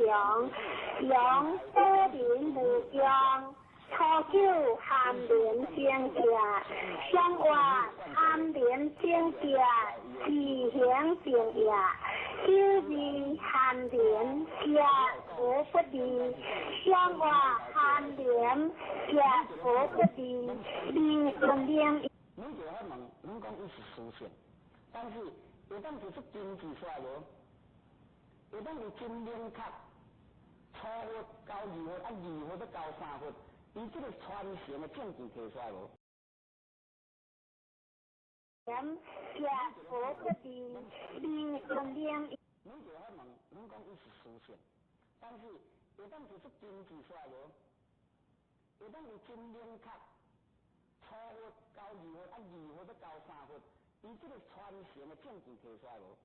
强，用多年无疆。初九含连成家，相话含连成家，自行成也。九字含连家无不利，相话含连家无不利，连顺连。你就还问，侬讲伊是思想，但是会当提出经济衰无？会当是真明确，初月到二月，二月要到三月。伊这个传承的证据提出来无？家无不利，连顺连。你就还问，侬讲伊是思想，但是会当提出经济衰无？会当是真明确，初月到二月，二月要到三月，伊这个传承的证据提出来无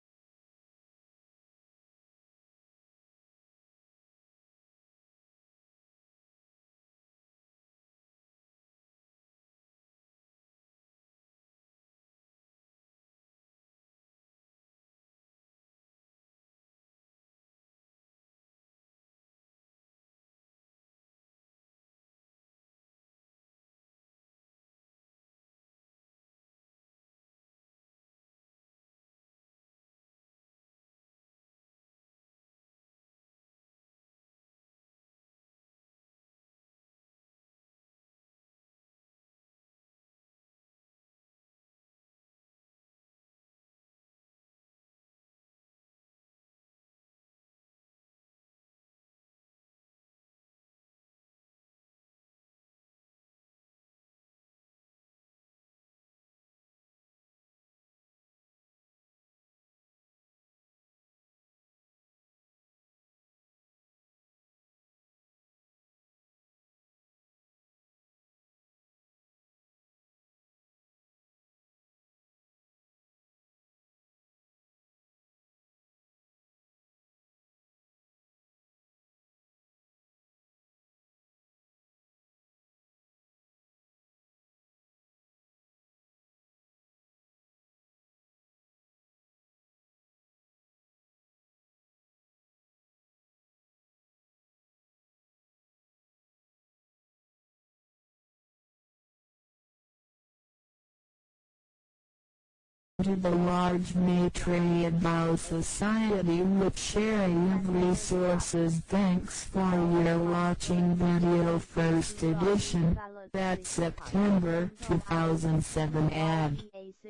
？To the large Maitreya Bhau Society with sharing of resources. Thanks for your watching video first edition, that September 2007 ad.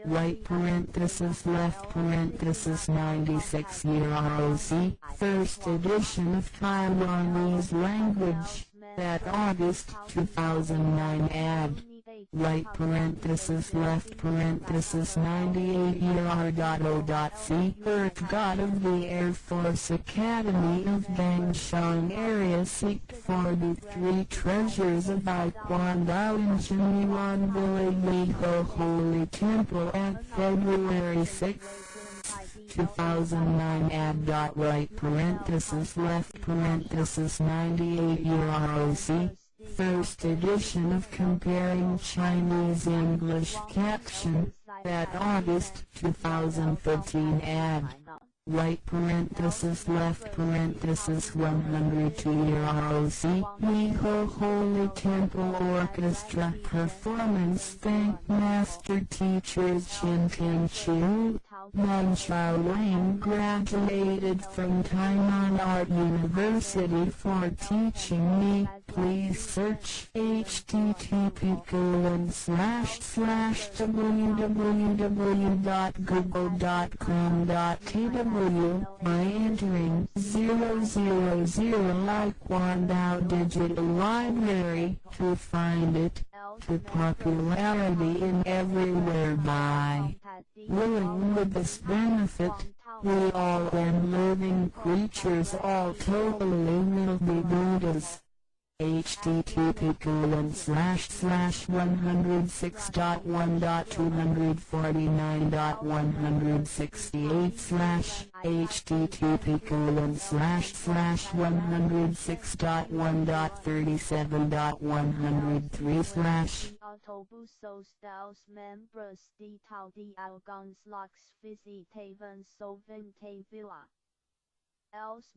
Right parenthesis left parenthesis 96 year ROC, first edition of Taiwanese language, that August 2009 ad. Right parenthesis left parenthesis 98 year R.O.C. Earth God of the Air Force Academy of Bangshan area seeked for the three treasures of Taekwondo in Jinyuan Village Liho Holy Temple at February 6, 2009 ad. Right parenthesis left parenthesis 98 year ROC. First edition of Comparing Chinese-English caption, that August 2013 ad. Right parenthesis left parenthesis 102 year ROC. Liho Holy Temple Orchestra performance. Thank Master Teachers Chin Tin Chu, Mun Chao Wang graduated from Tainan Art University for teaching me. Please search http://www.google.com.tw by entering 000 Taekwondo Digital Library to find it. To popularity in everywhere by willing with this benefit, we all and living creatures all totally will be Buddhas. http://106.1.206.1.37.103/ Autobuso styles members detail the Algons lux visitaven solvente villa. Else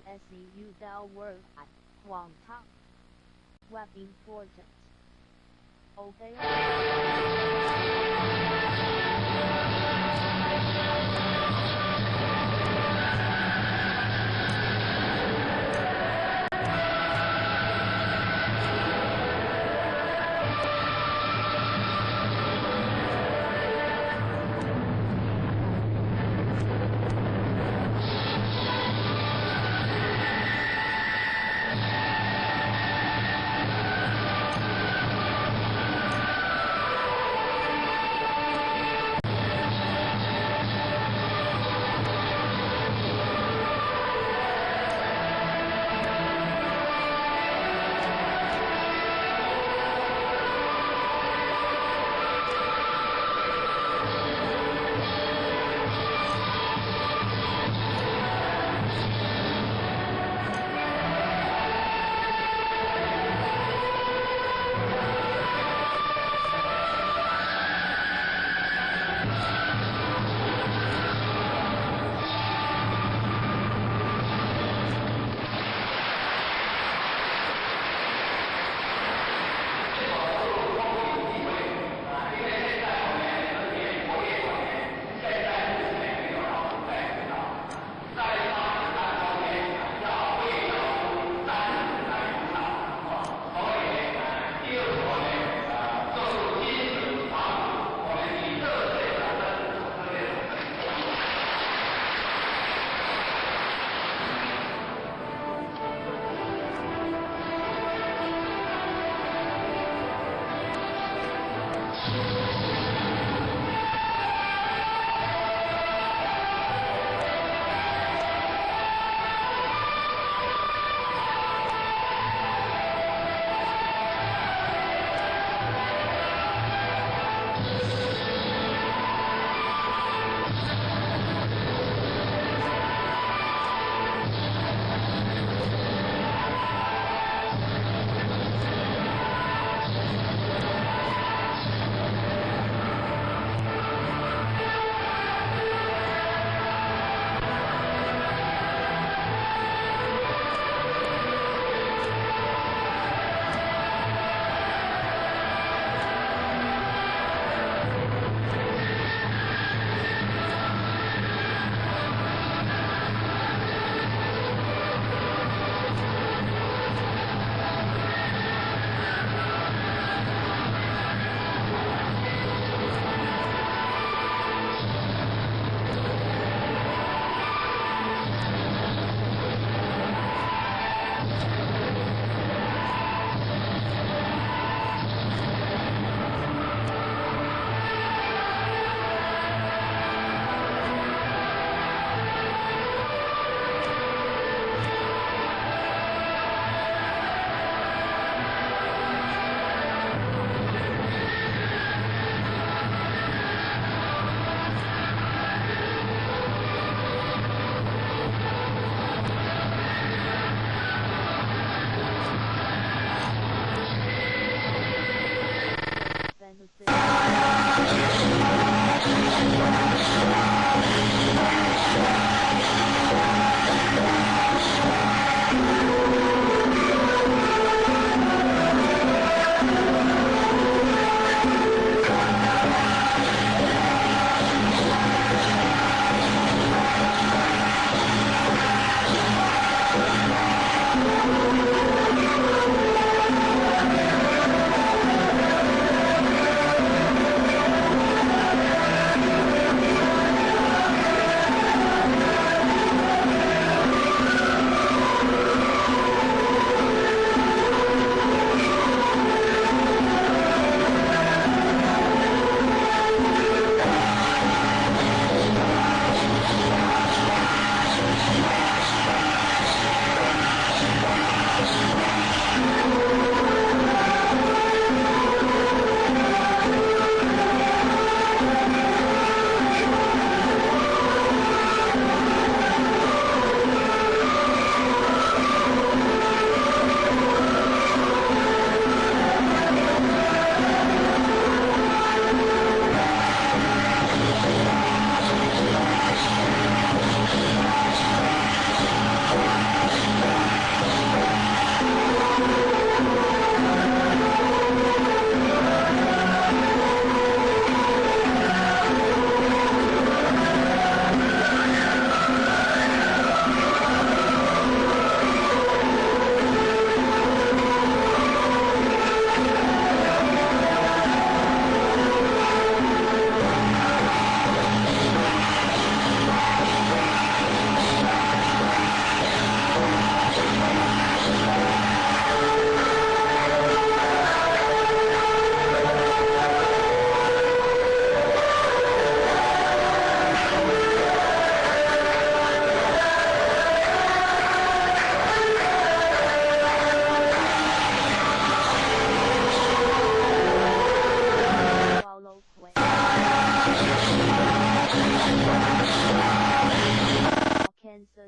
ISEU Del Word at Quang Top. Web important.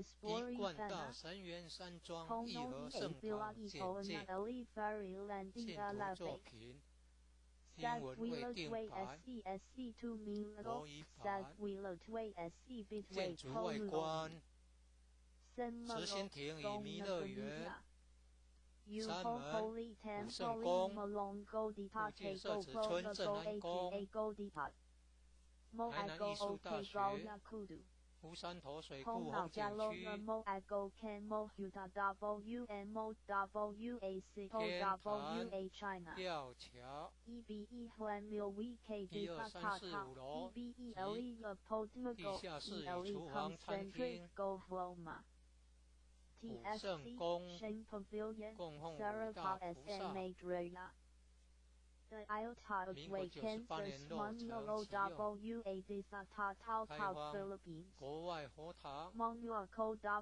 一贯道神元山庄义和圣堂简介。信徒作品，英文未定版，国语版。建筑外观，慈心亭与弥勒园。山门武圣宫，附近社子村镇安宫，台南艺术大学，湖山头水库风景区，天坛吊桥，12345楼及地下室与厨房餐厅。武圣宫供奉五大菩萨。民国98年落成启用，开放国外佛堂，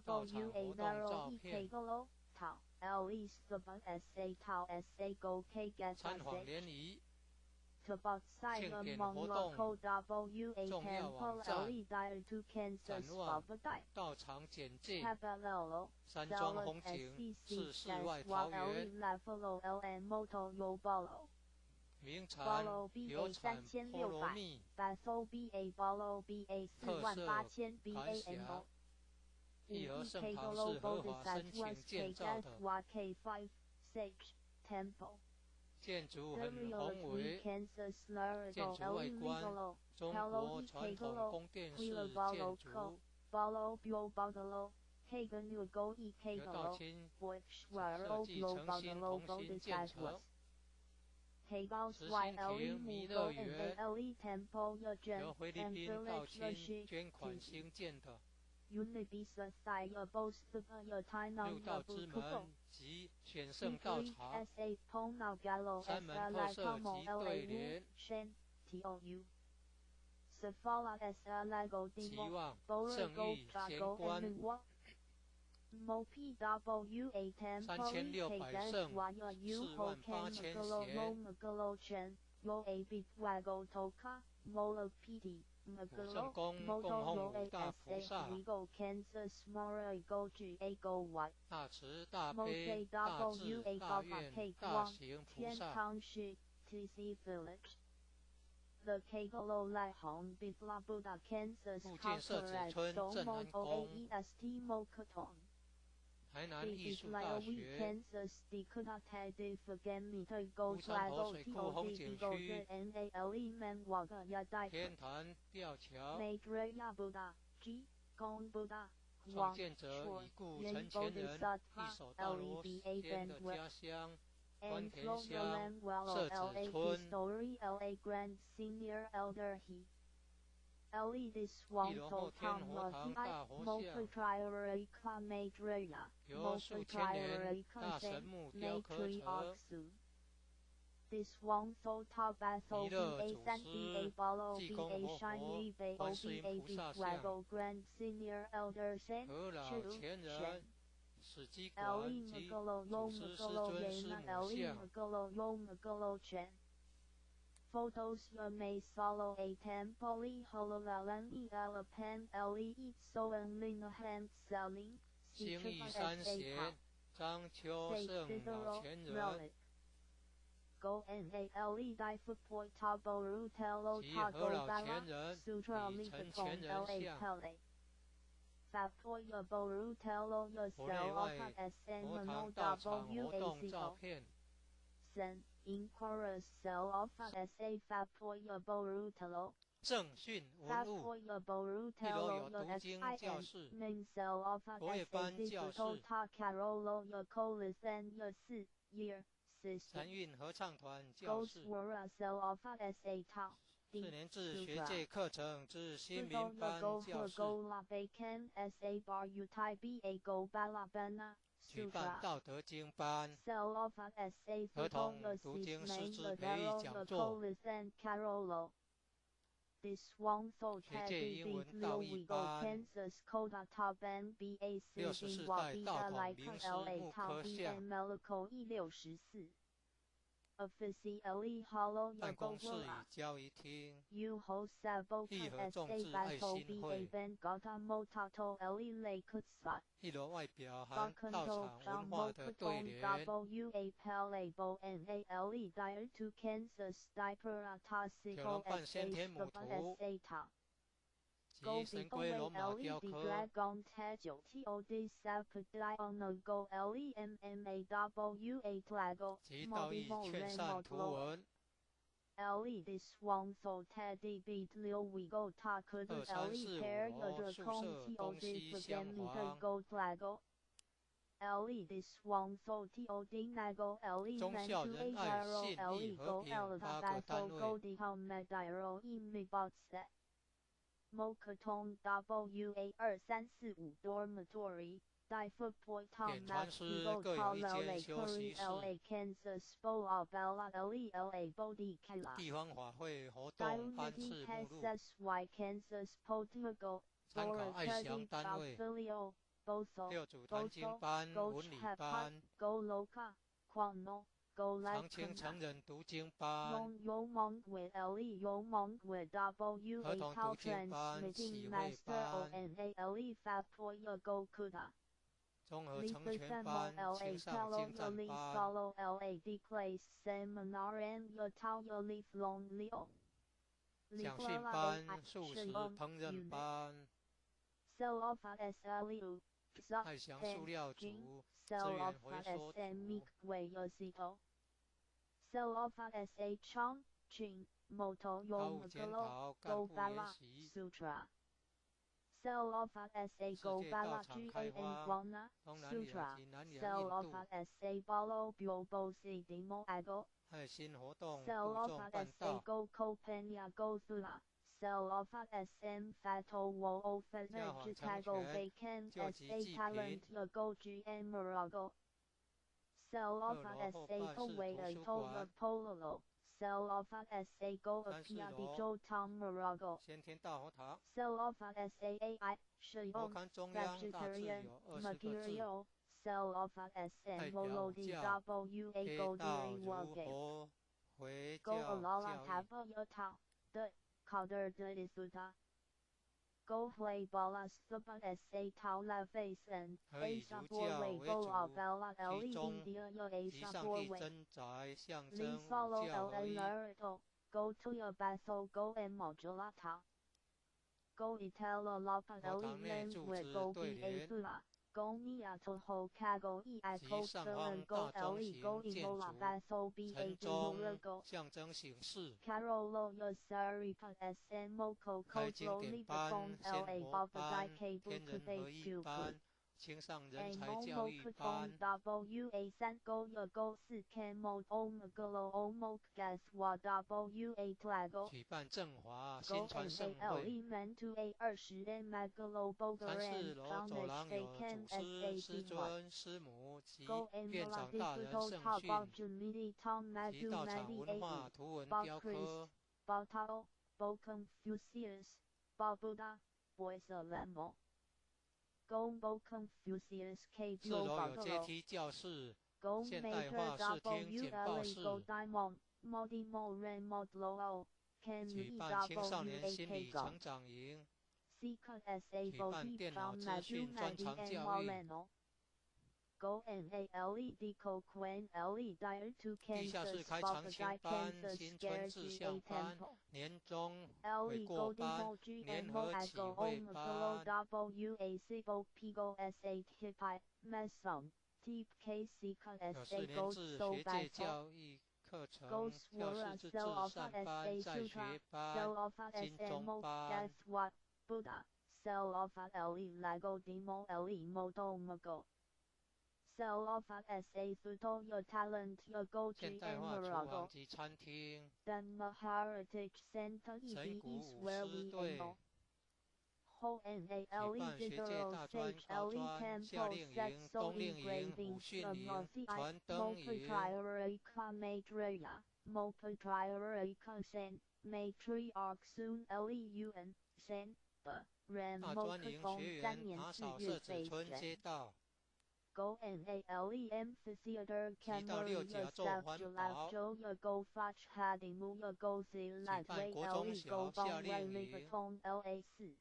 到场活动照片，参访联谊，庆典活动，重要网站，展望，到场简介，山庄风景是世外桃源，名产流产菠萝蜜，特色感想，义和圣堂是合法申请建造的，建筑很宏伟，建筑外观中国传统宫殿式建筑，刘道清设计诚心同心建成。慈心亭弥勒园由菲律宾道亲捐款兴建的六道之门及选圣道场，山门特色及对联，期望圣意贤观，3600圣，48000贤。武圣宫供奉五大菩萨，大慈大悲大智大愿大行菩萨。附近社子村镇安宫，台南艺术大学，湖山头水库风景区，天坛吊桥，创建者已故陈前人一手到罗先的家乡关田乡社子村。一楼后天佛堂大佛像，由数千年大神木雕刻成。弥勒祖师济公活佛观世音菩萨像，和老前人史基馆及祖师师尊师母像。Photos may follow a temple holovalent elephant le so in hand selling 兴义三贤张秋胜老前人 Go and ale die for point tabo rutelo 及和老前人与陈前人像。国内外佛堂道场活动照片。Inquire cell of SA Fapoyable Rutelo 正训文物，一楼有读经教室，国乐班教室，神韵合唱团教室，4年制学界课程之新民班教室，举办道德经班，儿童读经师资培育讲座，学界英文道义班，64代道统名师木科像， officially hollow 办公室与交易厅，议和众志爱心会。一楼外表含道场文化的对联，九龙半先天母图及神龟罗马雕刻，及道义劝善图文。2、3、4、5楼宿舍东西厢房，忠孝仁爱信义和平8个单位。点传师各有一间休息室。地方法会活动班次目录，参考爱详单位。6组坛经班、文理班、长青成人读经班、儿童读经班、喜会班、综合成全班、青少精湛班、讲训班、素食烹饪班、爱祥塑料组、资源回收组、考务检讨、干部研习、世界道场开发、东南亚及南洋印度、爱心活动、度众办道、教法成全、救急济贫、2楼后办事图书馆、3、4楼先天大佛堂。佛刊中央大致有20个字，代表五教，黑道如何回教教义。何以儒教为主？其中以上义真宅象征五教合一。佛堂内住持对联，及上方大中型建筑，城中象征形式。开经典班、仙佛班、天人合一班、青上人才教育班、举办正华新传圣会。3、4楼走廊有祖师、师尊、师母及院长大人圣训，及道场文化图文雕刻。4楼有阶梯教室、现代化视听简报室，举办青少年心理成长营，举办电脑资讯专长教育。地下室开长青班、新春志向班、年终悔过班、联合启会班。有4年制学界教育课程，教师之至善班、在学班、金钟班。现代化厨房及餐厅，神谷舞狮队，举办学界大专、高专、夏令营、冬令营、武训营、传灯营。大专营学员打扫社子村街道。Go NALE Amphitheater Camera Staff Joe Go Fach Hadimu Go Zilat Way LE Go Bong Way Liverton LA 4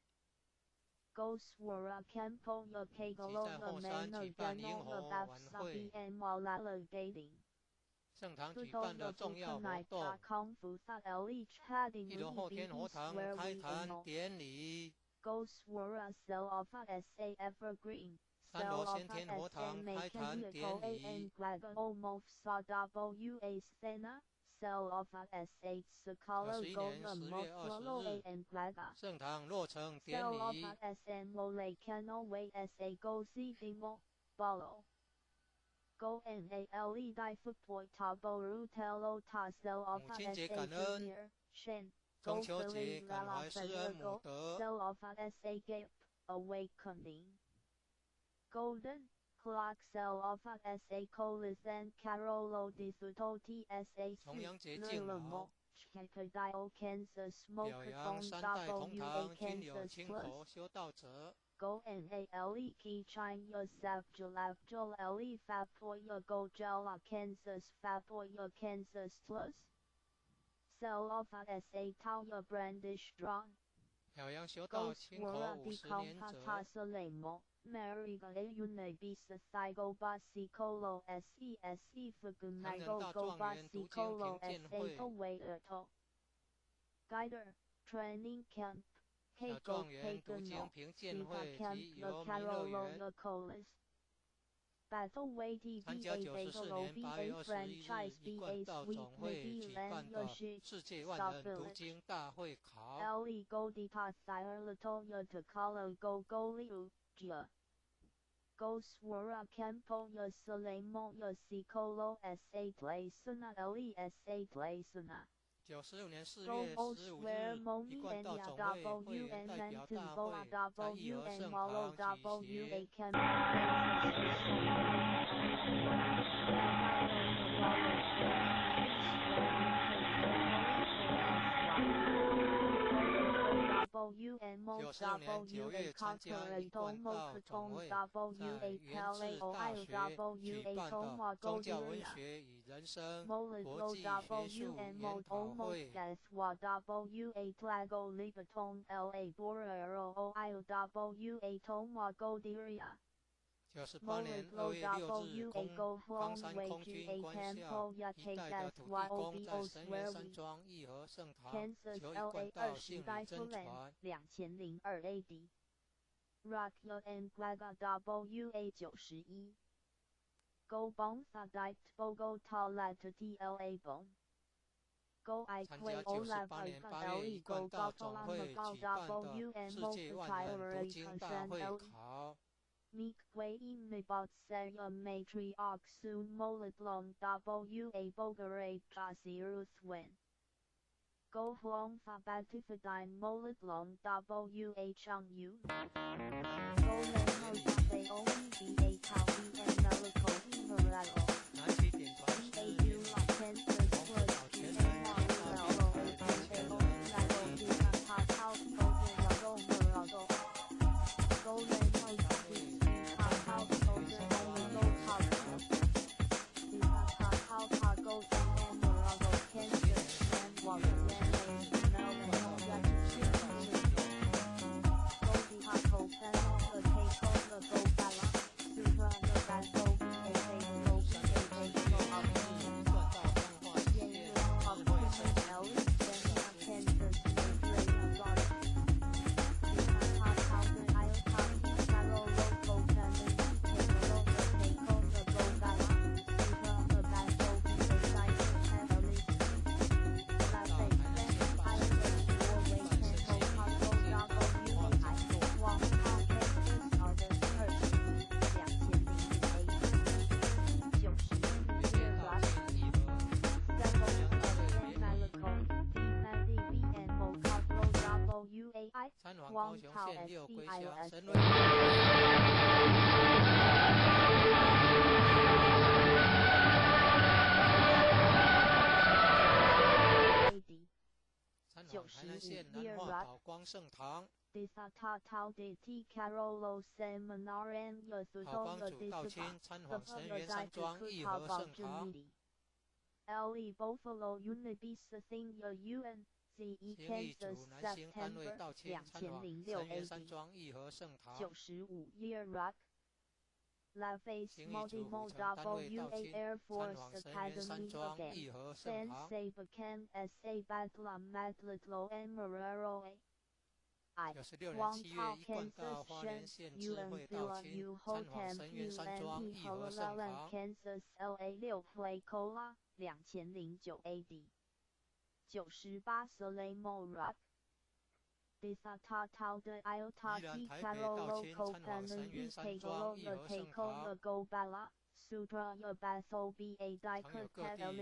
Go Swara Campo Kagolo Mano Gano Babsabi and Malala Dating 圣堂举办的重要活动，一楼后天活堂开坛典礼， Go Swara Cell of SA Evergreen 三楼先天活堂开坛典礼， Cell of S8 Sakalo 21年10月20日，圣堂落成典 Cell of 礼， SN Mole Cano Way SA Go C Dimo Bolo Go NALE Die Footboy Tabo Rutelo Ta Cell of 母亲节 SA 感恩 Junior Shen 中 Go 秋节 Philly 感 Lala 怀施恩母 Federico 德， Cell of SA Gap Awakening Golden Clock Cell of SA Colis and Carolo di Suto TSA 重阳节敬老， Chickadio Kansas 表 Smoker 扬 Phone 三代同 WA 堂均有 Kansas 亲 Plus 口修道者， Go NALE Key Chine Yosef Jalap Jol LE Fab Boya Go Jela Kansas Fab Boya Kansas Plus Cell of SA Tauya Brandish Strong 表扬修 Go 道亲口 Swara 50年者， Tasa Lemo Mary Galayune Bisa Thigo Basi Colo SESE Fugunago Go Basi Colo SA Way Erto Guider Training Camp 小 Keiko 状元读经 Keikono 评鉴会 Camp 及 The 游民乐 Carolo 园， The Colas Battle Way 参加 TBA 94 Bagolo 年8月 BA 21 Franchise 日一贯 BA 道 Sweet 总会 Maybe 举 Land 办的 Yoshi 世界万 Stop 人读 Village 经大会考， LE Goldita Sire Latoya Takalo Go Goliu Gia Go Swara Campo Yosalemo Yosikolo S8 Laysuna LE S8 Laysuna 96年4 Go 月 O 15 Swear 日， Moni 一贯 and 道总会 Yadabo 会员 UN 代表 Mantu 大 Bo 会在 Adabo 义和 UN 圣 Malo 堂 Dabo 举 UA 行。 96年9月参加一贯道总会在原治大学举办的宗教文学与人生国际学术研讨会，98年2月6日，冈山空军官校一带的土地公在神源山庄义和圣堂求一贯道信理真传。 2002 AD Rockyo and Glaga WA 91 Go Bong Thadite Bogo Talat TLA Bong Go I 参 Quay 加 Olav 98年 Alpha 8月一 LE Go 贯道总 Gotala 会 Magal 举办的 WN 世界万人读经大会 Multiplier 考， Meek Way Imibot Saya Matriarch Soon Molidlong WA Bogare Jasi Ruthwen Go Huang Fa Batifadine Molidlong WA Chang Yu Go Lemo They Only BA Kawi and Melico Imoralo 南起点传师 AU La Kansas Plus and Marlo They Only Lago Dina Patao Open Lago Morado Go Lemo Patao Open Lago Patao Dina Patao Pago and Morado Kansas and Water Land Melbourne Go Dihaco Panel The Keiko The Go Bala Supra The Battle BA Go BA Go Up 一贯道彰化实验智慧神学 参访高雄县六龟乡神威。参往台南县南化宝光圣堂。好帮主道亲参访神源山庄义和圣堂。新义主南星单位道亲参访神源山庄义和圣堂。新义主府城单位道亲参访神源山庄义和圣堂。96年7月一贯道花莲县智慧道亲参访神源山庄义和圣堂。98 Solemo Rock。宜兰台北道亲参访神源山庄义和圣堂。常有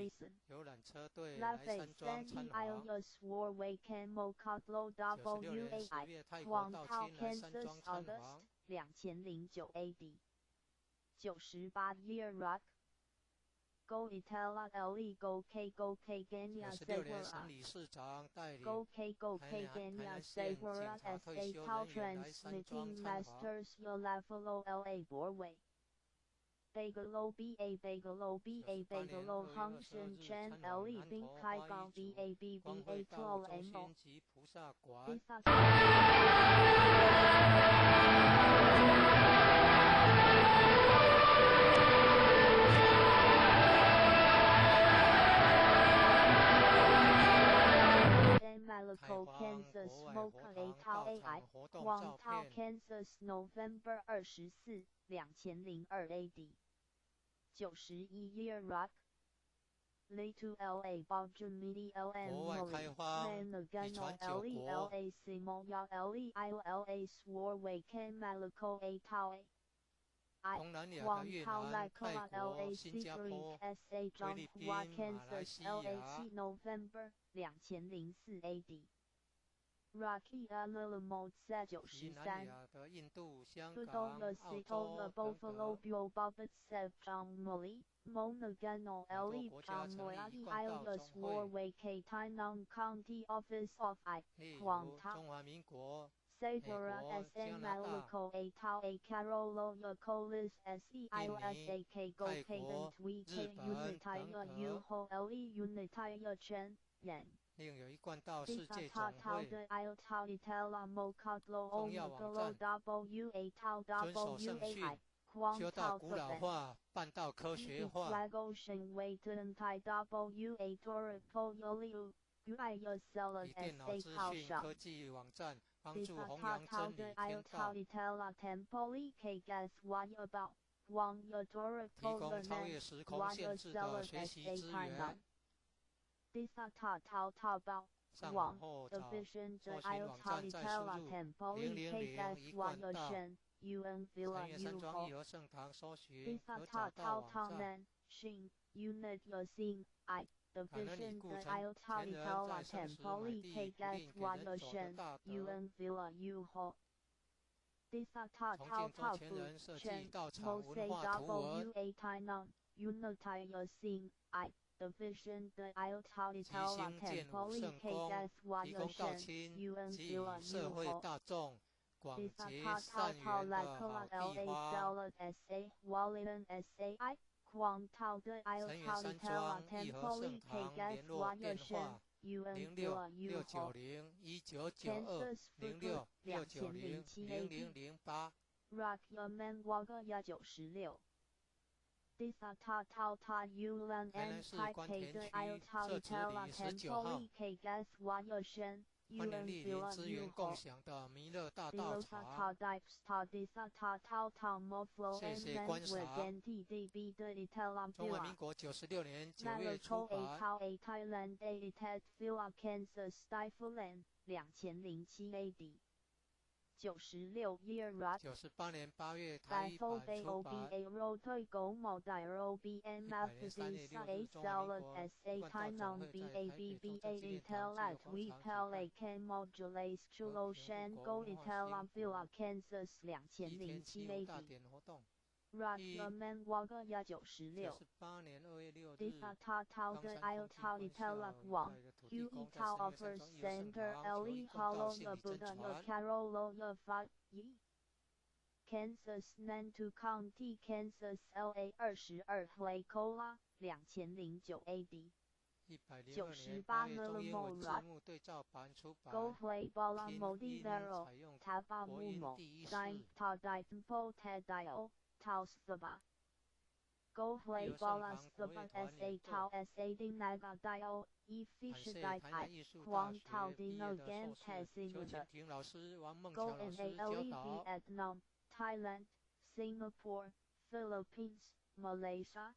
游览车队来山庄参访。96年10月泰国道亲来山庄参访。2009 AD。98 Year Rock。Go Itala Le Go K Go K Genya 96年省理事长带领 Go K Go K Genya Sahara SA Tao Transmitting Masters Yo Lavalo LA Borway Bagalo BA Bagalo BA Bagalo Hung Shen Chen Le Bing Kai Gao BA BBA Tlo Mo Malaco, Kansas, Mocha A Tau AI, Quang Tau, Kansas, November 24, 2002 AD. 91 Year Rock. Latu LA Bojumidi LM Molly, Managano LELA Simoya LEILA Swarway Ken Malaco A Tau A. 东南亚的越南、泰国、新加坡、菲律宾、马来西亚。November 2004 AD。Rocky Alalamo 93。南亚的印度、香港、澳洲、Buffalo Bill Bobbit Sev John Molly。Monagano LE Moyali Isles Warway K Tainan County Office of I. 中华民国。Satora SM Malaco A Tau A Carolo Yocolis SEIOS AK Go K and We K Unitaya Uho LE Unitaya Chen Yan。另有一贯道世界总会。遵守圣训，修道古老化，办道科学化。以电脑资讯科技网站帮助弘扬真理天道，提供超越时空限制的学习资源。上网后找搜寻网站，再输入000一贯道神源山庄义和圣堂，搜寻可找到网站。感恩你故城前人在生时买地，不吝给人走的大德。重庆周前人设计道场文化图文。齐兴建武圣宫，提供道亲及与社会大众广结善缘的好地方。神源山庄义和圣堂联络电话：06-690-1992，06-690-0008。Rock Your Man Walker 96。Disatata Ulan and Pai K的 Iotalitela Tempoli K Gas Wayoshen。欢迎莅临资源共享的弥勒大道场。谢谢观赏。中华民国96年9月出版。2007 AD。96 Year Rock。98年8月台语版出版。100年3月6日中华民国贯道总会在台北中正纪念堂自由广场举办和平文化活动，7天7夜大典活动。Ratman Walker 96。98年2月6日， Dita Ta Tao The Il Tao Italak Wang Q Tao Offers Center Le Hollow The Buddha The Carolo The Fa Yi Kansas Nantu County Kansas LA 22 Hlaycola 2009 AD 98年中英文字幕对照版出版。 Go Play Bala 拼 Modi 音 Vero 采用 Taba 国 Mumo 音第一 Dine 式。 Ta Dai Tempo Tadio Taos Thaba Go Play Bala Thaba SA Tao SA Ding Naga Dio E 感 Fish 谢 Dai 台南 Ai 艺术大 Quang 学 Tao 毕业 Dino 的 Gan 硕士 Tassin 邱 the 晴婷老师、王梦 Go 巧老 and 师教 ALE 导。 Vietnam Thailand Singapore Philippines Malaysia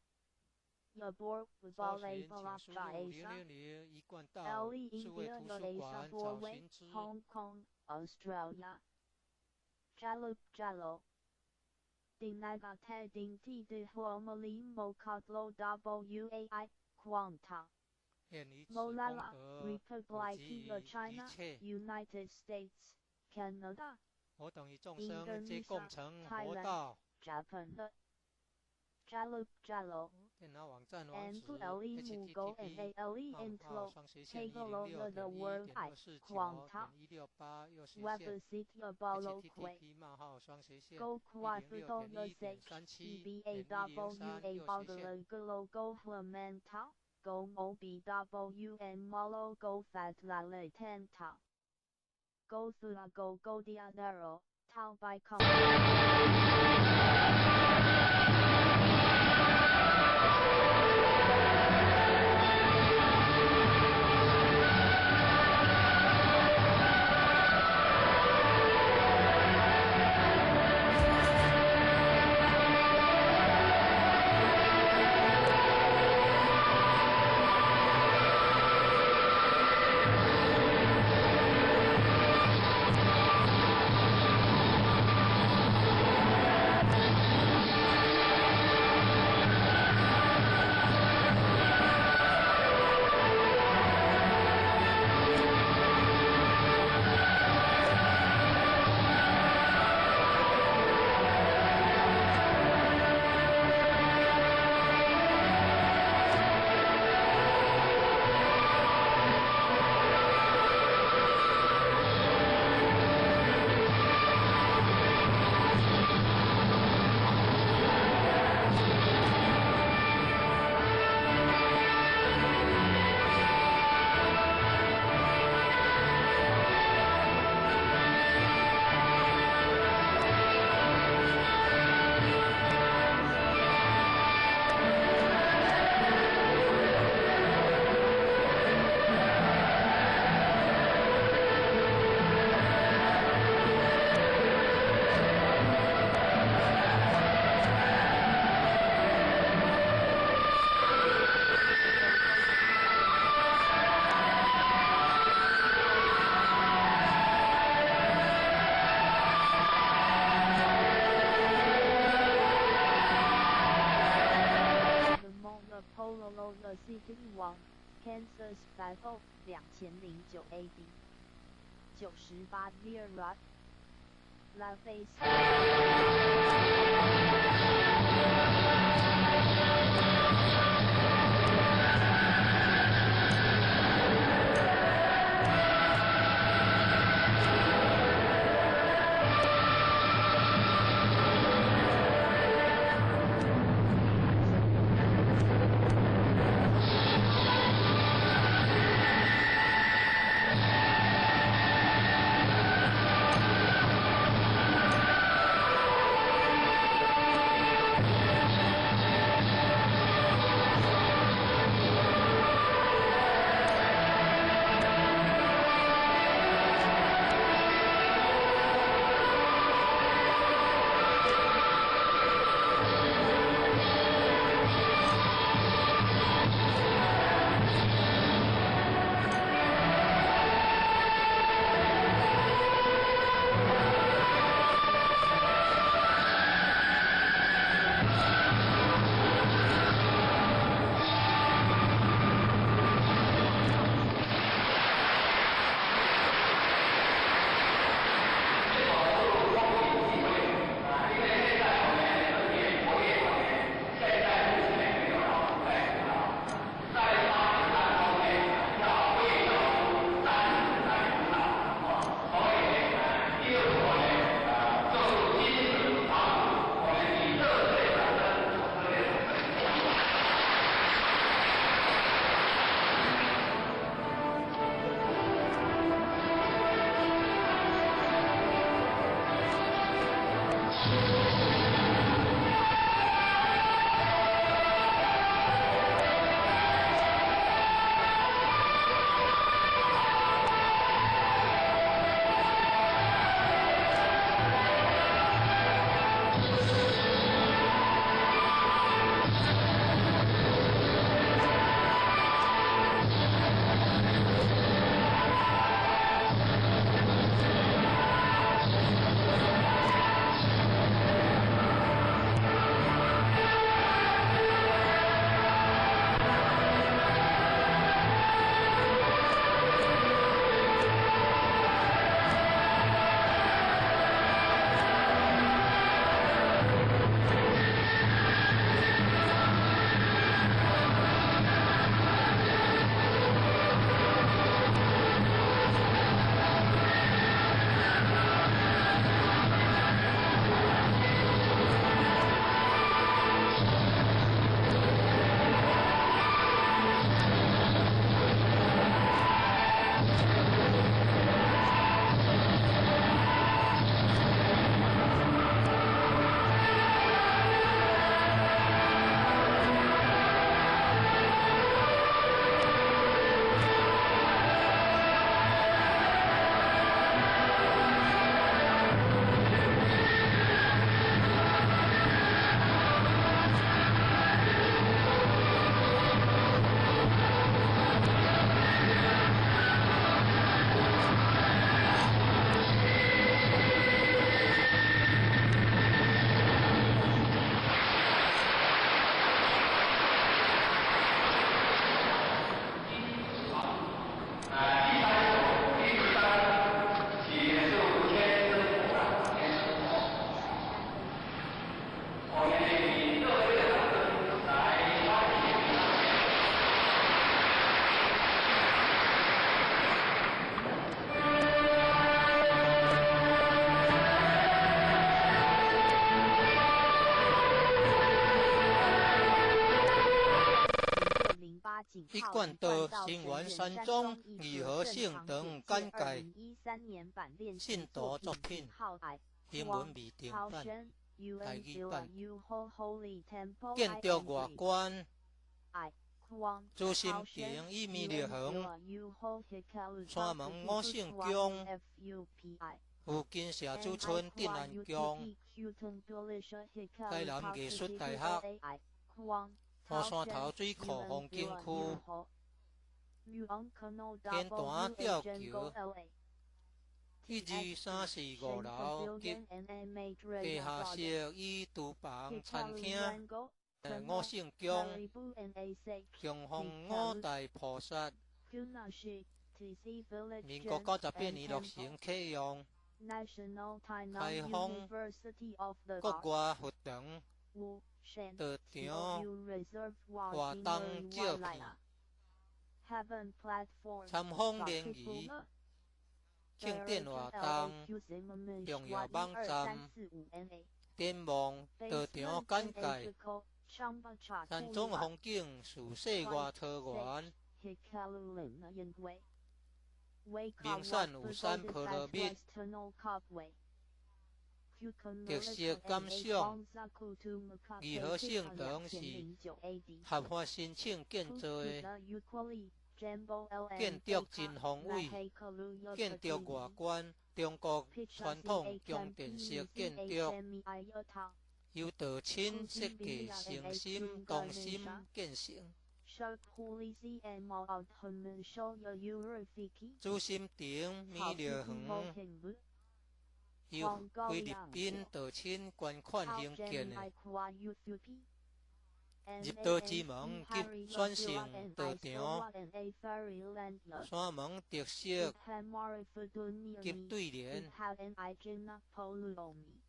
Labor 搜 Ballet 寻请 Balap 输入 Asia 000一贯道 LE 数位 India 图书 Malaysia 馆找 Norway 寻之。 Hong Kong Australia Jalop Jalo Ding Naga Te Ding Ti De Huomali Mokatlo WAI Quanta 愿以此功 Molala 德普 Republic 及 of 一 China 切 United States Canada 我等与众生皆共成活 Thailand 道。 Japan Jalop Jalo 电脑网站网 and 址 to LE Mugo and ALE Intlo 双斜线 Tegalo the World I 106.149.168 右斜线 Website the Bolo Quay http: 双斜线 Go Quato the Sage 106.1.371.163 EBAWA 右斜 Bog 线 the Logo Flamenta Go Mobi WN Molo Go Fat Lale Tenta Go Thula Go Go Diadero Tau by Com 王 Kansas Battle 2009 AD 98 Lira La 一贯的新闻山中义和性等簡介信徒作品英文未定版第二版建築外觀朱心亭與米列恒山門五聖宮附近社區村鎮安宮台南藝術大學河山頭水庫風景區天壇吊橋12345樓及地下室與廚房餐廳五聖宮供奉五大菩薩民國98年落成啟用開放國外活動特場活動照片參訪聯誼慶典活動重要網站展望特場簡介山中風景樹勢外桃園名山有山普羅蜜特色感想義和性等是合法申請建造的建築真宏偉建築外觀中國傳統宮殿式建築由德清設計誠心動心建成朱心亭米列恒由菲律賓德清捐款興建的入道之門及選成道場山門特色及對聯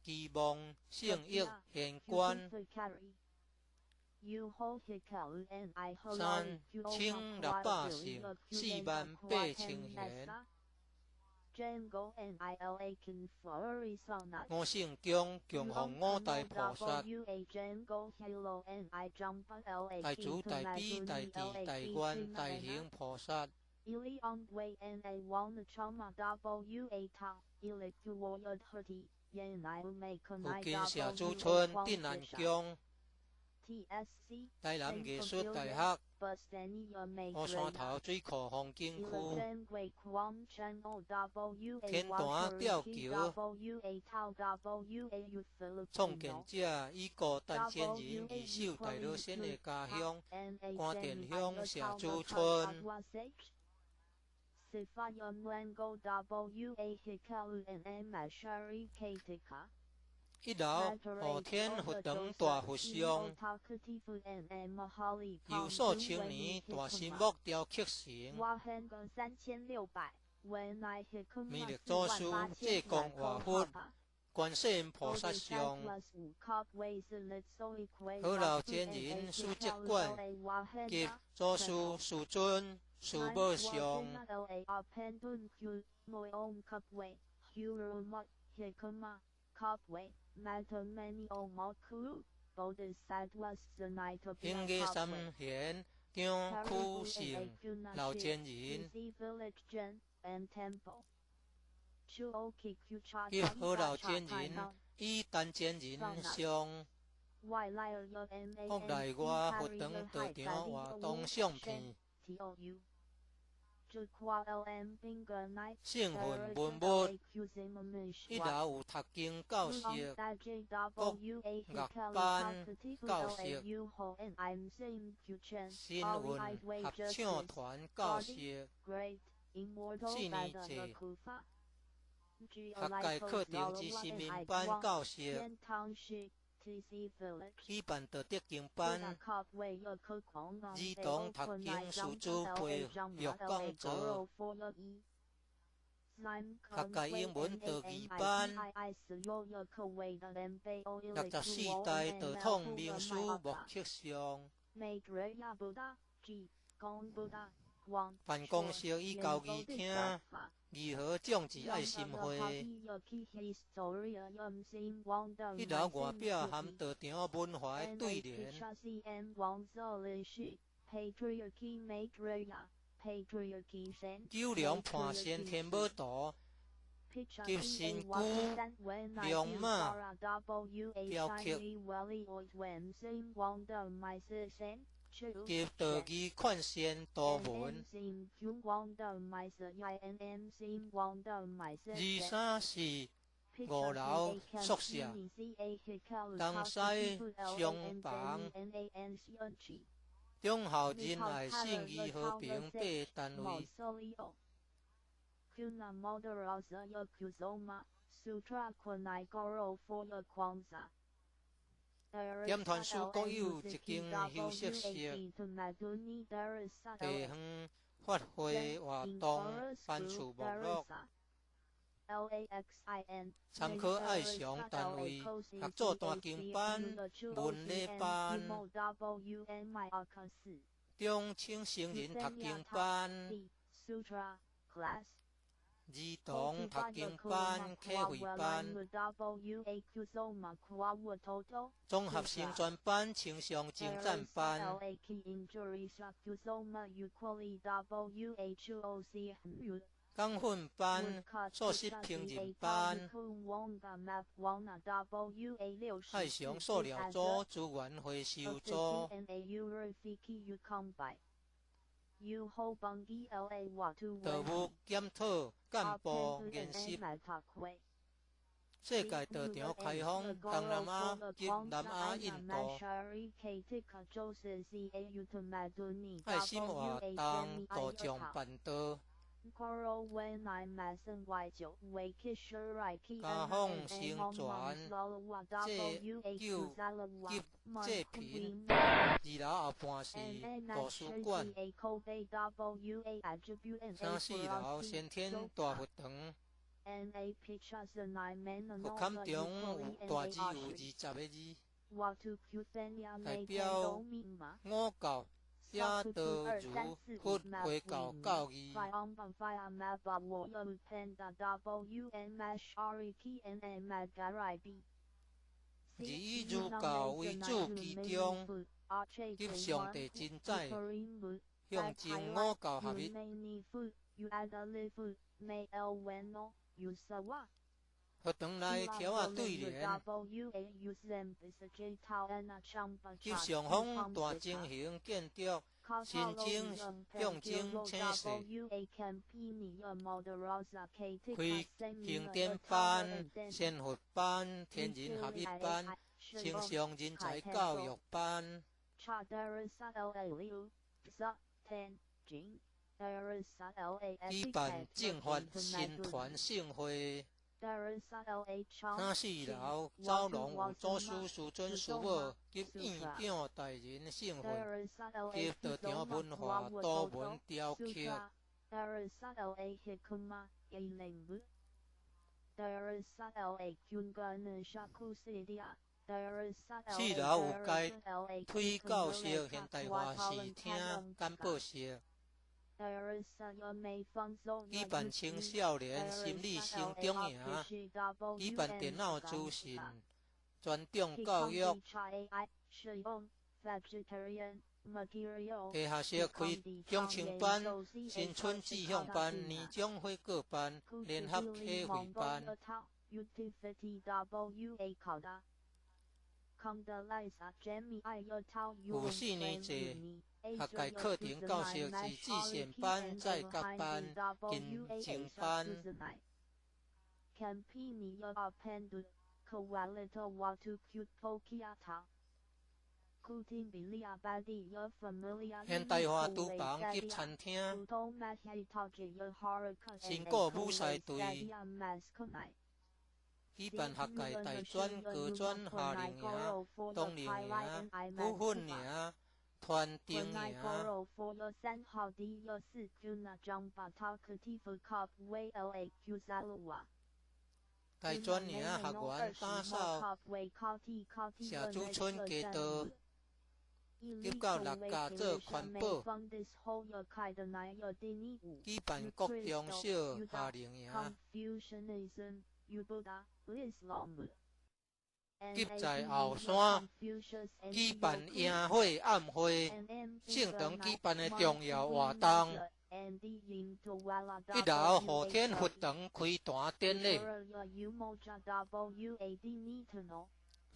期望聖益顯觀三千600成48000元五聖宮供奉五大菩薩大主大悲大智大願大行菩薩附近社區村鎮安宮台南藝術大學河山頭水庫風景區天壇吊橋創建者已故陳建仁移守大老縣的家鄉關田鄉社區村一樓後天活動大佛像由數千年大神木雕刻成彌勒祖師濟公活佛觀世音菩薩像好老前人書籍館及祖師師尊師母像興嘅三賢张区姓老奸人，迄好老奸人与陈奸人相福来我佛堂道场活动相片，性分文物，伊老有读经教习，国乐班教习，新闻合唱团教习，4年制。学界课程之新民班教习，举办道德经班，儿童读经师资培育讲座，学界英文道义班，64代道统名师目刻上，办公室与交易厅。如何种植爱心花？迄老外表含道场文化的对联，九龙盘仙天宝图，吉身居良马雕刻，及道义款仙图文。23是5楼宿舍，东西厢房，忠孝仁爱信义和平8个单位。点团书各有一间休息室，地方发挥活动班次目录，参考爱上单位合作单经班、文理班、中青成人读经班、儿童读经班、客会班、综合性专班、青少精湛班、港训班、硕士评认班、爱上塑料组资源回收组。道务检讨干部研习，世界道场开放东南亚及南亚印度，爱心活动道场办道，家访宣传，这频2楼后半是图书馆，3、4楼先天大佛堂，佛龛中有大字有20个字，代表五教。也道如佛回教教义，以儒教为主，其中及上帝真宰，象征五教合一。学堂内条仔对联，及上方大正形建筑，神经象征青色。开行典班、仙佛班、天人合一班、青少人才教育班。举办正法新团盛会。3、4楼走廊有祖师师尊师母及院长大人盛会，及道场文化多文雕刻。4楼有该推教室、现代化视厅、简报室。举办青少年心理成长营，举办电脑资讯专长教育，地下社开中青班、新春志向班、年终会过班、联合启会班。有4年制学界课程教授是自选班、在甲班、金精班。现代化厨房及餐厅，新购舞赛队，举办学界大专、高专、夏令营、冬令营、舞训营、团丁营。大专营学员打扫社主村街道，及到6家做环保，举办各中小夏令营。及在后山举办营会暗会，圣堂举办的重要活动。1楼后天佛堂开坛典礼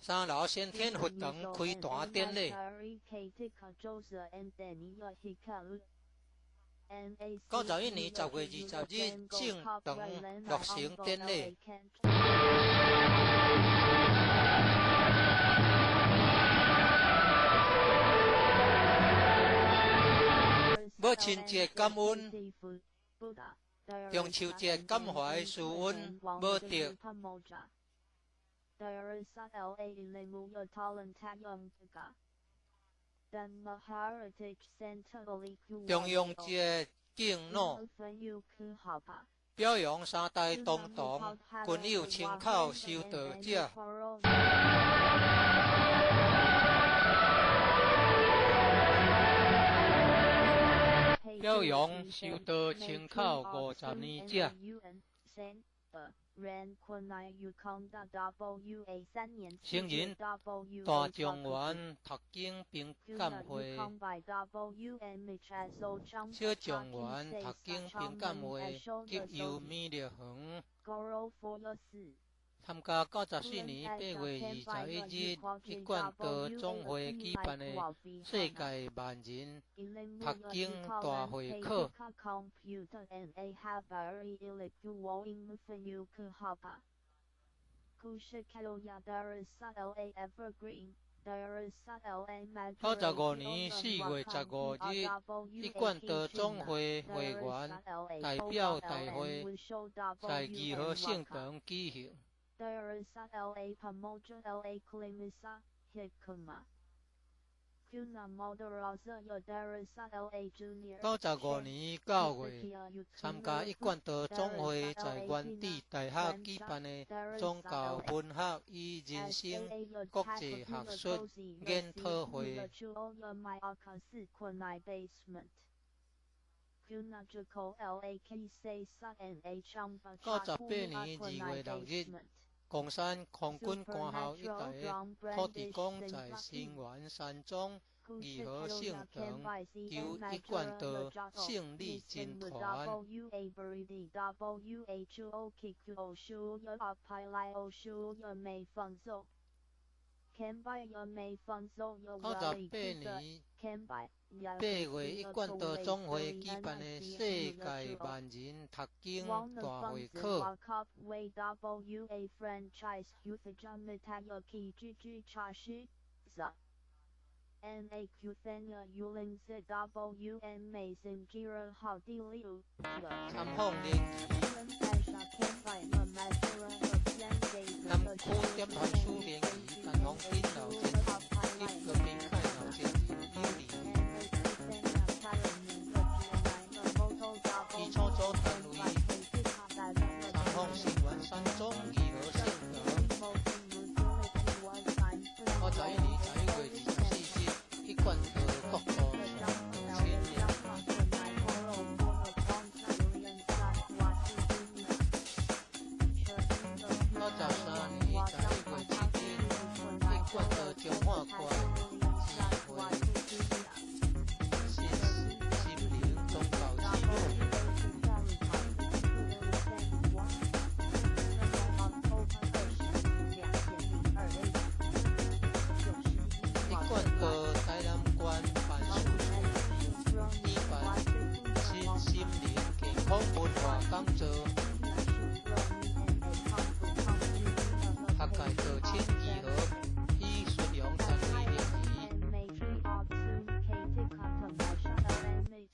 ，3楼先天佛堂开坛典礼，91年10月20日圣堂落成典礼。母亲节感恩，中秋节感怀思恩，无得。中央节敬老，表扬3代同堂，均有亲口修道者。表扬修道亲口50年者。成人大状元读经评鉴会，小状元读经评鉴会及由美丽园。参加94年8月21日一贯道总会举办的世界万人读经大会考。95年4月15日，一贯道总会会员代表大会在2号圣堂举行。95年9月，参加一贯道总会在原地大学举办的宗教文学与人生国际学术研讨会。98年2月6日，贡山空军官校一带的土地公在新园山庄2号圣堂由一贯道胜利军团。98年8月，一贯道总会举办的世界万人读经大会考。参访联南区点团处联谊，南方顶楼前及隔壁看楼前以初组单位参访新园山庄2号圣堂。91年11月24日，一贯道国道2000年。93年11月7日，一贯道帮着学界道亲义和以顺用单位联谊。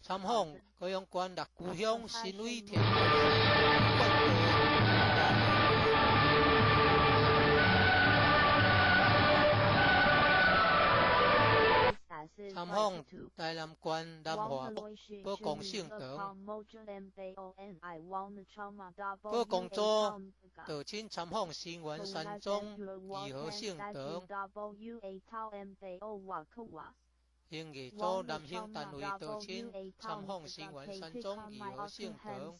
参访高雄县六股乡新委田参访台南县南华保公省等，保公组道亲参访新园山庄义和省等，营业组男性单位道亲参访新园山庄义和省等，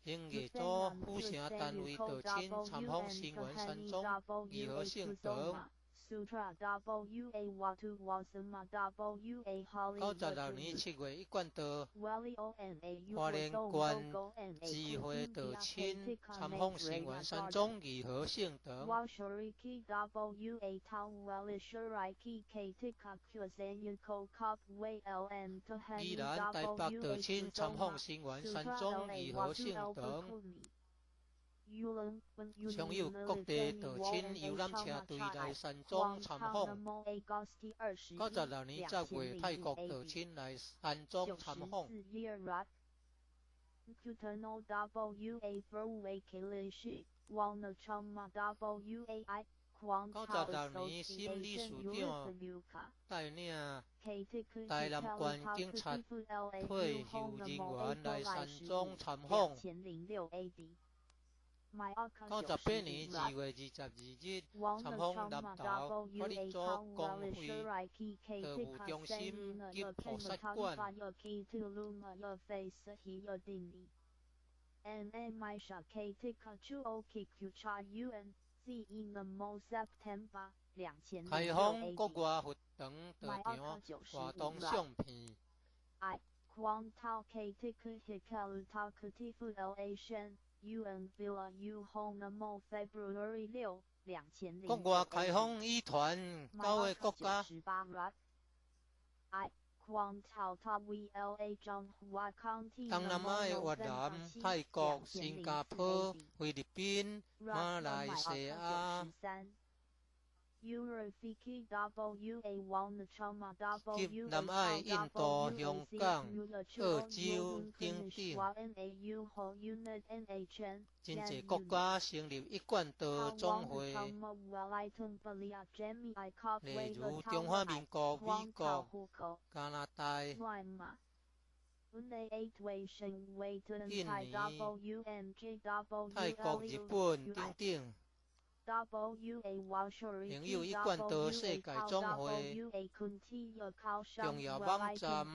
营业组副城单位道亲参访新园山庄义和省等。96年7月一贯道花莲县智慧道亲参访新园山庄义和省等。宜兰台北道亲参访新园山庄义和省等。常有各地道亲游览车队来山庄参访。96年10月泰国道亲来山庄参访。96年新理事长带领台南县警察退休人员来山庄参访。98年2月22日，参访南投法律组公会道务中心及菩萨馆。开放国外活动道场活动相片。国外开放语团9个国家。东南亚的越南、泰国、新加坡、菲律宾、马来西亚。及南亚、印度、香港、澳洲等等，真侪国家成立一贯道总会，例如中华民国、美国、加拿大、印尼、泰国、日本等等。另有一贯道世界总会重要网站，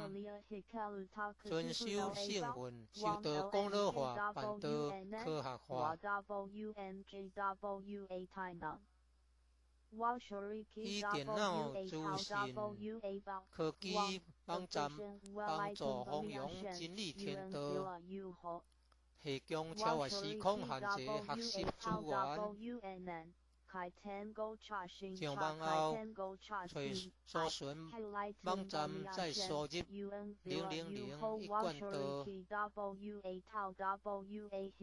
遵守圣训，修道公路化，办道科学化。以电脑资讯科技网站帮助弘扬真理天道。提供超越时空限制学习资源，上网后随搜寻网站再输入000一贯道。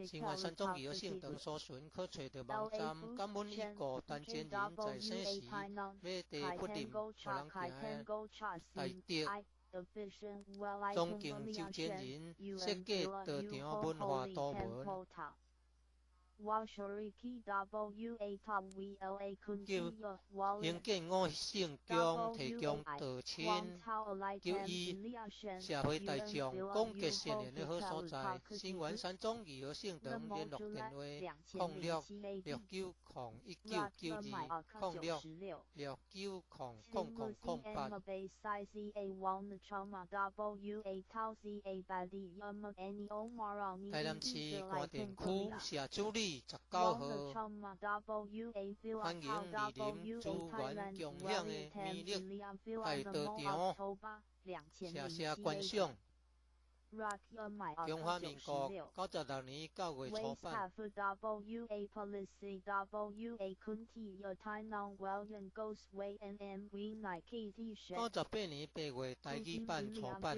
新园山庄义和省等搜寻可找到网站，感恩已故陈建仁在生时买地不林无人行大德。总经周建仁设计道场文化图文，由营建5省乡提供道亲，由于社会大众广结善缘的好所在。新园山庄义和省等联络电话：06691992-1969-06690008。台南市关田区社主里19号，欢迎莅临资源共享的美丽大道场，谢谢观赏。中华民国96年9月初办。98年8月台语版初版。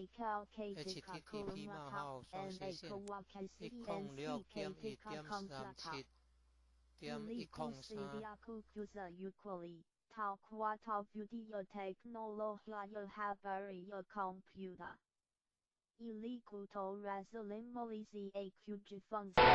HTTP 冒號雙斜線106.1.37.103 Tal qual video tecnologia haveria computer. Ilicuto resolimolis EQG function.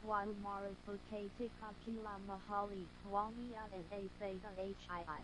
While modificated Akila Mahali Kwamia and A Theta HII.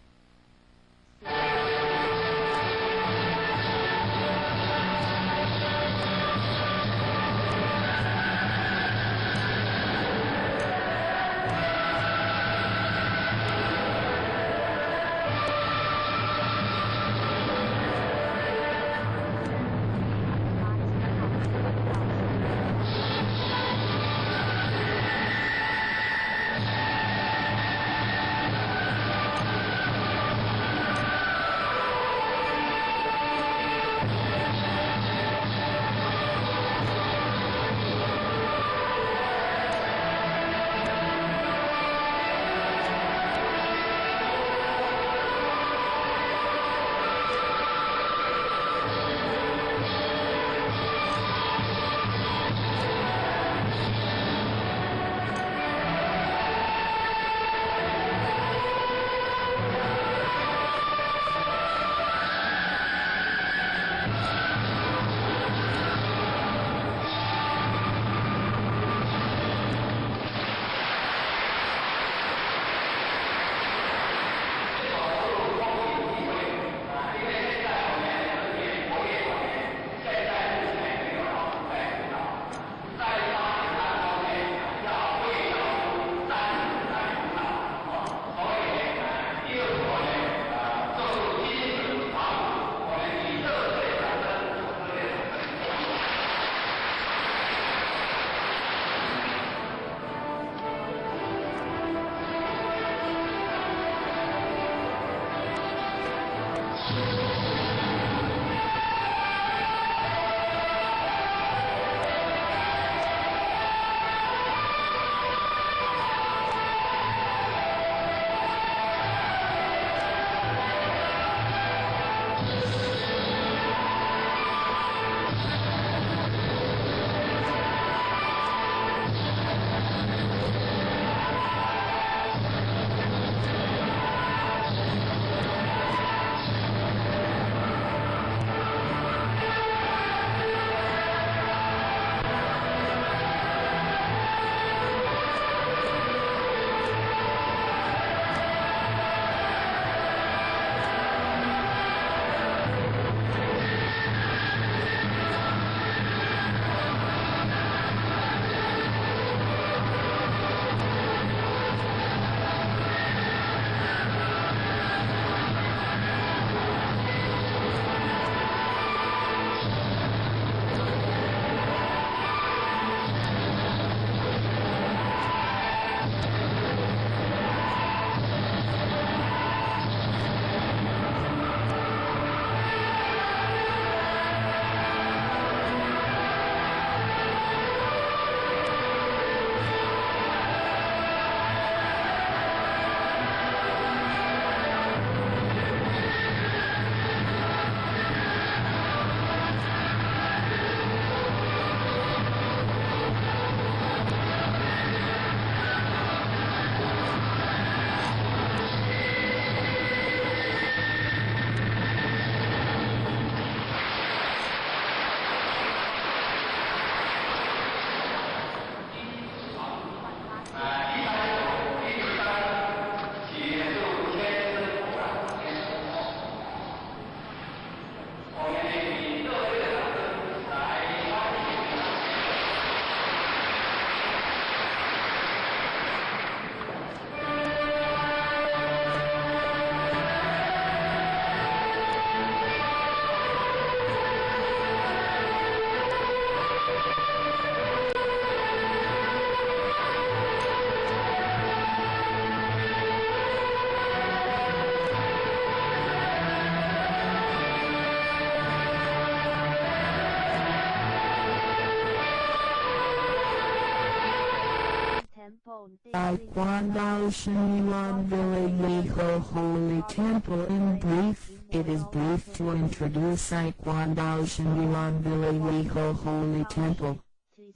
Quan Dao Shen Yuan Villa Yeho Holy Temple. In brief, it is brief to introduce Quan Dao Shen Yuan Villa Yeho Holy Temple.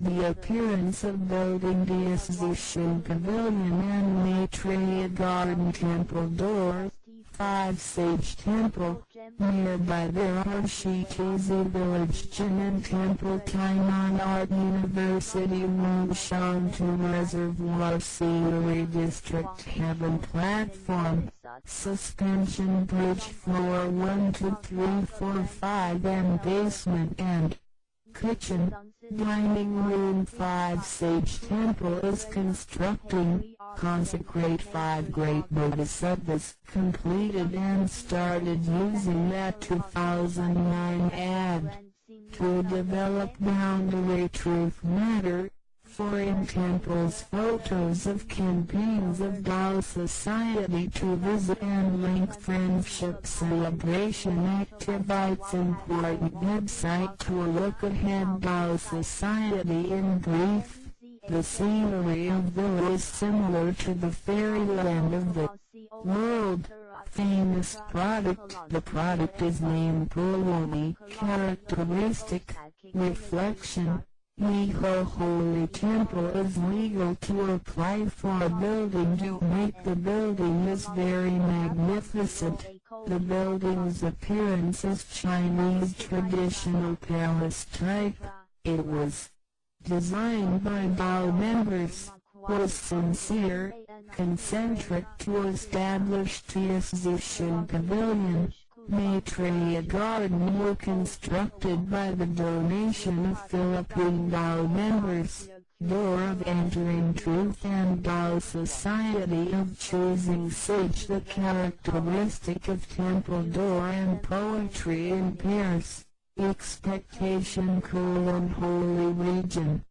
The appearance of building the Zishin Pavilion and Maitreya Garden Temple Door, 5 Sage Temple. Nearby there are Shitizi Village Jinan Temple, Tainan Art University, Wunshantu Reservoir Scenery District, Heaven Platform, Suspension Bridge Floor 1, 2, 3, 4, 5 and Basement and Kitchen. Dining Room 5 Sage Temple is constructing. Consecrate 5 great bodhisattvas, completed and started using that 2009 ad to develop boundary truth matter. Foreign temples, photos of campaigns of Dao Society to visit and link friendship celebration activities. Important website to look ahead. Dao Society in brief. The scenery of Villa is similar to the fairyland of the world famous product. The product is named Pulwani. Characteristic, reflection. Yeho Holy Temple is legal to apply for a building to make the building is very magnificent. The building's appearance is Chinese traditional palace type. It was designed by Dao members, was sincere, concentric to establish Zishin Pavilion. Maitreya Garden were constructed by the donation of Philippine Dao members. Door of Entering Truth and Dao Society of Choosing Sage. The characteristic of temple door and poetry in pairs. Expectation Holy region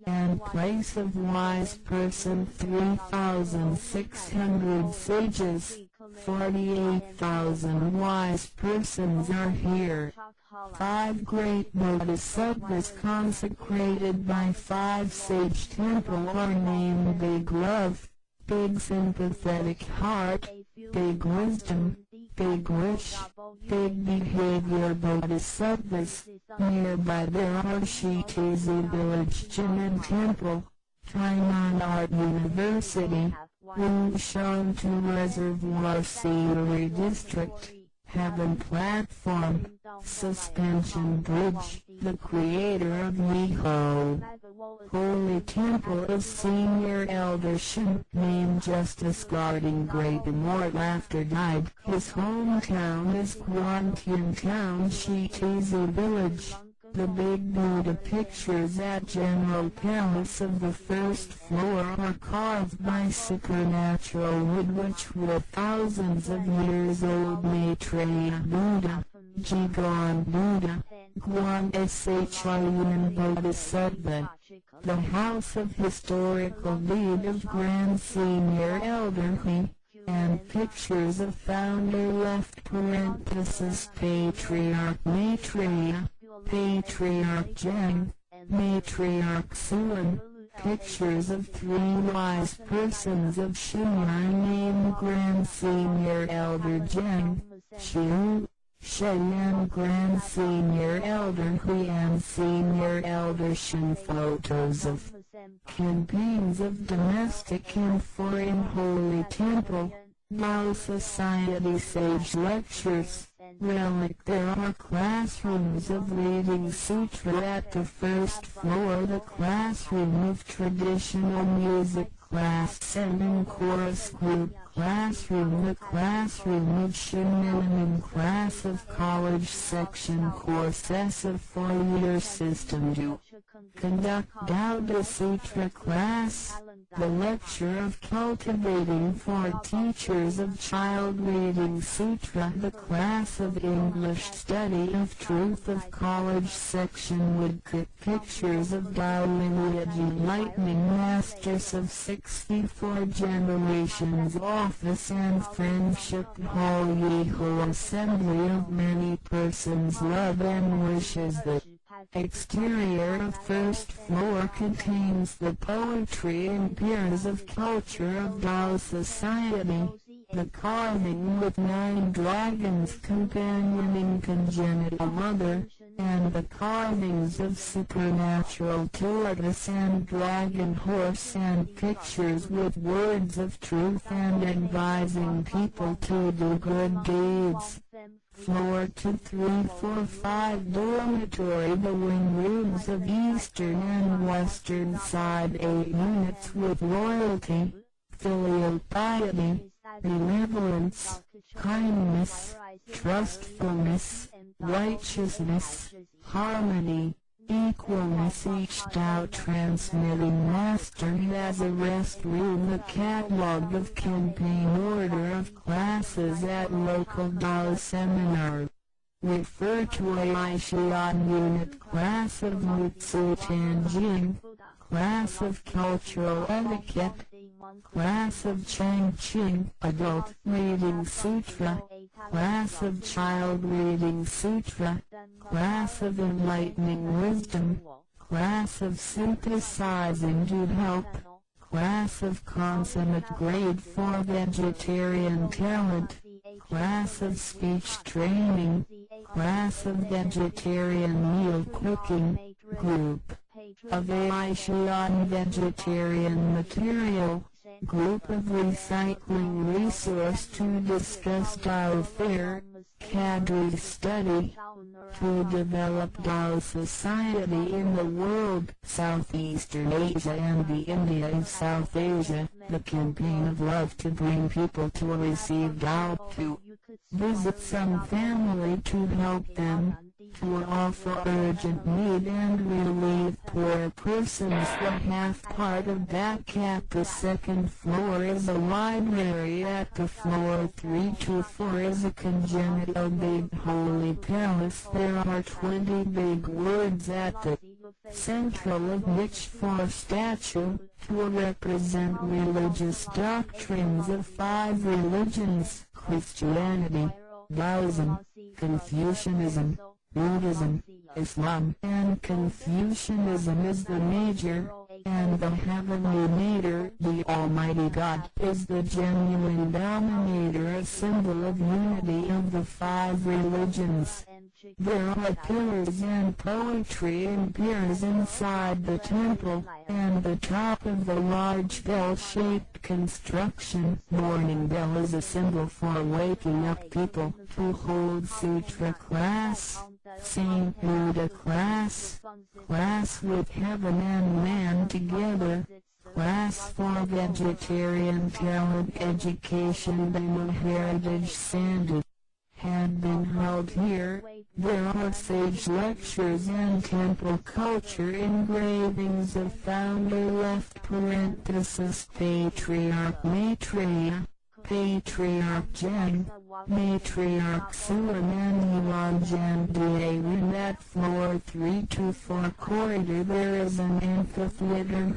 and place of wise person. 3,600 sages, 48,000 wise persons are here. 5 great bodhisattvas consecrated by 5 sage temple are named Big Love, Big Sympathetic Heart, Big Wisdom, Big Wish, Big Behavior bodhisattvas. Nearby there are Shitizi Village Jinan Temple, Tainan Art University, Wunshantu Reservoir Scenery District, Heaven Platform, Suspension Bridge. The creator of Yeho Holy Temple is Senior Elder Shin, named Justice Guarding Great Immortal after died. His hometown is Kwantian Town, Shitizi Village. The big Buddha pictures at General Palace of the first floor are carved by supernatural wood which were thousands of years old. Maitreya Buddha, Jigon Buddha, Guan Shayun Bodhisattva. The House of Historical Deed of Grand Senior Elder Hui, and pictures of founder left parenthesis Patriarch Maitreya, Patriarch Zheng, Matriarch Suan. Pictures of 3 wise persons of Shinyar named Grand Senior Elder Zheng, Shu, Sheyan Grand Senior Elder Hui and Senior Elder Shin. Photos of campaigns of domestic and foreign holy temple, Dao Society sage lectures. Relic. There are classrooms of reading sutra at the first floor. The classroom of traditional music class and chorus group classroom. The classroom of Shinminimum class of college section courses of 4-year system to conduct Dao Sutra class. The lecture of cultivating for teachers of child reading sutra. The class of English study of truth of college section woodcut. Pictures of Dao lineage enlightening masters of 64 generations. Office and friendship hall. Yeho assembly of many persons. Love and wishes that Exterior of first floor contains the poetry and peers of culture of Dao society. The carving with 9 dragons companioning congenital mother, and the carvings of supernatural tortoise and dragon horse and pictures with words of truth and advising people to do good deeds. Floor 2, 3, 4, 5 dormitory. The wing rooms of eastern and western side 8 units with loyalty, filial piety, benevolence, kindness, trustfulness, righteousness, harmony, equalness. Each Tao transmitting master has a rest room, a catalog of campaign order of classes at local Tao seminar. Refer to Aishian unit class of Mutsu Tianjin, class of cultural etiquette, class of Changqing adult reading sutra, class of child reading sutra, class of enlightening wisdom, class of synthesizing to help, class of consummate grade for vegetarian talent, class of speech training, class of vegetarian meal cooking, group of Aishian vegetarian material, group of recycling resource to discuss Tao fair, cadre study, to develop Tao society in the world, Southeastern Asia and the India of South Asia, the campaign of love to bring people to receive Tao, to visit some family to help them, to offer urgent need and relieve poor persons. The half part of back at the second floor is a library. At the floor 3 to 4 is a congenital big holy palace. There are 20 big words at the central of which 4 statue to represent religious doctrines of 5 religions: Christianity, Taoism, Confucianism, Buddhism, Islam. And Confucianism is the major, and the heavenly mater, the Almighty God, is the genuine dominator, a symbol of unity of the 5 religions. There are pillars and poetry and piers inside the temple, and the top of the large bell-shaped construction. Morning bell is a symbol for waking up people to hold sutra class, Saint Buddha class, class with heaven and man together, class for vegetarian talent education. The heritage Sandhu had been held here. There are sage lectures and temple culture engravings of founder left parenthesis Patriarch Maitreya, Patriarch Jen, Matriarch Sulam and Yuan Jamdea. In that floor 3 to 4 corridor there is an amphitheater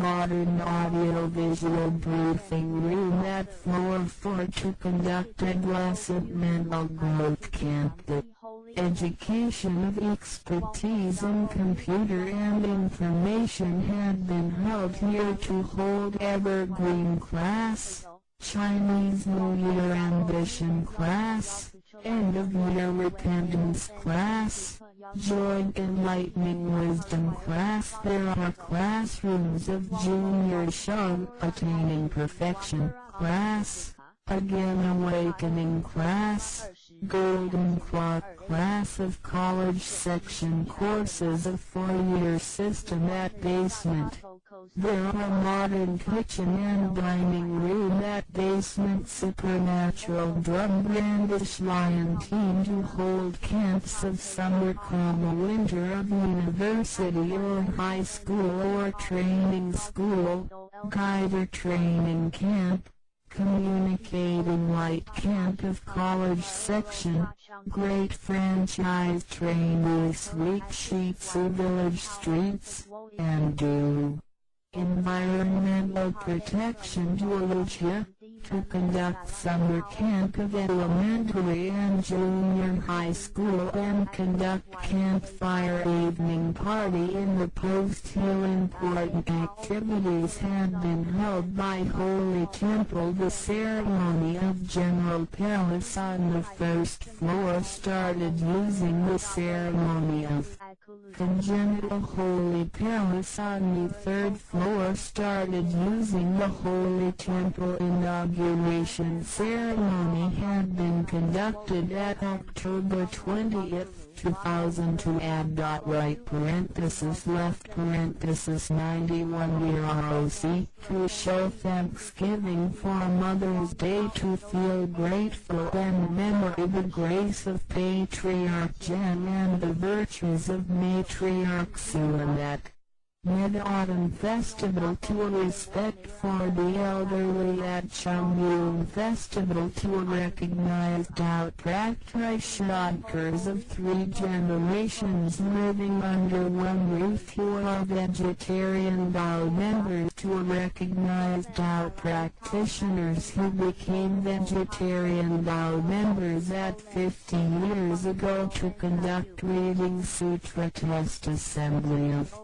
modern audio-visual briefing room. At floor 4 to conduct a blessed mental growth camp. The education of expertise in computer and information had been held here to hold evergreen class, Chinese New Year ambition class, end of year repentance class, joint enlightening wisdom class. There are classrooms of junior Sheng, attaining perfection class, again awakening class, golden clock class of college section courses of 4-year system. At basement there are modern kitchen and dining room. At basement supernatural drum brandish lion team to hold camps of summer, winter of university or high school or training school, guider training camp, communicating light camp of college section, great franchise trainees week sheets of village streets, and do environmental protection to Alucia, to conduct summer camp of elementary and junior high school and conduct campfire evening party in the Post Hill. Important activities had been held by Holy Temple. The ceremony of General Palace on the first floor started using the ceremony of Congenital. Holy Palace on the third floor started using the Holy Temple. Inauguration ceremony had been conducted at October 20th, 2002. Add. Right parenthesis left parenthesis 91 year ROC to show thanksgiving for Mother's Day, to feel grateful and remember the grace of Patriarch Jen and the virtues of Matriarch Sulanette. Mid-Autumn Festival to respect for the elderly at Changmyung Festival to recognize Dao practitioners of 3 generations living under one roof who are vegetarian Dao members, to recognize Dao practitioners who became vegetarian Dao members at 15 years ago, to conduct reading Sutra Test Assembly of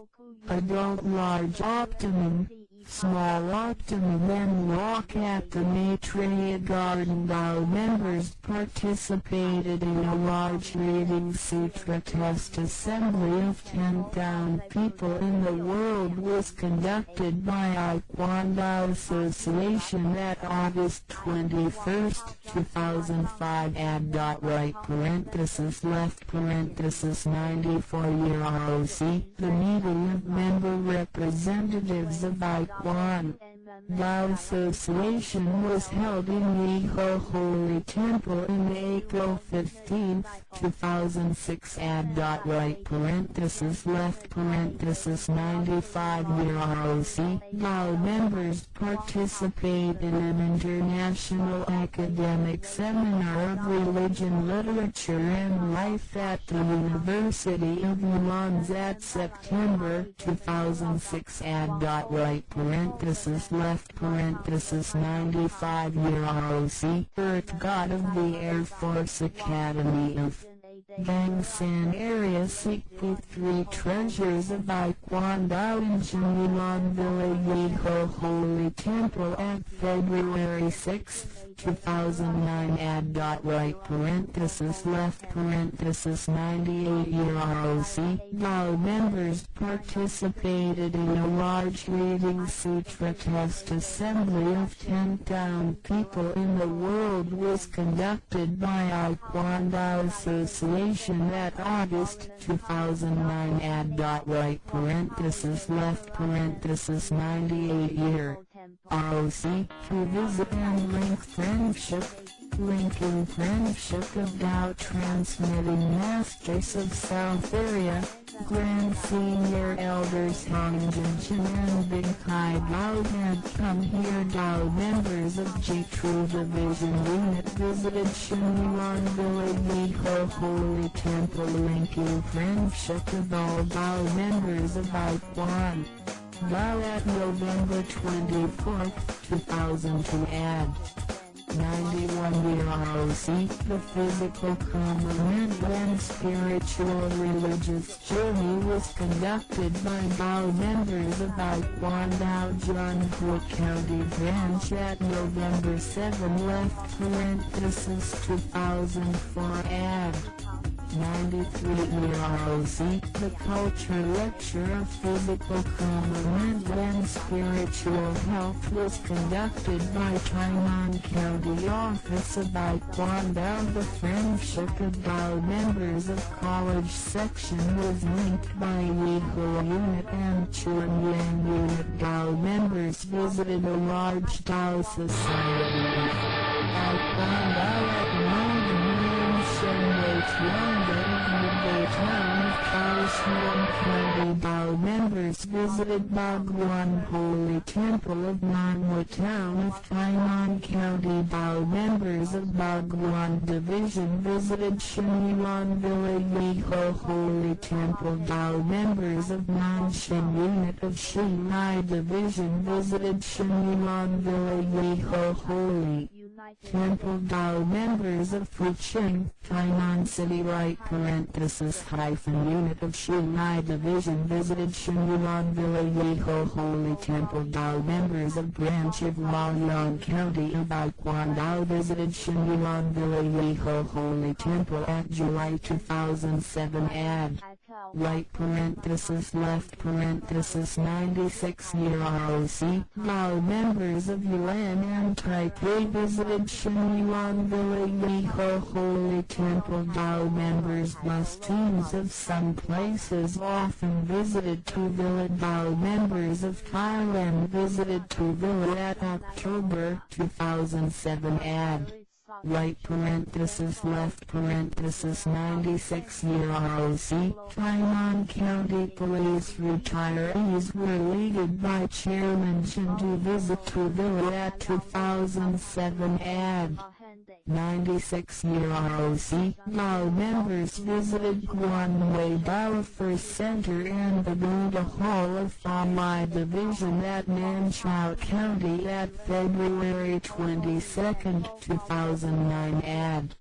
Adult Large Optimum, Small Optimum and Walk at the Maitreya Garden. Dao members participated in a large reading Sutra Test Assembly of 10,000 people in the world was conducted by Aikwan Dao Association at August 21st, 2005. Add. Right parenthesis left parenthesis 94 year ROC. The meeting of member representatives of Aikwan Dao Association was held in Yeho Holy Temple in April 15, 2006. Add. Right parenthesis left parenthesis 95 year ROC. Dao members participate in an international academic seminar of religion, literature and life at the University of Mulanz September 2006. Add. Right parenthesis left parenthesis 95 year ROC. Earth God of the Air Force Academy of Gangsan area Sikpu 3 Treasures of Aikwan Dao in Jamilan Villa Yeho Holy Temple at February 6, 2009. Add. Right parenthesis left parenthesis 98 year ROC. Dao members participated in a large reading Sutra Test Assembly of 10,000 people in the world was conducted by Aikwan Dao Association at August 2009. Add. Right parenthesis left parenthesis 98 year ROC to visit and link friendship. Linking friendship of Dao transmitting masters of South Area, Grand Senior Elders Hong Jinshin and Big Kai Dao had come here. Dao members of G-True Division Unit visited Shinyuan Village Yeho Holy Temple, linking friendship of all Dao members of Aikwan Dao at November 24, 2002. Add. 91 year ROC. The physical, common and spiritual religious journey was conducted by Dao members of Aikwan Dao Jianhua County Branch at November 7 left parenthesis 2004. Add. 93 year ROC. The culture lecture of physical common and spiritual health was conducted by Tainan County Office of Aikwan Dao. The friendship of Dao members of college section was linked by Yeho Unit and Chuanyang Unit. Dao members visited a large Dao society of Aikwan Dao at Northern Shenwei Tianda Baytown of Kaohsiung County. Dao members visited Bhagwan Holy Temple of Nanhua Town of Tainan County. Dao members of Bhagwan Division visited Shenyuan Village Yeho Holy Temple. Dao members of Nanshan Unit of Shinai Division visited Shenyuan Village Yeho Holy Temple. Dao members of Fucheng, Tainan City Right hyphen Unit of Shinai Division visited Shenyuan Village Yeho Holy Temple. Dao members of Branch of Luoyang County of Baikwang Dao visited Shenyuan Village Yeho Holy Temple at July 2007. Add right parenthesis left parenthesis 96 year ROC. Dao members of Yuan and Taipei visited Shenyuan Village Yeho Holy Temple. Dao members bus teams of some places often visited Tuvilla. Dao members of Thailand visited Tuvilla at October 2007. Add right parenthesis left parenthesis 96 year ROC. Tainan County Police retirees were leaded by Chairman Chen to visit Tuvilla at 2007. Add 96 year ROC. Dao members visited Guanwei Dao First Center and the Buddha Hall of Famai Division at Nanchao County at February 22, 2009. Add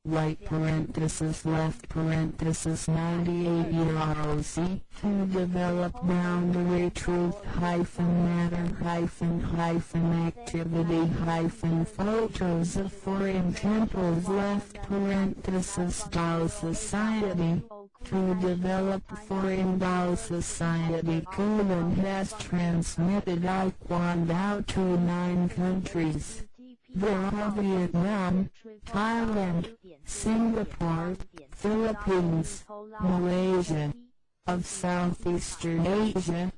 right parenthesis left parenthesis 98 year ROC. To develop boundary truth matter activity photos of foreign temples left parenthesis Dao Society. To develop foreign Dao Society Kulan has transmitted Iquan Dao to 9 countries. There are Vietnam, Thailand, Singapore, Philippines, Malaysia, of Southeastern Asia,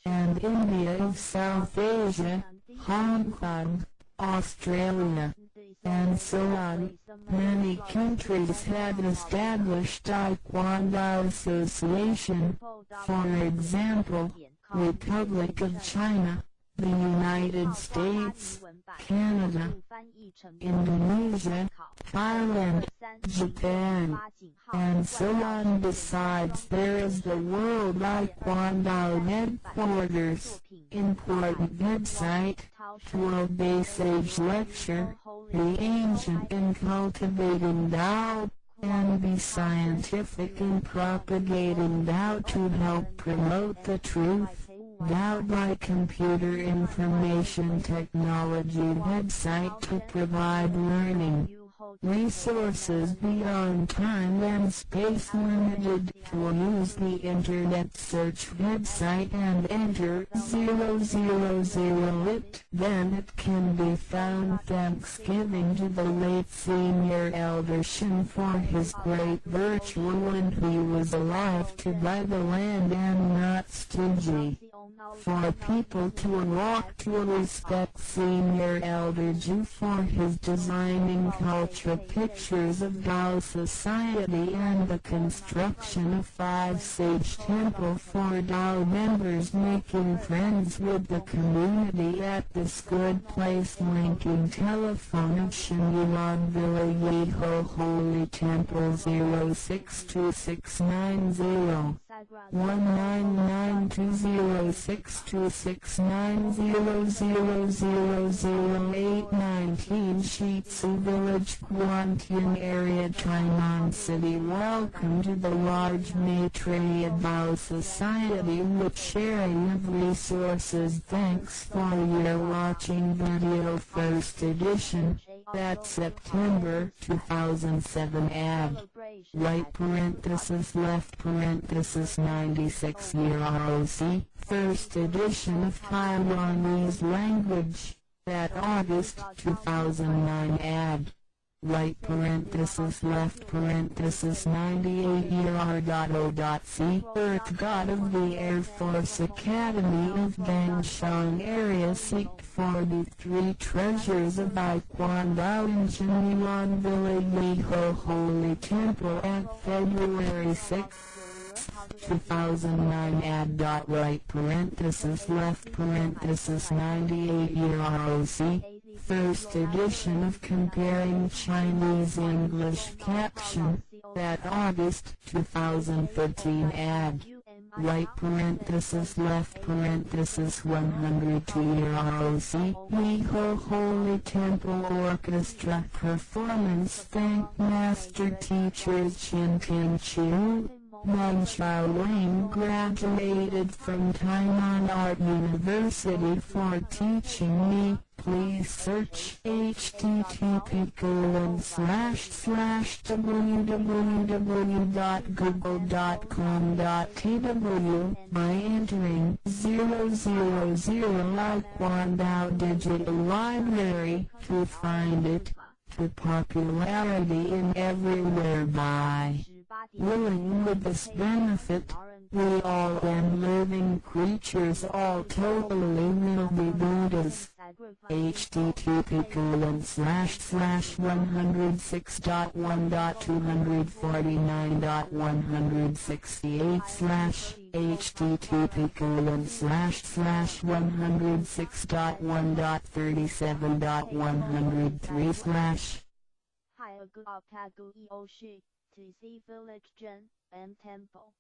and India of South Asia, Hong Kong, Australia, and so on. Many countries have established Taekwondo Association, for example, Republic of China, the United States, Canada, Indonesia, Thailand, Japan, and so on. Besides, there is the World Taekwondo Headquarters, important website, to obey sage lecture, be ancient in cultivating Tao, and be scientific in propagating Tao to help promote the truth. Tao by Computer Information Technology website to provide learning resources beyond time and space limited. To use the internet search website and enter 000 it, then it can be found. Thanksgiving to the late Senior Elder Shin for his great virtue when he was alive, to buy the land and not stingy. For people to walk to respect Senior Elder Ju for his designing culture pictures of Tao Society and the construction of 5 Sage Temple for Tao members, making friends with the community at this good place. Linking telephone of Shenyuan Village Yeho Holy Temple 0626901992062690089. Shitsu Village, Guantian area, Tainan City. Welcome to the large Maitreya Tao Society with sharing of resources. Thanks for your watching video first edition. That's September 2007. Add right parenthesis left parenthesis 96 year ROC. First edition of Taiwanese language. That August 2009. Add right parenthesis left parenthesis 98ER.O.C. Earth God of the Air Force Academy of Gangshan Area Seek 43 Treasures of Taekwondo in Jinyuan Village Liho Holy Temple at February 6, 2009 add right parenthesis left parenthesis 98 ROC first edition of Comparing Chinese English caption at August 2013 add right parenthesis left parenthesis 102 ROC Liho Holy Temple Orchestra performance thank master teacher Chin Kim Chiu. Meng Xiaoling graduated from Tainan Art University for teaching me. Please search http://www.google.com.tw by entering 000 Taekwondo Digital Library to find it. To popularity in everywhere by willing with this benefit, we all and living creatures all totally will be Buddhas. http://106.1.249.168/http://106.1.37.103/ TC Village Gen and Temple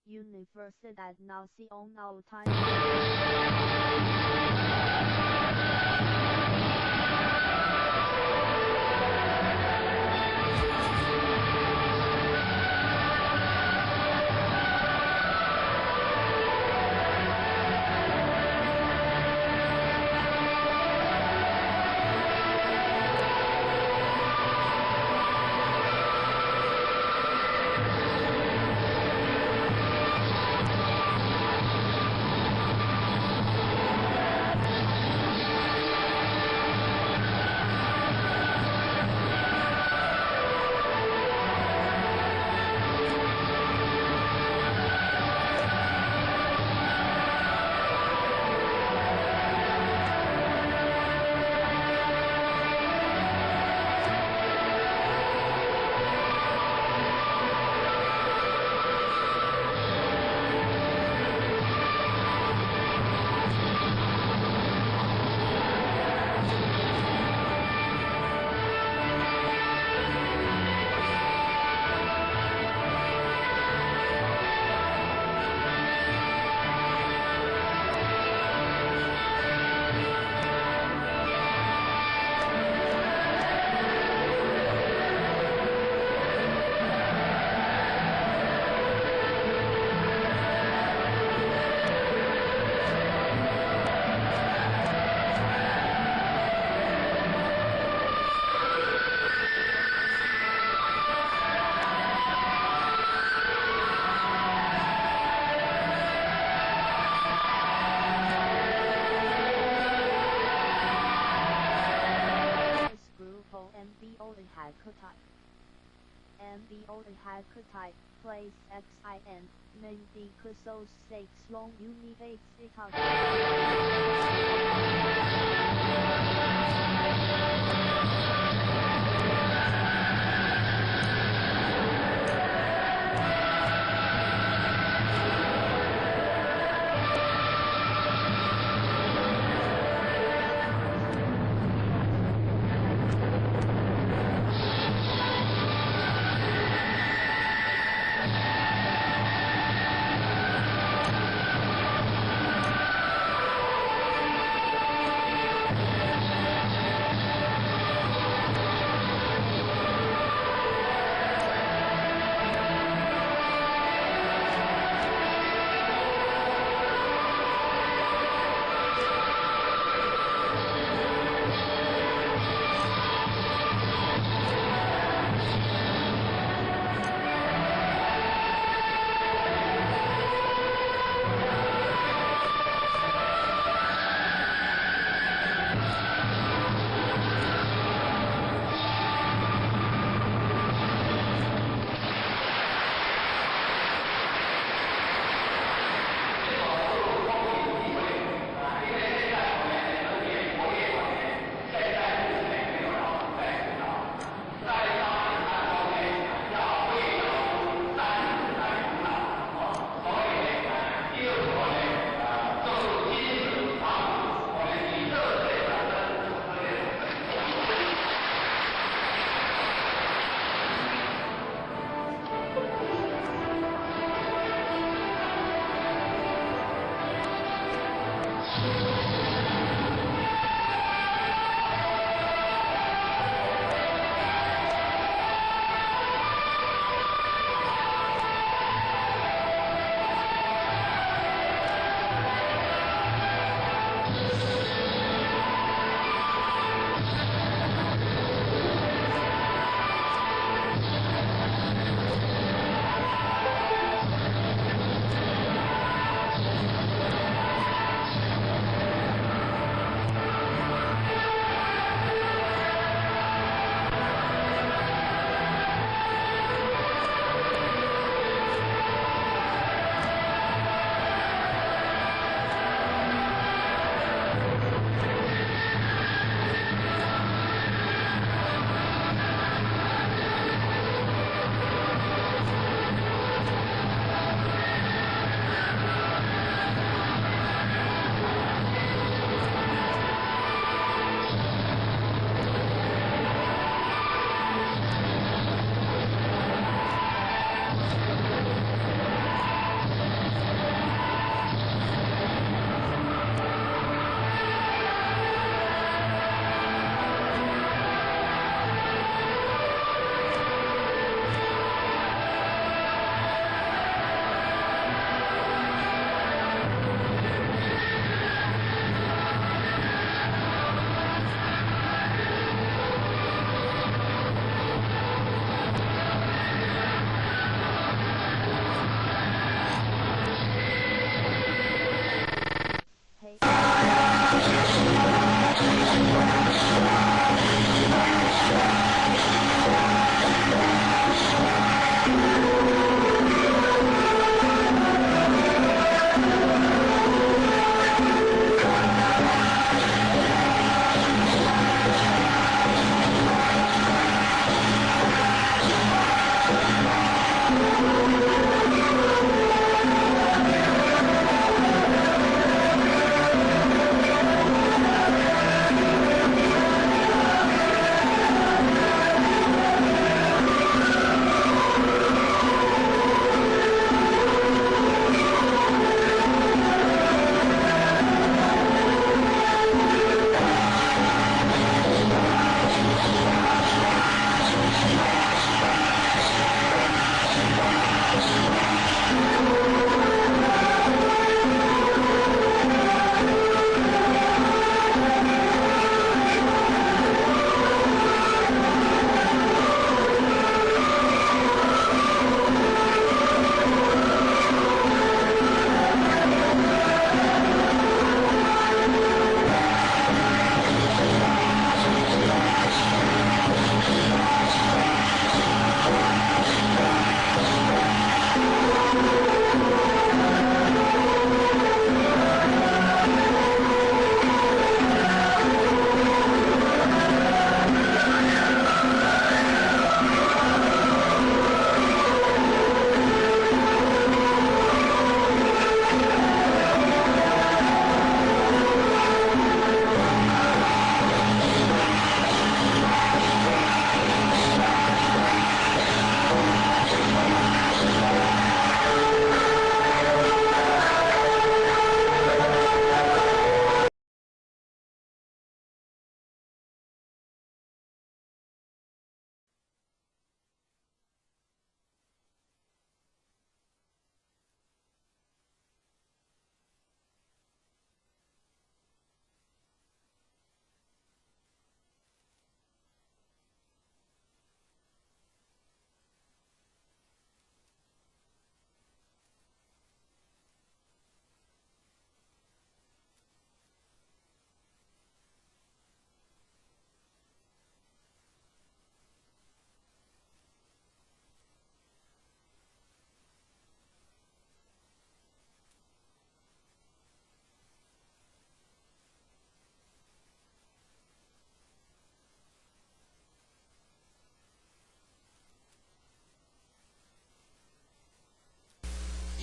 Universidad Nacional Hakutite, place XIN, Mendi Kusos 6 long Univate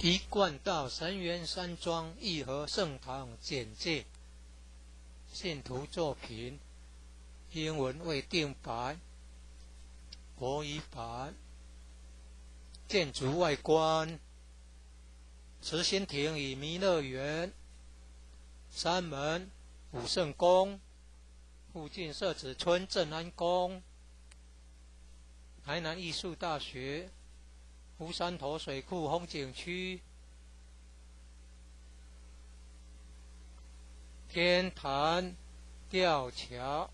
一贯道神源山庄义和圣堂简介，信徒作品，英文未定版，国语版。建筑外观，慈心亭与弥勒园，山门武圣宫，附近社子村正安宫，台南艺术大学，乌山头水库风景区，天坛吊桥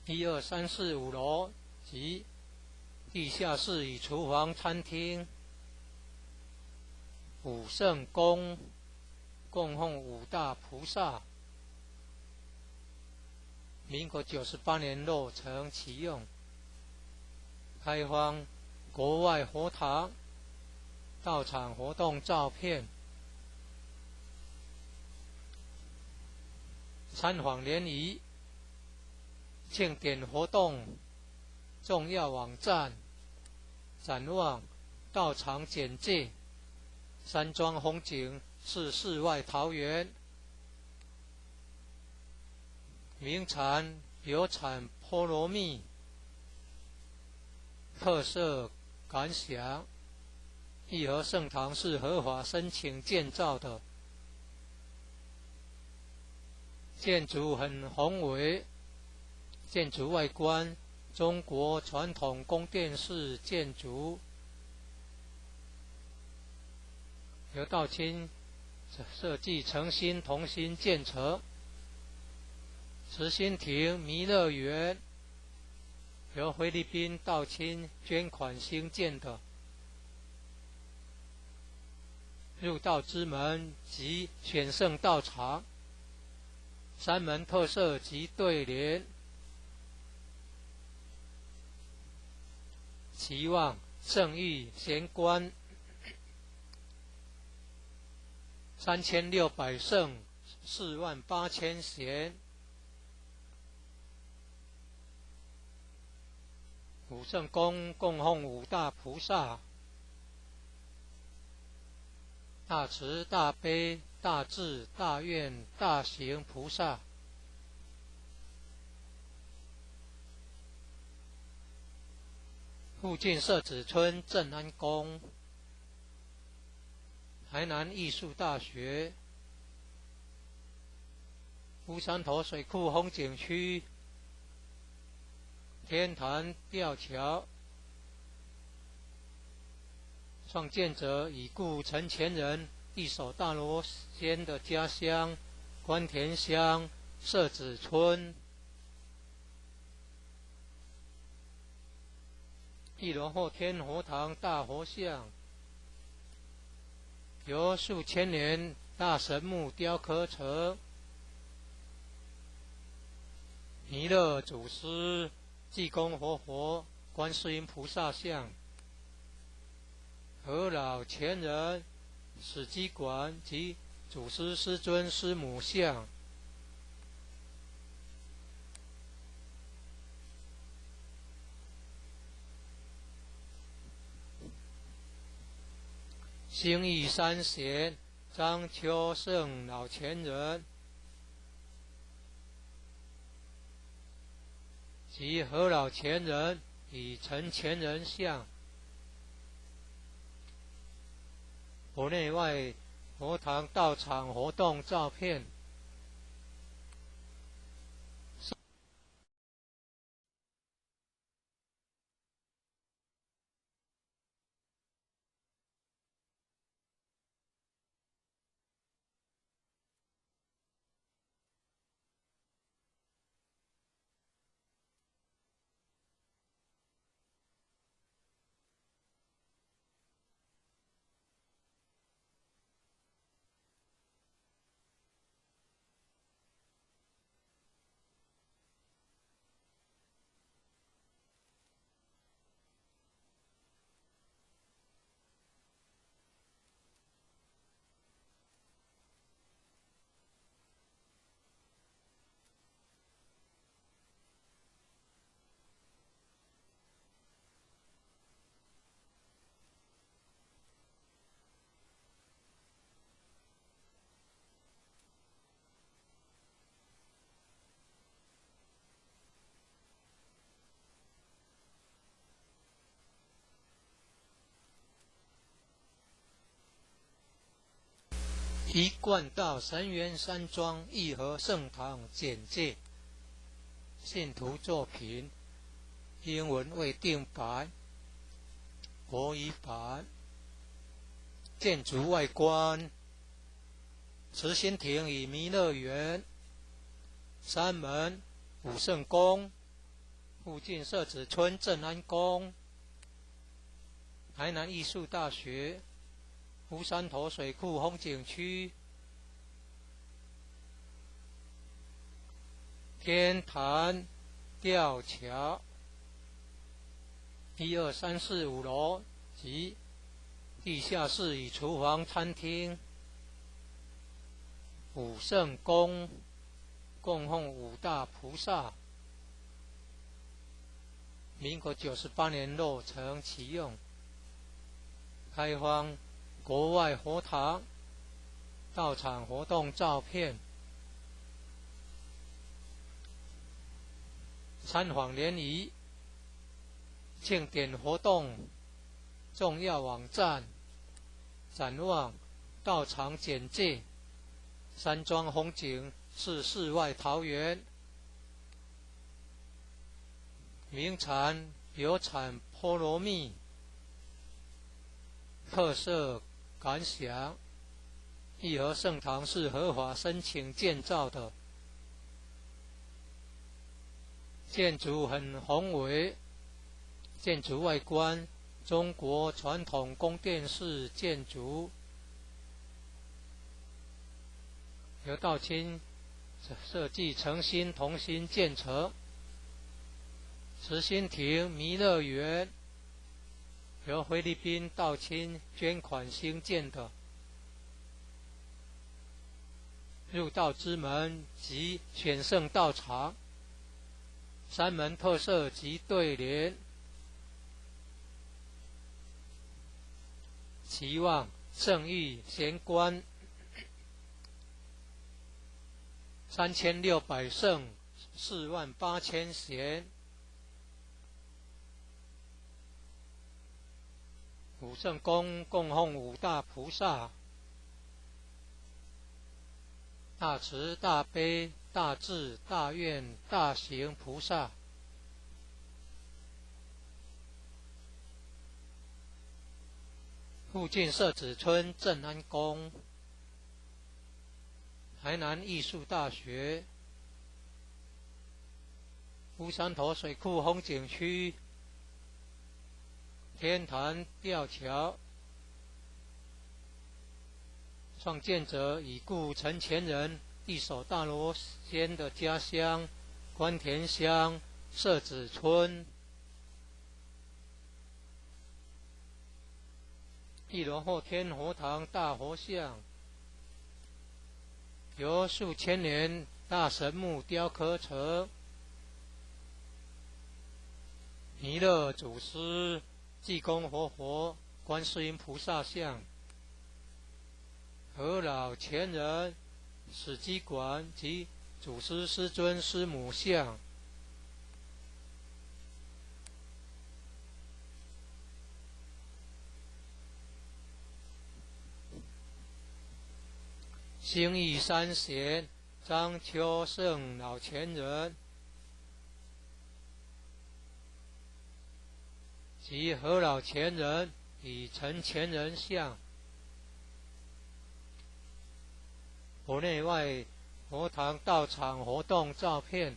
，1、2、3、4、5楼及地下室与厨房、餐厅。武圣宫供奉五大菩萨，民国98年落成启用，开放国外佛堂到场活动照片，参访联谊庆典活动重要网站，展望道场简介，山庄风景是世外桃源，名产有产菠萝蜜，特色感想，义和圣堂是合法申请建造的，建筑很宏伟，建筑外观中国传统宫殿式建筑，由道清设计诚心同心建成。慈心亭弥勒园由菲律宾道清捐款兴建的，入道之门及选圣道场，山门特色及对联，期望圣域贤官3600圣48000贤。武圣宫供奉五大菩萨，大慈大悲大智大愿大行菩萨，附近社子村正安宫，台南艺术大学，乌山头水库风景区，天坛吊桥，创建者已故陈前人一手大罗仙的家乡关田乡社子村。1楼后天佛堂大佛像，由数千年大神木雕刻成，弥勒祖师、济公活佛、观世音菩萨像，和老前人、史基馆及祖师师尊师母像。兴义三贤张秋胜老前人及何老前人与陈前人像，国内外佛堂道场活动照片。一贯道神源山庄义和圣堂简介，信徒作品，英文未定版，国语版。建筑外观，慈心亭与弥勒园，山门武圣宫，附近社子村正安宫，台南艺术大学，乌山头水库风景区，天坛吊桥，1、2、3、4、5楼及地下室与厨房、餐厅。武圣宫供奉五大菩萨，民国98年落成启用，开放国外佛堂到场活动照片，参访联谊、庆典活动重要网站、展望、道场简介。山庄风景是世外桃源，名产有产菠萝蜜，特色感想。义和圣堂是合法申请建造的，建筑很宏伟，建筑外观中国传统宫殿式建筑，由道清设计诚心同心建成。慈心亭弥勒园由菲律宾道清捐款兴建的，入道之门及选圣道场，山门特色及对联，期望圣域贤官3600圣48000贤。武圣宫供奉五大菩萨，大慈大悲大智大愿大行菩萨。附近社子村正安宫，台南艺术大学，乌山头水库风景区，天坛吊桥，创建者已故陈前人一手大罗仙的家乡关田乡社子村。1楼后天佛堂大佛像，由数千年大神木雕刻成，弥勒祖师、济公活佛、观世音菩萨像，和老前人、史基馆及祖师师尊师母像。兴义三贤张秋胜老前人及何老前人与陈前人像，佛内外佛堂道场活动照片。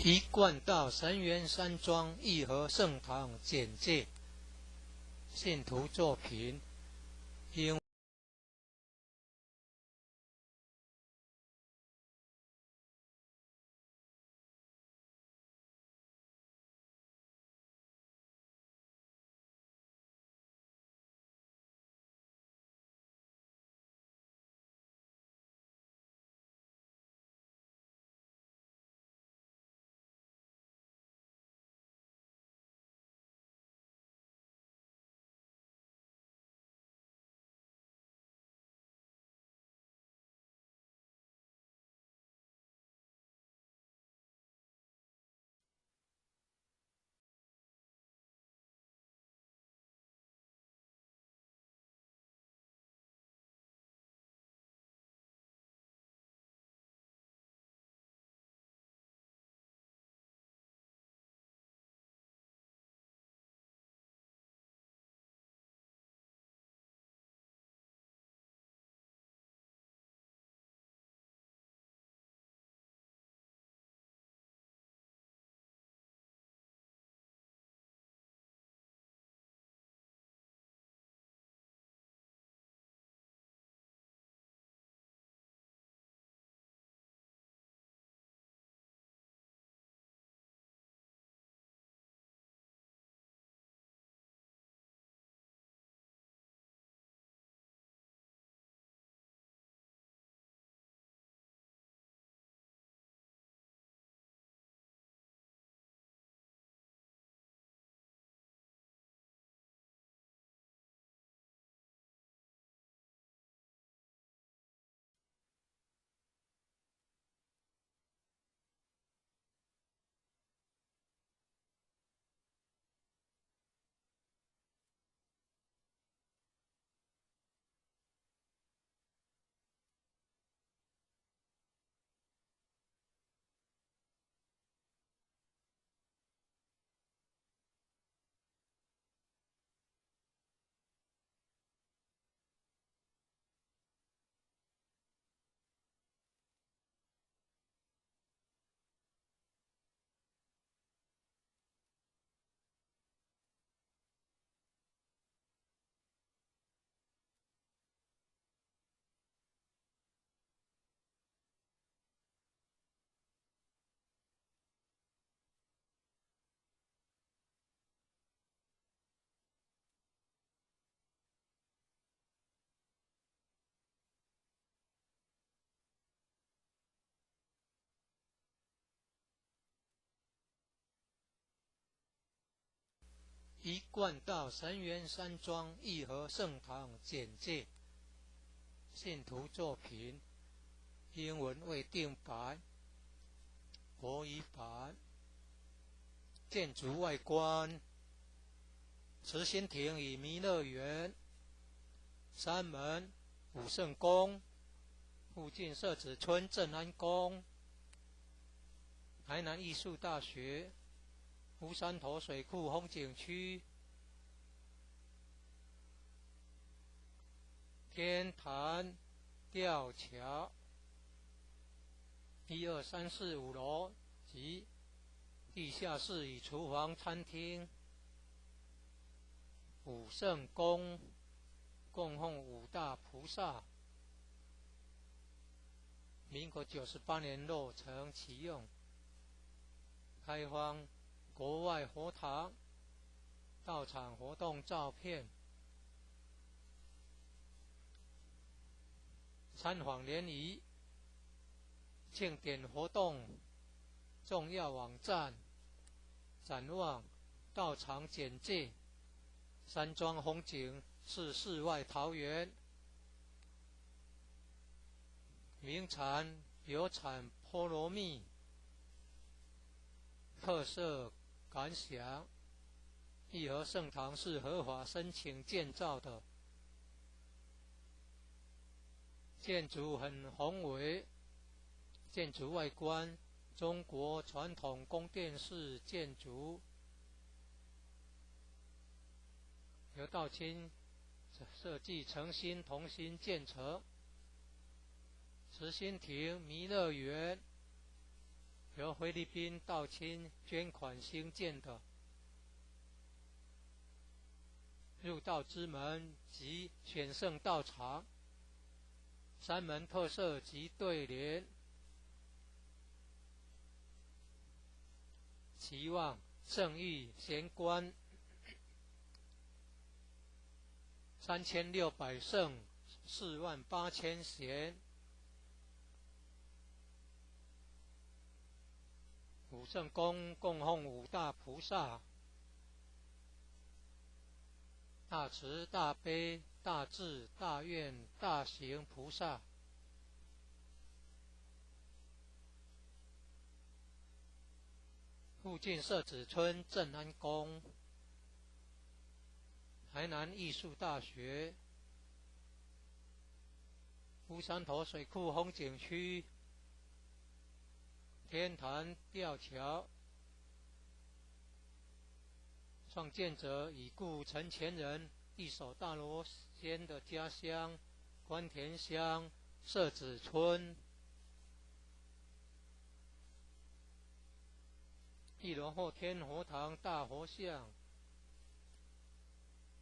一贯道神源山庄义和圣堂简介，信徒作品，因一贯道神源山庄义和圣堂简介，信徒作品，英文未定版，国语版。建筑外观，慈心亭与弥勒园，山门武圣宫，附近社子村正安宫，台南艺术大学，乌山头水库风景区，天坛吊桥，1、2、3、4、5楼及地下室与厨房、餐厅。武圣宫供奉五大菩萨，民国98年落成启用，开放国外佛堂到场活动照片，参访联谊庆典活动重要网站，展望道场简介，山庄风景是世外桃源，名产有产菠萝蜜，特色感想，义和圣堂是合法申请建造的，建筑很宏伟，建筑外观中国传统宫殿式建筑，由道清设计诚心同心建成。慈心亭弥勒园由菲律宾道亲捐款兴建的入道之门及选圣道场，三门特色及对联，期望圣谕贤官3600圣48000贤，五圣宫供奉五大菩萨，大慈大悲大智大愿大行菩萨，附近社子村正安宫，台南艺术大学，乌山头水库风景区，天坛吊桥，创建者已故陈前人一手大罗仙的家乡关田乡社子村，一楼后天佛堂大佛像，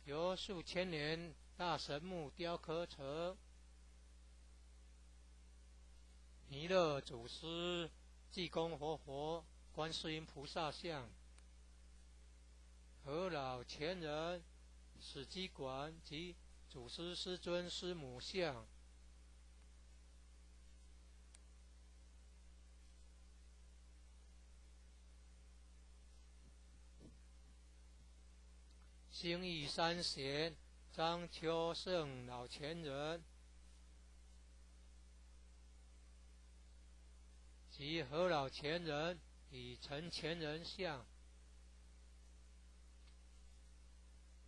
由数千年大神木雕刻成，弥勒祖师、济公活佛、观世音菩萨像，和老前人史基馆及祖师师尊师母像，兴义三贤张秋胜老前人及和老前人与陈前人像，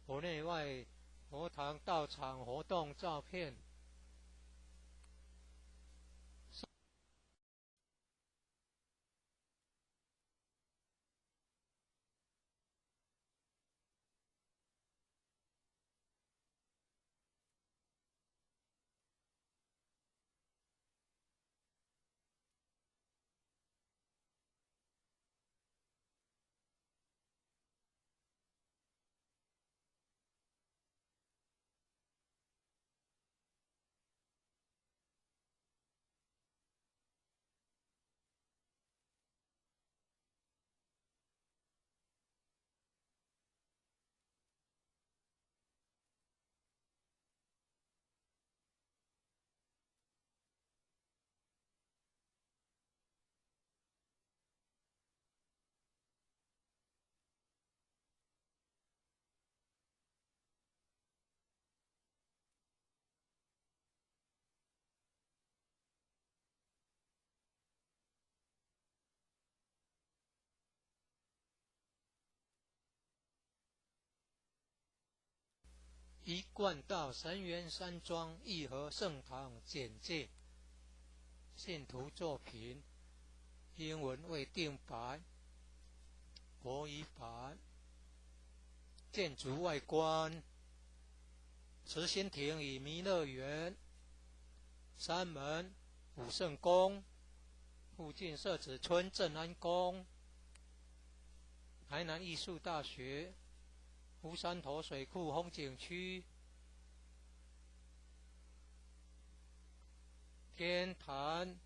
佛内外佛堂道场活动照片，一贯道神元山庄义和圣堂简介，信徒作品，英文未定版，国语版。建筑外观，慈心亭与弥勒园，三门武圣宫，附近社子村正安宫，台南艺术大学，乌山头水库风景区，天坛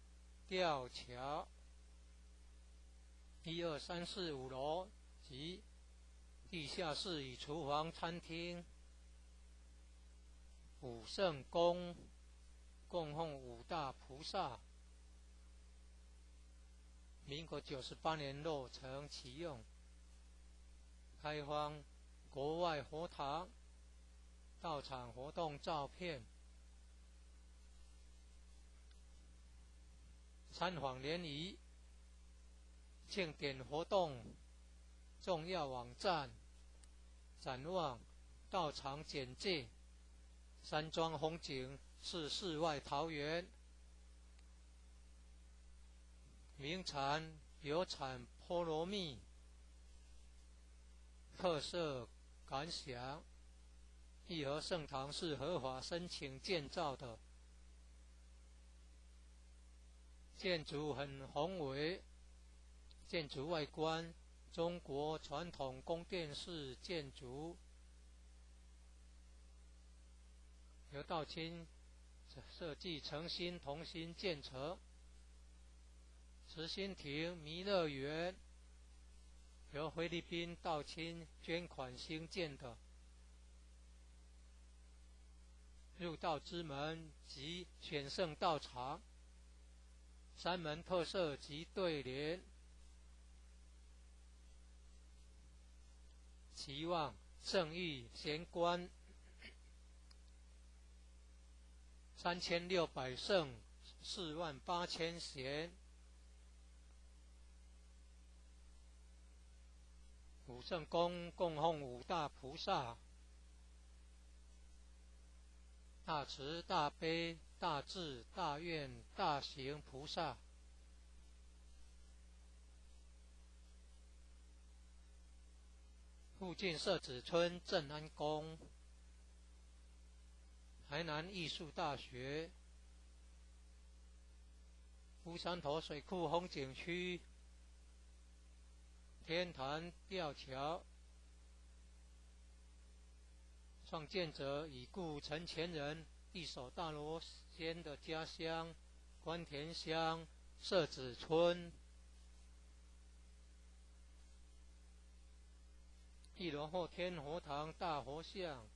吊桥，1、2、3、4、5楼及地下室与厨房餐厅，武圣宫供奉五大菩萨，民国98年落成启用，开放国外佛堂道场活动照片，参访联谊庆典活动重要网站，展望道场简介，山庄风景是世外桃源，名产有产菠萝蜜，特色感想，义和圣堂是合法申请建造的，建筑很宏伟，建筑外观，中国传统宫殿式建筑，由道清设计诚心同心建成。慈心亭弥勒园由菲律宾道清捐款兴建的。入道之门及选圣道场，三门特色及对联，期望圣域贤官3600圣48000贤，五圣宫供奉五大菩萨，大慈大悲大智大愿大行菩萨。附近社子村正安宫，台南艺术大学，乌山头水库风景区，天坛吊桥，创建者已故陈前人一手大罗仙的家乡关田乡社子村。一楼后天佛堂大佛像，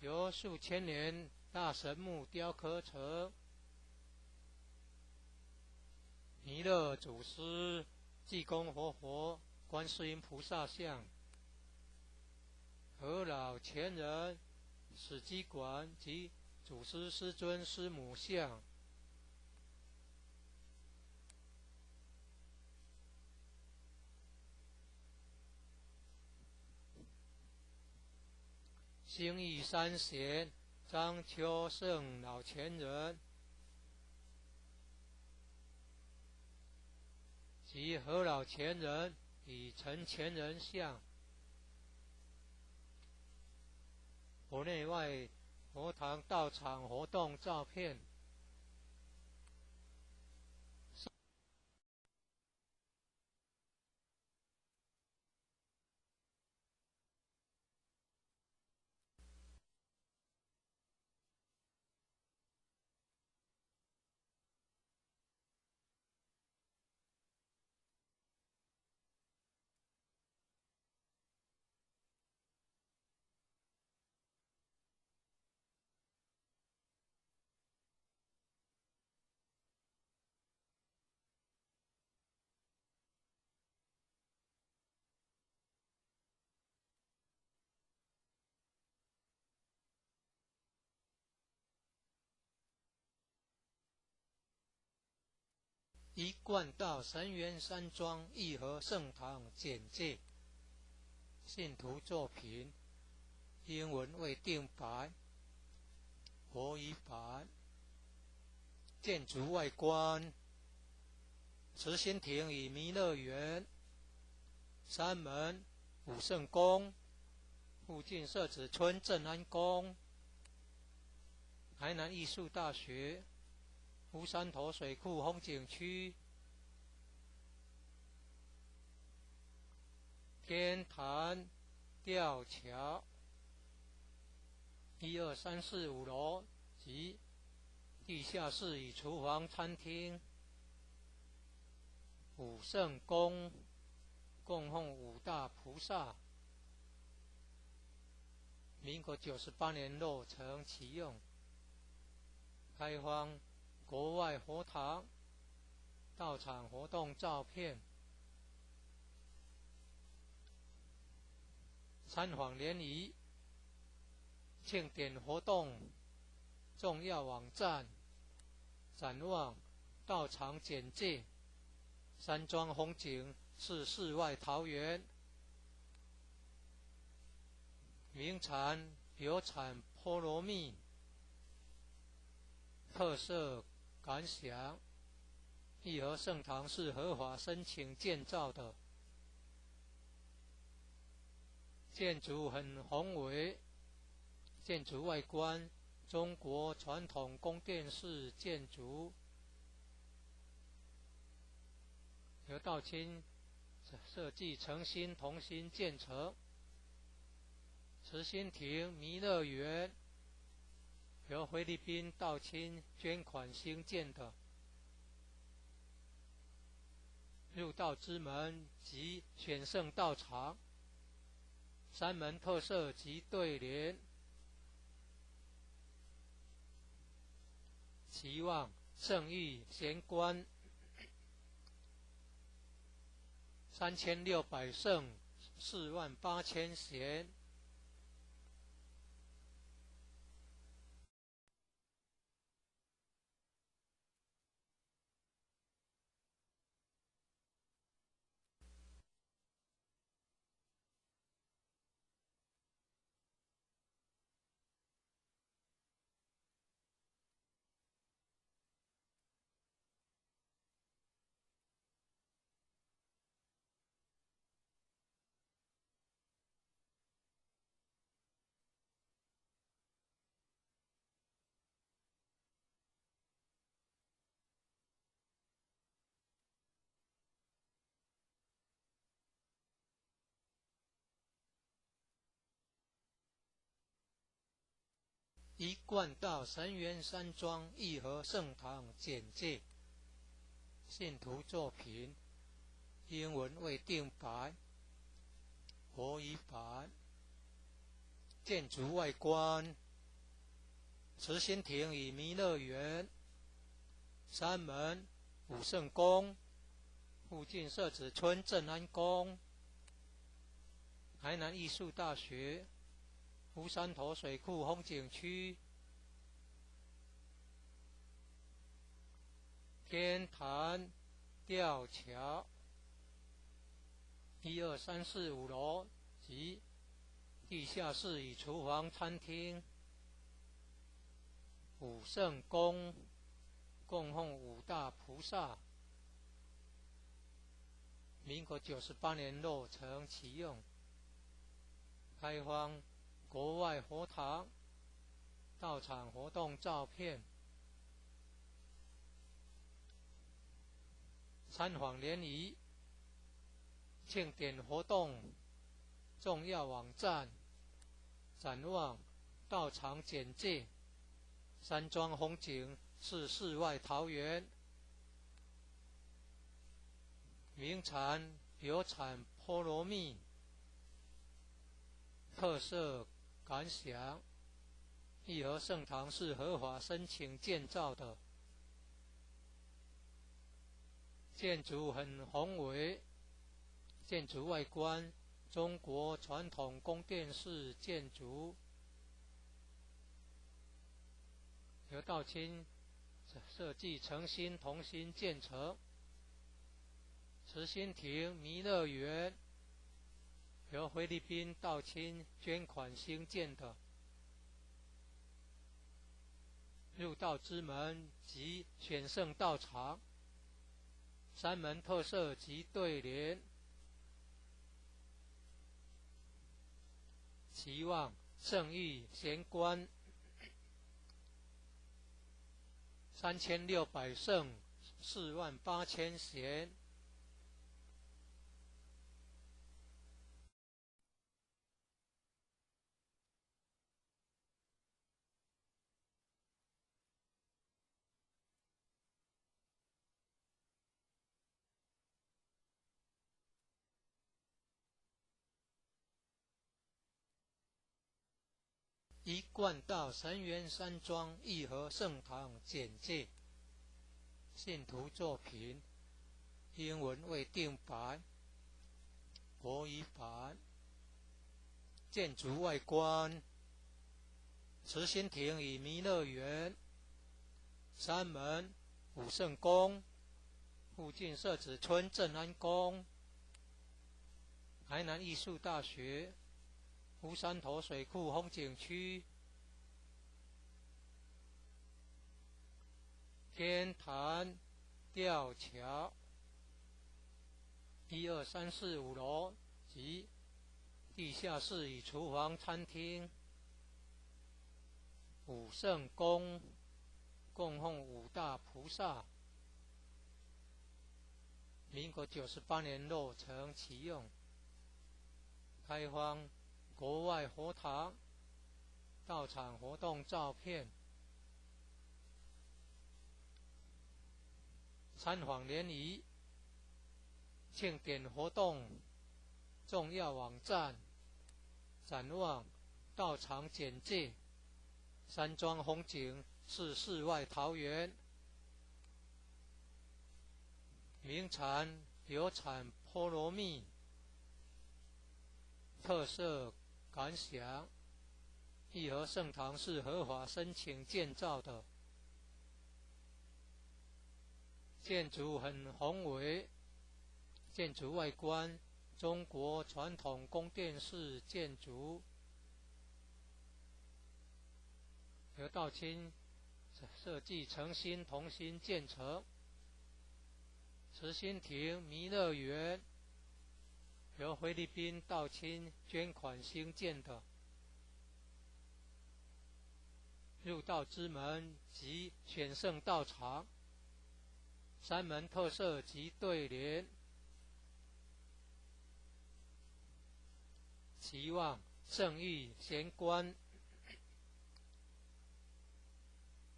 由数千年大神木雕刻成。弥勒祖师、济公活佛、观世音菩萨像，和老前人、史基馆及祖师师尊师母像。兴义三贤张秋胜老前人及何老前人与陈前人像，国内外佛堂道场活动照片。一贯道神元山庄义和圣堂简介，信徒作品，英文未定版，国语版。建筑外观，慈心亭与弥勒园，三门武圣宫，附近社子村正安宫，台南艺术大学，乌山头水库风景区，天坛吊桥，1、2、3、4、5楼及地下室与厨房餐厅，武圣宫供奉五大菩萨，民国98年落成启用，开放国外佛堂道场活动照片，参访联谊庆典活动重要网站，展望道场简介，山庄风景是世外桃源，名产有产菠萝蜜，特色感想，义和圣堂是合法申请建造的，建筑很宏伟，建筑外观中国传统宫殿式建筑，由道清设计诚心同心建成。慈心亭弥勒园由菲律宾道清捐款兴建的。入道之门及选圣道场，三门特色及对联，期望圣域贤官3600圣48000贤。一贯道神元山庄义和圣堂简介，信徒作品，英文未定版，国语版。建筑外观，慈心亭与弥勒园，三门武圣宫，附近社子村正安宫，台南艺术大学，乌山头水库风景区，天坛吊桥，1、2、3、4、5楼及地下室与厨房、餐厅。武圣宫供奉五大菩萨，民国98年落成启用，开放国外佛堂道场活动照片，参访联谊庆典活动重要网站，展望道场简介，山庄风景是世外桃源，名产有产菠萝蜜，特色感想，义和圣堂是合法申请建造的，建筑很宏伟，建筑外观中国传统宫殿式建筑，由道清设计诚心同心建成。慈心亭弥勒园由菲律宾道清捐款兴建的。入道之门及选圣道场，三门特色及对联，期望圣域贤官3600圣48000贤。一贯道神元山庄义和圣堂简介，信徒作品，英文未定版，国语版。建筑外观，慈心亭与弥勒园，三门武圣宫，附近社子村正安宫，台南艺术大学，乌山头水库风景区，天坛吊桥，1、2、3、4、5楼及地下室与厨房、餐厅。武圣宫供奉五大菩萨，民国98年落成启用，开放国外佛堂到场活动照片、参访联谊、庆典活动重要网站、展望、到场简介、山庄风景是世外桃源，名产有产菠萝蜜，特色感想，义和圣堂是合法申请建造的，建筑很宏伟，建筑外观中国传统宫殿式建筑，由道清设计诚心同心建成。慈心亭弥勒园由菲律宾道清捐款兴建的，入道之门及选圣道场，山门特色及对联，期望圣域贤官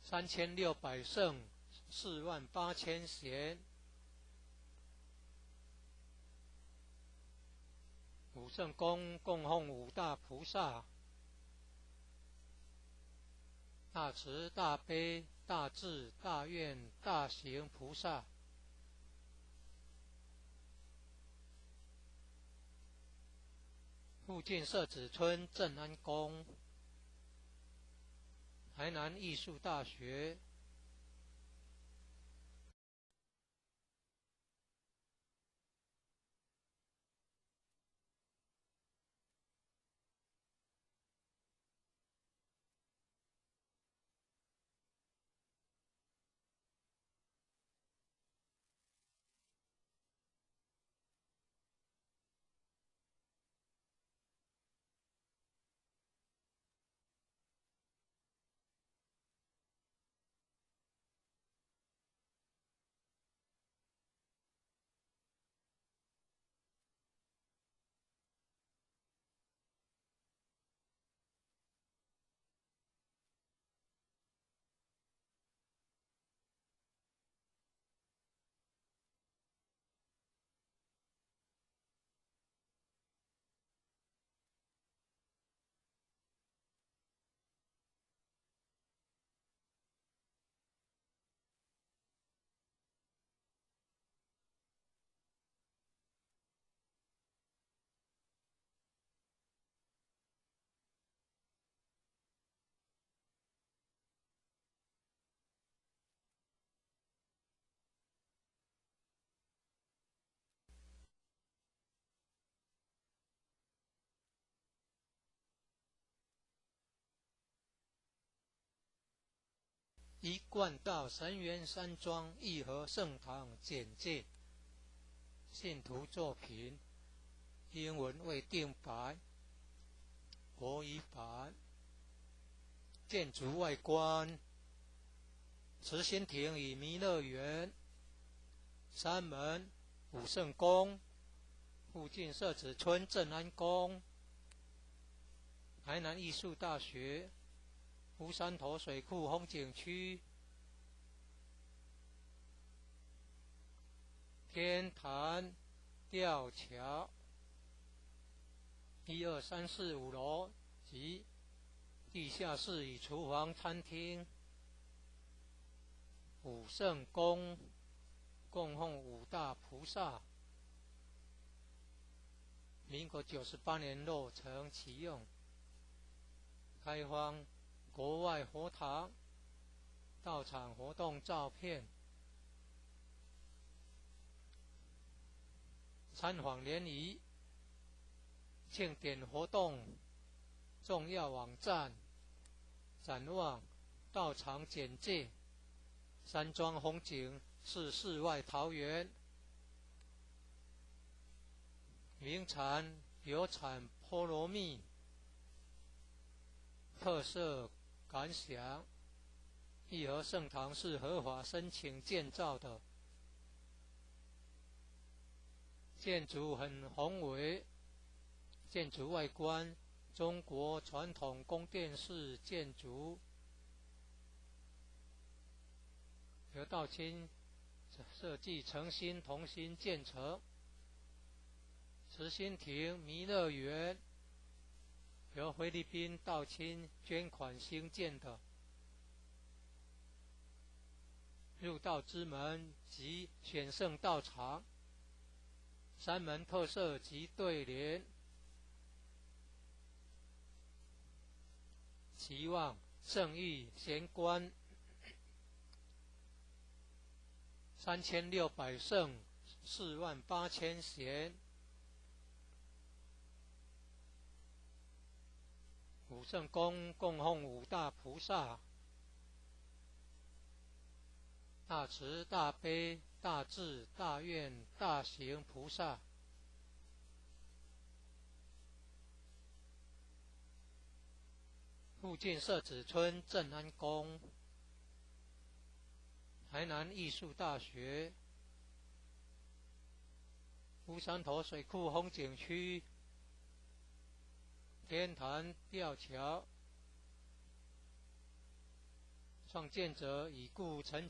3600圣48000贤，五圣宫供奉五大菩萨，大慈大悲大智大愿大行菩萨，附近社子村正安宫，台南艺术大学，一贯道神元山庄义和圣堂简介，信徒作品英文未定版，国语版，建筑外观，慈心亭与弥勒园，山门武圣宫，附近社子村正安宫，台南艺术大学，乌山头水库风景区，天坛吊桥，1、2、3、4、5楼及地下室与厨房、餐厅，武圣宫供奉五大菩萨，民国98年落成启用，开放国外佛堂到场活动照片、参访联谊、庆典活动重要网站、展望、到场简介、山庄风景是世外桃源，名产有产菠萝蜜，特色感想，义和圣堂是合法申请建造的，建筑很宏伟，建筑外观中国传统宫殿式建筑，由道清设计诚心同心建成。慈心亭弥勒园由菲律宾道清捐款兴建的。入道之门及选圣道场，三门特色及对联，期望圣域贤官3600圣48000贤，五圣宫供奉五大菩萨，大慈大悲大智大愿大行菩萨。附近社子村正安宫，台南艺术大学，乌山头水库风景区，天坛吊桥，创建者已故陈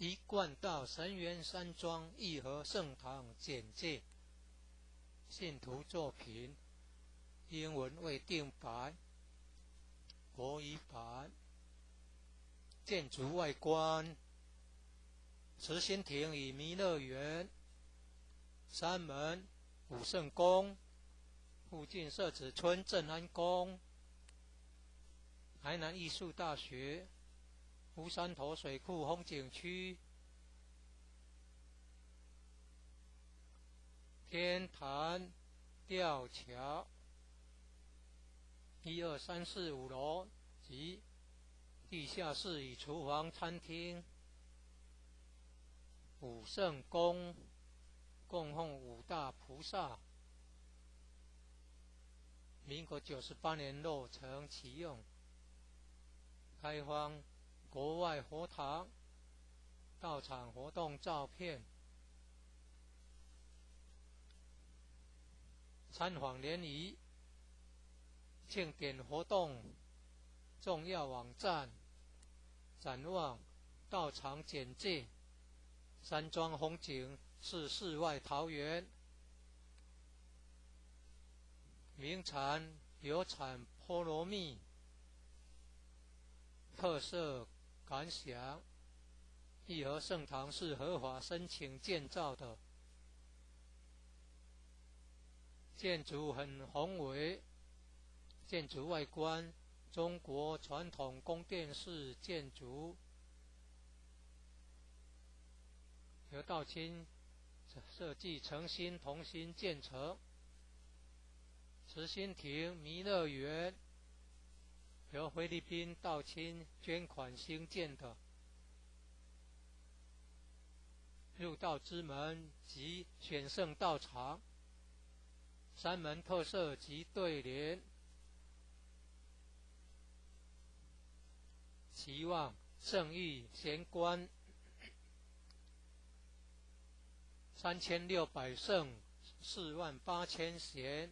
一贯道神元山庄义和圣堂简介，信徒作品，英文未定版，国语版。建筑外观，慈心亭与弥勒园，三门武圣宫，附近社子村正安宫，台南艺术大学，乌山头水库风景区，天坛吊桥，1、2、3、4、5楼及地下室与厨房、餐厅。五圣宫供奉五大菩萨，民国98年落成启用，开放国外佛堂、道场活动照片，参访联谊、庆典活动重要网站，展望道场简介，山庄风景是世外桃源，名产有产菠萝蜜，特色感想，义和圣堂是合法申请建造的，建筑很宏伟，建筑外观中国传统宫殿式建筑，由道清设计诚心同心建成。慈心亭弥勒园由菲律宾道清捐款兴建的。入道之门及选圣道场，三门特色及对联，期望圣域贤官3600圣48000贤，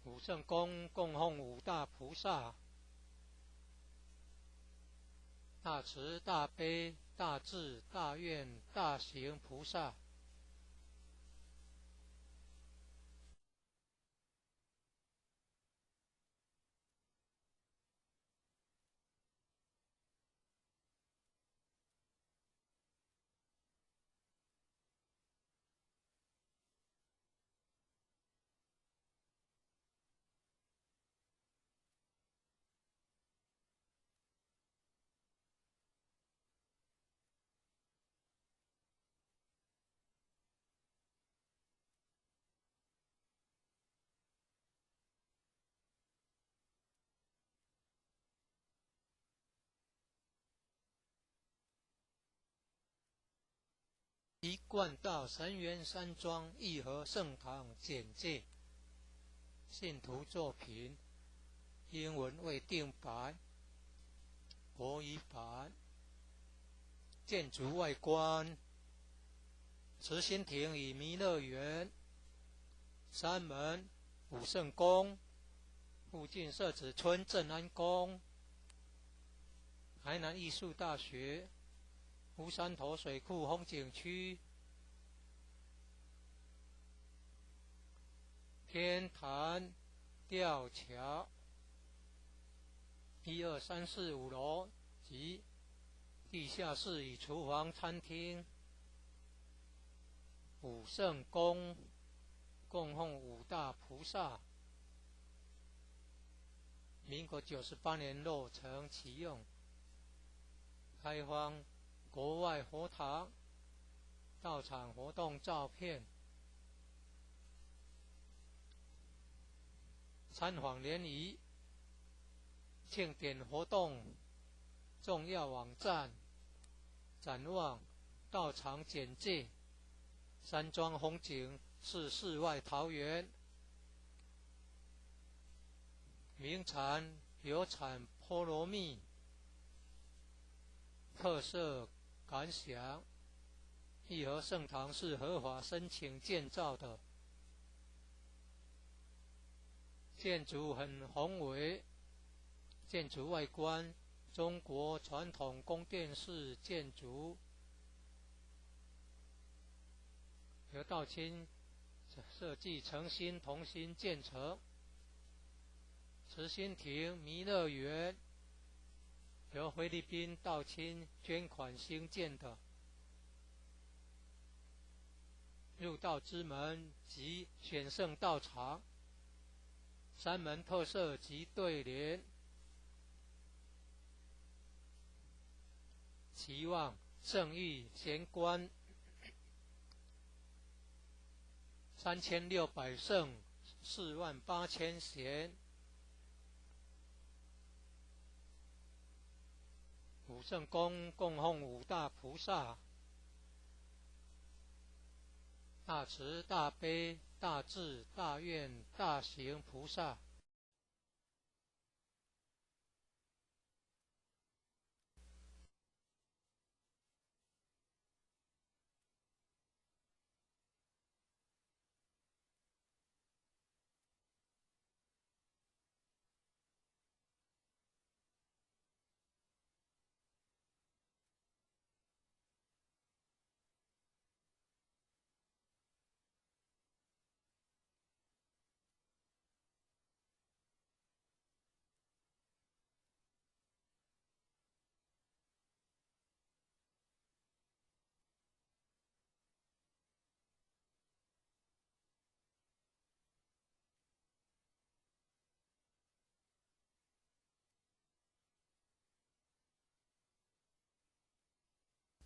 五圣宫供奉五大菩萨，大慈大悲大智大愿大行菩萨。一贯道神元山庄义和圣堂简介，信徒作品，英文未定版，国语版。建筑外观，慈心亭与弥勒园，山门武圣宫，附近社子村正安宫，台南艺术大学，湖山头水库风景区，天坛吊桥，1、2、3、4、5楼及地下室与厨房、餐厅，武圣宫供奉五大菩萨，民国98年落成启用，开放国外佛堂，到场活动照片，参访联谊，庆典活动重要网站，展望道场简介，山庄风景是世外桃源，名产有产菠萝蜜，特色感想，义和圣堂是合法申请建造的，建筑很宏伟，建筑外观中国传统宫殿式建筑，由道清设计诚心同心建成。慈心亭弥勒园由菲律宾道清捐款兴建的，入道之门及选圣道场，山门特色及对联，期望圣域贤官3600圣48000贤，武圣宫供奉五大菩萨，大慈大悲大智大愿大行菩萨，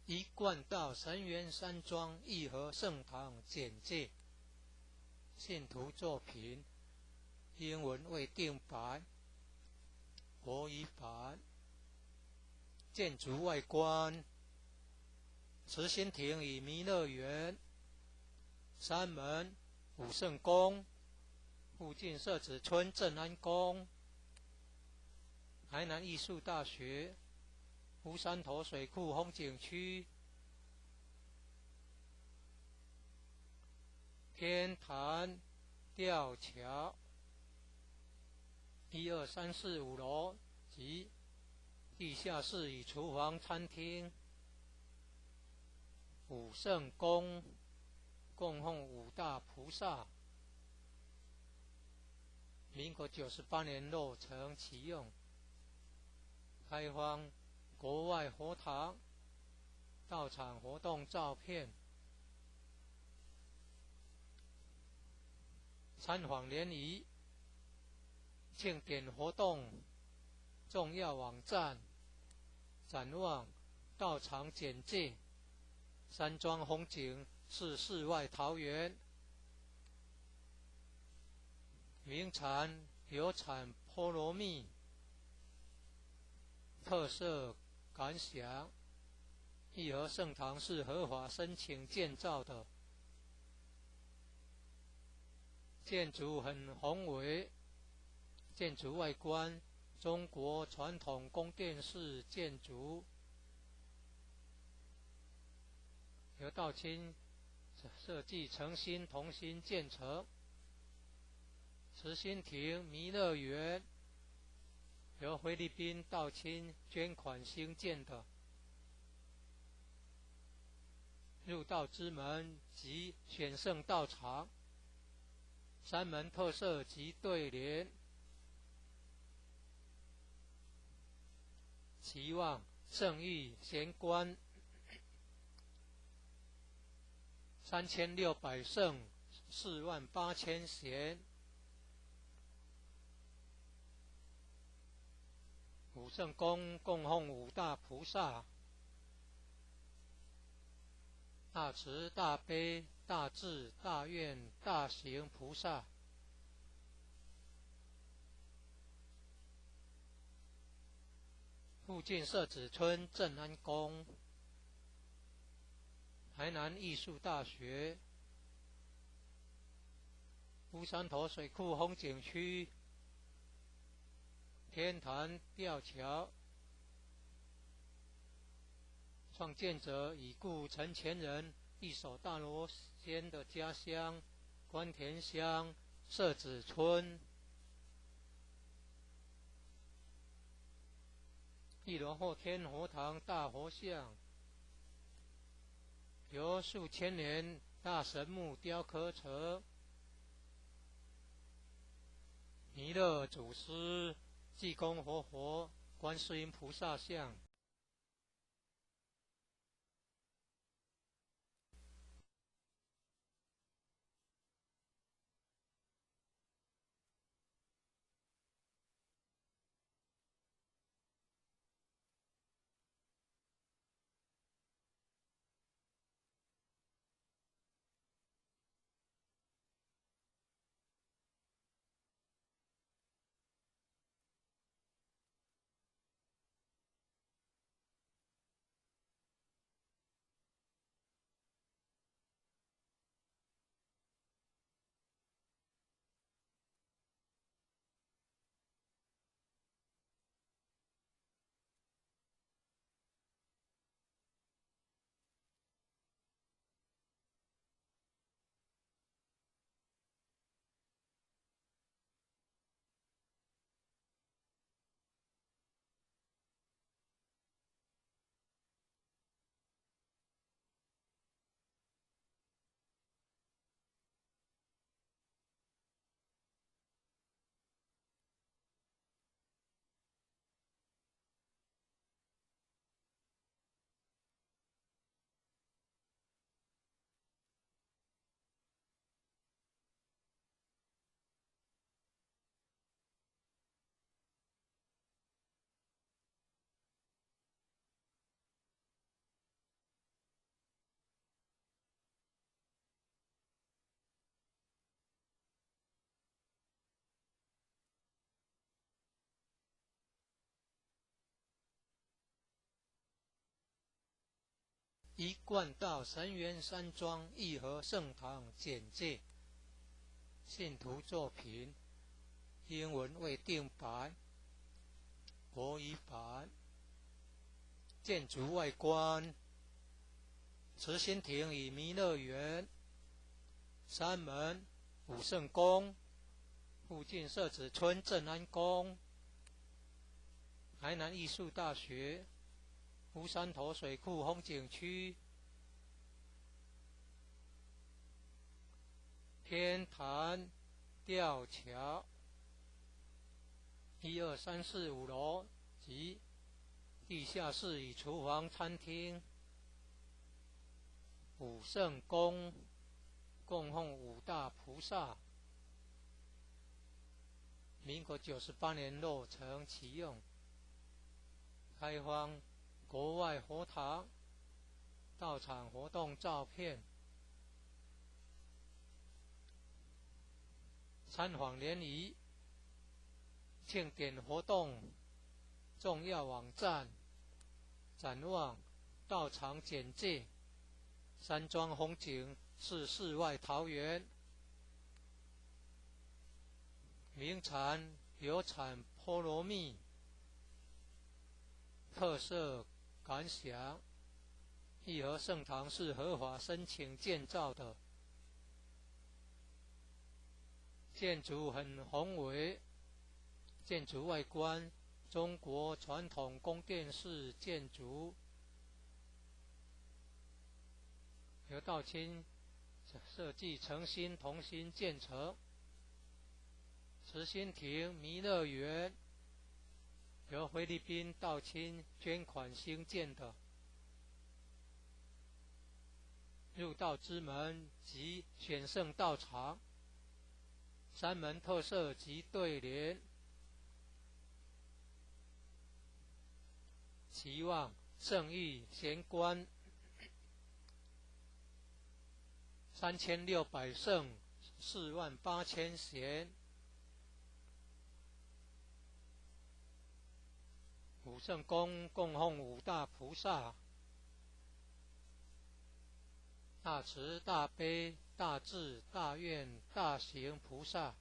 一贯道神元山庄义和圣堂简介，信徒作品，英文未定版，国语版。建筑外观，慈心亭与弥勒园，山门武圣宫，附近社子村正安宫，台南艺术大学，湖山头水库风景区，天坛吊桥，1、2、3、4、5楼及地下室与厨房、餐厅，武圣宫供奉五大菩萨，民国98年落成启用，开放国外佛堂，到场活动照片，参访联谊，庆典活动重要网站，展望道场简介，山庄风景是世外桃源，名产有产菠萝蜜，特色感想，义和圣堂是合法申请建造的，建筑很宏伟，建筑外观中国传统宫殿式建筑，由道清设计诚心同心建成。慈心亭弥勒园由菲律宾道清捐款兴建的，入道之门及选圣道场，山门特色及对联，期望圣谕贤官3600圣48000贤，五圣宫供奉五大菩萨，大慈大悲大智大愿大行菩萨。附近社子村正安宫，台南艺术大学，乌山头水库风景区，天坛吊桥，创建者已故陈前人一手大罗仙的家乡关田乡社子村。一楼后天佛堂大佛像，由数千年大神木雕刻成，弥勒祖师、济公活佛、观世音菩萨像。一贯道神元山庄义和圣堂简介，信徒作品，英文未定版，国语版。建筑外观，慈心亭与弥勒园，山门、武圣宫，附近社子村正安宫，台南艺术大学，乌山头水库风景区，天坛吊桥，1、2、3、4、5楼及地下室与厨房、餐厅。武圣宫供奉五大菩萨，民国98年落成启用，开放国外佛堂道场活动照片，参访联谊、庆典活动重要网站，展望道场简介：山庄风景是世外桃源，名产有产菠萝蜜，特色感想：义和圣堂是合法申请建造的，建筑很宏伟，建筑外观中国传统宫殿式建筑，由道清设计诚心同心建成。慈心亭弥勒园由菲律宾道清捐款兴建的，入道之门及选圣道场，山门特色及对联，期望圣意贤官3600圣48000贤，五圣宫供奉五大菩萨，大慈大悲大智大愿大行菩萨。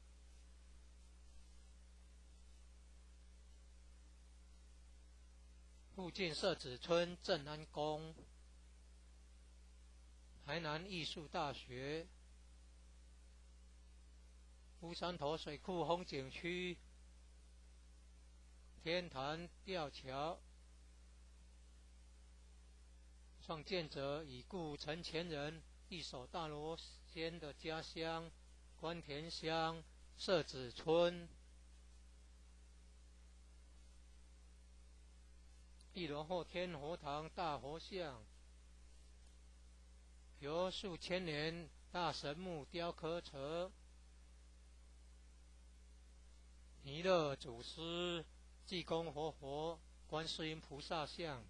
附近社子村正安宫，台南艺术大学，乌山头水库风景区，天坛吊桥，创建者已故陈前人一手大罗仙的家乡关田乡社子村。一楼后天佛堂大佛像，由数千年大神木雕刻成，弥勒祖师、济公活佛、观世音菩萨像。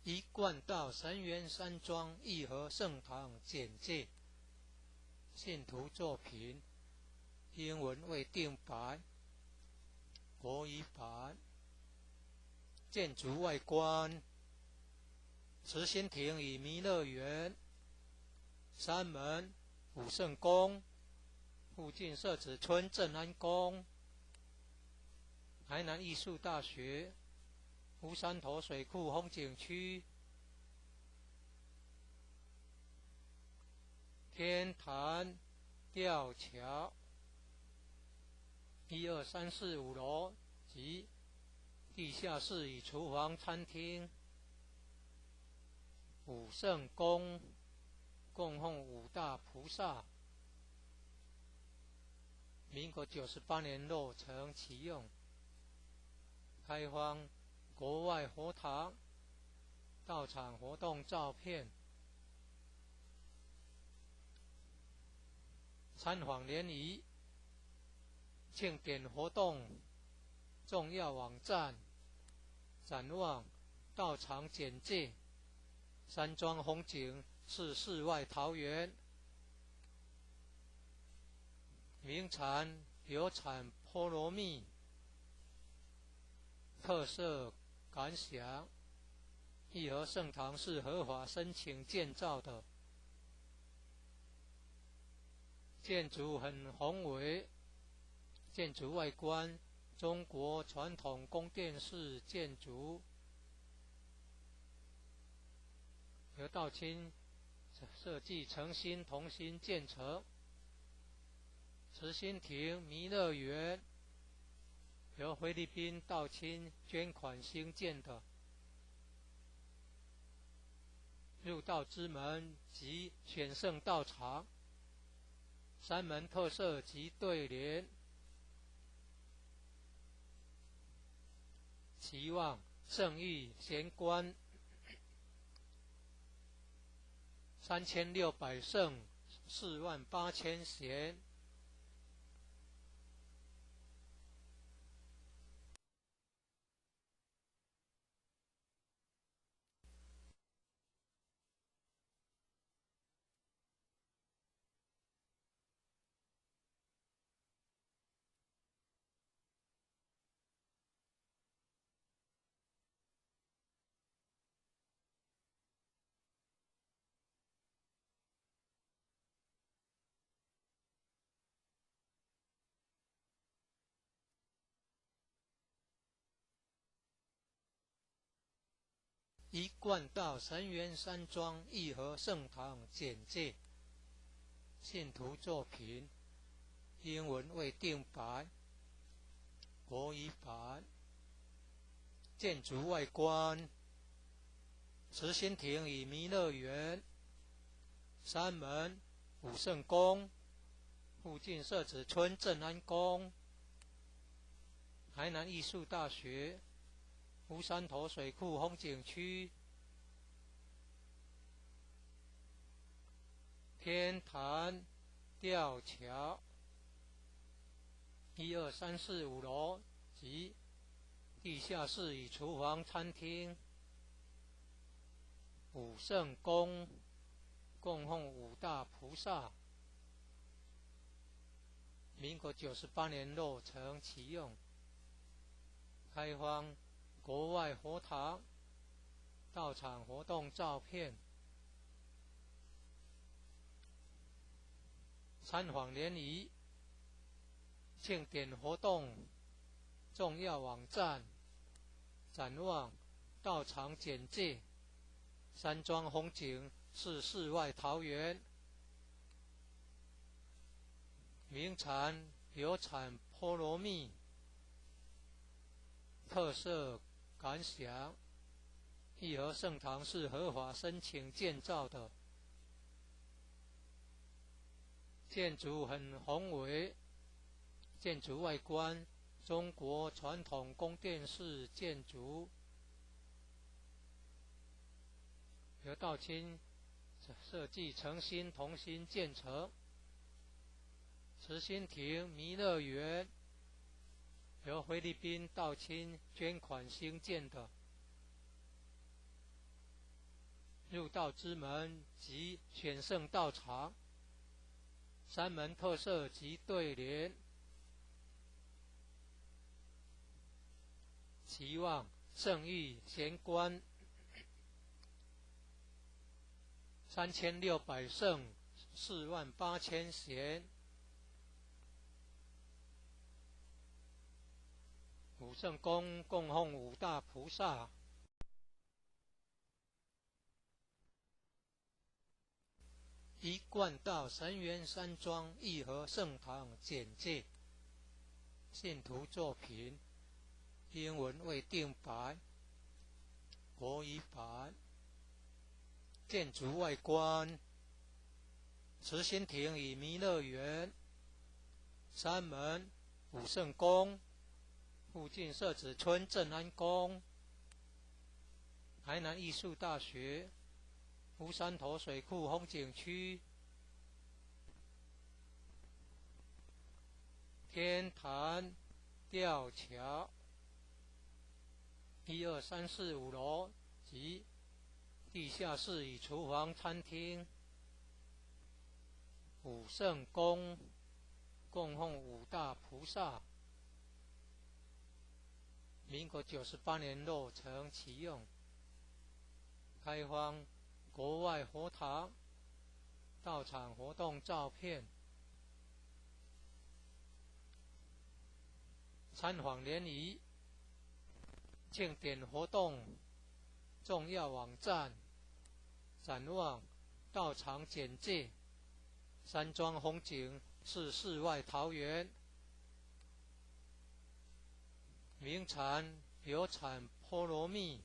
一贯道神元山庄义和圣堂简介，信徒作品，英文未定版，国语版。建筑外观，慈心亭与弥勒园，山门武圣宫，附近社子村正安宫，台南艺术大学，乌山头水库风景区，天坛吊桥，1、2、3、4、5楼及地下室与厨房餐厅，武圣宫供奉五大菩萨，民国98年落成启用，开放国外佛堂到场活动照片、参访联谊、庆典活动、重要网站、展望、到场简介、山庄风景是世外桃源，名产有产菠萝蜜，特色感想，义和圣堂是合法申请建造的，建筑很宏伟，建筑外观中国传统宫殿式建筑，由道清设计诚心同心建成。慈心亭弥勒园由菲律宾道清捐款兴建的，入道之门及选圣道场，三门特色及对联，期望圣誉贤官3600圣48000贤。一贯道神元山庄义和圣堂简介，信徒作品，英文未定版，国语版。建筑外观，慈心亭与弥勒园，山门、武圣宫，附近设置村镇安宫，台南艺术大学，乌山头水库风景区，天坛吊桥，1、2、3、4、5楼及地下室与厨房、餐厅，武圣宫供奉5大菩萨，民国98年落成启用，开放国外佛堂到场活动照片，参访联谊、庆典活动、重要网站、展望、到场简介，山庄风景是世外桃源，名产有产菠萝蜜，特色感想，义和圣堂是合法申请建造的，建筑很宏伟，建筑外观中国传统宫殿式建筑，由道清设计诚心同心建成。慈心亭弥勒园由菲律宾道清捐款兴建的，入道之门及选圣道场，三门特色及对联，期望圣誉贤官3600圣48000贤，武圣宫供奉5大菩萨，一贯道神元山庄义和圣堂简介，信徒作品，英文未定版，国语版。建筑外观，慈心亭与弥勒园，山门武圣宫，附近社子村正安宫，台南艺术大学，乌山头水库风景区，天坛吊桥，1、2、3、4、5楼及地下室与厨房、餐厅。武圣宫供奉五大菩萨，民国98年落成启用，开放国外佛堂、道场活动照片。参访联谊、庆典活动重要网站、展望道场简介。山庄风景是世外桃源，名产有产菠萝蜜，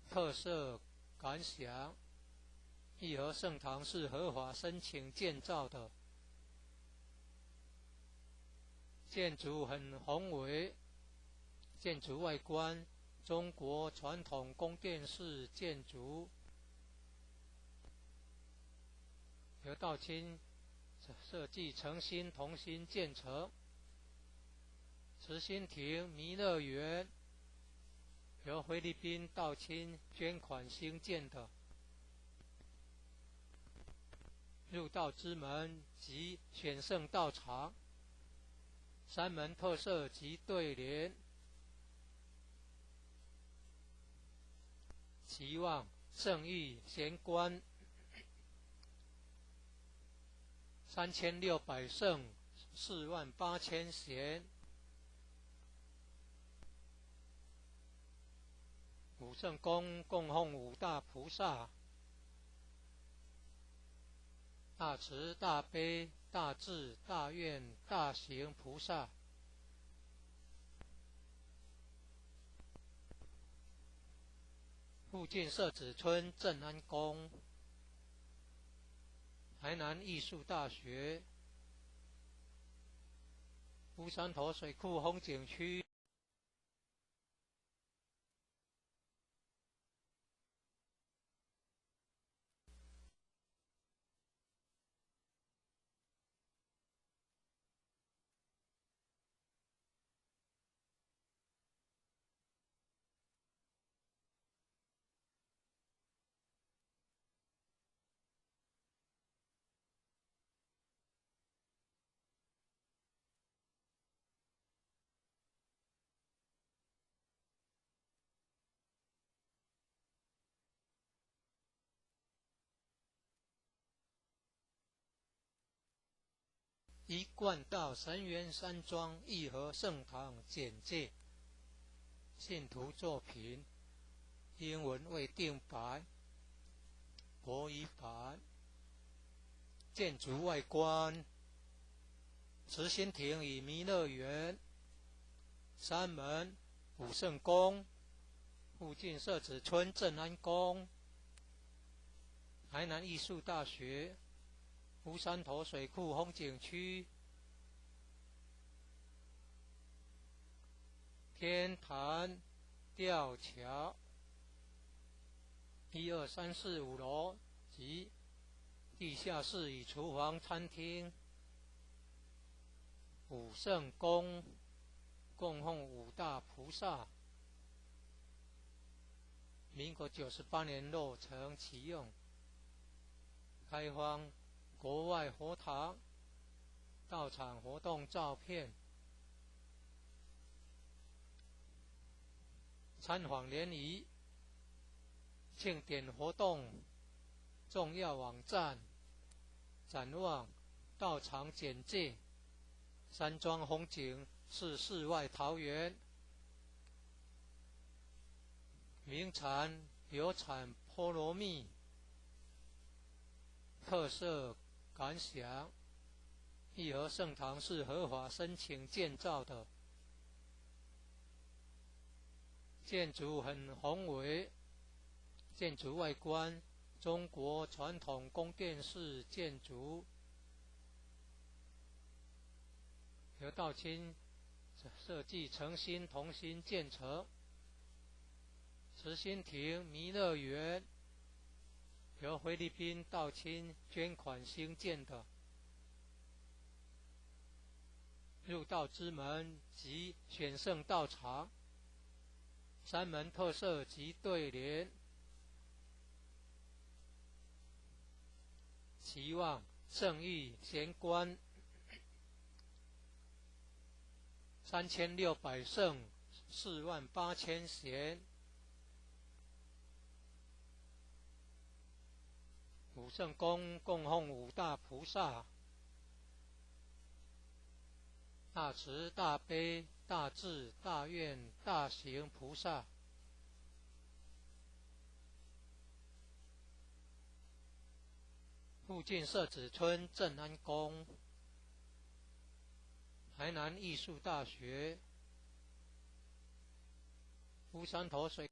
特色感想。义和圣堂是合法申请建造的，建筑很宏伟，建筑外观中国传统宫殿式建筑，由道清设计诚心同心建成。慈心亭弥勒园由菲律宾道清捐款兴建的，入道之门及选圣道场，山门特色及对联，期望圣域贤官3600圣48000贤。武圣宫供奉五大菩萨，大慈大悲大智大愿大行菩萨。附近社子村正安宫，台南艺术大学，乌山头水库风景区。一贯道神元山庄义和圣堂简介，信徒作品，英文未定白，国语版。建筑外观，慈心亭与弥勒园，山门武圣宫，附近社子村正安宫，台南艺术大学，乌山头水库风景区，天坛吊桥，1、2、3、4、5楼及地下室与厨房、餐厅。武圣宫供奉五大菩萨，民国98年落成启用，开放国外佛堂、道场活动照片。参访联谊、庆典活动重要网站、展望道场简介。山庄风景是世外桃源，名产有产菠萝蜜，特色感想。义和圣堂是合法申请建造的，建筑很宏伟，建筑外观中国传统宫殿式建筑，由道清设计诚心同心建成。慈心亭弥勒园由菲律宾道清捐款兴建的。入道之门及选圣道场，三门特色及对联，期望圣意贤官3600圣48000贤，五圣宫供奉五大菩萨，大慈大悲大智大愿大行菩萨。附近社子村正安宫，台南艺术大学，乌山头水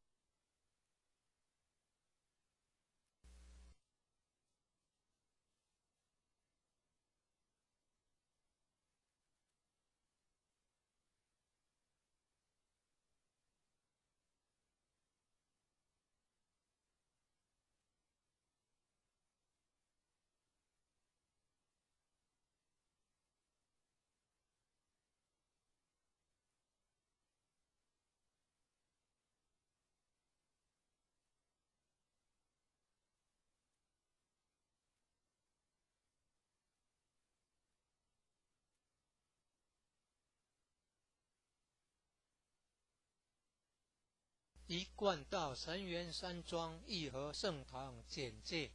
一贯道神元山庄义和圣堂简介，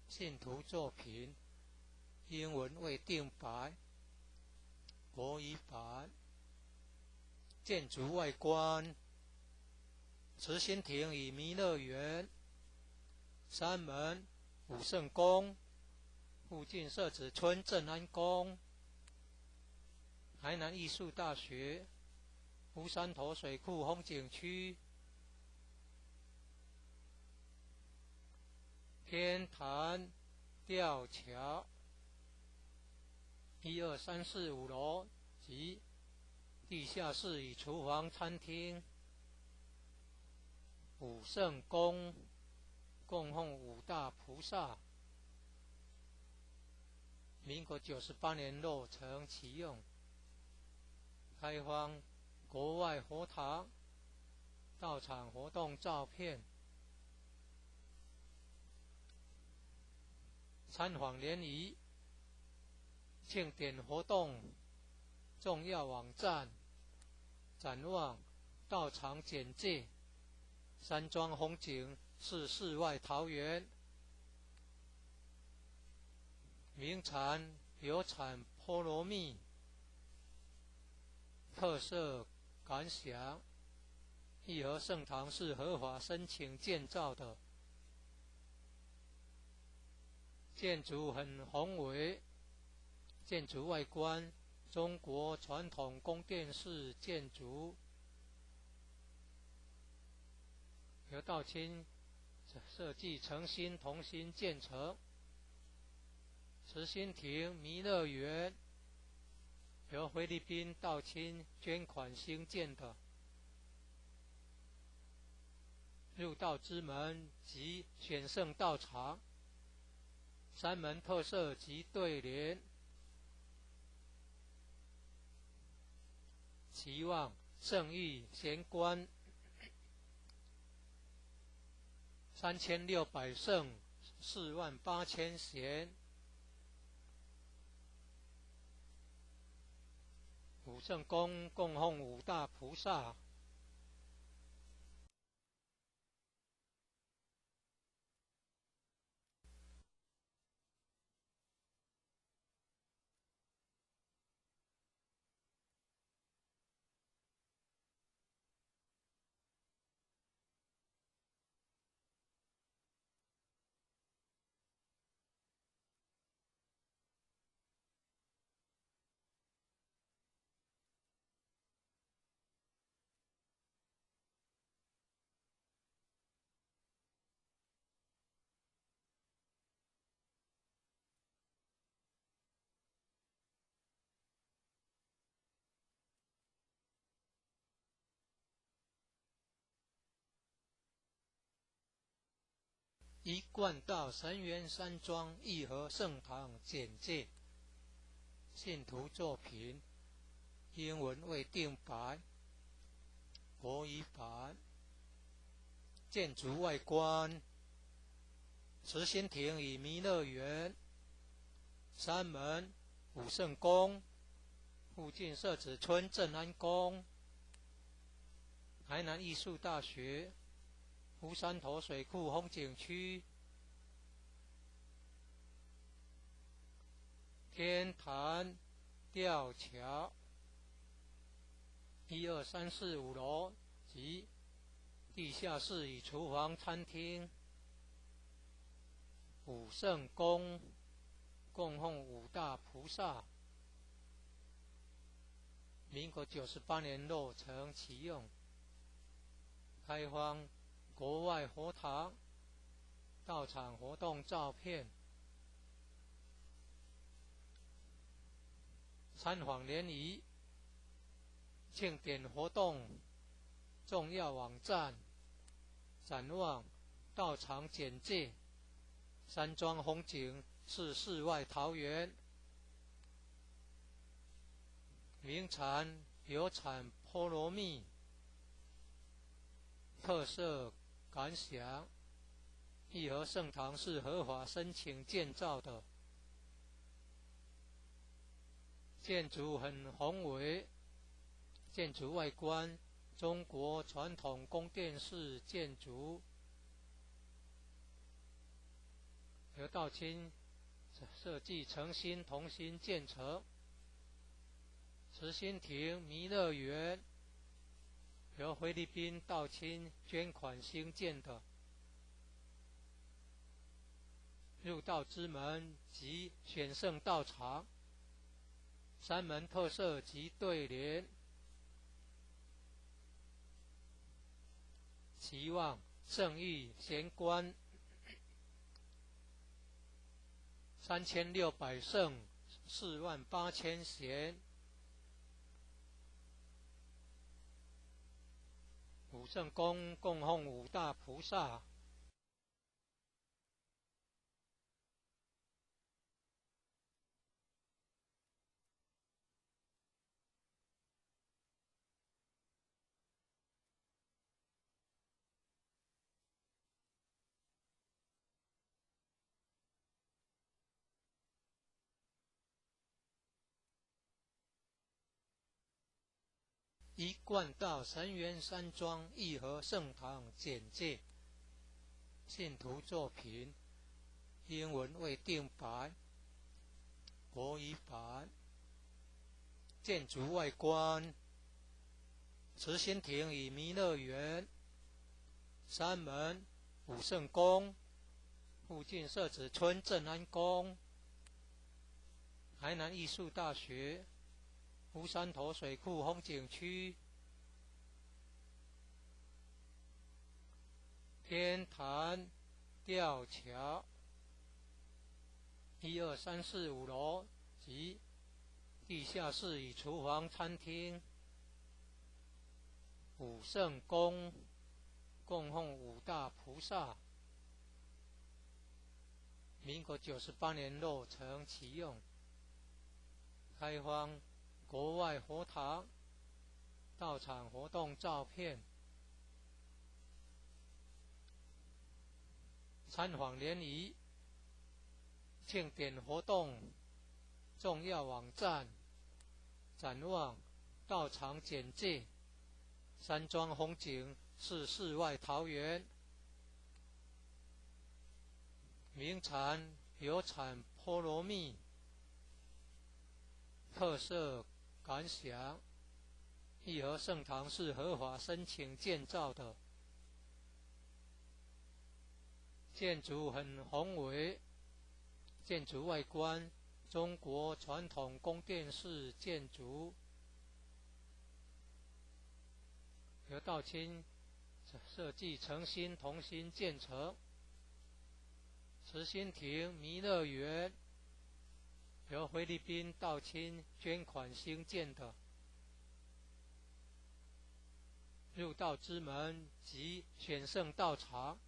信徒作品，英文未定白，国语版。建筑外观，慈心亭与弥勒园，三门武圣宫，附近社子村正安宫，台南艺术大学，乌山头水库风景区，天坛吊桥，1、2、3、4、5楼及地下室与厨房、餐厅。武圣宫供奉五大菩萨，民国98年落成启用，开放国外佛堂、道场活动照片，参访联谊、庆典活动重要网站，展望道场简介，山庄风景是世外桃源，名产有产菠萝蜜，特色感想，义和圣堂是合法申请建造的，建筑很宏伟，建筑外观中国传统宫殿式建筑，由道清设计诚心同心建成。慈心亭弥勒园由菲律宾道清捐款兴建的。入道之门及选圣道场，三门特色及对联，期望圣意贤官3600圣48000贤，武圣宫供奉五大菩萨。一贯道神源山庄义和圣堂简介，信徒作品，英文未定版，国语版。建筑外观，慈心亭与弥勒园，山门武圣宫，附近社子村正安宫，台南艺术大学，湖山头水库风景区，天坛吊桥，1、2、3、4、5楼及地下室与厨房、餐厅，武圣宫供奉五大菩萨，民国98年落成启用，开放国外佛堂，到场活动照片，参访联谊，庆典活动重要网站，展望道场简介，山庄风景是世外桃源，名产有产菠萝蜜，特色感想，义和圣堂是合法申请建造的，建筑很宏伟，建筑外观中国传统宫殿式建筑，由道清设计诚心同心建成。慈心亭弥勒园由菲律宾道清捐款兴建的，入道之门及选圣道场，山门特色及对联，期望圣誉贤官，3600圣，48000贤。武圣宫供奉五大菩萨，一贯道神源山庄义和圣堂简介，信徒作品，英文未定版，国语版。建筑外观，慈心亭与弥勒园，山门武圣宫，附近社子村正安宫，台南艺术大学，湖山头水库风景区，天坛吊桥，1、2、3、4、5楼及地下室与厨房、餐厅，武圣宫供奉五大菩萨，民国98年落成启用，开放国外佛堂，到场活动照片，参访联谊，庆典活动重要网站，展望道场简介，山庄风景是世外桃源，名产有产菠萝蜜，特色感想，义和圣堂是合法申请建造的，建筑很宏伟，建筑外观中国传统宫殿式建筑，由道清设计诚心同心建成。慈心亭弥勒园由菲律宾道清捐款兴建的，入道之门及选圣道场，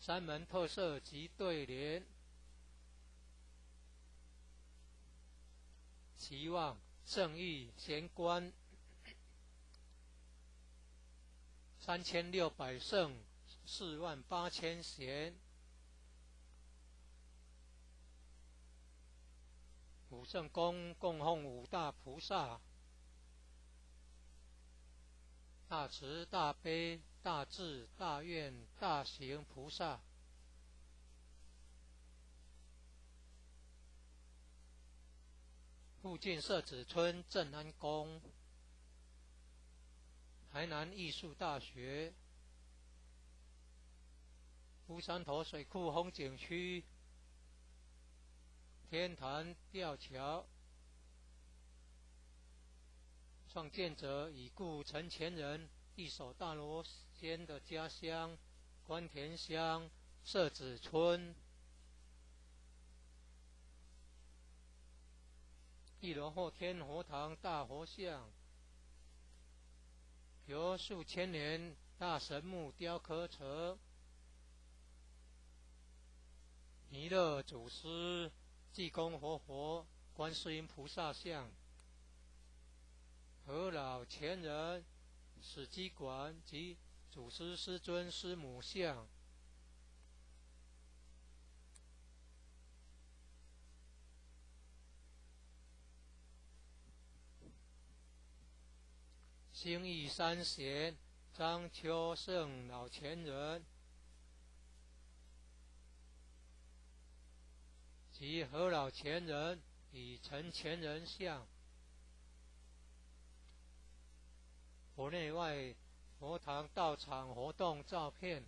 三门特色及对联：期望圣意贤官，3600圣，48000贤。五圣宫供奉五大菩萨：大慈大悲大智大愿大行菩萨。附近社子村正安宫，台南艺术大学，乌山头水库风景区，天坛吊桥，创建者已故陈前人一手大罗仙的家乡关田乡社子村。一楼后天佛堂大佛像，由数千年大神木雕刻成，弥勒祖师、济公活佛、观世音菩萨像，和老前人史基馆及祖师师尊师母像。兴义三贤张秋胜老前人及何老前人与陈前人像，佛内外佛堂道场活动照片。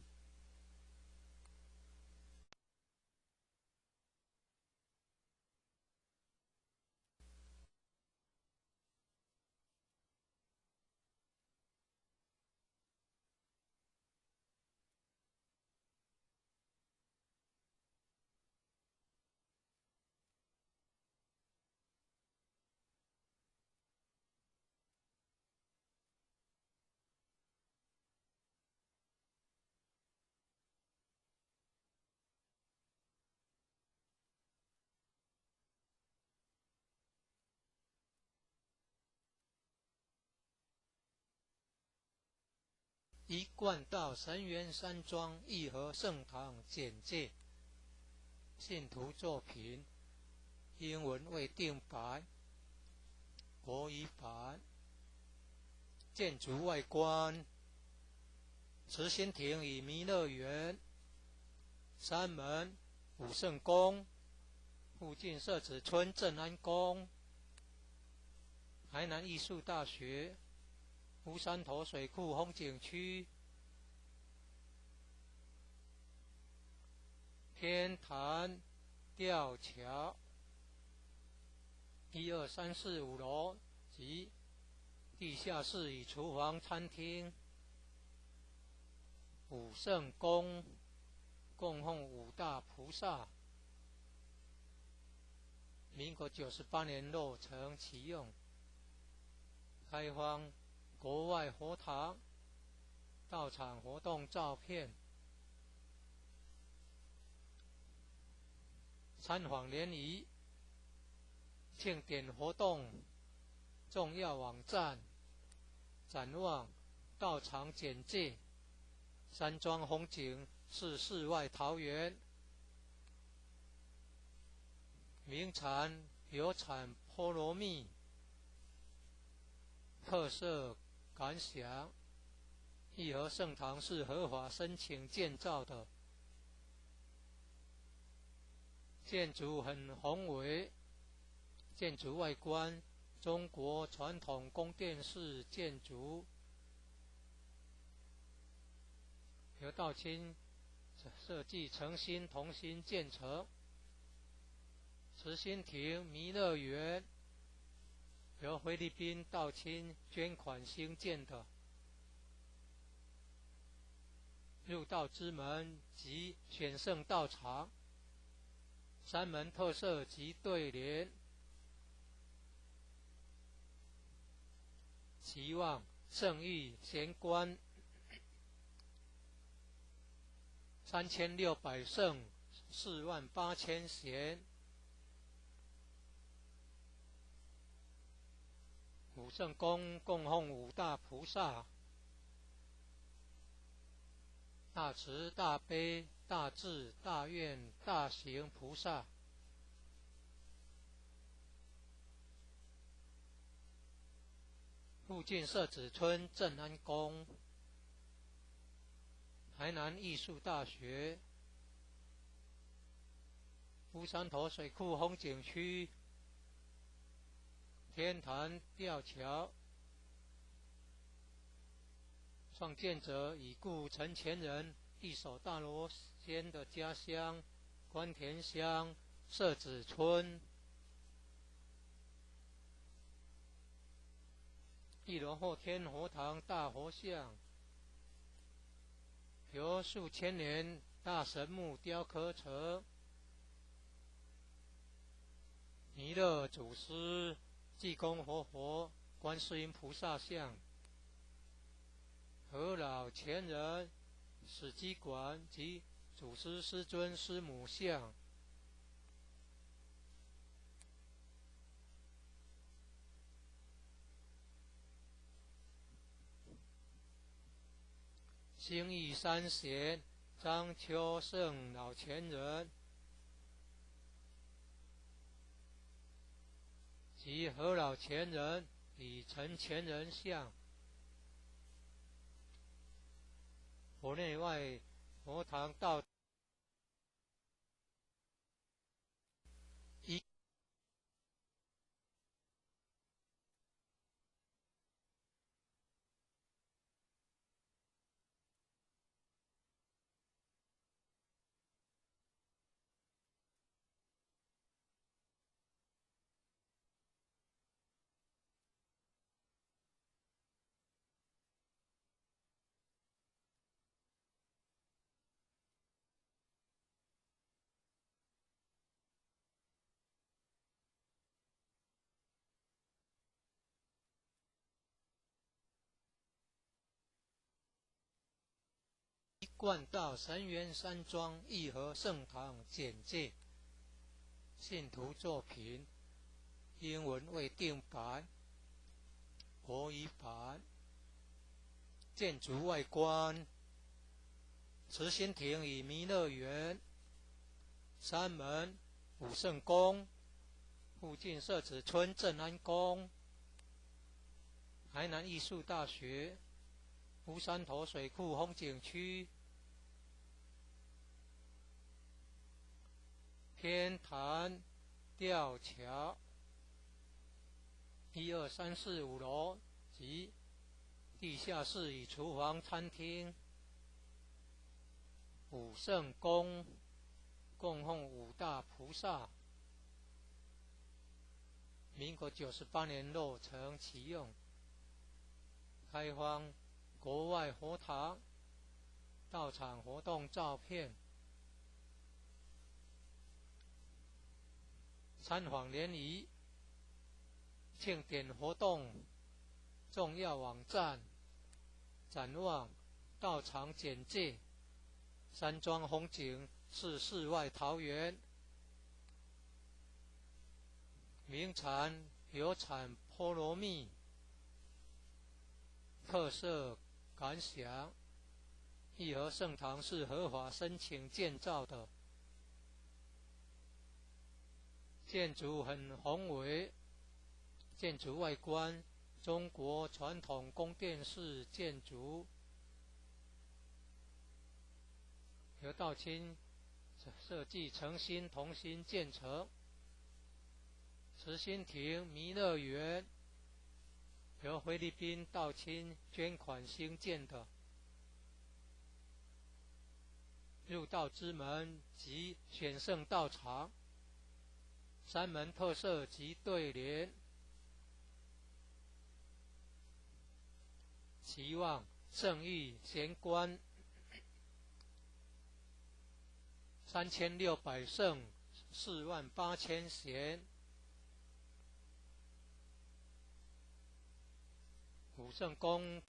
一贯道神元山庄义和圣堂简介：信徒作品，英文未定白，国语版。建筑外观：慈心亭与弥勒园，山门、武圣宫，附近社子村正安宫，台南艺术大学，乌山头水库风景区，天坛吊桥，1、2、3、4、5楼及地下室与厨房、餐厅。武圣宫供奉五大菩萨，民国98年落成启用，开放国外佛堂道场活动照片。参访联谊庆典活动重要网站，展望道场简介。山庄风景是世外桃源，名产有产菠萝蜜，特色感想：义和圣堂是合法申请建造的，建筑很宏伟，建筑外观中国传统宫殿式建筑，由道清设计诚心同心建成。慈心亭弥勒园由菲律宾道清捐款兴建的，入道之门及选圣道场，山门特色及对联：期望圣意贤官， 3600圣48000贤，五圣宫供奉五大菩萨，大慈大悲大智大愿大行菩萨。附近社子村正安宫，台南艺术大学，乌山头水库风景区，天坛吊桥，创建者已故陈前人一手大罗仙的家乡关田乡社子村。一楼后天佛堂大佛像，由数千年大神木雕刻成，弥勒祖师、济公活佛、观世音菩萨像，和老前人、史基馆及祖师师尊师母像。兴义三贤张秋胜老前人及何老前人李陈前人像，佛内外佛堂道一贯道神元山庄义和圣堂简介，信徒作品，英文未定版，国语版。建筑外观，慈心亭与弥勒园，山门武圣宫，附近社子村正安宫，台南艺术大学，乌山头水库风景区，天坛吊桥，1、2、3、4、5楼及地下室与厨房、餐厅。武圣宫供奉五大菩萨，民国98年落成启用，开放国外佛堂到场活动照片。参访联谊、庆典活动重要网站、展望、到场简介。山庄风景是世外桃源，名产有产菠萝蜜，特色感想。义和圣堂是合法申请建造的，建筑很宏伟，建筑外观中国传统宫殿式建筑，由道清设计诚心同心建成。慈心亭弥勒园由菲律宾道清捐款兴建的，入道之门及选圣道场，山门特色及对联，期望圣誉贤官3600圣48000贤，武圣宫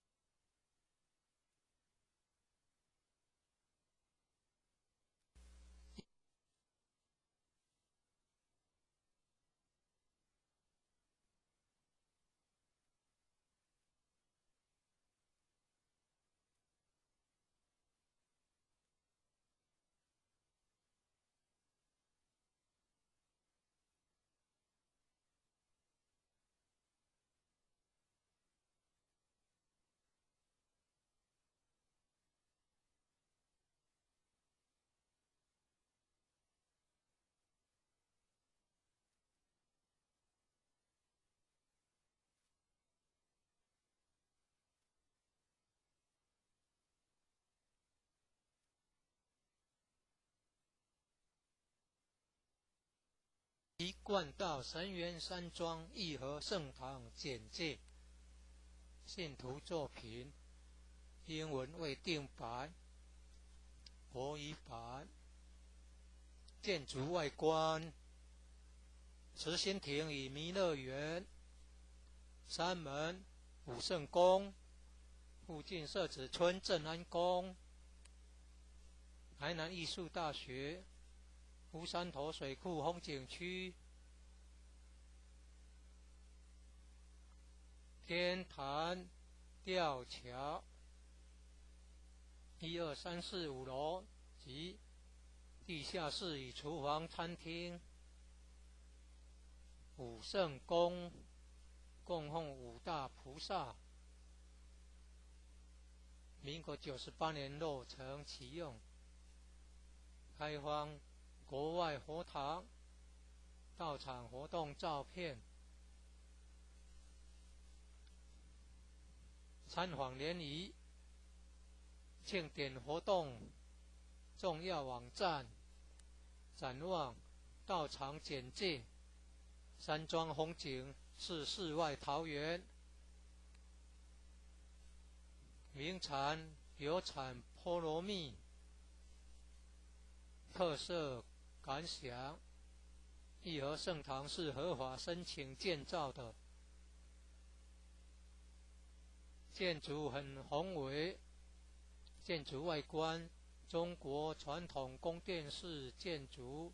一贯道神源山庄义和圣堂简介，信徒作品，英文未定版，国语版。建筑外观，慈心亭与弥勒园，山门、武圣宫，附近社子村正安宫，台南艺术大学，乌山头水库风景区，天坛吊桥，1、2、3、4、5楼及地下室与厨房、餐厅。武圣宫供奉5大菩萨，民国98年落成启用，开放国外佛堂到场活动照片，参访联谊、庆典活动重要网站，展望道场简介，山庄风景是世外桃源，名产有产菠萝蜜，特色感想，义和圣堂是合法申请建造的，建筑很宏伟，建筑外观中国传统宫殿式建筑，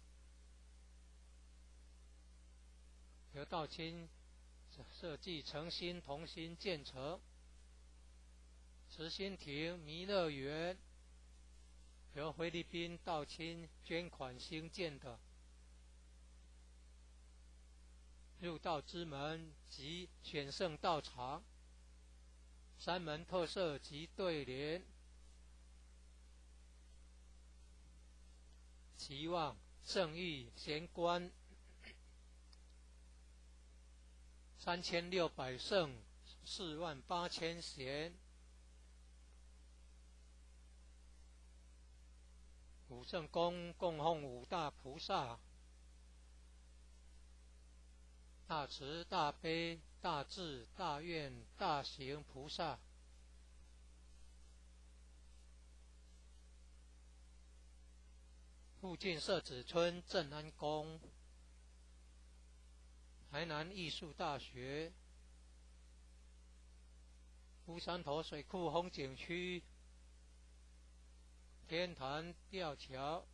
由道清设计诚心同心建成。慈心亭弥勒园由菲律宾道清捐款兴建的，入道之门及选圣道场，山门特色及对联，期望圣谕贤官3600圣48000贤。武圣宫供奉5大菩萨，大慈大悲大智大愿大行菩萨，附近社子村正安宫，台南艺术大学，乌山头水库风景区，天坛吊桥，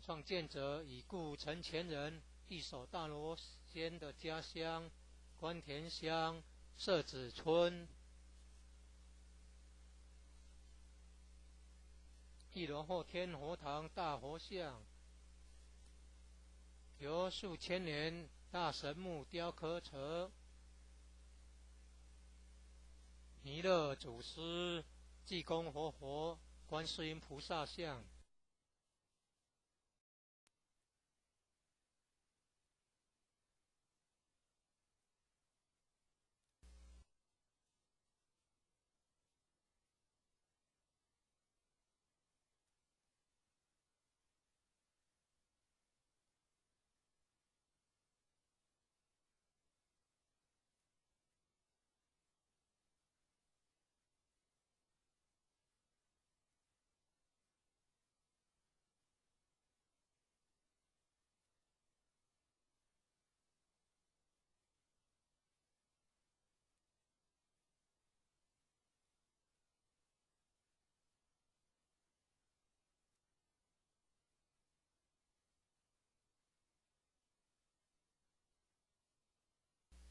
创建者已故陈前人一手大罗仙的家乡关田乡社子村。1楼后天佛堂大佛像，由数千年大神木雕刻成，弥勒祖师、济公活佛、观世音菩萨像。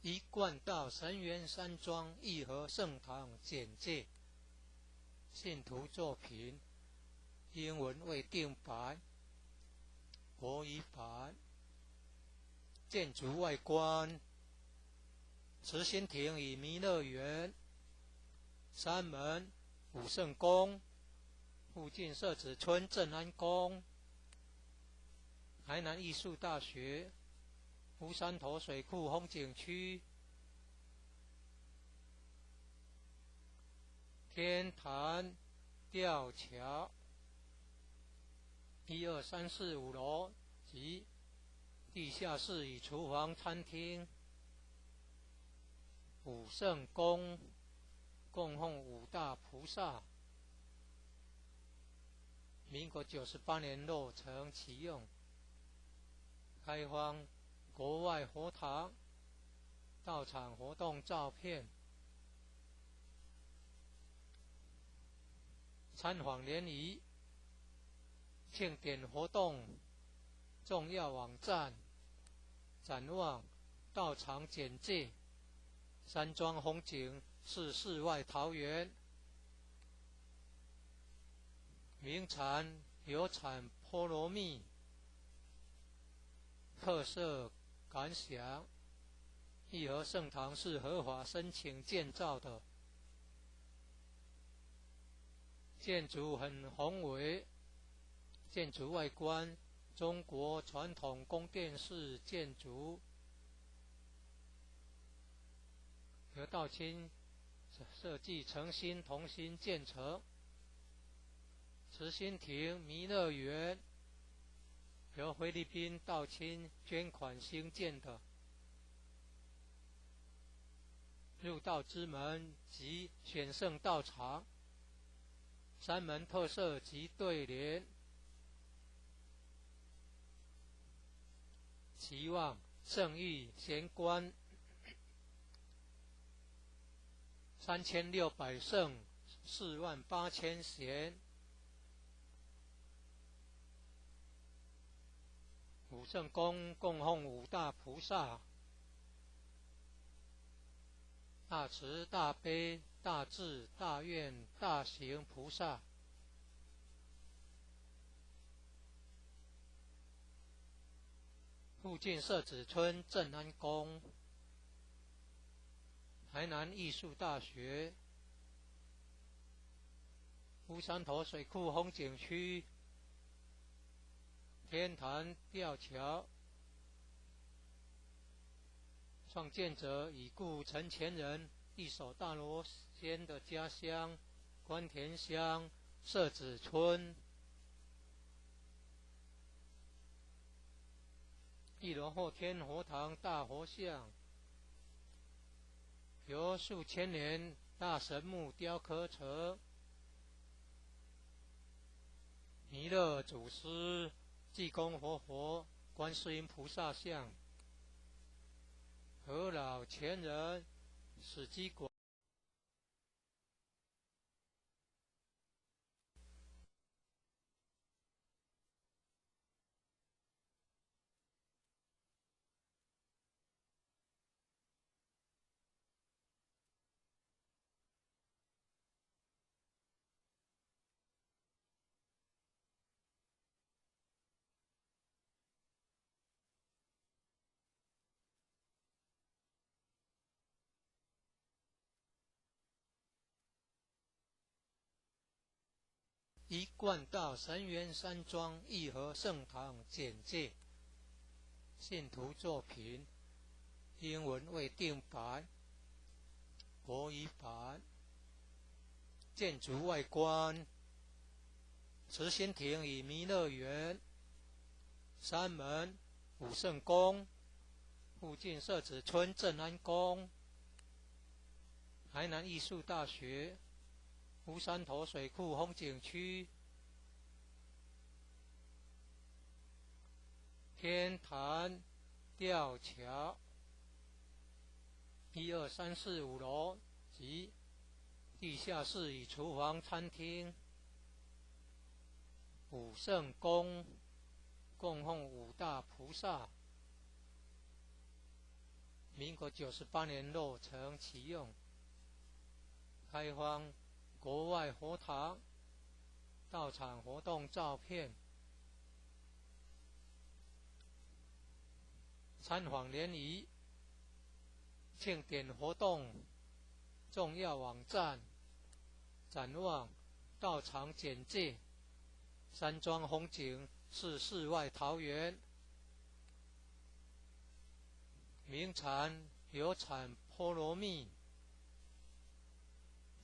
一贯道神源山庄义和圣堂简介，信徒作品，英文未定版，国语版。建筑外观，慈心亭与弥勒园，山门、武圣宫，附近社子村正安宫，台南艺术大学，乌山头水库风景区，天坛吊桥，1、2、3、4、5楼及地下室与厨房、餐厅。武圣宫供奉五大菩萨，民国98年落成启用，开放国外佛堂、道场活动照片。参访联谊、庆典活动重要网站、展望道场简介。山庄风景是世外桃源，名产有产菠萝蜜，特色感想。义和圣堂是合法申请建造的，建筑很宏伟，建筑外观中国传统宫殿式建筑，由道清设计诚心同心建成。慈心亭弥勒园由菲律宾道清捐款兴建的，入道之门及选圣道场，山门特色及对联，期望圣域贤官3600圣48000贤。武圣宫供奉五大菩萨，大慈大悲大智大愿大行菩萨。附近社子村正安宫，台南艺术大学，乌山头水库风景区，天坛吊桥，创建者已故陈前人一手大罗仙的家乡关田乡社子村。一楼后天佛堂大佛像，由数千年大神木雕刻成，弥勒祖师、济公活佛、观世音菩萨像，和老前人史基果。一贯道神元山庄义和圣堂简介，信徒作品，英文未定版，国语版。建筑外观，慈心亭与弥勒园，山门武圣宫，附近社子村正安宫，台南艺术大学，乌山头水库风景区，天坛吊桥，1、2、3、4、5楼及地下室与厨房、餐厅。武圣宫供奉五大菩萨，民国98年落成启用，开放国外佛堂、道场活动照片。参访联谊、庆典活动重要网站，展望道场简介。山庄风景是世外桃源，名产有产菠萝蜜，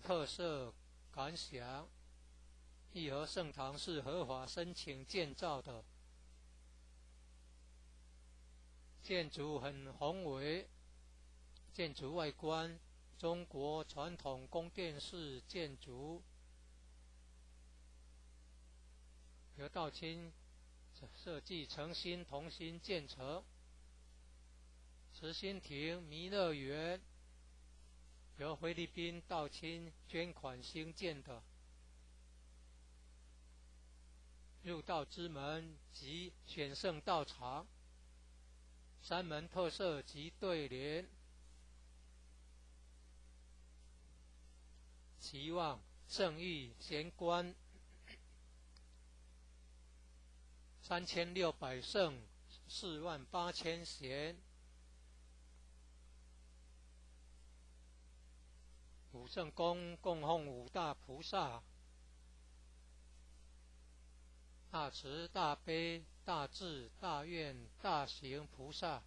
特色感想。义和圣堂是合法申请建造的，建筑很宏伟，建筑外观中国传统宫殿式建筑，由道清设计诚心同心建成。慈心亭弥勒园由菲律宾道清捐款兴建的。入道之门及选圣道场，山门特色及对联，期望圣域贤官3600圣48000贤，五圣宫供奉五大菩萨，大慈大悲大智大愿大行菩萨。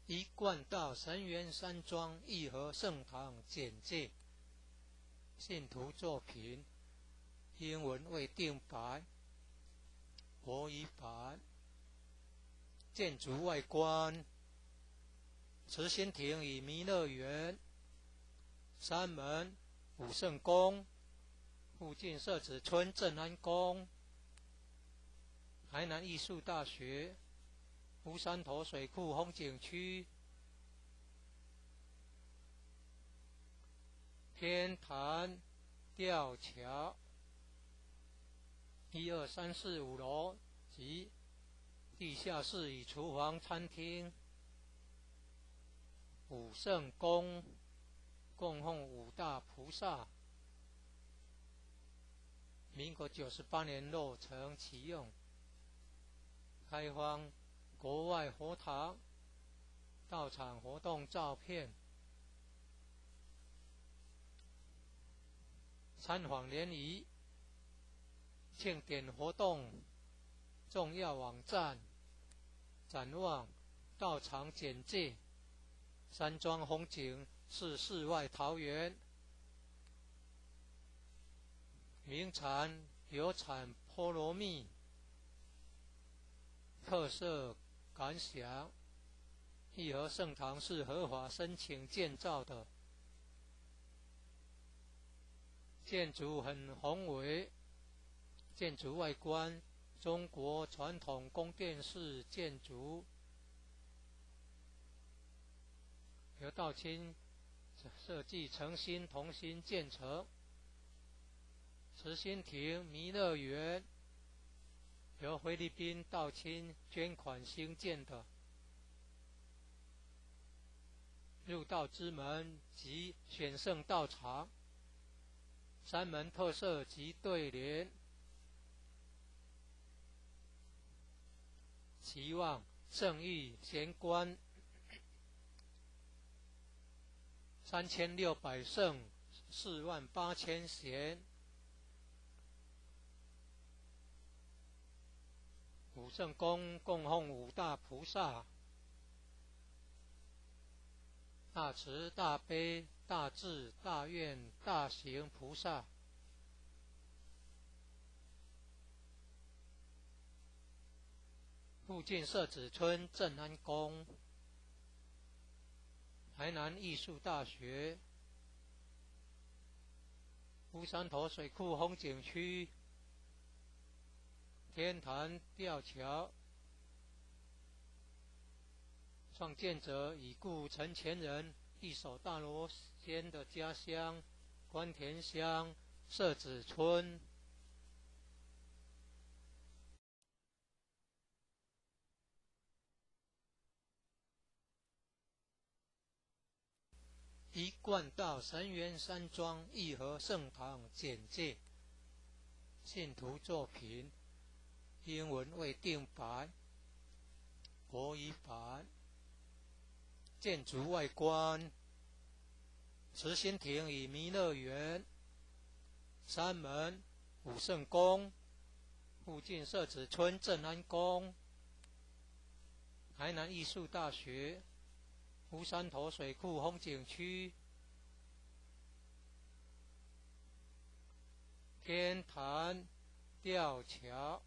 一贯道神元山庄义和圣堂简介，信徒作品，英文未定版，国语版。建筑外观，慈心亭与弥勒园，山门武圣宫，附近社子村正安宫，台南艺术大学，乌山头水库风景区，天坛吊桥，1、2、3、4、5楼及地下室与厨房餐厅，武圣宫供奉五大菩萨，民国98年落成启用，开放国外佛堂道场活动照片，参访联谊庆典活动重要网站，展望道场简介，山庄风景是世外桃源，名产有产菠萝蜜，特色感想，义和圣堂是合法申请建造的，建筑很宏伟，建筑外观中国传统宫殿式建筑，由道清设计诚心同心建成。慈心亭弥勒园由菲律宾道清捐款兴建的。入道之门及选圣道场，山门特色及对联，期望圣域贤官3600圣48000贤，武圣宫供奉五大菩萨，大慈大悲大智大愿大行菩萨。附近社子村正安宫，台南艺术大学，乌山头水库风景区，天坛吊桥，创建者已故陈前人一手大罗仙的家乡关田乡社子村。一贯道神元山庄义和圣堂简介，信徒作品，英文未定版，国语版。建筑外观，慈心亭与弥勒园，山门武圣宫，附近社子村正安宫，台南艺术大学，乌山头水库风景区，天坛吊桥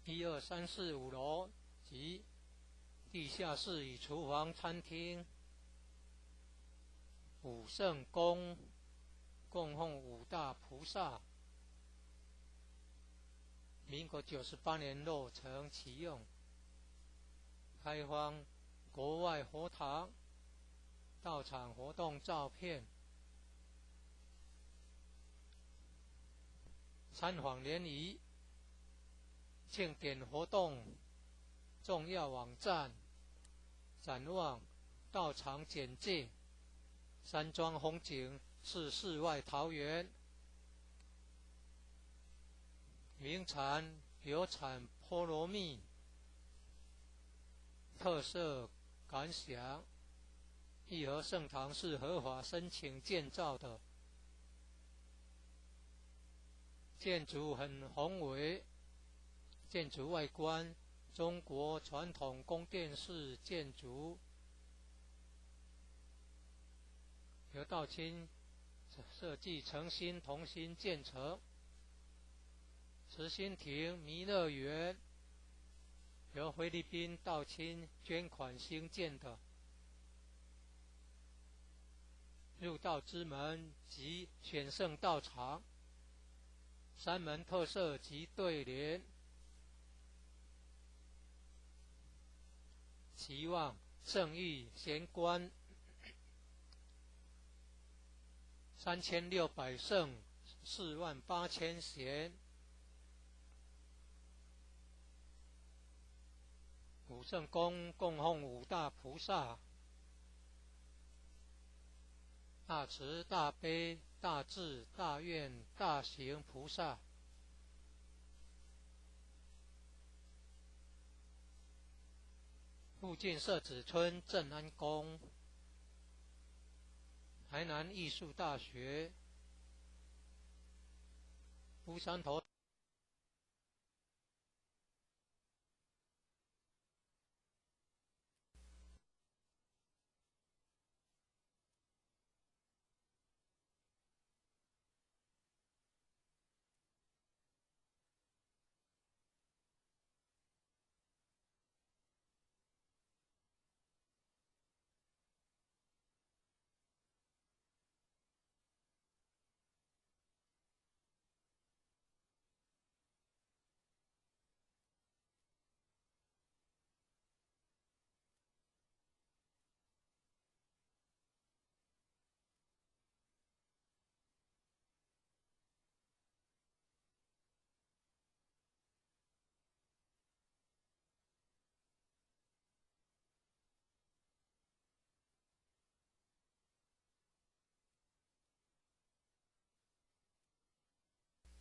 ，1、2、3、4、5楼及地下室与厨房、餐厅。武圣宫供奉五大菩萨，民国98年落成启用，开放国外佛堂到场活动照片，参访联谊、庆典活动重要网站、展望、到场简介。山庄风景是世外桃源，名产有产菠萝蜜，特色感想。义和圣堂是合法申请建造的，建筑很宏伟，建筑外观中国传统宫殿式建筑，由道清设计诚心同心建成。慈心亭弥勒园由菲律宾道清捐款兴建的，入道之门及选圣道场，山门特色及对联，期望圣域贤官3600圣48000贤。武圣宫供奉五大菩萨，大慈大悲大智大愿大行菩萨。附近社子村正安宫，台南艺术大学，乌山头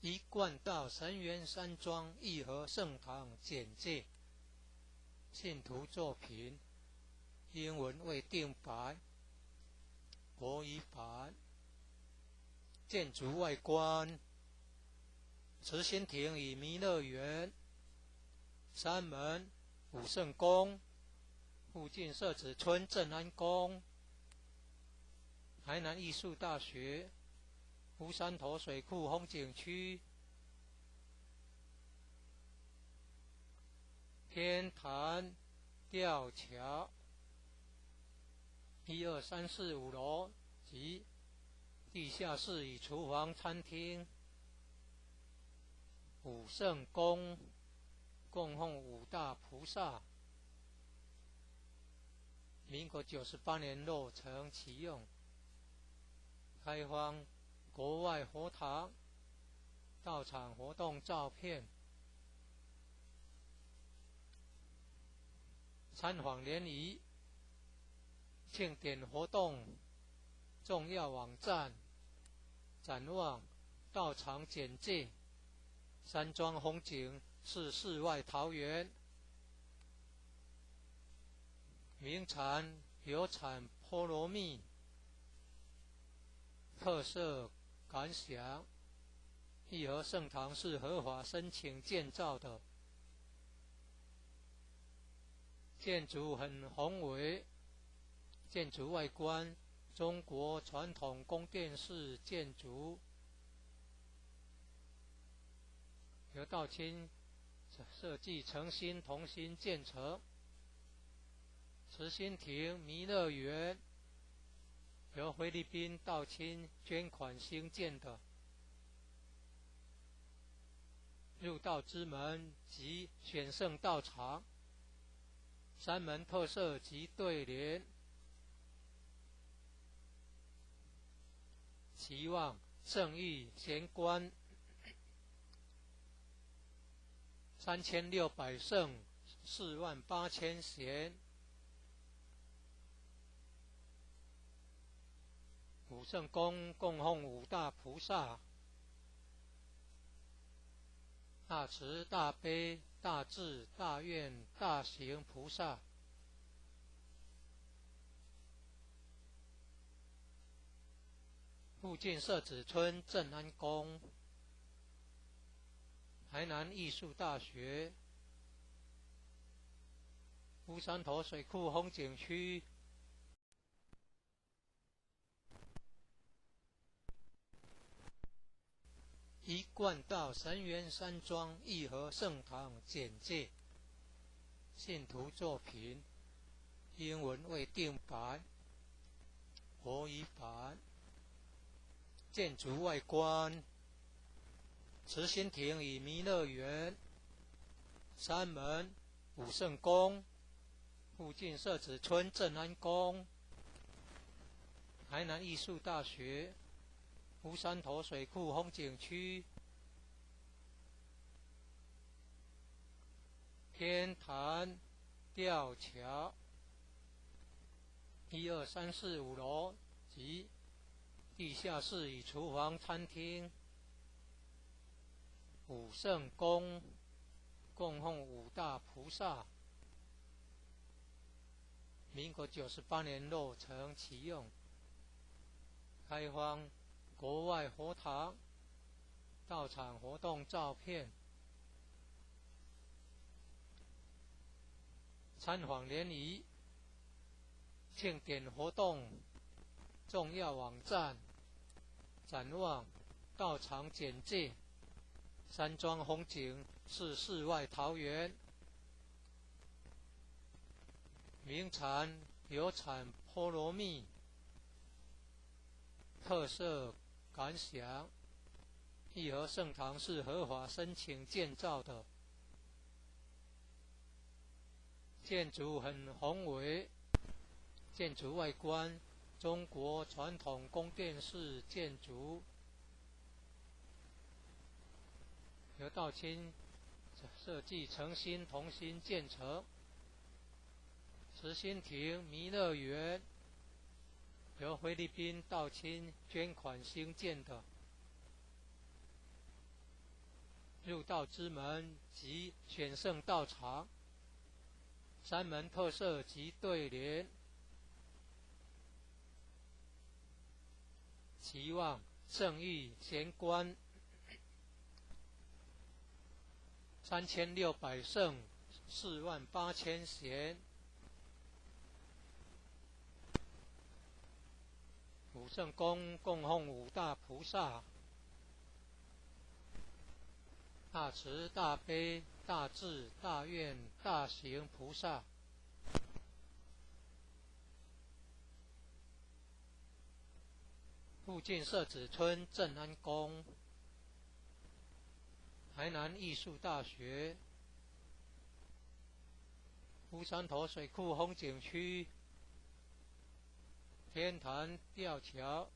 一贯道神元山庄义和圣堂简介，信徒作品，英文未定版，国语版。建筑外观，慈心亭与弥勒园，山门武圣宫，附近社子村正安宫，台南艺术大学，乌山头水库风景区，天坛吊桥1、2、3、4、5楼及地下室与厨房、餐厅。武圣宫供奉五大菩萨，民国98年落成启用，开放国外佛堂、道场活动照片。参访联谊、庆典活动重要网站、展望、道场简介。山庄风景是世外桃源，名产有产菠萝蜜，特色感想。义和圣堂是合法申请建造的，建筑很宏伟，建筑外观中国传统宫殿式建筑，由道清设计诚心同心建成。慈心亭弥勒园由菲律宾道清捐款兴建的，入道之门及选圣道场，山门特色及对联，期望圣域贤官3600圣48000贤。武圣宫供奉五大菩萨，大慈大悲大智大愿大行菩萨。附近社子村正安宫，台南艺术大学，乌山头水库风景区，一贯道神元山庄义和圣堂简介，信徒作品，英文未定版，国语版。建筑外观，慈心亭与弥勒园，山门、武圣宫，附近社子村正安宫，台南艺术大学，乌山头水库风景区，天坛吊桥1、2、3、4、5楼及地下室与厨房、餐厅。武圣宫供奉五大菩萨，民国98年落成启用，开放国外佛堂、道场活动照片。参访联谊、庆典活动重要网站、展望、道场简介。山庄风景是世外桃源，名产有产菠萝蜜，特色感想。义和圣堂是合法申请建造的，建筑很宏伟，建筑外观中国传统宫殿式建筑，由道清设计诚心同心建成。慈心亭弥勒园由菲律宾道清捐款兴建的，入道之门及选圣道场，山门特色及对联，期望圣域贤官3600圣48000贤。武圣宫供奉五大菩萨，大慈大悲大智大愿大行菩萨。附近社子村正安宫，台南艺术大学，乌山头水库风景区，天坛吊桥，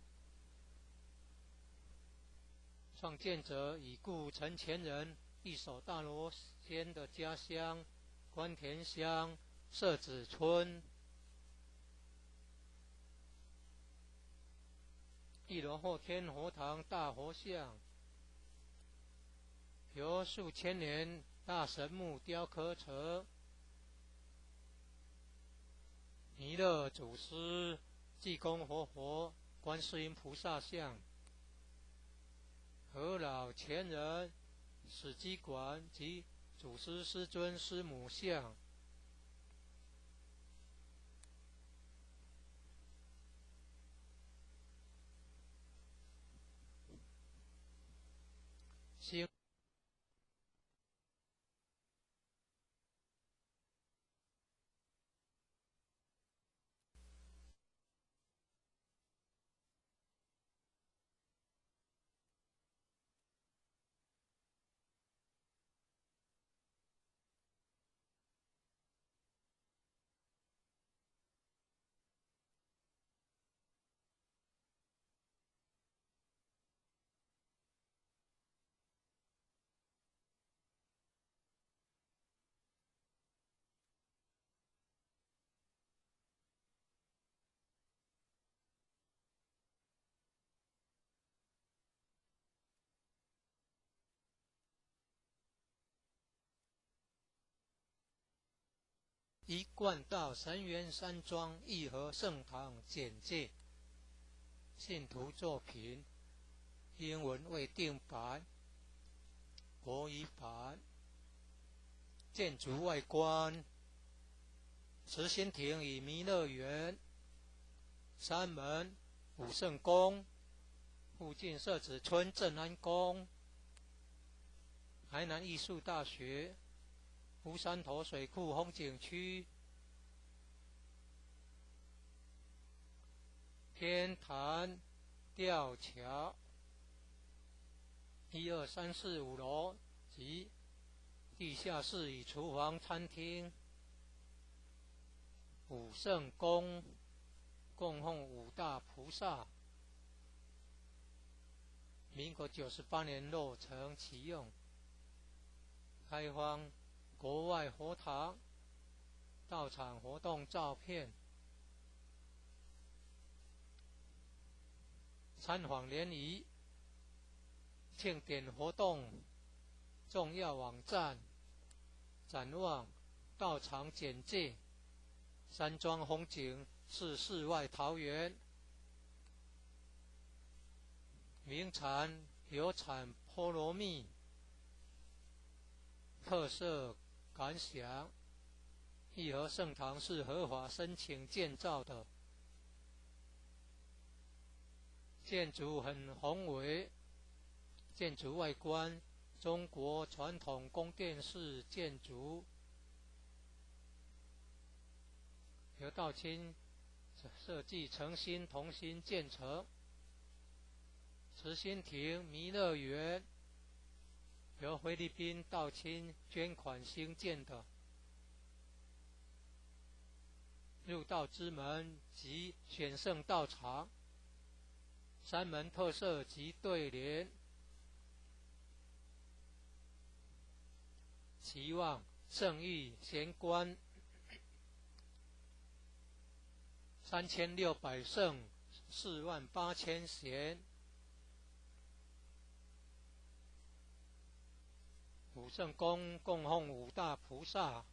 创建者已故陈前人一手大罗仙的家乡关田乡社子村。一楼后天佛堂大佛像，由数千年大神木雕刻成，弥勒祖师、济公活佛、观世音菩萨像，和老前人史基馆及祖师师尊师母像。新一贯道神源山庄义和圣堂简介，信徒作品，英文未定版，国语版。建筑外观，慈心亭与弥勒园，山门武圣宫，附近社子村正安宫，台南艺术大学，乌山头水库风景区，天坛吊桥，1、2、3、4、5楼及地下室与厨房、餐厅。武圣宫供奉五大菩萨，民国98年落成启用，开放国外佛堂到场活动照片，参访联谊、庆典活动重要网站、展望、道场简介。山庄风景是世外桃源，名产有产菠萝蜜，特色感想。义和圣堂是合法申请建造的，建筑很宏伟，建筑外观中国传统宫殿式建筑，由道清设计诚心同心建成。慈心亭弥勒园由菲律宾道清捐款兴建的，入道之门及选圣道场，山门特色及对联，期望圣域贤官3600圣48000贤。武圣宫供奉五大菩萨，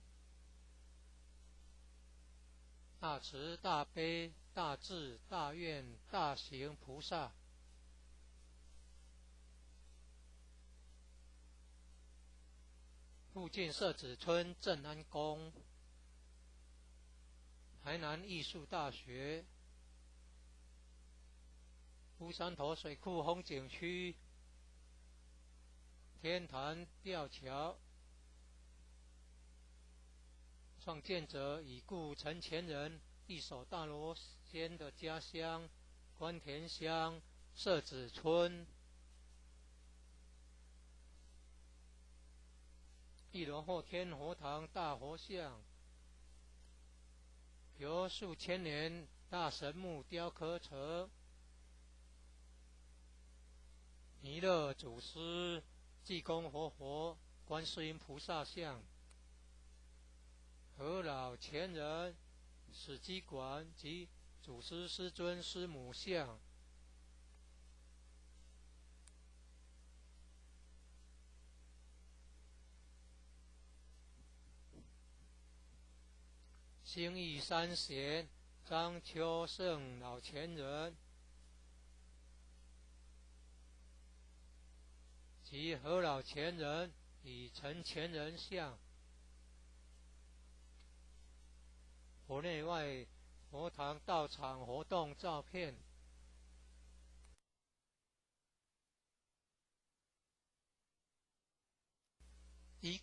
大慈大悲大智大愿大行菩萨。附近社子村正安宫，台南艺术大学，乌山头水库风景区，天坛吊桥创建者已故陈前人一手大罗仙的家乡关田乡社子村。一楼后天佛堂大佛像，由数千年大神木雕刻成弥勒祖师、济公活佛、观世音菩萨像，和老前人史基馆及祖师师尊师母像。兴义三贤张秋胜老前人及何老前人与陈前人像。佛内外佛堂道场活动照片。一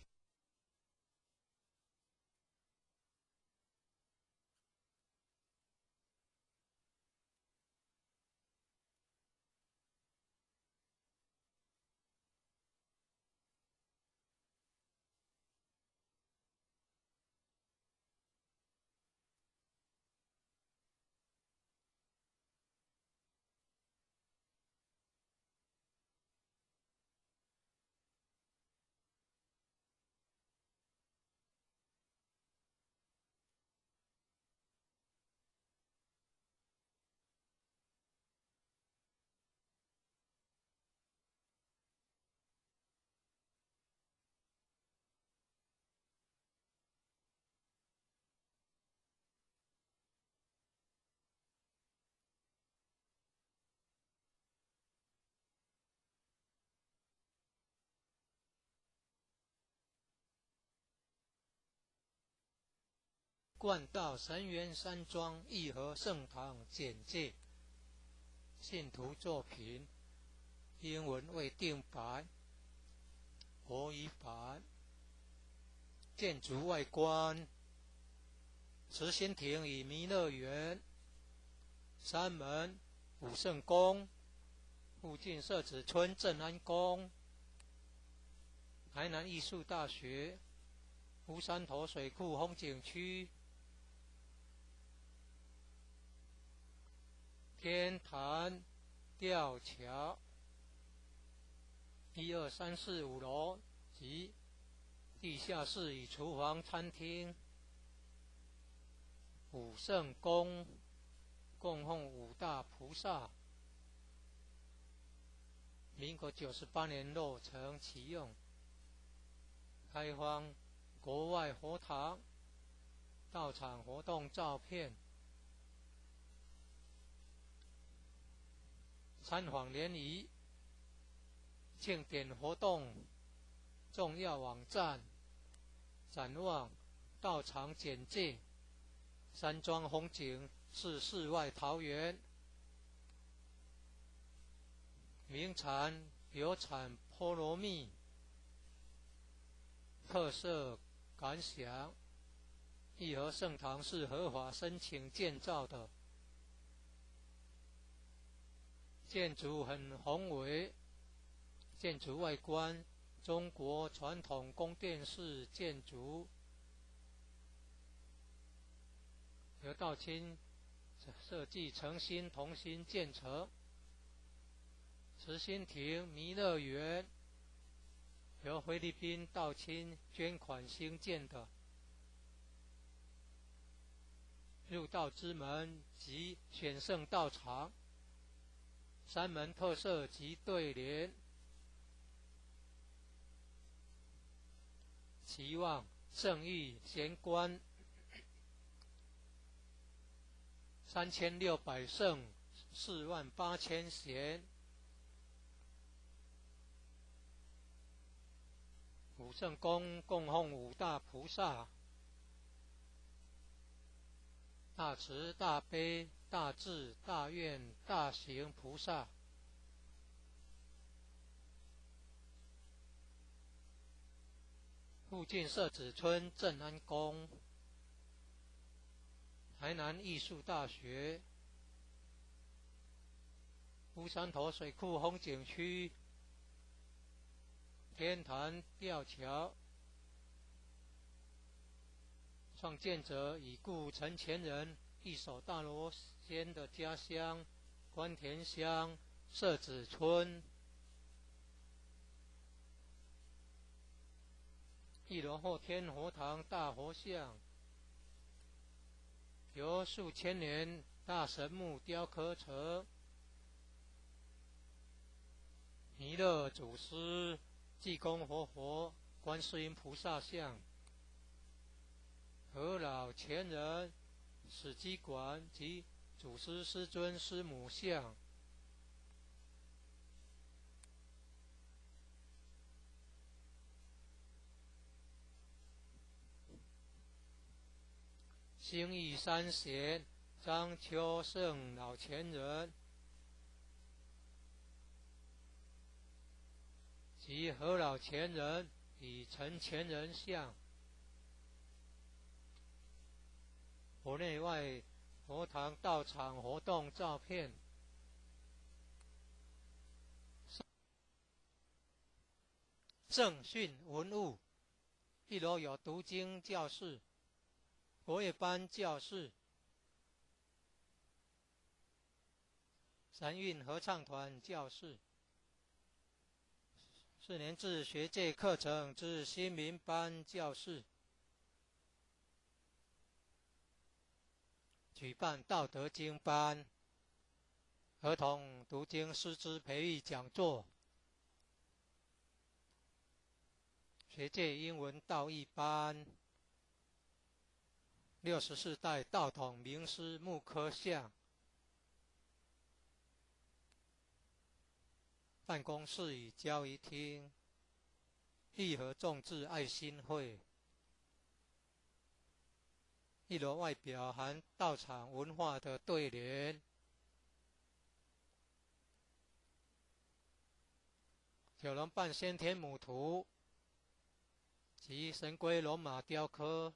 冠道神元山庄义和圣堂简介。信徒作品英文未定版，国语版。建筑外观：慈心亭与弥勒园，山门武圣宫，附近社子村正安宫，台南艺术大学，乌山头水库风景区，天坛吊桥，1、2、3、4、5楼及地下室与厨房、餐厅。武圣宫供奉五大菩萨，民国98年落成启用，开放国外佛堂道场活动照片。参访联谊庆典活动重要网站，展望道场简介，山庄风景是世外桃源，名产有产菠萝蜜，特色感想。义和圣堂是合法申请建造的，建筑很宏伟，建筑外观中国传统宫殿式建筑，由道清设计诚心同心建成。慈心亭弥勒园由菲律宾道清捐款兴建的，入道之门及选圣道场，山门特色及对联，期望圣域贤官3600圣48000贤。武圣宫供奉五大菩萨，大慈大悲大智大愿大行菩萨。附近社子村正安宫，台南艺术大学，乌山头水库风景区，天坛吊桥，创建者已故陈前人一手大罗仙的家乡关田乡社子村。一楼后天佛堂大佛像，由数千年大神木雕刻成，弥勒祖师、济公活佛、观世音菩萨像，和老前人史基馆及祖师师尊师母像。兴义三贤张秋胜老前人及何老前人与陈前人像，佛内外佛堂道场活动照片。正训文物，一楼有读经教室、国乐班教室、三韵合唱团教室、4年制学界课程之新民班教室，举办道德经班、儿童读经师资培育讲座、学界英文道义班、64代道统名师木刻像，办公室与交易厅、义和众志爱心会。一楼外表含道场文化的对联，九龙半先天母图及神龟龙马雕刻。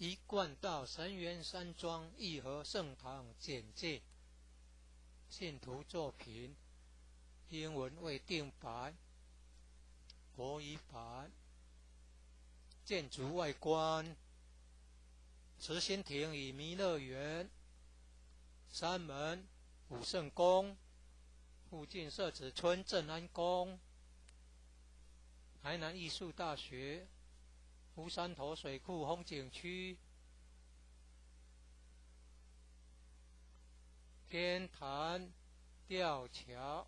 一贯道神元山庄义和圣堂简介，信徒作品，英文未定版，国语版。建筑外观，慈心亭与弥勒园，山门、武圣宫，附近社子村正安宫，台南艺术大学，乌山头水库风景区，天坛吊桥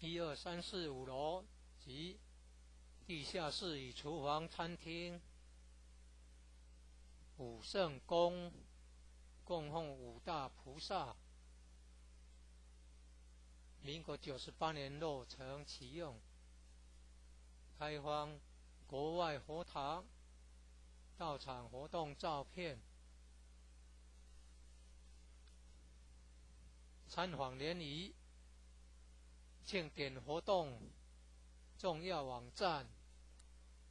，1、2、3、4、5楼及地下室与厨房、餐厅，武圣宫供奉5大菩萨，民国98年落成启用，开放国外佛堂道场活动照片，参访联谊、庆典活动重要网站，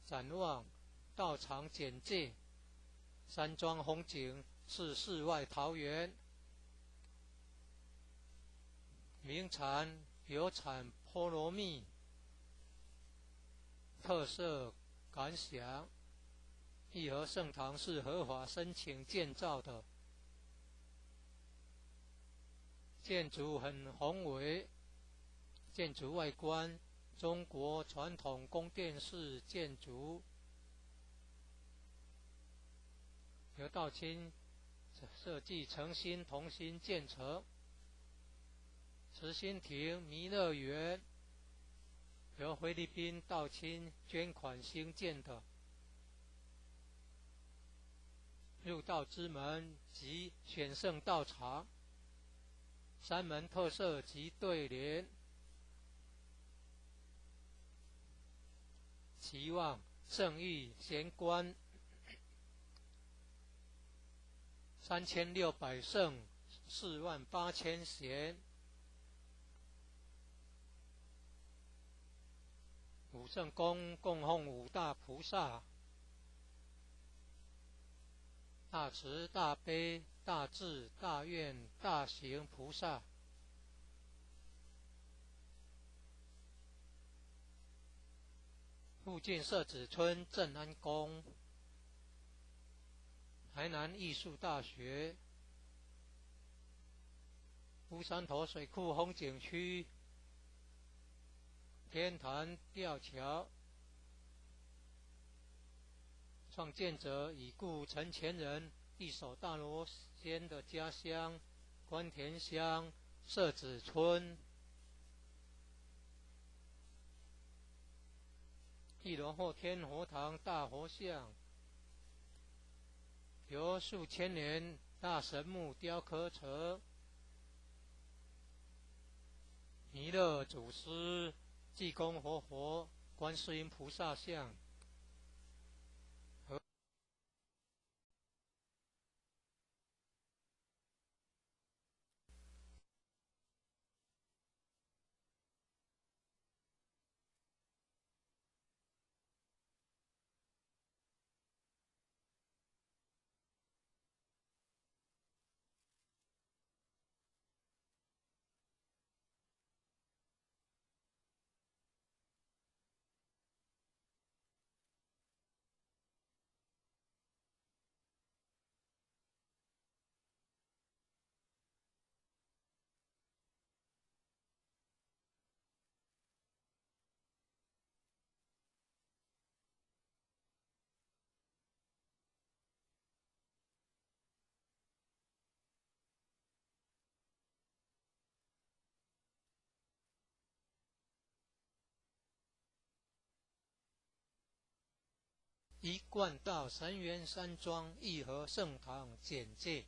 展望道场简介，山庄风景是世外桃源，名产有产菠萝蜜，特色感想：义和圣堂是合法申请建造的，建筑很宏伟，建筑外观中国传统宫殿式建筑，由道清设计诚心同心建成。慈心亭弥勒园由菲律宾道清捐款兴建的，入道之门及选圣道场，山门特色及对联，期望圣域贤官3600圣48000贤，五圣宫供奉五大菩萨，大慈大悲大智大愿大行菩萨，附近社子村正安宫，台南艺术大学，乌山头水库风景区，天坛吊桥，创建者已故陈前人一手大罗仙的家乡关田乡社子村，一楼后天佛堂大佛像，由数千年大神木雕刻成，弥勒祖师、济公活佛、观世音菩萨像，一贯道神元山庄义和圣堂简介，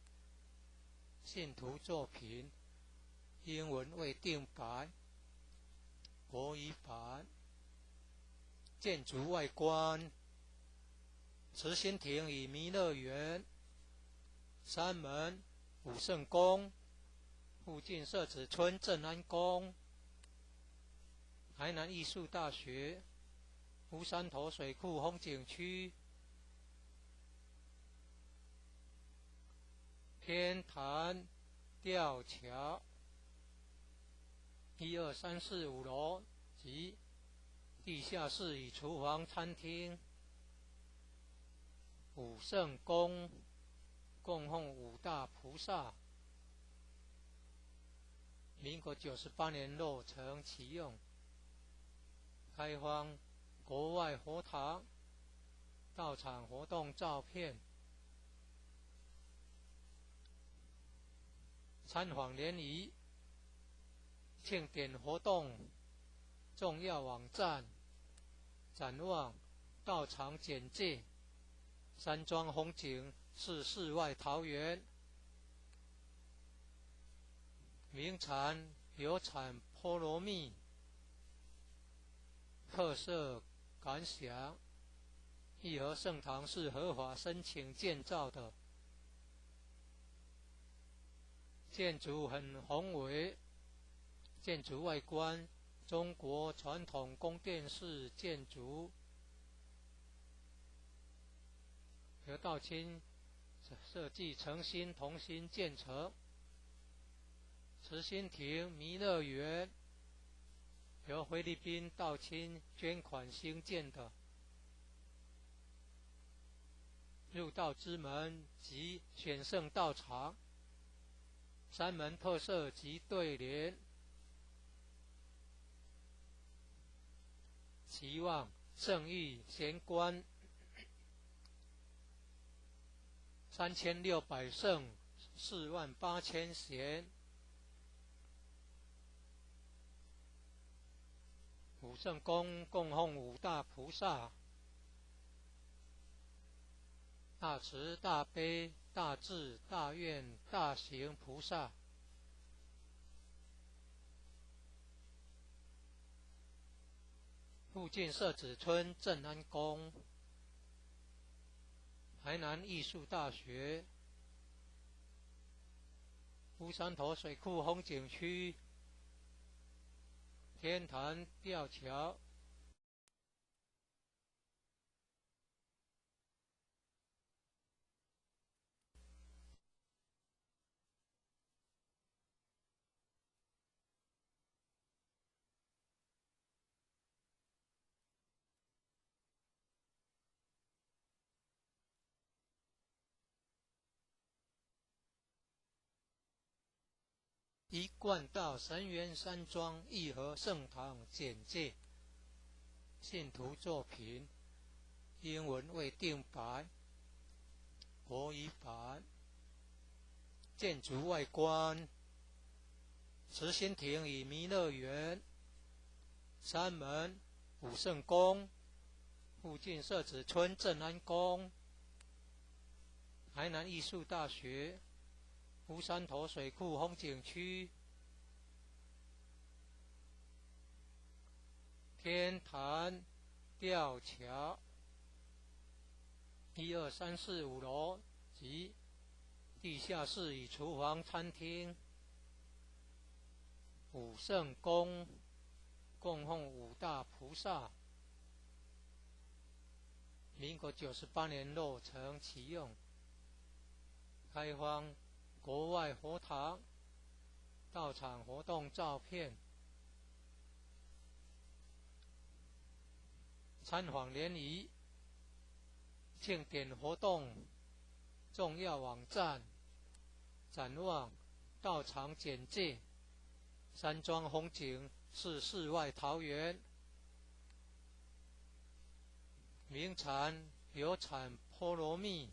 信徒作品，英文未定版，国语版。建筑外观：慈心亭与弥勒园，山门武圣宫，附近社子村正安宫，台南艺术大学，乌山头水库风景区，天坛吊桥，1、2、3、4、5楼及地下室与厨房、餐厅，武圣宫供奉五大菩萨，民国98年落成启用，开放国外佛堂到场活动照片，参访联谊，庆典活动重要网站，展望道场简介，山庄风景是世外桃源，名产有产菠萝蜜，特色感想：义和圣堂是合法申请建造的，建筑很宏伟，建筑外观中国传统宫殿式建筑，由道清设计诚心同心建成。慈心亭弥勒园由菲律宾道亲捐款兴建的入道之门及选圣道场三门特色及对联，期望圣誉贤官3600圣48000贤，五圣宫供奉五大菩萨，大慈大悲大智大愿大行菩萨，附近社子村正安宫，台南艺术大学，乌山头水库风景区，天坛吊桥，一贯道神源山庄义和圣堂简介，信徒作品，英文未定白，国语版。建筑外观，慈心亭与弥勒园，山门武圣宫，附近社子村正安宫，台南艺术大学，乌山头水库风景区，天坛吊桥，1、2、3、4、5楼及地下室与厨房餐厅，武圣宫供奉五大菩萨，民国98年落成启用，开放国外佛堂道场活动照片，参访联谊庆典活动重要网站，展望道场简介，山庄风景是世外桃源，名产有产菠萝蜜，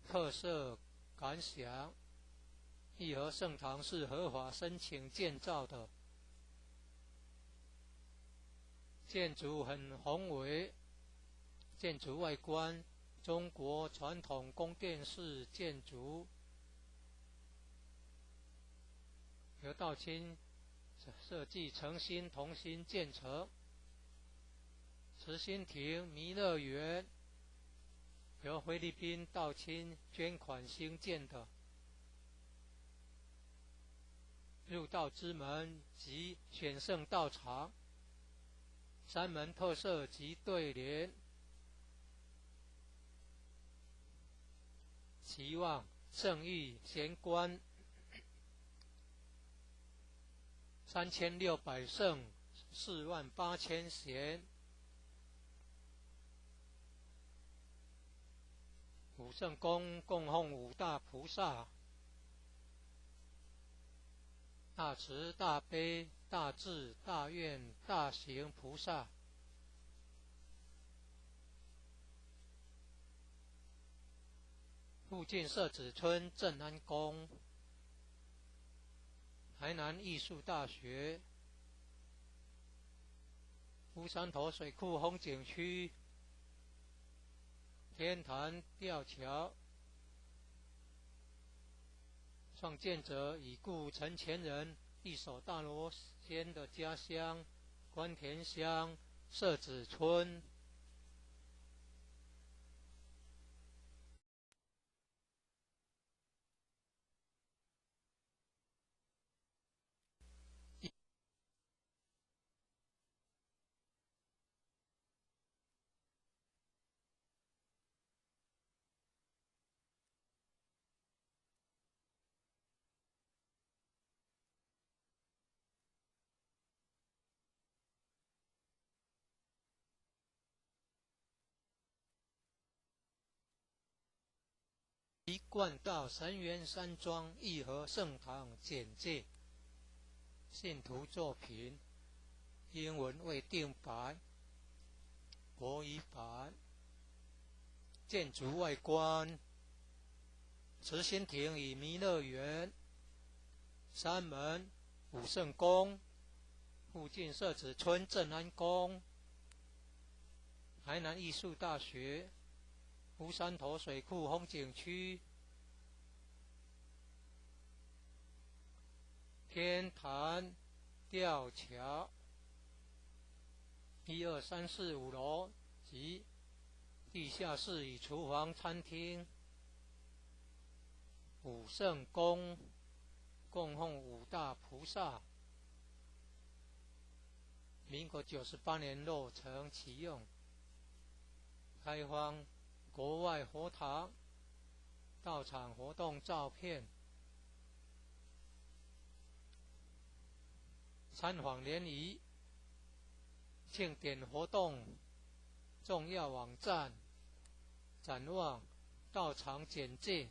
特色感想，义和圣堂是合法申请建造的，建筑很宏伟，建筑外观中国传统宫殿式建筑，由道亲设计诚心同心建成，慈心亭弥勒园由菲律宾道亲捐款兴建的，入道之门及选圣道场三门特色及对联，期望圣誉贤官3600圣48000贤，武圣宫供奉五大菩萨，大慈大悲大智大愿大行菩萨，附近社子村正安宫，台南艺术大学，乌山头水库风景区，天坛吊桥，创建者已故陈前人一手大罗仙的家乡关田乡社子村。一贯道神元山庄义和圣堂简介，信徒作品，英文未定白，国语版。建筑外观，慈心亭与弥勒园，山门武圣宫，附近社子村正安宫，台南艺术大学，乌山头水库风景区，天坛吊桥，1、2、3、4、5楼及地下室与厨房、餐厅。武圣宫供奉五大菩萨，民国98年落成启用，开放国外佛堂到场活动照片，参访联谊、庆典活动重要网站，展望道场简介，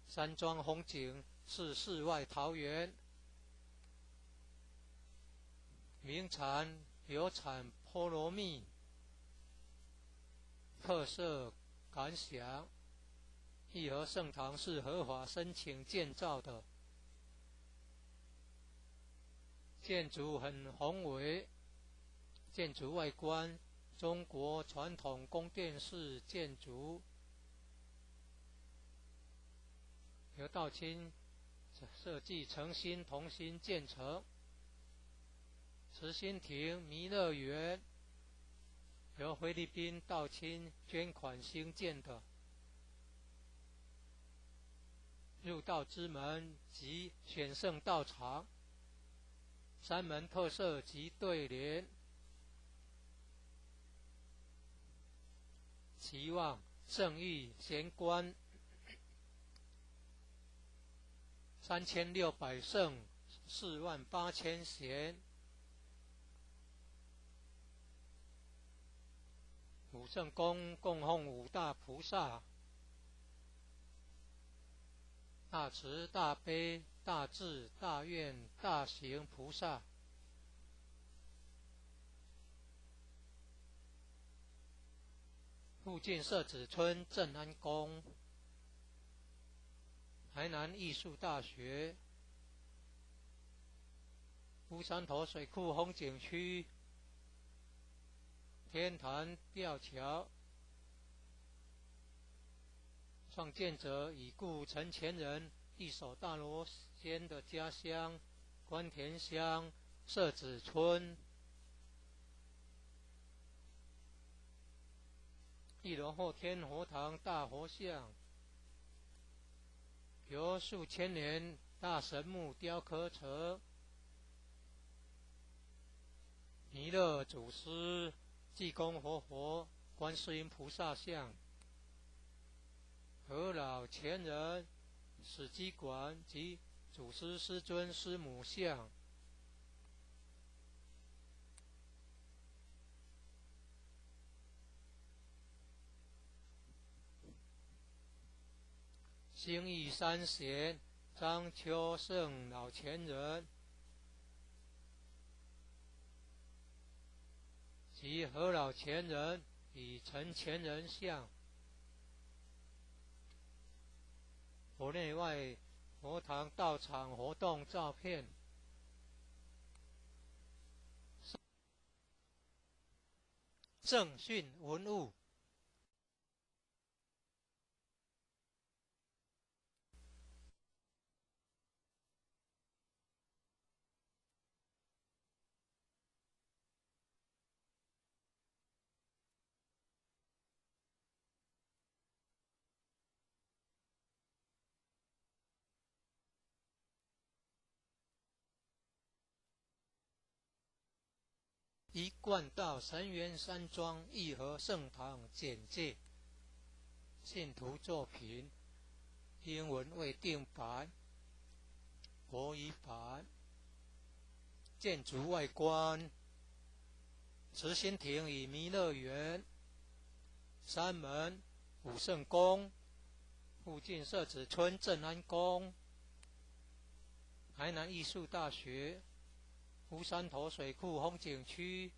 山庄风景是世外桃源，名产有产菠萝蜜，特色感想，义和圣堂是合法申请建造的，建筑很宏伟，建筑外观中国传统宫殿式建筑，由道清设计诚心同心建成。慈心亭弥勒园由菲律宾道清捐款兴建的，入道之门及选圣道场，山门特色及对联，期望圣誉贤官3600圣48000贤。武圣宫供奉五大菩萨，大慈大悲大智大愿大行菩萨，附近社子村正安宫，台南艺术大学，乌山头水库风景区，天坛吊桥，创建者已故陈前人一手大罗仙的家乡关田乡社子村。1楼后天佛堂大佛像，由数千年大神木雕刻成，弥勒祖师、济公活佛、观世音菩萨像，和老前人、史基馆及祖师师尊师母像。兴义三贤张秋胜老前人及何老前人与陈前人像，佛内外佛堂道场活动照片，正训文物。一贯道神元山庄义和圣堂简介，信徒作品，英文未定版，国语版。建筑外观，慈心亭与弥勒园，山门武圣宫，附近社子村正安宫，台南艺术大学，乌山头水库风景区，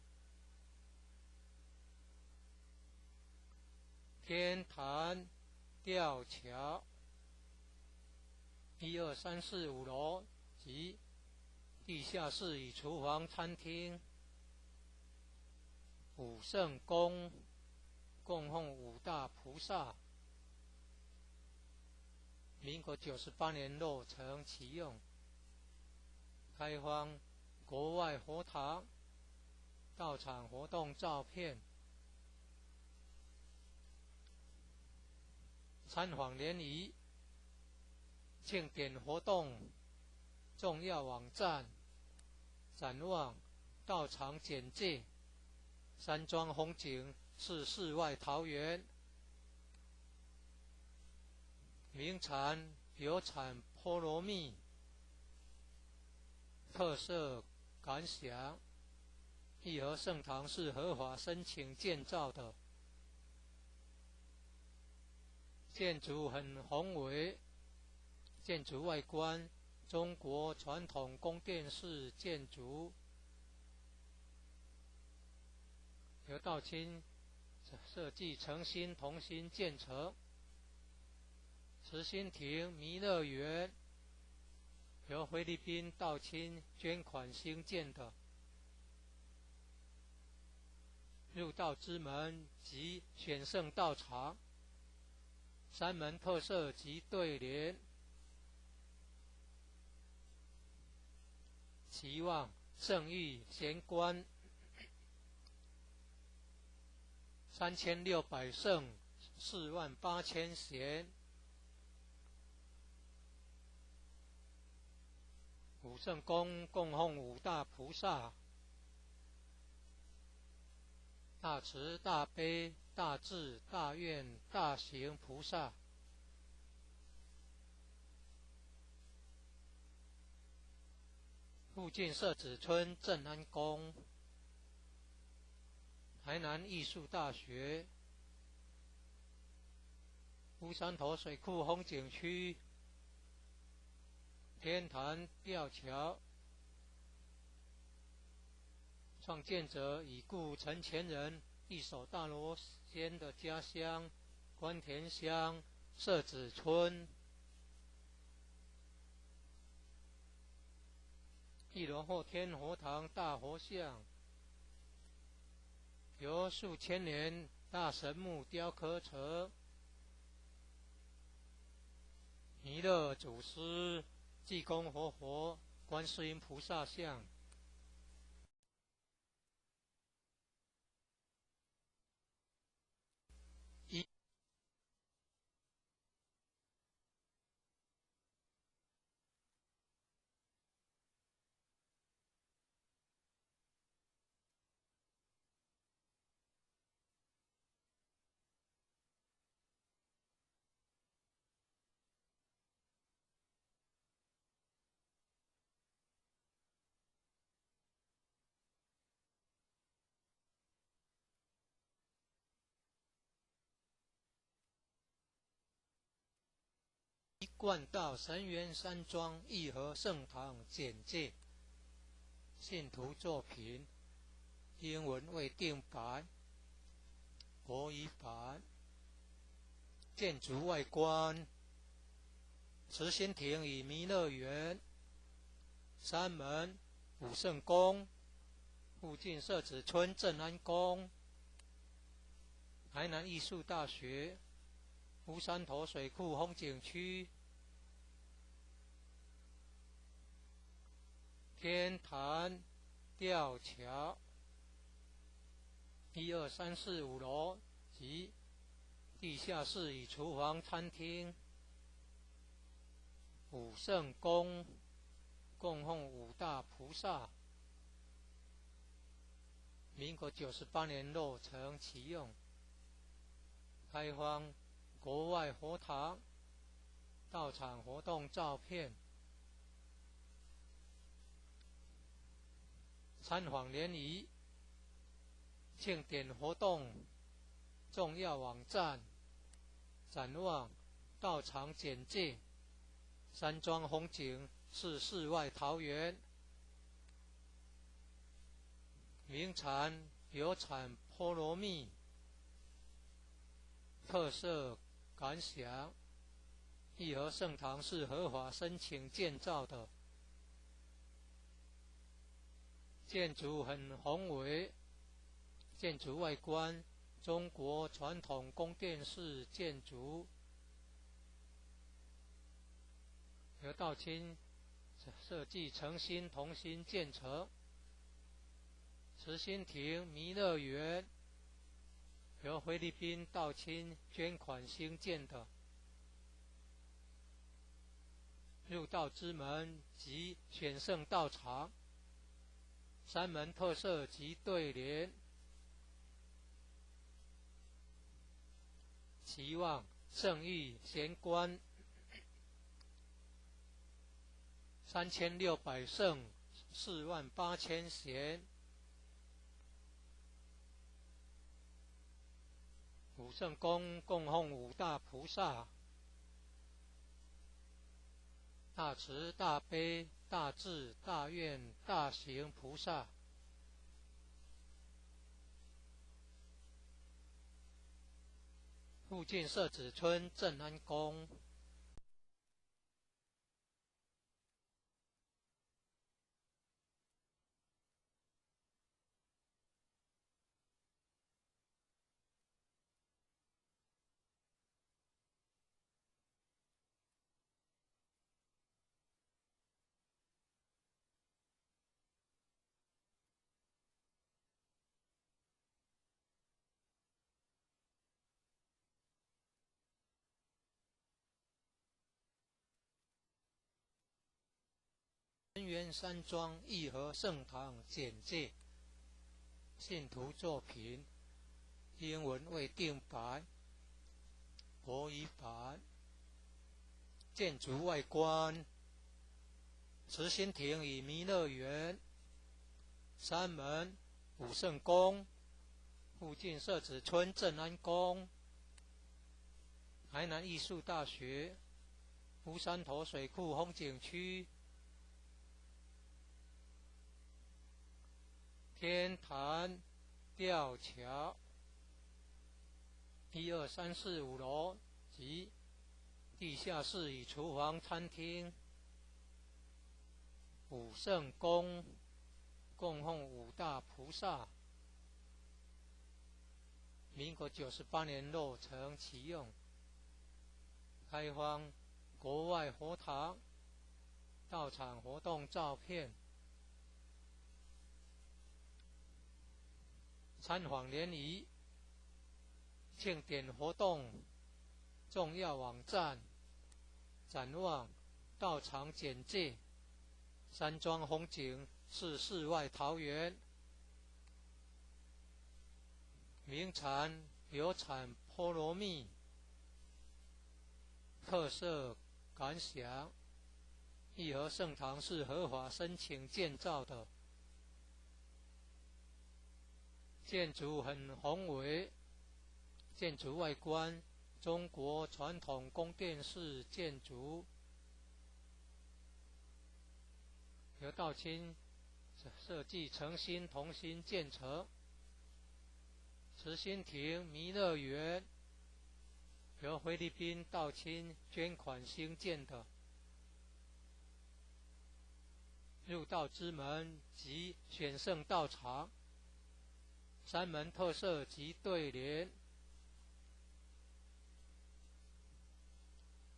天坛吊桥，1、2、3、4、5楼及地下室与厨房、餐厅，武圣宫供奉5大菩萨，民国98年落成启用，开放国外佛堂，到场活动照片，参访联谊，庆典活动重要网站，展望到场简介，山庄风景是世外桃源，名产有产菠萝蜜，特色感想，义和圣堂是合法申请建造的，建筑很宏伟，建筑外观中国传统宫殿式建筑，由道清设计诚心同心建成。慈心亭弥勒园由菲律宾道清捐款兴建的，入道之门及选圣道场，山门特色及对联，期望圣誉贤官，3600圣，48000贤。武圣宫供奉5大菩萨，大慈大悲大智大愿大行菩萨，附近社子村正安宫，台南艺术大学，乌山头水库风景区，天坛吊桥，创建者已故陈前人一手大罗仙的家乡关田乡社子村。1楼后天佛堂大佛像，由数千年大神木雕刻成，弥勒祖师、济公活佛、观世音菩萨像。一贯道神元山庄义和圣堂简介，信徒作品，英文未定版，国语版。建筑外观，慈心亭与弥勒园，山门武圣宫，附近社子村正安宫，台南艺术大学，乌山头水库风景区，天坛吊桥，1、2、3、4、5楼及地下室与厨房、餐厅，武圣宫供奉5大菩萨，民国98年落成启用，开放国外佛堂，到场活动照片，参访联谊，庆典活动重要网站，展望道场简介：山庄风景是世外桃源，名产有产菠萝蜜，特色感想：义和圣堂是合法申请建造的，建筑很宏伟，建筑外观中国传统宫殿式建筑，由道清设计诚心同心建成。慈心亭弥勒园由菲律宾道清捐款兴建的，入道之门及选圣道场，山门特色及对联，期望圣域贤官3600圣48000贤，五圣宫供奉五大菩萨，大慈大悲大智大愿大行菩萨，附近社子村正安宫。神源山庄义和圣堂简介：信徒作品，英文未定版，国语版。建筑外观：慈心亭与弥勒园，山门武圣宫，附近社子村正安宫，台南艺术大学，乌山头水库风景区，天坛吊桥，1、2、3、4、5楼及地下室与厨房、餐厅。武圣宫供奉五大菩萨，民国98年落成启用，开放国外佛堂、道场活动照片。参访联谊、庆典活动重要网站，展望道场简介，山庄风景是世外桃源，名产有产菠萝蜜，特色感想：义和圣堂是合法申请建造的，建筑很宏伟，建筑外观中国传统宫殿式建筑，由道清设计诚心同心建成。慈心亭弥勒园由菲律宾道清捐款兴建的，入道之门及选圣道场，山门特色及对联，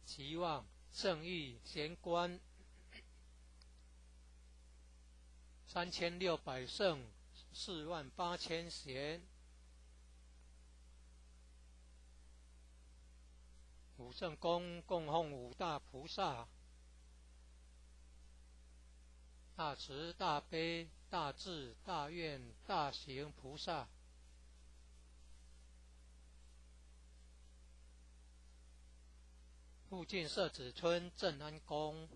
期望圣域贤官3600圣48000贤，武圣宫供奉五大菩萨，大慈大悲大智大愿大行菩萨，附近社子村正安宫，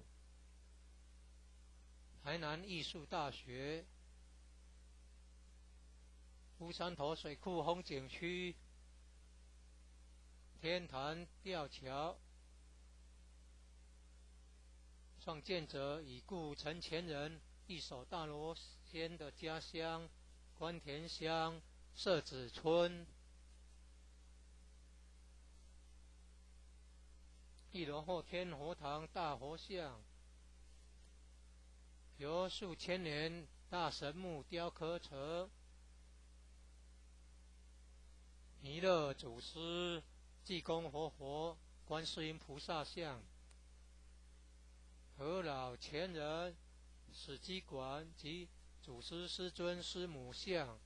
台南艺术大学，乌山头水库风景区，天坛吊桥创建者已故陈前人一手大罗仙的家乡关田乡社子村。一楼后天佛堂大佛像，由数千年大神木雕刻成。弥勒祖师、济公活佛、观世音菩萨像，和老前人史基馆及祖师师尊师母像。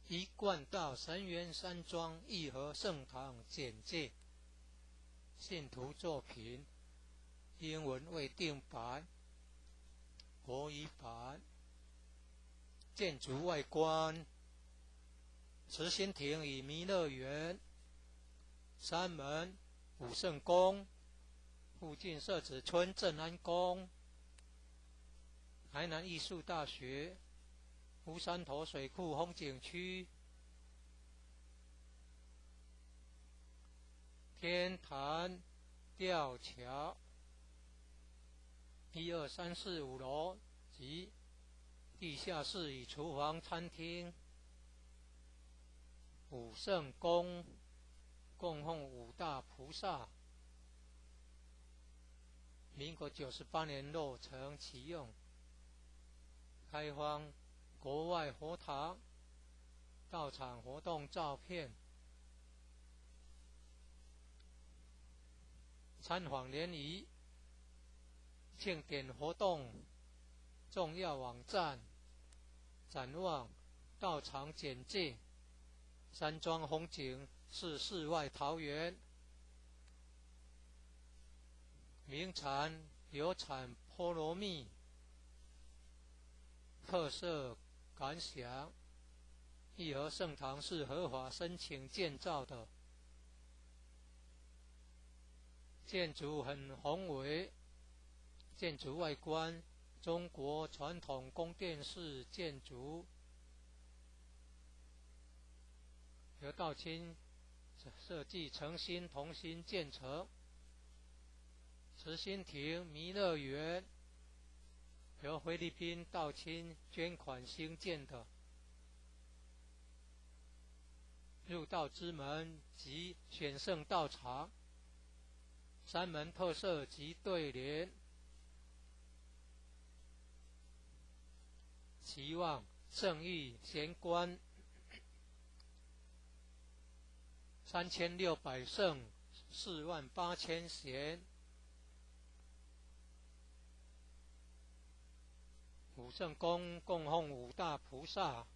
一贯道神元山庄义和圣堂简介。信徒作品，英文未定版，国语版。建筑外观，慈心亭与弥勒园，山门武圣宫，附近社子村正安宫，台南艺术大学，乌山头水库风景区，天坛吊桥，1、2、3、4、5楼及地下室与厨房、餐厅。武圣宫供奉五大菩萨，民国98年落成启用，开放国外佛堂到场活动照片。参访联谊、庆典活动重要网站、展望、到场简介。山庄风景是世外桃源，名产有产菠萝蜜，特色感想。义和圣堂是合法申请建造的，建筑很宏伟，建筑外观中国传统宫殿式建筑，由道清设计诚心同心建成。慈心亭弥勒园由菲律宾道清捐款兴建的，入道之门及选圣道场，山门特色及对联，期望圣域贤官3600圣48000贤。武圣宫供奉五大菩萨。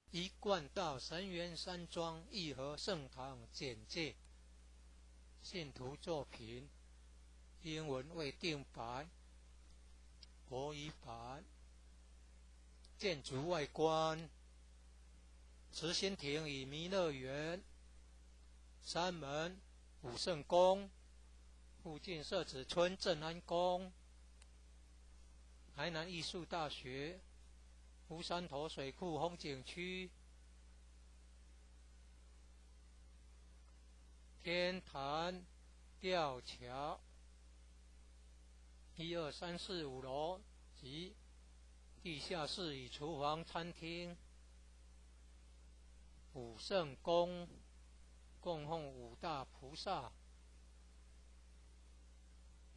一贯道神元山庄义和圣堂简介。信徒作品，英文未定白，国语版。建筑外观，慈心亭与弥勒园，山门武圣宫，附近社子村正安宫，台南艺术大学，乌山头水库风景区，天坛吊桥，1、2、3、4、5楼及地下室与厨房、餐厅。武圣宫供奉5大菩萨，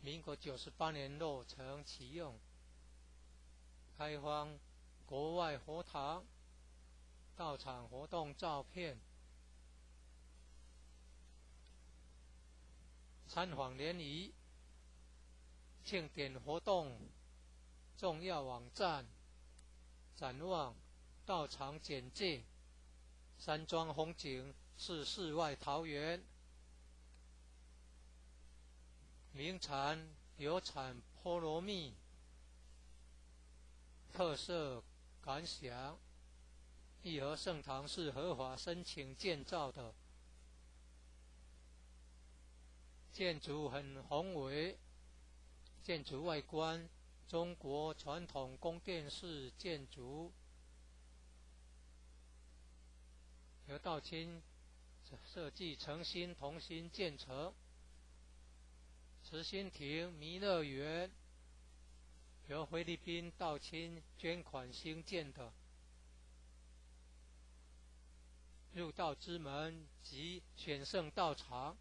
民国98年落成启用，开放国外佛堂到场活动照片。参访联谊庆典活动重要网站，展望到场简介，山庄风景是世外桃源，名产有产菠萝蜜，特色感想，义和圣堂是合法申请建造的，建筑很宏伟，建筑外观中国传统宫殿式建筑，由道清设计诚心同心建成。慈心亭弥勒园由菲律宾道清捐款兴建的，入道之门及选圣道场，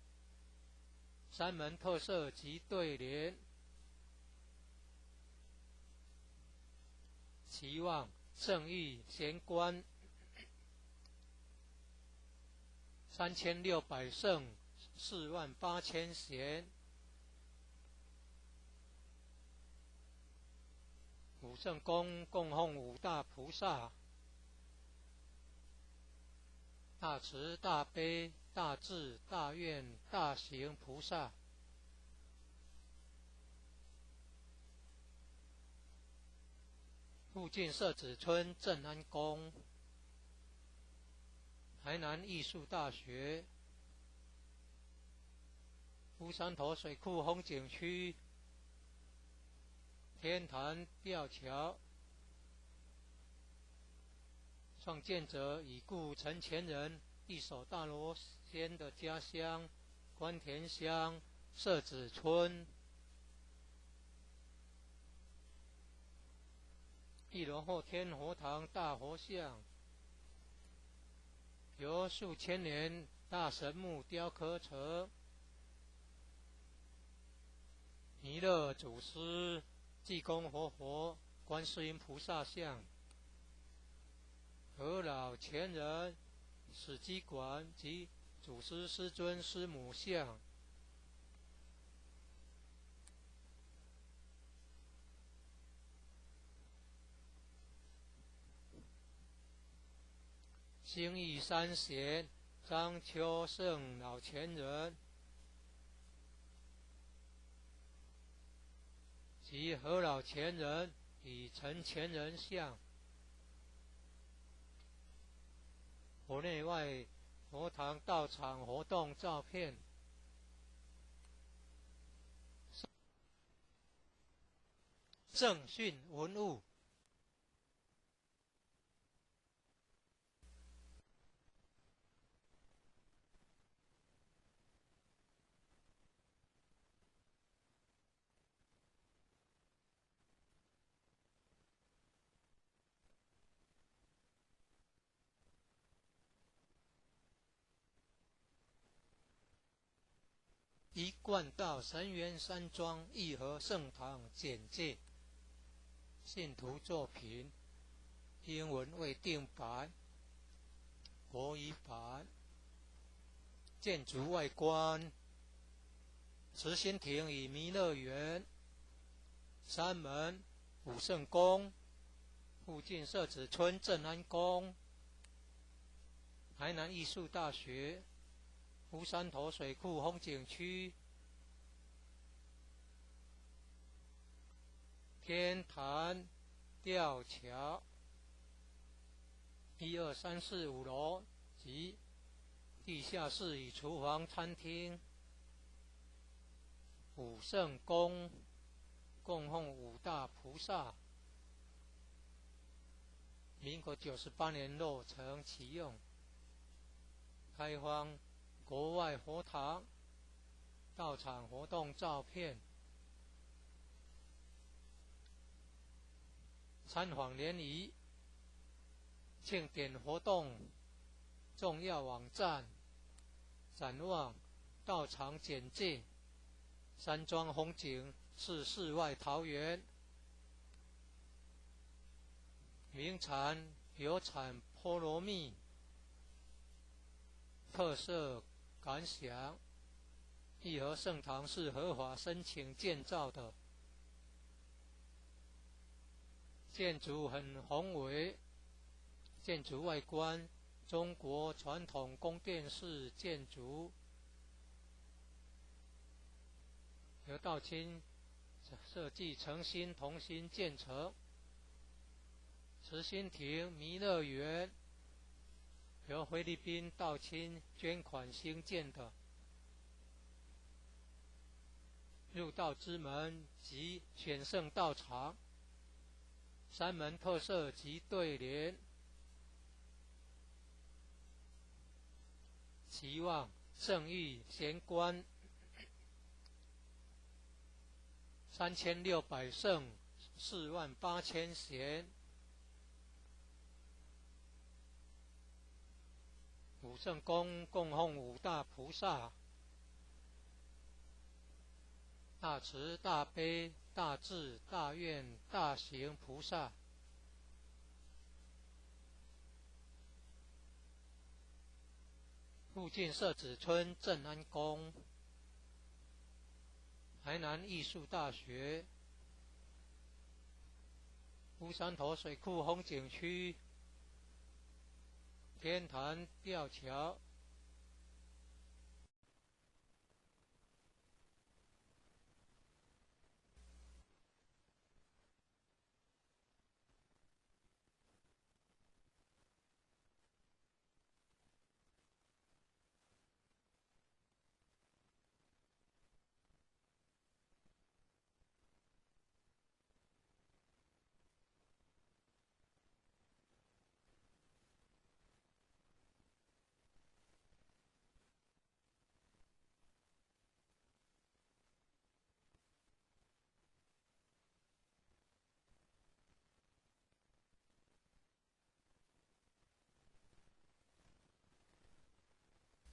山门特色及对联，期望圣域贤官3600圣48000贤。武圣宫供奉5大菩萨，大慈大悲大智大愿大行菩萨。附近社子村正安宫，台南艺术大学，乌山头水库风景区，天坛吊桥，创建者已故陈前人一手大罗仙的家乡关田乡社子村。1楼后天佛堂大佛像，由数千年大神木雕刻成，弥勒祖师、济公活佛、观世音菩萨像，和老前人史基馆及祖师师尊师母像。兴义三贤张秋胜老前人及何老前人与陈前人像，佛内外佛堂道场活动照片。圣训文物，一贯道神元山庄义和圣堂简介，信徒作品，英文未定版，国语版。建筑外观，慈心亭与弥勒园，山门武圣宫，附近社子村正安宫，台南艺术大学，乌山头水库风景区、天坛吊桥1、2、3、4、5楼及地下室与厨房、餐厅、武圣宫供奉五大菩萨。民国98年落成启用，开放国外佛堂、道场活动照片、参访联谊、庆典活动、重要网站、展望、道场简介、山庄风景是世外桃源。名产有产菠萝蜜，特色感想。义和圣堂是合法申请建造的，建筑很宏伟，建筑外观中国传统宫殿式建筑，由道清设计诚心同心建成。慈心亭弥勒园由菲律宾道清捐款兴建的，入道之门及选圣道场，山门特色及对联，期望圣誉贤官3600圣48000贤。武圣宫供奉五大菩萨，大慈大悲大智大愿大行菩萨。附近社子村正安宫、台南艺术大学、乌山头水库风景区、天坛吊桥。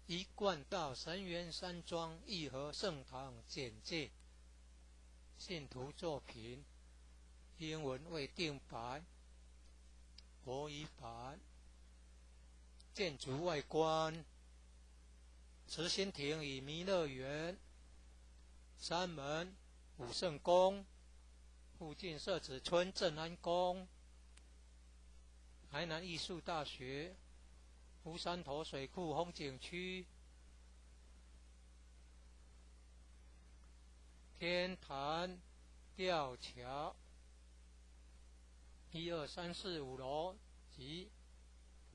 一贯道神元山庄义和圣堂简介，信徒作品，英文未定版，国语版。建筑外观，慈心亭与弥勒园，山门、武圣宫，附近社子村正安宫，台南艺术大学，乌山头水库风景区，天坛吊桥1、2、3、4、5楼及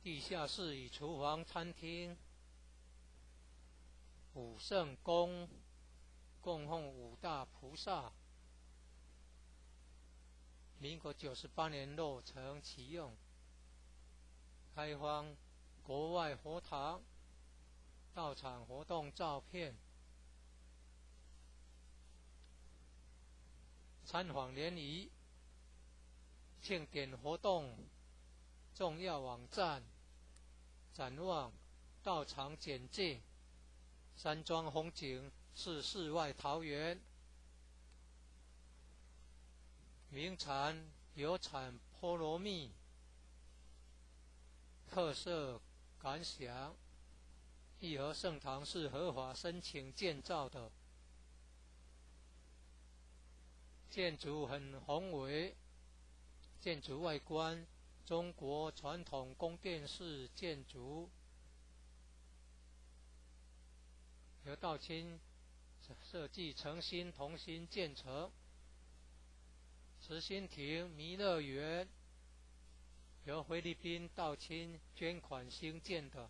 地下室与厨房、餐厅。武圣宫供奉五大菩萨，民国98年落成启用，开放国外佛堂、道场活动照片、参访联谊、庆典活动、重要网站、展望、道场简介、山庄风景是世外桃源。名产有产菠萝蜜，特色感想。义和圣堂是合法申请建造的，建筑很宏伟，建筑外观中国传统宫殿式建筑，由道清设计诚心同心建成。慈心亭弥勒园由菲律宾道清捐款兴建的。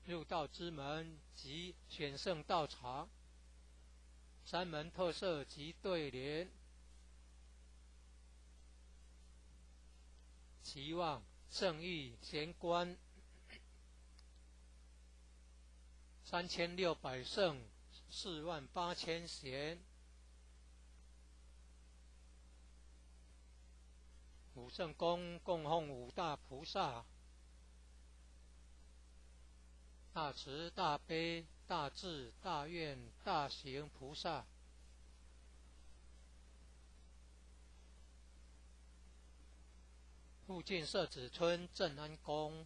入道之门及选圣道场，三门特色及对联，期望圣意贤官3600圣48000贤，五圣宫供奉五大菩萨，大慈大悲大智大愿大行菩萨。附近社子村正安宫，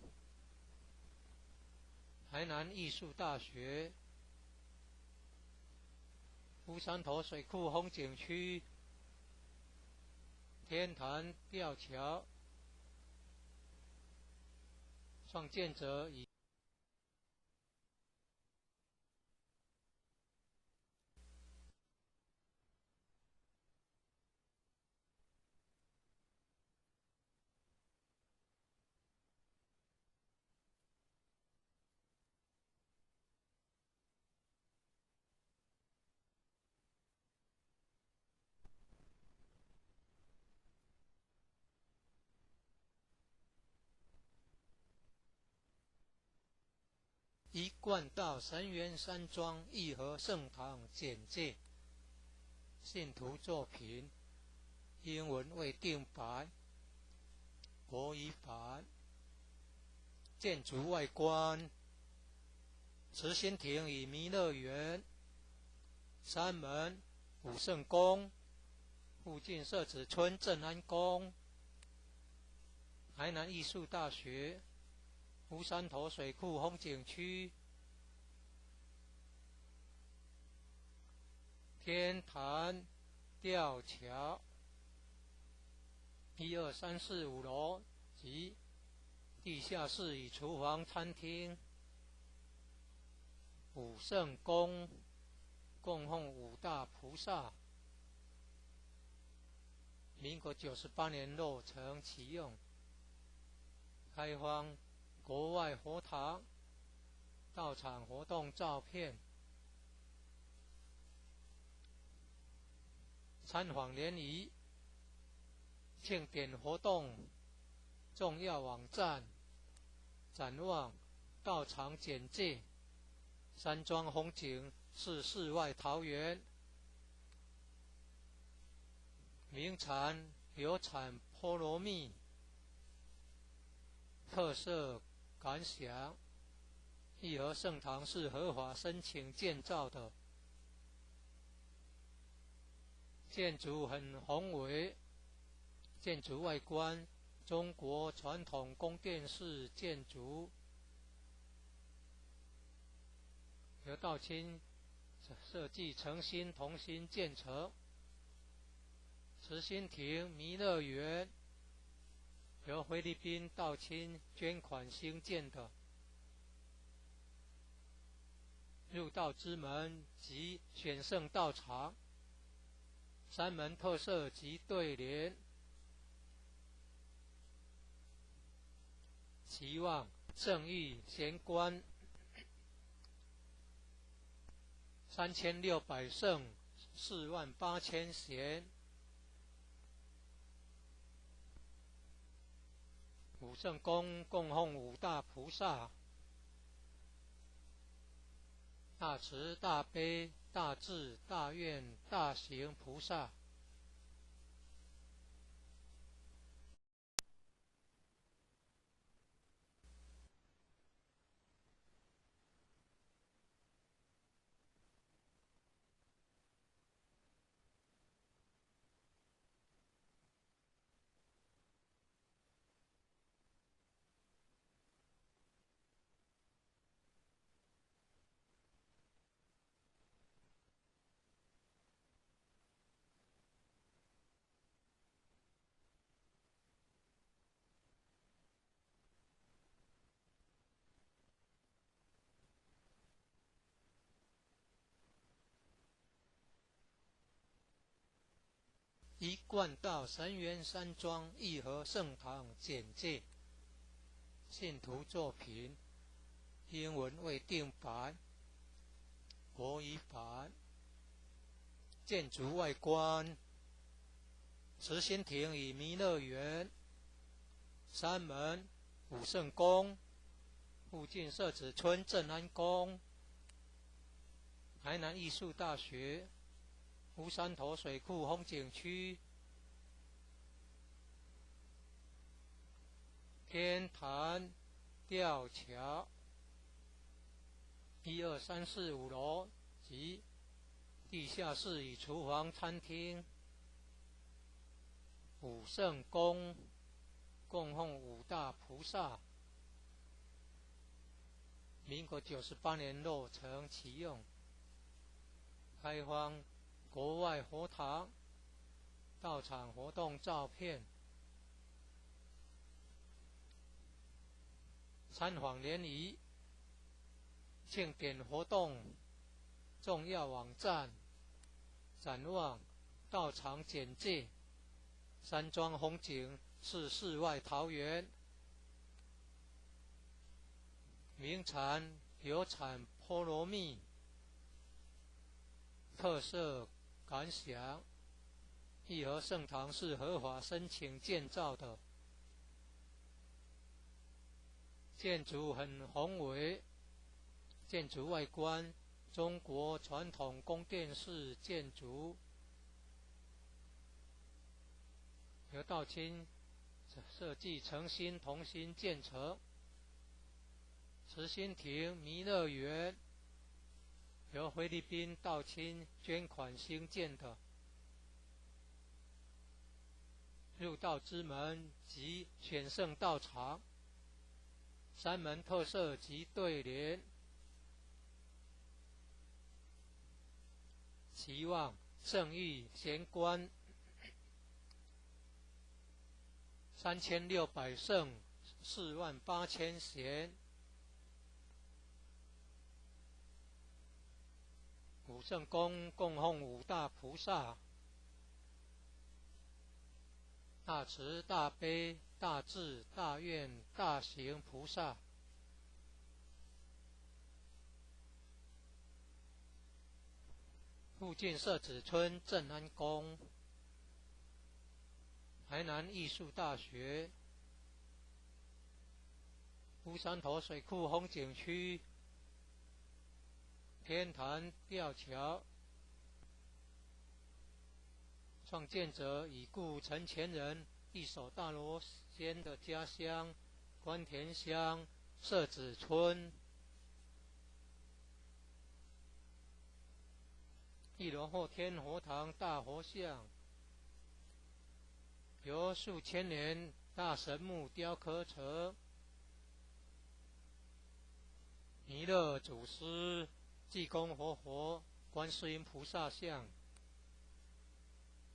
台南艺术大学，乌山头水库风景区，天坛吊桥，创建者以一贯道神元山庄义和圣堂简介，信徒作品，英文未定白，国语版。建筑外观，慈心亭与弥勒园，三门武圣宫，附近社子村正安宫，台南艺术大学，乌山头水库风景区，天坛吊桥，1、2、3、4、5楼及地下室与厨房餐厅，武圣宫供奉五大菩萨，民国98年落成启用，开放国外佛堂道场活动照片，参访联谊庆典活动重要网站，展望道场简介，山庄风景是世外桃源，名产有产菠萝蜜，特色感想，义和圣堂是合法申请建造的，建筑很宏伟，建筑外观中国传统宫殿式建筑，由道清设计诚心同心建成。慈心亭弥勒园由菲律宾道清捐款兴建的。入道之门及选圣道场，三门特色及对联，期望圣意贤官3600圣48000贤，武圣宫供奉五大菩萨，大慈大悲大智大愿大行菩萨。一贯道神源山庄义和圣堂简介，信徒作品，英文未定版，国语版。建筑外观，慈心亭与弥勒园，山门、武圣宫，附近社子村正安宫，台南艺术大学，乌山头水库风景区，天坛吊桥，1、2、3、4、5楼及地下室与厨房、餐厅。武圣宫供奉五大菩萨，民国98年落成启用，开放国外佛堂到场活动照片，参访联谊、庆典活动重要网站，展望到场简介，山庄风景是世外桃源，名产有产菠萝蜜，特色感想，义和圣堂是合法申请建造的，建筑很宏伟，建筑外观中国传统宫殿式建筑，由道清设计诚心同心建成。慈心亭弥勒园由菲律宾道清捐款兴建的，入道之门及选圣道场，山门特色及对联，期望圣域贤官3600圣48000贤。武圣宫供奉五大菩萨，大慈大悲大智大愿大行菩萨，附近社子村正安宫，台南艺术大学，乌山头水库风景区，天坛吊桥，创建者已故陈前人一手大罗仙的家乡关田乡社子村。1楼后天佛堂大佛像，由数千年大神木雕刻成，弥勒祖师、济公活佛、观世音菩萨像，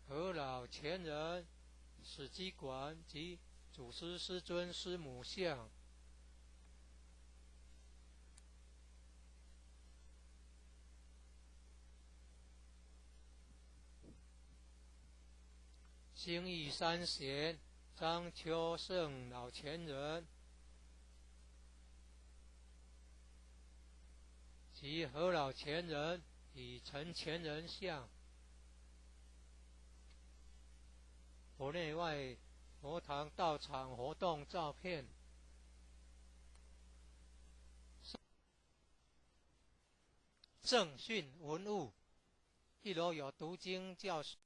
和老前人、史基馆及祖师师尊师母像。兴义三贤张秋胜老前人及何老前人与陈前人像，佛内外佛堂道场活动照片，正训文物，1楼有读经教室。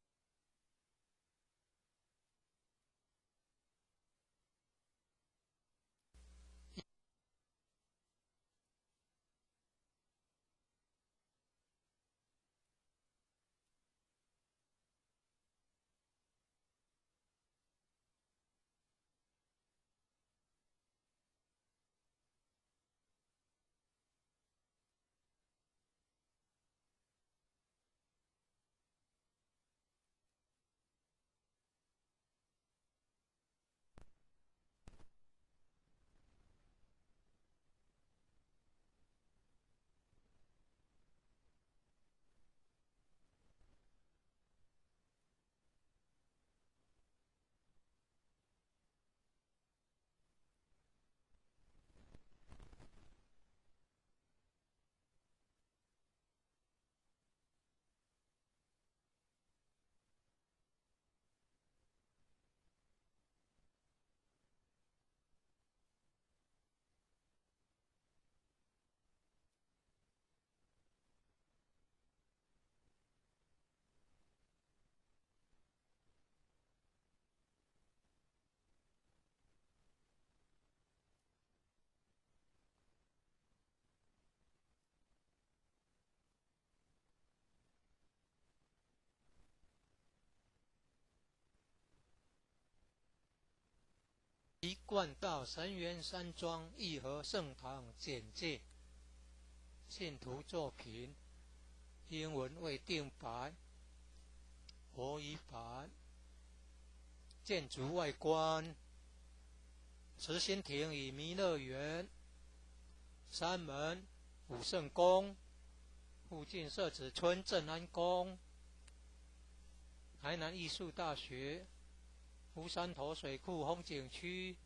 贯道神源山庄义和圣堂简介，信徒作品，英文未定白，国语版。建筑外观，慈心亭与弥勒园，山门武圣宫，附近社子村正安宫，台南艺术大学，乌山头水库风景区，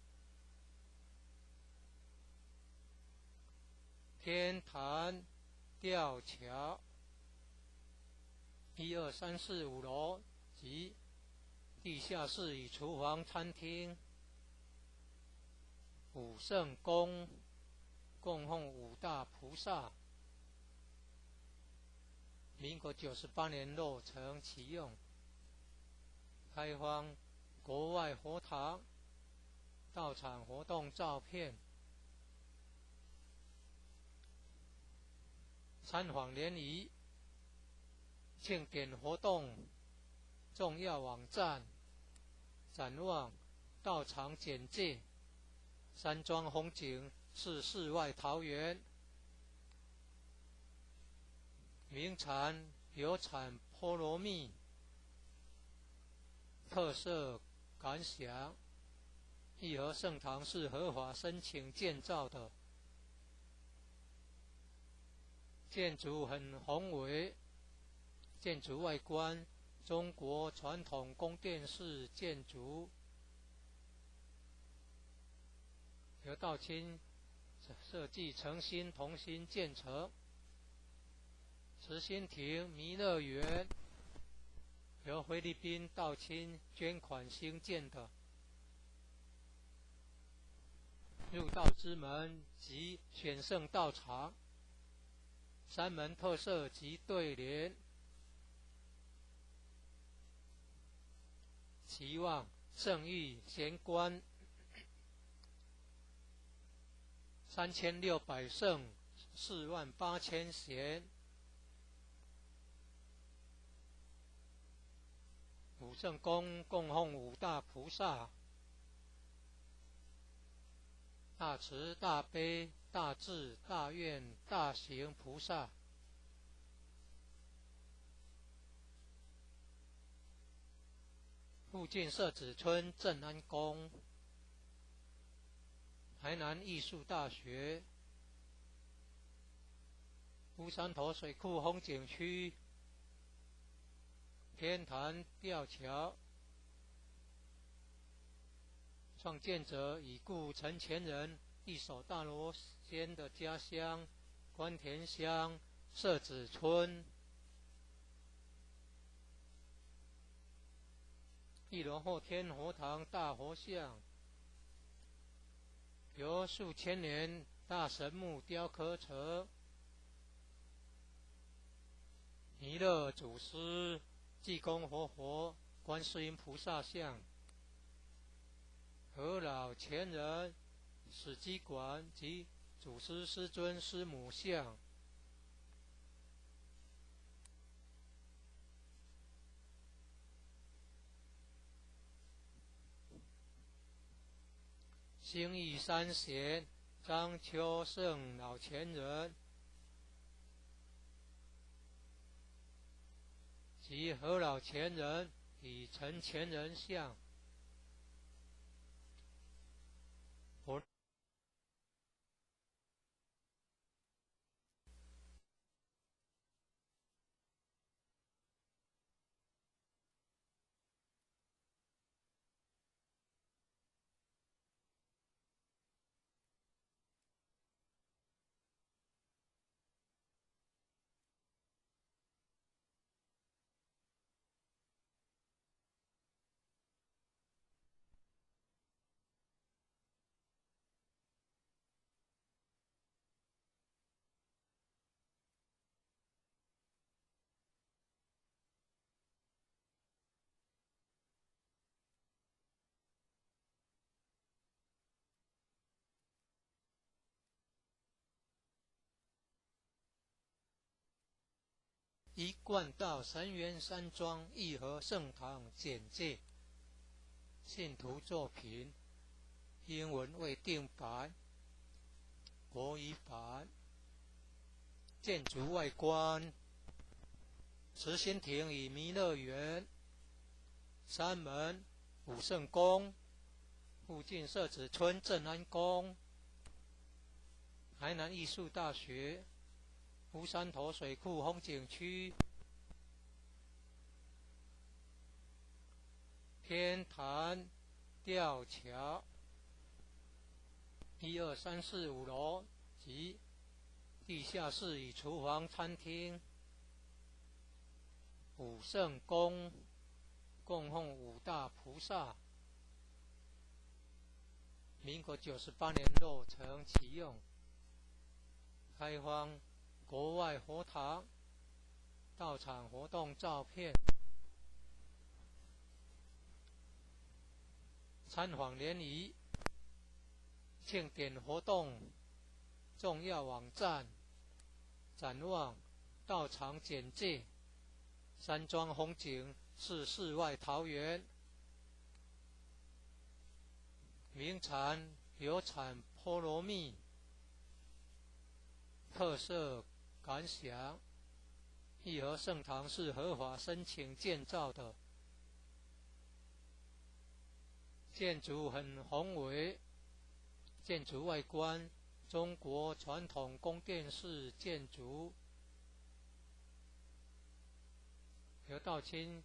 天坛吊桥，1、2、3、4、5楼及地下室与厨房、餐厅。武圣宫供奉5大菩萨，民国98年落成启用，开放国外佛堂到场活动照片，参访联谊庆典活动重要网站，展望到场简介，山庄风景是世外桃源，名产有产菠萝蜜，特色感想，义和圣堂是合法申请建造的，建筑很宏伟，建筑外观中国传统宫殿式建筑，由道清设计诚心同心建成。慈心亭弥勒园由菲律宾道清捐款兴建的，入道之门及选圣道场，山门特色及对联，期望圣域贤官3600圣48000贤。武圣宫供奉5大菩萨，大慈大悲大智大愿大行菩萨，附近社子村正安宫，台南艺术大学，乌山头水库风景区，天坛吊桥，创建者已故陈前人一手大罗仙的家乡关田乡社子村。1楼后天佛堂大佛像，由数千年大神木雕刻成，弥勒祖师、济公活佛、观世音菩萨像，和老前人、史基馆及祖师师尊师母像。兴义三贤张秋胜老前人及何老前人与陈前人像。一贯道神源山庄义和圣堂简介，信徒作品，英文未定版，国语版。建筑外观：慈心亭与弥勒园，山门武圣宫，附近社子村正安宫，台南艺术大学，乌山头水库风景区，天坛吊桥，1、2、3、4、5楼及地下室与厨房、餐厅。武圣宫供奉5大菩萨，民国98年落成启用，开放国外佛堂、道场活动照片。参访联谊、庆典活动重要网站、展望、道场简介。山庄风景是世外桃源，名产有产菠萝蜜，特色感想：义和圣堂是合法申请建造的，建筑很宏伟，建筑外观中国传统宫殿式建筑，由道清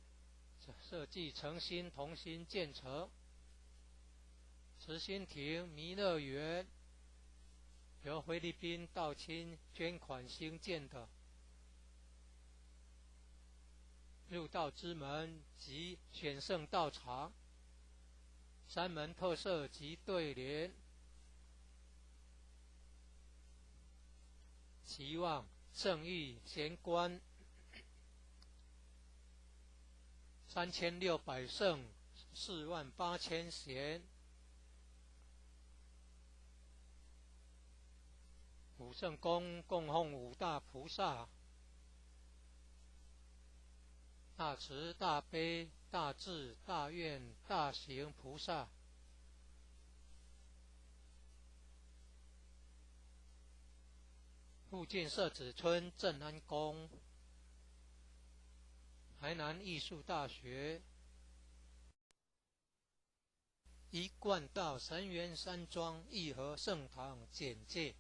设计诚心同心建成。慈心亭弥勒园由菲律宾道清捐款兴建的，入道之门及选圣道场，山门特色及对联，期望圣域贤官，3600圣，48000贤。武圣宫供奉5大菩萨，大慈大悲大智大愿大行菩萨。附近社子村正安宫，台南艺术大学，一贯道神元山庄义和圣堂简介。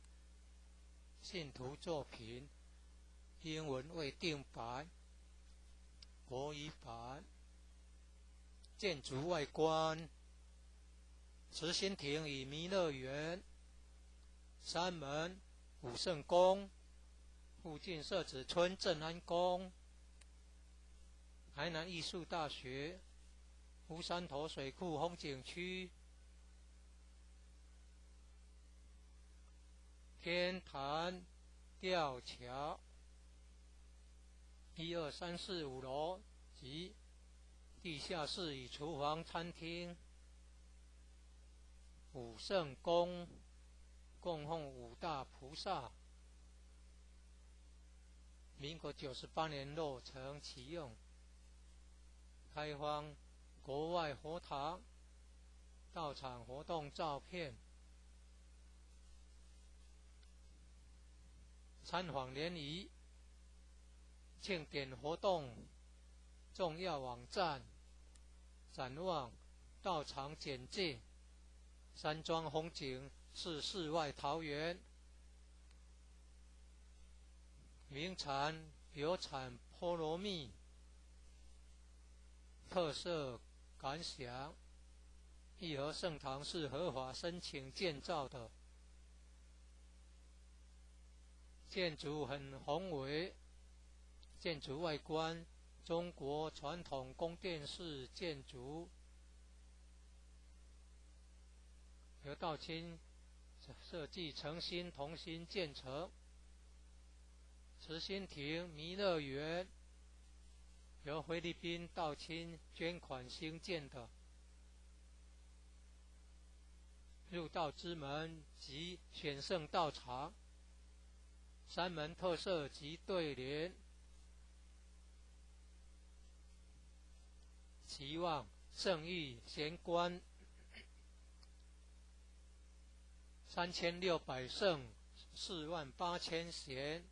信徒作品，英文未定版，国语版。建筑外观：慈心亭与弥勒园，山门武圣宫，附近社子村正安宫，台南艺术大学，乌山头水库风景区，天坛吊桥，1、2、3、4、5楼及地下室与厨房、餐厅。武圣宫供奉5大菩萨，民国98年落成启用，开放国外佛堂、道场活动照片。参访联谊、庆典活动重要网站、展望、道场简介。山庄风景是世外桃源，名产有产菠萝蜜，特色感想：义和圣堂是合法申请建造的，建筑很宏伟，建筑外观中国传统宫殿式建筑，由道清设计诚心同心建成。慈心亭弥勒园由菲律宾道清捐款兴建的，入道之门及选圣道场，山门特色及对联，期望圣域贤官， 3600圣，48000贤。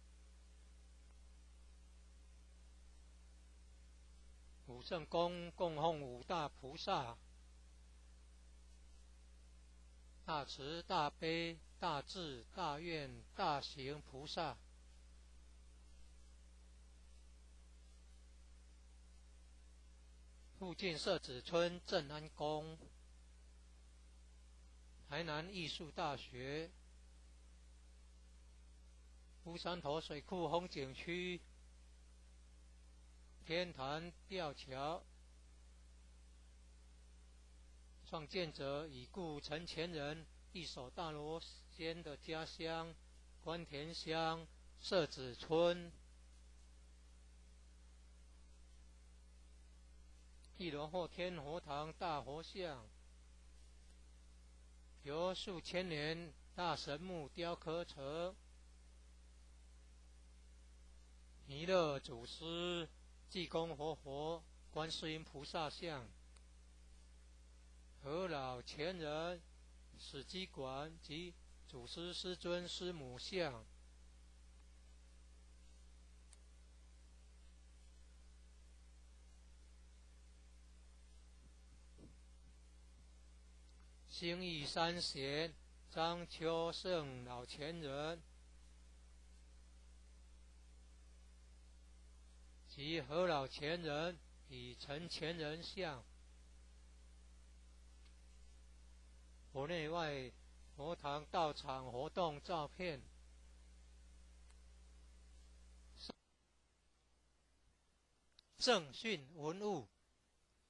五圣宫供奉五大菩萨：大慈大悲大智大愿大行菩萨。附近社子村正安宫，台南艺术大学，乌山头水库风景区，天坛吊桥，创建者已故陈前人一手大罗仙的家乡关田乡社子村。一楼后天佛堂大佛像，由数千年大神木雕刻成。弥勒祖师、济公活佛、观世音菩萨像，和老前人史基馆及祖师师尊师母像。兴义三贤张秋胜老前人及何老前人与陈前人像。佛内外佛堂道场活动照片。圣训文物，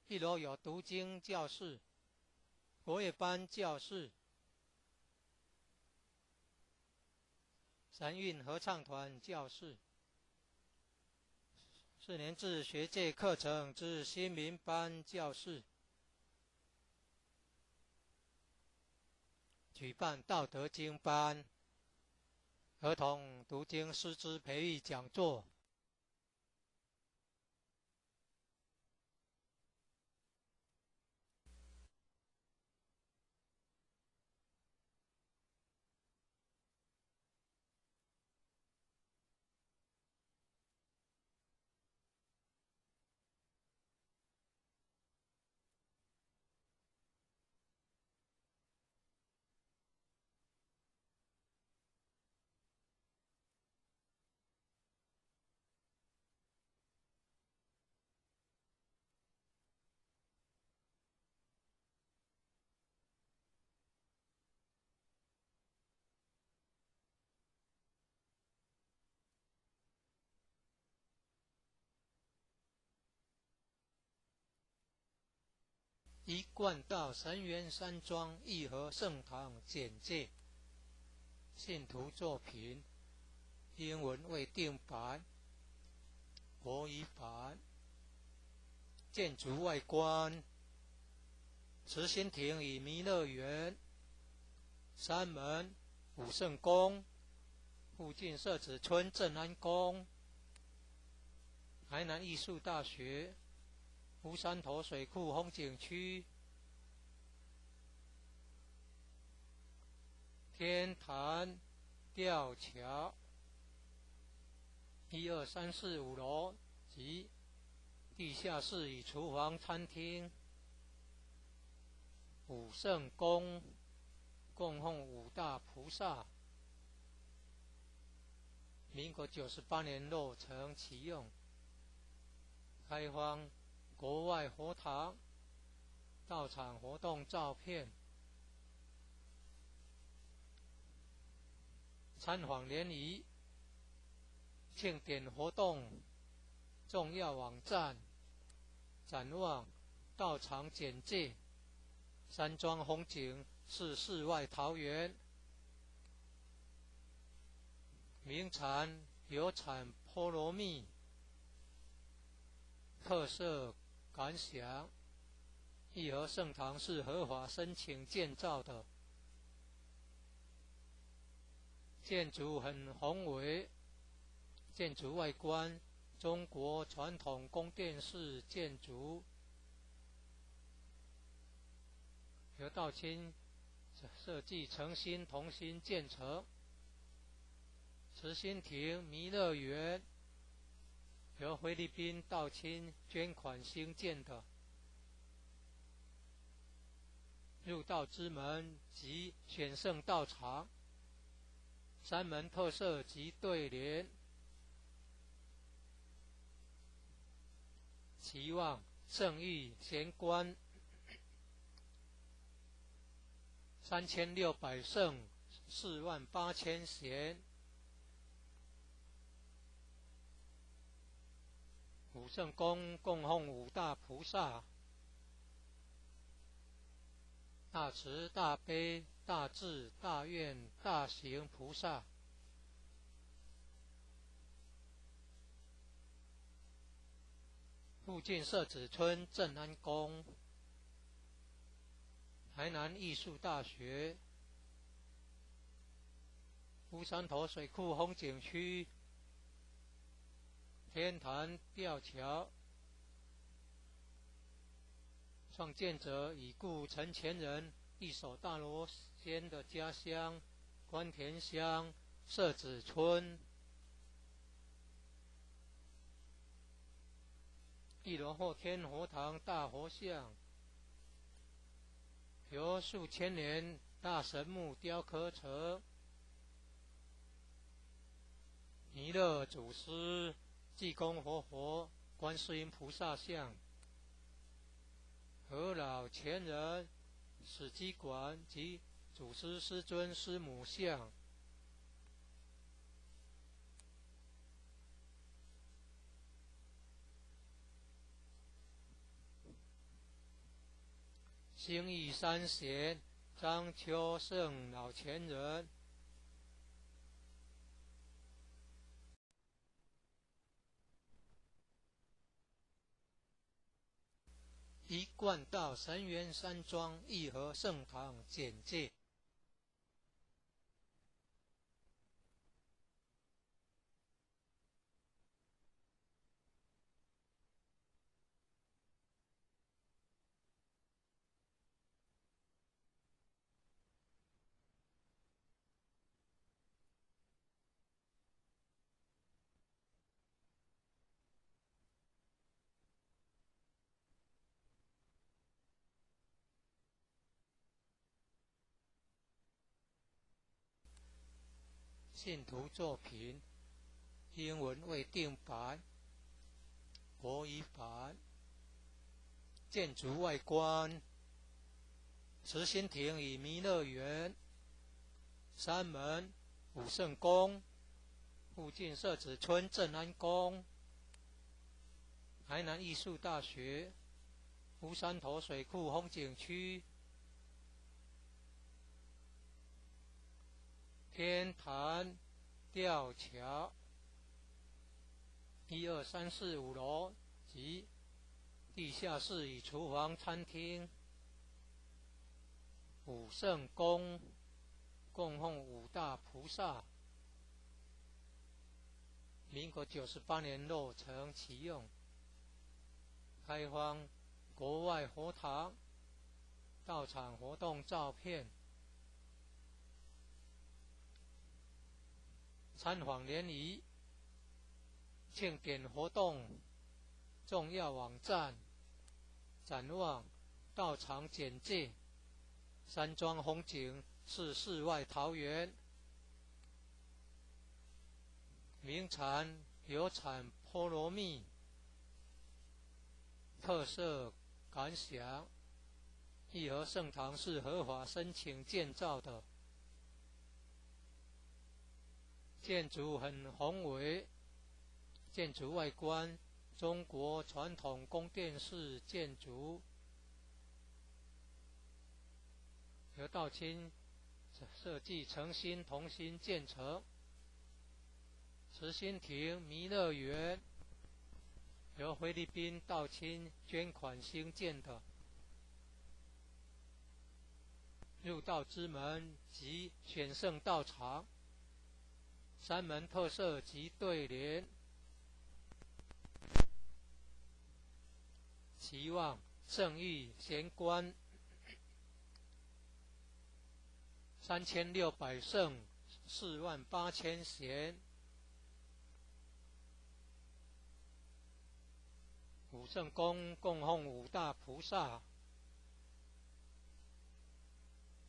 一楼有读经教室、国乐班教室、三韵合唱团教室、4年制学界课程之新民班教室，举办道德经班、儿童读经师资培育讲座。一贯道神元山庄义和圣堂简介，信徒作品，英文未定版，国语版。建筑外观，慈心亭与弥勒园，山门、武圣宫，附近社子村正安宫，台南艺术大学，乌山头水库风景区，天坛吊桥，1、2、3、4、5楼及地下室与厨房、餐厅。武圣宫供奉五大菩萨，民国98年落成启用，开放国外佛堂道场活动照片，参访联谊、庆典活动重要网站，展望道场简介，山庄风景是世外桃源，名产有产菠萝蜜，特色感想，义和圣堂是合法申请建造的，建筑很宏伟，建筑外观中国传统宫殿式建筑，由道清设计诚心同心建成。慈心亭弥勒园由菲律宾道亲捐款兴建的，入道之门及选圣道场，三门特色及对联，期望圣域贤官3600圣48000贤，五圣宫供奉五大菩萨，大慈大悲大智大愿大行菩萨。附近社子村正安宫，台南艺术大学，乌山头水库风景区，天坛吊桥，创建者已故陈前人一手大罗仙的家乡关田乡社子村。一楼后天佛堂大佛像，由数千年大神木雕刻成，弥勒祖师、济公活佛、观世音菩萨像，和老前人史基馆及祖师师尊师母像。兴义三贤张秋胜老前人，一贯道神元山庄义和圣堂简介。信徒作品，英文未定版，国语版。建筑外观，慈心亭与弥勒园，三门武圣宫，附近社子村正安宫，台南艺术大学，乌山头水库风景区，天坛吊桥，1、2、3、4、5楼及地下室与厨房、餐厅。武圣宫供奉五大菩萨，民国98年落成启用，开放国外佛堂到场活动照片。参访联谊、庆典活动重要网站、展望、道场简介。山庄风景是世外桃源，名产有产菠萝蜜，特色感想。义和圣堂是合法申请建造的，建筑很宏伟，建筑外观中国传统宫殿式建筑，由道亲设计诚心同心建成。慈心亭弥勒园由菲律宾道亲捐款兴建的，入道之门及选圣道场，三门特色及对联，期望圣域贤官3600圣48000贤，五圣宫供奉五大菩萨，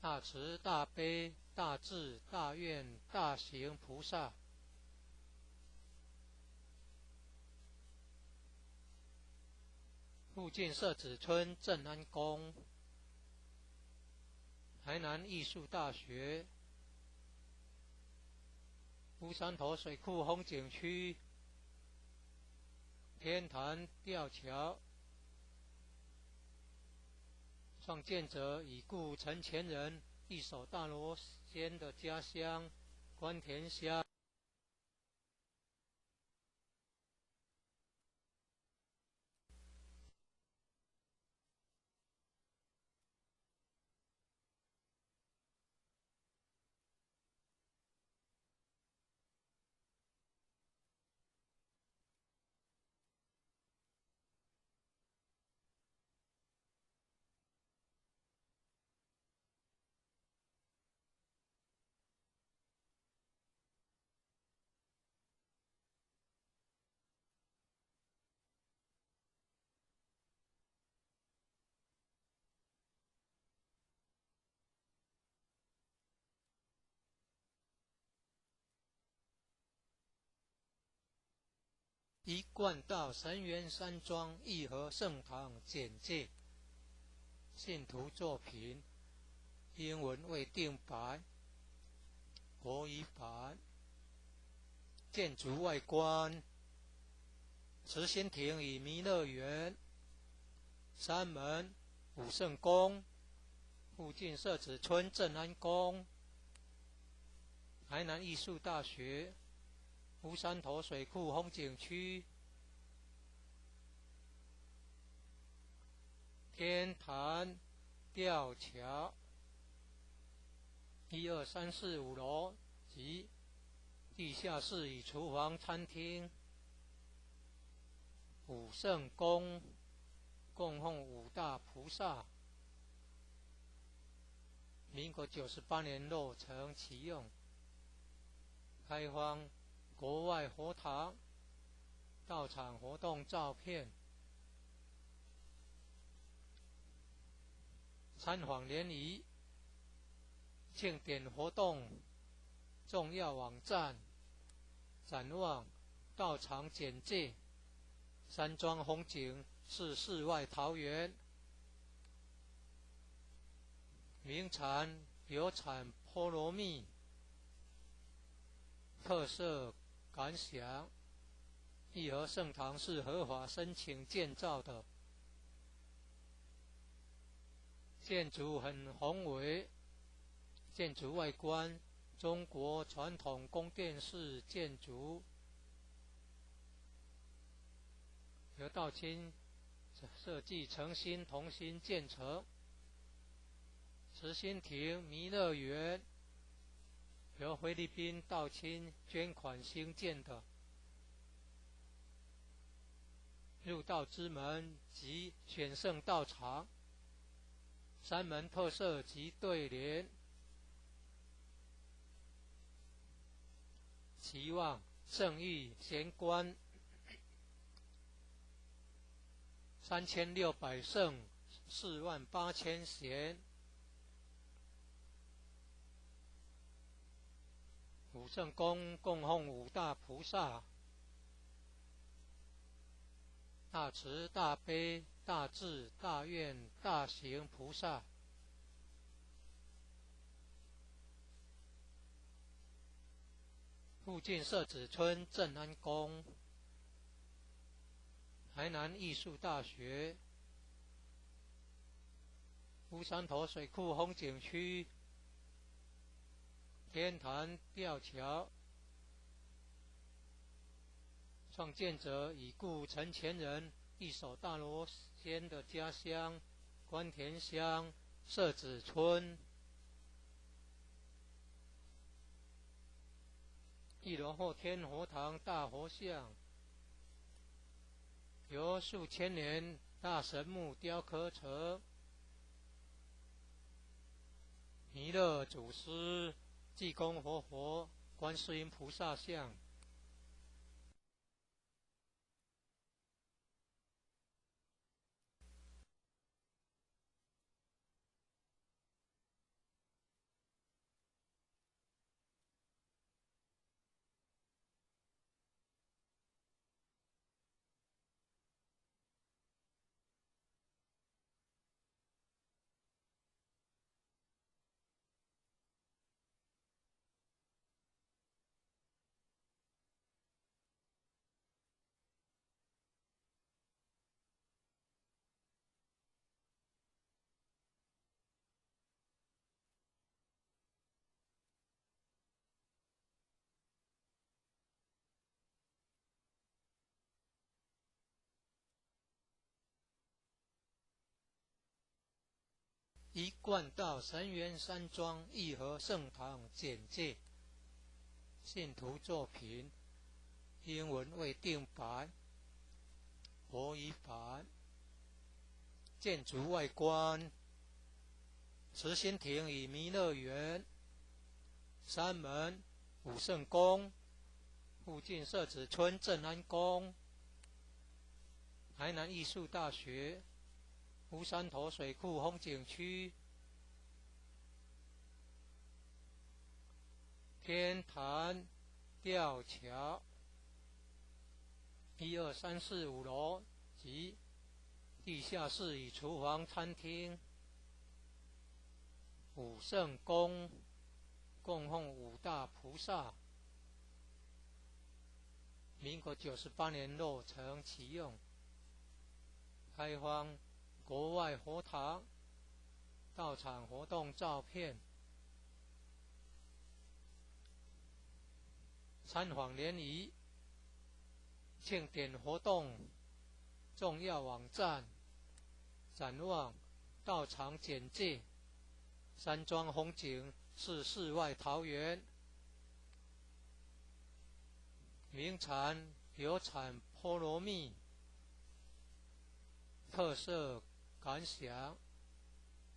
大慈大悲大智大愿大行菩萨。附近社子村正安宫，台南艺术大学，乌山头水库风景区，天坛吊桥，创建者已故陈前人一手大罗仙的家乡关田乡。一贯道神元山庄义和圣堂简介，信徒作品，英文未定版，国语版。建筑外观，慈心亭与弥勒园，山门武圣宫，附近社子村正安宫，台南艺术大学，乌山头水库风景区，天坛吊桥，1、2、3、4、5楼及地下室与厨房、餐厅。武圣宫供奉五大菩萨，民国98年落成启用，开放国外佛堂到场活动照片，参访联谊、庆典活动重要网站、展望、到场简介。山庄风景是世外桃源，名产有产菠萝蜜，特色感想。义和圣堂是合法申请建造的，建筑很宏伟，建筑外观中国传统宫殿式建筑，由道清设计诚心同心建成。慈心亭弥勒园由菲律宾道清捐款兴建的，入道之门及选圣道场，山门特色及对联，期望圣誉贤官，3600圣48000贤，武圣宫供奉五大菩萨，大慈大悲大智大愿大行菩萨。附近社子村正安宫，台南艺术大学，乌山头水库风景区，天坛吊桥，创建者已故陈前人一手大罗仙的家乡关田乡社子村。1楼后天佛堂大佛像，由数千年大神木雕刻成，弥勒祖师、济公活佛、观世音菩萨像。一贯道神源山庄义和圣堂简介，信徒作品，英文未定版，国语版。建筑外观：慈心亭与弥勒园，山门、武圣宫，附近社子村镇安宫，台南艺术大学。乌山头水库风景区，天坛吊桥，1、2、3、4、5楼及地下室与厨房、餐厅。武圣宫供奉5大菩萨，民国98年落成启用，开放国外佛堂到场活动照片，参访联谊，庆典活动重要网站，展望到场简介，山庄风景是世外桃源，名产有产菠萝蜜，特色感想：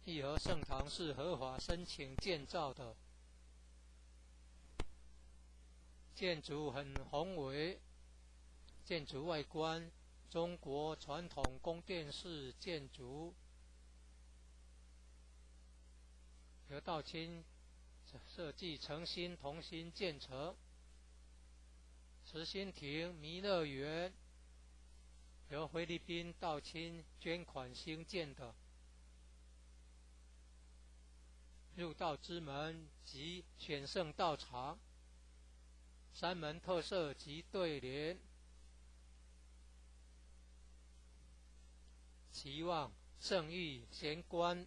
义和圣堂是合法申请建造的，建筑很宏伟，建筑外观中国传统宫殿式建筑，由道清设计诚心同心建成。慈心亭弥勒园由菲律宾道清捐款兴建的，入道之门及选圣道场，山门特色及对联，期望圣域贤官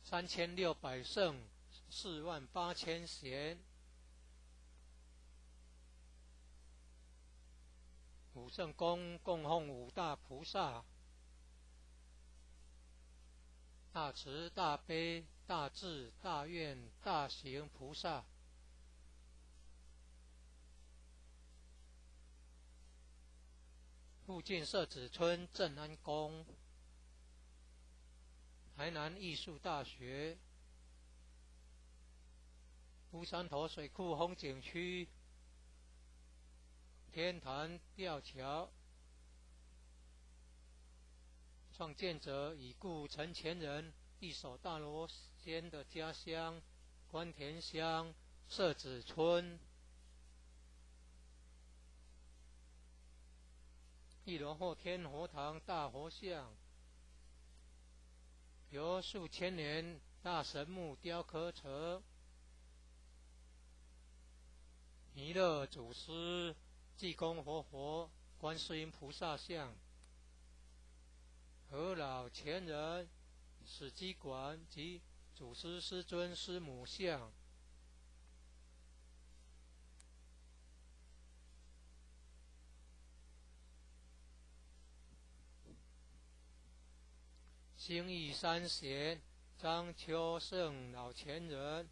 3600圣48000贤。武圣宫供奉5大菩萨，大慈大悲大智大愿大行菩萨。附近社子村镇安宫，台南艺术大学，乌山头水库风景区，天坛吊桥，创建者已故陈前人一手大罗仙的家乡关田乡社子村。1楼后天佛堂大佛像，由数千年大神木雕刻成，弥勒祖师、济公活佛、观世音菩萨像，和老前人、史基馆及祖师师尊师母像。兴义三贤张秋胜老前人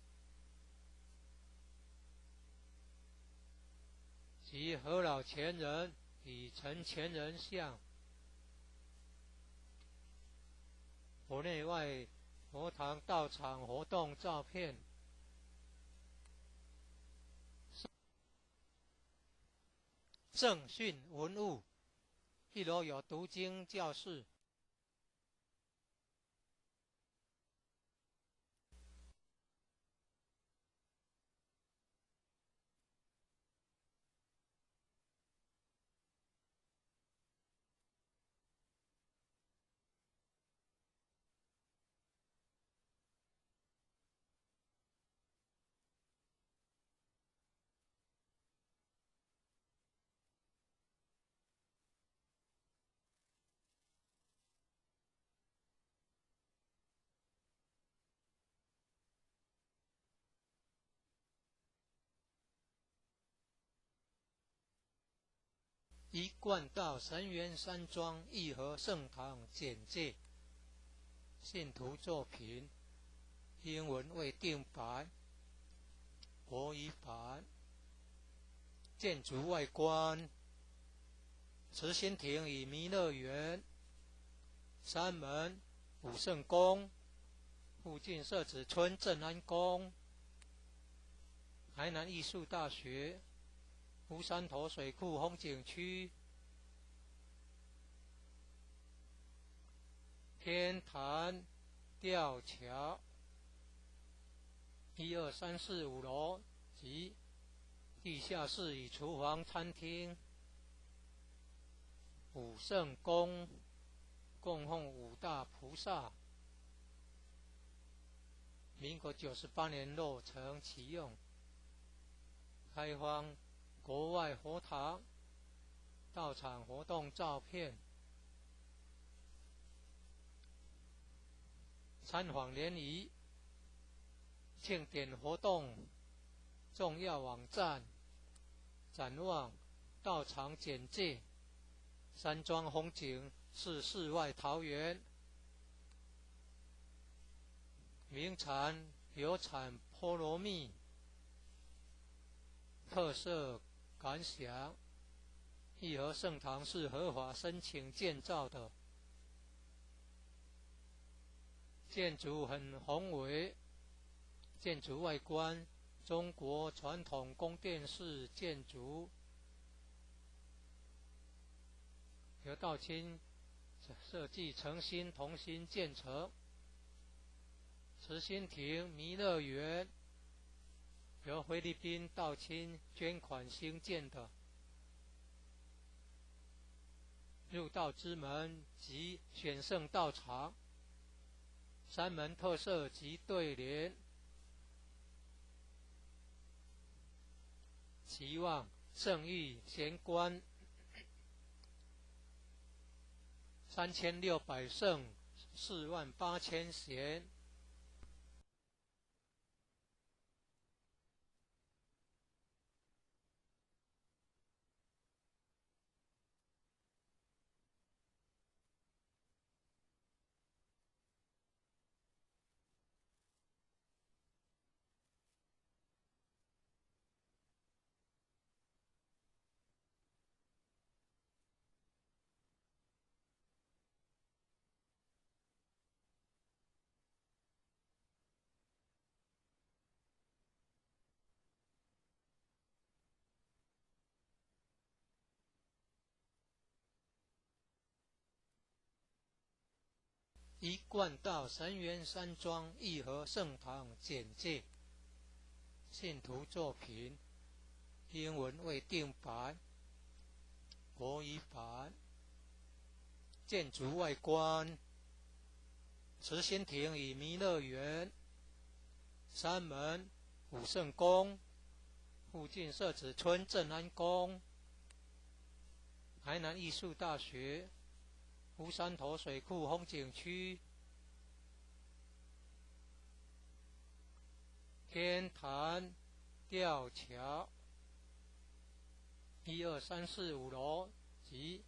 及何老前人与陈前人像，国内外佛堂道场活动照片。圣训文物，一楼有读经教室。一贯道神源山庄义和圣堂简介，信徒作品，英文未定版，国语版。建筑外观，慈心亭与弥勒园，山门武圣宫，附近社子村正安宫，台南艺术大学，乌山头水库风景区，天坛吊桥，1、2、3、4、5楼及地下室与厨房、餐厅，武圣宫供奉5大菩萨，民国98年落成启用，开放国外佛堂道场活动照片，参访联谊庆典活动重要网站，展望道场简介，山庄风景是世外桃源，名产有产菠萝蜜，特色感想，义和圣堂是合法申请建造的，建筑很宏伟，建筑外观中国传统宫殿式建筑，由道清设计诚心同心建成。慈心亭弥勒园由菲律宾道清捐款兴建的，入道之门及选圣道场，山门特色及对联，期望圣誉贤官3600圣48000贤。一贯道神源山庄义和圣堂简介，信徒作品，英文未定版，国语版。建筑外观，慈心亭与弥勒园，山门武圣宫，附近社子村正安宫，台南艺术大学，乌山头水库风景区，天坛吊桥，1、2、3、4、5楼及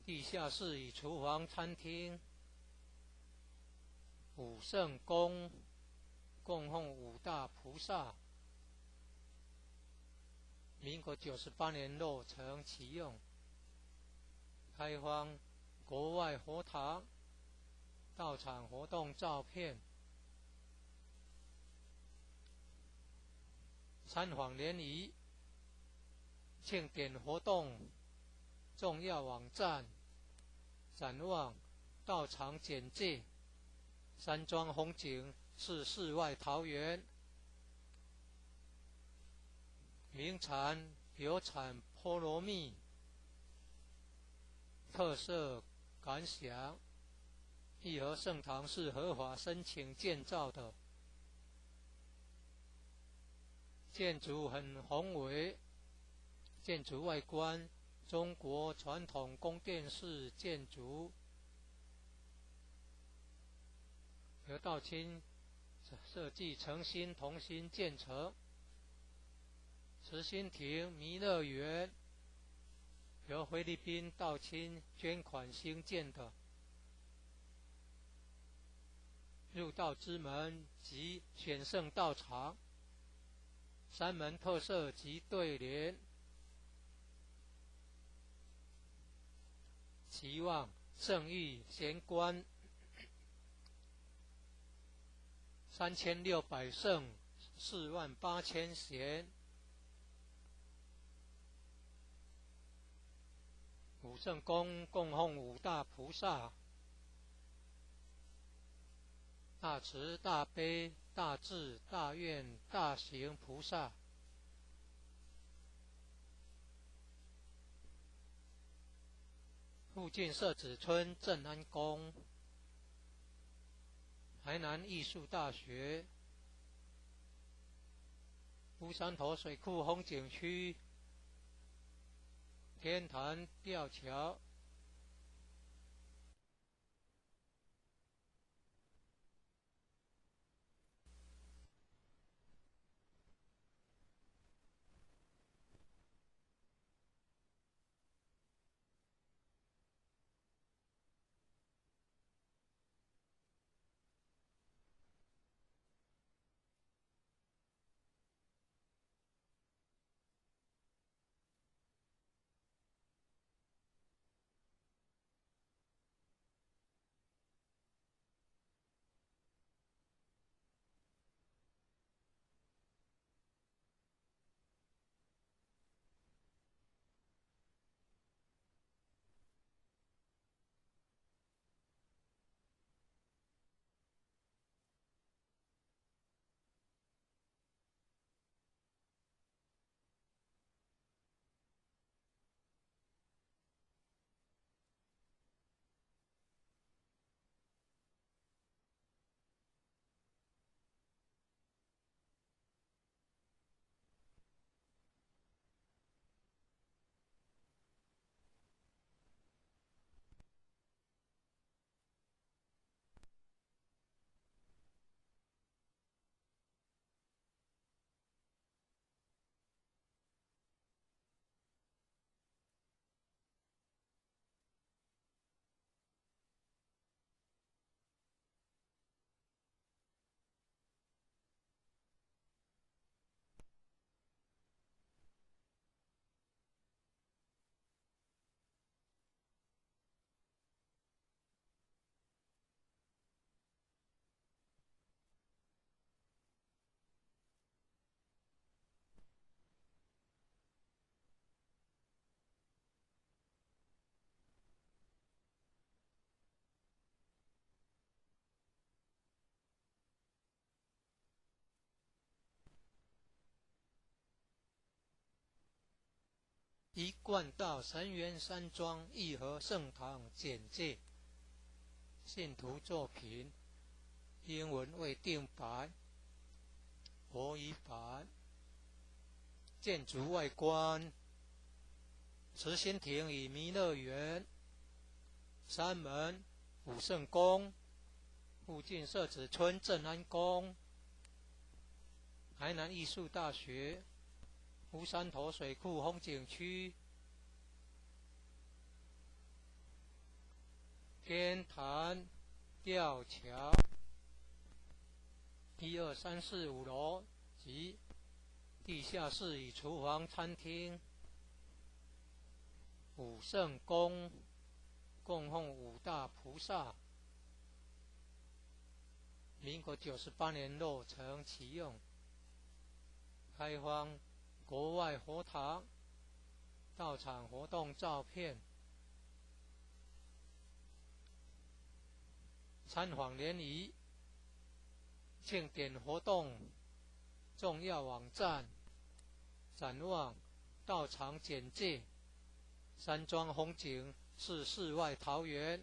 地下室与厨房、餐厅，武圣宫供奉5大菩萨，民国98年落成启用，开放国外佛堂道场活动照片。参访联谊庆典活动重要网站展望道场简介。山庄风景是世外桃源，名产有产菠萝蜜，特色感想。义和圣堂是合法申请建造的，建筑很宏伟，建筑外观中国传统宫殿式建筑，由道清设计诚心同心建成。慈心亭弥勒园由菲律宾道清捐款兴建的，入道之门及选圣道场，山门特色及对联，期望圣域贤官3600圣48000贤，五圣宫供奉五大菩萨，大慈大悲大智大愿大行菩萨。附近社子村正安宫，台南艺术大学，乌山头水库风景区，天坛吊桥。一贯道神元山庄义和圣堂简介，信徒作品，英文未定版，国语版。建筑外观，慈心亭与弥勒园，山门武圣宫，附近社子村正安宫，台南艺术大学，乌山头水库风景区，天坛吊桥，1、2、3、4、5楼及地下室与厨房餐厅，武圣宫供奉五大菩萨，民国98年落成启用。开放国外佛堂道场活动照片，参访联谊庆典活动重要网站，展望道场简介，山庄风景是世外桃源，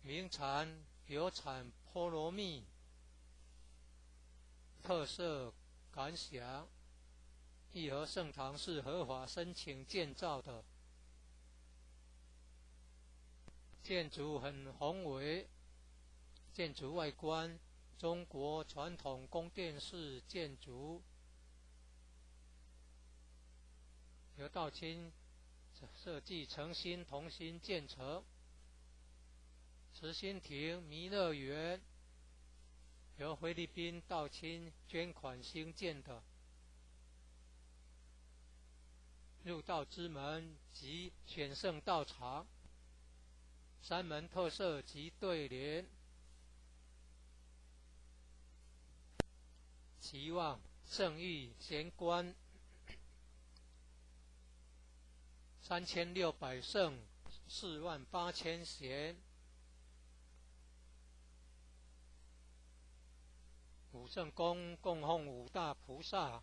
名产有产菠萝蜜，特色感想，义和圣堂是合法申请建造的，建筑很宏伟，建筑外观中国传统宫殿式建筑，由道清设计诚心同心建成。慈心亭弥勒园由菲律宾道清捐款兴建的，入道之门及选圣道场，山门特色及对联，期望圣域贤官3600圣48000贤，五圣宫供奉五大菩萨，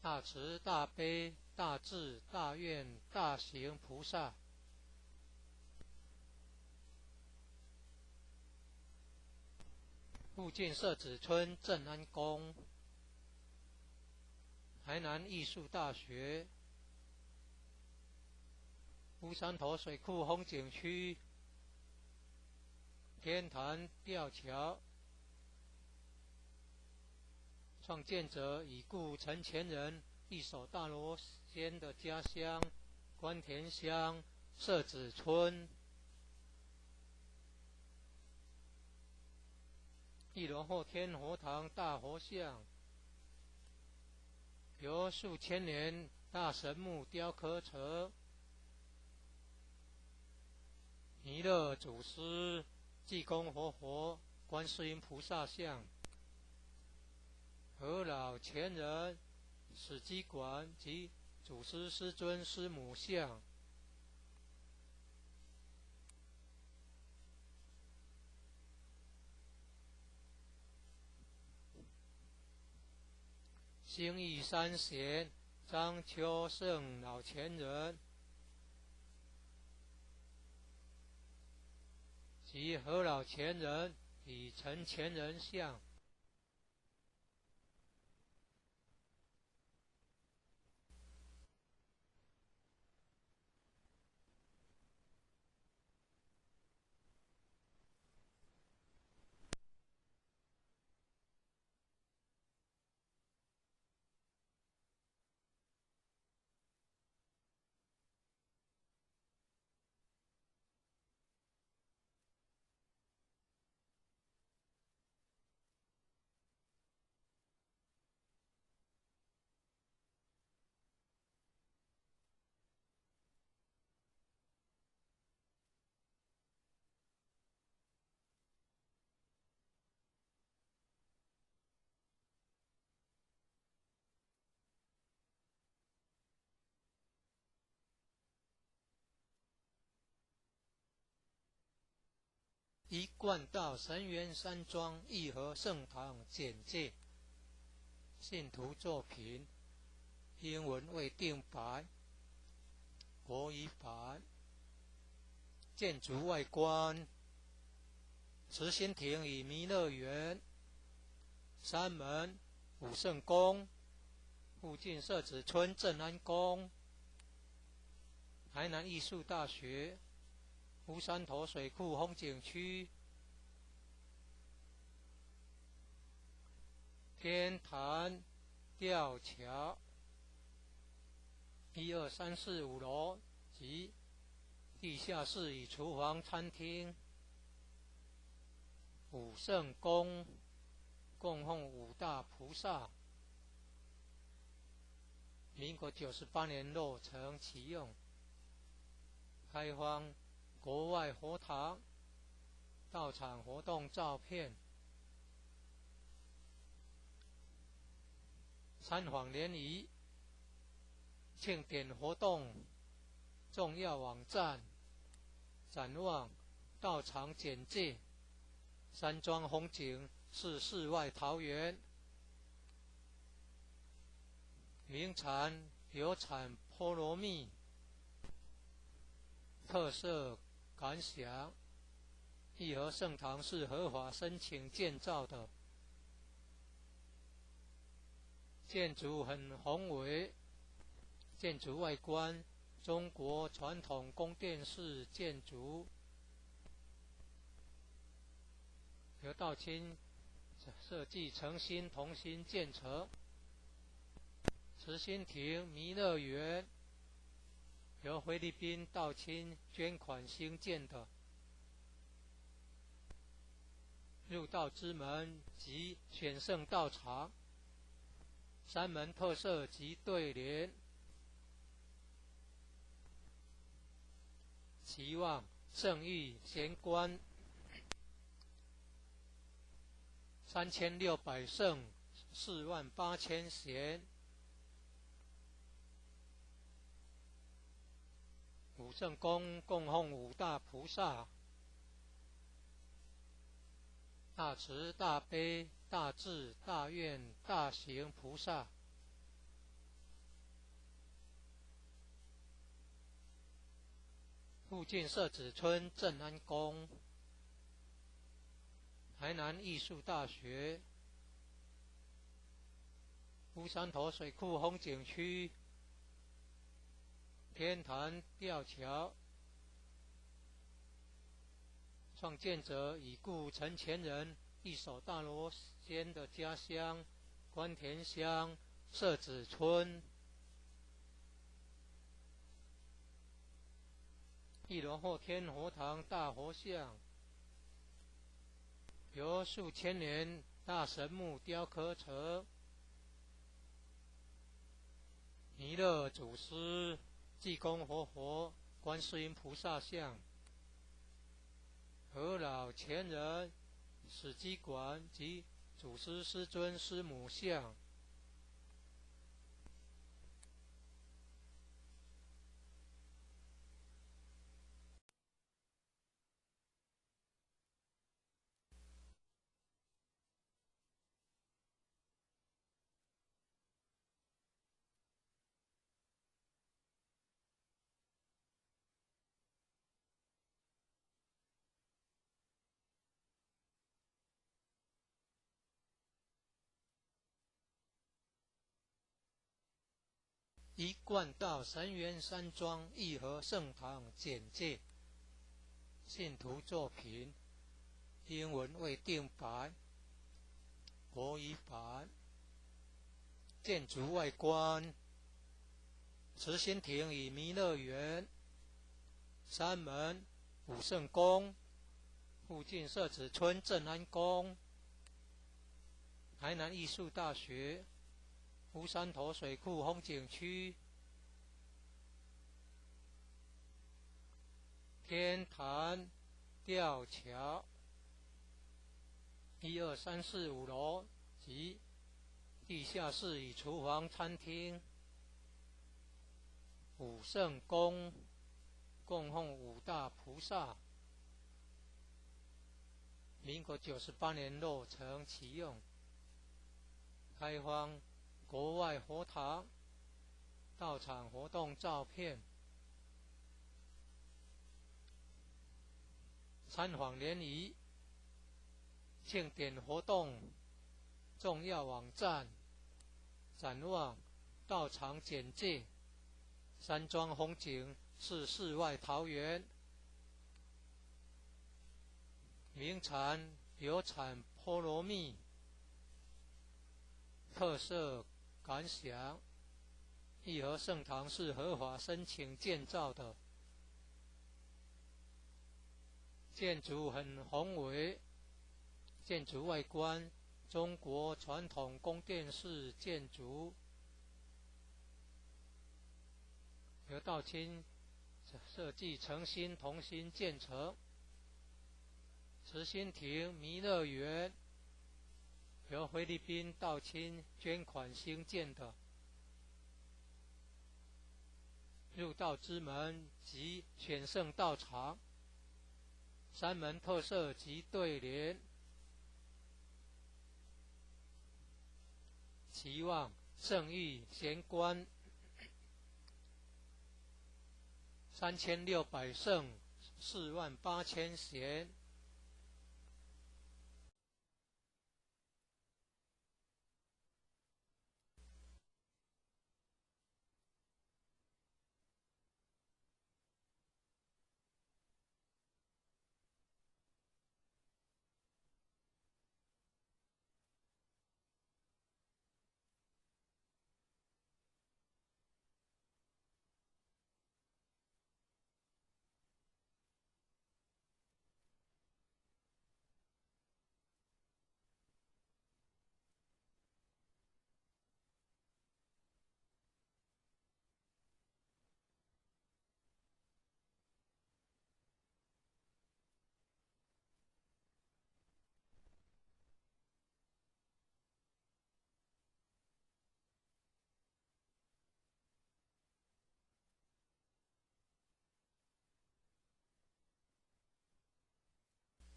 大慈大悲大智大愿大行菩萨，附近社子村正安宫，台南艺术大学，乌山头水库风景区，天坛吊桥，创建者已故陈前人一手大罗仙的家乡关田乡社子村，一楼后天佛堂大佛像，由数千年大神木雕刻成，弥勒祖师济公活佛观世音菩萨像，和老前人史基馆及祖师师尊师母像，兴义三贤张秋胜老前人及和老前人与陈前人像，一贯道神源山庄义和圣堂简介，信徒作品英文未定版，国语版，建筑外观，慈心亭与弥勒园，山门武圣宫，附近社子村正安宫，台南艺术大学，乌山头水库风景区，天坛吊桥，1、2、3、4、5楼及地下室与厨房餐厅，武圣宫供奉五大菩萨，民国98年落成启用，开放国外佛堂道场活动照片，参访联谊庆典活动重要网站展望道场简介山庄风景是世外桃源名产有产菠萝蜜特色感想义和圣堂是合法申请建造的建筑很宏伟建筑外观中国传统宫殿式建筑由道清设计诚心同心建成慈心亭弥勒园由菲律宾道清捐款兴建的入道之门及选圣道场山门特色及对联期望圣域贤官3600圣48000贤五圣宫供奉五大菩萨大慈大悲大智大愿大行菩萨附近社子村正安宫台南艺术大学乌山头水库风景区天坛吊桥创建者已故陈前人一手大罗仙的家乡关田乡社子村一楼后天佛堂大佛像由数千年大神木雕刻成弥勒祖师济公活佛观世音菩萨像和老前人史基馆及祖师师尊师母像一贯道神元山庄义和圣堂简介信徒作品英文未定版国语版建筑外观慈心亭与弥勒园山门武圣宫附近社子村正安宫台南艺术大学乌山头水库风景区天坛吊桥1、2、3、4、5楼及地下室与厨房餐厅武圣宫供奉五大菩萨民国98年落成启用开放国外佛堂道场活动照片参访联谊庆典活动重要网站展望道场简介山庄风景是世外桃源名产有产菠萝蜜特色感想义和圣堂是合法申请建造的建筑很宏伟建筑外观中国传统宫殿式建筑由道清设计诚心同心建成慈心亭弥勒园由菲律宾道亲捐款兴建的。入道之门及选圣道场，三门特色及对联，期望圣誉贤官3600圣48000贤。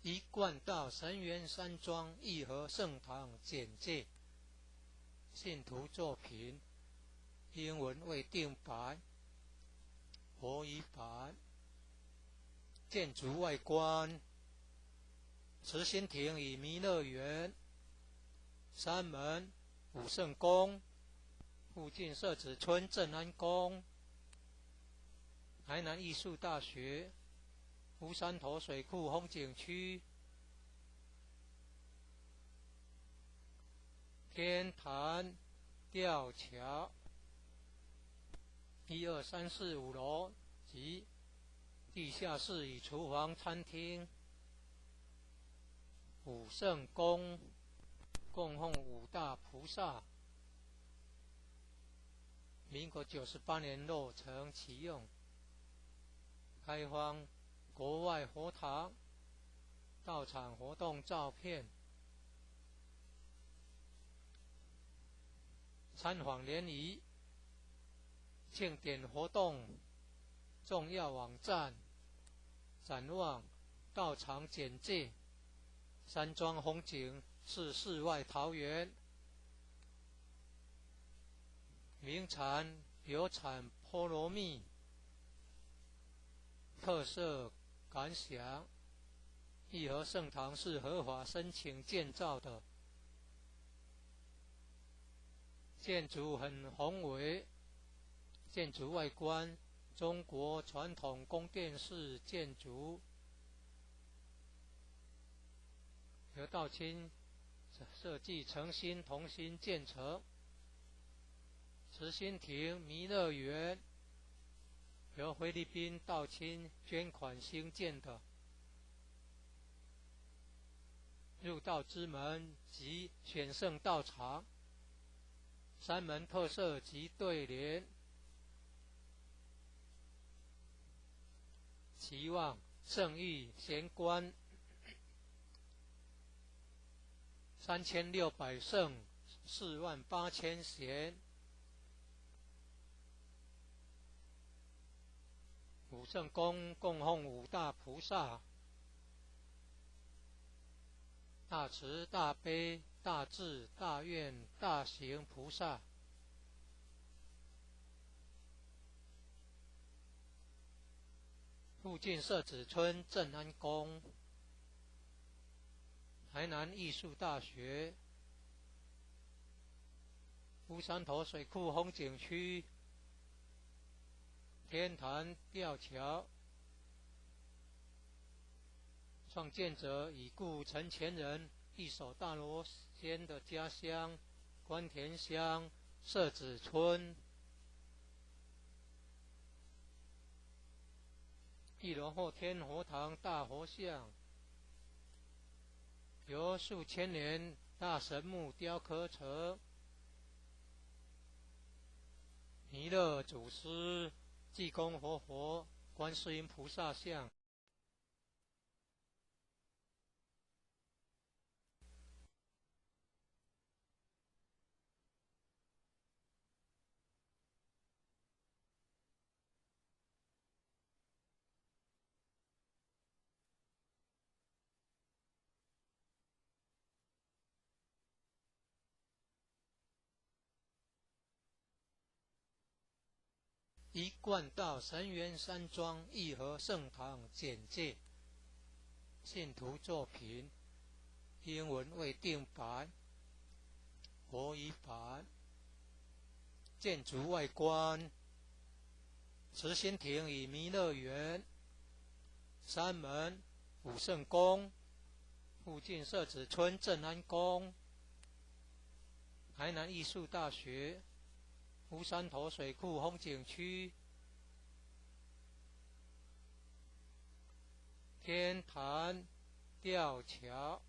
一贯道神元山庄义和圣堂简介，信徒作品，英文未定版，国语版。建筑外观，慈心亭与弥勒园，山门武圣宫，附近社子村正安宫，台南艺术大学，乌山头水库风景区，天坛吊桥，1、2、3、4、5楼及地下室与厨房、餐厅，武圣宫供奉五大菩萨，民国98年落成启用，开放国外佛堂，道场活动照片，参访联谊，庆典活动重要网站，展望道场简介，山庄风景是世外桃源，名产有产菠萝蜜，特色感想，义和圣堂是合法申请建造的，建筑很宏伟，建筑外观中国传统宫殿式建筑，由道亲设计诚心同心建成。慈心亭弥勒园由菲律宾道亲捐款兴建的。入道之门及选圣道场，三门特色及对联，期望圣誉贤官3600圣48000贤。武圣宫供奉五大菩萨，大慈大悲大智大愿大行菩萨，附近社子村正安宫，台南艺术大学，乌山头水库风景区，天坛吊桥，创建者已故陈前人一手大罗仙的家乡关田乡社子村。一楼后天佛堂大佛像，由数千年大神木雕刻成，弥勒祖师、济公活佛、观世音菩萨像。一贯道神元山庄义和圣堂简介，信徒作品，英文未定版，国语版。建筑外观：慈心亭与弥勒园，山门、武圣宫，附近社子村正安宫，台南艺术大学，乌山头水库风景区，天坛吊桥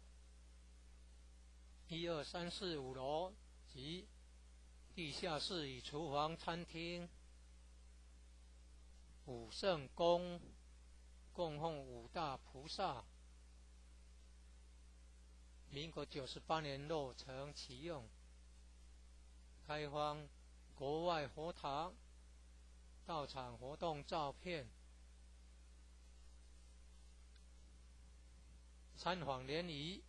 ，1、2、3、4、5楼及地下室与厨房、餐厅。武圣宫供奉五大菩萨，民国98年落成启用，开放国外佛堂到场活动照片。参访联谊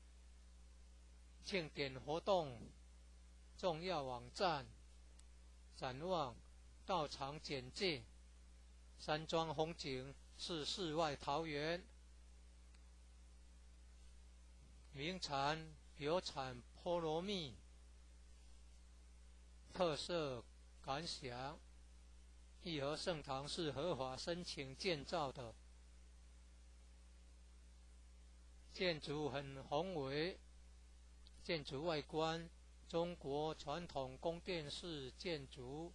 庆典活动重要网站，展望到场简介，山庄风景是世外桃源，名产有产菠萝蜜，特色感想，义和圣堂是合法申请建造的，建筑很宏伟，建筑外观中国传统宫殿式建筑，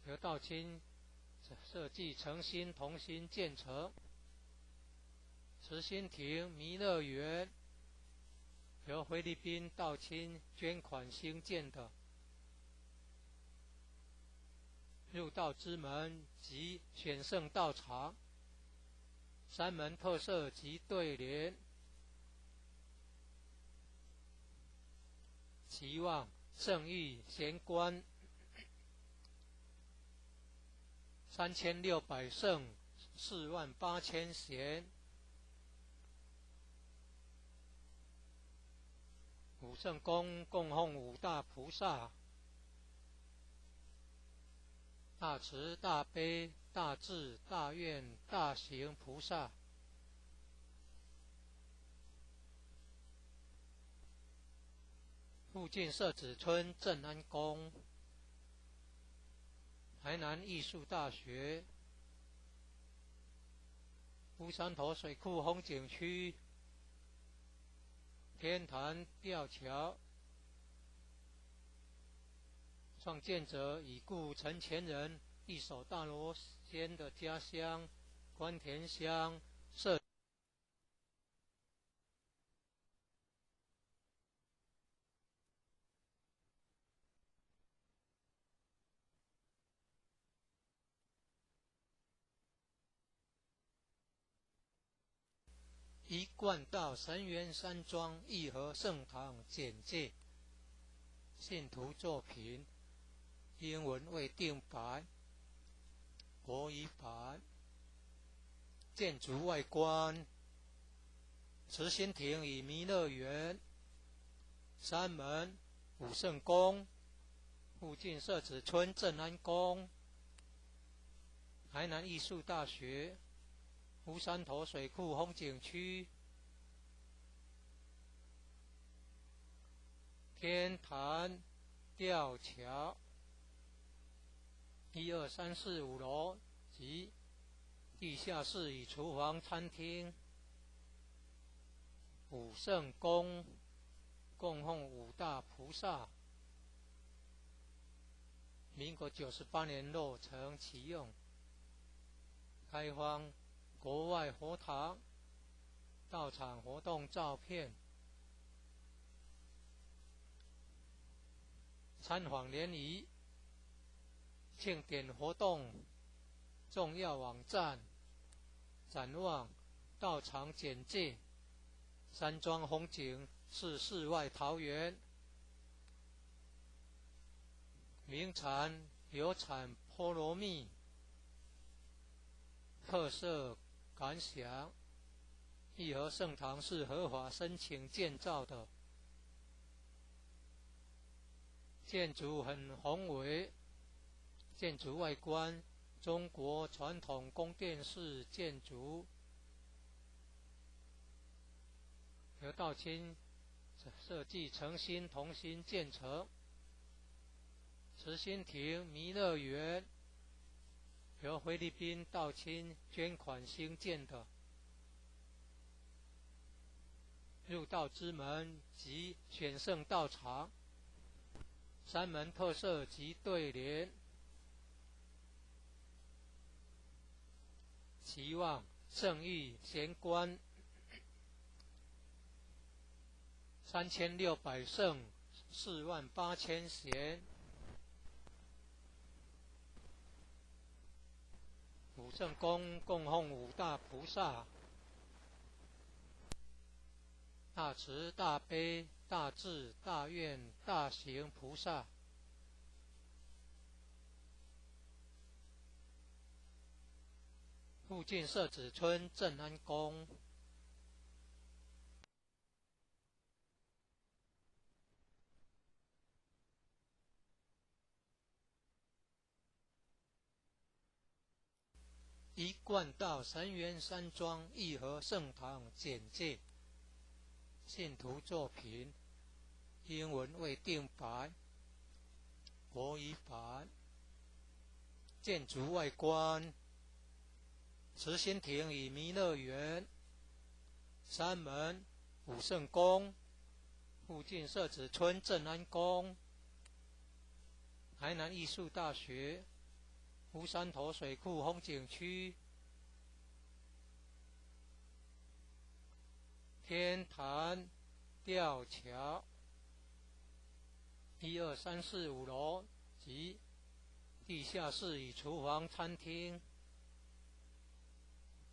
由道清设计诚心同心建成。慈心亭弥勒园由菲律宾道清捐款兴建的，入道之门及选圣道场，山门特色及对联，期望圣域贤官3600圣48000贤。武圣宫供奉五大菩萨，大慈大悲大智大愿大行菩萨。附近社子村正安宫，台南艺术大学，乌山头水库风景区，天坛吊桥，创建者已故陈前人一手大罗仙的家乡关田乡社。一贯道神元山庄义和圣堂简介，信徒作品，英文未定版，国语版。建筑外观：慈心亭与弥勒园，山门、武圣宫，附近社子村正安宫，台南艺术大学，乌山头水库风景区，天坛吊桥，1、2、3、4、5楼及地下室与厨房、餐厅。武圣宫供奉五大菩萨，民国98年落成启用，开放国外佛堂到场活动照片。参访联谊庆典活动重要网站，展望到场简介，山庄风景是世外桃源，名产有产菠萝蜜，特色感想，义和圣堂是合法申请建造的，建筑很宏伟，建筑外观，中国传统宫殿式建筑，由道清设计诚心同心建成。慈心亭弥勒园由菲律宾道清捐款兴建的。入道之门及选圣道场，三门特色及对联，期望圣域贤官3600圣48000贤，五圣宫供奉五大菩萨，大慈大悲大智大愿大行菩萨。附近社子村正安宫，一贯道神元山庄义和圣堂简介，信徒作品，英文未定版，国语版。建筑外观，慈心亭与弥勒园，三门武圣宫，附近社子村正安宫，台南艺术大学，乌山头水库风景区，天坛吊桥，1、2、3、4、5楼及地下室与厨房餐厅。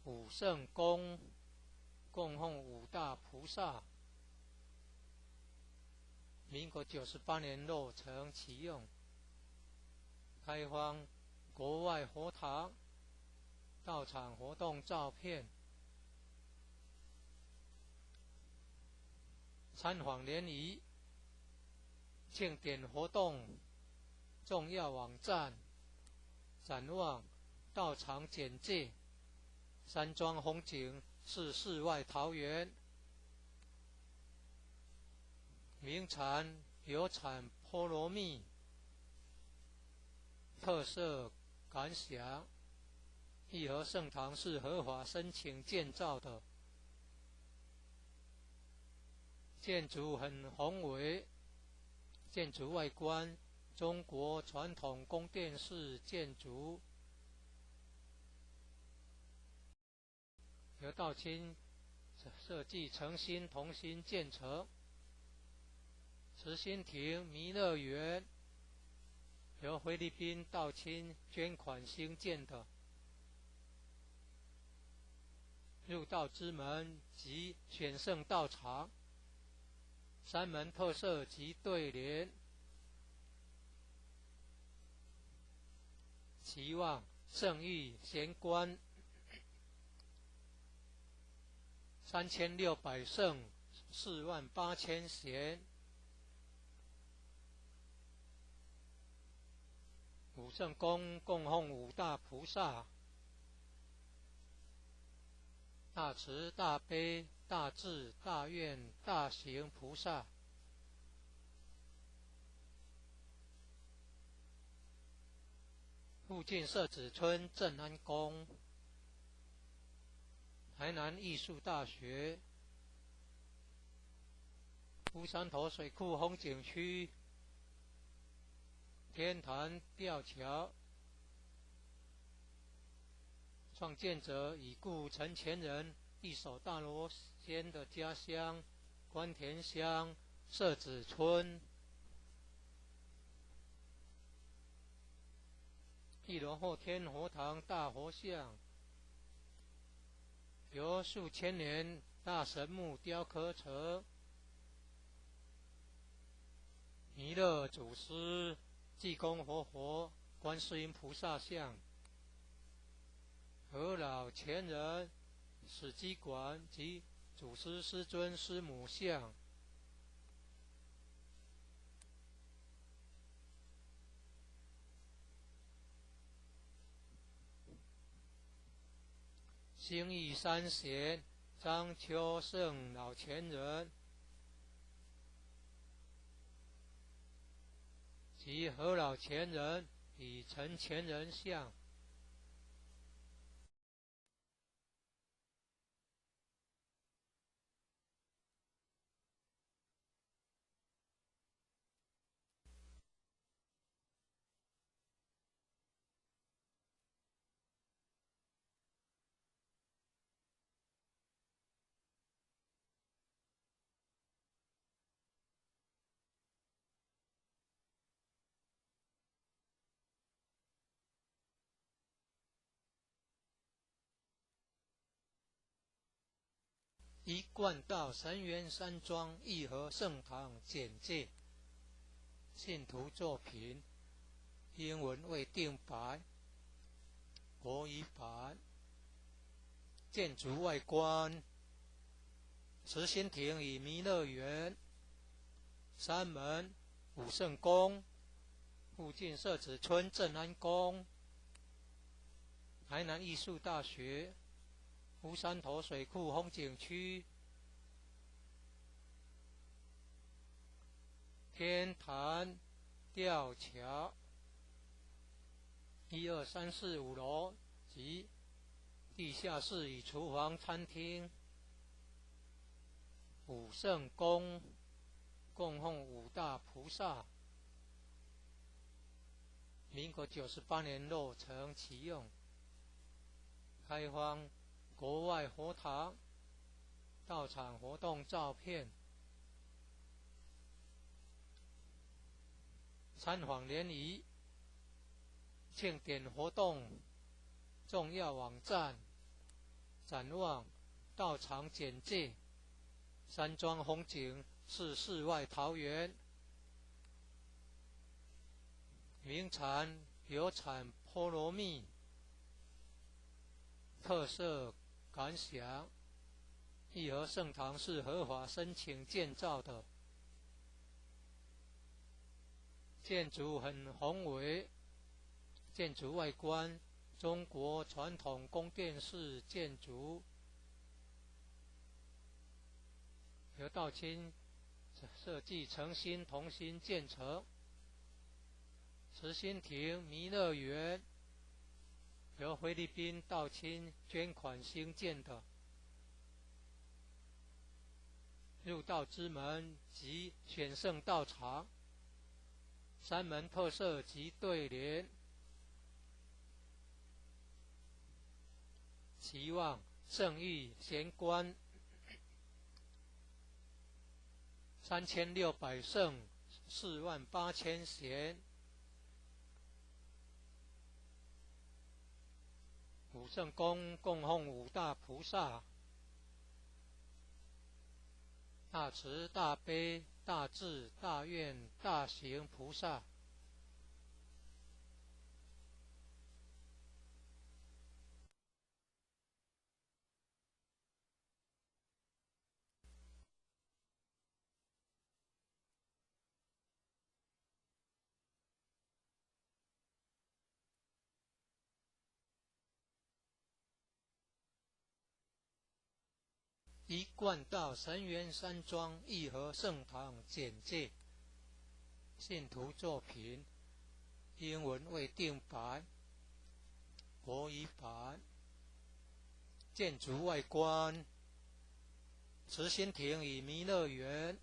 五圣宫供奉五大菩萨，民国98年落成启用，开放国外佛堂到场活动照片，参访联谊，庆典活动重要网站，展望到场简介，山庄风景是世外桃源，名产有产菠萝蜜，特色感想，义和圣堂是合法申请建造的，建筑很宏伟，建筑外观中国传统宫殿式建筑，由道清设计诚心同心建成。慈心亭弥勒园由菲律宾道清捐款兴建的。入道之门及选圣道场，三门特色及对联，期望圣域贤官3600圣48000贤，五圣宫供奉五大菩萨，大慈大悲大智大愿大行菩萨。附近社子村正安宫，台南艺术大学，乌山头水库风景区，天坛吊桥，创建者已故陈前人一手大罗仙的家乡关田乡社子村。一楼后天佛堂大佛像，由数千年大神木雕刻成，弥勒祖师、济公活佛、观世音菩萨像，和老前人史基馆及祖师师尊师母像。兴义三贤张秋胜老前人及何老前人与陈前人像。一贯道神源山庄义和圣堂简介，信徒作品，英文未定白，国语版。建筑外观，慈心亭与弥勒园，山门武圣宫，附近社子村正安宫，台南艺术大学，乌山头水库风景区，天坛吊桥，1、2、3、4、5楼及地下室与厨房、餐厅，武圣宫供奉五大菩萨，民国98年落成启用，开放国外佛堂，到场活动照片，参访联谊，庆典活动重要网站，展望道场简介，山庄风景是世外桃源，名产有产菠萝蜜，特色感想，义和圣堂是合法申请建造的，建筑很宏伟，建筑外观中国传统宫殿式建筑，由道清设计诚心同心建成。慈心亭弥勒园由菲律宾道清捐款兴建的，入道之门及选圣道场，山门特色及对联，期望圣域贤官3600圣48000贤，武圣宫供奉五大菩萨，大慈大悲大智大愿大行菩萨，一贯道神源山庄义和圣堂简介，信徒作品，英文未定白，国语版。建筑外观，慈心亭与弥勒园，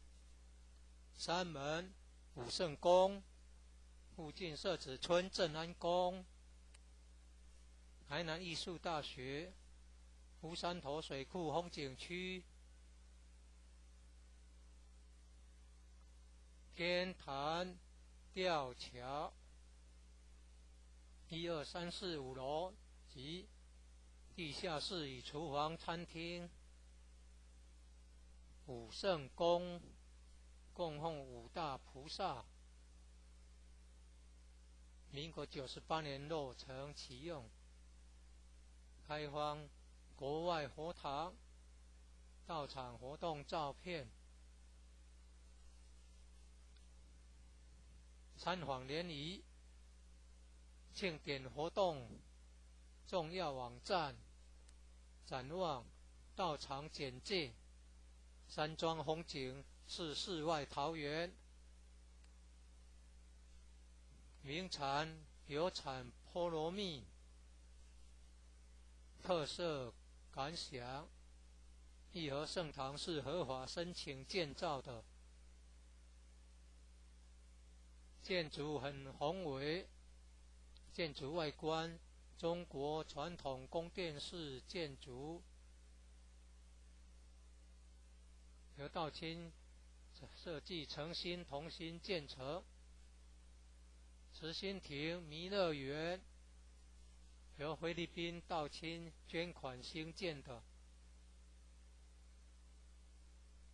山门武圣宫，附近社子村正安宫，台南艺术大学，乌山头水库风景区，天坛吊桥，1、2、3、4、5楼及地下室与厨房、餐厅，武圣宫供奉五大菩萨，民国98年落成启用，开放国外佛堂，到场活动照片，参访联谊，庆典活动重要网站，展望道场简介，山庄风景是世外桃源，名产有产菠萝蜜，特色感想。义和圣堂是合法申请建造的，建筑很宏伟，建筑外观中国传统宫殿式建筑，由道清设计诚心同心建成。慈心亭弥勒园由菲律宾道清捐款兴建的，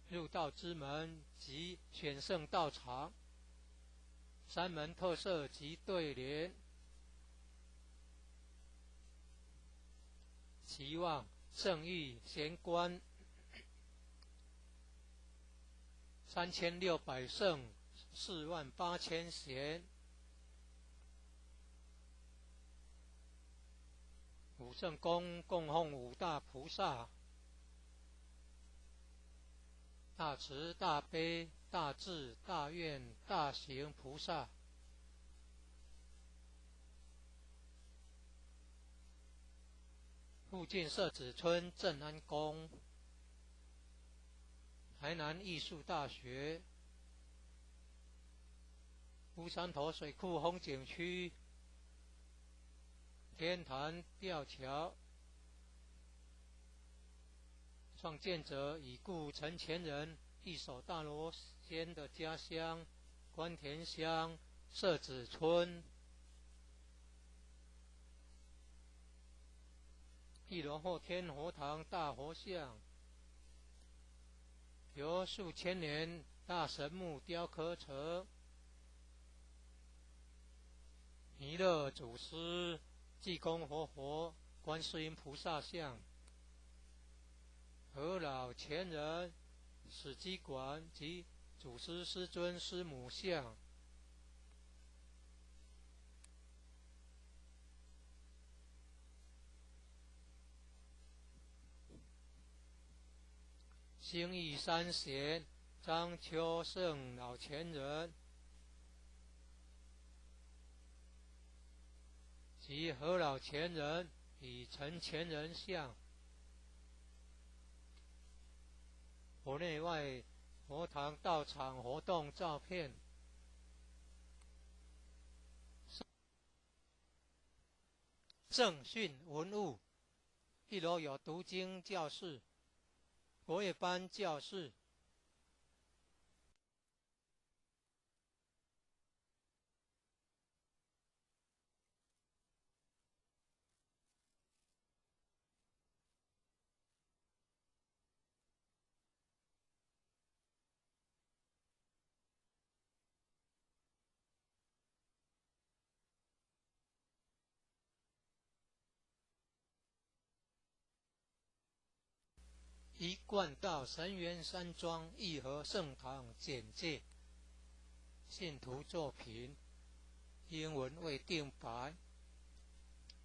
入道之门及选圣道场，山门特色及对联，期望圣域贤官3600圣48000贤，五圣宫供奉五大菩萨，大慈大悲大智大愿大行菩萨。附近社子村正安宫，台南艺术大学，乌山头水库风景区，天坛吊桥，创建者已故陈前人一手大罗仙的家乡关田乡社子村。一楼后天佛堂大佛像，由数千年大神木雕刻成，弥勒祖师、济公活佛、观世音菩萨像，和老前人史基馆及祖师师尊师母像。兴义三贤张秋胜老前人及何老前人与陈前人像，佛内外佛堂道场活动照片，正训文物，一楼有读经教室、国乐班教室，一贯道神元山庄义和圣堂简介，信徒作品，英文未定版，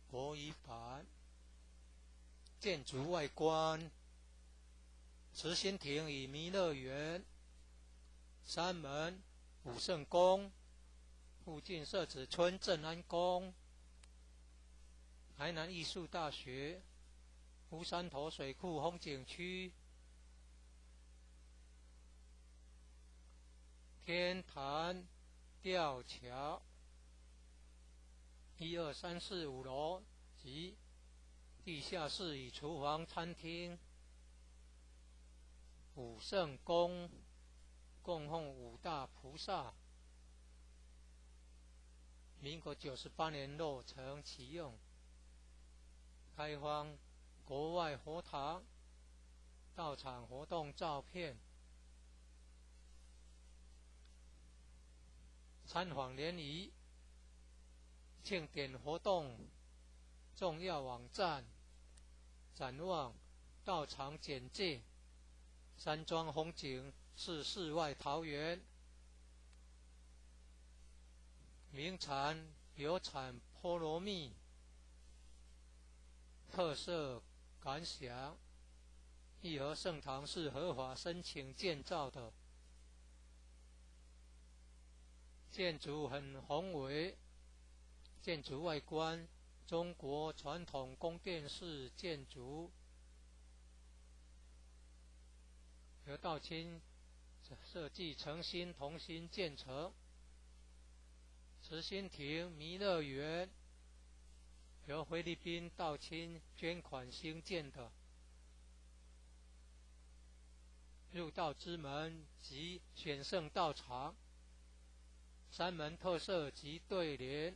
国语版。建筑外观，慈心亭与弥勒园，山门武圣宫，附近社子村正安宫，台南艺术大学，乌山头水库风景区，天坛吊桥，1、2、3、4、5楼及地下室与厨房餐厅，武圣宫供奉五大菩萨，民国98年落成启用，开放国外佛堂道场活动照片，参访联谊庆典活动重要网站，展望道场简介，山庄风景是世外桃源，名产有产菠萝蜜，特色感想：义和圣堂是合法申请建造的，建筑很宏伟，建筑外观中国传统宫殿式建筑，由道清设计诚心同心建成。慈心亭弥勒园由菲律宾道清捐款兴建的，入道之门及选圣道场，三门特色及对联，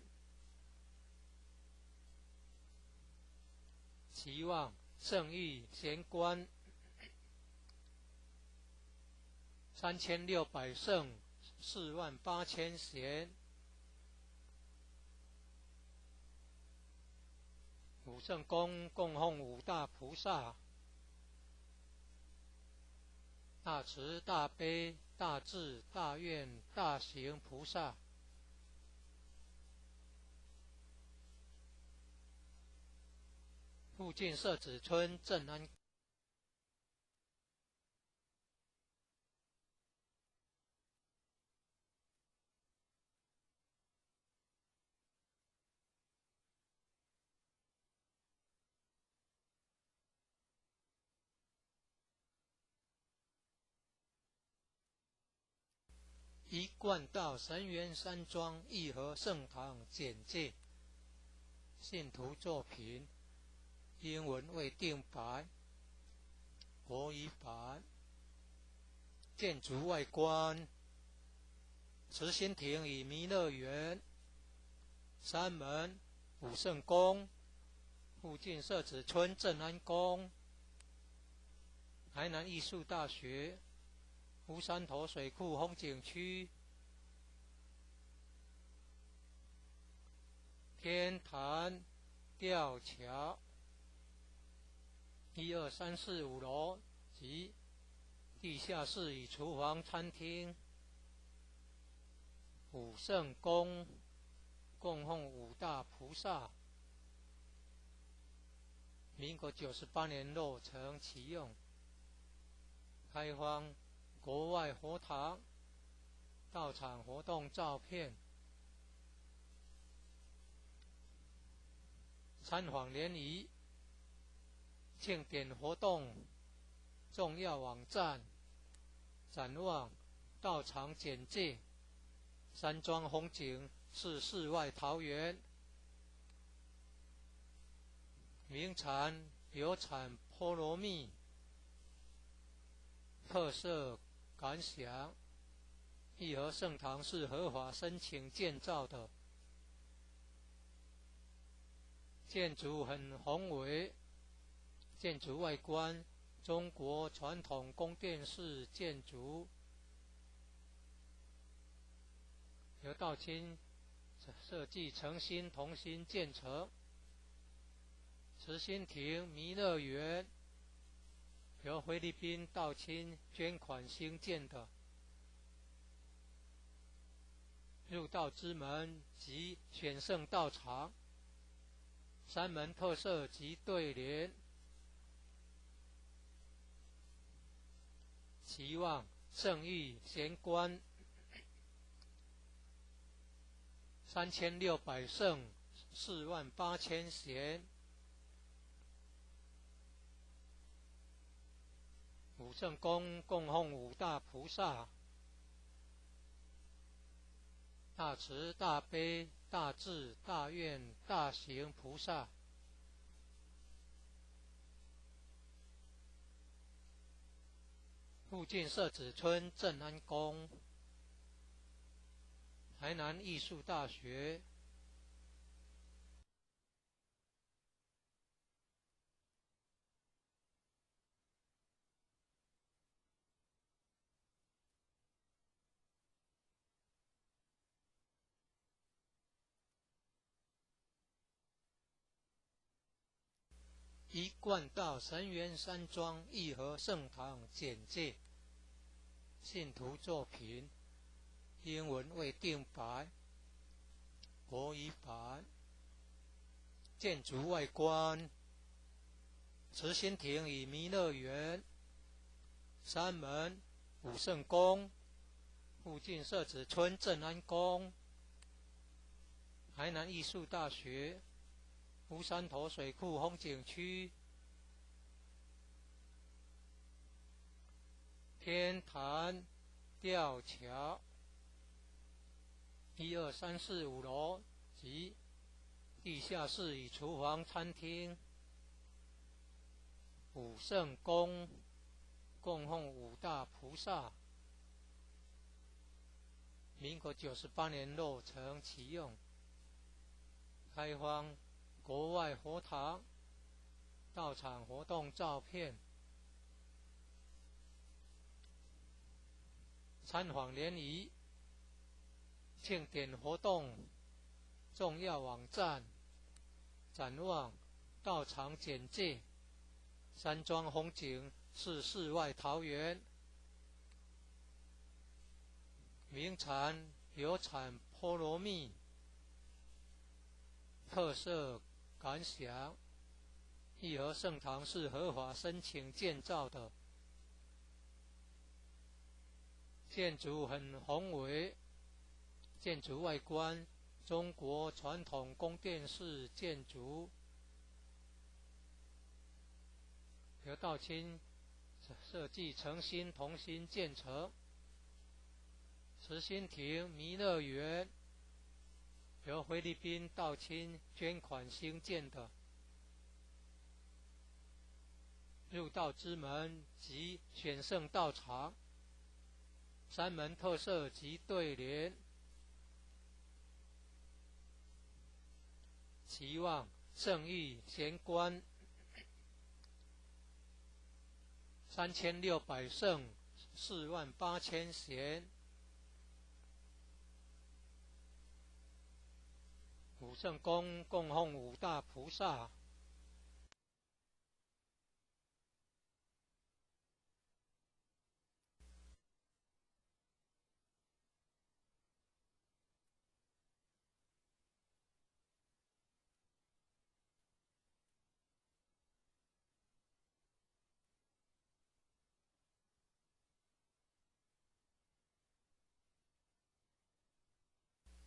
期望圣誉贤官3600圣48000贤，五圣宫供奉五大菩萨，大慈大悲大智大愿大行菩萨，附近社子村镇安。一贯道神元山庄义和圣堂简介，信徒作品，英文未定版，国语版。建筑外观：慈心亭与弥勒园，三门武圣宫，附近社子村镇安宫，台南艺术大学，乌山头水库风景区，天坛吊桥，1、2、3、4、5楼及地下室与厨房、餐厅。武圣宫供奉五大菩萨，民国98年落成启用，开放国外佛堂、道场活动照片。参访联谊、庆典活动重要网站，展望道场简介，山庄风景是世外桃源，名产有产菠萝蜜，特色感想：义和圣堂是合法申请建造的，建筑很宏伟，建筑外观中国传统宫殿式建筑，由道清设计诚心同心建成。慈心亭弥勒园由菲律宾道清捐款兴建的，入道之门及选圣道场，三门特色及对联，期望圣誉贤官3600圣48000贤，武圣宫供奉五大菩萨，大慈大悲大智大愿大行菩萨，附近社子村镇安宫，台南艺术大学，一贯道神元山庄义和圣堂简介，信徒作品，英文未定版，国语版。建筑外观：慈心亭与弥勒园、山门、武圣宫，附近社子村正安宫、台南艺术大学、乌山头水库风景区、天坛吊桥1、2、3、4、5楼及地下室与厨房、餐厅。武圣宫供奉五大菩萨，民国98年落成启用，开放国外佛堂、道场活动照片、参访联谊、庆典活动重要网站、展望、道场简介。山庄风景是世外桃源，名产有产菠萝蜜，特色感想。义和圣堂是合法申请建造的，建筑很宏伟，建筑外观中国传统宫殿式建筑。由道清设计诚心同心建成。慈心亭弥勒园由菲律宾道清捐款兴建的，入道之门及选圣道场，山门特色及对联，期望圣誉贤官3600圣48000贤。武圣宫供奉五大菩萨，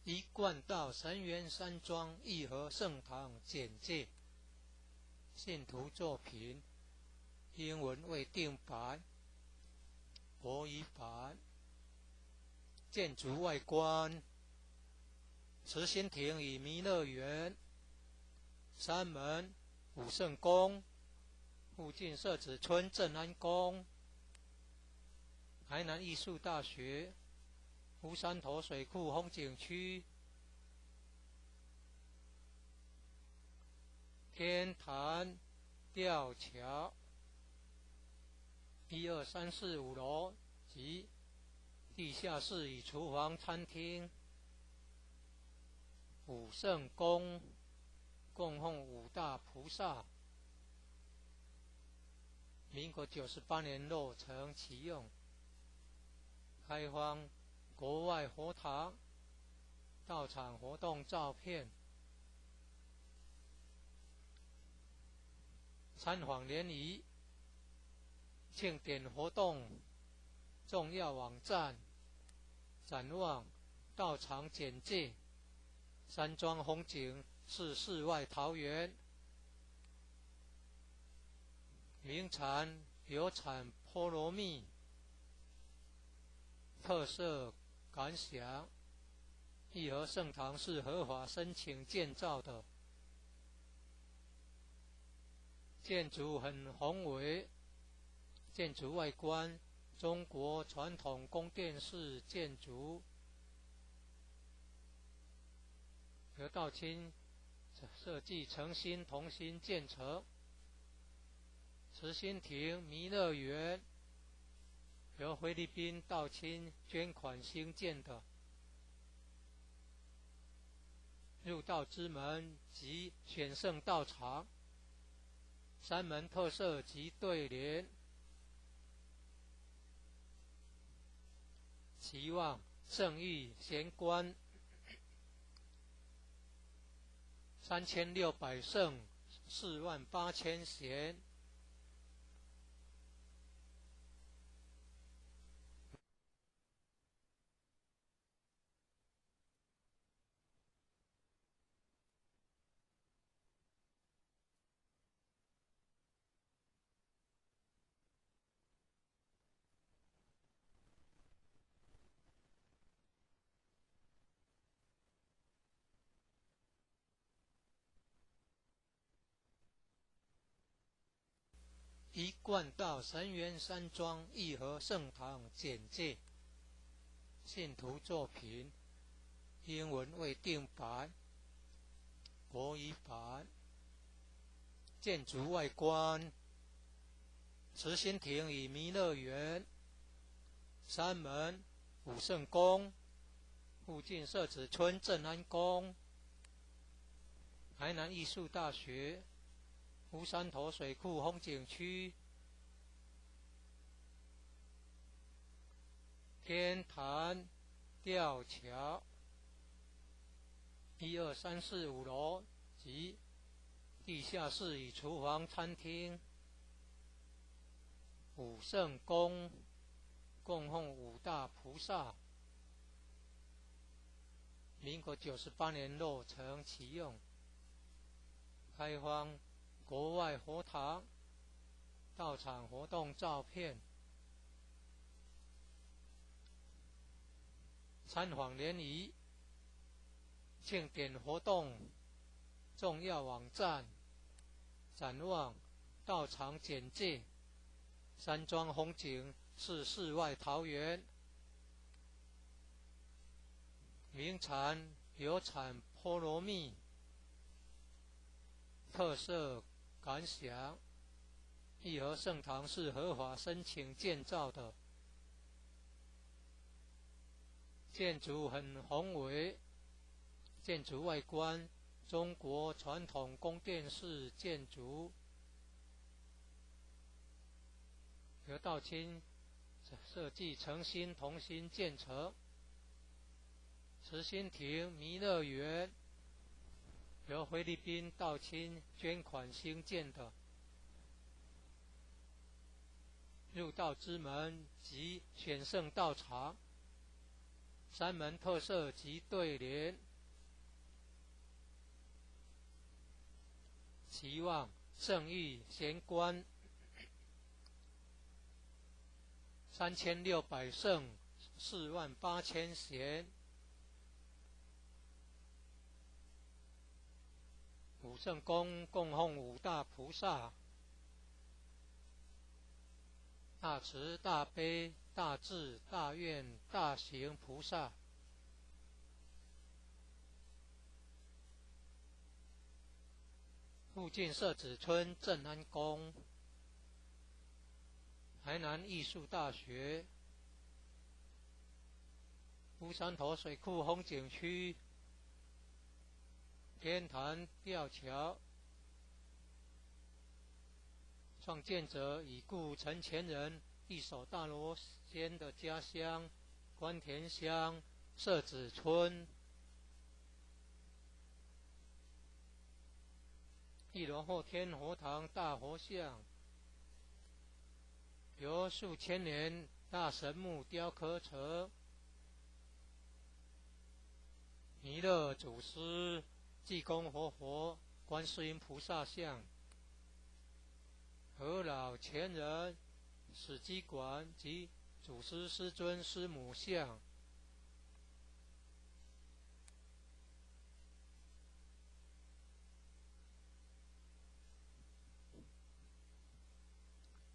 一贯道神元山庄义和圣堂简介，信徒作品，英文未定版，国语版。建筑外观，慈心亭与弥勒园、山门、武圣宫，附近社子村正安宫、台南艺术大学、乌山头水库风景区、天坛吊桥1、2、3、4、5楼及地下室与厨房、餐厅。武圣宫供奉五大菩萨，民国98年落成启用，开放国外佛堂、道场活动照片、参访联谊、庆典活动重要网站、展望、道场简介。山庄风景是世外桃源，名产有产菠萝蜜，特色感想。义和圣堂是合法申请建造的，建筑很宏伟，建筑外观中国传统宫殿式建筑，由道清设计诚心同心建成。慈心亭弥勒园由菲律宾道清捐款兴建的，入道之门及选圣道场，山门特色及对联，期望圣誉贤官3600圣48000贤。一贯道神源山庄义和圣堂简介，信徒作品，英文未定版，国语版。建筑外观，慈心亭与弥勒园，山门武圣宫，附近社子村镇安宫，台南艺术大学，乌山头水库风景区，天坛吊桥，1、2、3、4、5楼及地下室与厨房、餐厅。武圣宫供奉五大菩萨，民国98年落成启用，开放国外佛堂到场活动照片，参访联谊，庆典活动重要网站，展望道场简介，山庄风景是世外桃源，名产有产菠萝蜜，特色感想，义和圣堂是合法申请建造的，建筑很宏伟，建筑外观中国传统宫殿式建筑，由道清设计诚心同心建成。慈心亭弥勒园由菲律宾道清捐款兴建的，入道之门及选圣道场，山门特色及对联，期望圣誉贤官3600圣48000贤。武圣宫供奉五大菩萨，大慈大悲大智大愿大行菩萨，附近社子村镇安宫，台南艺术大学，乌山头水库风景区，天坛吊桥，创建者已故陈前人一手大罗仙的家乡关田乡社子村。1楼后天佛堂大佛像，由数千年大神木雕刻成，弥勒祖师、济公活佛、观世音菩萨像，和老前人、史基馆及祖师师尊师母像。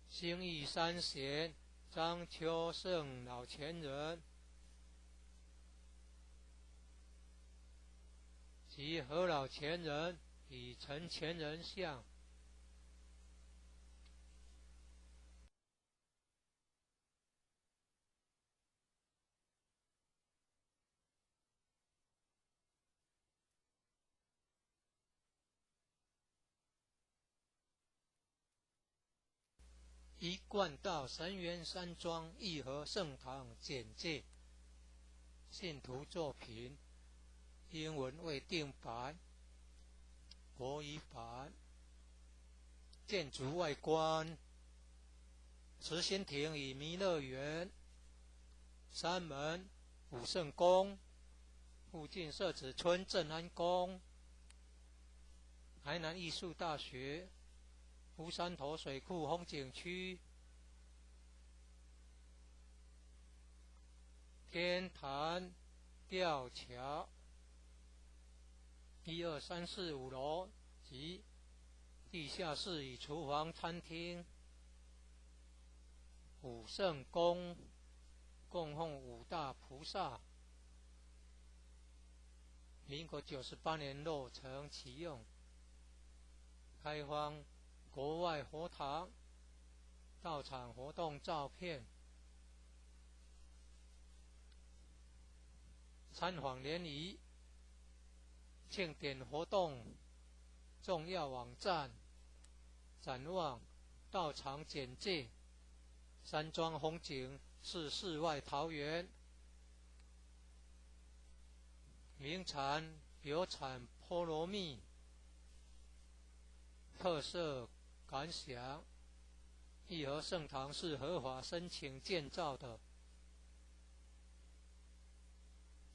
兴义三贤张秋胜老前人及何老前人与陈前人像。一贯道神源山庄义和圣堂简介，信徒作品，英文未定版，国语版。建筑外观，慈心亭与弥勒园，山门武圣宫，附近社子村镇安宫，台南艺术大学，乌山头水库风景区，天坛吊桥，1、2、3、4、5楼及地下室与厨房、餐厅。武圣宫供奉五大菩萨。民国98年落成启用，开放国外佛堂到场活动照片，参访联谊、庆典活动重要网站、展望、道场简介、山庄风景是世外桃源，名产有产菠萝蜜，特色感想。义和圣堂是合法申请建造的，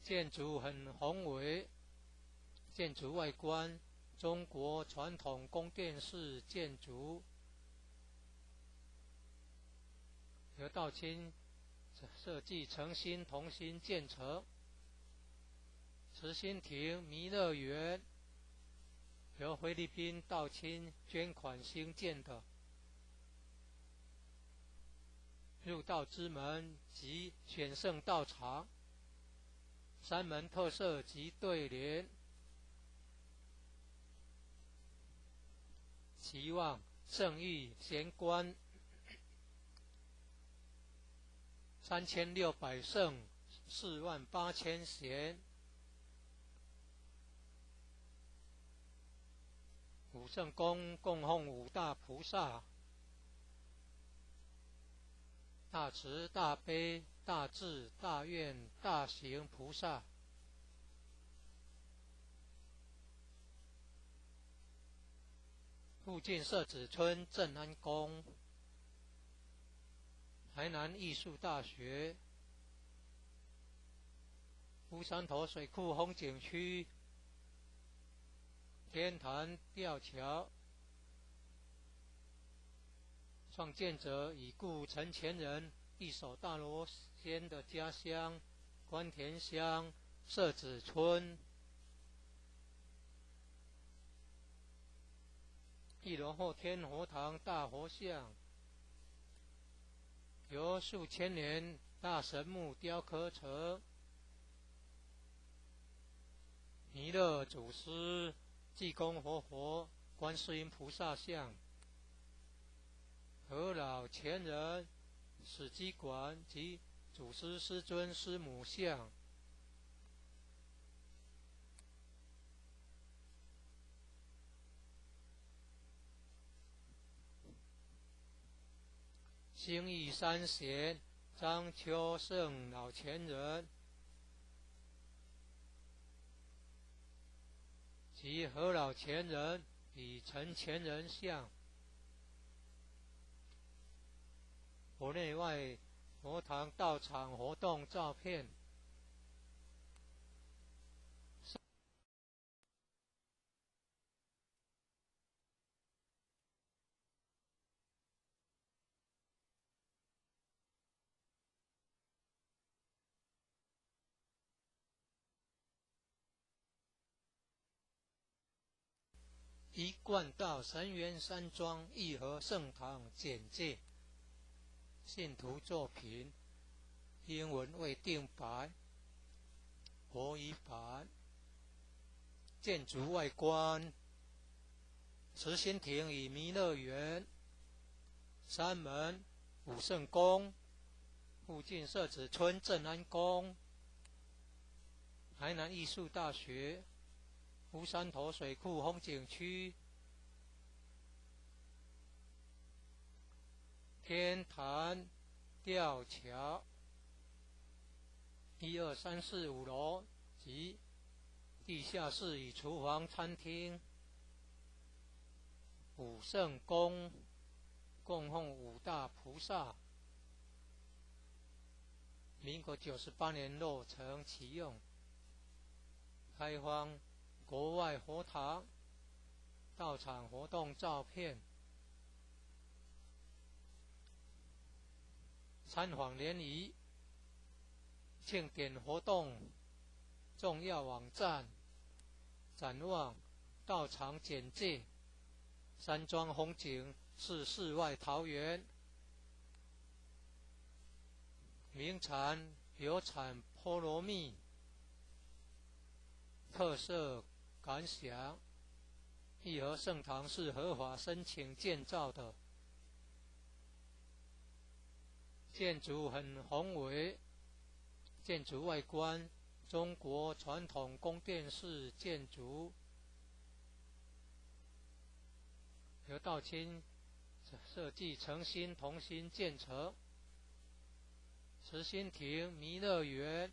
建筑很宏伟，建筑外观中国传统宫殿式建筑，由道清设计诚心同心建成。慈心亭弥勒园由菲律宾道清捐款兴建的，入道之门及选圣道场，山门特色及对联，期望圣誉贤官3600圣48000贤。武圣宫供奉五大菩萨，大慈大悲大智大愿大行菩萨。附近社子村正安宫，台南艺术大学，乌山头水库风景区，天坛吊桥，创建者已故陈前人一手大罗仙的家乡关田乡社子村。一楼后天佛堂大佛像，由数千年大神木雕刻成，弥勒祖师、济公活佛、观世音菩萨像，和老前人、史基馆及祖师师尊师母像。兴义三贤张秋胜老前人及何老前人与陈前人像，佛内外佛堂道场活动照片。一贯道神元山庄义和圣堂简介，信徒作品英文未定版，国语版。建筑外观，慈心亭与弥勒园，山门武圣宫，附近社子村正安宫，台南艺术大学，乌山头水库风景区，天坛吊桥，1、2、3、4、5楼及地下室与厨房餐厅。武圣宫供奉五大菩萨，民国98年落成启用，开放国外佛堂到场活动照片，参访联谊、庆典活动重要网站、展望、道场简介、山庄风景是世外桃源。名产有产菠萝蜜，特色感想：义和盛堂是合法申请建造的，建筑很宏伟，建筑外观中国传统宫殿式建筑，由道清设计诚心同心建成。慈心亭弥勒园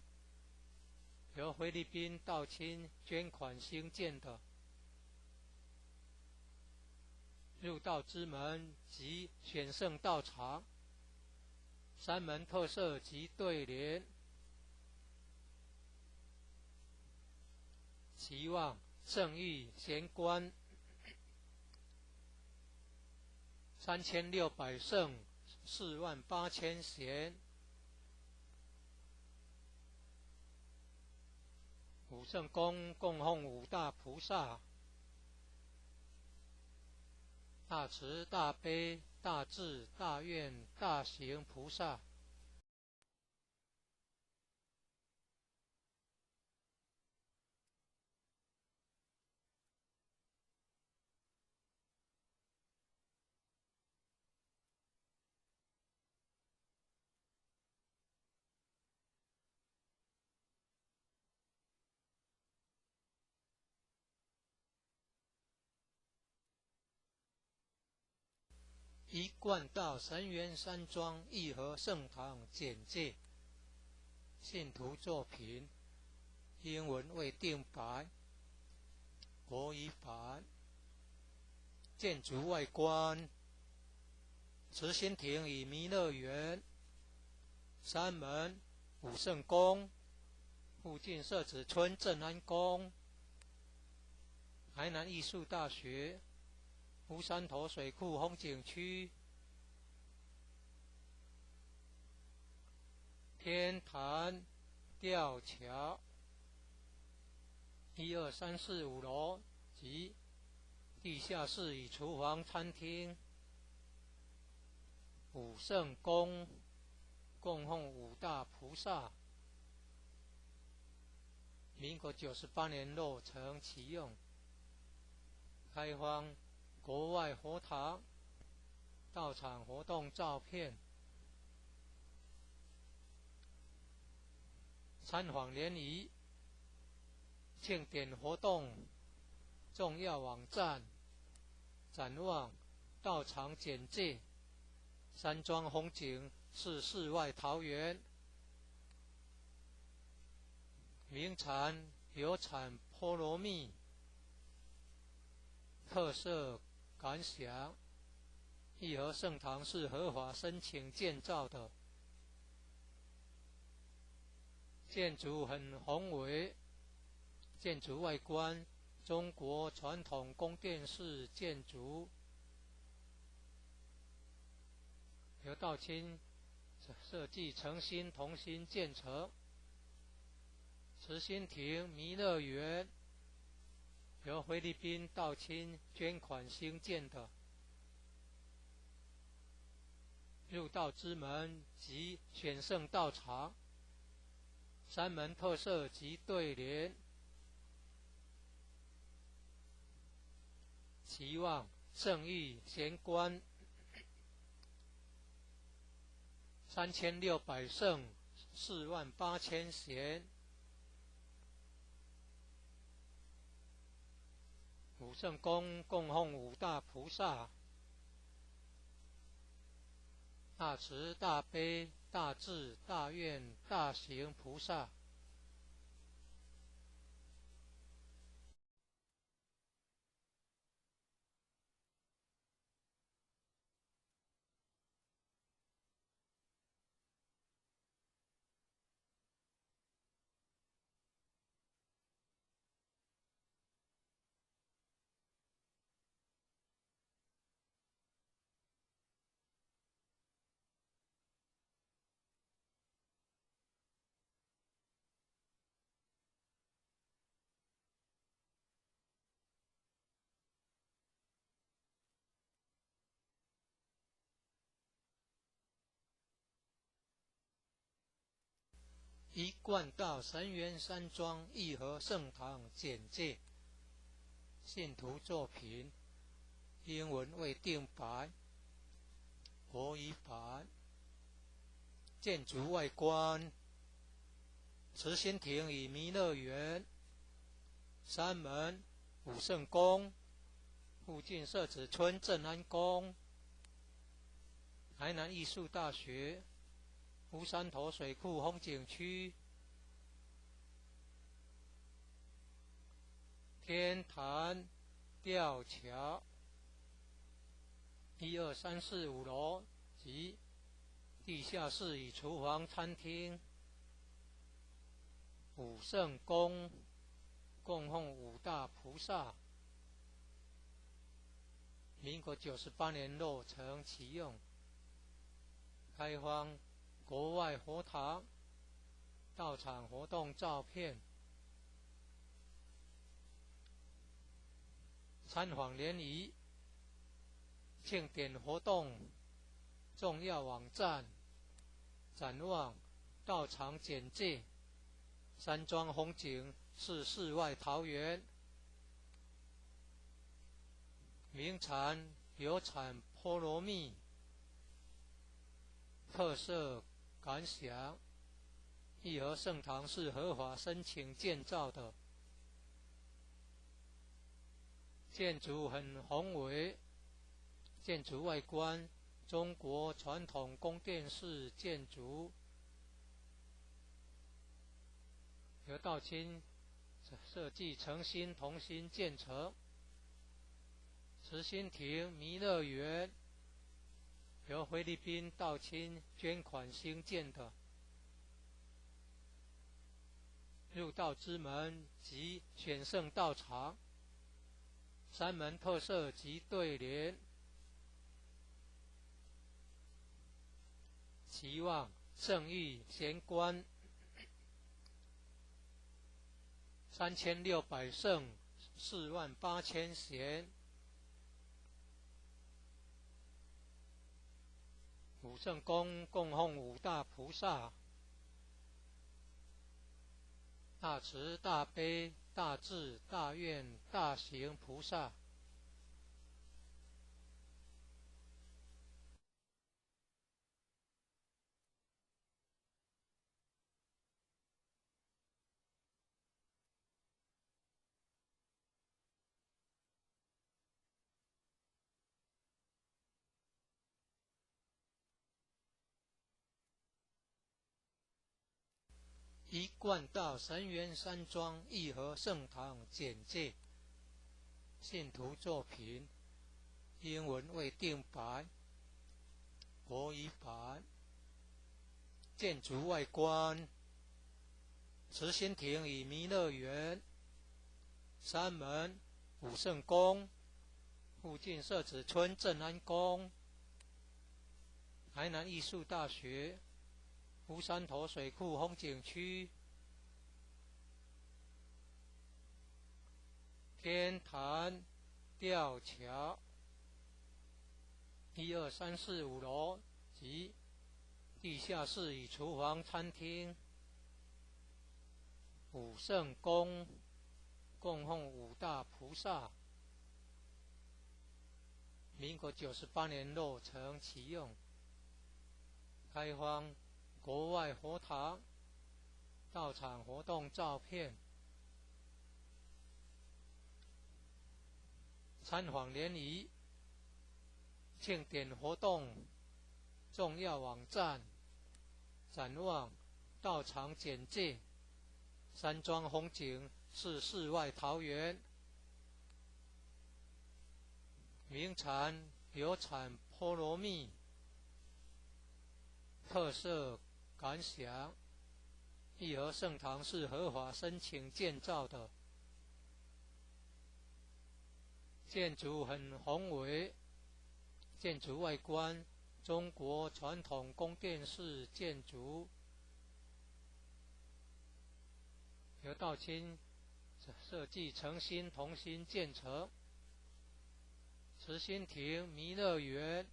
由菲律宾道清捐款兴建的，入道之门及选圣道场，三门特色及对联，期望圣域贤官3600圣48000贤，五圣宫供奉五大菩萨，大慈大悲大智大愿大行菩萨。一贯道神元山庄义和圣堂简介，信徒作品，英文未定版，国语版。建筑外观：慈心亭与弥勒园，三门武圣宫，附近社子村镇安宫，台南艺术大学，乌山头水库风景区，天坛吊桥，1、2、3、4、5楼及地下室与厨房餐厅。武圣宫供奉五大菩萨，民国98年落成启用，开放国外佛堂到场活动照片，参访联谊庆典活动重要网站，展望道场简介，山庄风景是世外桃源，名产有产菠萝蜜，特色感想：义和圣堂是合法申请建造的，建筑很宏伟，建筑外观中国传统宫殿式建筑，由道清设计诚心同心建成。慈心亭弥勒园由菲律宾道清捐款兴建的，入道之门及选圣道场，三门特色及对联，期望圣域贤官3600圣48000贤，武圣宫供奉五大菩萨，大慈大悲大智大愿大行菩萨。一贯道神元山庄义和圣堂简介，信徒作品，英文未定白，国语版。建筑外观，慈心亭与弥勒园，山门、武圣宫，附近社子村正安宫，台南艺术大学，乌山头水库风景区，天坛吊桥，1、2、3、4、5楼及地下室与厨房、餐厅，武圣宫供奉五大菩萨，民国98年落成启用，开放国外佛堂，到场活动照片，参访联谊，庆典活动，重要网站，展望，到场简介，山庄风景是世外桃源，名产有产菠萝蜜，特色感想，义和圣堂是合法申请建造的，建筑很宏伟，建筑外观中国传统宫殿式建筑，由道清设计诚心同心建成，慈心亭弥勒园由菲律宾道清捐款兴建的，入道之门及选圣道场，山门特色及对联，期望圣域贤官3600圣48000贤，武圣宫供奉五大菩萨，大慈大悲大智大愿大行菩萨，一贯道神元山庄义和圣堂简介，信徒作品，英文未定白，国语版。建筑外观，慈心亭与弥勒园，山门、武圣宫，附近社子村正安宫，台南艺术大学，乌山头水库风景区，天坛吊桥，1、2、3、4、5楼及地下室与厨房、餐厅，武圣宫供奉五大菩萨，民国98年落成启用，开放国外佛堂，到场活动照片，参访联谊，庆典活动，重要网站，展望，到场简介，山庄风景是世外桃源，名产有产菠萝蜜，特色感想，义和圣堂是合法申请建造的，建筑很宏伟，建筑外观中国传统宫殿式建筑，由道清设计诚心同心建成，慈心亭弥勒园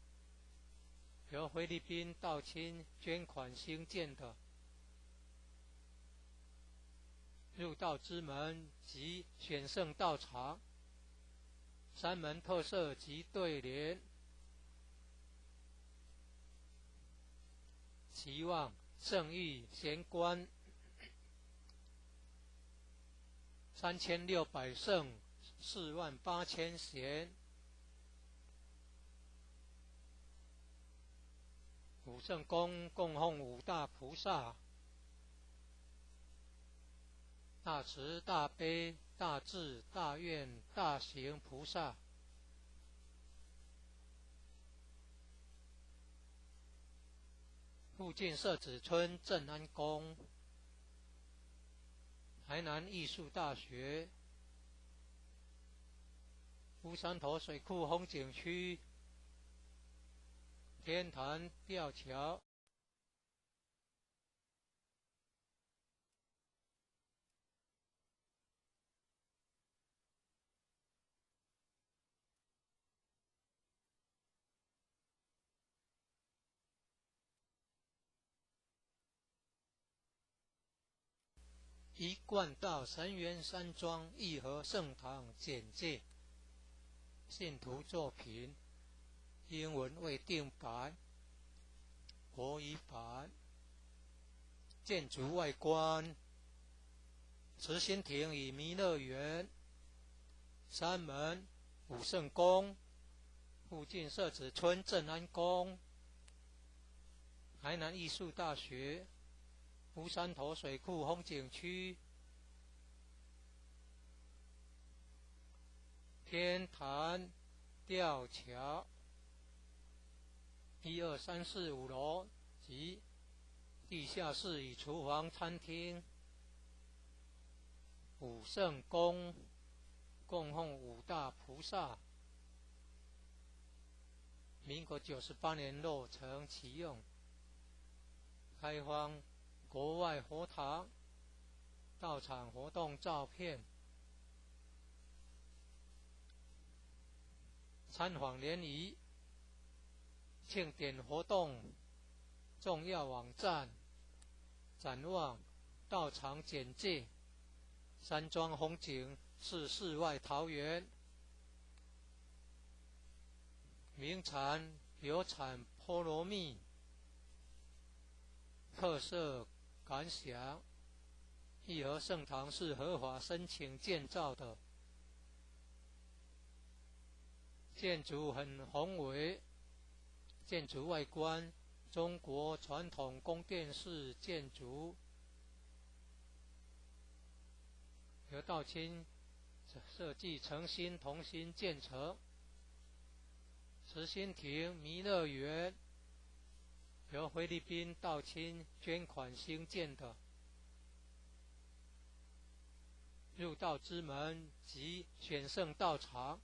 由菲律宾道清捐款兴建的，入道之门及选圣道场，三门特色及对联，期望圣誉贤官，3600圣，48000贤，五圣宫供奉五大菩萨，大慈大悲大智大愿大行菩萨，附近社子村正安宫，台南艺术大学，乌山头水库风景区，天坛吊桥，一贯道神元山庄义和圣堂简介，信徒作品，英文未定版，国语版，建筑外观，慈心亭与弥勒园，三门武圣宫，附近社子村正安宫，台南艺术大学，乌山头水库风景区，天坛吊桥，1、2、3、4、5楼及地下室与厨房餐厅，武圣宫供奉五大菩萨，民国98年落成启用，开放国外佛堂，道场活动照片，参访联谊，庆典活动重要网站，展望道场简介，山庄风景是世外桃源，名产有产菠萝蜜，特色感想，义和圣堂是合法申请建造的，建筑很宏伟，建筑外观中国传统宫殿式建筑，由道清设计诚心同心建成，慈心亭弥勒园由菲律宾道清捐款兴建的，入道之门及选圣道场，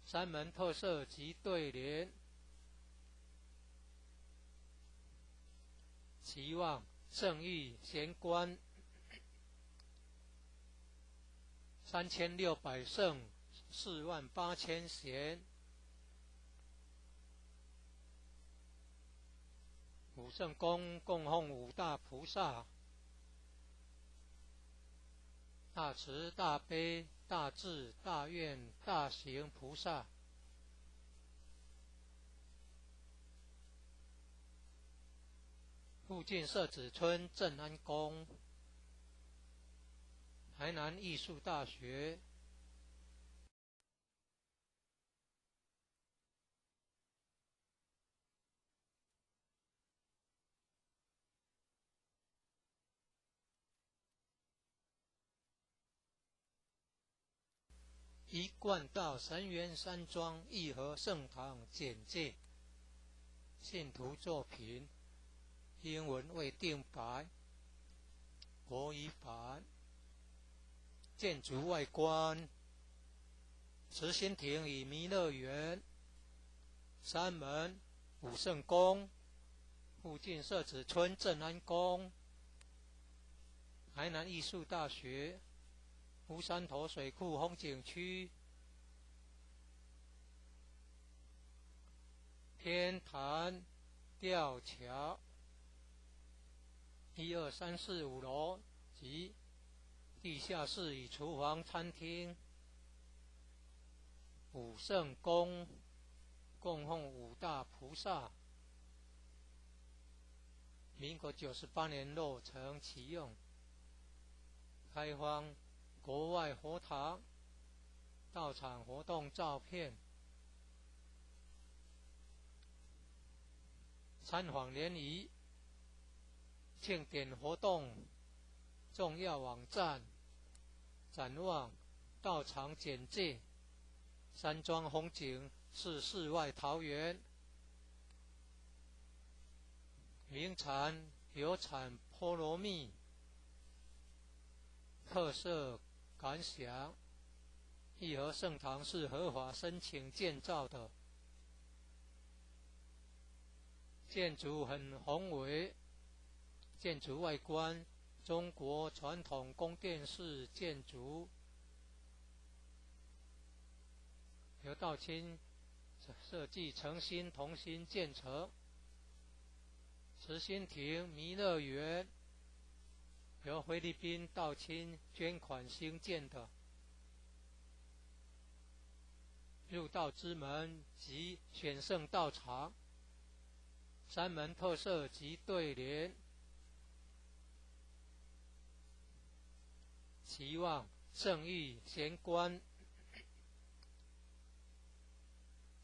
三门特色及对联，期望圣誉贤官，3600圣，48000贤，武圣宫供奉五大菩萨，大慈大悲大智大愿大行菩萨，附近社子村正安宫，台南艺术大学，一贯道神元山庄义和圣堂简介，信徒作品，英文未定版，国语版，建筑外观，慈心亭与弥勒园，三门武圣宫，附近社子村正安宫，台南艺术大学，乌山头水库风景区，天坛吊桥，1、2、3、4、5楼及地下室与厨房、餐厅。武圣宫供奉五大菩萨。民国98年落成启用，开放国外佛堂、道场活动照片。参访联谊、庆典活动重要网站、展望道场简介。山庄风景是世外桃源，名产有产菠萝蜜，特色感想。义和圣堂是合法申请建造的，建筑很宏伟，建筑外观中国传统宫殿式建筑，由道清设计诚心同心建成。慈心亭弥勒园由菲律宾道清捐款兴建的。入道之门及选圣道场，山门特色及对联，期望圣域贤官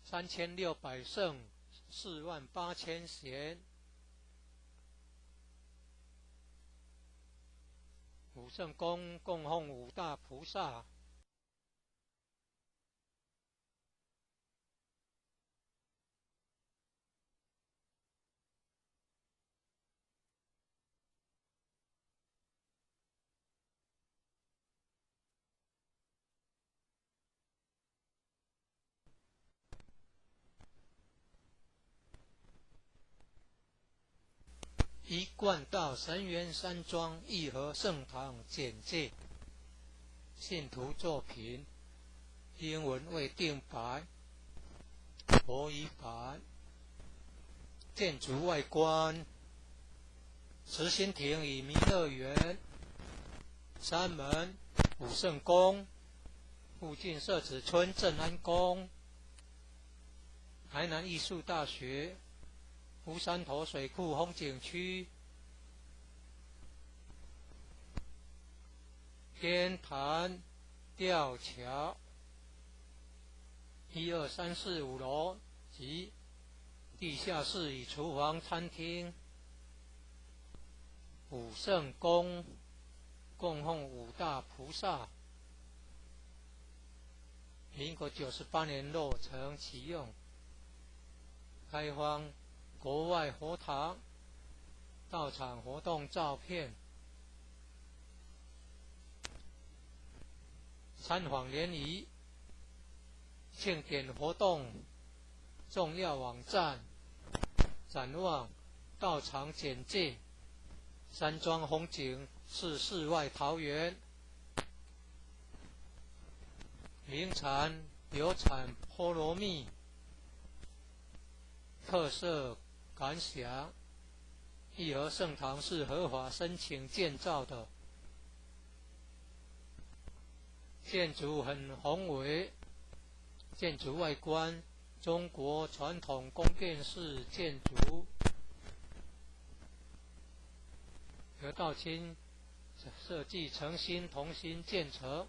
3600圣48000贤。武圣宫供奉五大菩萨。一贯道神元山庄义和圣堂简介。信徒作品英文未定白，国语版。建筑外观：慈心亭与弥勒园，山门武圣宫，附近社子村正安宫，台南艺术大学，乌山头水库风景区，天坛吊桥，1、2、3、4、5楼及地下室与厨房、餐厅。武圣宫供奉五大菩萨。民国98年落成启用，开放国外佛堂、道场活动照片。参访联谊、庆典活动重要网站，展望道场简介。山庄风景是世外桃源，名产有产菠萝蜜，特色感想。义和圣堂是合法申请建造的，建筑很宏伟，建筑外观中国传统宫殿式建筑，由道清设计诚心同心建成。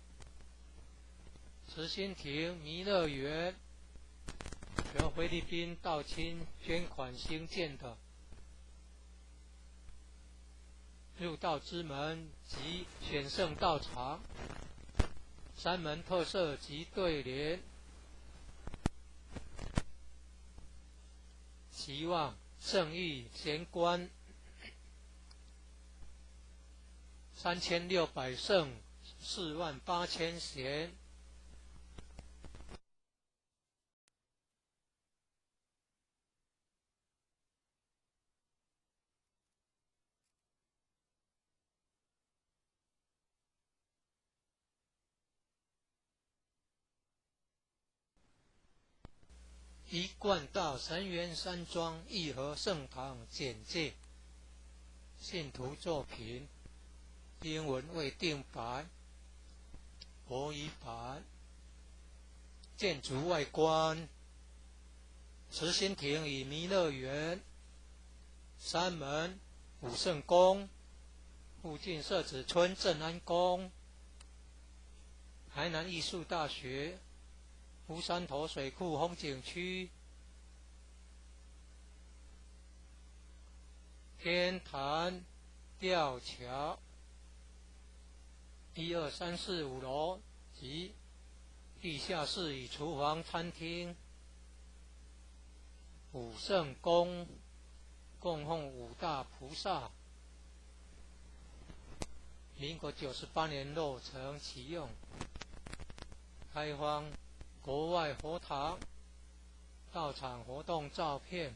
慈心亭弥勒园由菲律宾道清捐款兴建的。入道之门及选圣道场，山门特色及对联，期望圣域贤官3600圣48000贤。一贯道神元山庄义和圣堂简介。信徒作品英文未定白，国语版。建筑外观：慈心亭与弥勒园，山门武圣宫，附近社子村正安宫，台南艺术大学，乌山头水库风景区，天坛吊桥，1、2、3、4、5楼及地下室与厨房、餐厅。武圣宫供奉五大菩萨，民国98年落成启用，开放国外佛堂、道场活动照片。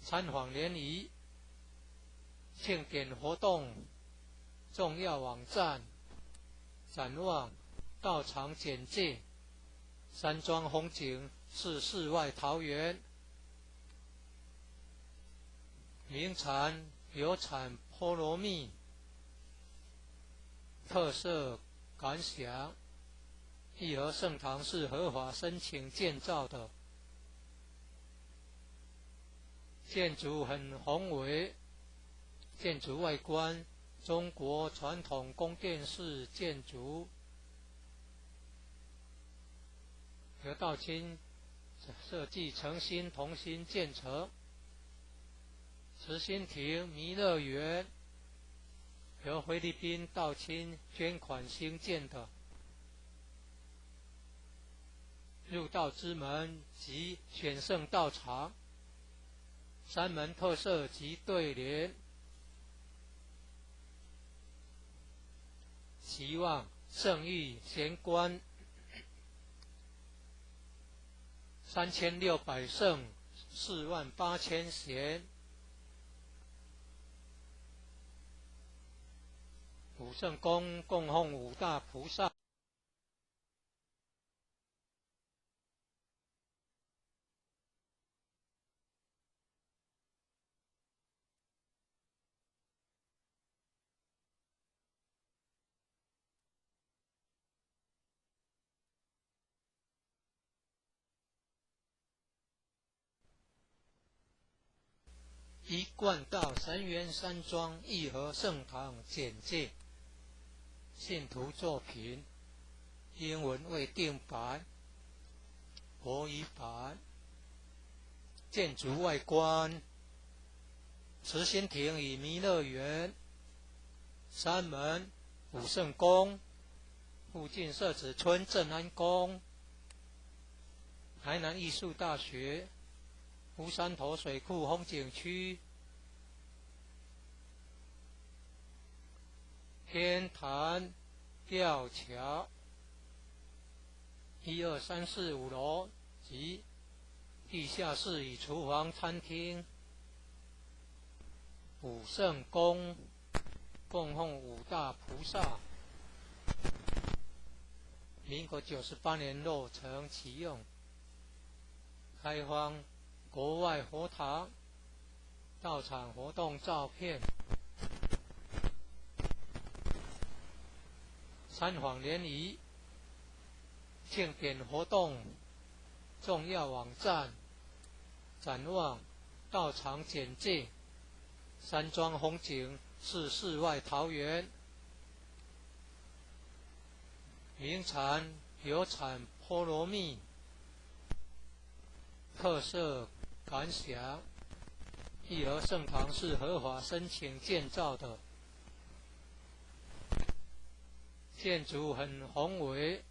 参访联谊、庆典活动重要网站、展望、道场简介、山庄风景是世外桃源。名产有产菠萝蜜，特色感想：义和圣堂是合法申请建造的，建筑很宏伟，建筑外观中国传统宫殿式建筑，由道清设计诚心同心建成。慈心亭弥勒园由菲律宾道清捐款兴建的，入道之门及选圣道场，山门特色及对联，期望圣誉贤官3600圣48000贤。武圣宫供奉五大菩萨，一贯道神元山庄义和圣堂简介。信徒作品，英文未定版，国语版。建筑外观：慈心亭与弥勒园，山门武圣宫，附近社子村正安宫，台南艺术大学，乌山头水库风景区，天坛吊桥，1、2、3、4、5楼及地下室与厨房、餐厅。武圣宫供奉五大菩萨，民国98年落成启用，开放国外佛堂、道场活动照片。参访联谊、庆典活动重要网站、展望、道场简介、山庄风景是世外桃源。名产有产菠萝蜜，特色感想：义和圣堂是合法申请建造的，建筑很宏伟，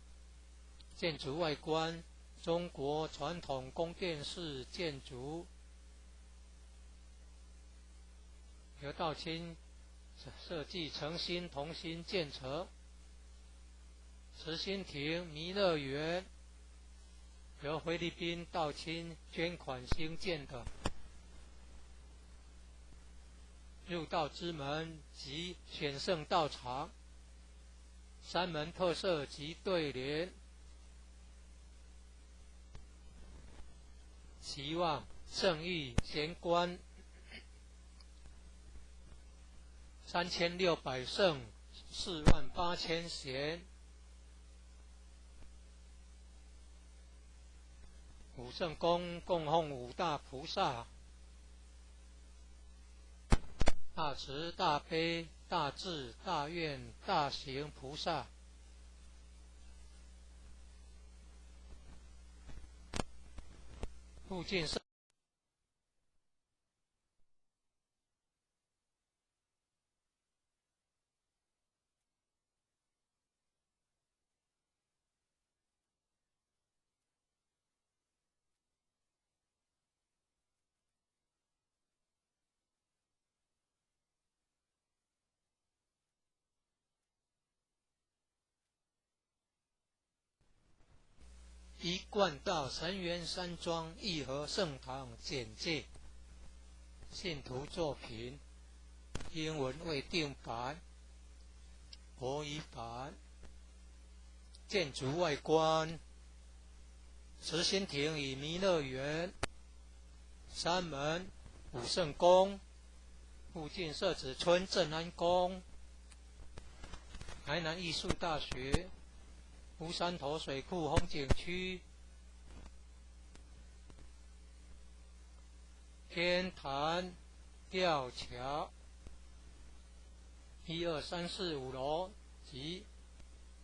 建筑外观中国传统宫殿式建筑，由道清设计诚心同心建成。慈心亭弥勒园由菲律宾道清捐款兴建的，入道之门及选圣道场，山门特色及对联，期望圣誉贤官3600圣48000贤，五圣宫供奉五大菩萨，大慈大悲大智大愿大行菩萨。附近是一贯道神元山庄义和圣堂简介，信徒作品，英文未定版，国语版。建筑外观，慈心亭与弥勒园，山门武圣宫，附近社子村正安宫，台南艺术大学，乌山头水库风景区，天坛吊桥，1、2、3、4、5楼及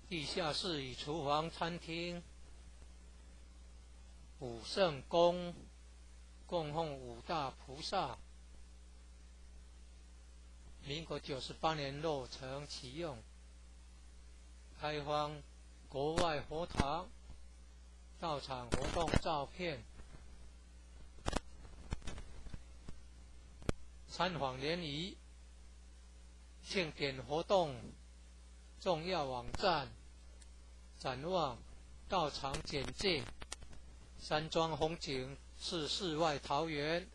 地下室与厨房餐厅。武圣宫供奉五大菩萨，民国98年落成启用，开放国外佛堂到场活动照片，参访联谊，庆典活动重要网站，展望到场简介，山庄风景是世外桃源，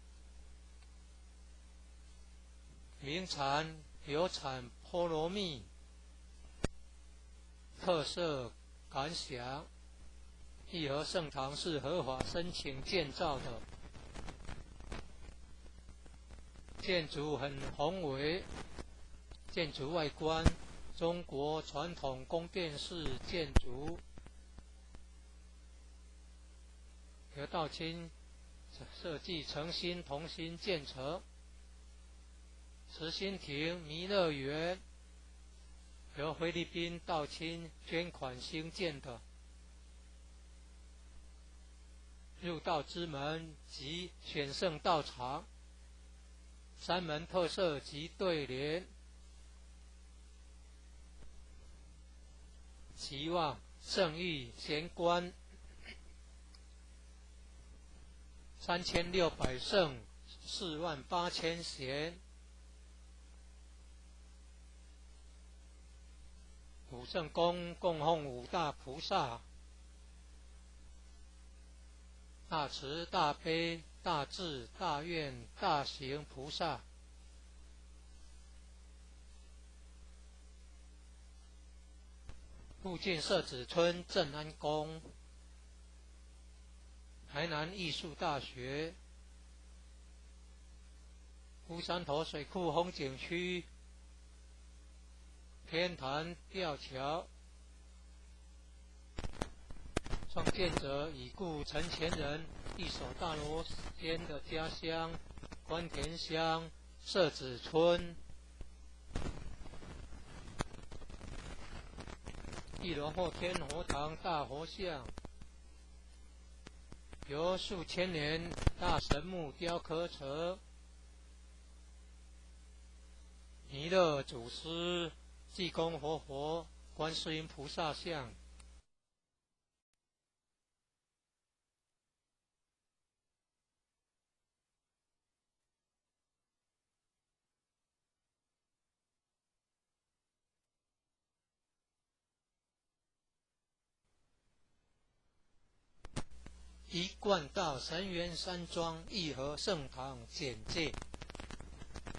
名产有产菠萝蜜，特色感想，义和圣堂是合法申请建造的，建筑很宏伟，建筑外观中国传统宫殿式建筑，由道清设计诚心同心建成。慈心亭弥勒园由菲律宾道清捐款兴建的，入道之门及选圣道场，山门特色及对联，期望圣域贤官3600圣48000贤，武圣宫供奉五大菩萨，大慈大悲大智大愿大行菩萨。附近社子村正安宫，台南艺术大学，乌山头水库风景区，天坛吊桥，创建者已故陈前人一手大罗间的家乡关田乡社子村。一楼后天佛堂大佛像，由数千年大神木雕刻成，弥勒祖师、济公活佛、观世音菩萨像。一贯道神元山庄义和圣堂简介，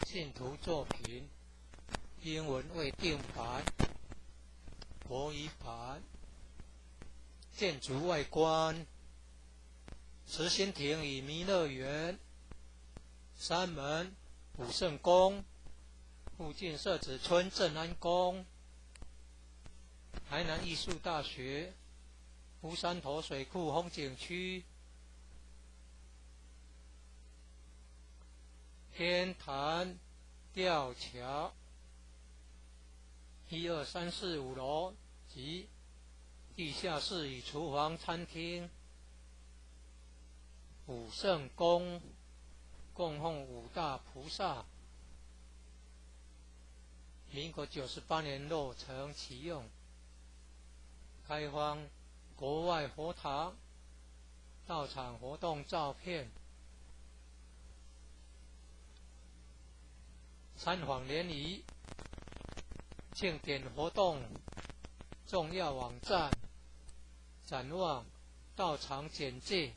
信徒作品，英文未定版，国语版。建筑外观，慈心亭与弥勒园，山门武圣宫，附近社子村镇安宫，台南艺术大学，湖山头水库风景区，天坛吊桥，1、2、3、4、5楼及地下室与厨房、餐厅，武圣宫供奉五大菩萨，民国98年落成启用，开放国外佛堂、道场活动照片，参访联谊、庆典活动重要网站、展望道场简介，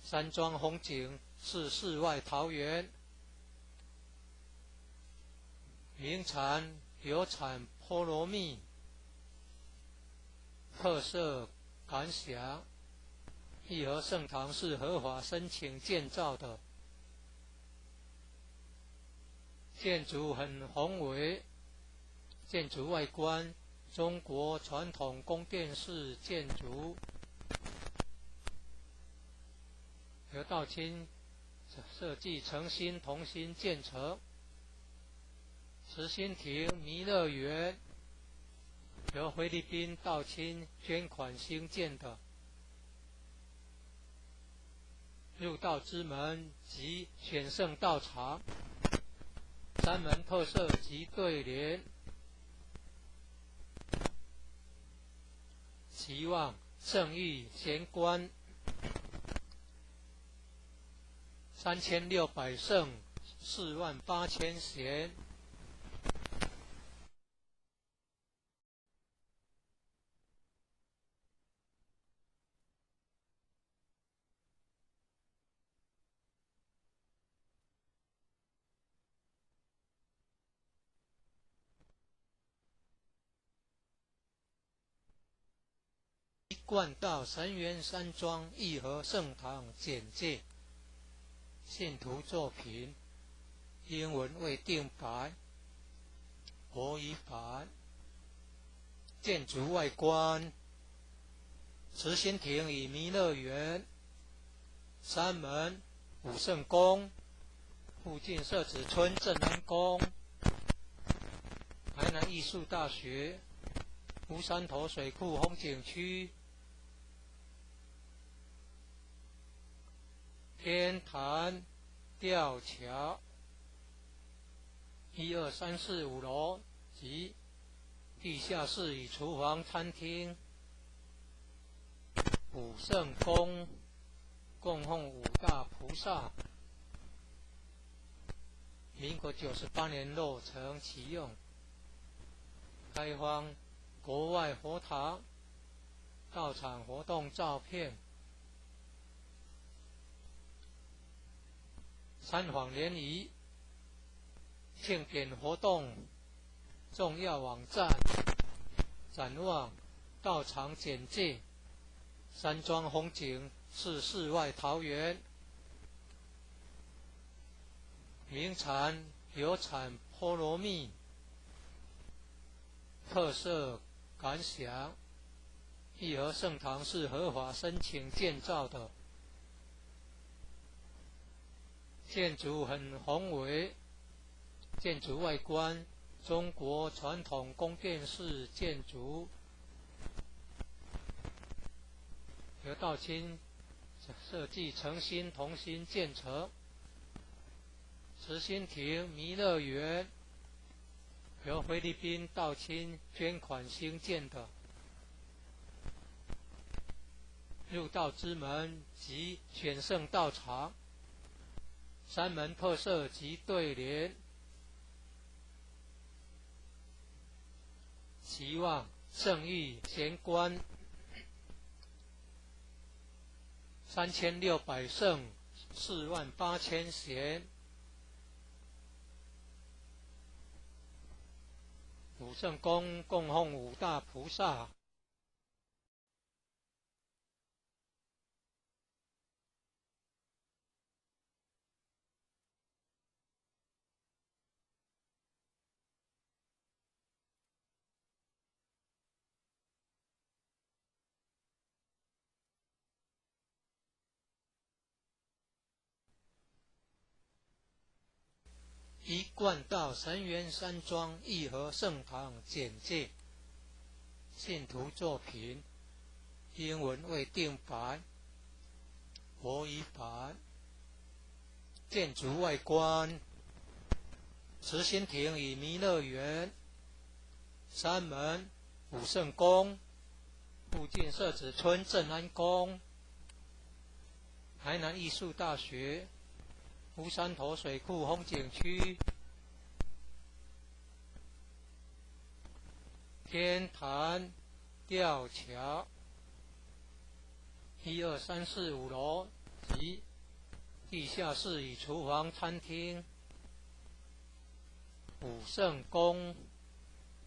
山庄风景是世外桃源，名产有产菠萝蜜，特色感想，义和圣堂是合法申请建造的，建筑很宏伟，建筑外观中国传统宫殿式建筑，由道清设计诚心同心建成，慈心亭弥勒园由菲律宾道清捐款兴建的，入道之门及选圣道场，山门特色及对联，期望圣域贤官3600圣48000贤，冠道神元山庄义和圣堂简介，信徒作品，英文未定版，国语版，建筑外观，慈心亭与弥勒园，山门武圣宫，附近社子村镇安宫，台南艺术大学，湖山头水库风景区，天坛吊桥，1、2、3、4、5楼及地下室与厨房、餐厅，武圣宫供奉五大菩萨，民国98年落成启用，开放国外佛堂、道场活动照片，参访联谊、庆典活动重要网站，展望道场简介，山庄风景是世外桃源，名产有产菠萝蜜，特色感想，义和圣堂是合法申请建造的，建筑很宏伟，建筑外观中国传统宫殿式建筑，由道清设计诚心同心建成，慈心亭弥勒园由菲律宾道清捐款兴建的，入道之门及选圣道场，山门特色及对联，期望圣域贤官3600圣48000贤，武圣宫供奉五大菩萨，一贯道神源山庄义和圣堂简介，信徒作品，英文未定版，国语版。建筑外观，慈心亭与弥勒园，山门武圣宫，附近社子村正安宫，台南艺术大学，乌山头水库风景区，天坛吊桥，1、2、3、4、5楼及地下室与厨房、餐厅，武圣宫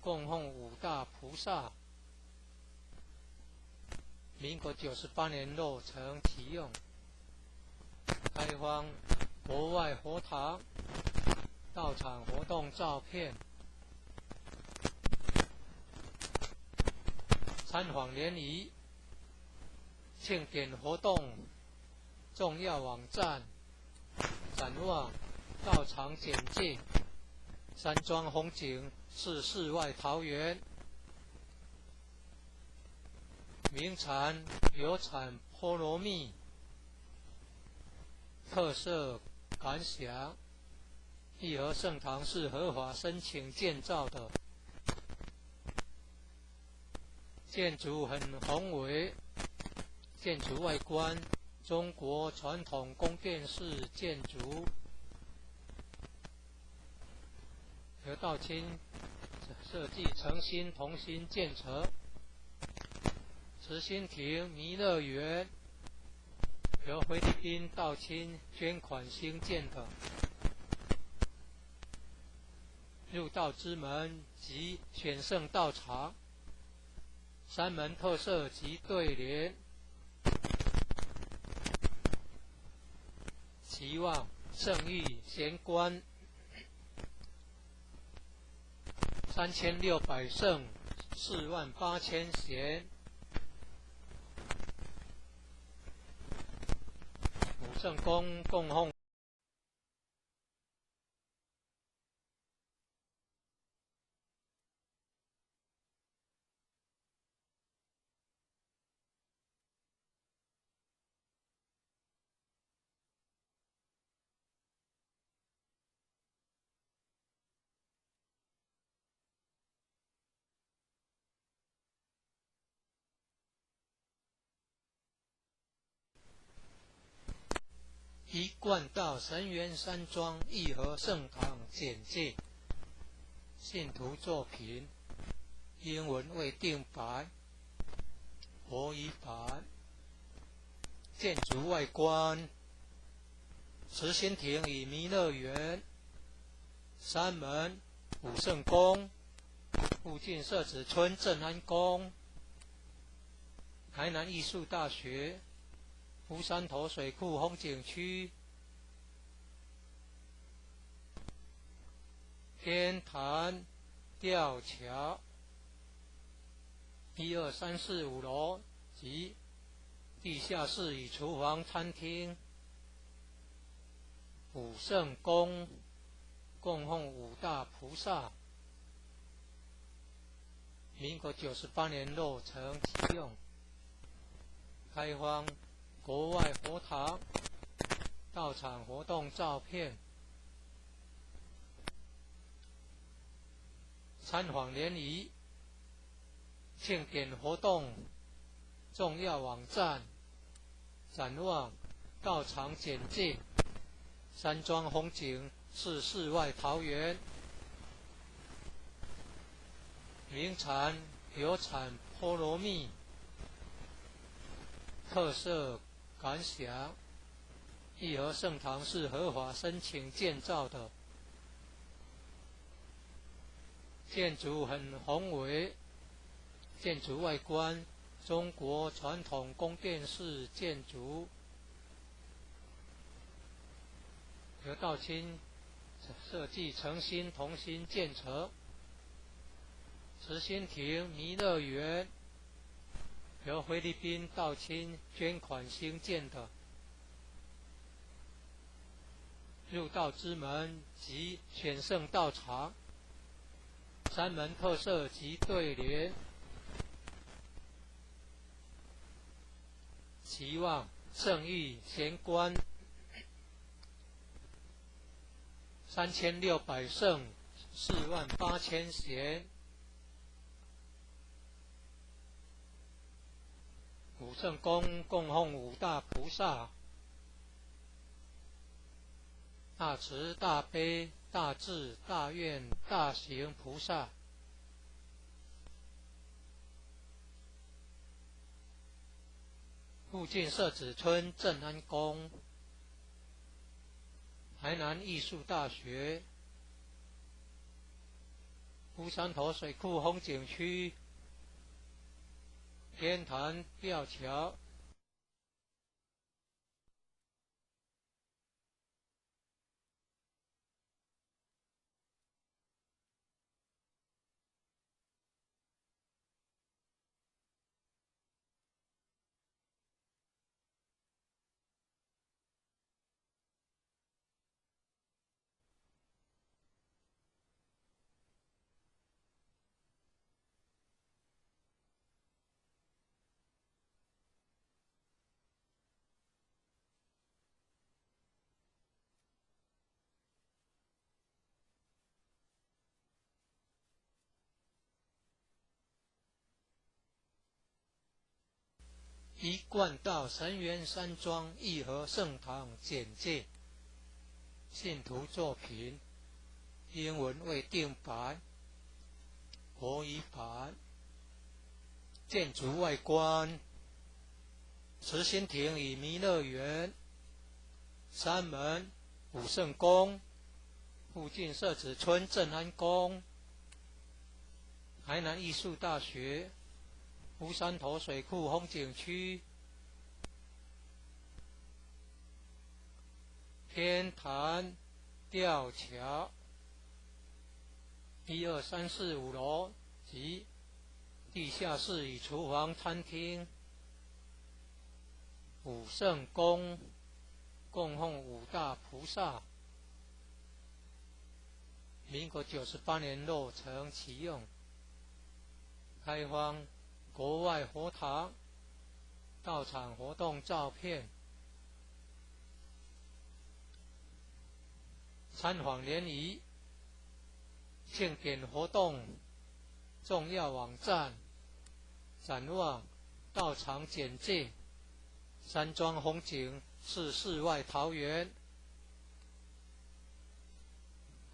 供奉5大菩萨，民国98年落成启用，开放国外佛堂，道场活动照片，参访联谊，庆典活动重要网站，展望道场简介，山庄风景是世外桃源，名产有产菠萝蜜，特色感想，义和圣堂是合法申请建造的，建筑很宏伟，建筑外观中国传统宫殿式建筑，由道清设计诚心同心建成，慈心亭弥勒园由菲律宾道清捐款兴建的，入道之门及选圣道场，山门特色及对联，期望圣域贤官3600圣48000贤，武圣宫供奉一贯道神源山庄义和圣堂简介，信徒作品，英文未定版，国语版。建筑外观，慈心亭与弥勒园，山门武圣宫，附近社子村正安宫，台南艺术大学，乌山头水库风景区，天坛吊桥，1、2、3、4、5楼及地下室与厨房、餐厅，武圣宫供奉5大菩萨，民国98年落成启用，开放国外佛堂，道场活动照片，参访联谊，庆典活动重要网站，展望道场简介，山庄风景是世外桃源，名产有产菠萝蜜，特色感想，义和圣堂是合法申请建造的，建筑很宏伟，建筑外观中国传统宫殿式建筑，由道清设计诚心同心建成，慈心亭弥勒园由菲律宾道清捐款兴建的，入道之门及选圣道场，山门特色及对联，期望圣域贤官3600圣48000贤，五圣宫供奉五大菩萨，大慈大悲大智大愿大行菩萨，附近社子村正安宫，台南艺术大学，乌山头水库风景区，天坛吊桥，一贯道神元山庄义和圣堂简介，信徒作品，英文未定版，国语版，建筑外观，慈心亭与弥勒园，山门武圣宫，附近社子村正安宫，台南艺术大学，乌山头水库风景区，天坛吊桥，1、2、3、4、5楼及地下室与厨房餐厅，武圣宫供奉五大菩萨，民国98年落成启用，开放国外佛堂道场活动照片，参访联谊庆典活动重要网站，展望道场简介，山庄风景是世外桃源，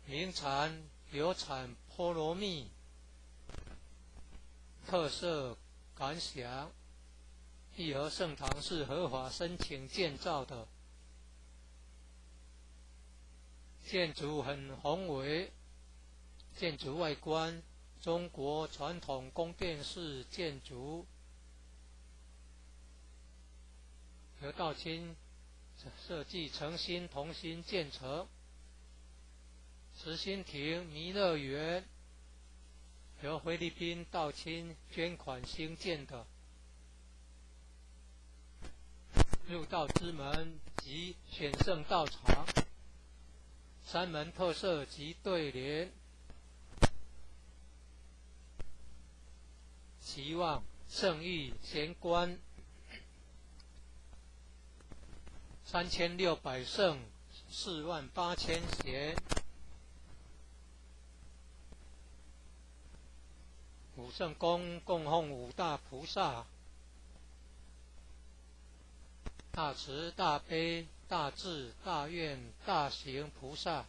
名产流产菠萝蜜，特色感想，义和圣堂是合法申请建造的，建筑很宏伟，建筑外观中国传统宫殿式建筑，由道清设计诚心同心建成，慈心亭弥勒园由菲律宾道清捐款兴建的，入道之门及选圣道场，山门特色及对联，期望圣域贤官3600圣48000贤，武圣宫供奉五大菩萨，大慈大悲大智大愿大行菩萨，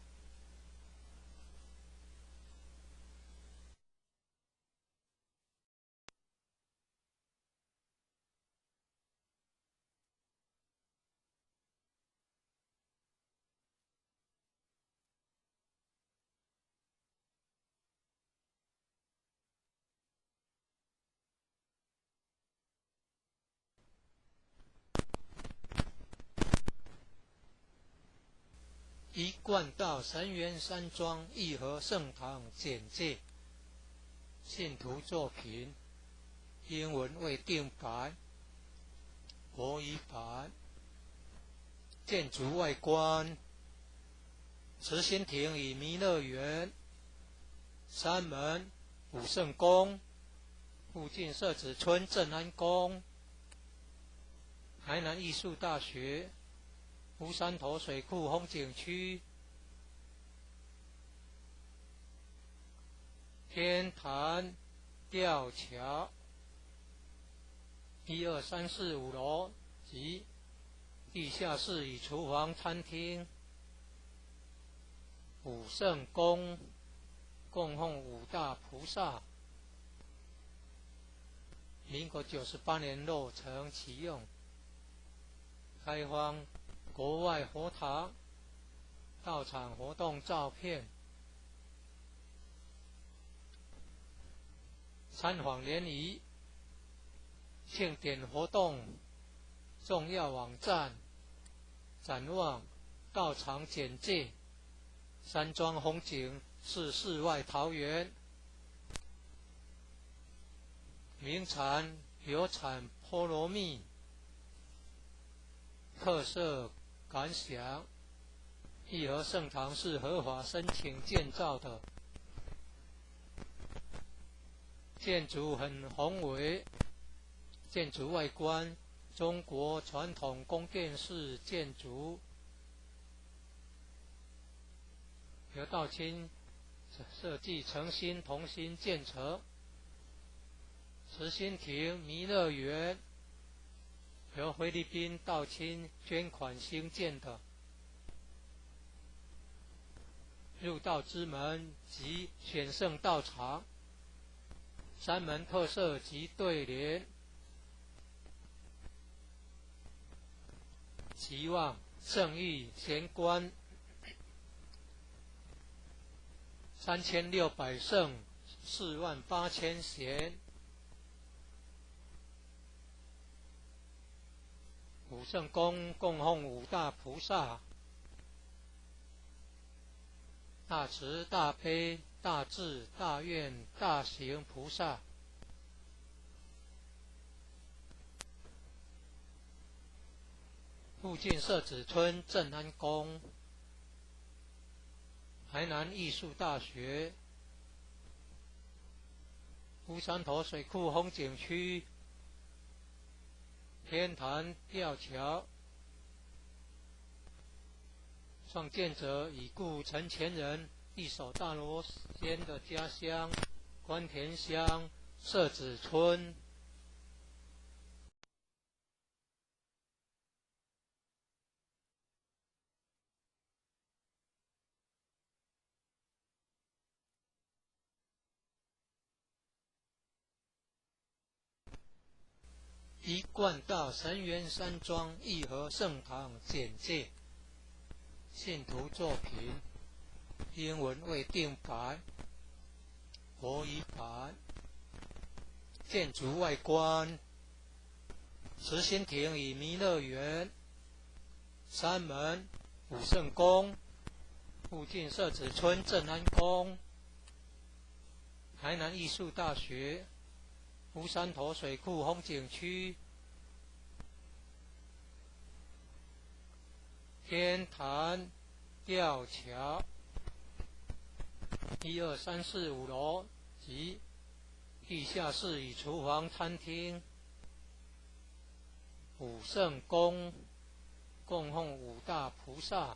一贯道神元山庄义和圣堂简介，信徒作品，英文未定版，国语版，建筑外观，慈心亭与弥勒园，山门武圣宫，附近社子村正安宫，台南艺术大学，乌山头水库风景区，天坛吊桥，1、2、3、4、5楼及地下室与厨房、餐厅。武圣宫供奉5大菩萨，民国98年落成启用，开放国外佛堂到场活动照片，参访联谊庆典活动重要网站，展望到场简介，山庄风景是世外桃源，名产有产菠萝蜜，特色感想，义和圣堂是合法申请建造的，建筑很宏伟，建筑外观中国传统宫殿式建筑，由道清设计诚心同心建成。慈心亭弥勒园由菲律宾道清捐款兴建的，入道之门及选圣道场，山门特色及对联，期望圣域贤官3600圣48000贤。武圣宫供奉5大菩萨，大慈大悲大智大愿大行菩萨，附近社子村正安宫，台南艺术大学，乌山头水库风景区，天坛吊桥，创建者已故陈前人一手大罗仙的家乡关田乡社子村。一贯道神元山庄义和圣堂简介，信徒作品，英文未定版，国语版。建筑外观，慈心亭与弥勒园，山门武圣宫，附近社子村正安宫，台南艺术大学，乌山头水库风景区，天坛吊桥，1、2、3、4、5楼及地下室与厨房、餐厅。武圣宫供奉5大菩萨，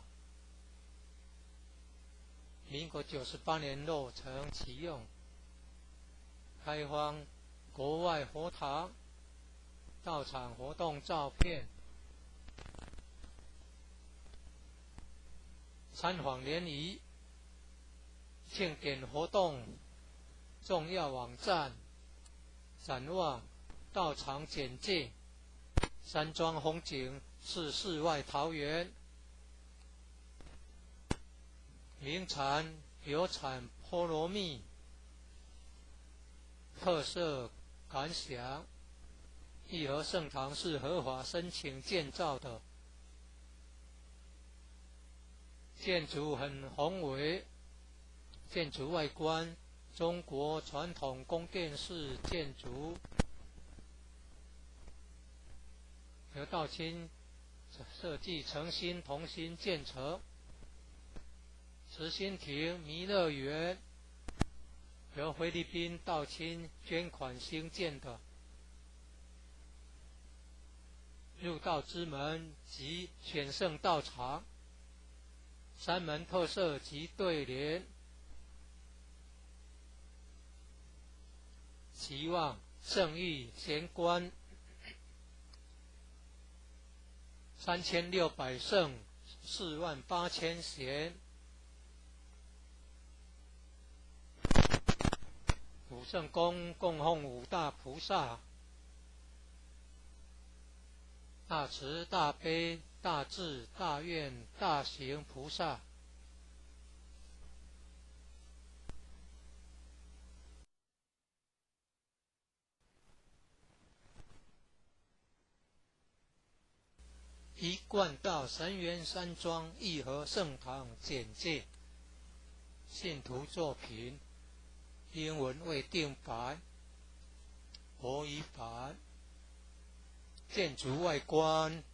民国98年落成启用，开放国外佛堂到场活动照片，参访联谊庆典活动重要网站，展望到场简介，山庄风景是世外桃源，名产有产菠萝蜜，特色感想，义和圣堂是合法申请建造的，建筑很宏伟，建筑外观中国传统宫殿式建筑，由道清设计诚心同心建成，慈心亭弥勒园由菲律宾道亲捐款兴建的，入道之门及选圣道场，三门特色及对联，期望圣誉贤官3600圣48000贤，五圣宫供奉五大菩萨，大慈大悲大智大愿大行菩萨。一贯道神元山庄义和圣堂简介，信徒作品，英文未定白，国语版。建筑外观，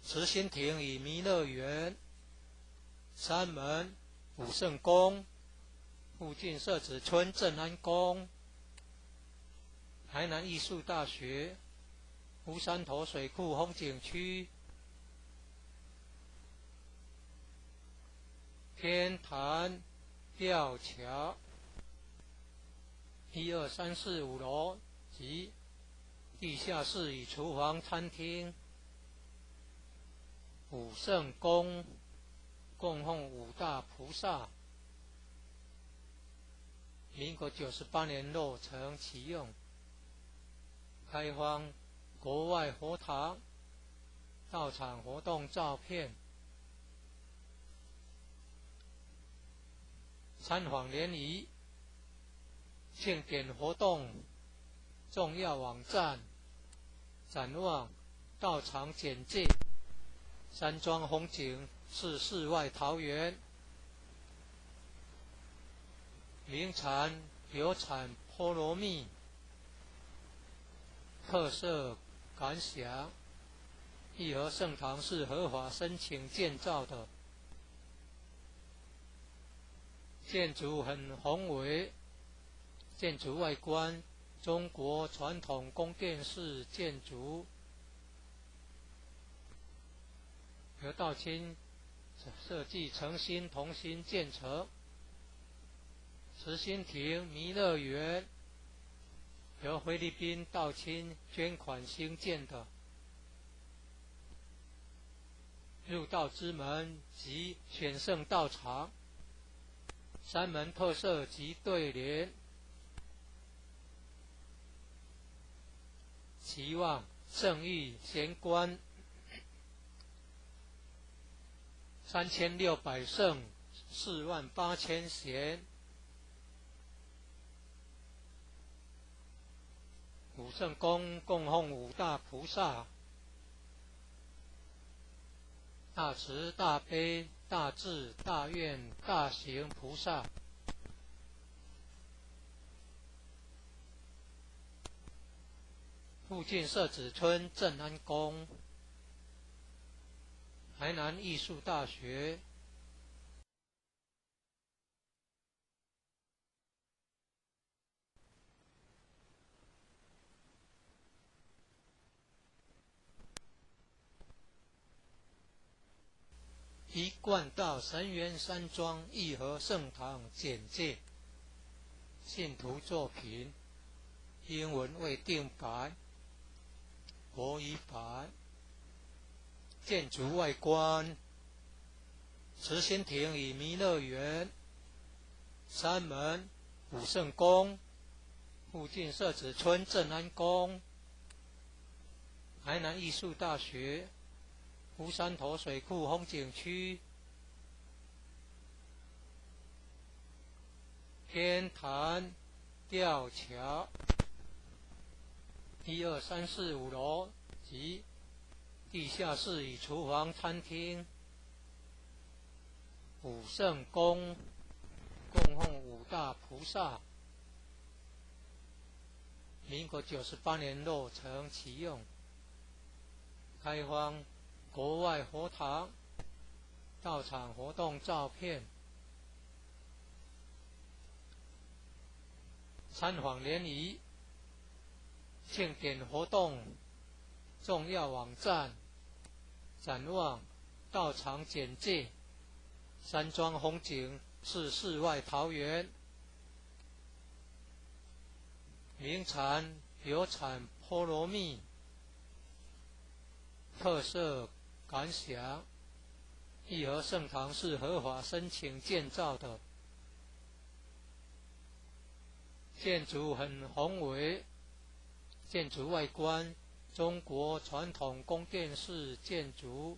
慈心亭与弥勒园，三门武圣宫，附近社子村正安宫，台南艺术大学，乌山头水库风景区，天坛吊桥，1、2、3、4、5楼及地下室与厨房餐厅，五圣宫供奉五大菩萨，民国98年落成启用，开放国外佛堂到场活动照片，参访联谊，庆典活动重要网站，展望道场简介，山庄风景是世外桃源，名产有产菠萝蜜，特色感想，义和圣堂是合法申请建造的，建筑很宏伟，建筑外观中国传统宫殿式建筑，由道亲设计诚心同心建成。慈心亭弥勒园由菲律宾道亲捐款兴建的，入道之门及选圣道场，三门特色及对联，期望圣誉贤官3600圣48000贤，五圣宫供奉五大菩萨，大慈大悲大智大愿大行菩萨，附近社子村正安宫，台南艺术大学，一贯道神元山庄义和圣堂简介，信徒作品，英文未定白，国语版。建筑外观，慈心亭与弥勒园，三门武圣宫，附近社子村正安宫，台南艺术大学，乌山头水库风景区，天坛吊桥，1、2、3、4、5楼及地下室与厨房餐厅，五圣宫供奉五大菩萨，民国98年落成启用，开放国外佛堂到场活动照片，参访联谊，庆典活动重要网站，展望到场简介，山庄风景是世外桃源，名产有产菠萝蜜，特色感想，义和盛堂是合法申请建造的，建筑很宏伟，建筑外观中国传统宫殿式建筑，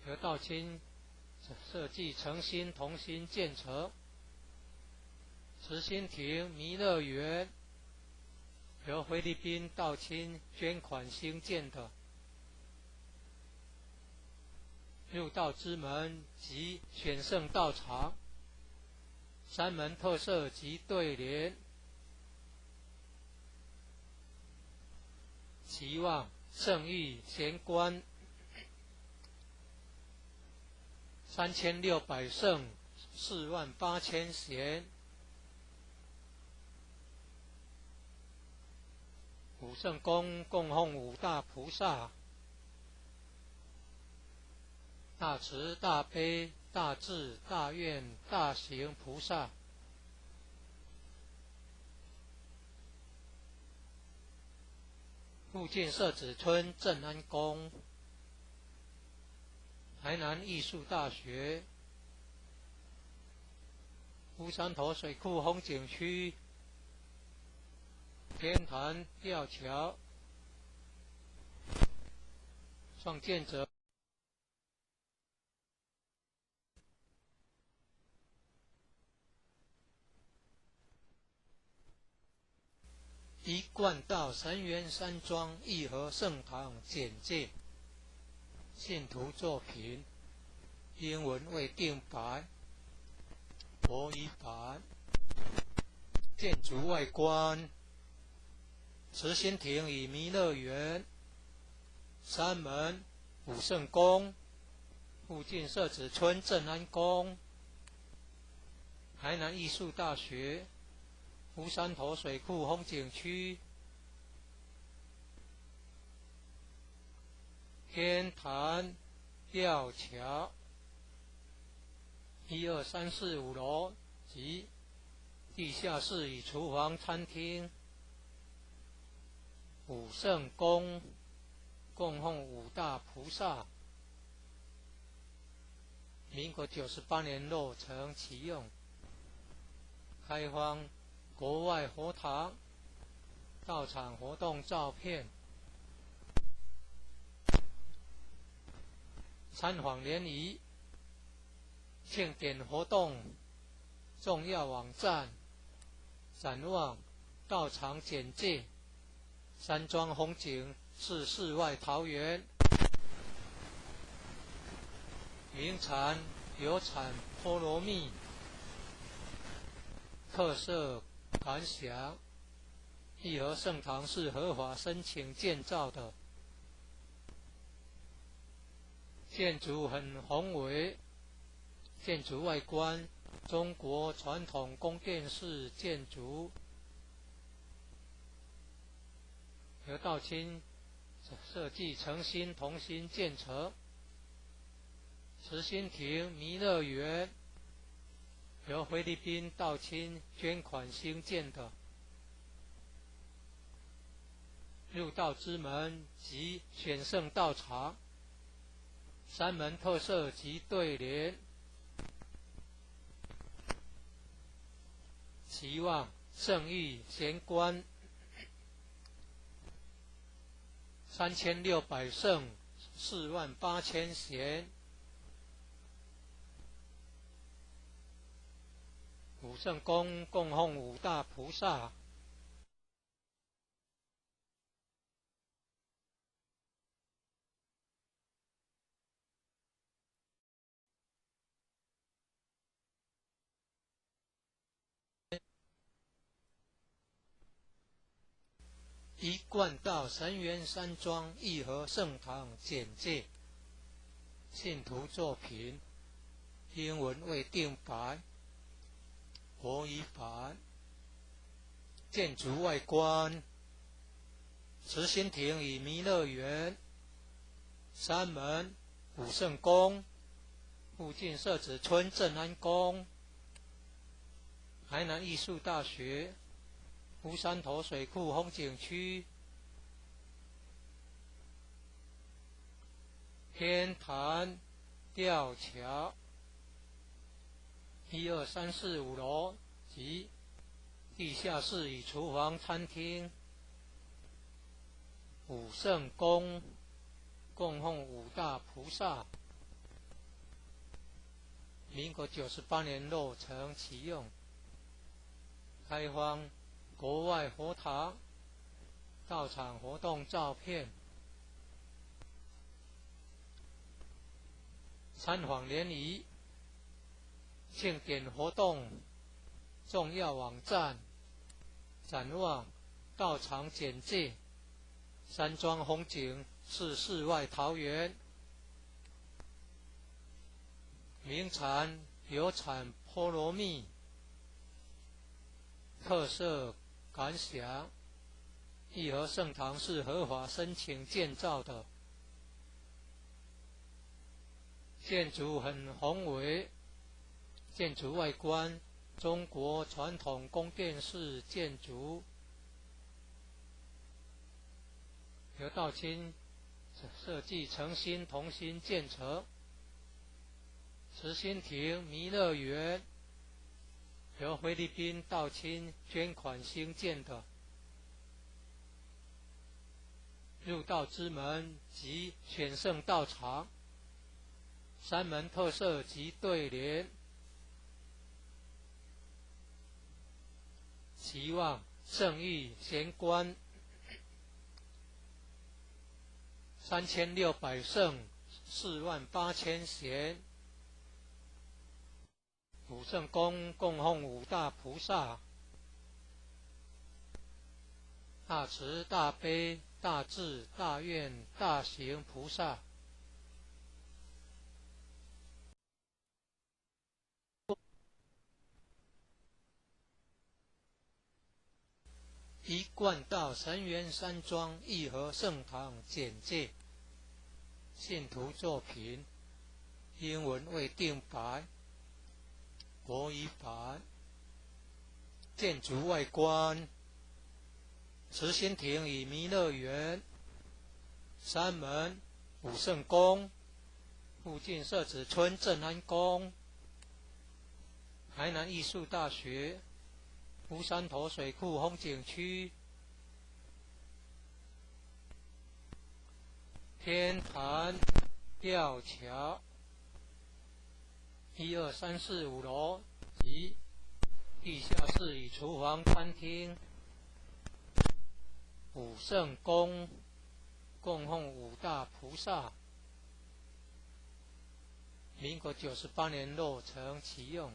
由道清设计诚心同心建成，慈心亭弥勒园由菲律宾道清捐款兴建的，入道之门及选圣道场，山门特色及对联，期望圣域贤官3600圣48000贤，五圣宫供奉五大菩萨，大慈大悲大智大愿大行菩萨，附近社子村正安宫，台南艺术大学，乌山头水库风景区，天坛吊桥，创建者一贯道神元山庄义和圣堂简介，信徒作品，英文未定版，国语版，建筑外观，慈心亭与弥勒园，山门武圣宫，附近社子村正安宫，台南艺术大学，乌山头水库风景区，天坛吊桥，1、2、3、4、5楼及地下室与厨房餐厅，武圣宫供奉五大菩萨，民国98年落成启用，开放国外佛堂，到场活动照片，参访联谊，庆典活动重要网站，展望到场简介，山庄风景是世外桃源，名产有产菠萝蜜，特色感想，义和盛堂是合法申请建造的，建筑很宏伟，建筑外观中国传统宫殿式建筑，由道清设计诚心同心建成，慈心亭弥勒园由菲律宾道清捐款兴建的，入道之门及选圣道场，山门特色及对联，期望圣域贤官3600圣48000贤，武圣宫供奉五大菩萨，一贯道神元山庄义和圣堂简介，信徒作品，英文未定白，国语版。建筑外观，慈心亭与弥勒园，山门、武圣宫，附近社子村正安宫，台南艺术大学，乌山头水库风景区，天坛吊桥，1、2、3、4、5楼及地下室与厨房、餐厅。武圣宫供奉五大菩萨，民国98年落成启用，开放国外佛堂到场活动照片。参访联谊庆典活动重要网站，展望道场简介，山庄风景是世外桃源，名产有产菠萝蜜，特色感想，义和圣堂是合法申请建造的，建筑很宏伟，建筑外观中国传统宫殿式建筑，由道清设计诚心同心建成。慈心亭弥勒园由菲律宾道清捐款兴建的，入道之门及选圣道场，山门特色及对联，期望圣誉贤官，3600圣48000贤。武圣宫供奉五大菩萨，大慈大悲大智大愿大行菩萨。一贯道神元山庄义和圣堂简介，信徒作品，英文未定白，国语版。建筑外观，慈心亭与弥勒园，山门、武圣宫，附近社子村正安宫，台南艺术大学，乌山头水库风景区，天坛吊桥，1、2、3、4、5楼及地下室与厨房、餐厅。武圣宫供奉五大菩萨，民国98年落成启用，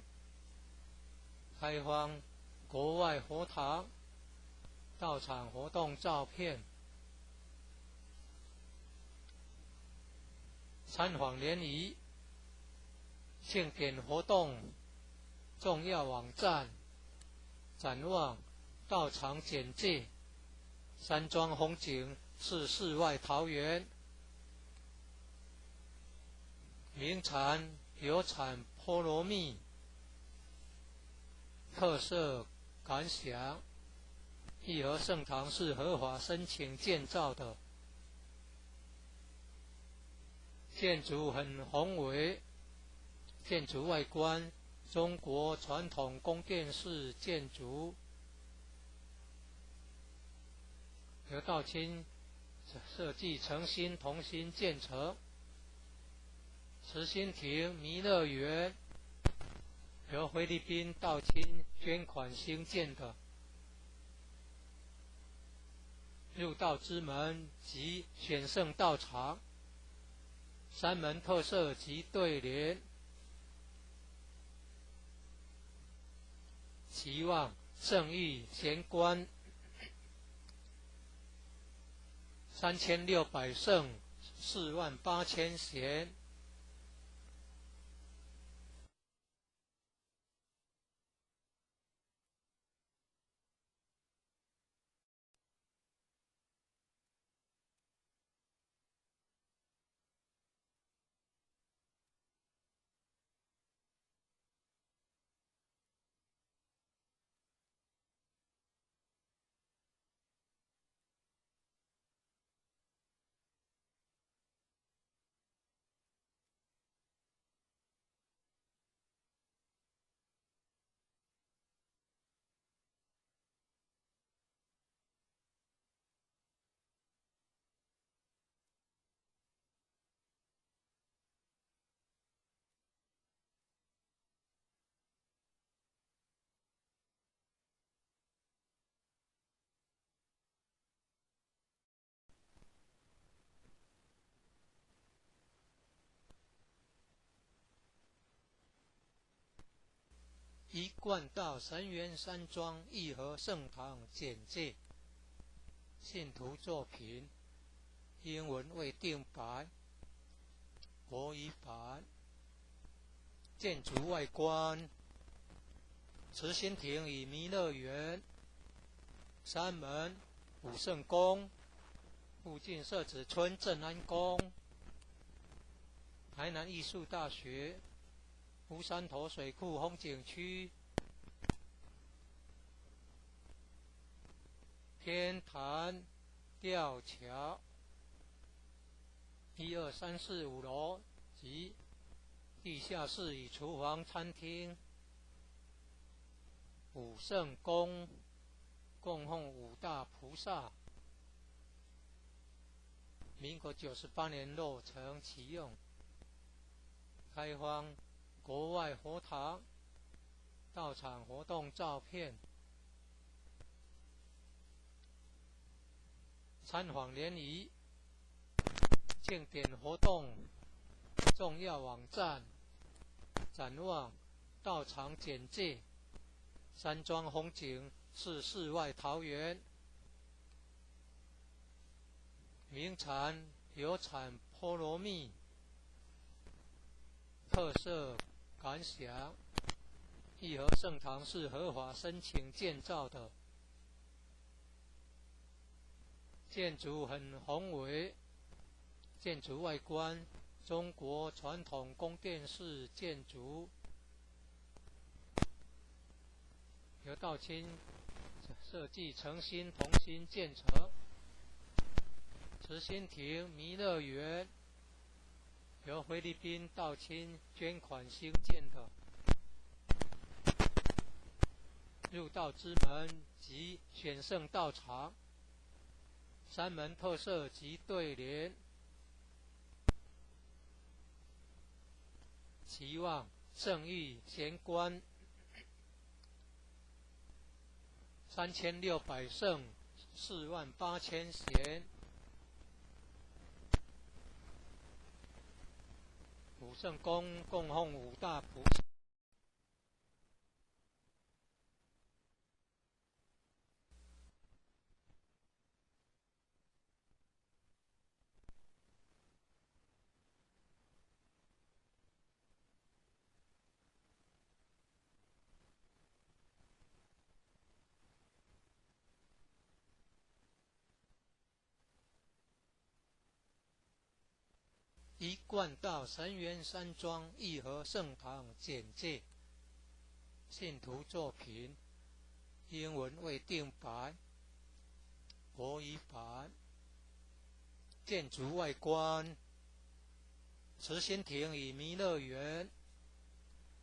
开放国外佛堂到场活动照片，参访联谊庆典活动重要网站，展望道场简介，山庄风景是世外桃源，名产有产菠萝蜜，特色感想，义和圣堂是合法申请建造的，建筑很宏伟，建筑外观中国传统宫殿式建筑，由道清设计诚心同心建成。慈心亭弥勒园由菲律宾道清捐款兴建的，入道之门及选圣道场，山门特色及对联，期望圣誉贤官，3600圣48000贤。一贯道神元山庄义和圣堂简介，信徒作品，英文未定白，国语版。建筑外观，慈心亭与弥勒园，山门、武圣宫，附近社子村正安宫，台南艺术大学，乌山头水库风景区，天坛吊桥，1、2、3、4、5楼及地下室与厨房、餐厅。武圣宫供奉五大菩萨，民国98年落成启用，开放国外佛堂到场活动照片，参访联谊，庆典活动重要网站，展望到场简介，山庄风景是世外桃源，名产有产菠萝蜜，特色感想，义和圣堂是合法申请建造的，建筑很宏伟，建筑外观中国传统宫殿式建筑，由道清设计诚心同心建成。慈心亭弥勒园由菲律宾道清捐款兴建的，入道之门及选圣道场，山门特色及对联，期望圣域贤官3600圣48000贤，武圣宫供奉五大菩萨，一贯道神元山庄义和圣堂简介，信徒作品，英文未定白，国语版。建筑外观，慈心亭与弥勒园，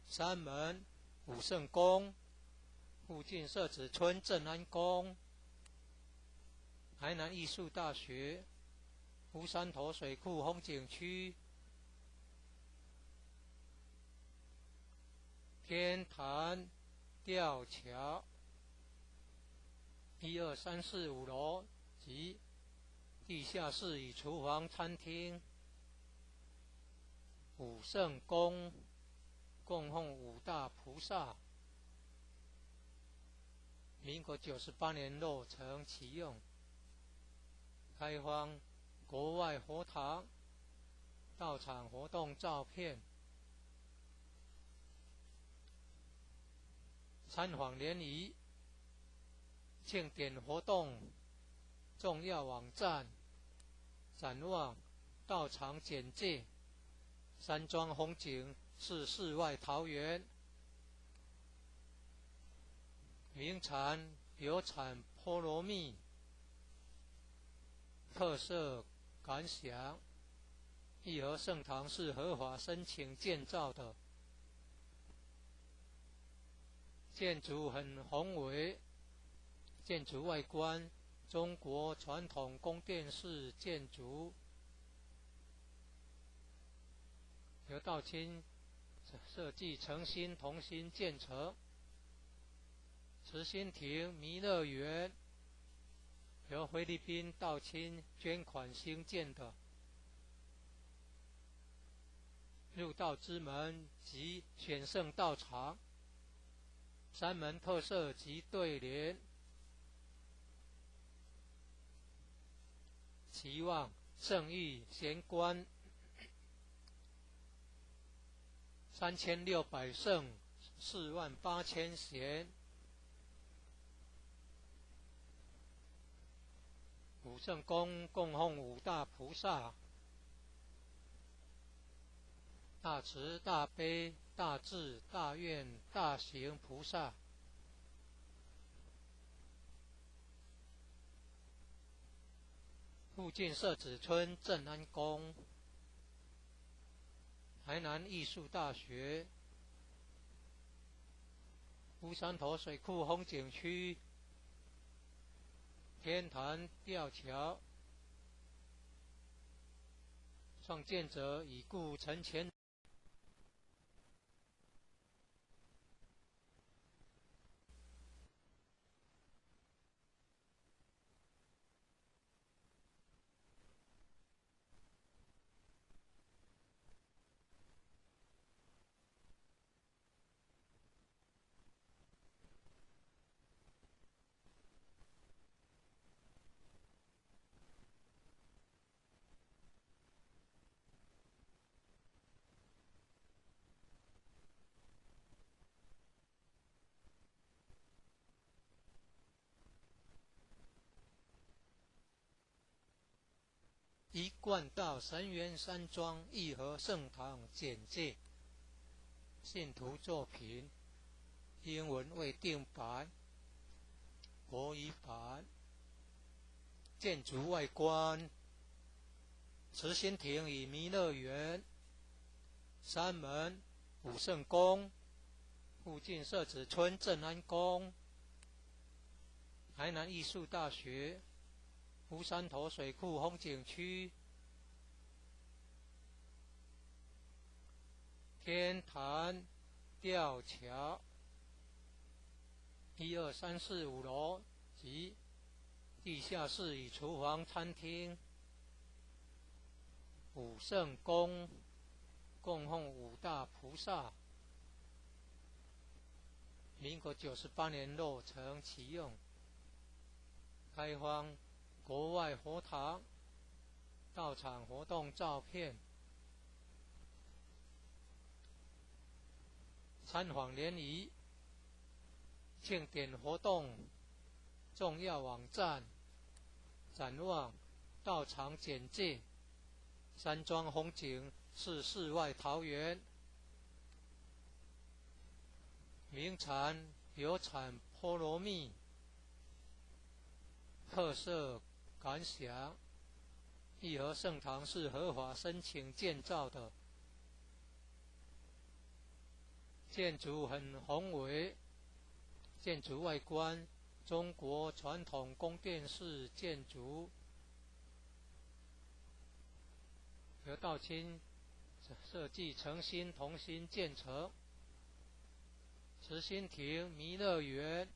山门、武圣宫，附近社子村正安宫，台南艺术大学，乌山头水库风景区，天坛吊桥，1、2、3、4、5楼及地下室与厨房、餐厅。武圣宫供奉五大菩萨，民国98年落成启用，开放国外佛堂到场活动照片，参访联谊，庆典活动重要网站，展望到场简介，山庄风景是世外桃源，名产有产菠萝蜜，特色感想，义和圣堂是合法申请建造的，建筑很宏伟，建筑外观中国传统宫殿式建筑，由道清设计诚心同心建成。慈心亭弥勒园由菲律宾道清捐款兴建的，入道之门及选圣道场，山门特色及对联，期望圣誉贤官3600圣48000贤，五圣宫供奉五大菩萨，大慈大悲大智大愿大行菩萨。附近社子村正安宫，台南艺术大学，乌山头水库风景区，天坛吊桥，创建者已故陈前。一贯道神元山庄义和圣堂简介，信徒作品，英文未定版，国语版。建筑外观，慈心亭与弥勒园，山门武圣宫，附近社子村正安宫，台南艺术大学，乌山头水库风景区，天坛吊桥，1、2、3、4、5楼及地下室与厨房餐厅，武圣宫供奉五大菩萨，民国98年落成启用，开放国外佛堂到场活动照片，参访联谊，庆典活动重要网站，展望道场简介，山庄风景是世外桃源，名产有产菠萝蜜，特色感想，义和圣堂是合法申请建造的，建筑很宏伟，建筑外观中国传统宫殿式建筑，由道清设计诚心同心建成。慈心亭弥勒园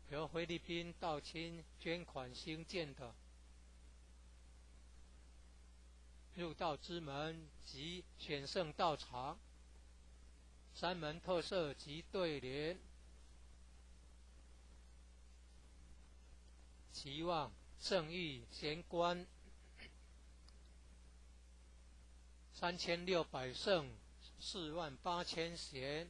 由菲律宾道清捐款兴建的，入道之门及选圣道场，山门特色及对联，期望圣誉贤官3600圣48000贤，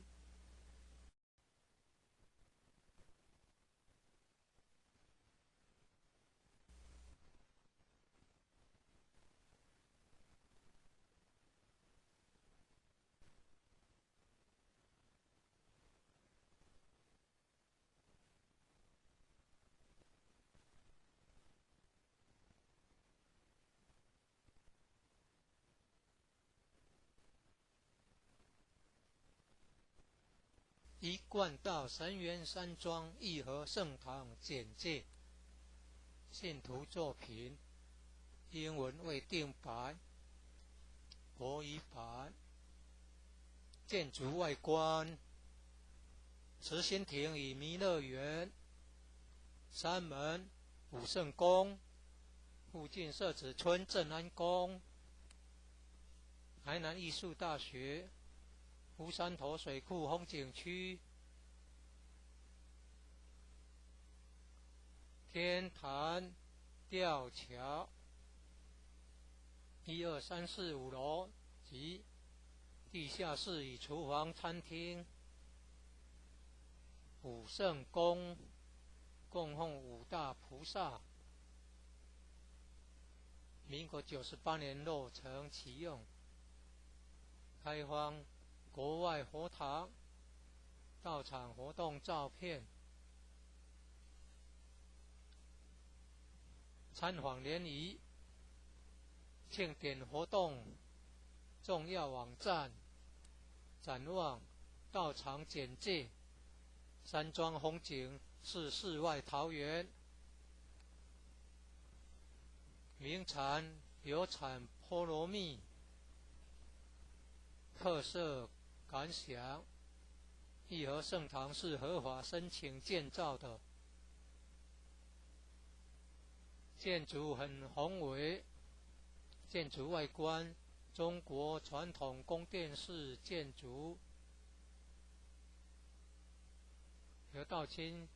一贯道神元山庄义和圣堂简介，信徒作品，英文未定版，国语版。建筑外观，慈心亭与弥勒园，山门武圣宫，附近社子村正安宫，台南艺术大学，乌山头水库风景区，天坛吊桥1、2、3、4、5楼及地下室与厨房、餐厅、武圣宫供奉5大菩萨。民国98年落成启用，开放国外佛堂、道场活动照片、参访联谊、庆典活动、重要网站、展望、道场简介、山庄风景是世外桃源。名产有产菠萝蜜，特色感想。义和圣堂是合法申请建造的，建筑很宏伟，建筑外观中国传统宫殿式建筑，由道清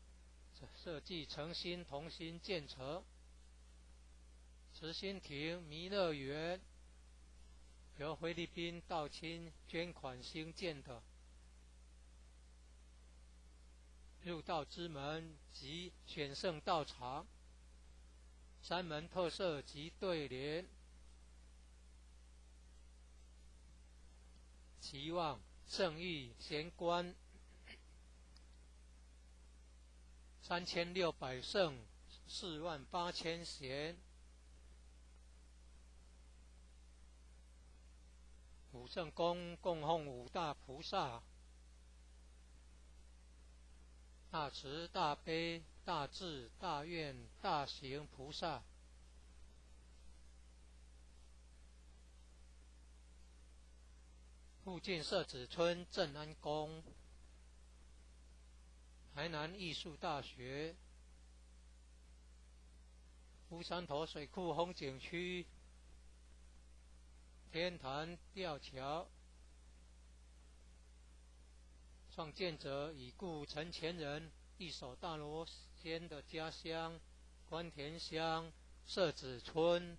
设计诚心同心建成。慈心亭弥勒园由菲律宾道清捐款兴建的，入道之门及选圣道场，山门特色及对联，期望圣誉贤官3600圣48000贤。武圣宫供奉5大菩萨，大慈大悲大智大愿大行菩萨。附近社子村正安宫，台南艺术大学，乌山头水库风景区，天坛吊桥，创建者已故陈前人一手大罗仙的家乡关田乡社子村。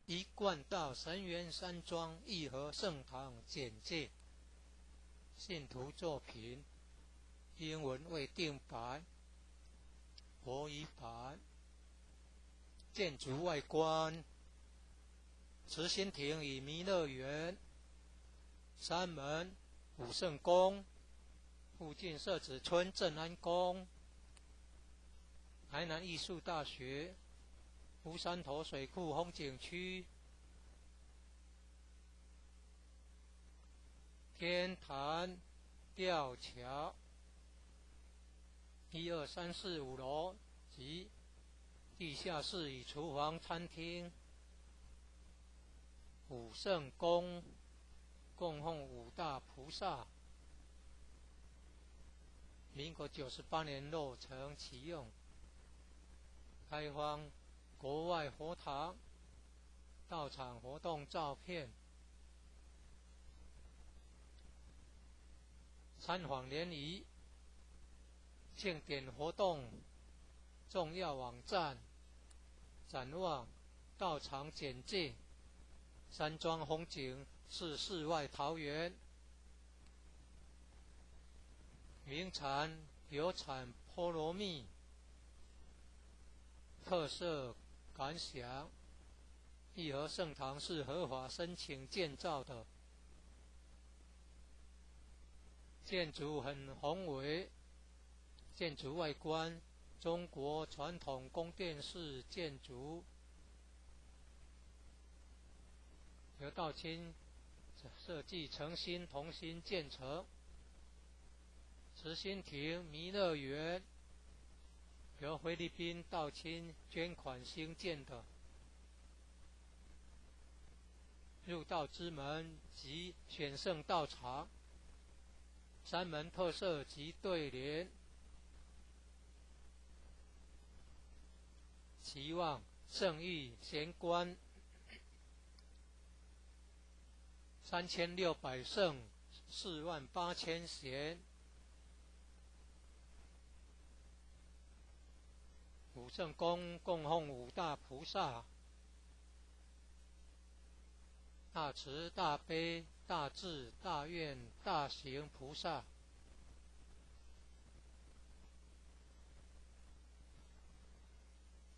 一贯道神元山庄义和圣堂简介，信徒作品，英文未定版，国语版。建筑外观，慈心亭与弥勒园，山门武圣宫，附近社子村正安宫，台南艺术大学，乌山头水库风景区，天坛吊桥1、2、3、4、5楼及地下室与厨房、餐厅，武圣宫供奉5大菩萨。民国98年落成启用，开放国外佛堂、道场活动照片、参访联谊、庆典活动、重要网站、展望、道场简介、山庄风景是世外桃源。名产有产菠萝蜜，特色感想。义和圣堂是合法申请建造的，建筑很宏伟，建筑外观，中国传统宫殿式建筑，由道清设计诚心同心建成。慈心亭弥勒园由菲律宾道清捐款兴建的。入道之门及选圣道场，山门特色及对联，期望圣域贤官3600圣48000贤，五圣宫供奉五大菩萨，大慈大悲大智大愿大行菩萨。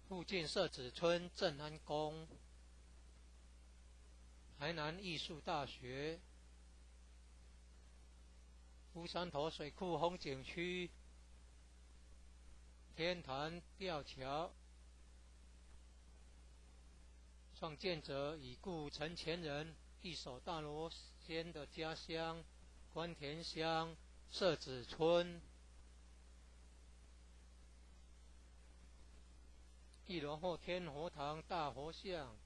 附近社子村正安宫，台南艺术大学，乌山头水库风景区，天坛吊桥，创建者已故陈前人一手大罗仙的家乡关田乡社子村。一楼后天佛堂大佛像，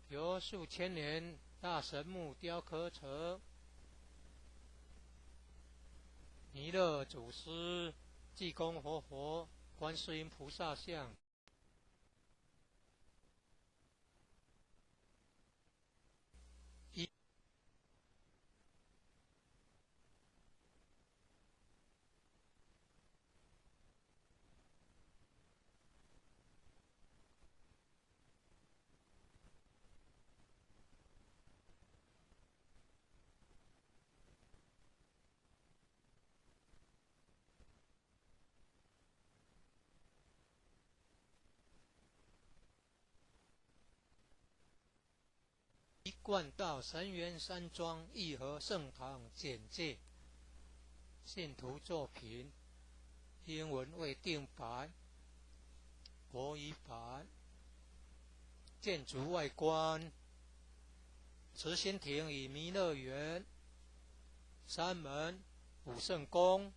由数千年大神木雕刻成，弥勒祖师、济公活佛、观世音菩萨像。一贯道神元山庄义和圣堂简介，信徒作品，英文未定版，国语版。建筑外观，慈心亭与弥勒园，山门、武圣宫，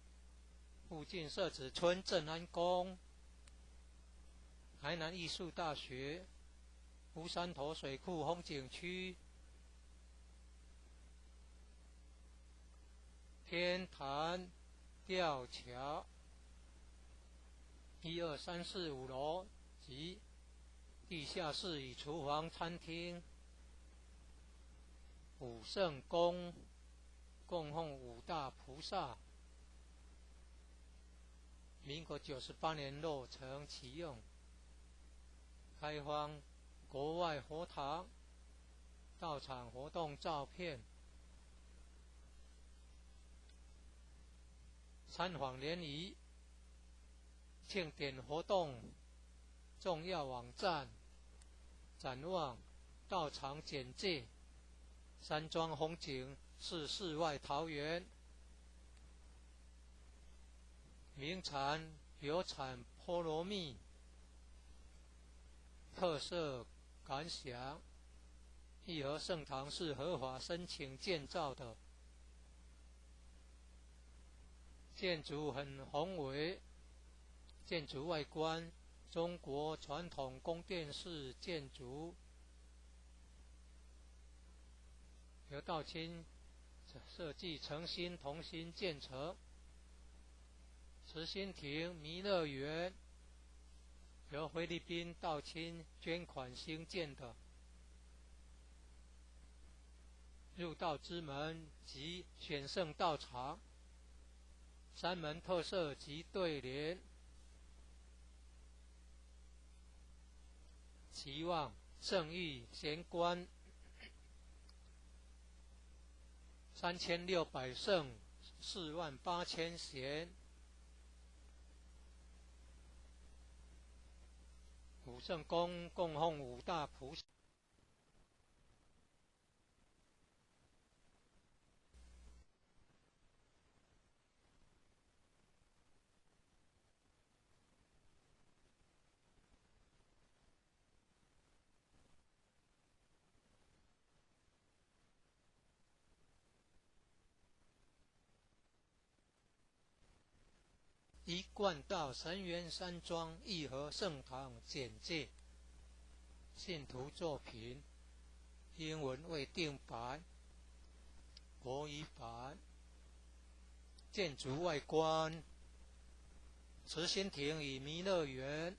附近社子村正安宫，台南艺术大学，乌山头水库风景区，天坛吊桥，1、2、3、4、5楼及地下室与厨房、餐厅。武圣宫供奉五大菩萨，民国98年落成启用，开放国外佛堂、道场活动照片。参访联谊、庆典活动重要网站，展望道场简介，山庄风景是世外桃源，名产有产菠萝蜜，特色感想，义和圣堂是合法申请建造的，建筑很宏伟，建筑外观中国传统宫殿式建筑，由道清设计诚心同心建成。慈心亭弥勒园由菲律宾道清捐款兴建的。入道之门及选圣道场，山门特色及对联，期望圣域贤官3600圣48000贤，武圣宫供奉五大菩萨。一贯道神源山庄义和圣堂简介，信徒作品，英文未定版，国语版。建筑外观，慈心亭与弥勒园，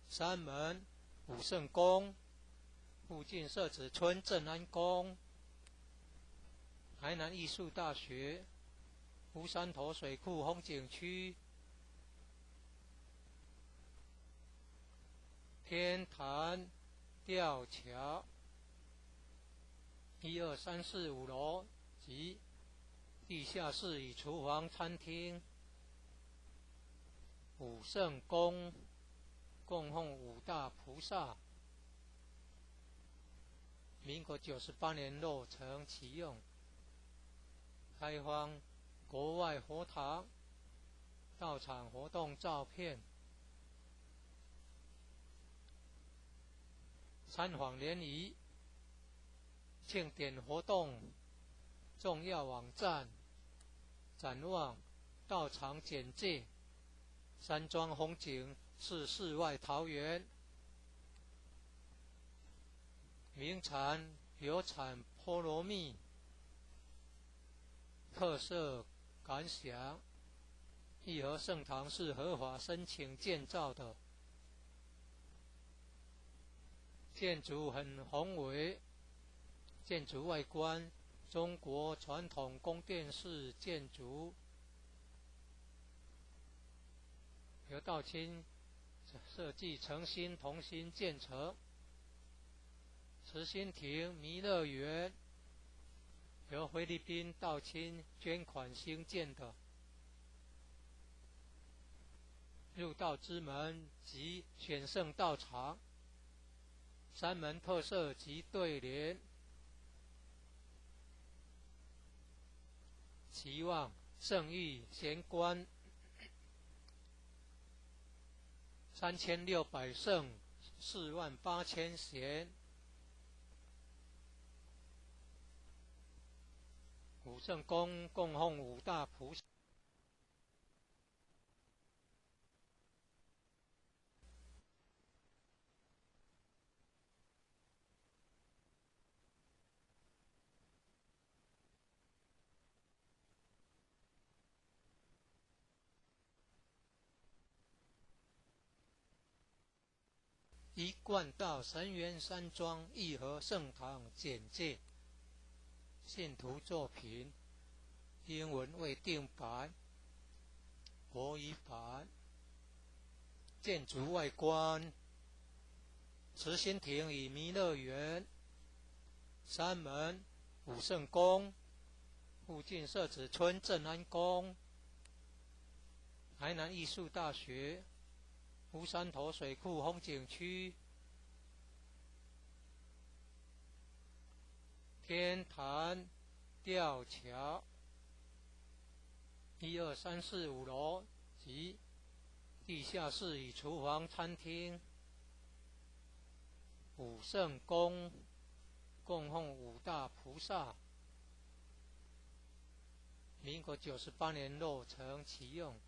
山门武圣宫，附近社子村正安宫，台南艺术大学，乌山头水库风景区，天坛吊桥，1、2、3、4、5楼及地下室与厨房、餐厅，武圣宫供奉五大菩萨，民国98年落成启用，开放国外佛堂，到场活动照片，参访联谊，庆典活动重要网站，展望道场简介，山庄风景是世外桃源，名产有产菠萝蜜，特色感想，义和圣堂是合法申请建造的，建筑很宏伟，建筑外观中国传统宫殿式建筑，由道清设计诚心同心建成。慈心亭弥勒园由菲律宾道清捐款兴建的，入道之门及选圣道场，山门特色及对联，期望圣域贤官3600圣48000贤，武圣宫供奉五大菩萨，一贯道神源山庄义和圣堂简介，信徒作品，英文未定版，国语版。建筑外观，慈心亭与弥勒园，山门武圣宫，附近社子村正安宫，台南艺术大学，乌山头水库风景区，天坛吊桥，1、2、3、4、5楼及地下室与厨房、餐厅，武圣宫供奉五大菩萨，民国98年落成启用，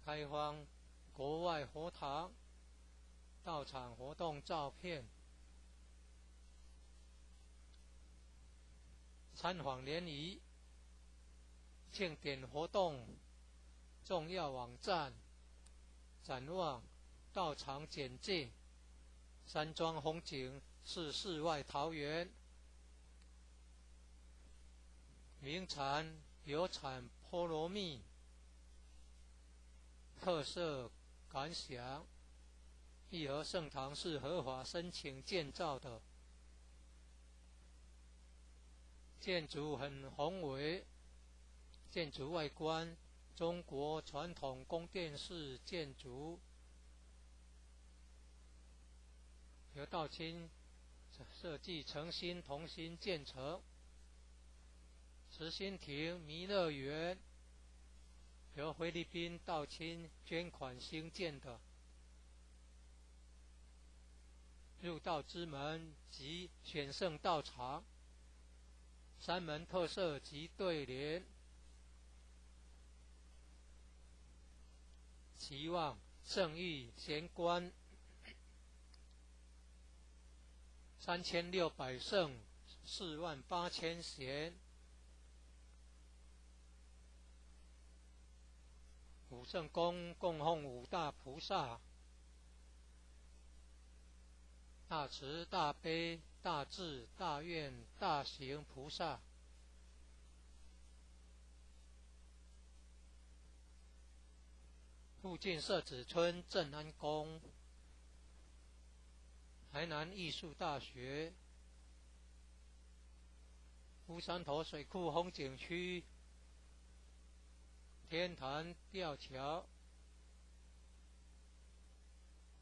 开放国外佛堂，到场活动照片，参访联谊，庆典活动重要网站，展望道场简介，山庄风景是世外桃源，名产有产菠萝蜜，特色感想，义和圣堂是合法申请建造的，建筑很宏伟，建筑外观中国传统宫殿式建筑，由道清设计诚心同心建成。慈心亭弥勒园由菲律宾道清捐款兴建的，入道之门及选圣道场，山门特色及对联，期望圣域贤官3600圣48000贤，五圣宫供奉五大菩萨，大慈大悲大智大愿大行菩萨，附近社子村正安宫，台南艺术大学，乌山头水库风景区，天坛吊桥，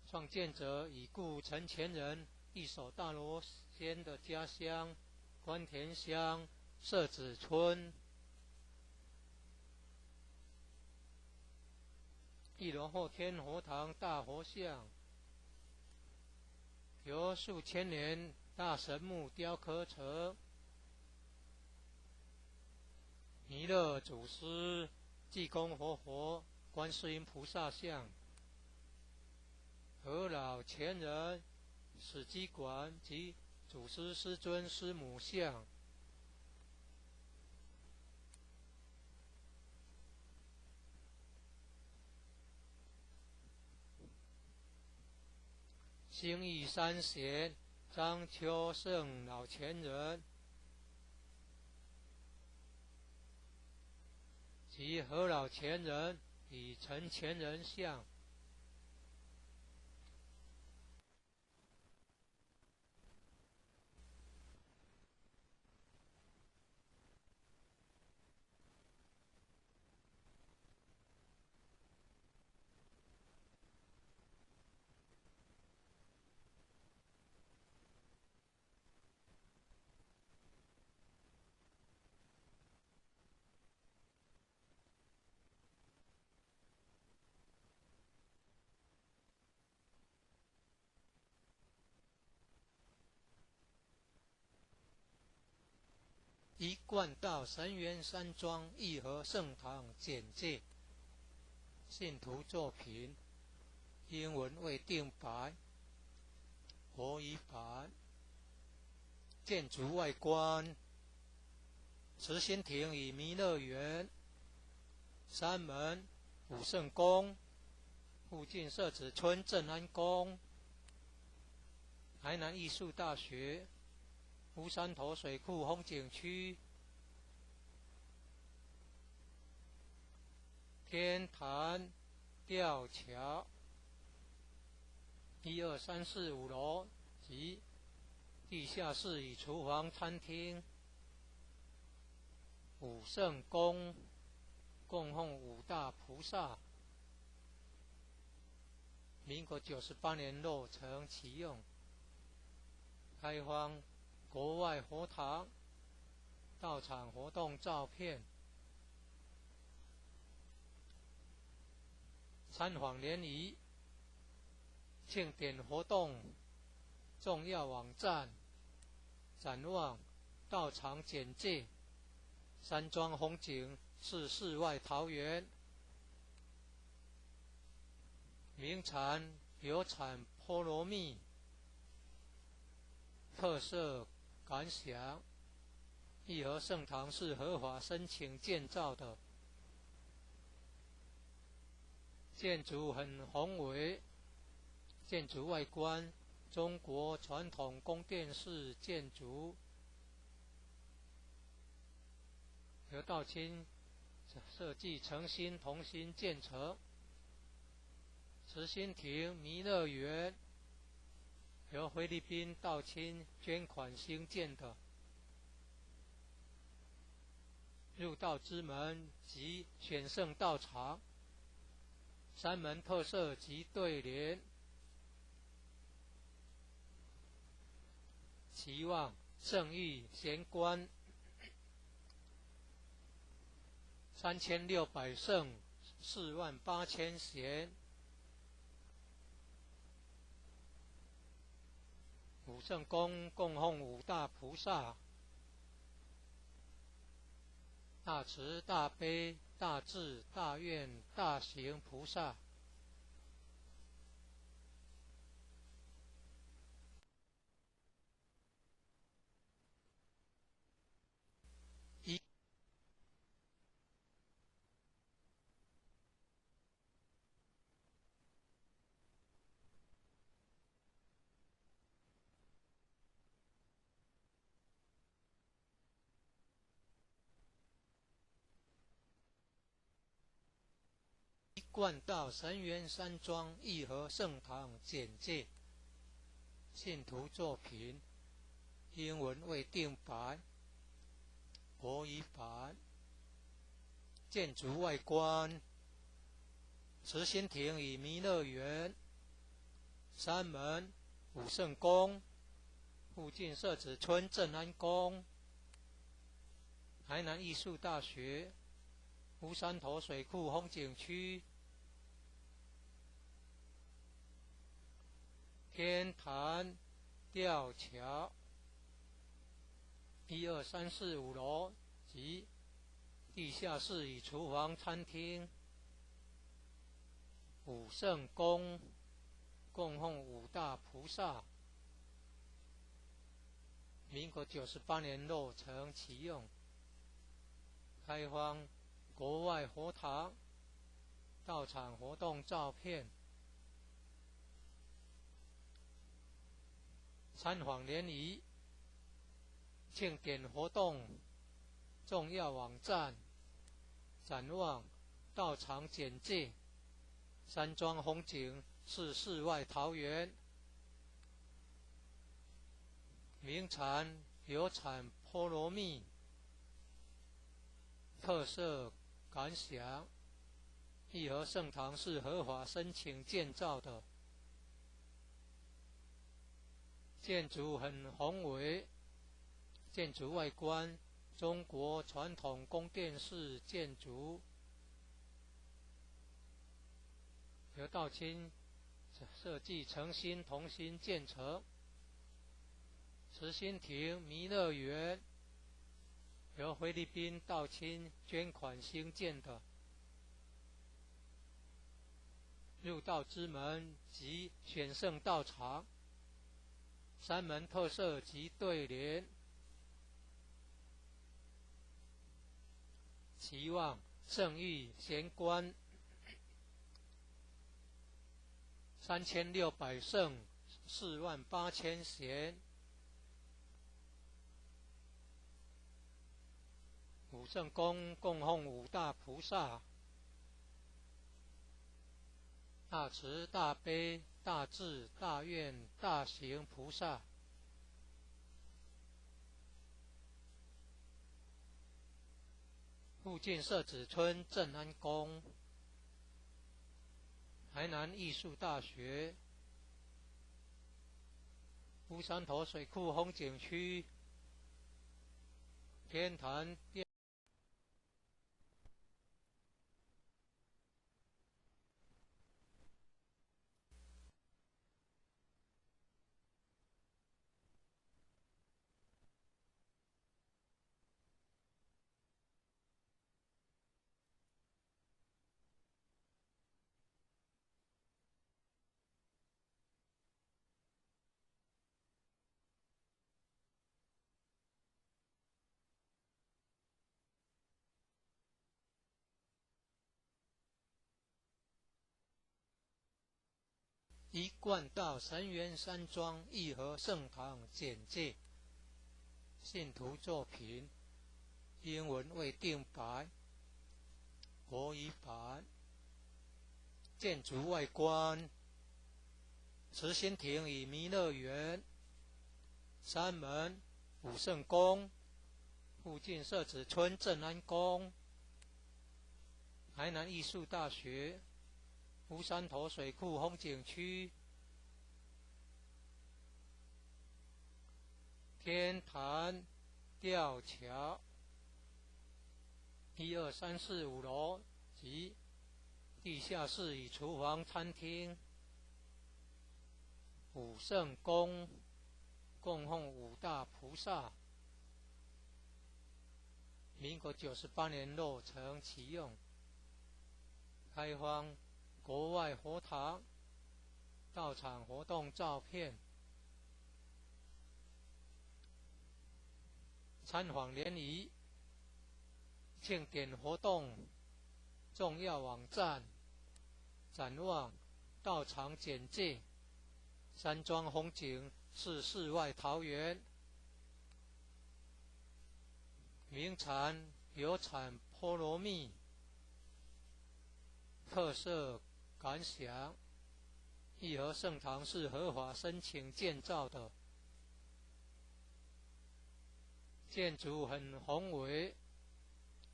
创建者已故陈前人一手大罗仙的家乡关田乡社子村，一楼后天佛堂大佛像，由数千年大神木雕刻成，弥勒祖师、济公活佛、观世音菩萨像，和老前人史基馆及祖师师尊师母像，兴义三贤张秋胜老前人及何老前人与陈前人像，一贯道神元山庄义和圣堂简介，信徒作品，英文未定白，国语版。建筑外观，慈心亭与弥勒园，山门、武圣宫，附近社子村正安宫，台南艺术大学，乌山头水库风景区，天坛吊桥，1、2、3、4、5楼及地下室与厨房、餐厅，武圣宫供奉五大菩萨，民国98年落成启用，开放国外佛堂到场活动照片，参访联谊，庆典活动重要网站，展望道场简介，山庄风景是世外桃源，名产有产菠萝蜜，特色感想，义和圣堂是合法申请建造的，建筑很宏伟，建筑外观中国传统宫殿式建筑，由道清设计诚心同心建成，慈心亭弥勒园由菲律宾道清捐款兴建的，入道之门及选圣道场，山门特色及对联，期望圣域贤官3600圣48000贤，武圣宫供奉五大菩萨，大慈大悲大智大愿大行菩萨，贯道神源山庄义和圣堂简介，信徒作品，英文未定版，国语版。建筑外观：慈心亭与弥勒园，山门、武圣宫，附近社子村正安宫，台南艺术大学，乌山头水库风景区，天坛吊桥，1、2、3、4、5楼及地下室与厨房、餐厅。武圣宫供奉五大菩萨，民国98年落成启用，开放国外佛堂、道场活动照片。参访联谊、庆典活动重要网站、展望、道场简介。山庄风景是世外桃源，名产有产菠萝蜜，特色感想：义和圣堂是合法申请建造的，建筑很宏伟，建筑外观中国传统宫殿式建筑，由道清设计诚心同心建成。慈心亭弥勒园由菲律宾道清捐款兴建的，入道之门及选圣道场，山门特色及对联，期望圣域贤官3600圣48000贤。武圣宫供奉五大菩萨，大慈大悲大智大愿大行菩萨。附近社子村正安宫，台南艺术大学，乌山头水库风景区，天坛殿。一贯道神源山庄义和圣堂简介，信徒作品，英文未定版，国语版。建筑外观：慈心亭与弥勒园，山门、武圣宫，附近社子村正安宫，台南艺术大学，乌山头水库风景区，天坛吊桥，1、2、3、4、5楼及地下室与厨房、餐厅。武圣宫供奉五大菩萨，民国98年落成启用，开放国外佛堂、道场活动照片。参访联谊、庆典活动重要网站、展望、道场简介。山庄风景是世外桃源，名产有产菠萝蜜，特色感想：义和圣堂是合法申请建造的，建筑很宏伟，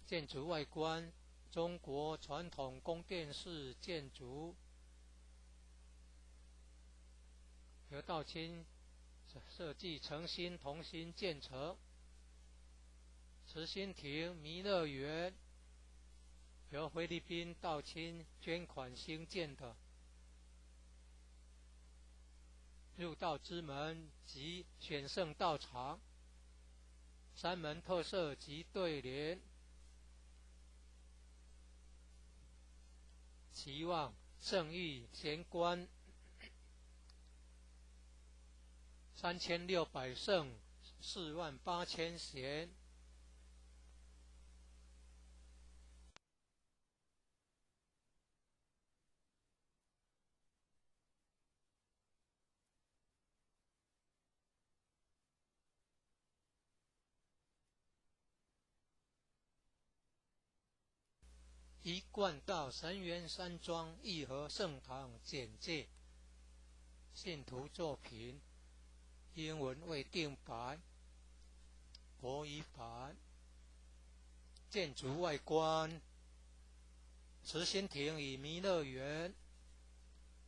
建筑外观中国传统宫殿式建筑，由道清设计诚心同心建成。慈心亭弥勒园由菲律宾道清捐款兴建的，入道之门及选圣道场，三门特色及对联，期望圣誉贤官3600圣48000贤。一贯道神元山庄义和圣堂简介，信徒作品，英文未定版，国语版。建筑外观：慈心亭与弥勒园，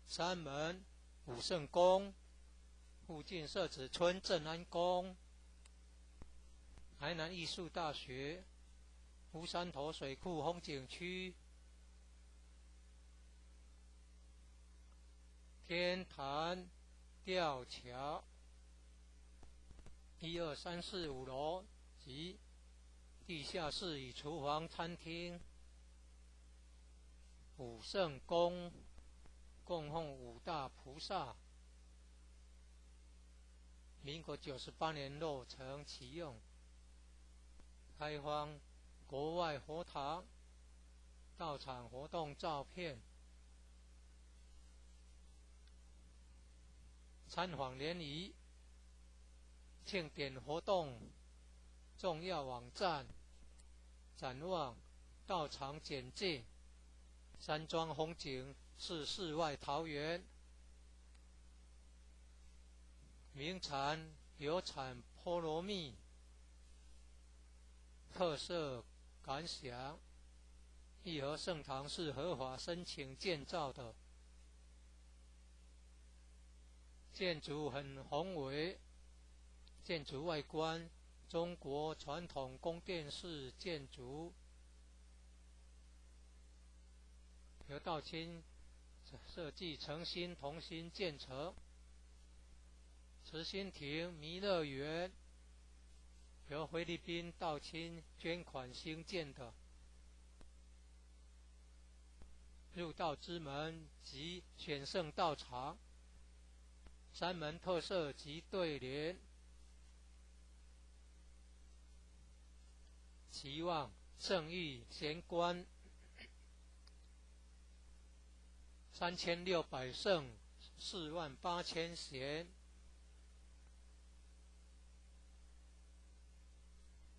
三门武圣宫，附近社子村正安宫，台南艺术大学，乌山头水库风景区，天坛吊桥，1、2、3、4、5楼及地下室与厨房、餐厅。武圣宫供奉五大菩萨，民国98年落成启用，开放国外佛堂到场活动照片，参访联谊、庆典活动重要网站，展望道场简介，山庄风景是世外桃源，名产有产菠萝蜜，特色感想：义和圣堂是合法申请建造的，建筑很宏伟，建筑外观中国传统宫殿式建筑，由道清设计诚心同心建成。慈心亭弥勒园由菲律宾道清捐款兴建的，入道之门及选圣道场，三门特色及对联，期望圣誉贤官3600圣48000贤。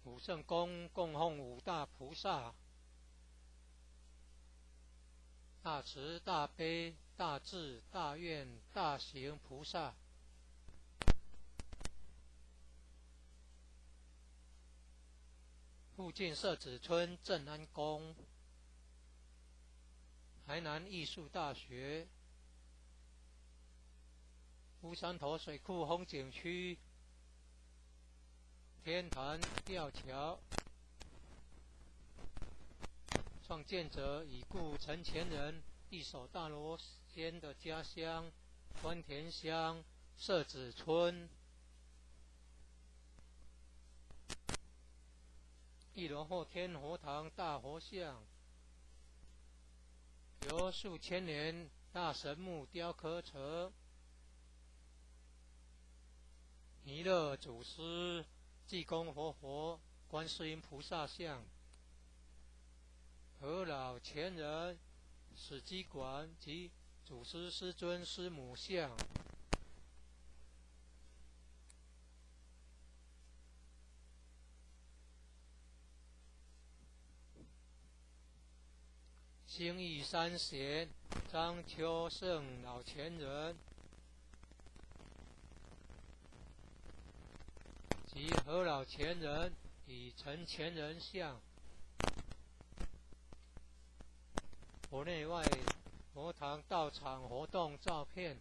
武圣宫供奉五大菩萨，大慈大悲大智大愿大行菩萨。附近社子村正安宫，台南艺术大学，乌山头水库风景区，天坛吊桥，创建者已故陈前人一手大罗仙的家乡关田乡社子村。一楼后天佛堂大佛像，由数千年大神木雕刻成，弥勒祖师、济公活佛、观世音菩萨像，和老前人史基馆及祖师师尊师母像。兴义三贤张秋胜老前人及何老前人与陈前人像，国内外佛堂道场活动照片。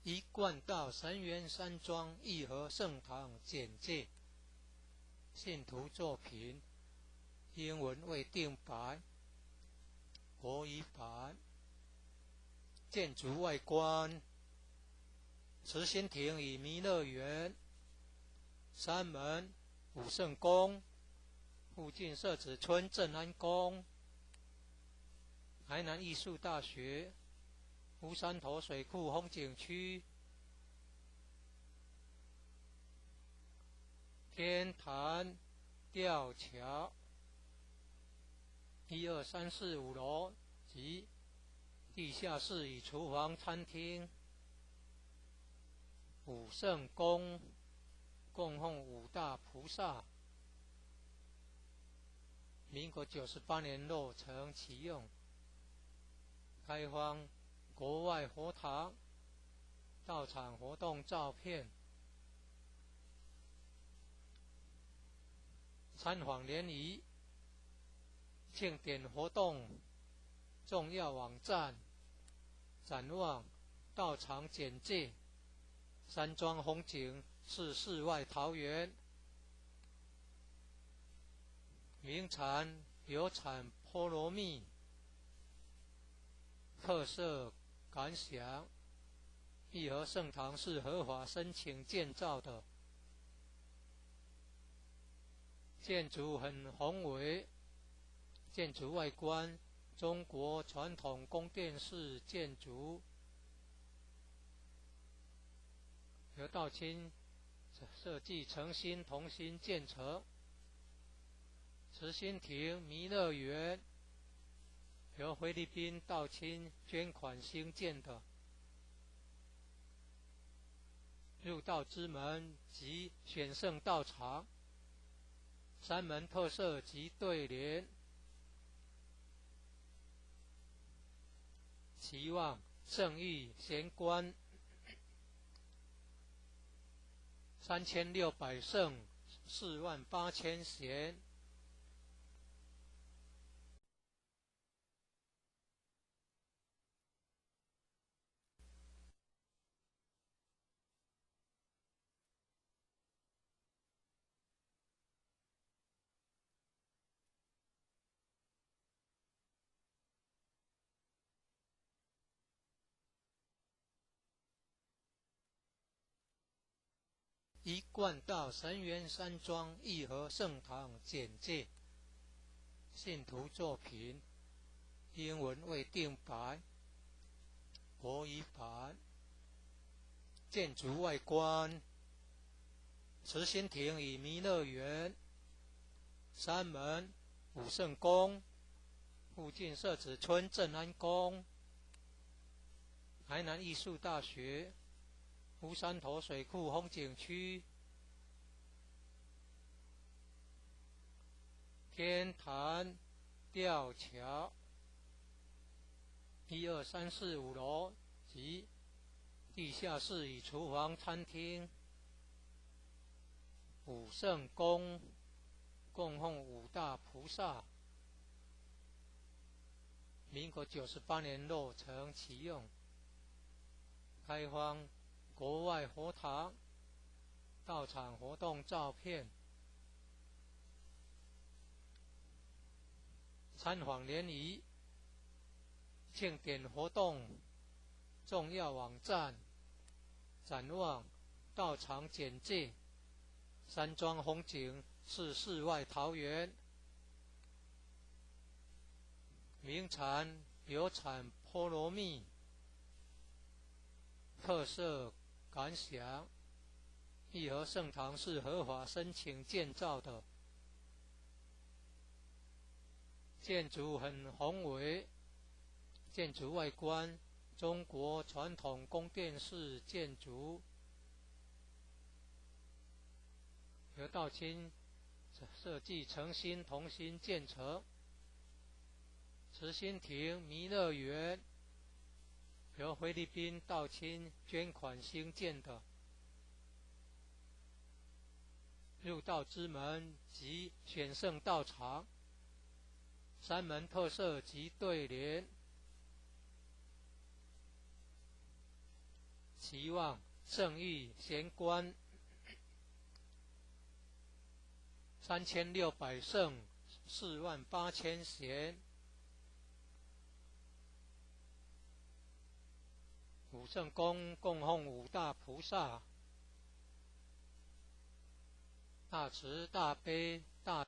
一贯道神源山庄义和圣堂简介，信徒作品，英文未定白，国语版。建筑外观，慈心亭与弥勒园，山门武圣宫，附近社子村正安宫，台南艺术大学，乌山头水库风景区，天坛吊桥，1、2、3、4、5楼及地下室与厨房、餐厅，武圣宫供奉五大菩萨，民国98年落成启用，开放国外佛堂道场活动照片，参访联谊庆典活动重要网站，展望道场简介，山庄风景是世外桃源，名产有产菠萝蜜，特色感想，义和圣堂是合法申请建造的，建筑很宏伟，建筑外观中国传统宫殿式建筑，由道清设计诚心同心建成。慈心亭弥勒园由菲律宾道清捐款兴建的，入道之门及选圣道场，山门特色及对联，期望圣域贤官3600圣48000贤。一贯道神源山庄义和圣堂简介，信徒作品，英文未定白，国语版。建筑外观，慈心亭与弥勒园，山门武圣宫，附近社子村正安宫，台南艺术大学，乌山头水库风景区，天坛吊桥，1、2、3、4、5楼及地下室与厨房、餐厅，武圣宫供奉五大菩萨，民国98年落成启用，开放国外佛堂道场活动照片，参访联谊庆典活动重要网站，展望道场简介，山庄风景是世外桃源，名产有产菠萝蜜，特色感想，义和圣堂是合法申请建造的，建筑很宏伟，建筑外观中国传统宫殿式建筑，由道清设计诚心同心建成。慈心亭弥勒园由菲律宾道清捐款兴建的，入道之门及选圣道场，三门特色及对联，期望圣誉贤官3600圣48000贤，五圣宫供奉五大菩萨，大慈大悲大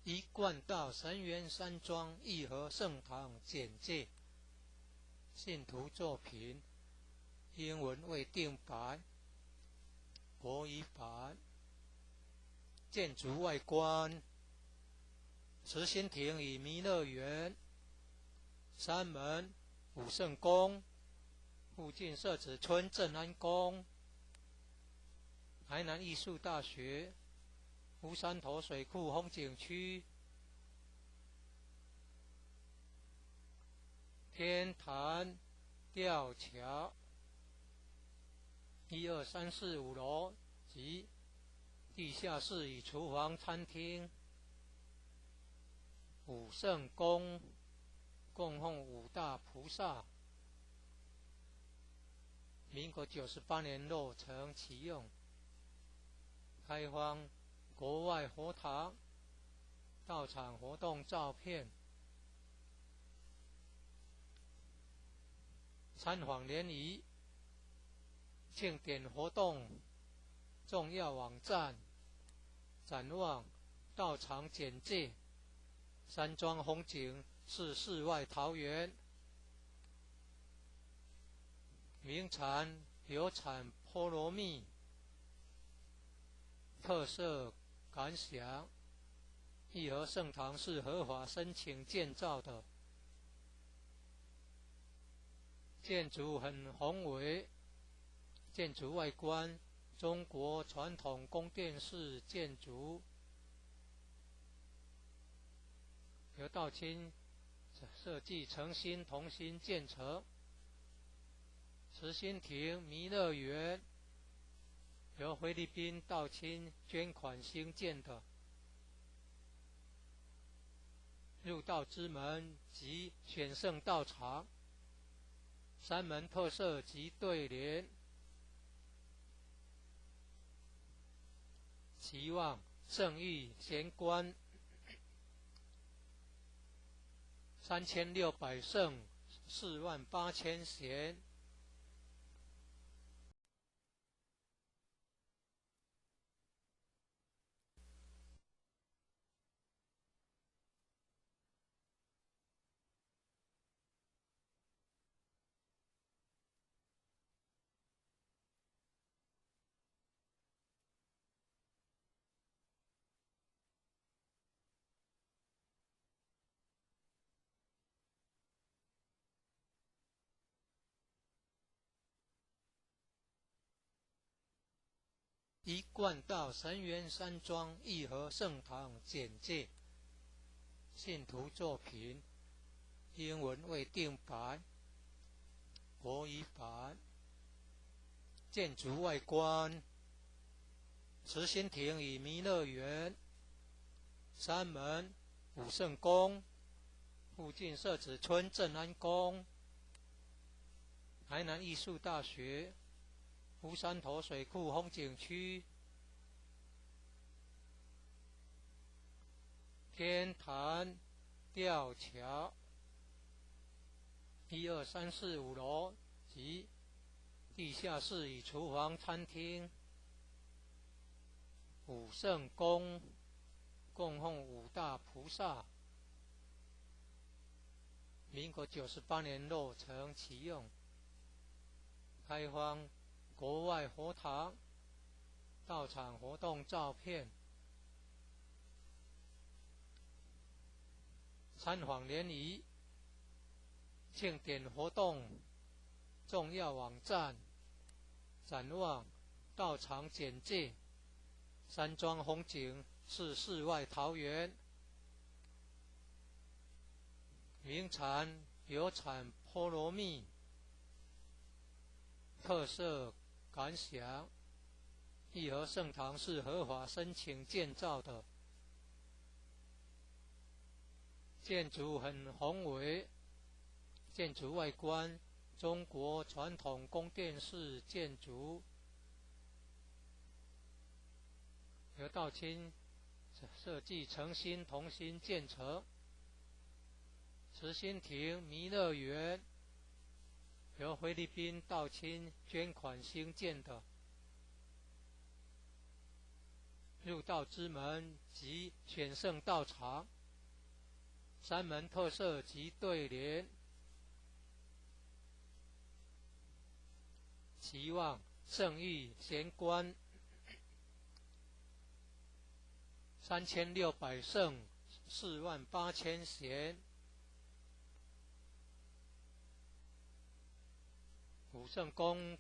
一贯道神元山庄义和圣堂简介，信徒作品，英文未定版，国语版。建筑外观，慈心亭与弥勒园，三门武圣宫，附近设置村镇安宫，台南艺术大学，乌山头水库风景区，天坛吊桥，1、2、3、4、5楼及地下室与厨房餐厅，武圣宫供奉五大菩萨，民国98年落成启用，开放国外佛堂道场活动照片，参访联谊庆典活动重要网站，展望道场简介，山庄风景是世外桃源，名产有产菠萝蜜，特色感想，义和圣堂是合法申请建造的，建筑很宏伟，建筑外观中国传统宫殿式建筑，由道清设计诚心同心建成。慈心亭弥勒园由菲律宾道清捐款兴建的，入道之门及选圣道场，三门特色及对联，期望圣誉贤官3600圣48000贤，一贯道神元山庄义和圣堂简介，信徒作品，英文未定版，国语版。建筑外观，慈心亭与弥勒园，山门、武圣宫，附近社子村正安宫，台南艺术大学，乌山头水库风景区，天坛吊桥，1、2、3、4、5楼及地下室与厨房、餐厅，武圣宫供奉五大菩萨，民国98年落成启用，开放国外佛堂，到场活动照片，参访联谊，庆典活动重要网站，展望道场简介，山庄风景是世外桃源，名产有产菠萝蜜，特色感想，义和圣堂是合法申请建造的，建筑很宏伟，建筑外观中国传统宫殿式建筑，由道清设计诚心同心建成。慈心亭弥勒园由菲律宾道清捐款兴建的，入道之门及选圣道场，山门特色及对联，期望圣域贤官3600圣48000贤，武圣宫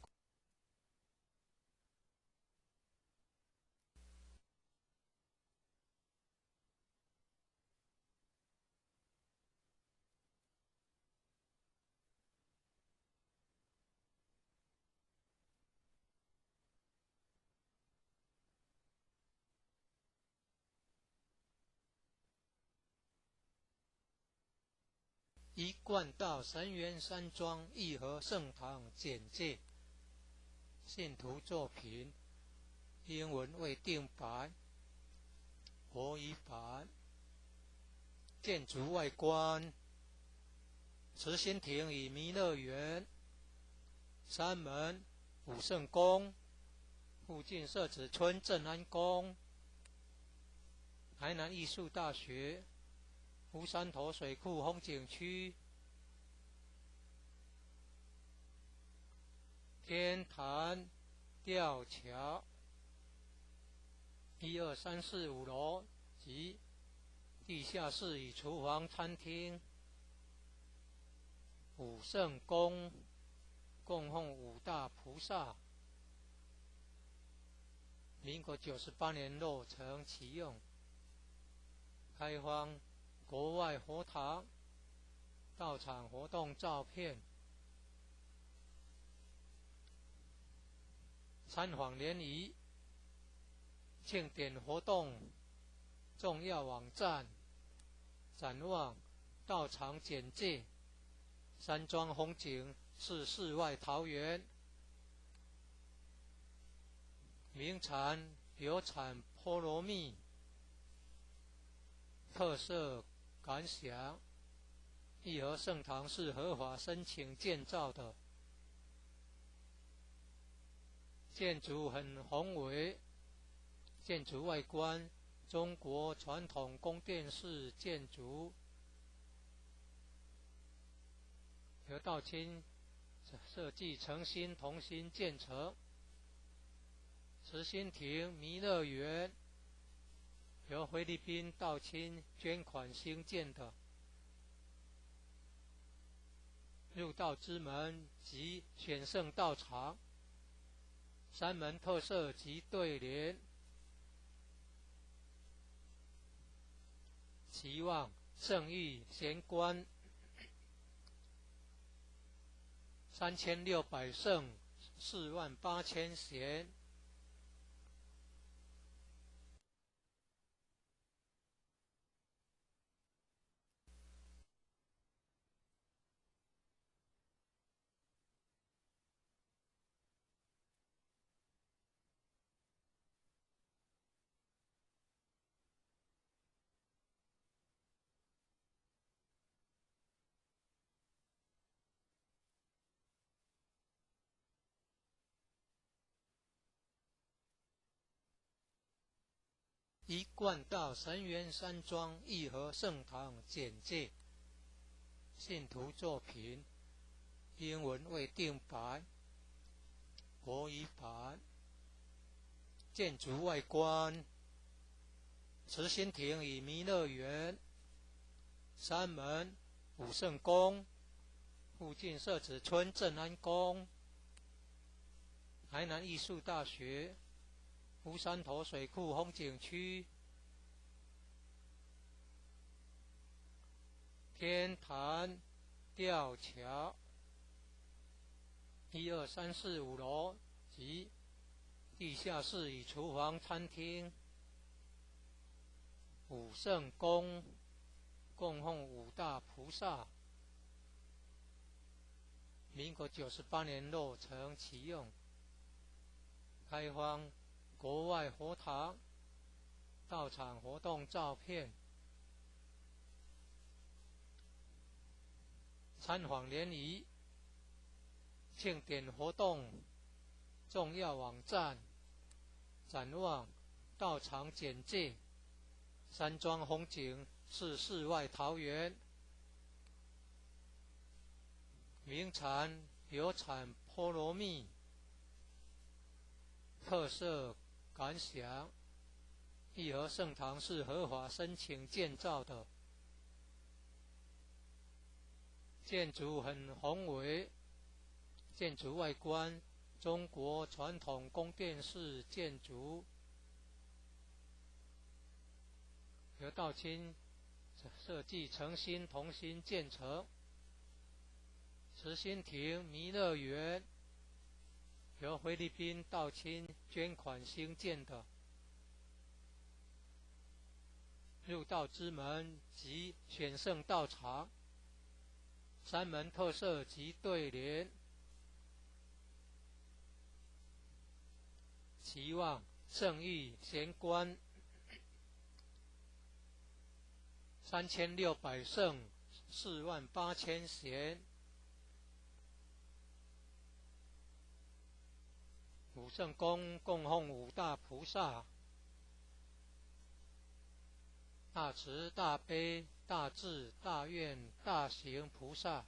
一贯道神元山庄义和圣堂简介，信徒作品，英文未定版，国语版。建筑外观，慈心亭与弥勒园，山门、武圣宫，附近社子村正安宫，台南艺术大学，乌山头水库风景区，天坛吊桥，1、2、3、4、5楼及地下室与厨房、餐厅，武圣宫供奉五大菩萨，民国98年落成启用，开放国外佛堂，到场活动照片，参访联谊，庆典活动重要网站，展望道场简介，山庄风景是世外桃源，名产有产菠萝蜜，特色感想，义和圣堂是合法申请建造的，建筑很宏伟，建筑外观中国传统宫殿式建筑，由道清设计诚心同心建成。慈心亭弥勒园由菲律宾道清捐款兴建的，入道之门及选圣道场，山门特色及对联，期望圣誉贤官3600圣48000贤。一贯道神元山庄义和圣堂简介，信徒作品，英文未定版，国语版。建筑外观，慈心亭与弥勒园，山门武圣宫，附近社子村正安宫，台南艺术大学，乌山头水库风景区，天坛吊桥，1、2、3、4、5楼及地下室与厨房、餐厅。武圣宫供奉5大菩萨，民国98年落成启用，开放国外佛堂到场活动照片，参访联谊，庆典活动重要网站，展望道场简介，山庄风景是世外桃源，名产有产菠萝蜜，特色感想，义和圣堂是合法申请建造的，建筑很宏伟，建筑外观中国传统宫殿式建筑，由道清设计诚心同心建成。慈心亭弥勒园由菲律宾道清捐款兴建的，入道之门及选圣道场，山门特色及对联，期望圣誉贤官3600圣48000贤。武圣宫供奉5大菩萨，大慈大悲大智大愿大行菩萨。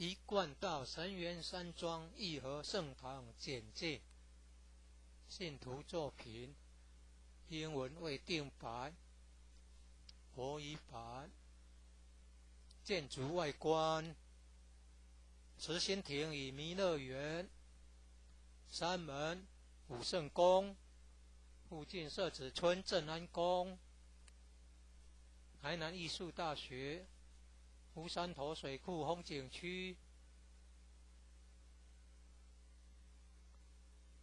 一贯道神元山庄义和圣堂简介，信徒作品，英文未定版，国语版。建筑外观，慈心亭与弥勒园，山门武圣宫，附近社子村正安宫，台南艺术大学，乌山头水库风景区，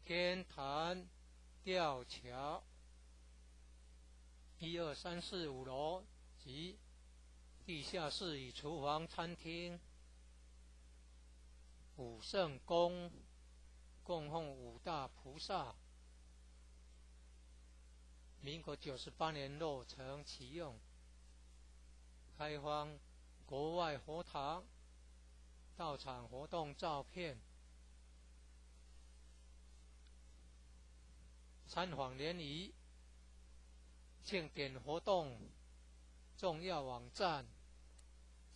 天坛吊桥，1、2、3、4、5楼及地下室与厨房、餐厅。武圣宫供奉5大菩萨，民国98年落成启用，开放国外佛堂到场活动照片，参访联谊，庆典活动重要网站，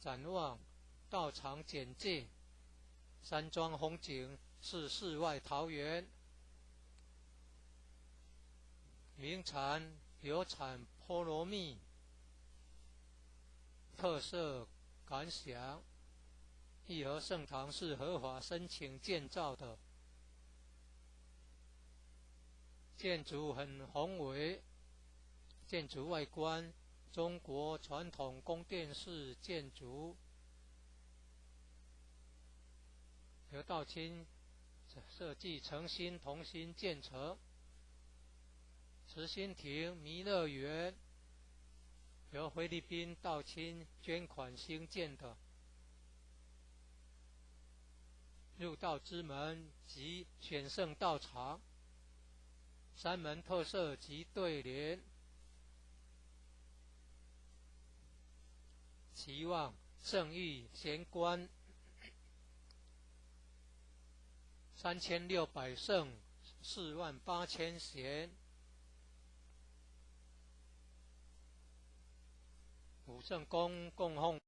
展望到场简介，山庄风景是世外桃源，名产有产菠萝蜜，特色感想，义和盛堂是合法申请建造的，建筑很宏伟，建筑外观中国传统宫殿式建筑，由道清设计诚心同心建成。慈心亭弥勒园由菲律宾道清捐款兴建的，入道之门及选圣道场，山门特色及对联，期望圣域贤官3600圣48000贤，武圣宫供奉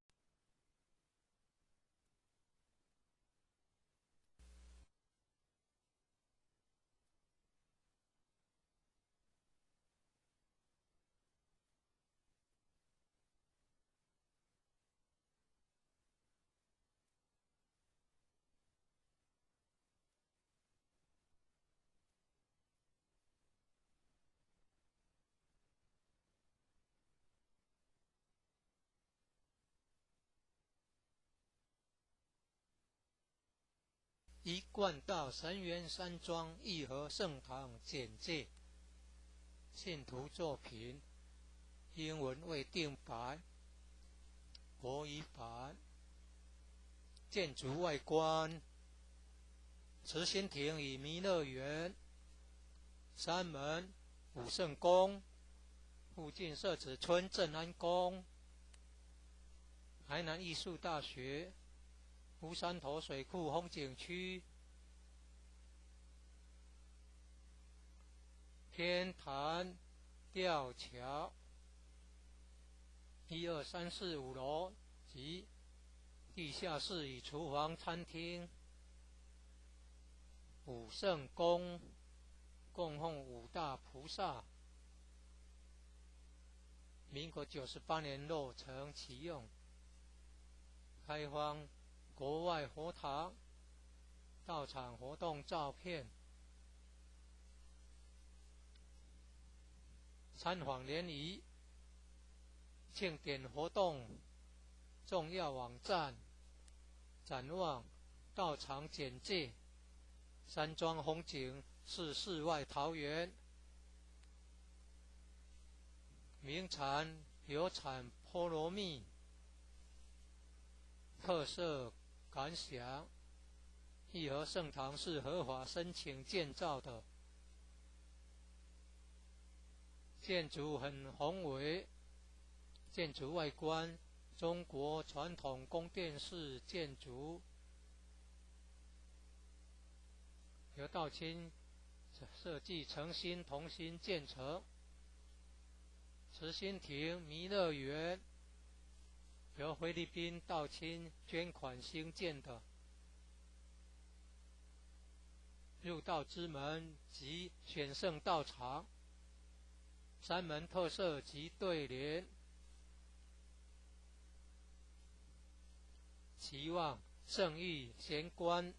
一贯道神元山庄义和圣堂简介，信徒作品英文未定版，国语版，建筑外观，慈心亭与弥勒园，山门武圣宫，附近社子村正安宫，台南艺术大学，乌山头水库风景区，天坛吊桥，1、2、3、4、5楼及地下室与厨房餐厅，武圣宫供奉五大菩萨，民国98年落成启用，开放国外佛堂，到场活动照片，参访联谊，庆典活动重要网站，展望到场简介，山庄风景是世外桃源，名产有产菠萝蜜，特色感想，义和圣堂是合法申请建造的，建筑很宏伟，建筑外观中国传统宫殿式建筑，由道清设计诚心同心建成。慈心亭弥勒园由菲律宾道清捐款兴建的，入道之门及选圣道场，山门特色及对联，期望圣域贤官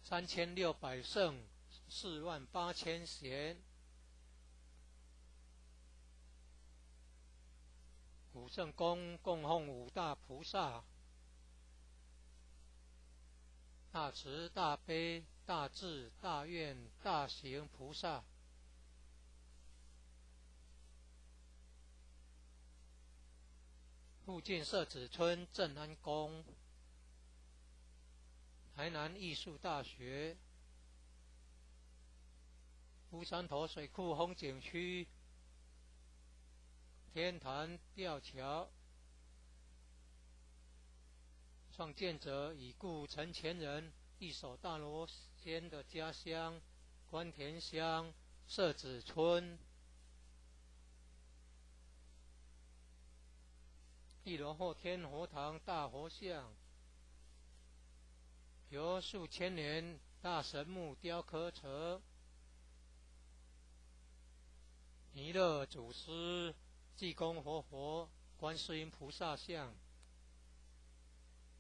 3600圣48000贤，武圣宫供奉五大菩萨，大慈大悲大智大愿大行菩萨，附近社子村正安宫，台南艺术大学，乌山头水库风景区，天坛吊桥，创建者已故陈前人一手大罗仙的家乡关田乡社子村。一楼后天佛堂大佛像，由数千年大神木雕刻成弥勒祖师、济公活佛、观世音菩萨像，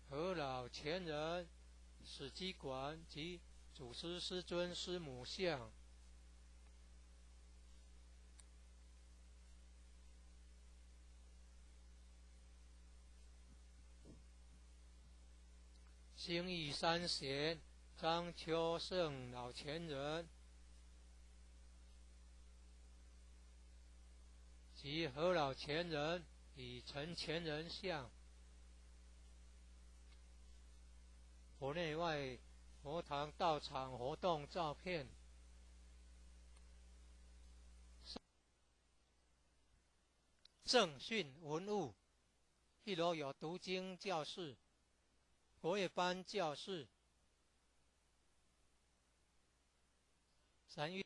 和老前人史基馆及祖师师尊师母像。兴义三贤张秋胜老前人及何老前人与陈前人像。佛内外佛堂道场活动照片。正训文物，一楼有读经教室、国乐班教室。3月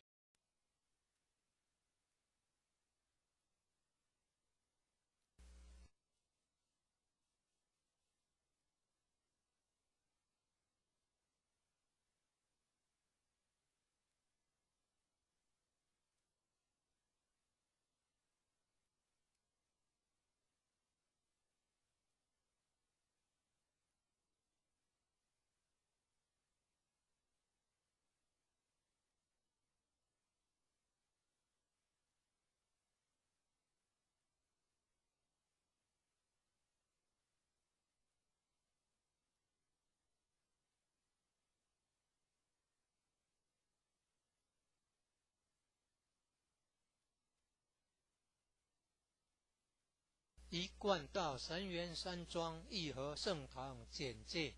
一贯道神元山庄义和圣堂简介。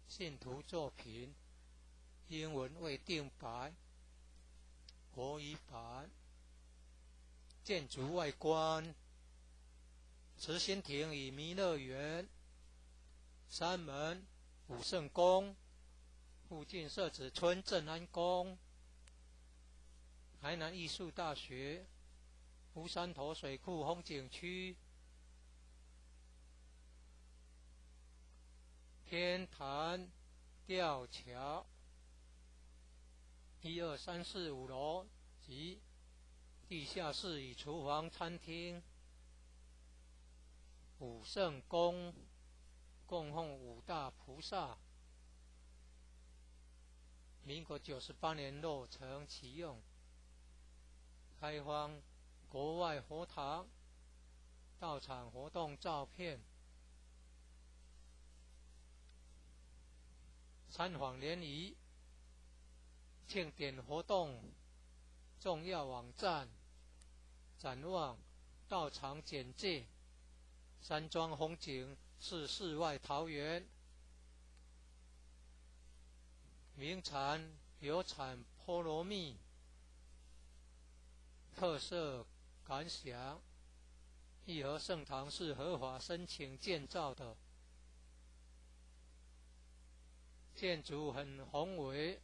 信徒作品，英文未定白，国语版。建筑外观，慈心亭与弥勒园，山门武圣宫，附近社子村正安宫，台南艺术大学，乌山头水库风景区，天坛吊桥，1、2、3、4、5楼及地下室与厨房、餐厅。武圣宫供奉5大菩萨，民国98年落成启用。开放国外佛堂道场活动照片。参访联谊庆典活动重要网站，展望道场简介。山庄风景是世外桃源，名产有产菠萝蜜。特色感想：义和圣堂是合法申请建造的，建筑很宏伟，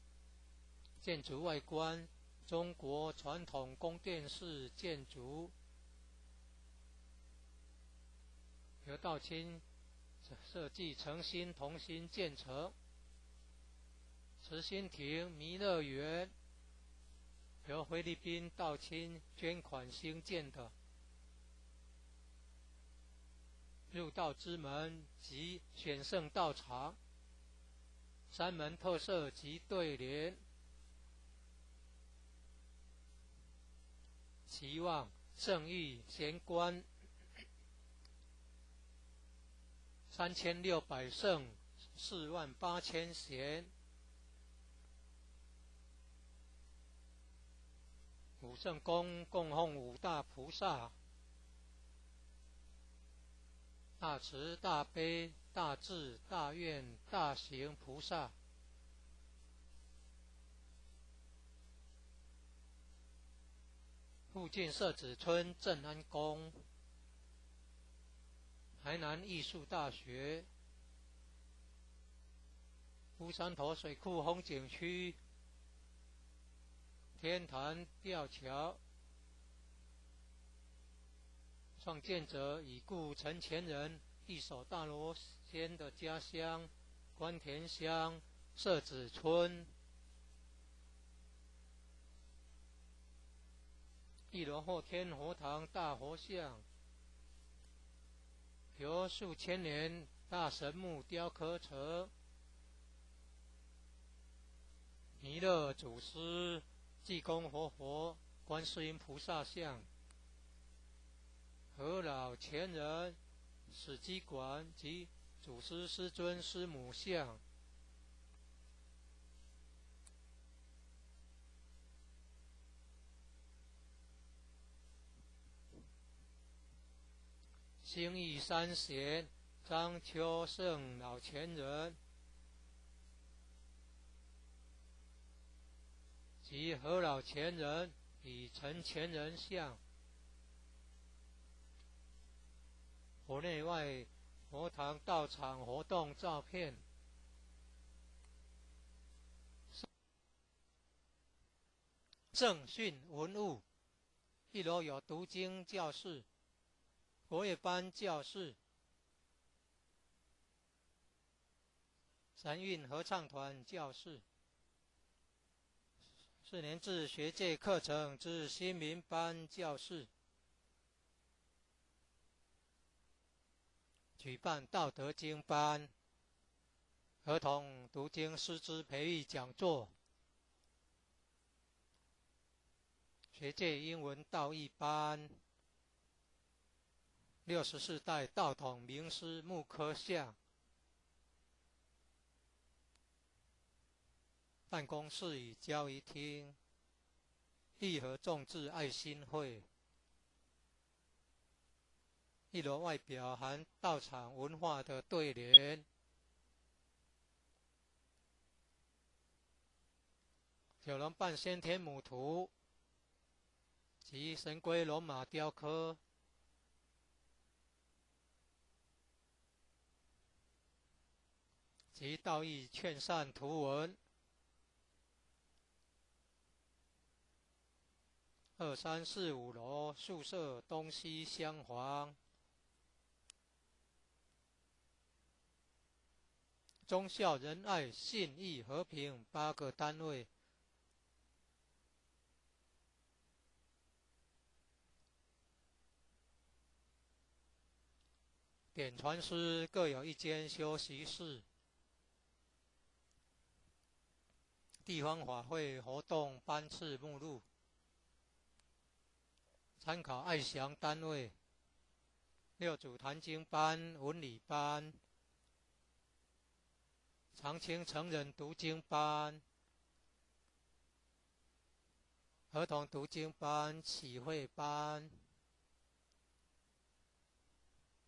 建筑外观中国传统宫殿式建筑，由道清设计诚心同心建成。慈心亭弥勒园由菲律宾道清捐款兴建的，入道之门及选圣道场，山门特色及对联。期望圣域贤官3600圣48000贤。武圣宫供奉5大菩萨，大慈大悲大智大愿大行菩萨。附近社子村正安宫，台南艺术大学乌山头水库风景区、天坛吊桥，创建者已故陈前人一手大罗仙的家乡关田乡社子村。一楼后天佛堂大佛像，由数千年大神木雕刻成弥勒祖师、济公活佛、观世音菩萨像，和老前人史基馆及祖师师尊师母像。兴义三贤张秋胜老前人及何老前人与陈前人像。佛内外佛堂道场活动照片。正训文物，一楼有读经教室、国乐班教室、三韵合唱团教室、4年制学界课程之新民班教室，举办道德经班、儿童读经师资培育讲座、学界英文道义班、64代道统名师木刻像，办公室与交易厅、义和众志爱心会。一楼外表含道场文化的对联。九龙半先天母图及神龟龙马雕刻，及道义劝善图文。2、3、4、5楼宿舍东西厢房。忠孝仁爱信义和平8个单位。点传师各有1间休息室。地方法会活动班次目录，参考爱祥单位：6组坛经班、文理班、长青成人读经班、儿童读经班、启慧班、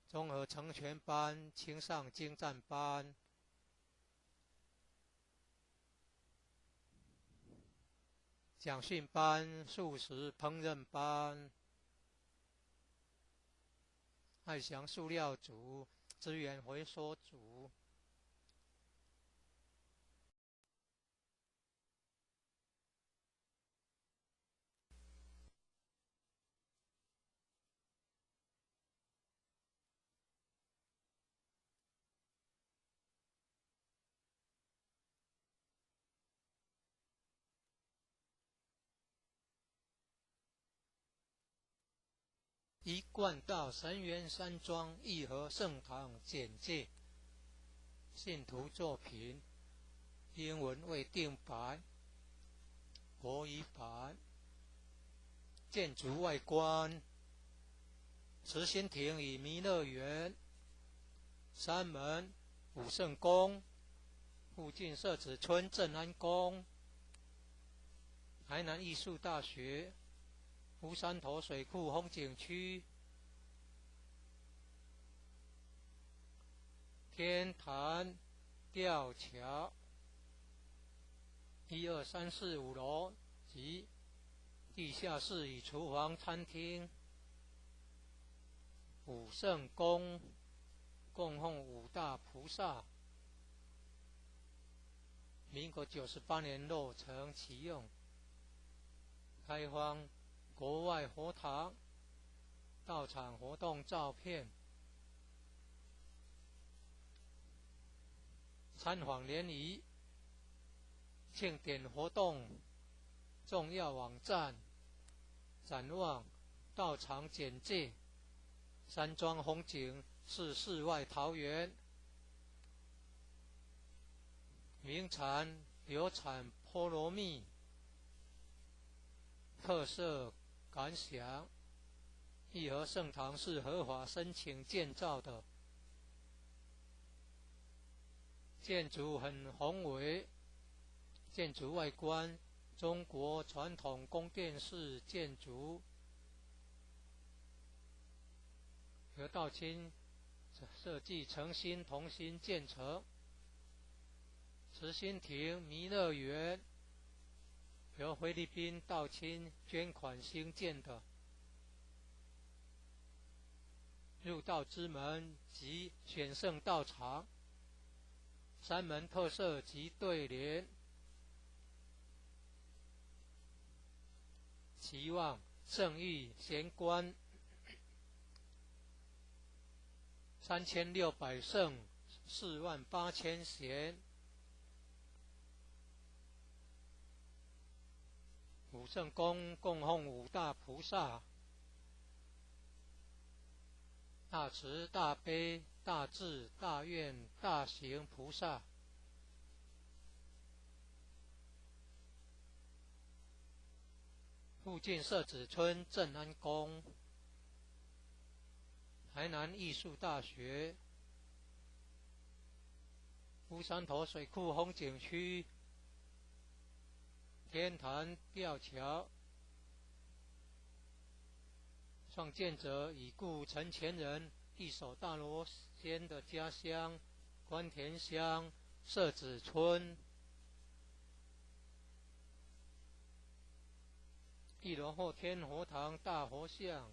综合成全班、青上精湛班、讲训班、素食烹饪班、爱祥塑料组、资源回收组。一贯道神元山庄义和圣堂简介。信徒作品，英文未定版，国语版。建筑外观，慈心亭与弥勒园，山门、武圣宫，附近社子村正安宫，台南艺术大学，乌山头水库风景区，天坛吊桥，1、2、3、4、5楼及地下室与厨房、餐厅。武圣宫供奉5大菩萨。民国98年落成启用，开放国外佛堂到场活动照片、参访联谊、庆典活动、重要网站、展望、到场简介、山庄风景是世外桃源，名产流产菠萝蜜，特色感想。义和圣堂是合法申请建造的，建筑很宏伟，建筑外观中国传统宫殿式建筑，由道清设计诚心同心建成。慈心亭弥勒园由菲律宾道清捐款兴建的，入道之门及选圣道场，山门特色及对联，期望圣域贤官3600圣48000贤，五圣宫供奉五大菩萨，大慈大悲大智大愿大行菩萨，附近社子村正安宫，台南艺术大学，乌山头水库风景区，天坛吊桥，创建者已故陈前人一手大罗仙的家乡关田乡社子村，一楼后天佛堂大佛像，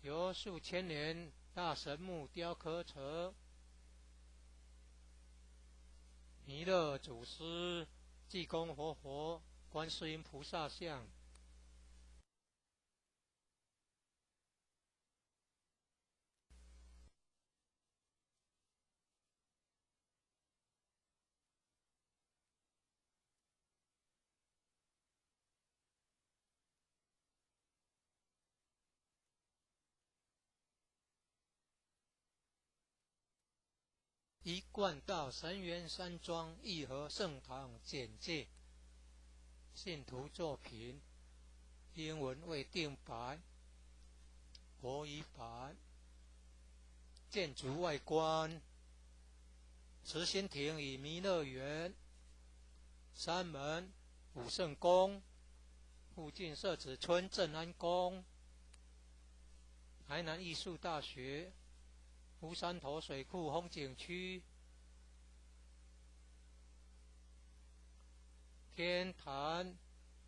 由数千年大神木雕刻成，弥勒祖师、济公活佛、观世音菩萨像，一贯道神元山庄义和圣堂简介，信徒作品，英文未定版，国语版。建筑外观，慈心亭与弥勒园，山门、武圣宫，附近社子村正安宫，台南艺术大学，乌山头水库风景区，天坛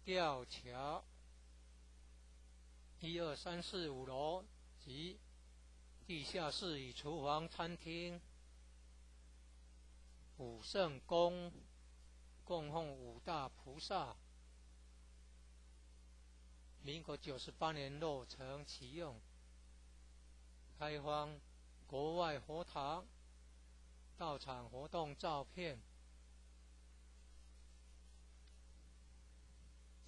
吊桥，1、2、3、4、5楼及地下室与厨房、餐厅，武圣宫供奉五大菩萨，民国98年落成启用，开放国外佛堂到场活动照片、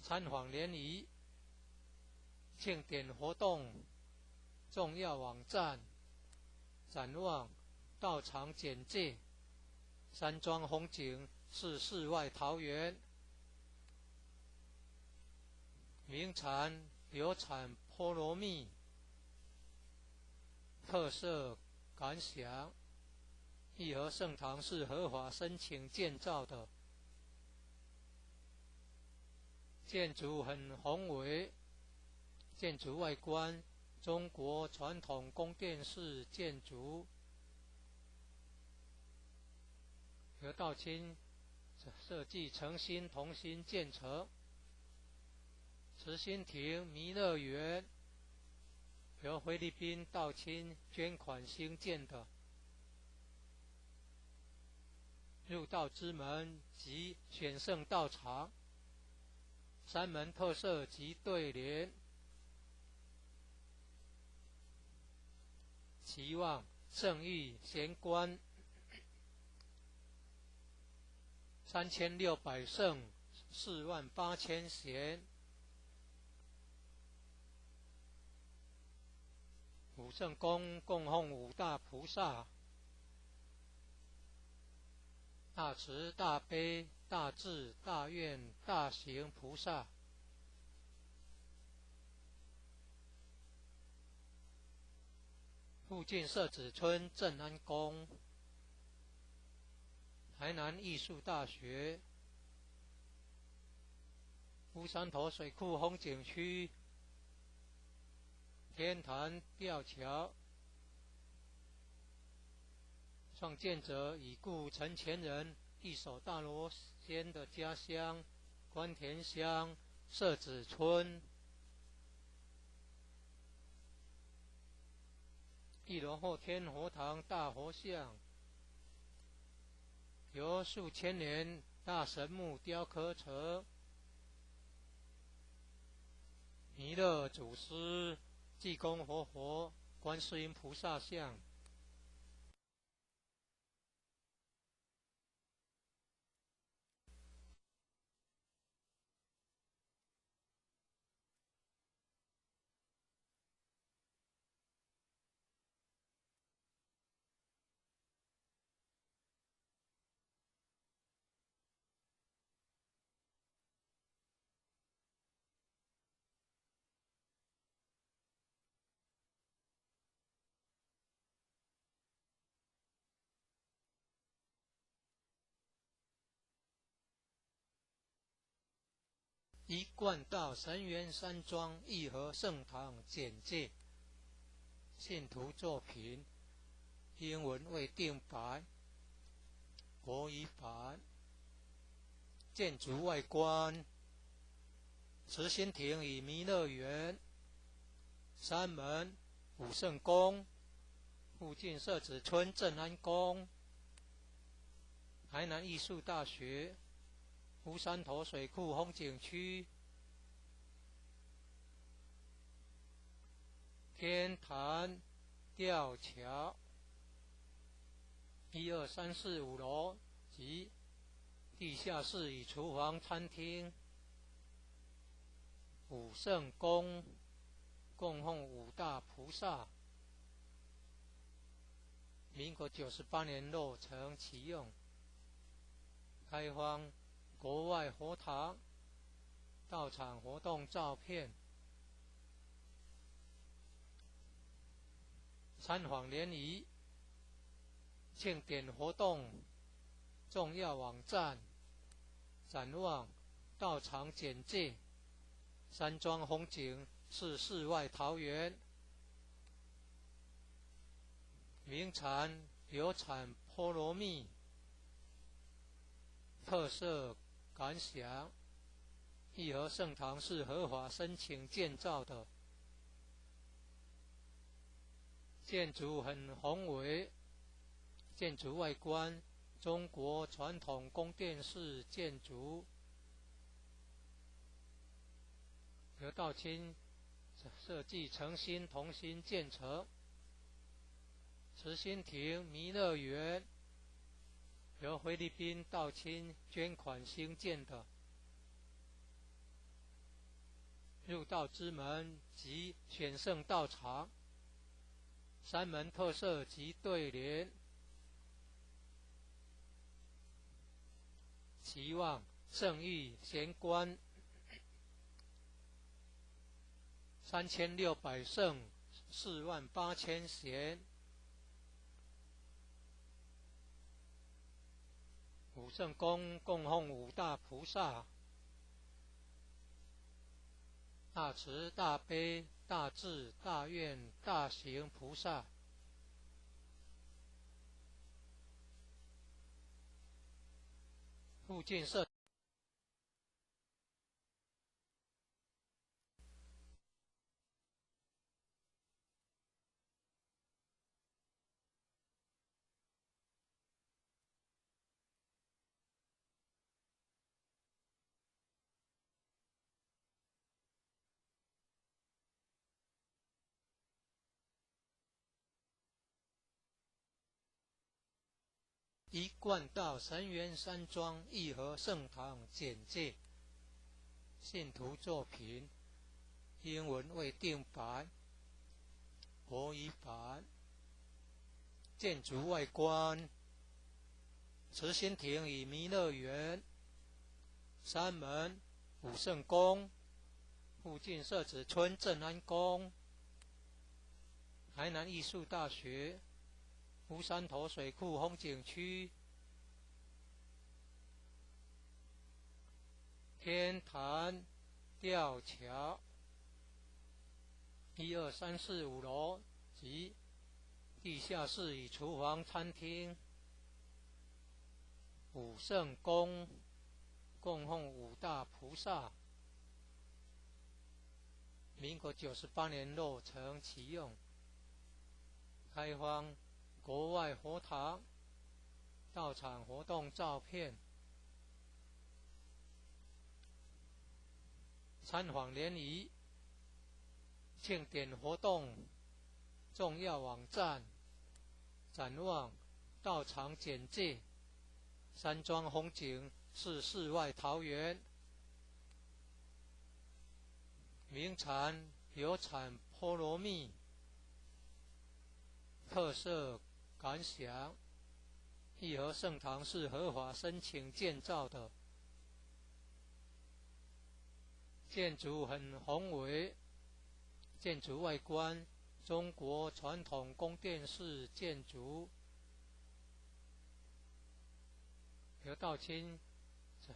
参访联谊、庆典活动、重要网站、展望、到场简介、山庄风景是世外桃源，名产流产菠萝蜜，特色感想。义和圣堂是合法申请建造的，建筑很宏伟，建筑外观中国传统宫殿式建筑，由道清设计诚心同心建成。慈心亭弥勒园由菲律宾道清捐款兴建的，入道之门及选圣道场，三门特色及对联，期望圣誉贤官3600圣48000贤，五圣宫供奉五大菩萨，大慈大悲大智大愿大行菩萨，附近社子村正安宫，台南艺术大学，乌山头水库风景区，天坛吊桥，创建者已故陈前人一手大罗仙的家乡关田乡社子村，一楼后天佛堂大佛像，由数千年大神木雕刻成，弥勒祖师济公活佛观世音菩萨像，一贯道神元山庄义和圣堂简介，信徒作品，英文未定白，国语版，建筑外观，慈心亭与弥勒园，三门武圣宫，附近社子村正安宫，台南艺术大学，乌山头水库风景区，天坛吊桥，1、2、3、4、5楼及地下室与厨房餐厅，武圣宫供奉五大菩萨，民国98年落成启用，开放国外佛堂到场活动照片，参访联谊庆典活动重要网站，展望道场简介，山庄风景是世外桃源，名产有产菠萝蜜，特色感想，义和圣堂是合法申请建造的，建筑很宏伟，建筑外观中国传统宫殿式建筑，由道清设计诚心同心建成，慈心亭弥勒园由菲律宾道清捐款兴建的，入道之门及选圣道场，三门特色及对联，期望圣誉贤官3600圣48000贤，武圣宫供奉五大菩萨，大慈大悲大智大愿大行菩萨，附近社一贯道神元山庄义和圣堂简介，信徒作品，英文未定版，国语版。建筑外观，慈心亭与弥勒园，山门、武圣宫，附近社子村正安宫，台南艺术大学，乌山头水库风景区，天坛吊桥，1、2、3、4、5楼及地下室与厨房、餐厅。武圣宫供奉五大菩萨，民国98年落成启用，开放国外佛堂、道场活动照片。参访联谊、庆典活动重要网站、展望、道场简介。山庄风景是世外桃源，名产有产菠萝蜜，特色感想。义和圣堂是合法申请建造的，建筑很宏伟，建筑外观中国传统宫殿式建筑，由道清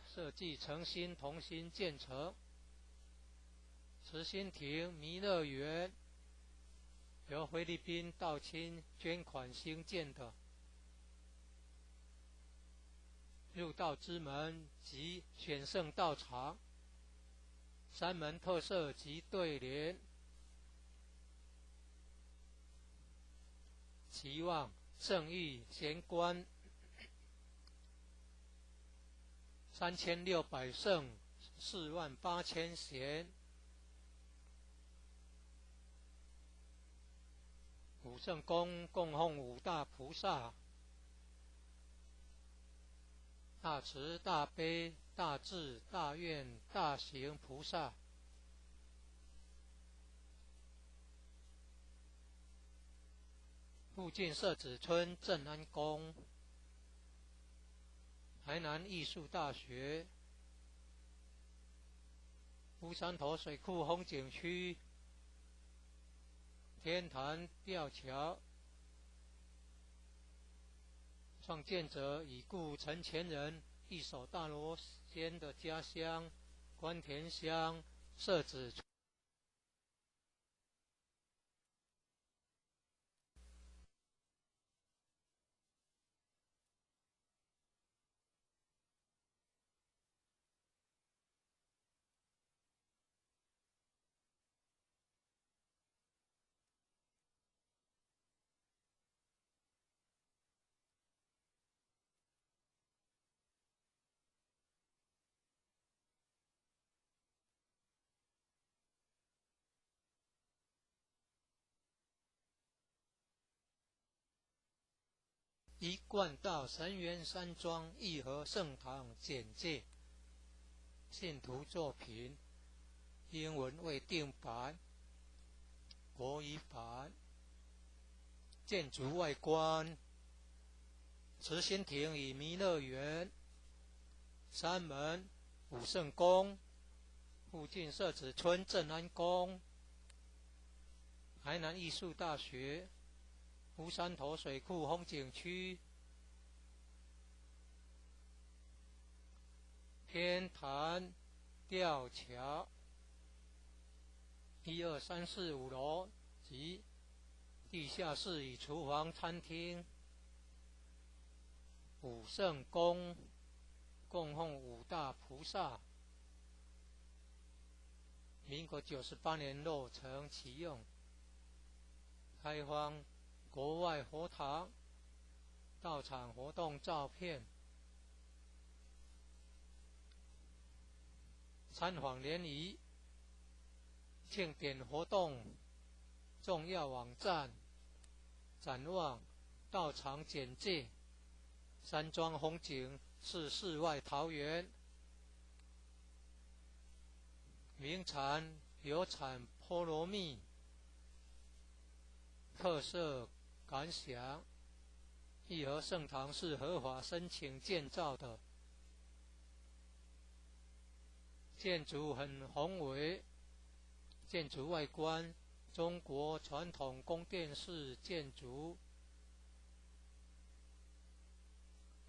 设计诚心同心建成。慈心亭弥勒园由菲律宾道清捐款兴建的，入道之门及选圣道场，山门特色及对联，期望圣域贤官3600圣48000贤。武圣宫供奉五大菩萨，大慈大悲大智大愿大行菩萨。附近社子村正安宫，台南艺术大学，乌山头水库风景区，天坛吊桥，创建者已故陈前人一手大罗仙的家乡关田乡社子村。一贯道神元山庄义和圣堂简介，信徒作品，英文未定版，国语版。建筑外观，慈心亭与弥勒园，山门、武圣宫，附近社子村正安宫，台南艺术大学，乌山头水库风景区，天坛吊桥，1、2、3、4、5楼及地下室与厨房、餐厅。武圣宫供奉五大菩萨，民国98年落成启用，开放国外佛堂、道场活动照片。参访联谊、庆典活动重要网站、展望、道场简介、山庄风景是世外桃源，名产有产菠萝蜜，特色感想。义和盛堂是合法申请建造的，建筑很宏伟，建筑外观中国传统宫殿式建筑，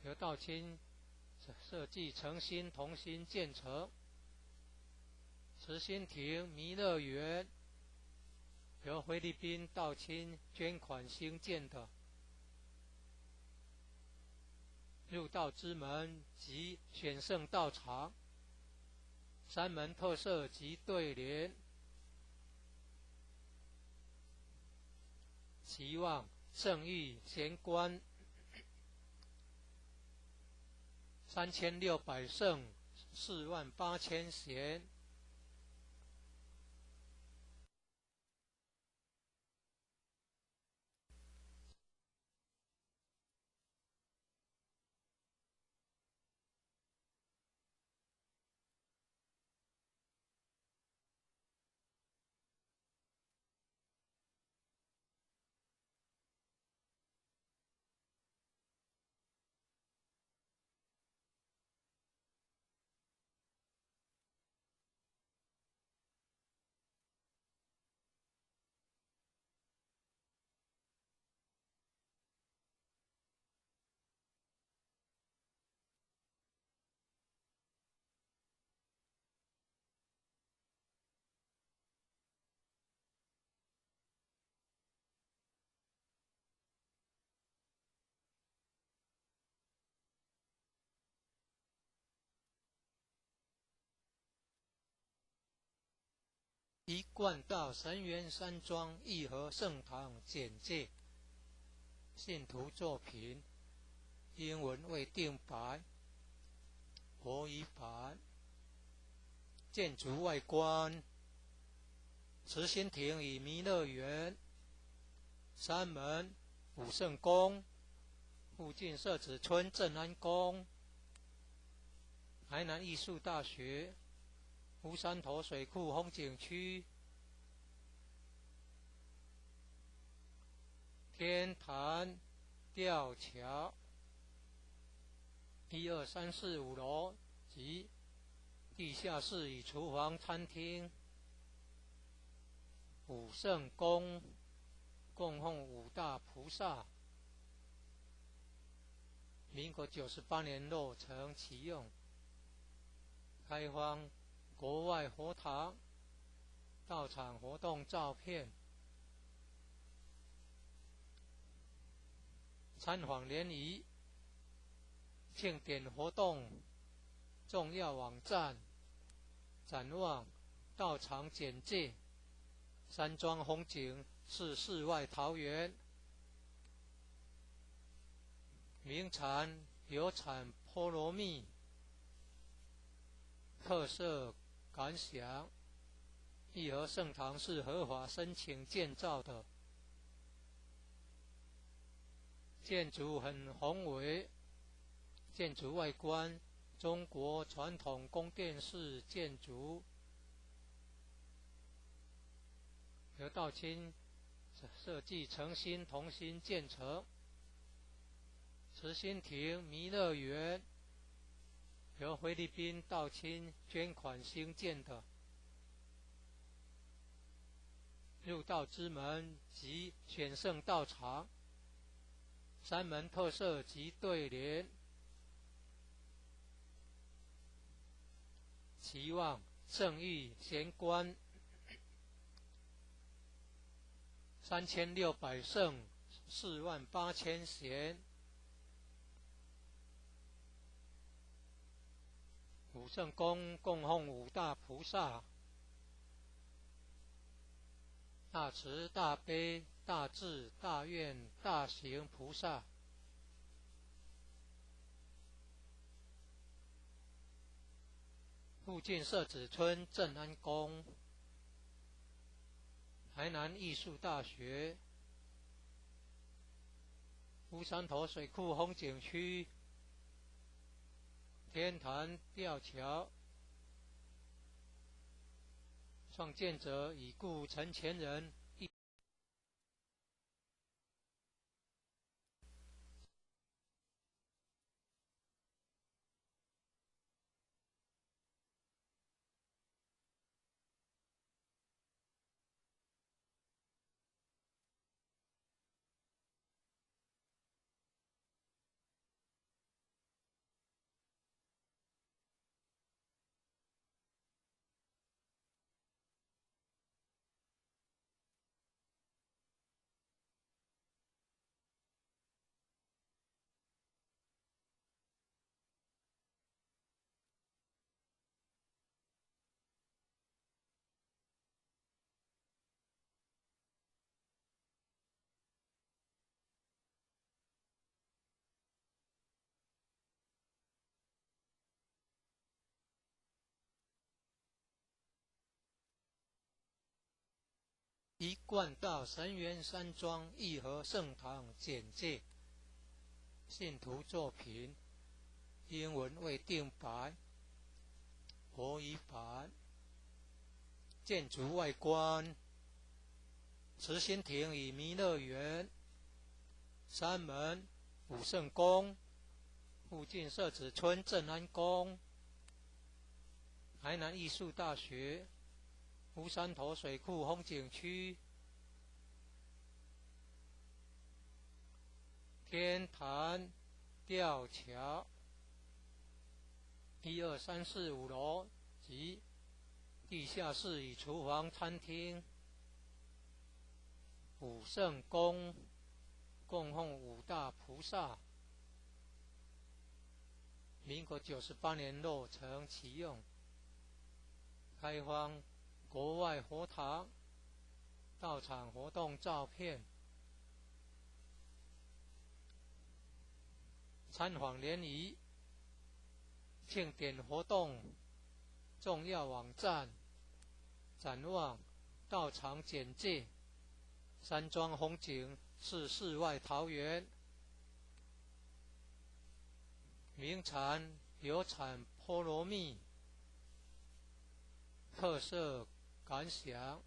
由道清设计诚心同心建成。慈心亭弥勒园由菲律宾道清捐款兴建的，入道之门及选圣道场，山门特色及对联，期望圣域贤官3600圣48000贤。一贯道神元山庄义和圣堂简介，信徒作品，英文未定白，国语版。建筑外观，慈心亭与弥勒园，山门武圣宫，附近社子村正安宫，台南艺术大学，乌山头水库风景区，天坛吊桥，1、2、3、4、5楼及地下室与厨房、餐厅，武圣宫供奉5大菩萨，民国98年落成启用，开放国外佛堂，道场活动照片，参访联谊，庆典活动重要网站，展望道场简介，山庄风景是世外桃源，名产有产菠萝蜜，特色感想。义和圣堂是合法申请建造的，建筑很宏伟，建筑外观中国传统宫殿式建筑，由道清设计诚心同心建成。慈心亭弥勒园由菲律宾道清捐款兴建的，入道之门及选圣道场，山门特色及对联，期望圣域贤官3600圣48000贤。武圣宫供奉5大菩萨，大慈大悲大智大愿大行菩萨，附近社子村正安宫，台南艺术大学，乌山头水库风景区，天坛吊桥，创建者已故陈前人。一贯道神元山庄义和圣堂简介，信徒作品，英文未定白，国语版。建筑外观，慈心亭与弥勒园，山门武圣宫，附近社子村正安宫，台南艺术大学，乌山头水库风景区，天坛吊桥，1、2、3、4、5楼及地下室与厨房、餐厅，武圣宫供奉5大菩萨，民国98年落成启用，开放国外佛堂到场活动照片，参访联谊，庆典活动重要网站，展望道场简介，山庄风景是世外桃源，名产有产菠萝蜜，特色感想，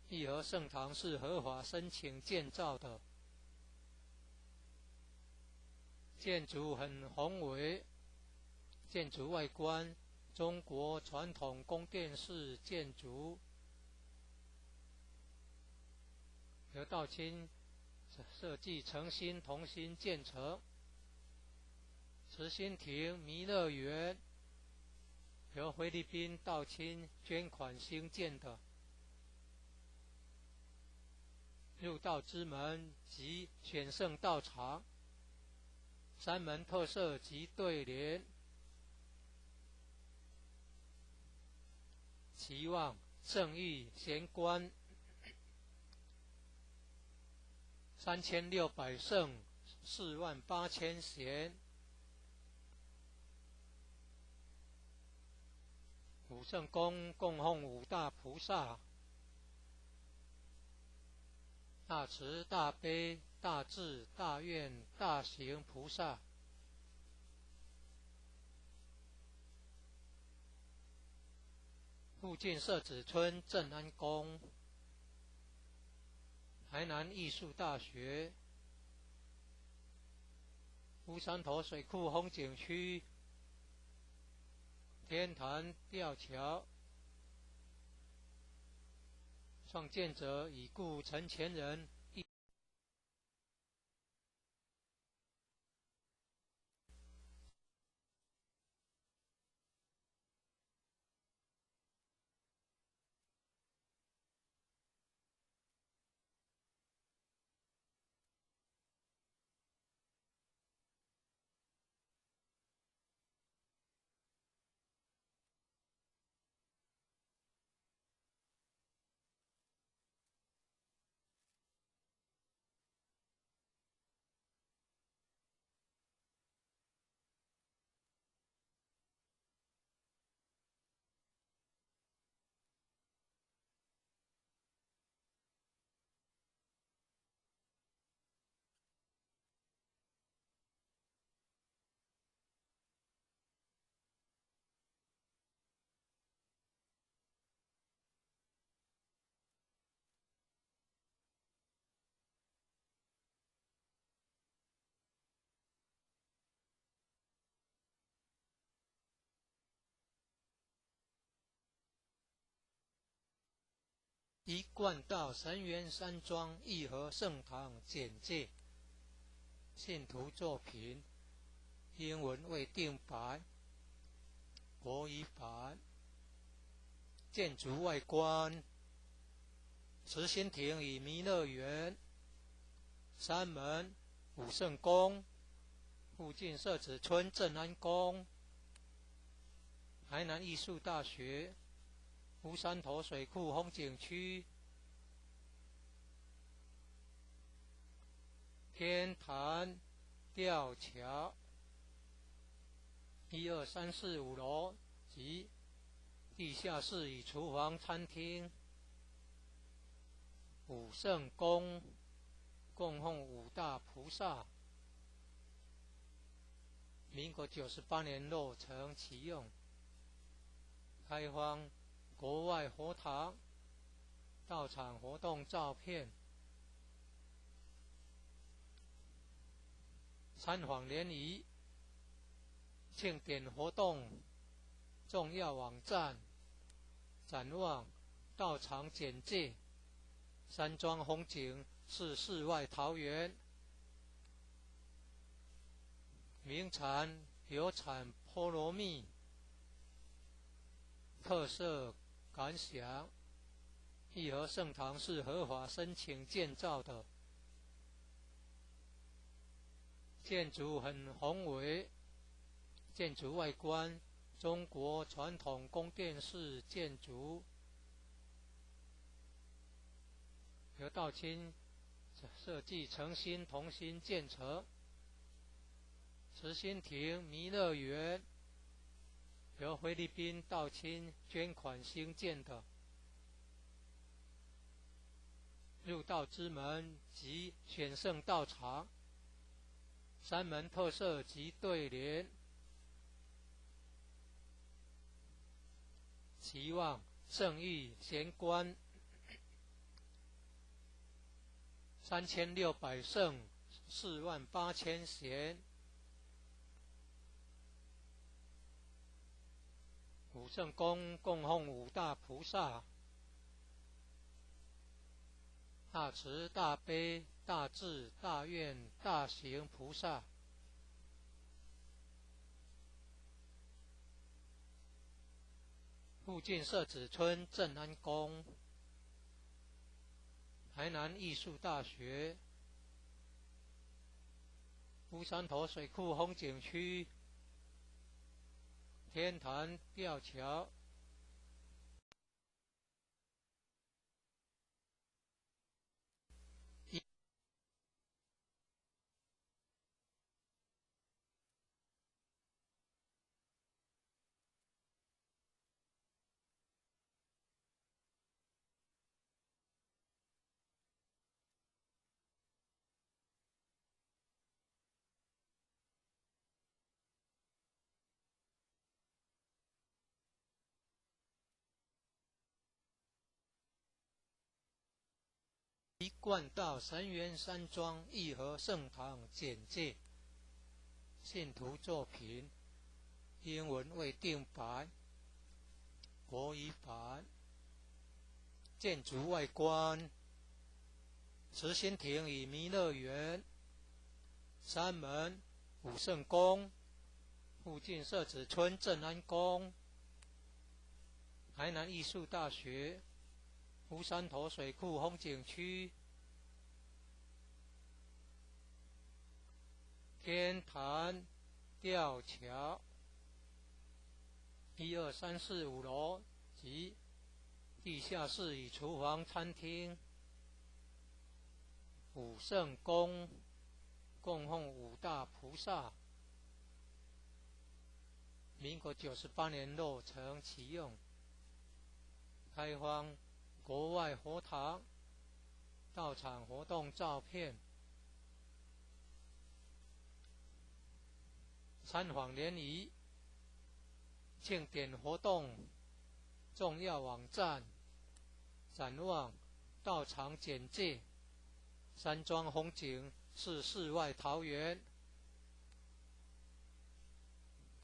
义和圣堂是合法申请建造的，建筑很宏伟，建筑外观中国传统宫殿式建筑，由道清设计诚心同心建成，慈心亭弥勒园由菲律宾道清捐款兴建的，入道之门及选圣道场，山门特色及对联，期望圣域贤官3600圣48000贤，武圣宫供奉5大菩萨，大慈大悲大智大愿大行菩萨，附近社子村正安宫，台南艺术大学，乌山头水库风景区，天坛吊桥，创建者已故陈前人。一贯道神源山庄义和圣堂简介，信徒作品，英文未定白，国语版。建筑外观，慈心亭与弥勒园，山门、武圣宫，附近社子村正安宫，台南艺术大学，乌山头水库风景区，天坛吊桥，1、2、3、4、5楼及地下室与厨房、餐厅，武圣宫供奉5大菩萨，民国98年落成启用，开放国外佛堂，到场活动照片，参访联谊，庆典活动重要网站，展望道场简介，山庄风景是世外桃源，名产有产菠萝蜜，特色感想，义和圣堂是合法申请建造的，建筑很宏伟，建筑外观中国传统宫殿式建筑，由道清设计诚心同心建成。慈心亭弥勒园由菲律宾道清捐款兴建的，入道之门及选圣道场，山门特色及对联，期望圣誉贤官，3600圣48000贤，武圣宫供奉5大菩萨，大慈大悲大智大愿大行菩萨，附近社子村正安宫，台南艺术大学，乌山头水库风景区，天坛吊桥，一贯道神源山庄义和圣堂简介，信徒作品，英文未定白，国语版。建筑外观，慈心亭与弥勒园，山门、武圣宫，附近社子村正安宫，台南艺术大学，乌山头水库风景区，天坛吊桥，1、2、3、4、5楼及地下室与厨房、餐厅，武圣宫供奉5大菩萨，民国98年落成启用，开放国外佛堂，到场活动照片，参访联谊，庆典活动重要网站，展望道场简介，山庄风景是世外桃源，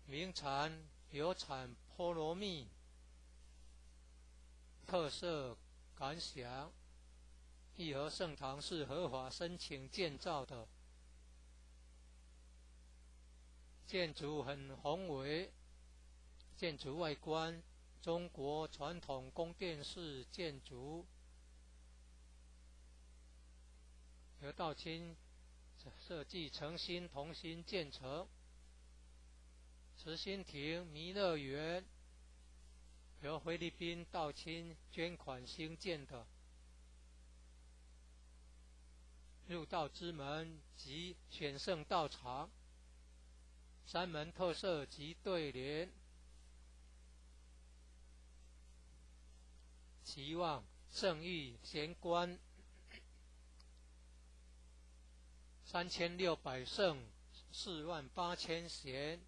名产有产菠萝蜜，特色感想：义和圣堂是合法申请建造的，建筑很宏伟，建筑外观中国传统宫殿式建筑，由道清设计诚心同心建成。慈心亭弥勒园由菲律宾道清捐款兴建的，入道之门及选圣道场，三门特色及对联，期望圣誉贤官3600圣48000贤，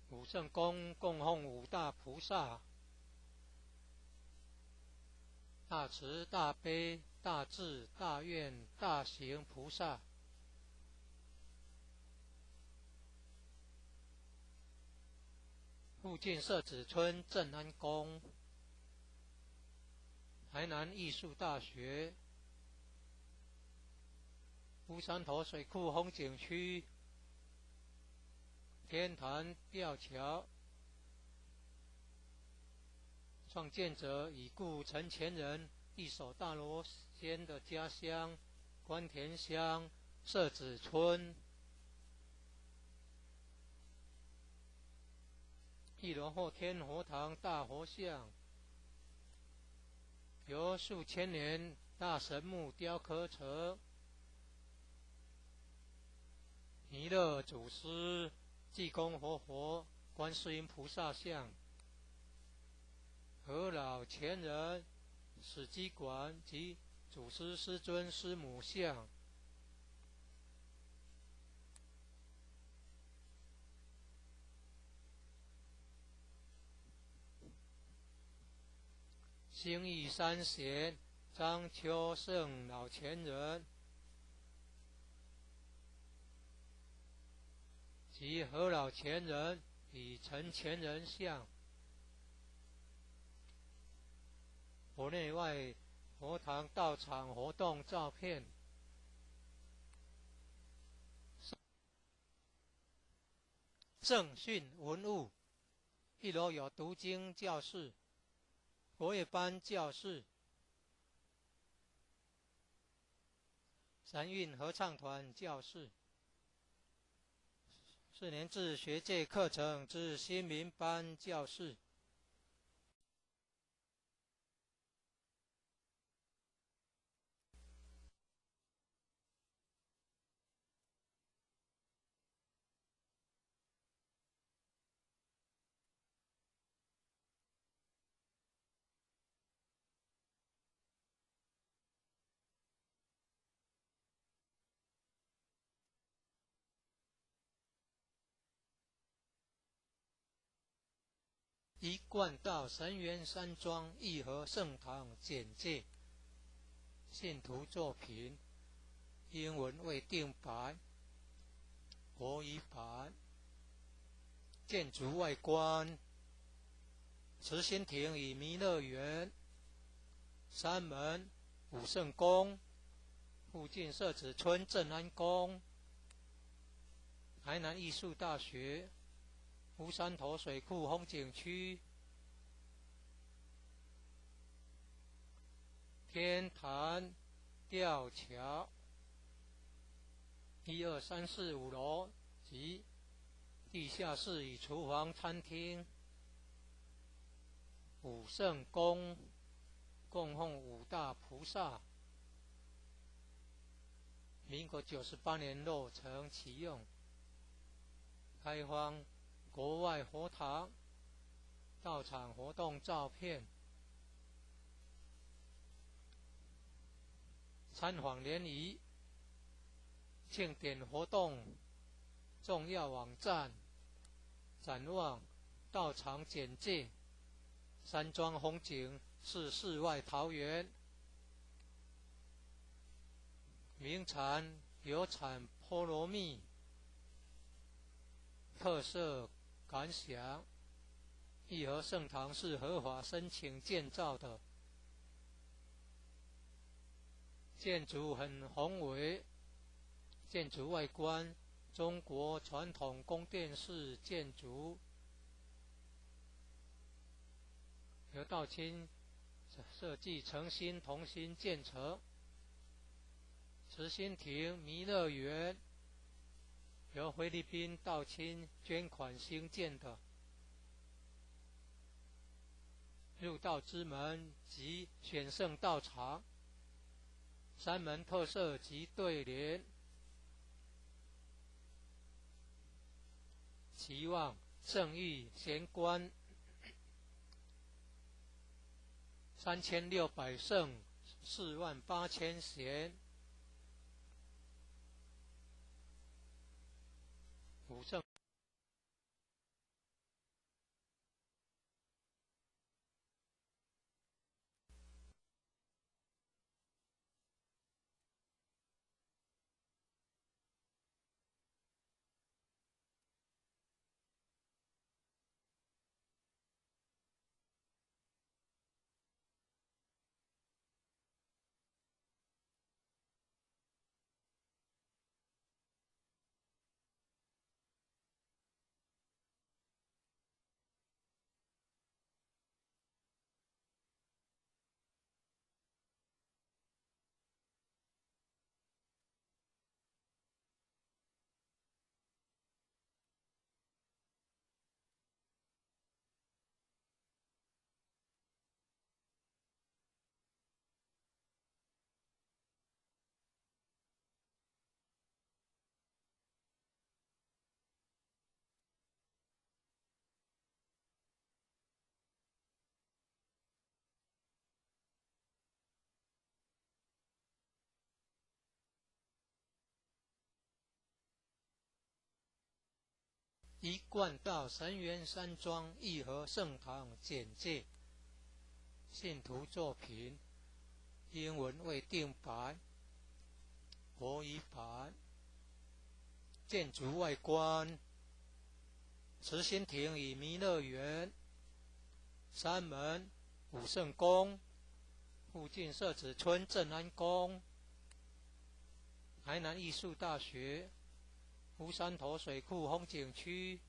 五圣宫供奉五大菩萨，大慈大悲大智大愿大行菩萨。附近社子村正安宫，台南艺术大学，乌山头水库风景区，天坛吊桥，创建者已故陈前人一手大罗仙的家乡关田乡社子村。一楼后天佛堂大佛像，由数千年大神木雕刻成，弥勒祖师、济公活佛、观世音菩萨像，和老前人、史基馆及祖师师尊师母像。兴义三贤张秋胜老前人及何老前人与陈前人像，佛内外佛堂道场活动照片，圣训文物，一楼有读经教室、国乐班教室、三韵合唱团教室、4年制学界课程之新民班教室。一贯道神元山庄义和圣堂简介，信徒作品，英文未定版，国语版。建筑外观，慈心亭与弥勒园，三门、武圣宫，附近社子村正安宫，台南艺术大学，乌山头水库风景区，天坛吊桥，1、2、3、4、5楼及地下室与厨房餐厅，武圣宫供奉五大菩萨，民国98年落成启用，开放国外佛堂道场活动照片，参访联谊、庆典活动重要网站、展望道场简介、山庄风景是世外桃源，名产有产菠萝蜜，特色感想：义和圣堂是合法申请建造的，建筑很宏伟，建筑外观中国传统宫殿式建筑，由道清设计诚心同心建成。慈心亭弥勒园由菲律宾道清捐款兴建的，入道之门及选圣道场，三门特色及对联，期望圣誉贤官3600圣48000贤，五圣一贯道神元山庄义和圣堂简介，信徒作品，英文未定版，国语版。建筑外观，慈心亭与弥勒园，三门武圣宫，附近社子村正安宫，台南艺术大学，乌山头水库风景区，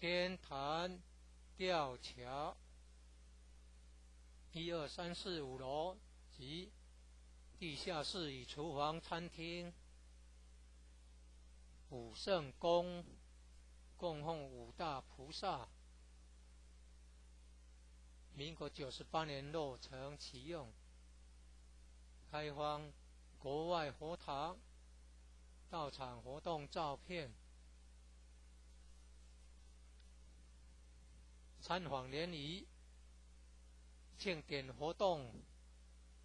天坛吊桥，1、2、3、4、5楼及地下室与厨房、餐厅，武圣宫供奉五大菩萨，民国98年落成启用，开放国外佛堂到场活动照片，参访联谊，庆典活动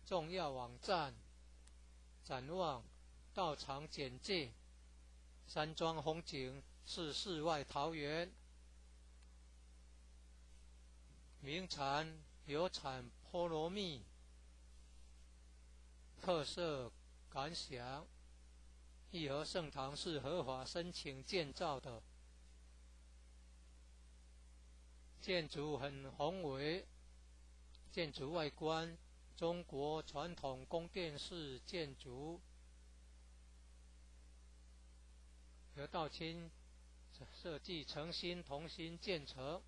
重要网站，展望道场简介，山庄风景是世外桃源，名产有产菠萝蜜，特色感想，义和圣堂是合法申请建造的，建筑很宏伟，建筑外观中国传统宫殿式建筑，由道清设计诚心同心建成。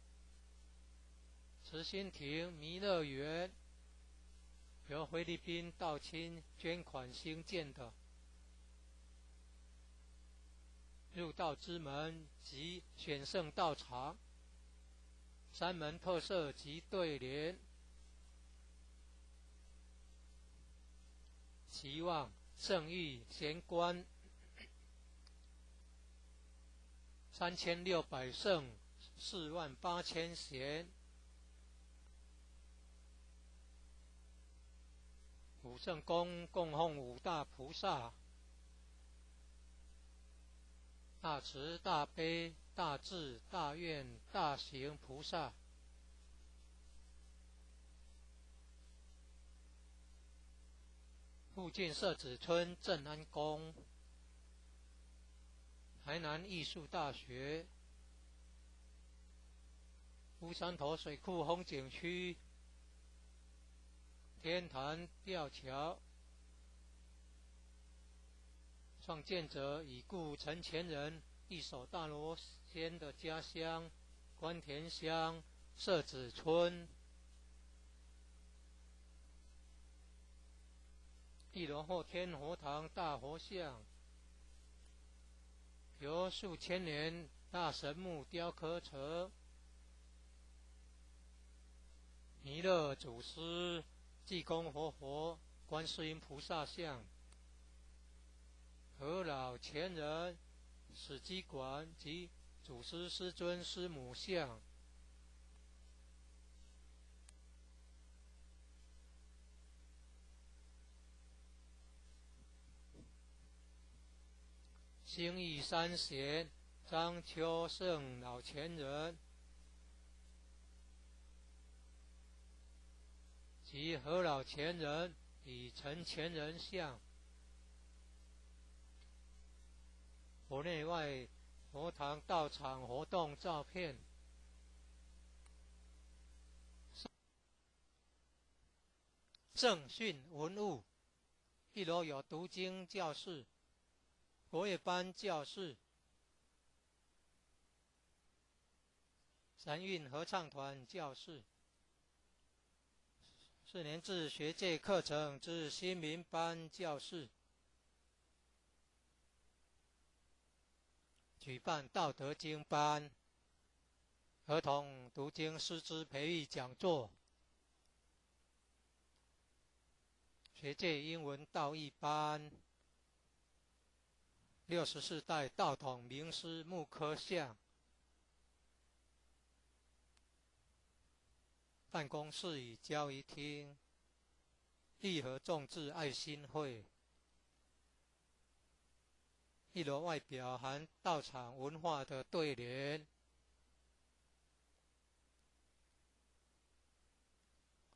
慈心亭弥勒园由菲律宾道清捐款兴建的，入道之门及选圣道场，三门特色及对联，期望圣誉贤官3600圣48000贤，武圣宫供奉五大菩萨，大慈大悲大智大愿大行菩萨，附近社子村正安宫，台南艺术大学、乌山头水库风景区、天坛吊桥，创建者已故陈前人一手大罗仙的家乡关田乡社子村。一楼后天佛堂大佛像，由数千年大神木雕刻成弥勒祖师、济公活佛、观世音菩萨像，和老前人史基馆及祖师师尊师母像。兴义三贤张秋胜老前人及何老前人与陈前人像。佛内外佛堂道场活动照片。正训文物，一楼有读经教室、国乐班教室、三韵合唱团教室、4年制学界课程之新民班教室，举办道德经班、儿童读经师资培育讲座、学界英文道义班、64代道统名师木刻像，办公室与交易厅、义和众志爱心会。一楼外表含道场文化的对联。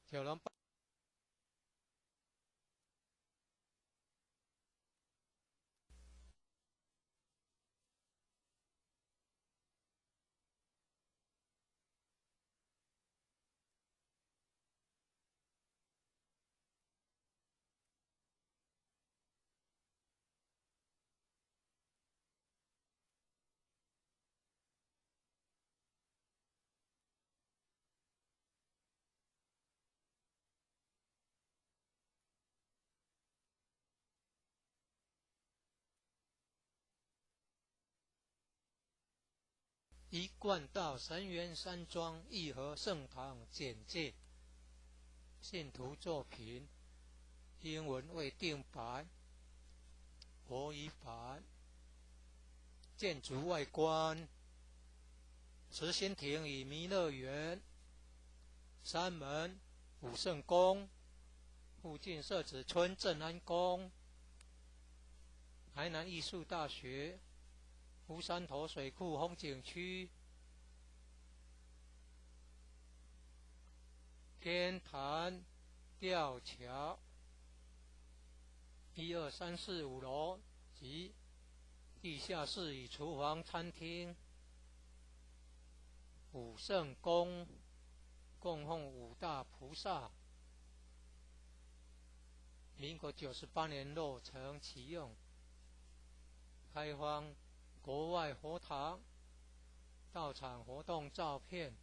九龙一贯道神元山庄义和圣堂简介，信徒作品，英文未定版，国语版。建筑外观，慈心亭与弥勒园，山门、武圣宫，附近社子村正安宫，台南艺术大学、乌山头水库风景区、天坛吊桥，1、2、3、4、5楼及地下室与厨房、餐厅。武圣宫供奉5大菩萨，民国98年落成启用，开放国外佛堂道场活动照片。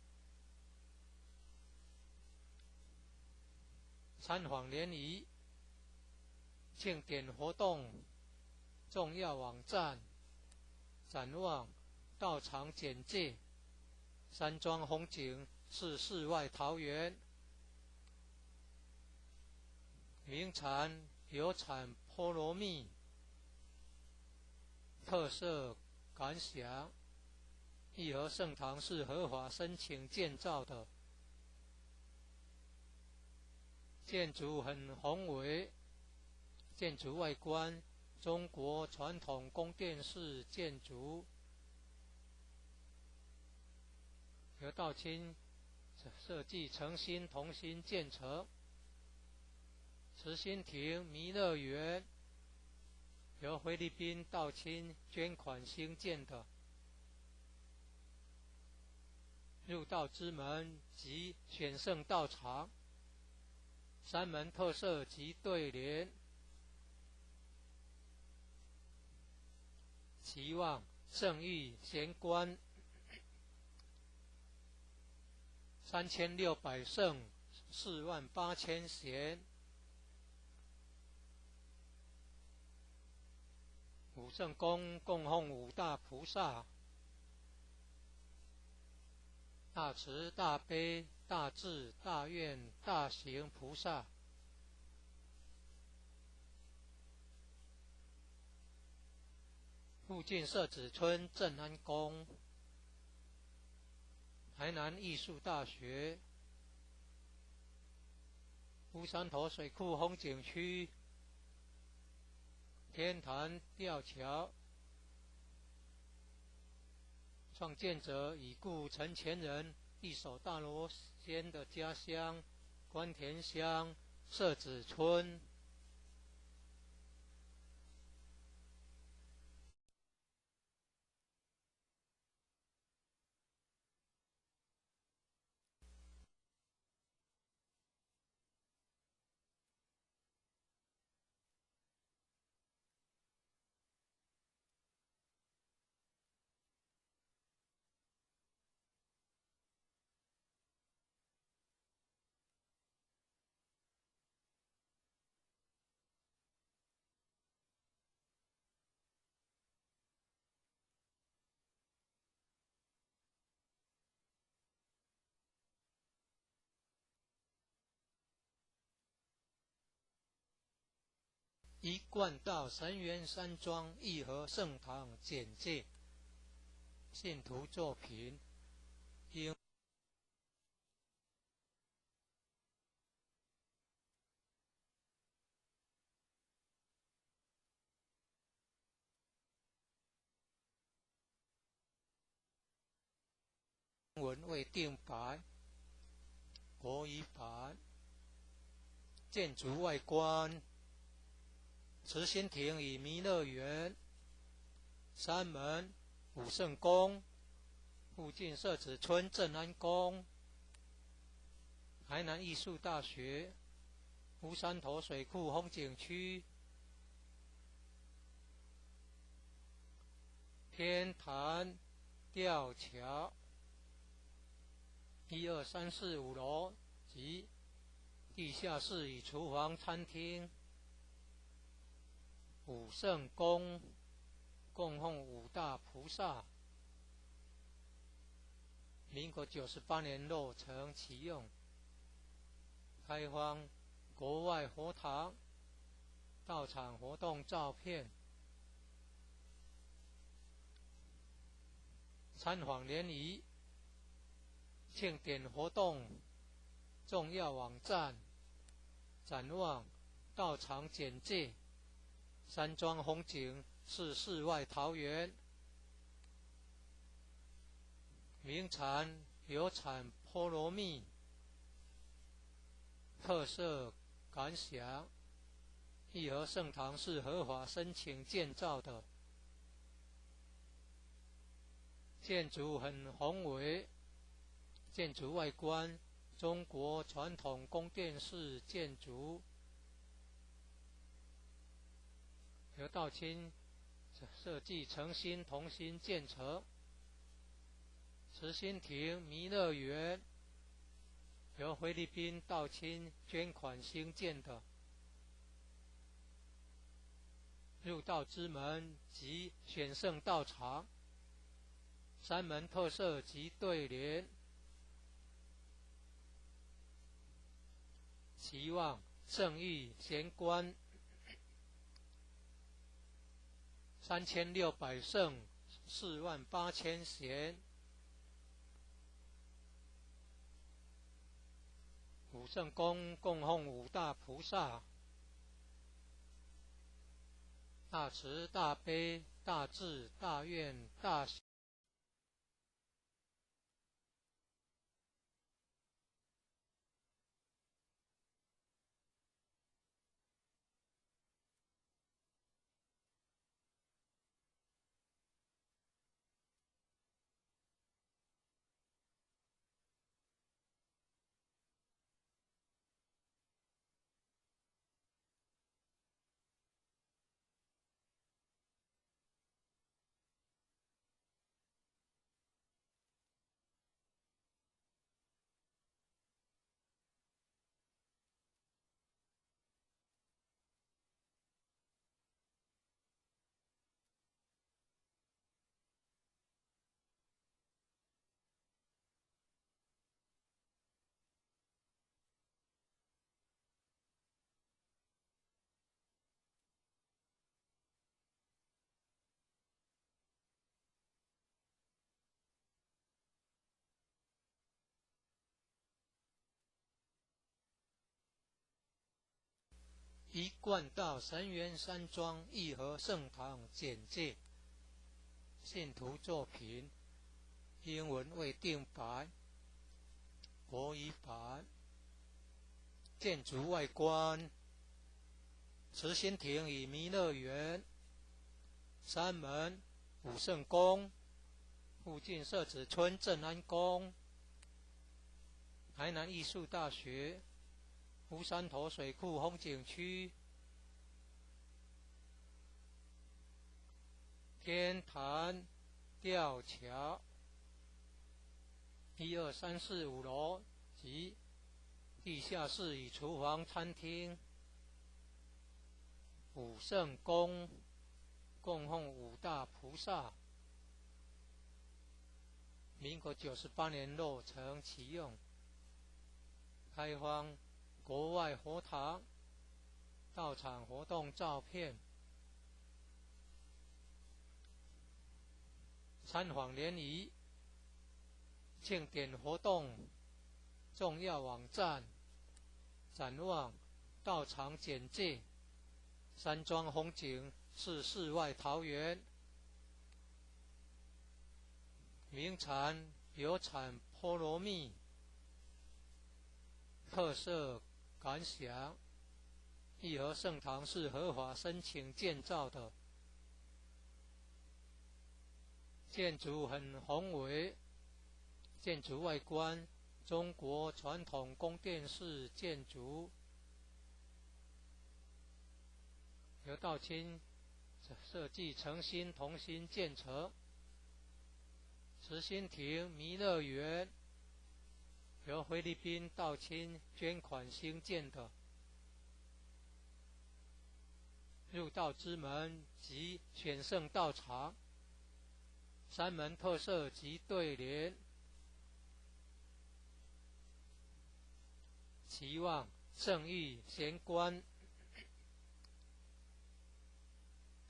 参访联谊、庆典活动重要网站、展望道场简介、山庄风景是世外桃源，名产有产菠萝蜜，特色感想。义和圣堂是合法申请建造的，建筑很宏伟，建筑外观中国传统宫殿式建筑，由道清设计诚心同心建成。慈心亭弥勒园由菲律宾道亲捐款兴建的入道之门及选圣道场三门特色及对联，期望圣誉贤官3600圣48000贤，五圣宫供奉五大菩萨，大慈大悲大智大愿大行菩萨，附近社子村正安宫，台南艺术大学，乌山头水库风景区，天坛吊桥，创建者已故陈前人一手大罗仙的家乡关田乡社子村。一贯道神元山庄义和圣堂简介，信徒作品，英文未定版，国语版。建筑外观，慈心亭与弥勒园，三门武圣宫，附近社子村正安宫，台南艺术大学，乌山头水库风景区，天坛吊桥，1、2、3、4、5楼及地下室与厨房、餐厅，武圣宫供奉五大菩萨，民国98年落成启用，开放国外佛堂到场活动照片，参访联谊，庆典活动重要网站，展望道场简介，山庄风景是世外桃源，名产有产菠萝蜜，特色感想，义和圣堂是合法申请建造的，建筑很宏伟，建筑外观中国传统宫殿式建筑，由道亲设计诚心同心建成。慈心亭弥勒园由菲律宾道亲捐款兴建的，入道之门及选圣道场，三门特色及对联，期望圣誉贤官3600圣48000贤，武圣宫供奉五大菩萨，大慈大悲大智大愿大喜一贯道神源山庄义和圣堂简介，信徒作品，英文未定版，国语版。建筑外观，慈心亭与弥勒园，山门武圣宫，附近社子村正安宫，台南艺术大学，乌山头水库风景区，天坛吊桥，1、2、3、4、5楼及地下室与厨房、餐厅，武圣宫供奉五大菩萨，民国98年落成启用，开放国外佛堂到场活动照片，参访联谊，庆典活动重要网站，展望道场简介，山庄风景是世外桃源，名产有产菠萝蜜，特色感想，义和圣堂是合法申请建造的，建筑很宏伟，建筑外观中国传统宫殿式建筑，由道清设计诚心同心建成。慈心亭弥勒园由菲律宾道清捐款兴建的，入道之门及选圣道场，山门特色及对联，期望圣域贤官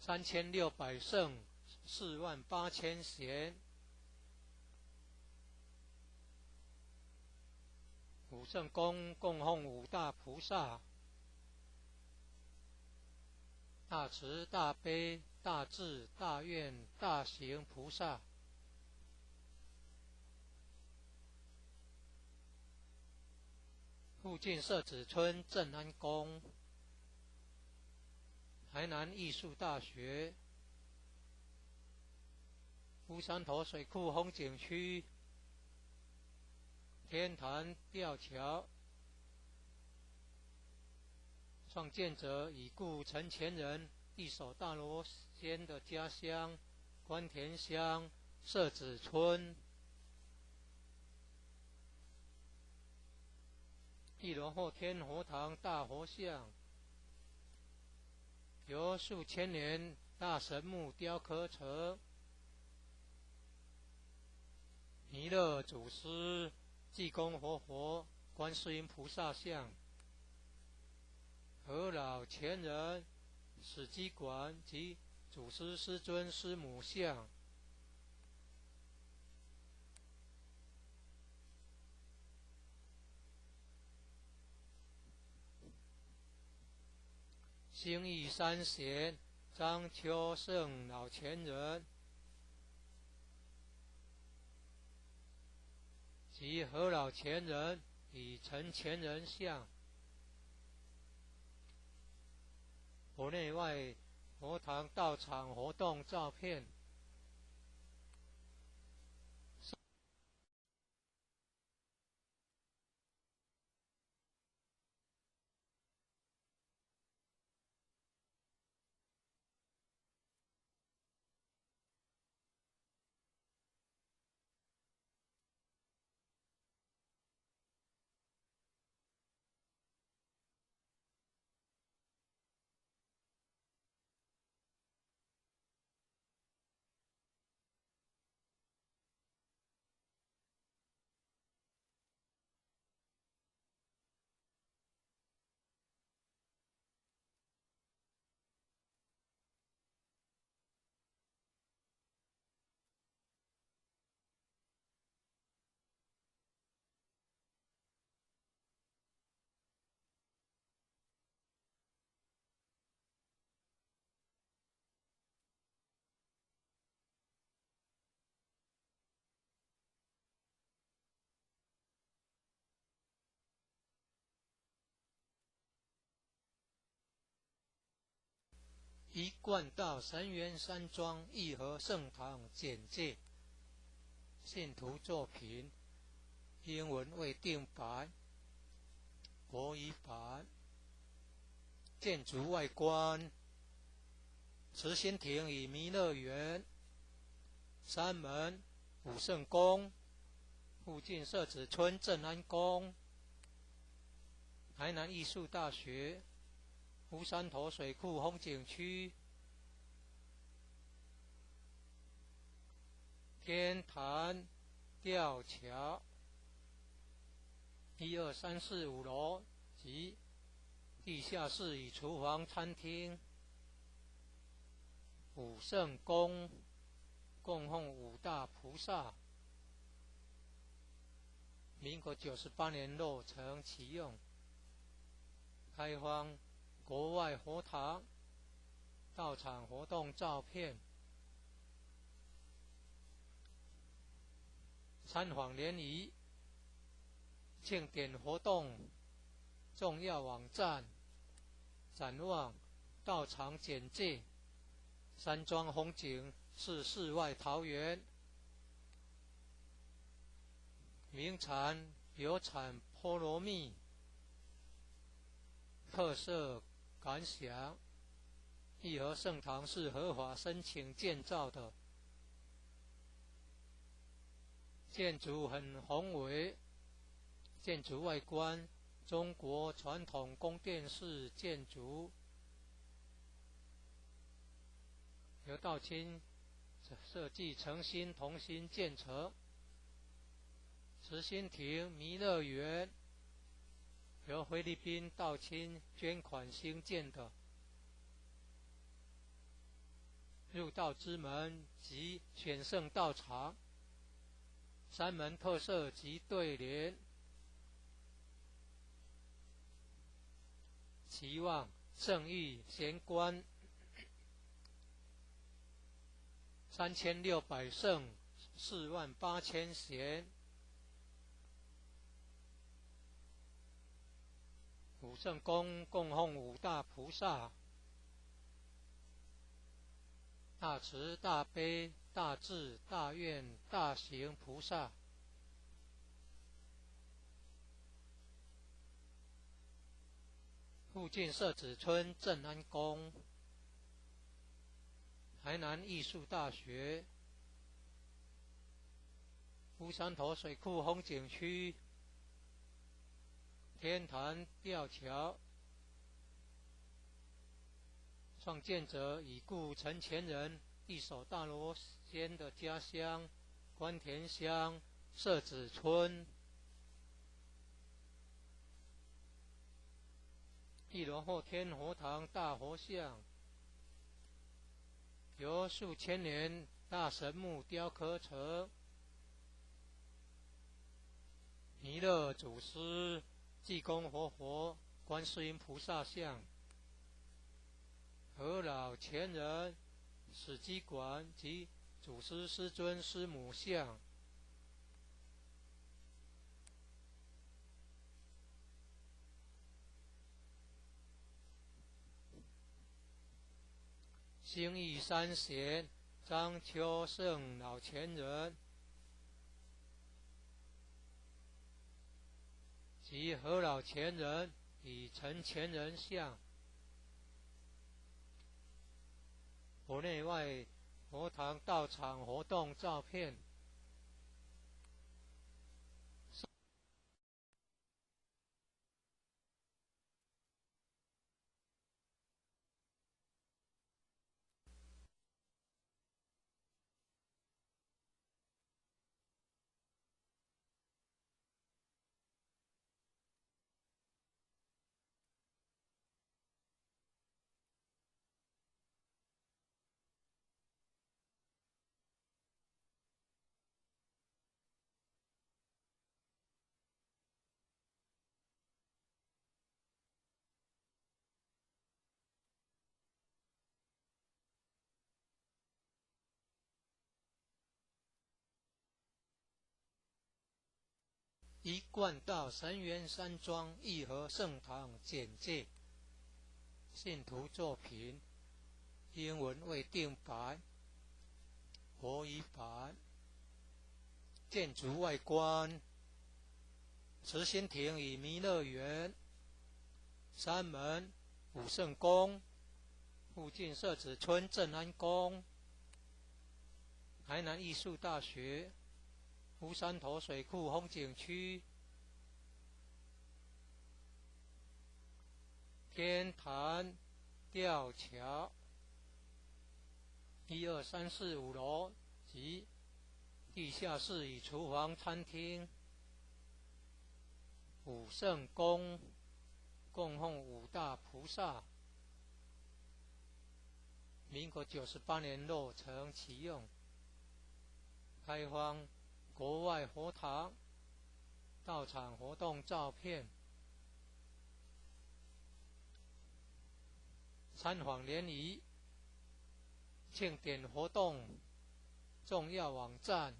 3600圣48000贤，武圣宫供奉五大菩萨，大慈大悲大智大愿大行菩萨，附近社子村正安宫，台南艺术大学，乌山头水库风景区，天坛吊桥，创建者已故陈前人一手大罗仙的家乡关田乡社子村。1楼后天佛堂大佛像，由数千年大神木雕刻成，弥勒祖师、济公活佛、观世音菩萨像，和老前人、史基馆及祖师师尊师母像，兴义三贤张秋胜老前人及何老前人与陈前人像，佛内外佛堂道场活动照片。一贯道神元山庄义和圣堂简介，信徒作品，英文未定版，国语版。建筑外观，慈心亭与弥勒园，山门武圣宫，附近社子村正安宫，台南艺术大学，乌山头水库风景区，天坛吊桥，1、2、3、4、5楼及地下室与厨房、餐厅。武圣宫供奉五大菩萨，民国98年落成启用，开放国外佛堂到场活动照片，参访联谊、庆典活动重要网站，展望道场简介，山庄风景是世外桃源，名产有产菠萝蜜，特色感想，义和圣堂是合法申请建造的，建筑很宏伟，建筑外观中国传统宫殿式建筑，由道清设计诚心同心建成。慈心亭弥勒园由菲律宾道清捐款兴建的，入道之门及选圣道场，山门特色及对联，期望圣域贤官3600圣48000贤，武圣宫供奉五大菩萨，大慈大悲大智大愿大行菩萨，附近社子村正安宫，台南艺术大学，乌山头水库风景区，天坛吊桥，创建者已故陈前人一手大罗仙的家乡关田乡社子村。1楼后天佛堂大佛像，由数千年大神木雕刻成，弥勒祖师、济公活佛、观世音菩萨像，和老前人、史基馆及祖师师尊师母像。兴义三贤张秋胜老前人及何老前人与陈前人像，国内外佛堂道场活动照片。一贯道神元山庄义和圣堂简介，信徒作品，英文未定白，国语版。建筑外观：慈心亭与弥勒园，山门、武圣宫，附近社子村正安宫，台南艺术大学，乌山头水库风景区，天坛吊桥，1、2、3、4、5楼及地下室与厨房、餐厅。武圣宫供奉五大菩萨，民国98年落成启用，开放国外佛堂、道场活动照片。参访联谊、庆典活动重要网站、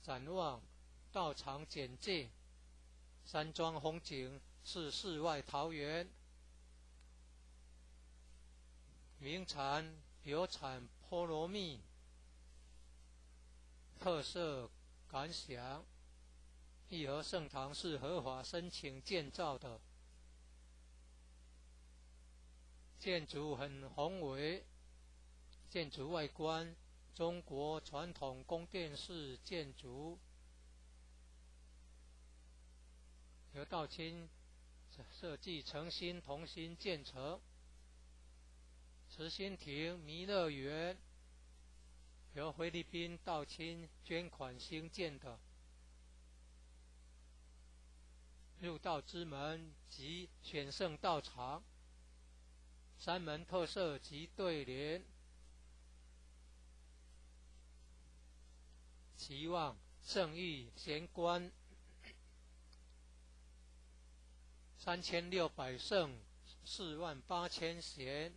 展望道场简介。山庄风景是世外桃源，名产有产菠萝蜜，特色感想：义和圣堂是合法申请建造的，建筑很宏伟，建筑外观中国传统宫殿式建筑，由道清设计诚心同心建成。慈心亭弥勒园由菲律宾道清捐款兴建的，入道之门及选圣道场，山门特色及对联，期望圣域贤官3600圣48000贤。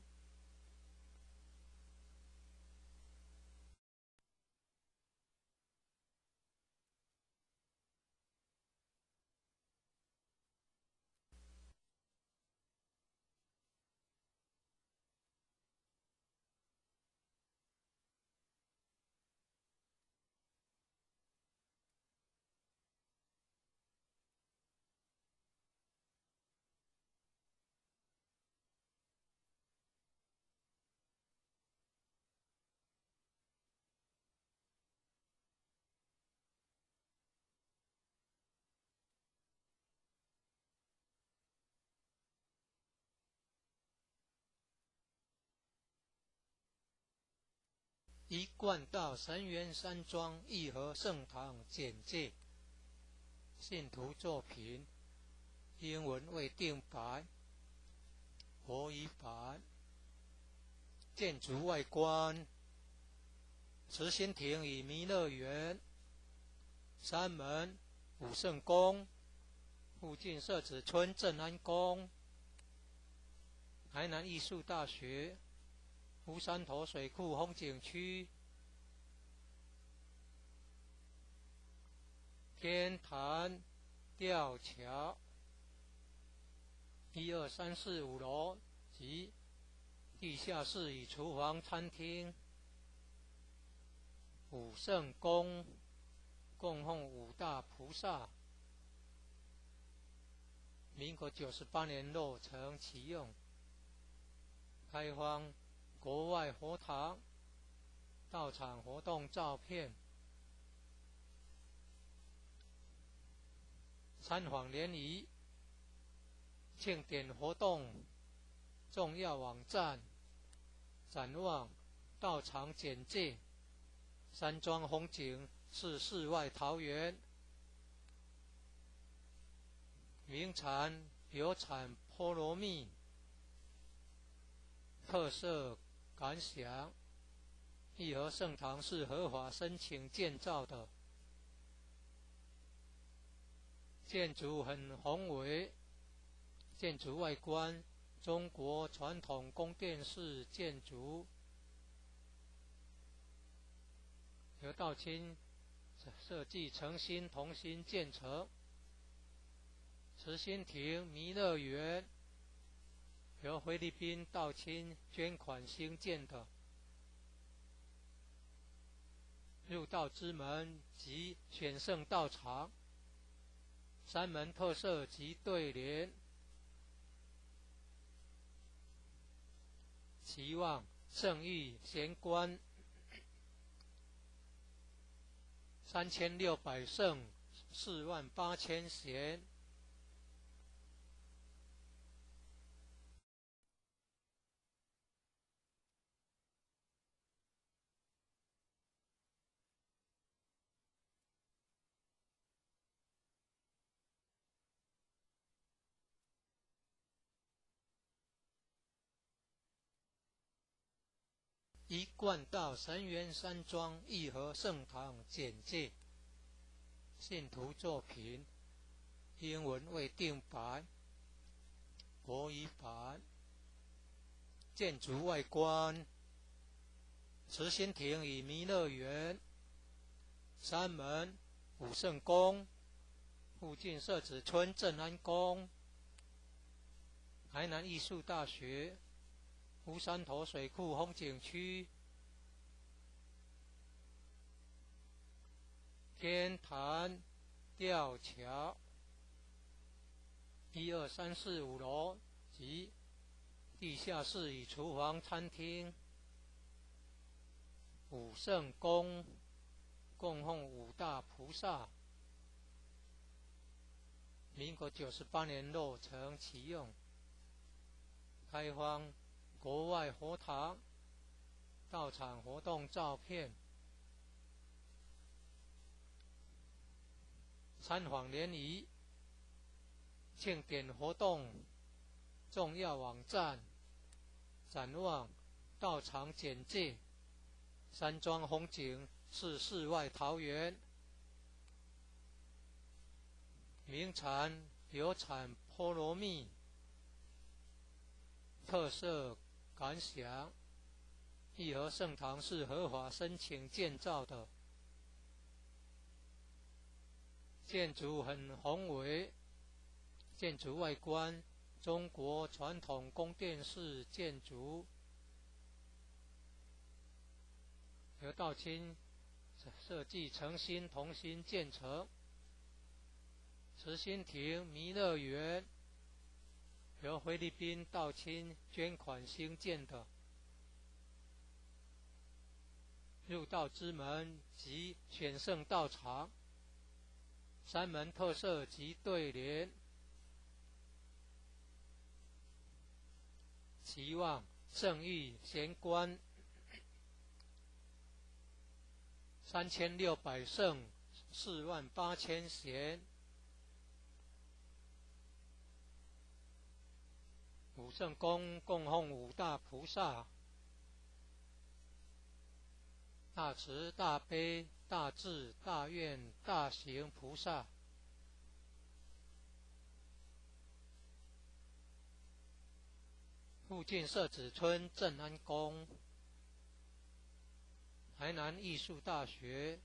一贯道神元山庄义和圣堂简介，信徒作品，英文未定白，国语版。建筑外观：慈心亭与弥勒园，山门、武圣宫，附近社子村正安宫，台南艺术大学，乌山头水库风景区，天坛吊桥，1、2、3、4、5楼及地下室与厨房、餐厅。武圣宫供奉五大菩萨，民国98年落成启用，开放国外佛堂、道场活动照片。参访联谊、庆典活动重要网站、展望道场简介。山庄风景是世外桃源，名产有产菠萝蜜，特色感想：义和圣堂是合法申请建造的，建筑很宏伟，建筑外观中国传统宫殿式建筑，由道清设计诚心同心建成。慈心亭弥勒园由由菲律宾道亲捐款兴建的入道之门及选圣道场，三门特色及对联，期望圣誉贤官3600圣48000贤。一贯道神元山庄义和圣堂简介，信徒作品，英文未定版，国语版。建筑外观，慈心亭与弥勒园，山门武圣宫，附近社子村正安宫，台南艺术大学，乌山头水库风景区，天坛吊桥，1、2、3、4、5楼及地下室与厨房、餐厅，武圣宫供奉五大菩萨，民国98年落成启用，开放国外佛堂，道场活动照片，参访联谊，庆典活动重要网站，展望道场简介，山庄风景是世外桃源，名产有产菠萝蜜，特色感想，义和圣堂是合法申请建造的，建筑很宏伟，建筑外观中国传统宫殿式建筑，由道亲设计诚心同心建成。慈心亭弥勒园由菲律宾道亲捐款兴建的，入道之门及选圣道场，三门特色及对联，期望圣誉贤官3600圣48000贤，武圣宫供奉五大菩萨，大慈大悲大智大愿大行菩萨，附近社子村正安宫，台南艺术大学，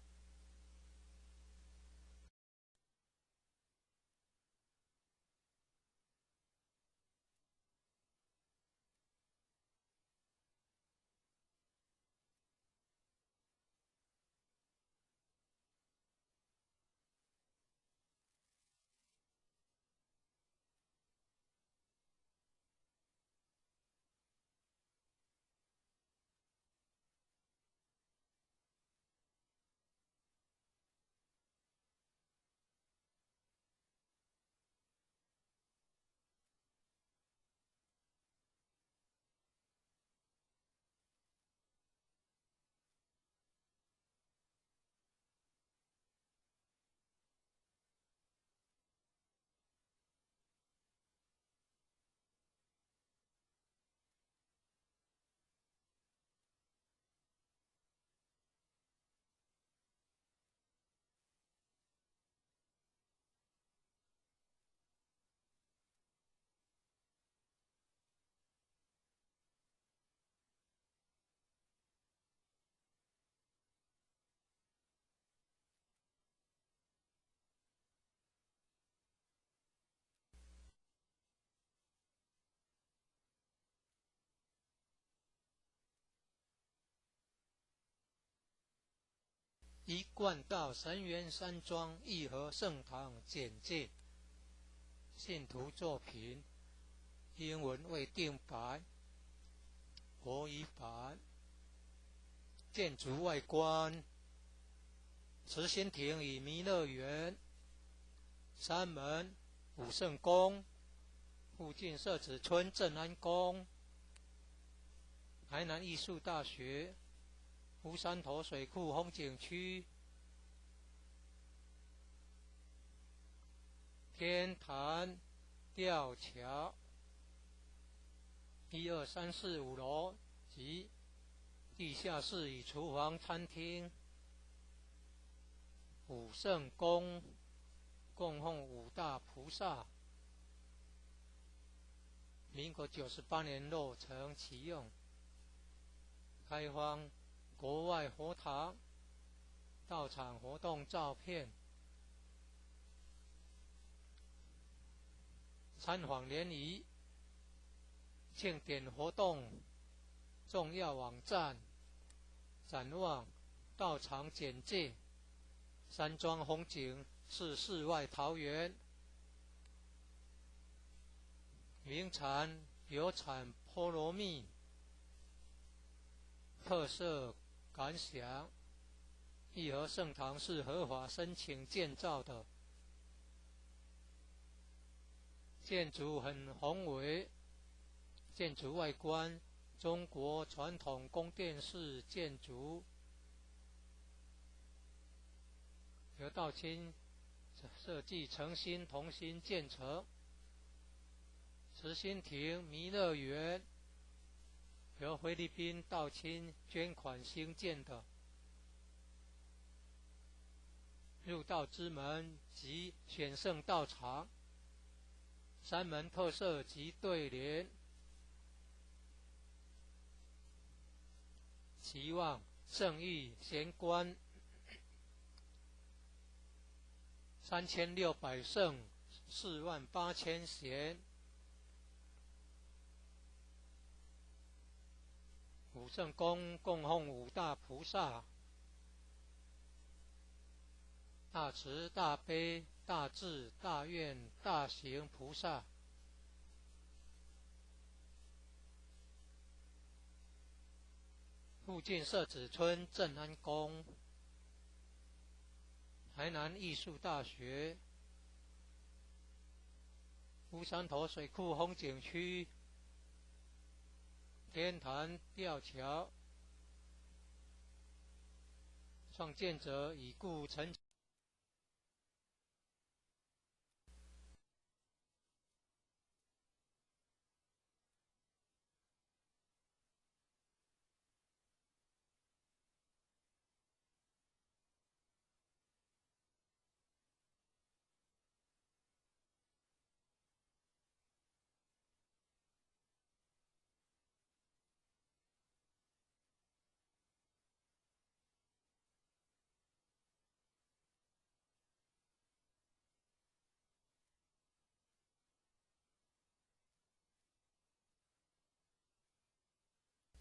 一贯道神源山庄义和圣堂简介，信徒作品，英文未定白，国语版。建筑外观，慈心亭与弥勒园，山门武圣宫，附近社子村正安宫，台南艺术大学，乌山头水库风景区，天坛吊桥，1、2、3、4、5楼及地下室与厨房、餐厅。武圣宫供奉5大菩萨，民国98年落成启用，开放国外佛堂到场活动照片，参访联谊庆典活动重要网站，展望道场简介，山庄风景是世外桃源，名产有产菠萝蜜，特色感想，义和圣堂是合法申请建造的，建筑很宏伟，建筑外观中国传统宫殿式建筑，由道清设计诚心同心建成。慈心亭弥勒园由菲律宾道清捐款兴建的，入道之门及选圣道场，山门特色及对联，期望圣誉贤官3600圣48000贤。武圣宫供奉5大菩萨，大慈大悲大智大愿大行菩萨，附近社子村正安宫，台南艺术大学，乌山头水库风景区，天坛吊桥，创建者已故陈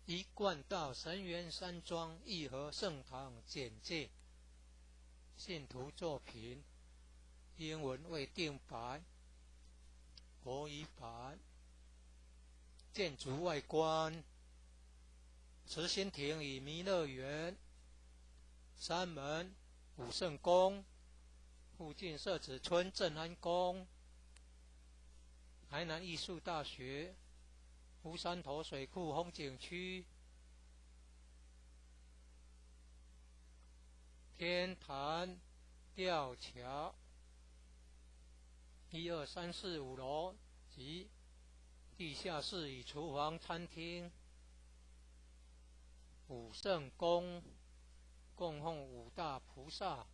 一贯道神源山庄义和圣堂简介，信徒作品，英文未定白，国语版。建筑外观，慈心亭与弥勒园，山门武圣宫，附近社子村正安宫，台南艺术大学，乌山头水库风景区，天坛吊桥，1、2、3、4、5楼及地下室与厨房、餐厅。武圣宫供奉5大菩萨，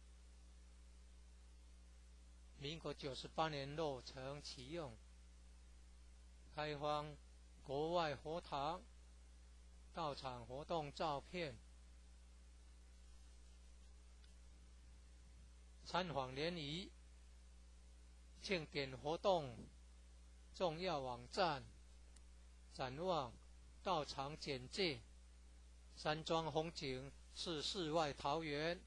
民国98年落成启用，开放国外佛堂到场活动照片，参访联谊庆典活动重要网站，展望道场简介，山庄风景是世外桃源，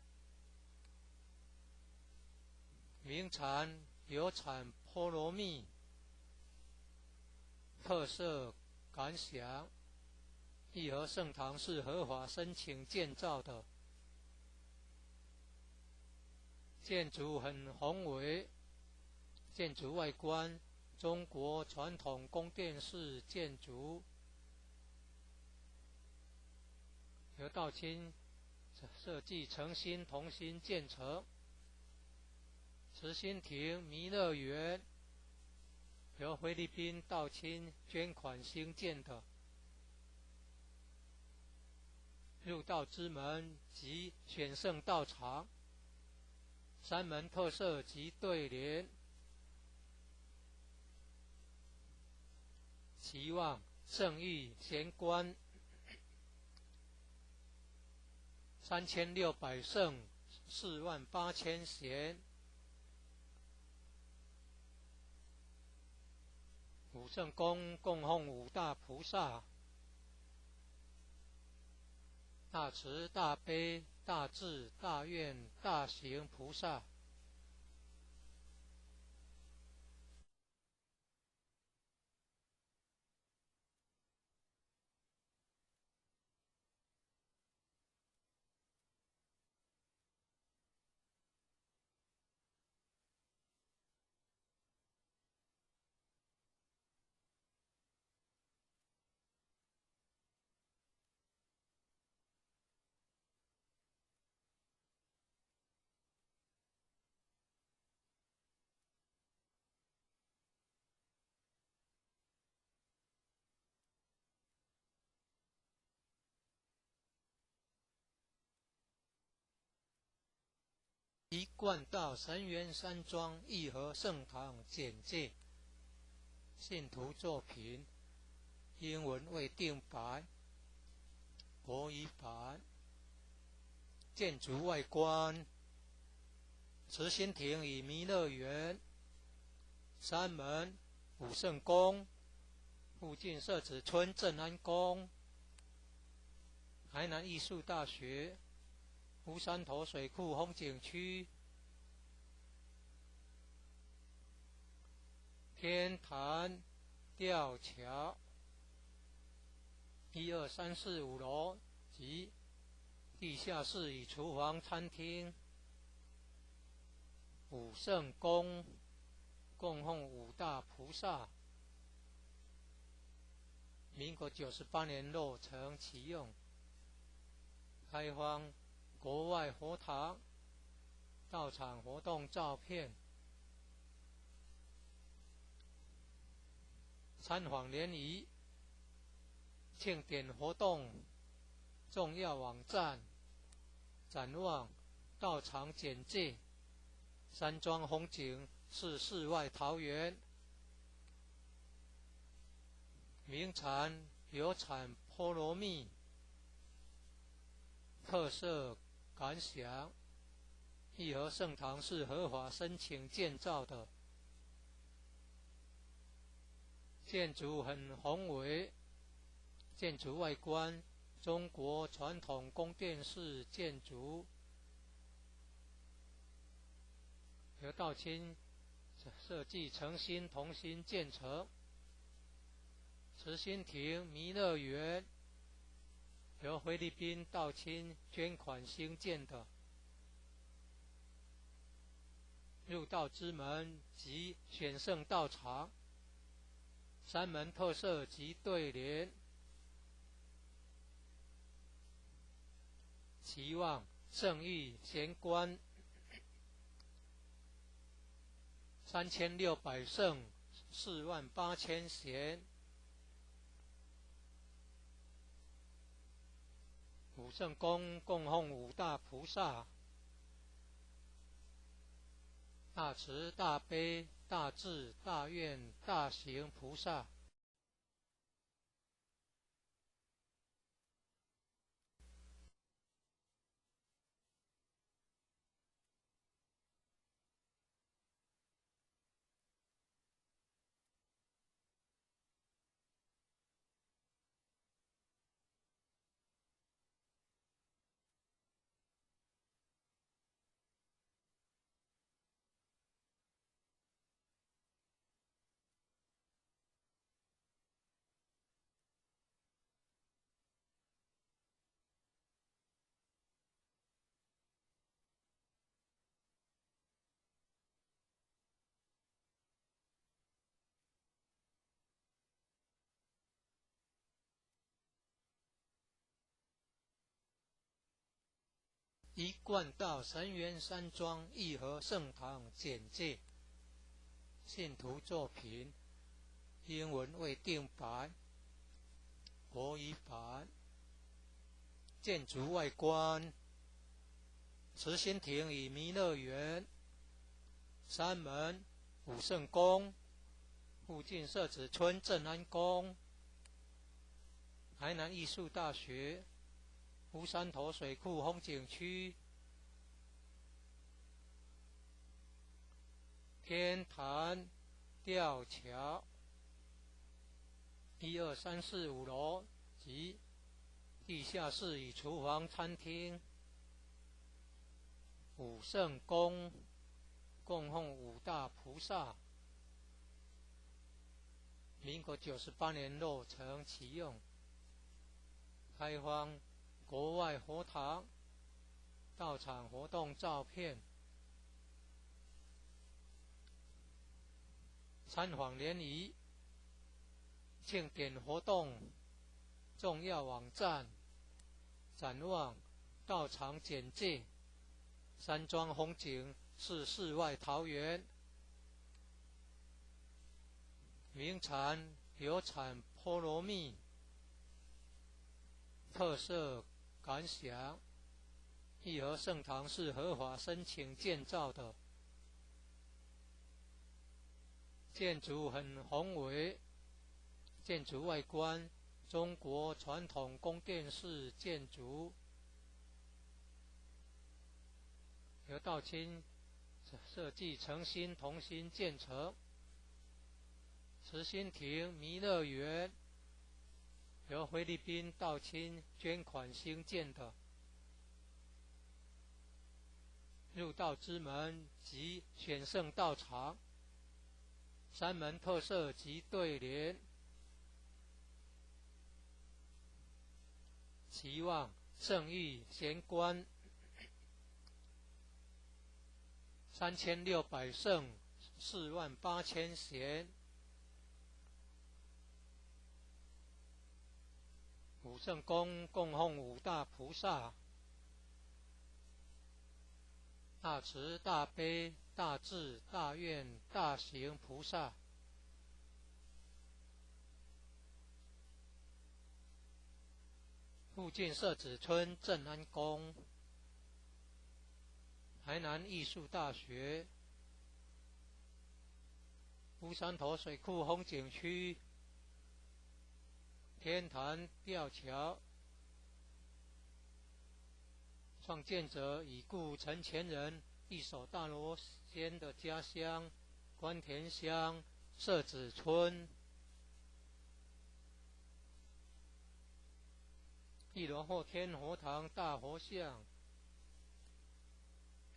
名产有产菠萝蜜，特色感想。义和盛堂是合法申请建造的，建筑很宏伟，建筑外观中国传统宫殿式建筑，由道清设计诚心同心建成。慈心亭弥勒园由菲律宾道清捐款兴建的，入道之门及选圣道场，三门特色及对联，期望圣域贤官3600圣48000贤，五圣宫供奉五大菩萨，大慈大悲大智大愿大行菩萨。一贯道神元山庄义和圣堂简介，信徒作品，英文未定白，国语版。建筑外观，慈心亭与弥勒园，三门武圣宫，附近设置村镇安宫，台南艺术大学，乌山头水库风景区，天坛吊桥，1、2、3、4、5楼及地下室与厨房餐厅，武圣宫供奉五大菩萨，民国98年落成启用，开放国外佛堂，道场活动照片，参访联谊，庆典活动重要网站，展望道场简介，山庄风景是世外桃源，名产有产菠萝蜜，特色感想。义和圣堂是合法申请建造的，建筑很宏伟，建筑外观中国传统宫殿式建筑，由道清设计诚心同心建成。慈心亭弥勒园由菲律宾道清捐款兴建的，入道之门及选圣道场，三门特色及对联，期望圣域贤官3600圣48000贤，武圣宫供奉五大菩萨，大慈大悲大智大愿大行菩萨。一贯道神源山庄义和圣堂简介，信徒作品，英文未定版，国语版。建筑外观，慈心亭与弥勒园，山门武圣宫，附近社子村正安宫，台南艺术大学，乌山头水库风景区，天坛吊桥，1、2、3、4、5楼及地下室与厨房、餐厅。武圣宫供奉五大菩萨，民国98年落成启用，开放国外佛堂到场活动照片，参访联谊庆典活动重要网站，展望道场简介，山庄风景是世外桃源，名产有产菠萝蜜，特色感想，义和圣堂是合法申请建造的，建筑很宏伟，建筑外观中国传统宫殿式建筑，由道清设计诚心同心建成。慈心亭弥勒园由菲律宾道清捐款兴建的，入道之门及选圣道场，山门特色及对联，期望圣域贤官3600圣48000贤。武圣宫供奉五大菩萨，大慈大悲大智大愿大行菩萨，附近社子村正安宫，台南艺术大学，乌山头水库风景区，天坛吊桥，创建者已故陈前人一手大罗仙的家乡关田乡社子村。一楼后天佛堂大佛像，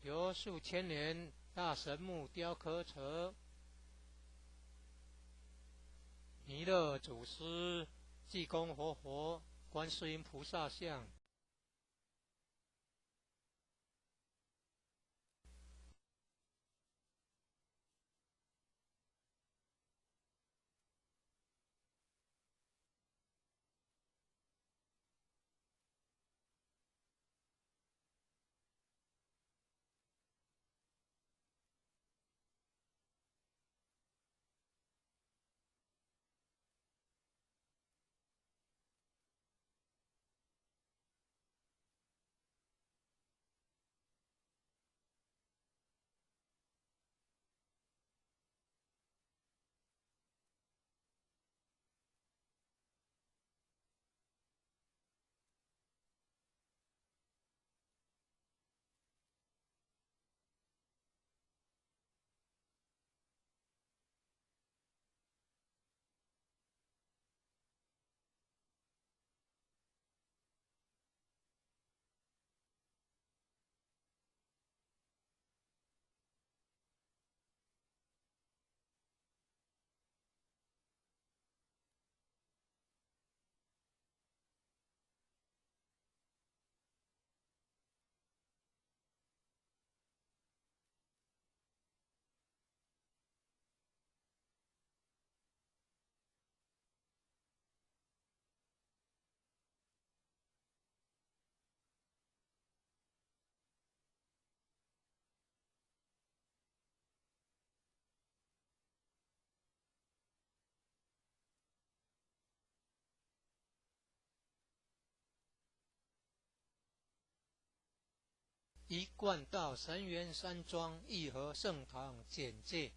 由数千年大神木雕刻成，弥勒祖师、济公活佛、观世音菩萨像。一贯道神源山庄义和圣堂简介，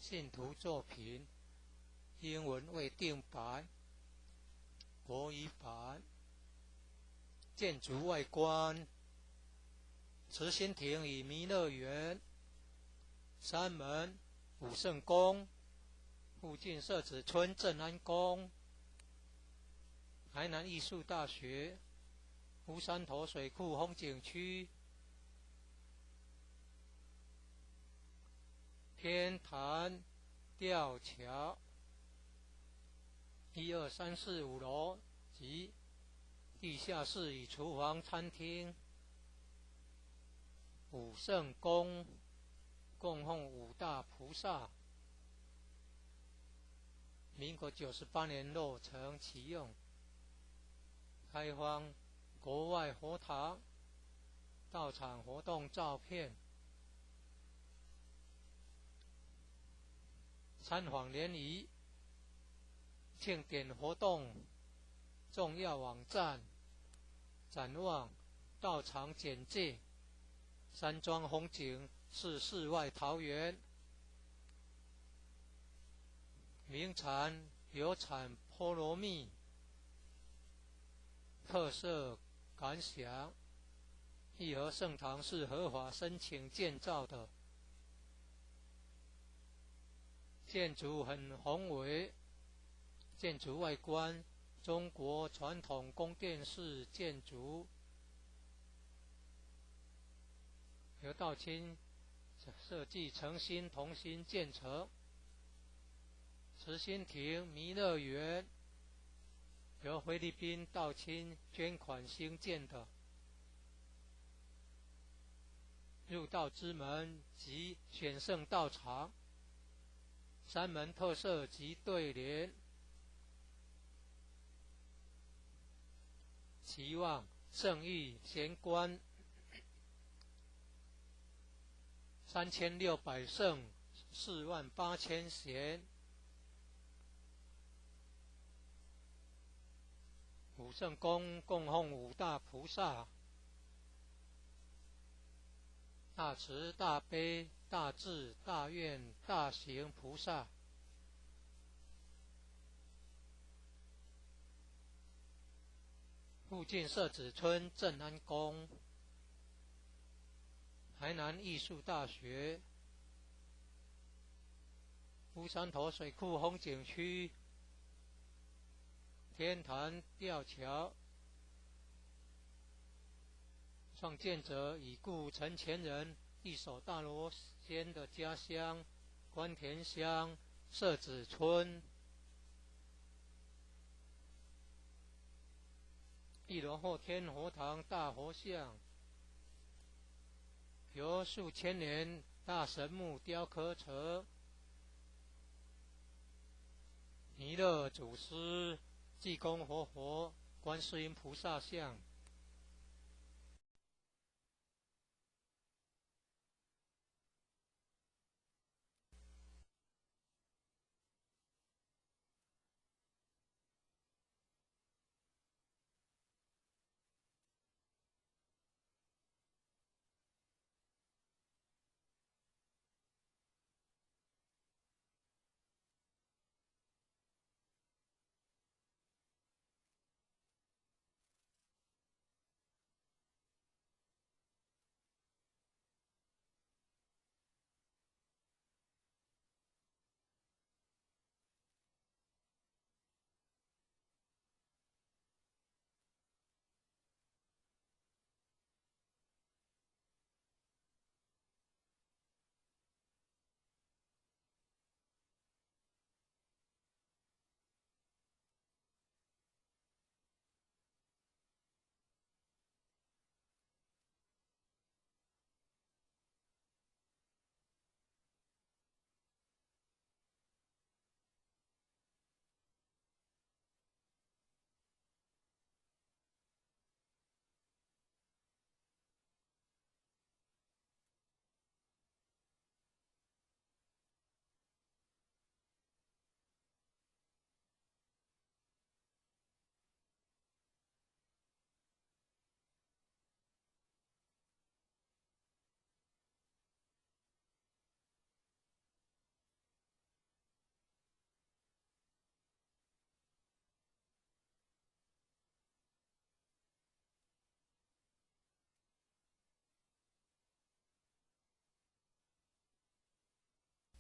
信徒作品，英文未定版，国语版。建筑外观，慈心亭与弥勒园，山门、武圣宫，附近社子村镇安宫，台南艺术大学，乌山头水库风景区，天坛吊桥，1、2、3、4、5楼及地下室与厨房、餐厅。武圣宫供奉五大菩萨，民国98年落成启用，开放国外佛堂到场活动照片，参访联谊庆典活动重要网站，展望道场简介，山庄风景是世外桃源，名产有产菠萝蜜，特色感想，义和圣堂是合法申请建造的，建筑很宏伟，建筑外观中国传统宫殿式建筑，由道清设计诚心同心建成。慈心亭弥勒园由菲律宾道清捐款兴建的，入道之门及选圣道场，山门特色及对联，期望圣域贤官3600圣48000贤，武圣宫供奉五大菩萨，大慈大悲大智大愿大行菩萨，附近社子村镇安宫，台南艺术大学，乌山头水库风景区，天坛吊桥，创建者已故陈前人一手大罗仙的家乡关田乡社子村。1楼后天佛堂大佛像，由数千年大神木雕刻成，弥勒祖师、济公活佛、观世音菩萨像。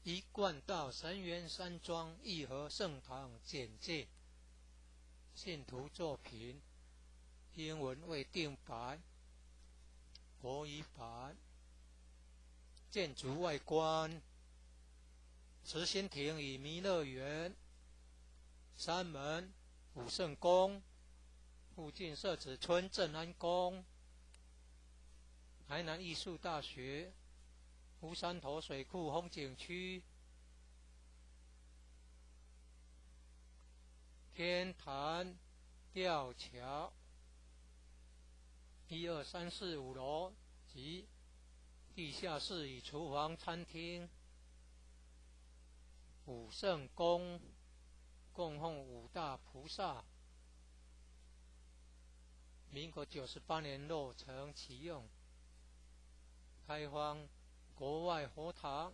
一贯道神元山庄义和圣堂简介，信徒作品，英文未定版，国语版。建筑外观，慈心亭与弥勒园，山门武圣宫，附近社子村正安宫，台南艺术大学，乌山头水库风景区，天坛吊桥，1、2、3、4、5楼及地下室与厨房、餐厅。武圣宫供奉五大菩萨，民国98年落成启用，开放国外佛堂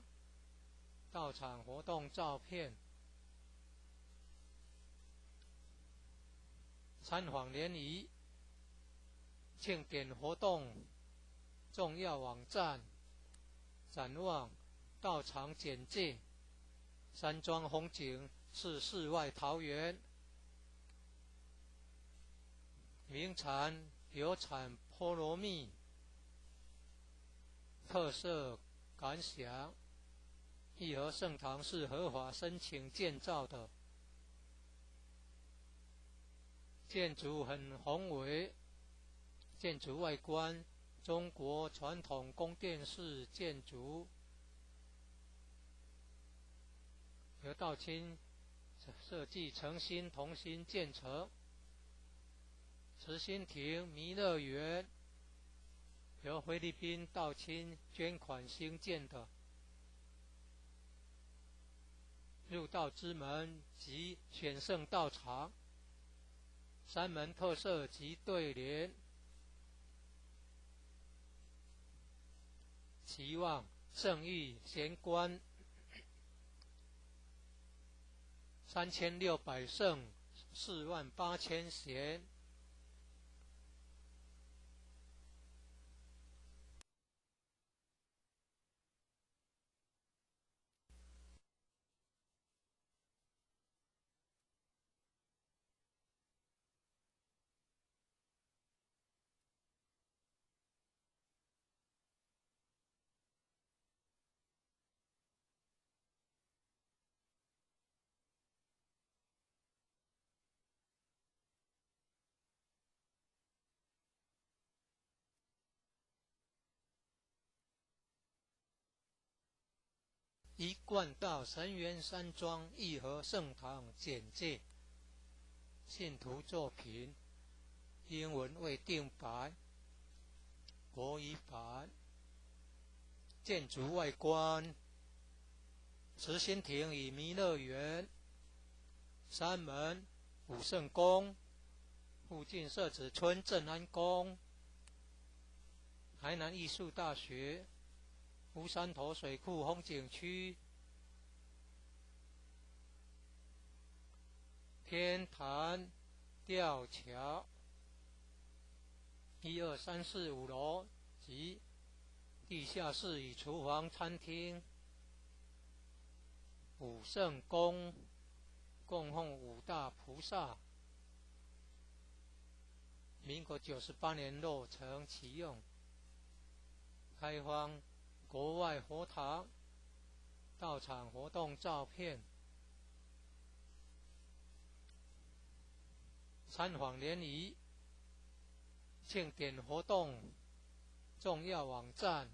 到场活动照片，参访联谊，庆典活动重要网站，展望到场简介，山庄风景是世外桃源，名产有产菠萝蜜，特色感想，义和圣堂是合法申请建造的，建筑很宏伟，建筑外观中国传统宫殿式建筑，由道清设计诚心同心建成。慈心亭弥勒园由菲律宾道清捐款兴建的，入道之门及选圣道场，山门特色及对联，期望圣域贤官3600圣48000贤。一贯道神元山庄义和圣堂简介，信徒作品，英文未定版，国语版。建筑外观，慈心亭与弥勒园，山门武圣宫，附近社子村正安宫，台南艺术大学，乌山头水库风景区，天坛吊桥，1、2、3、4、5楼及地下室与厨房、餐厅。武圣宫供奉五大菩萨，民国98年落成启用，开放国外佛堂到场活动照片，参访联谊，庆典活动重要网站，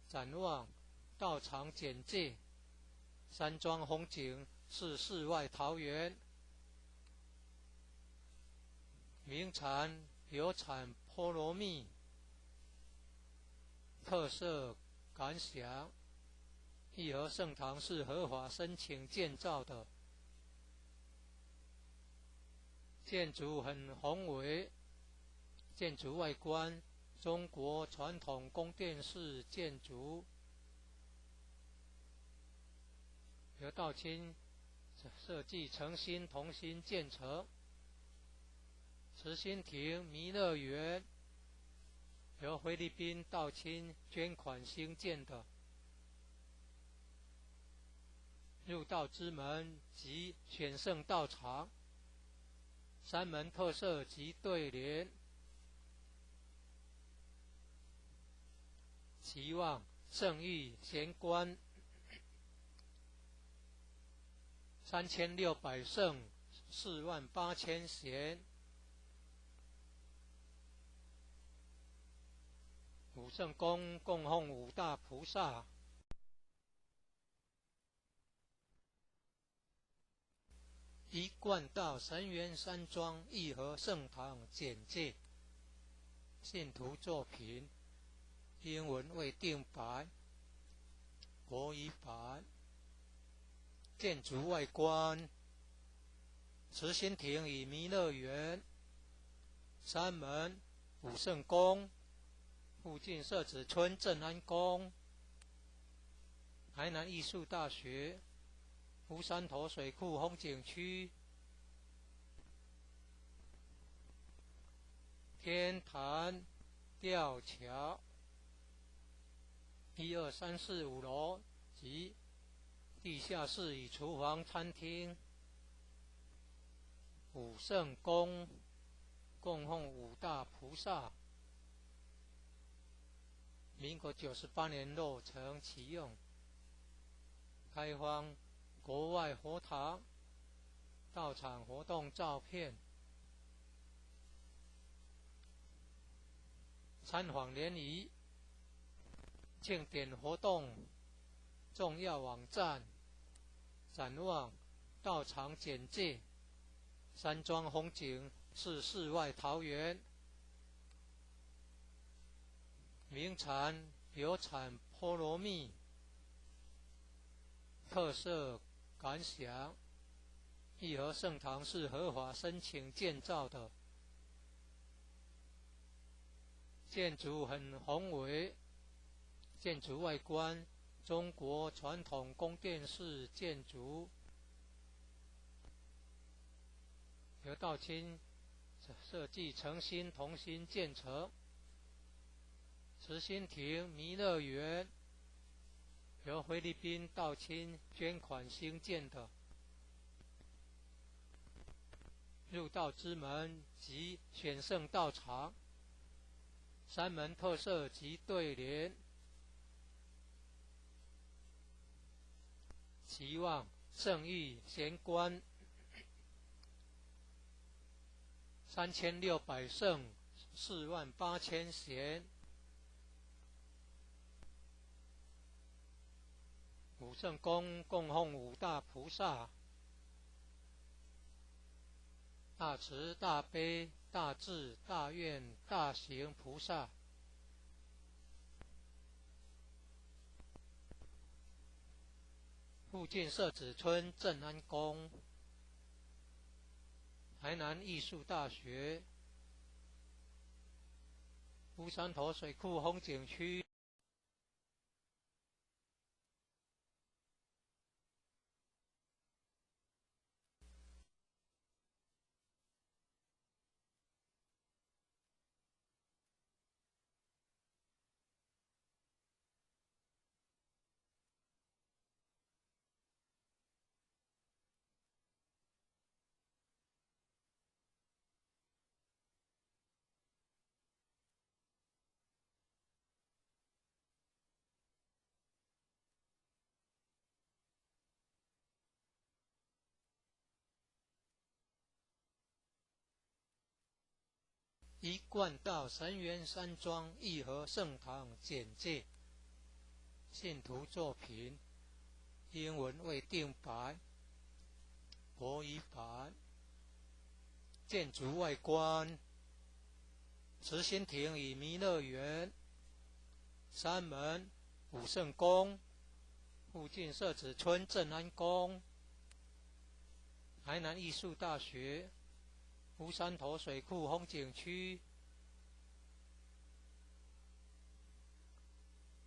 展望到场简介，山庄风景是世外桃源，名产有产菠萝蜜，特色感想，义和圣堂是合法申请建造的，建筑很宏伟，建筑外观中国传统宫殿式建筑，由道清设计诚心同心建成。慈心亭弥勒园由菲律宾道清捐款兴建的，入道之门及选圣道场，三门特色及对联，期望圣域贤官3600圣48000贤，五圣宫供奉五大菩萨。一贯道神元山庄义和圣堂简介，信徒作品，英文未定版，国语版。建筑外观，慈心亭与弥勒园，山门武圣宫，附近社子村正安宫，台南艺术大学，乌山头水库风景区，天坛吊桥，1、2、3、4、5楼及地下室与厨房、餐厅。武圣宫供奉五大菩萨，民国98年落成启用，开放国外佛堂道场活动照片，参访联谊庆典活动重要网站，展望道场简介，山庄风景是世外桃源，名产有产菠萝蜜，特色感想，义和圣堂是合法申请建造的，建筑很宏伟，建筑外观中国传统宫殿式建筑，由道清设计诚心同心建成。慈心亭弥勒园由菲律宾道清捐款兴建的，入道之门及选圣道场，三门特色及对联，期望圣域贤官3600圣48000贤，武圣宫供奉五大菩萨，大慈大悲大智大愿大行菩萨，附近社子村正安宫，台南艺术大学，乌山头水库风景区。一贯道神元山庄义和圣堂简介，信徒作品，英文未定版，国语版。建筑外观，慈心亭与弥勒园，山门武圣宫，附近社子村正安宫，台南艺术大学，乌山头水库风景区，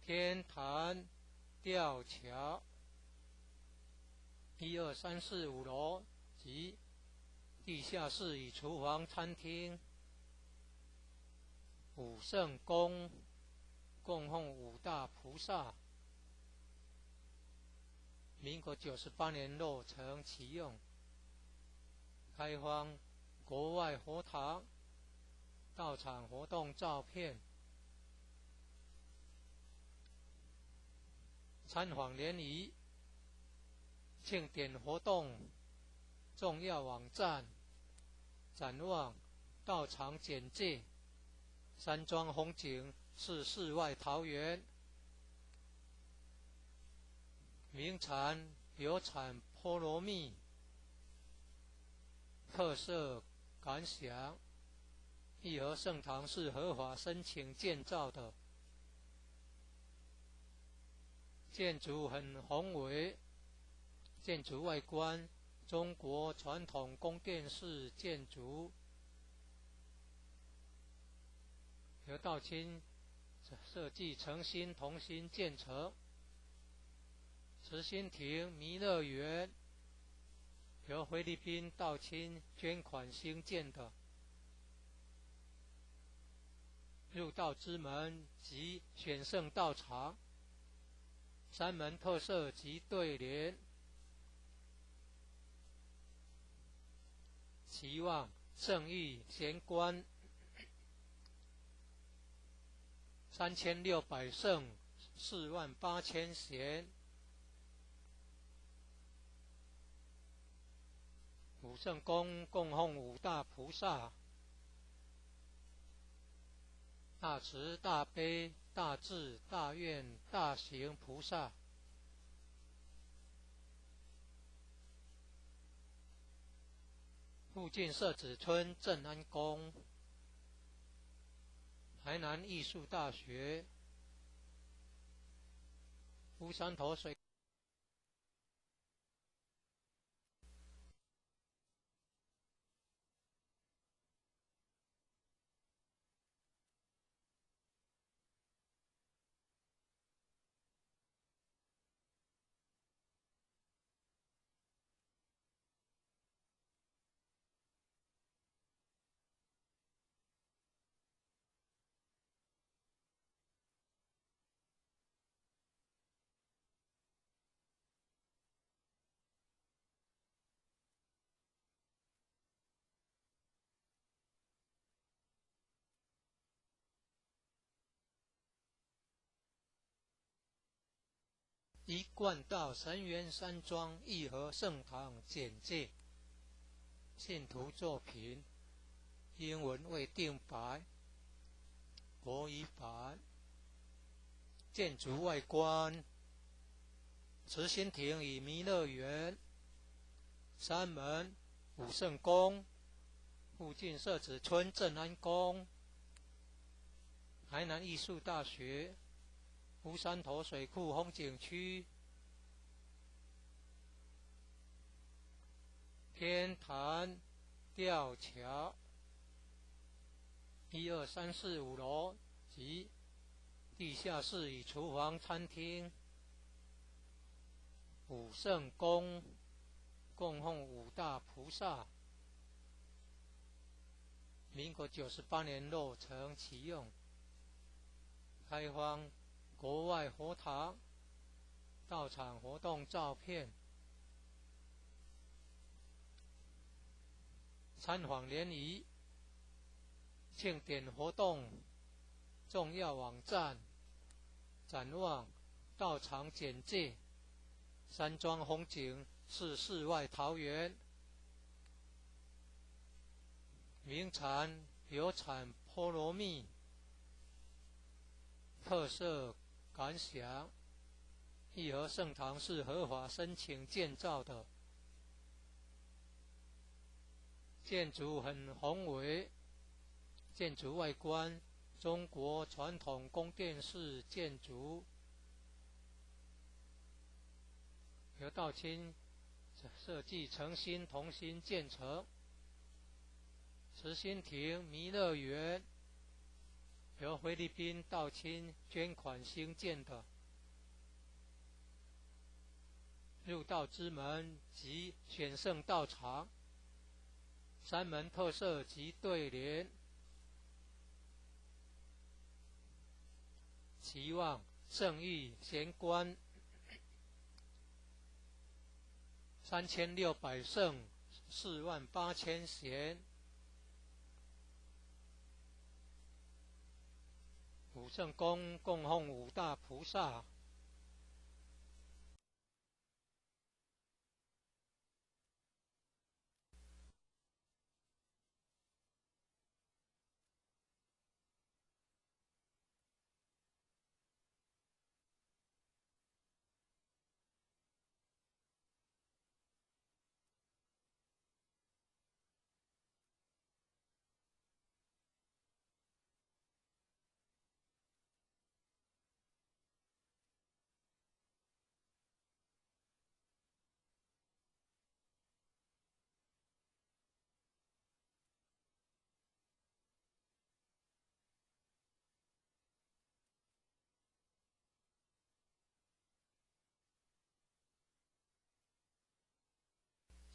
天坛吊桥，1、2、3、4、5楼及地下室与厨房、餐厅。武圣宫供奉五大菩萨，民国98年落成启用，开放国外佛堂到场活动照片、参访联谊、庆典活动、重要网站、展望、到场简介、山庄风景是世外桃源，名产有产菠萝蜜，特色感想，义和圣堂是合法申请建造的，建筑很宏伟，建筑外观中国传统宫殿式建筑，由道清设计诚心同心建成。慈心亭弥勒园由菲律宾道清捐款兴建的，入道之门及选圣道场，山门特色及对联，期望圣意贤官3600圣48000贤，五圣宫供奉五大菩萨，大慈大悲大智大愿大行菩萨，附近社子村正安宫，台南艺术大学，乌山头水一贯道神元山庄义和圣堂简介，信徒作品，英文未定白，国语版。建筑外观，慈心亭与弥勒园，山门武圣宫，附近社子村正安宫，台南艺术大学，乌山头水库风景区，天坛吊桥，1、2、3、4、5楼及地下室与厨房餐厅，武圣宫供奉五大菩萨，民国98年落成启用，开放国外佛堂到场活动照片，参访联谊、庆典活动、重要网站、展望、到场简介、山庄风景是世外桃源，名产有产菠萝蜜，特色感想，义和圣堂是合法申请建造的，建筑很宏伟，建筑外观中国传统宫殿式建筑，由道清设计诚心同心建成。慈心亭弥勒园由菲律宾道清捐款兴建的，入道之门及选圣道场，山门特色及对联，期望圣意贤官3600圣48000贤，五圣宫供奉五大菩萨。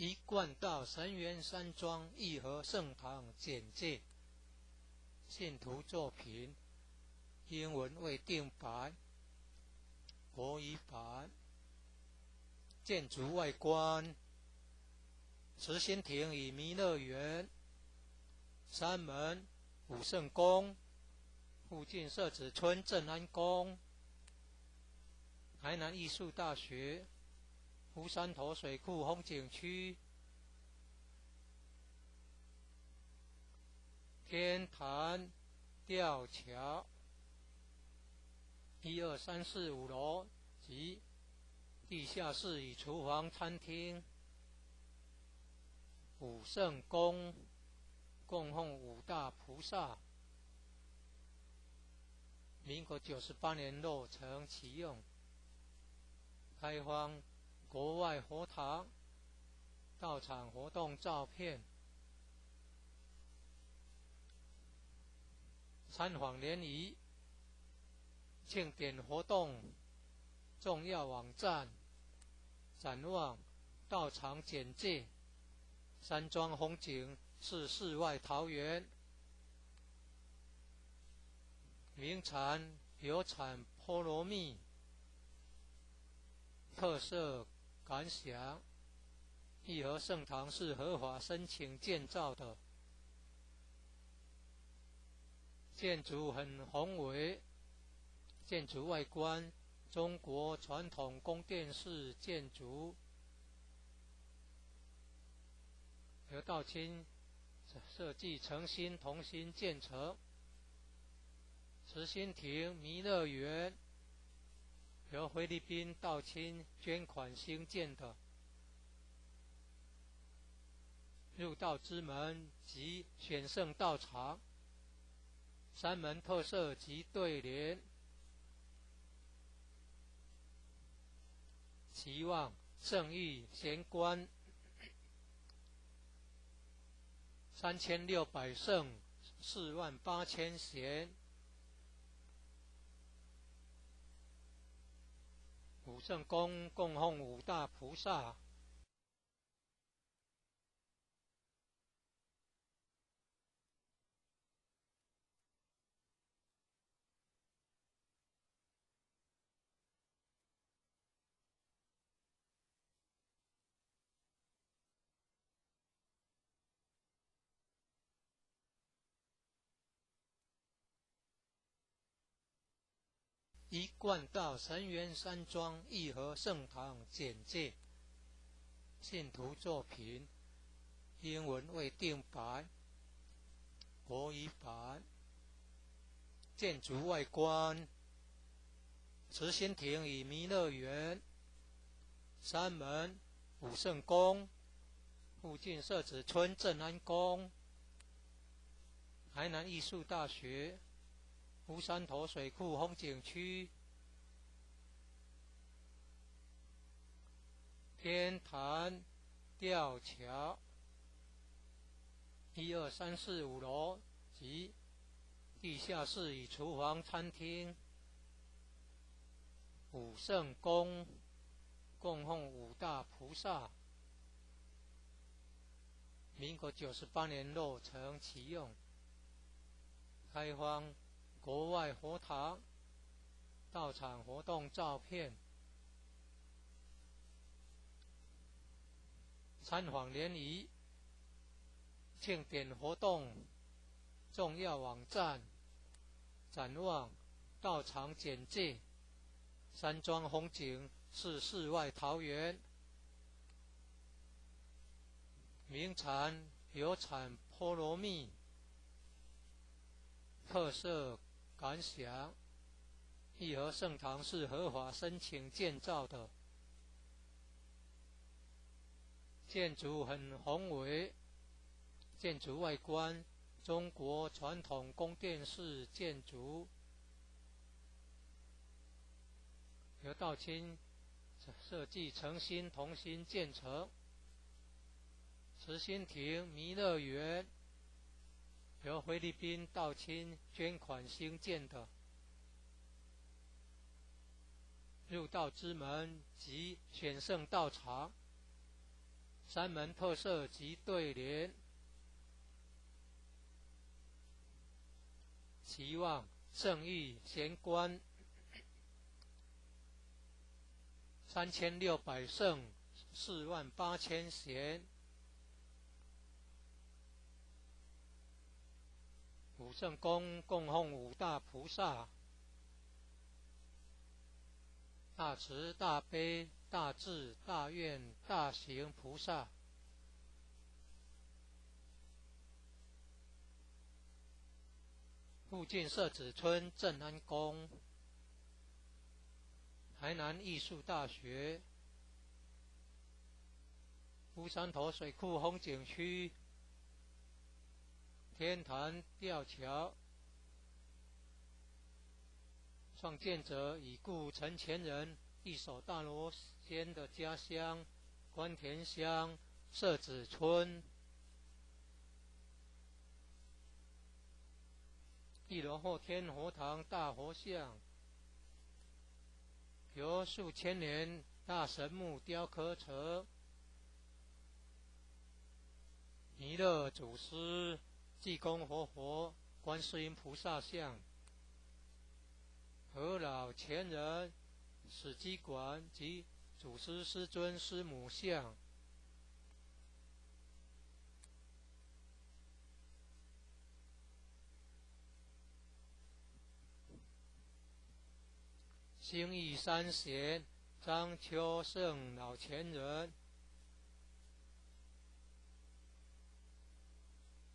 一贯道神元山庄义和圣堂简介，信徒作品，英文未定白，国语版。建筑外观，慈心亭与弥勒园，山门武圣宫，附近社子村正安宫，台南艺术大学，湖山头水库风景区，天坛吊桥，1、2、3、4、5楼及地下室与厨房、餐厅。武圣宫供奉五大菩萨，民国98年落成启用，开放国外佛堂到场活动照片，参访联谊、庆典活动重要网站、展望、到场简介。山庄风景是世外桃源，名产有产菠萝蜜，特色感想。义和圣堂是合法申请建造的，建筑很宏伟，建筑外观中国传统宫殿式建筑，由道清设计诚心同心建成。慈心亭弥勒园由菲律宾道清捐款兴建的，入道之门及选圣道场，山门特色及对联，期望圣域贤官3600圣48000贤，武圣宫供奉五大菩萨。一贯道神元山庄义和圣堂简介，信徒作品，英文未定白，国语版。建筑外观，慈心亭与弥勒园，山门武圣宫，附近社子村正安宫，台南艺术大学，湖山头水库风景区，天坛吊桥，1、2、3、4、5楼及地下室与厨房、餐厅。武圣宫供奉五大菩萨，民国98年落成启用，开放国外佛堂到场活动照片，参访联谊庆典活动重要网站展望道场简介。山庄风景是世外桃源，名产有产菠萝蜜，特色感想。义和圣堂是合法申请建造的，建筑很宏伟，建筑外观中国传统宫殿式建筑，由道清设计诚心同心建成。慈心亭弥勒园由菲律宾道清捐款兴建的，入道之门及选圣道场，山门特色及对联，期望圣域贤官3600圣48000贤，五圣宫供奉五大菩萨，大慈大悲大智大愿大行菩萨。附近社子村正安宫，台南艺术大学，乌山头水库风景区，天坛吊桥，创建者已故陈前人一手大罗仙的家乡关田乡社子村。一楼后天佛堂大佛像，由数千年大神木雕刻成，弥勒祖师、济公活佛、观世音菩萨像，和老前人史基馆及祖师师尊师母像。兴义三贤张秋胜老前人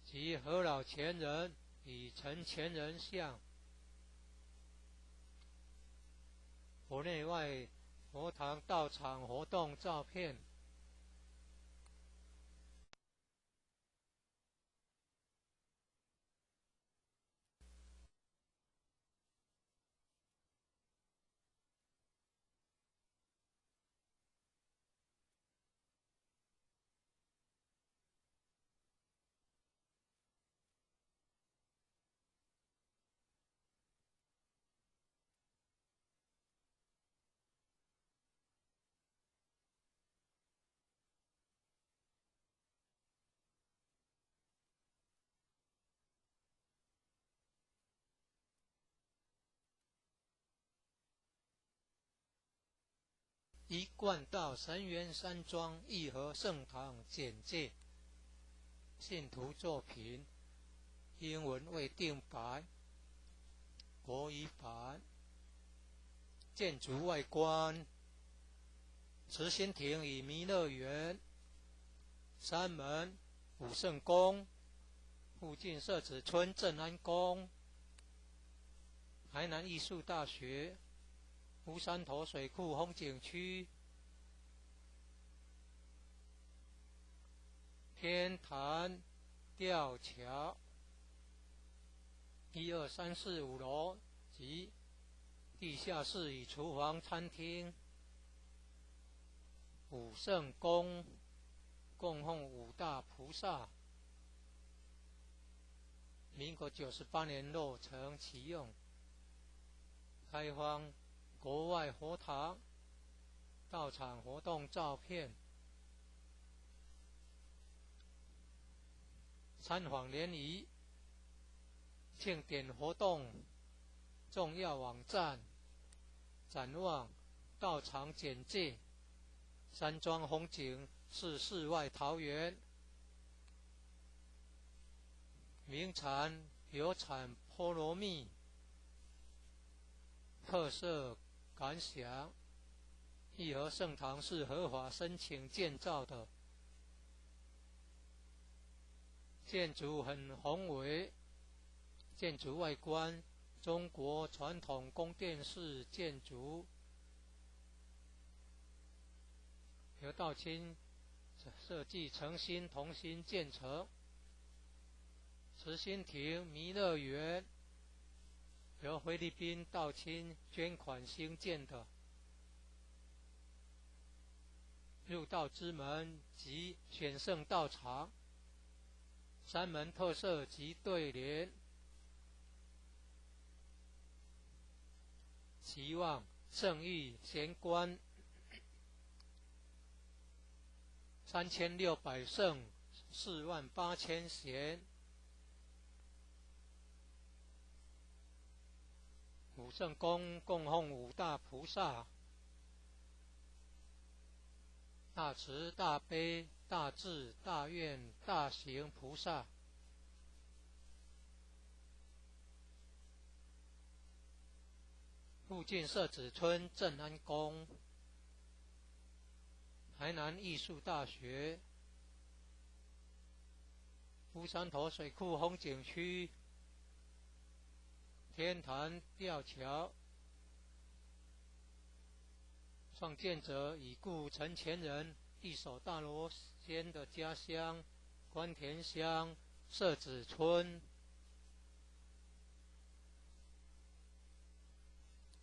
及何老前人与陈前人像，佛内外佛堂道场活动照片。一贯道神元山庄义和圣堂简介，信徒作品，英文未定版，国语版。建筑外观，慈心亭与弥勒园，山门、武圣宫，附近社子村正安宫，台南艺术大学，乌山头水库风景区，天坛吊桥，1、2、3、4、5楼及地下室与厨房、餐厅。武圣宫供奉五大菩萨，民国98年落成启用，开放国外佛堂道场活动照片。参访联谊庆典活动重要网站展望道场简介。山庄风景是世外桃源，名产有产菠萝蜜，特色感想。义和圣堂是合法申请建造的，建筑很宏伟，建筑外观中国传统宫殿式建筑，由道清设计诚心同心建成。慈心亭弥勒园由菲律宾道清捐款兴建的，入道之门及选圣道场，三门特色及对联，期望圣誉贤官3600圣48000贤，五圣宫供奉五大菩萨，大慈大悲大智大愿大行菩萨，附近社子村正安宫，台南艺术大学，乌山头水库风景区，天坛吊桥，创建者已故陈前人一手大罗仙的家乡关田乡社子村。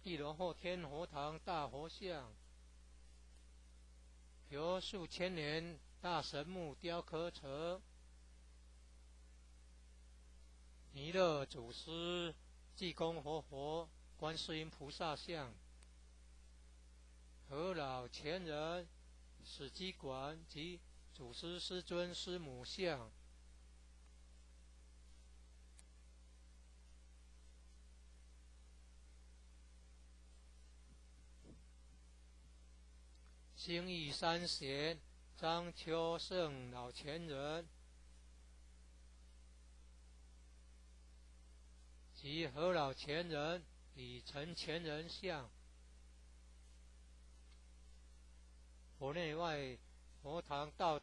一楼后天佛堂大佛像，由数千年大神木雕刻成，弥勒祖师、济公活佛、观世音菩萨像，和老前人史基馆及祖师师尊师母像，兴义三贤张秋胜老前人及和老前人李陈前人像，佛内外佛堂道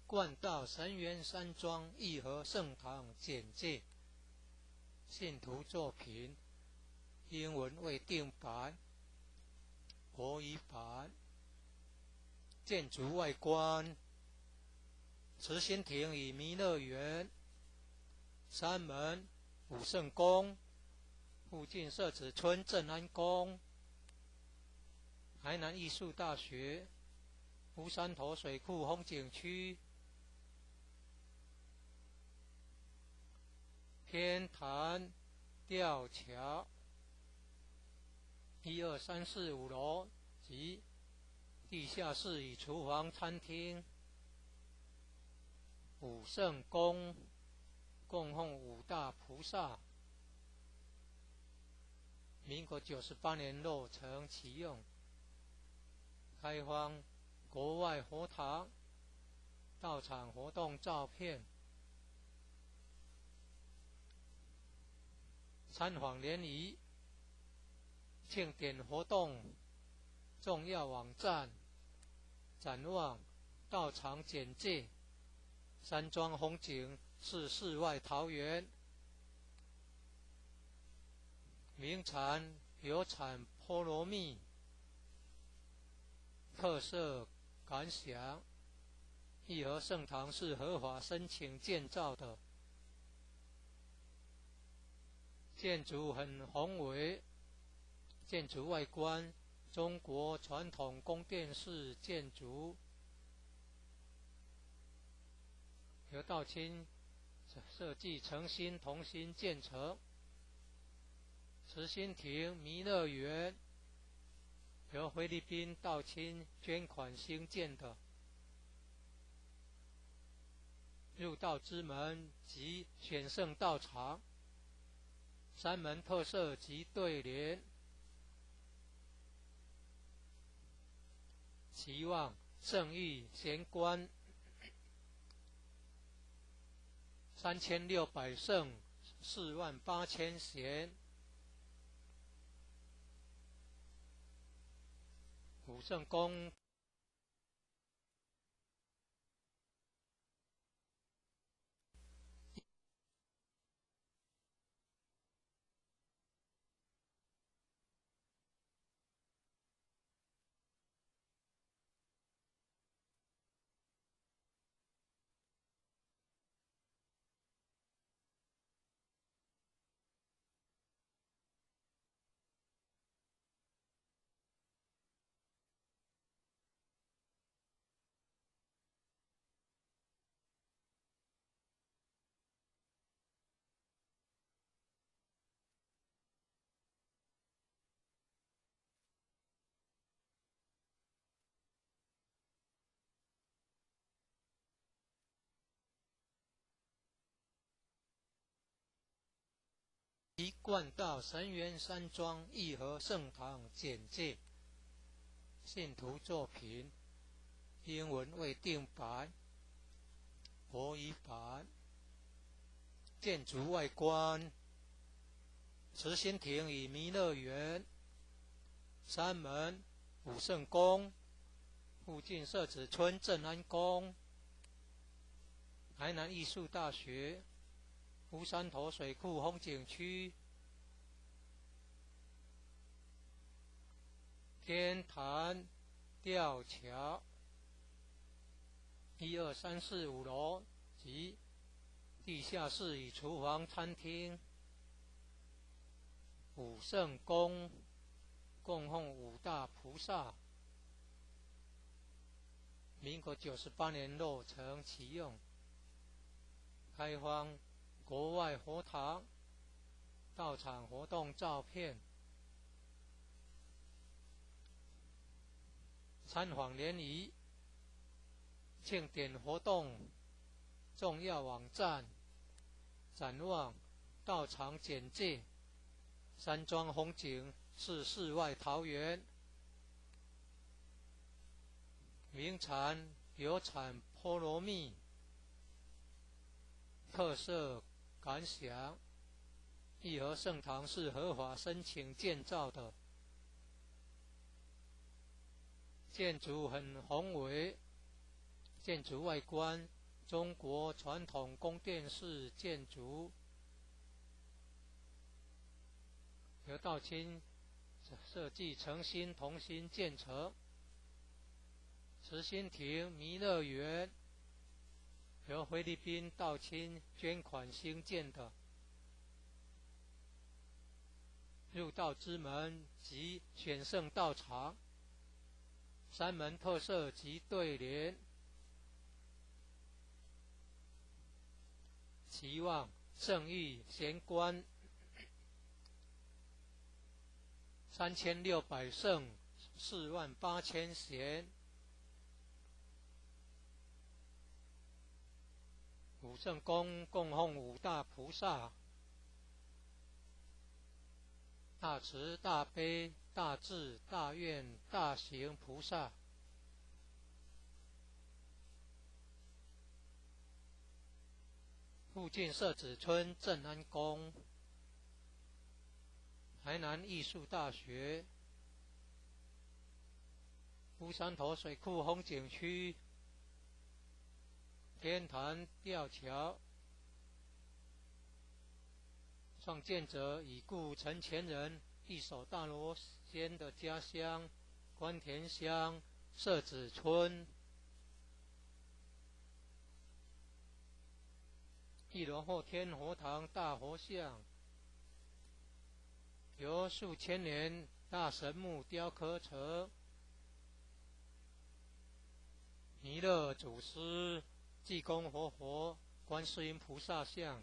贯道神元山庄义和圣堂简介，信徒作品，英文未定版，国语版。建筑外观，慈心亭与弥勒园，三门武圣宫，附近社子村正安宫，台南艺术大学，乌山头水库风景区，天坛吊桥，1、2、3、4、5楼及地下室与厨房餐厅，武圣宫供奉五大菩萨，民国98年落成启用，开放国外佛堂到场活动照片，参访联谊，庆典活动重要网站，展望道场简介，山庄风景是世外桃源，名产有产菠萝蜜，特色感想，义和圣堂是合法申请建造的，建筑很宏伟，建筑外观中国传统宫殿式建筑，由道清设计诚心同心建成。慈心亭弥勒园由菲律宾道清捐款兴建的，入道之门及选圣道场，三门特色及对联，期望圣域贤官3600圣48000贤，武圣宫一贯道神元山庄义和圣堂简介，信徒作品，英文未定版，国语版。建筑外观，慈心亭与弥勒园，三门武圣宫，附近社子村正安宫，台南艺术大学，乌山头水库风景区，天坛吊桥，1、2、3、4、5楼及地下室与厨房、餐厅。武圣宫供奉五大菩萨，民国98年落成启用，开放国外佛堂道场活动照片，参访联谊庆典活动重要网站，展望道场简介，山庄风景是世外桃源，名产有产菠萝蜜，特色感想，义和圣堂是合法申请建造的，建筑很宏伟，建筑外观中国传统宫殿式建筑，由道清设计诚心同心建成。慈心亭弥勒园由菲律宾道清捐款兴建的，入道之门及选圣道场，三门特色及对联，期望圣域贤官3600圣48000贤，武圣宫供奉五大菩萨，大慈大悲大智大愿大行菩萨，附近社子村正安宫，台南艺术大学，乌山头水库风景区，天坛吊桥，创建者已故陈前人一手大罗仙的家乡关田乡社子村，一楼后天佛堂大佛像，由数千年大神木雕刻成，弥勒祖师、济公活佛、观世音菩萨像。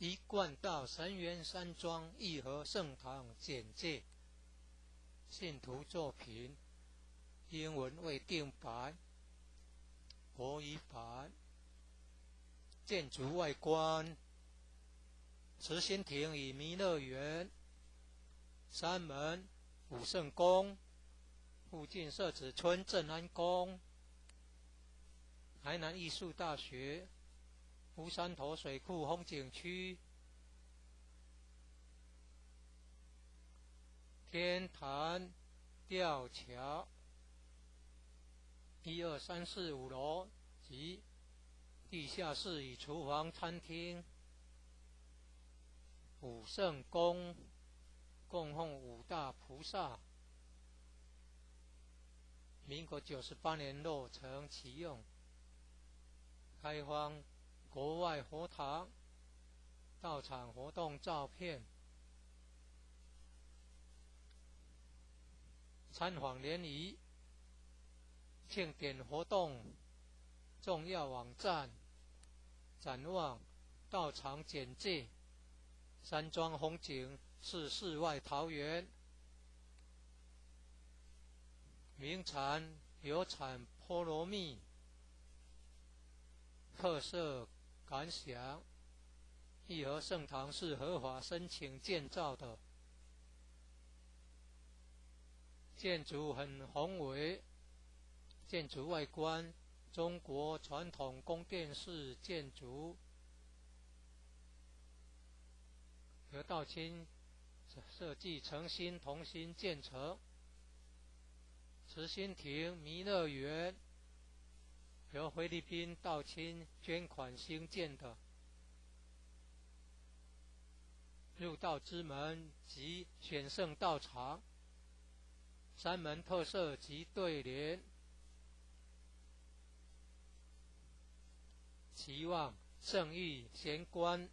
一贯道神元山庄义和圣堂简介，信徒作品，英文未定版，国语版。建筑外观，慈心亭与弥勒园，山门、武圣宫，附近社子村正安宫，台南艺术大学，乌山头水库风景区，天坛吊桥，1、2、3、4、5楼及地下室与厨房、餐厅。武圣宫供奉五大菩萨，民国98年落成启用，开放国外佛堂到场活动照片，参访联谊、庆典活动重要网站、展望、到场简介。山庄风景是世外桃源，名产有产菠萝蜜，特色感想。义和圣堂是合法申请建造的，建筑很宏伟，建筑外观中国传统宫殿式建筑，由道清设计诚心同心建成。慈心亭弥勒园由菲律宾道清捐款兴建的，入道之门及选圣道场，山门特色及对联，期望圣域贤官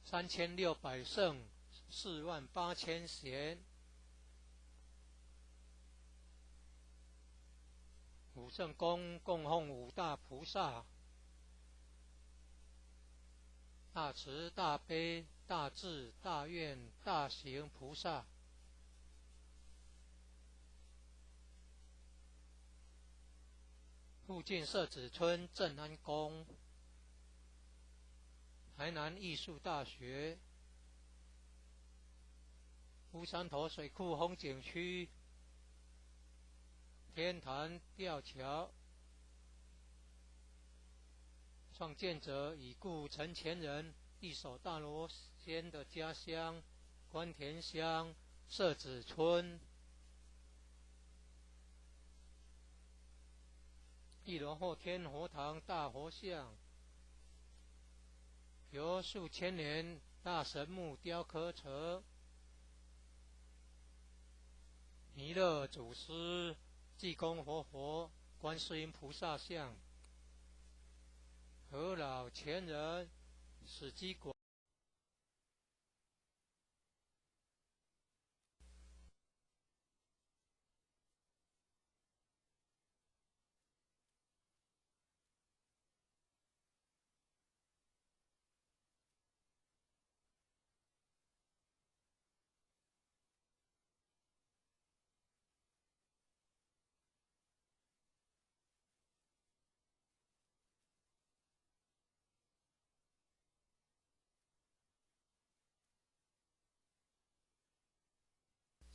3600圣48000贤。武圣宫供奉五大菩萨，大慈大悲大智大愿大行菩萨。附近社子村正安宫，台南艺术大学，乌山头水库风景区，天坛吊桥，创建者已故陈前人一手大罗仙的家乡关田乡社子村。一楼后天佛堂大佛像，由数千年大神木雕刻成，弥勒祖师、济公活佛、观世音菩萨像，和老前人史基果。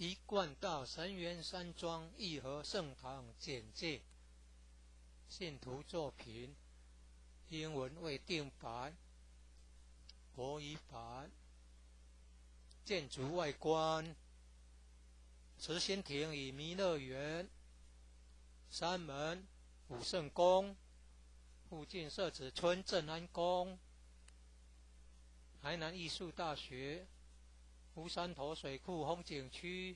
一贯道神源山庄义和圣堂简介，信徒作品，英文未定版，国语版。建筑外观，慈心亭与弥勒园，山门武圣宫，附近社子村正安宫，台南艺术大学，乌山头水库风景区，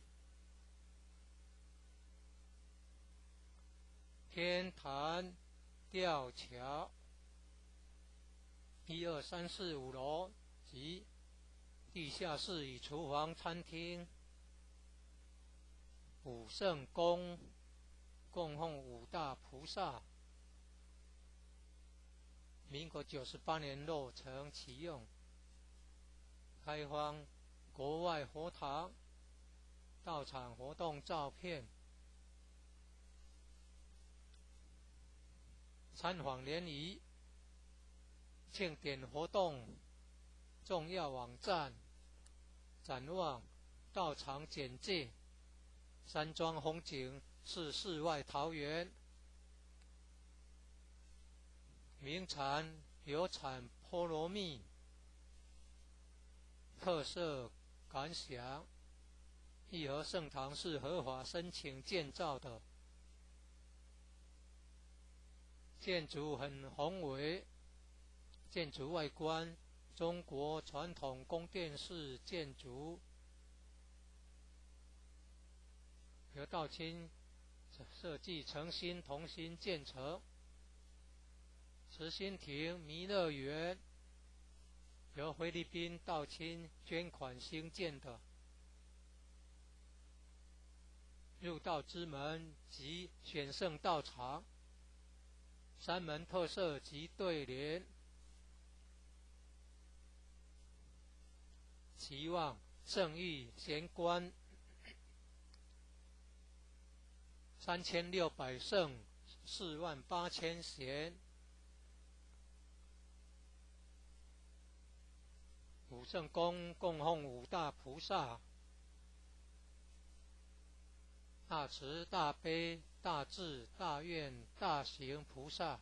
天坛吊桥，1、2、3、4、5楼及地下室与厨房、餐厅。武圣宫供奉5大菩萨，民国98年落成启用，开放国外佛堂到场活动照片，参访联谊庆典活动重要网站，展望道场简介，山庄风景是世外桃源，名产有产菠萝蜜，特色感想，义和圣堂是合法申请建造的，建筑很宏伟，建筑外观中国传统宫殿式建筑，由道清设计诚心同心建成。慈心亭弥勒园由菲律宾道清捐款兴建的，入道之门及选圣道场，山门特色及对联，期望圣域贤官3600圣48000贤，武圣宫供奉5大菩萨，大慈大悲大智大愿大行菩萨。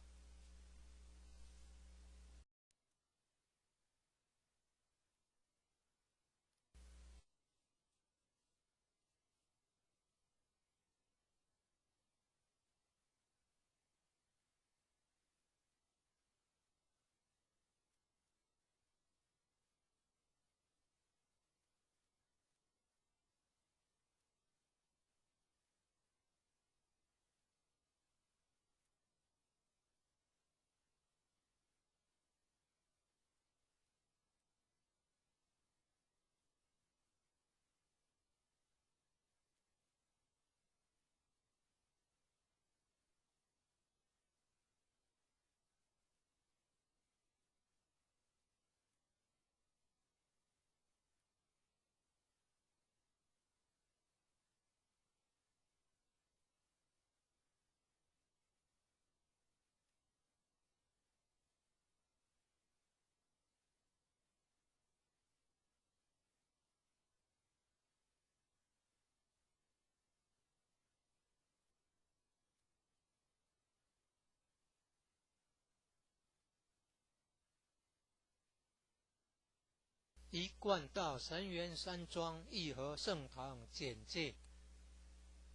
一贯道神源山庄义和圣堂简介，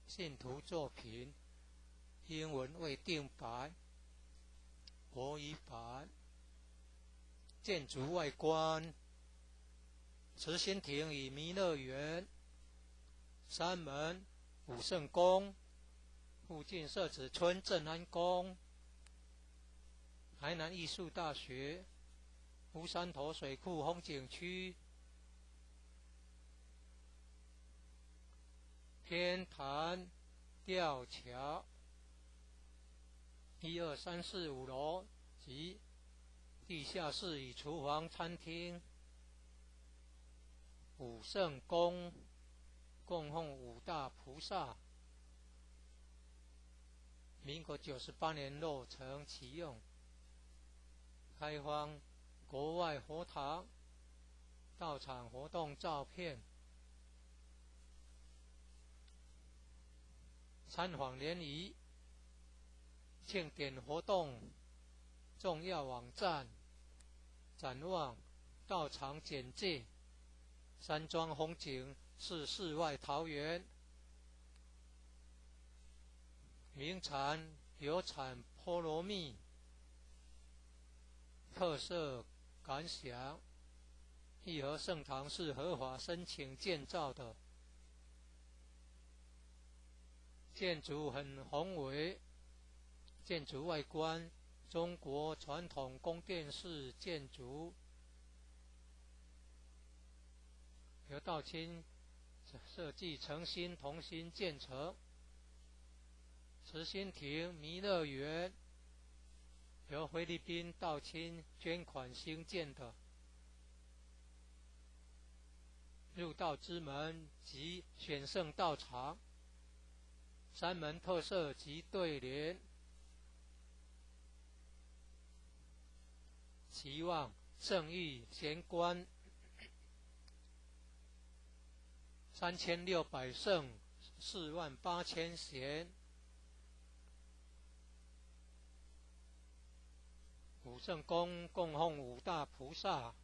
信徒作品，英文未定版，国语版。建筑外观，慈心亭与弥勒园，山门武圣宫，附近社子村正安宫，台南艺术大学，乌山头水库风景区，天坛吊桥，1、2、3、4、5楼及地下室与厨房、餐厅。武圣宫供奉5大菩萨，民国98年落成启用，开放国外佛堂到场活动照片，参访联谊庆典活动重要网站展望道场简介山庄风景是世外桃源名产有产菠萝蜜特色感想义和盛堂是合法申请建造的建筑很宏伟建筑外观中国传统宫殿式建筑由道清设计诚心同心建成慈心亭弥勒园由菲律宾道清捐款兴建的入道之门及选圣道场山门特色及对联期望圣誉贤官3600圣48000贤五圣宫供奉五大菩萨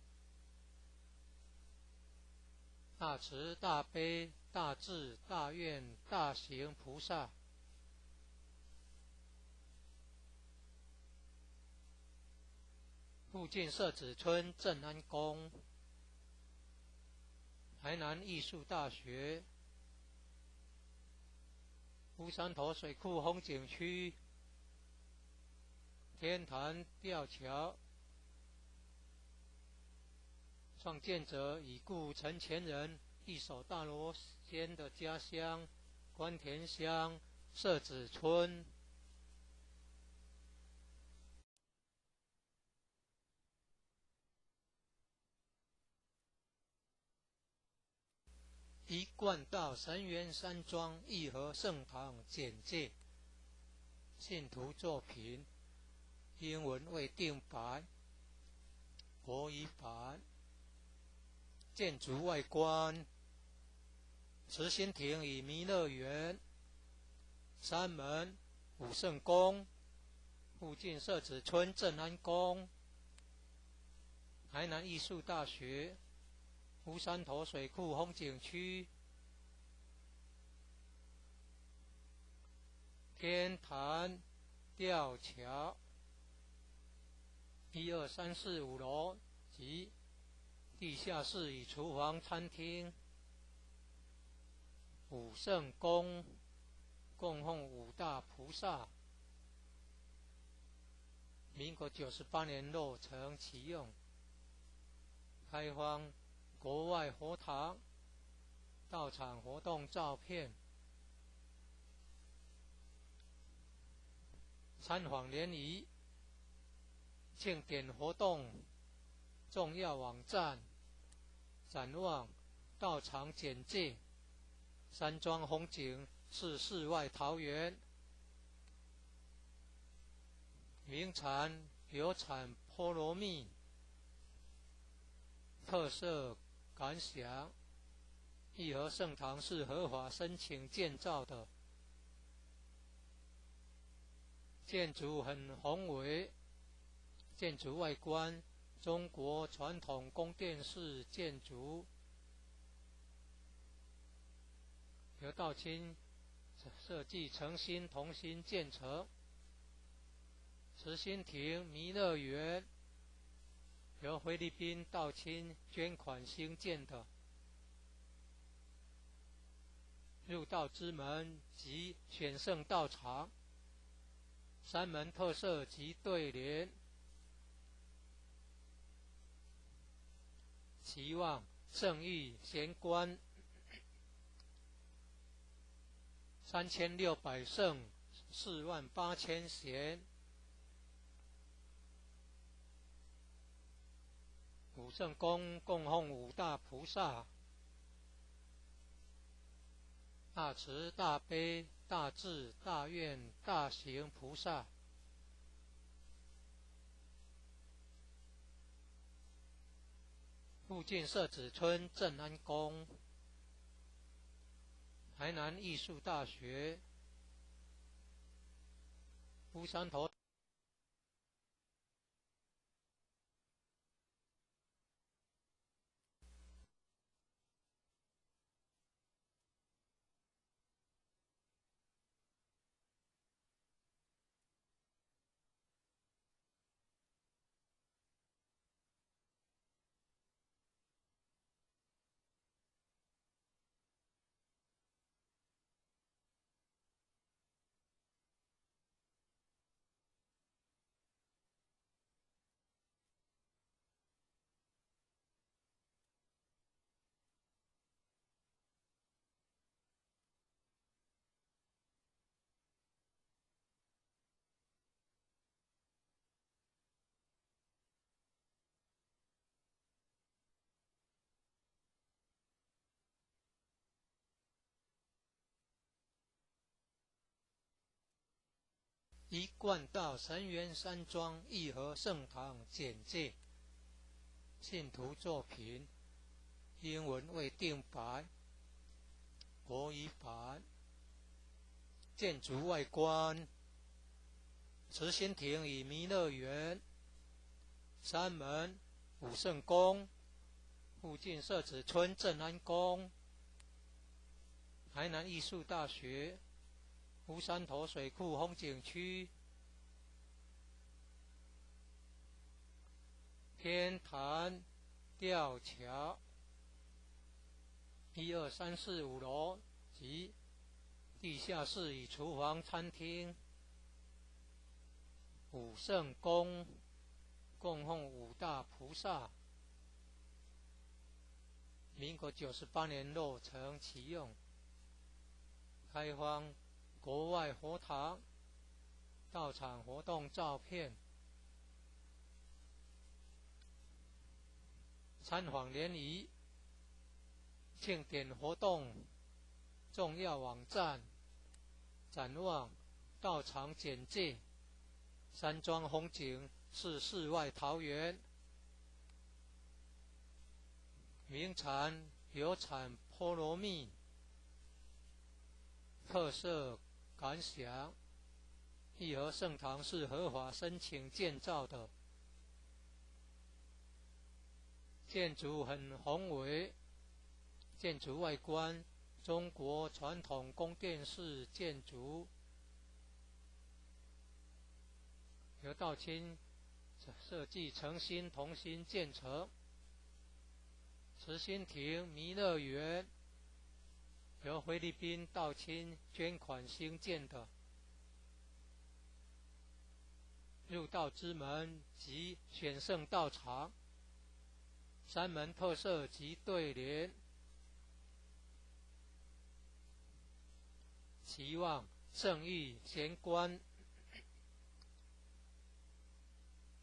大慈大悲大智大愿大行菩萨附近社子村正安宫台南艺术大学乌山头水库风景区天坛吊桥创建者已故陈前人一手大罗仙的家乡关田乡社子村一贯道神元山庄义和盛堂简介信徒作品英文未定版国语版建筑外观慈心亭与弥勒园山门武圣宫附近社子村正安宫台南艺术大学乌山头水库风景区天坛吊桥1、2、3、4、5楼及地下室与厨房餐厅武圣宫供奉五大菩萨民国98年落成启用开放国外佛堂道场活动照片参访联谊庆典活动重要网站展望道场简介山庄风景是世外桃源名产有产菠萝蜜特色感想义和盛堂是合法申请建造的建筑很宏伟建筑外观中国传统宫殿式建筑由道清设计诚心同心建成慈心亭弥勒园由菲律宾道清捐款兴建的入道之门及选圣道场山门特色及对联期望圣誉贤官3600圣48000贤武圣宫供奉五大菩萨大慈大悲大智大愿大行菩萨附近社子村正安宫台南艺术大学乌山头一贯道神源山庄义和圣堂简介，信徒作品，英文未定白，国语版。建筑外观，慈心亭与弥勒园，山门武圣宫，附近社子村正安宫，台南艺术大学，乌山头水库风景区，天坛吊桥，1、2、3、4、5楼及地下室与厨房、餐厅，武圣宫供奉5大菩萨，民国98年落成启用，开放国外佛堂，到场活动照片，参访联谊，庆典活动重要网站，展望道场简介，山庄风景是世外桃源，名产有产菠萝蜜，特色感想，义和圣堂是合法申请建造的，建筑很宏伟，建筑外观中国传统宫殿式建筑，由道清设计诚心同心建成。慈心亭弥勒园由菲律宾道清捐款兴建的，入道之门及选圣道场，山门特色及对联，期望圣域贤官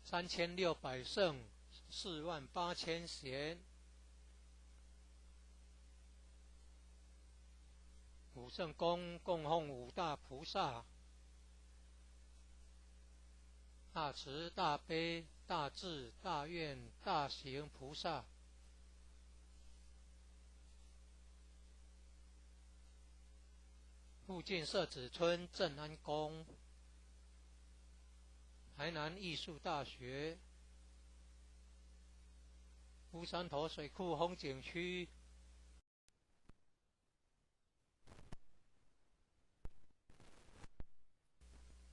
3600圣48000贤，武圣宫供奉5大菩萨，大慈大悲大智大愿大行菩萨，附近社子村正安宫，台南艺术大学，乌山头水库风景区，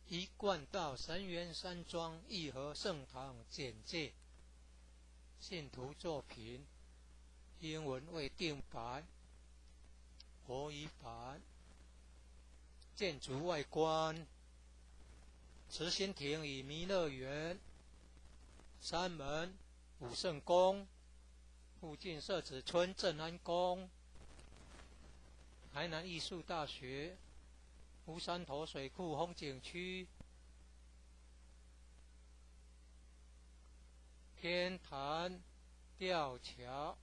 一贯道神源山庄义和圣堂简介，信徒作品，英文未定白，国语版。建筑外观，慈心亭与弥勒园，山门武圣宫，附近社子村正安宫，台南艺术大学，乌山头水库风景区，天坛吊桥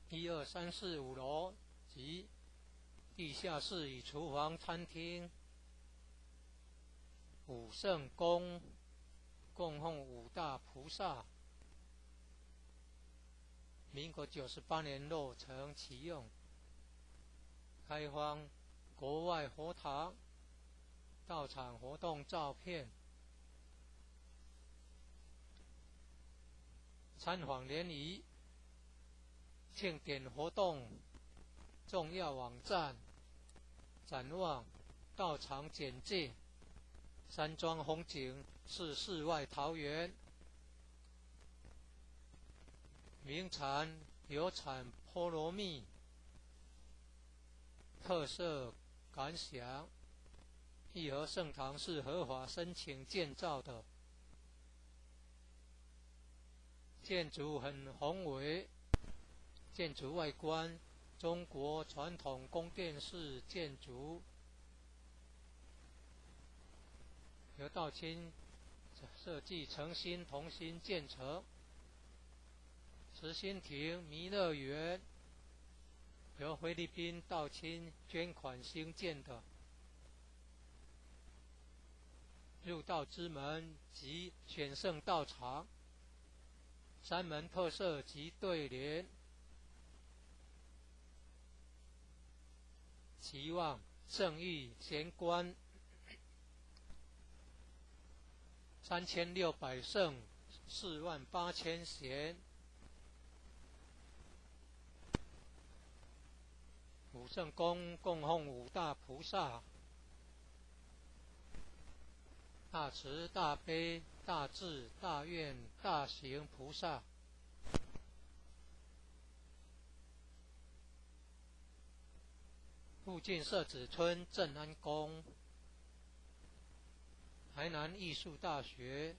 ，1、2、3、4、5楼及地下室与厨房、餐厅，武圣宫供奉5大菩萨，民国98年落成启用，开放国外佛堂，到场活动照片，参访联谊，庆典活动重要网站，展望，到场简介，山庄风景是世外桃源，名产有产菠萝蜜，特色感想，义和盛堂是合法申请建造的，建筑很宏伟，建筑外观中国传统宫殿式建筑，由道清设计诚心同心建成。慈心亭弥勒园由菲律宾道清捐款兴建的，入道之门及选圣道场，山门特色及对联，期望圣域贤官3600圣48000贤，五圣宫供奉五大菩萨，大慈大悲大智大愿大行菩萨，附近社子村正安宫，台南艺术大学，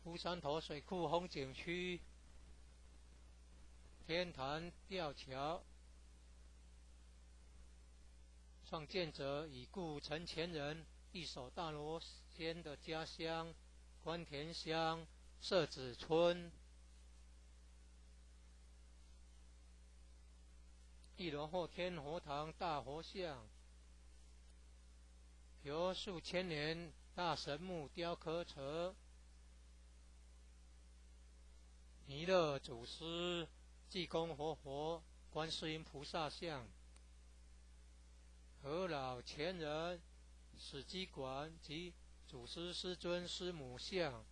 乌山头水库风景区，天坛吊桥，创建者已故陈前人一手大罗仙的家乡关田乡社子村，一楼后天佛堂大佛像，由数千年大神木雕刻成，弥勒祖师济公活佛观世音菩萨像，和老前人史基馆及祖师师尊师母像，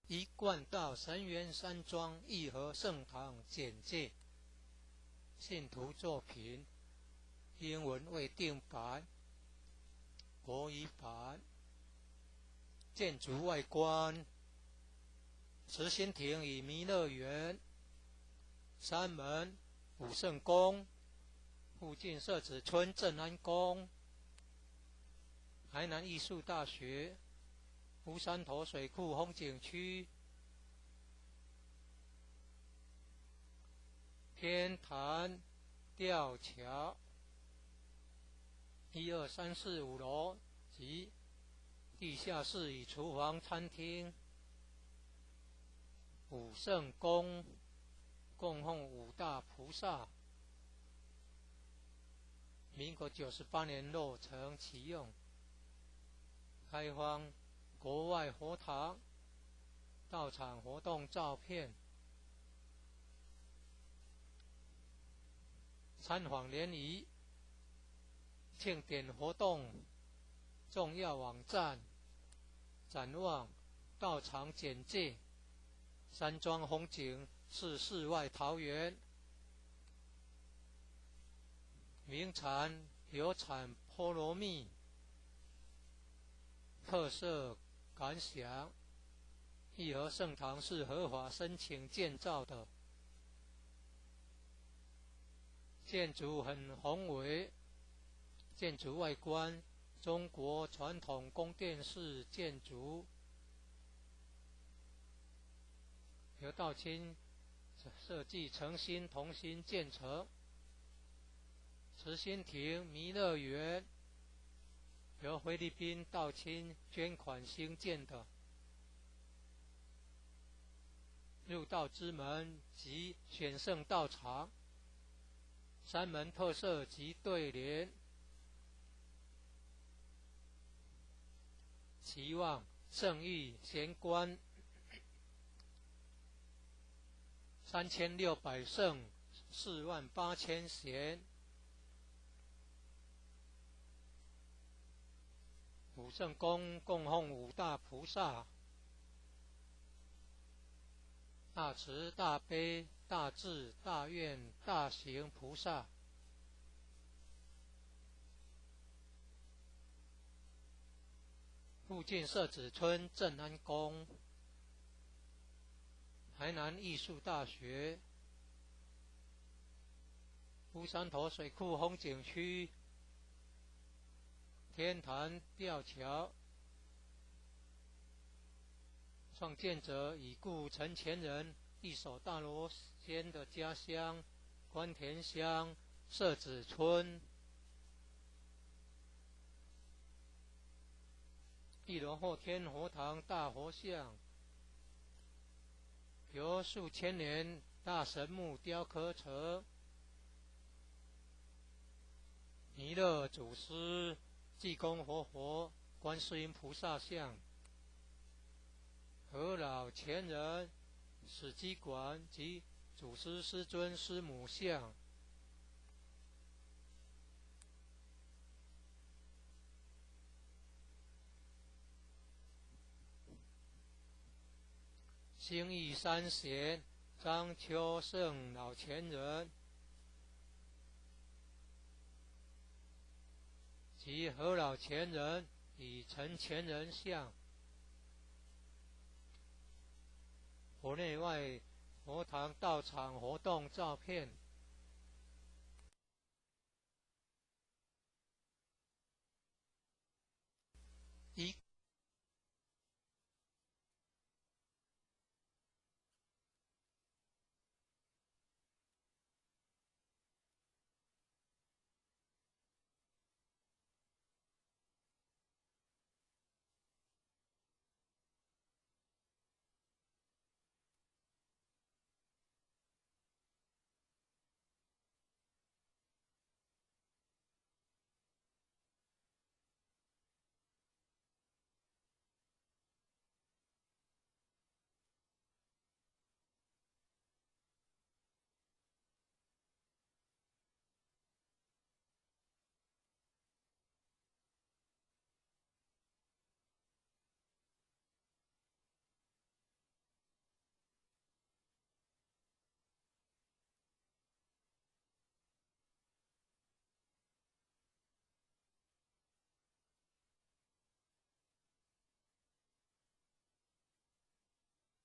一贯道神元山庄义和圣堂简介，信徒作品，英文未定版，国语版，建筑外观，慈心亭与弥勒园，山门武圣宫，附近社子村正安宫，台南艺术大学，乌山头水库风景区，天坛吊桥，1、2、3、4、5楼及地下室与厨房餐厅，武圣宫供奉五大菩萨，民国98年落成启用，开放国外佛堂，到场活动照片，参访联谊，庆典活动重要网站，展望，到场简介，山庄风景是世外桃源，名产有产波罗蜜特色感想：义和圣堂是合法申请建造的，建筑很宏伟，建筑外观中国传统宫殿式建筑，由道清设计诚心同心建成。慈心亭弥勒园由菲律宾道清捐款兴建的，入道之门及选圣道场，三门特色及对联，期望圣誉贤官3600圣48000贤，五圣宫供奉五大菩萨，大慈大悲大智大愿大行菩萨。附近社子村正安宫，台南艺术大学，乌山头水库风景区，天坛吊桥，创建者已故陈前人一手大罗仙的家乡关田乡社子村。一楼后天佛堂大佛像，由数千年大神木雕刻成，弥勒祖师、济公活佛、观世音菩萨像，和老前人、史基馆及祖师师尊师母像。兴义三贤张秋胜老前人及何老前人与陈前人像，佛内外佛堂道场活动照片。一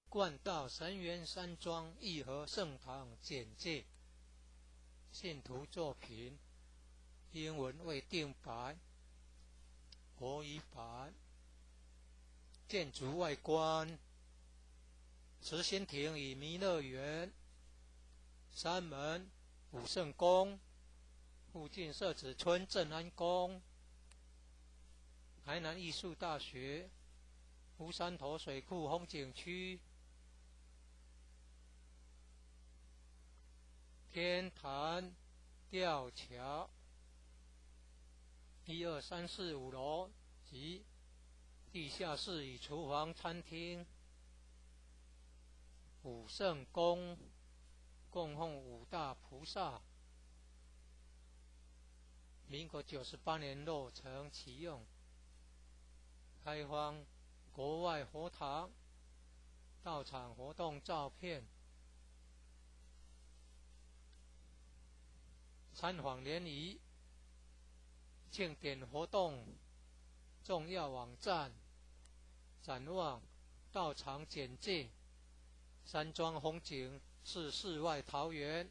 冠道神元山庄义和圣堂简介，信徒作品，英文未定版，国语版。建筑外观，慈心亭与弥勒园，三门武圣宫，附近社子村正安宫，台南艺术大学，乌山头水库风景区，天坛吊桥，1、2、3、4、5楼及地下室与厨房、餐厅。武圣宫供奉五大菩萨，民国98年落成启用，开放国外佛堂道场活动照片。参访联谊，庆典活动重要网站，展望道场简介，山庄风景是世外桃源，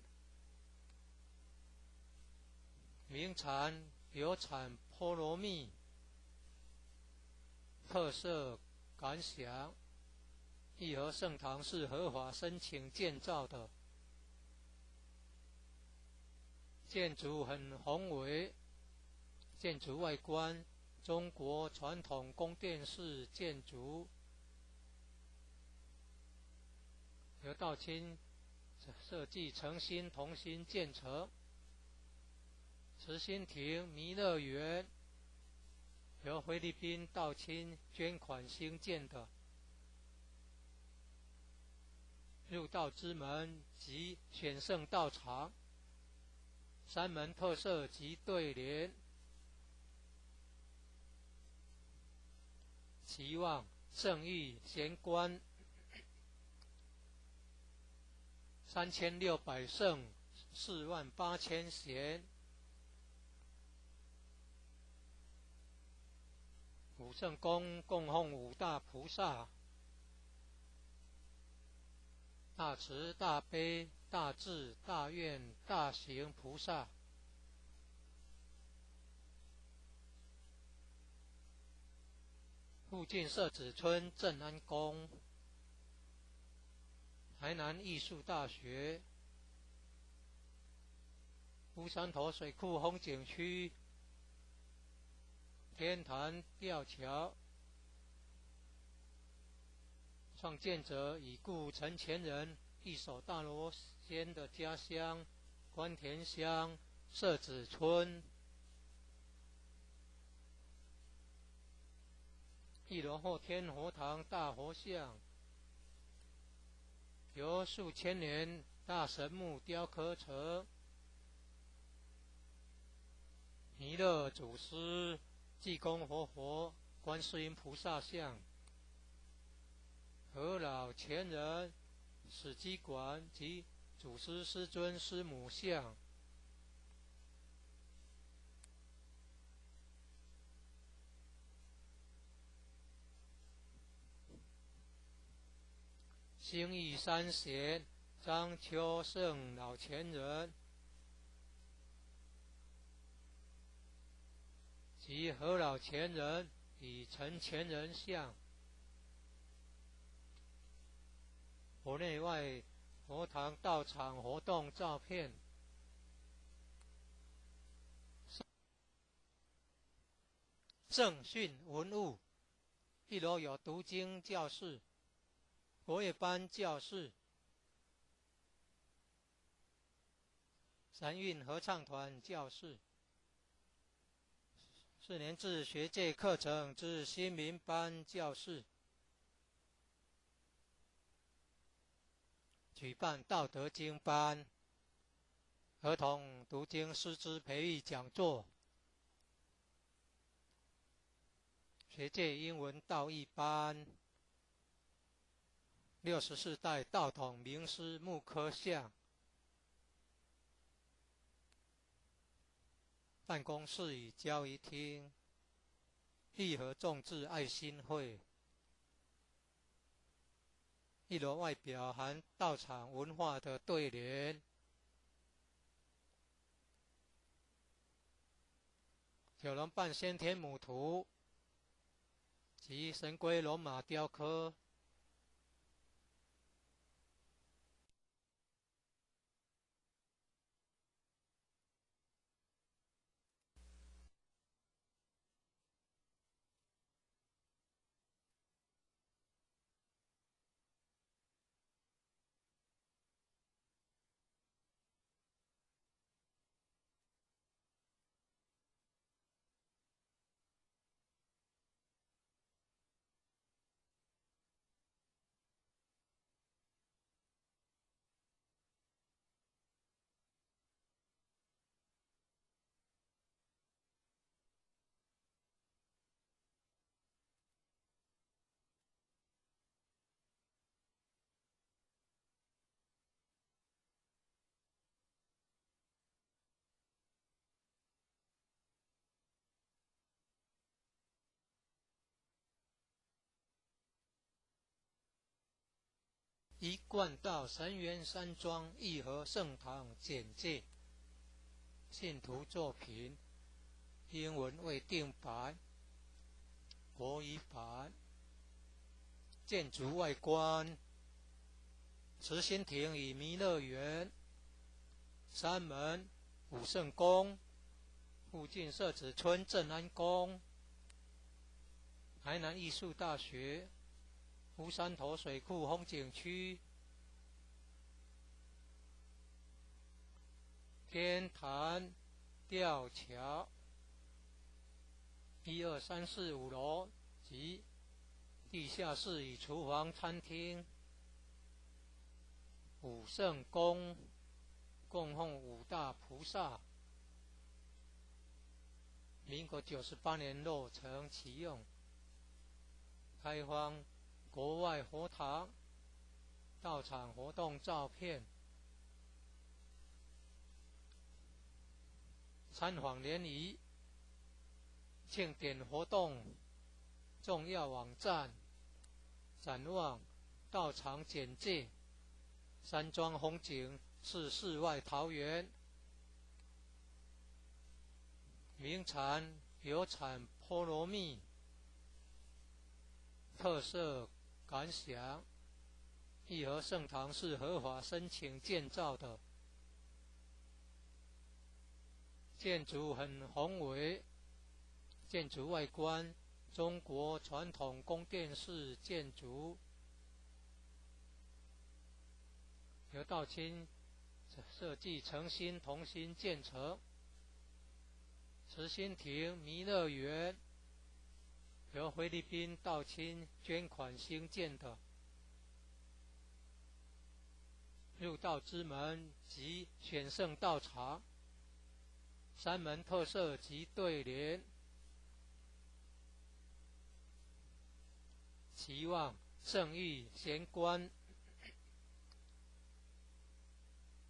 名产有产菠萝蜜，特色感想。义和圣堂是合法申请建造的，建筑很宏伟，建筑外观中国传统宫殿式建筑，由道清设计诚心同心建成。慈心亭弥勒园由菲律宾道清捐款兴建的，入道之门及选圣道场，山门特色及对联，期望圣域贤官3600圣48000贤，武圣宫供奉5大菩萨，大慈大悲大智大愿大行菩萨。附近社子村正安宫，台南艺术大学，乌山头水库风景区，天坛吊桥，创建者已故陈前人一手大罗仙的家乡关田乡社子村。1楼后天佛堂大佛像，由数千年大神木雕刻成，弥勒祖师、济公活佛、观世音菩萨像，和老前人、史基馆及祖师师尊师母像。兴义三贤张秋胜老前人及何老前人与陈前人像，佛内外佛堂道场活动照片。圣训文物，1楼有读经教室、国乐班教室、三韵合唱团教室、4年制学界课程之新民班教室，举办道德经班、儿童读经师资培育讲座、学界英文道义班、64代道统名师木刻像，办公室与交易厅，义和众志爱心会。1楼外表含道场文化的对联，9楼半先天母图及神龟龙马雕刻。一贯道神元山庄义和圣堂简介，信徒作品，英文未定版，国语版。建筑外观，慈心亭与弥勒园，山门、武圣宫，附近社子村正安宫，台南艺术大学，乌山头水库风景区，天坛吊桥，1、2、3、4、5楼及地下室与厨房、餐厅。武圣宫供奉5大菩萨，民国98年落成启用，开放国外佛堂到场活动照片，参访联谊、庆典活动重要网站、展望、到场简介。山庄风景是世外桃源，名产有产菠萝蜜，特色感想。义和圣堂是合法申请建造的，建筑很宏伟，建筑外观中国传统宫殿式建筑，由道清设计诚心同心建成。慈心亭弥勒园由菲律宾道清捐款兴建的，入道之门及选圣道场，山门特色及对联，期望圣域贤官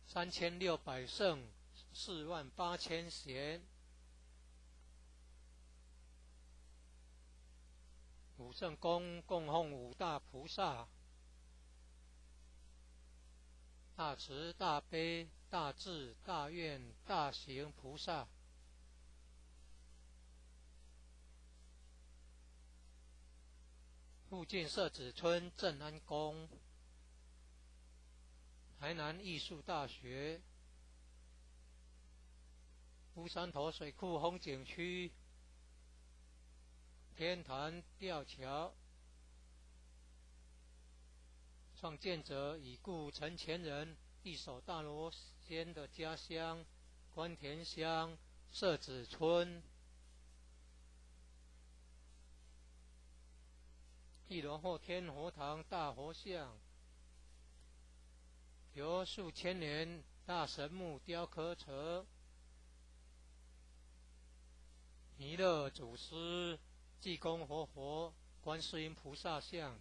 3600圣48000贤。武圣宫供奉5大菩萨，大慈大悲大智大愿大行菩萨。附近社子村正安宫，台南艺术大学，乌山头水库风景区，天坛吊桥，创建者已故陈前人一手大罗仙的家乡关田乡社子村。1楼后天佛堂大佛像，由数千年大神木雕刻成，弥勒祖师、济公活佛、观世音菩萨像。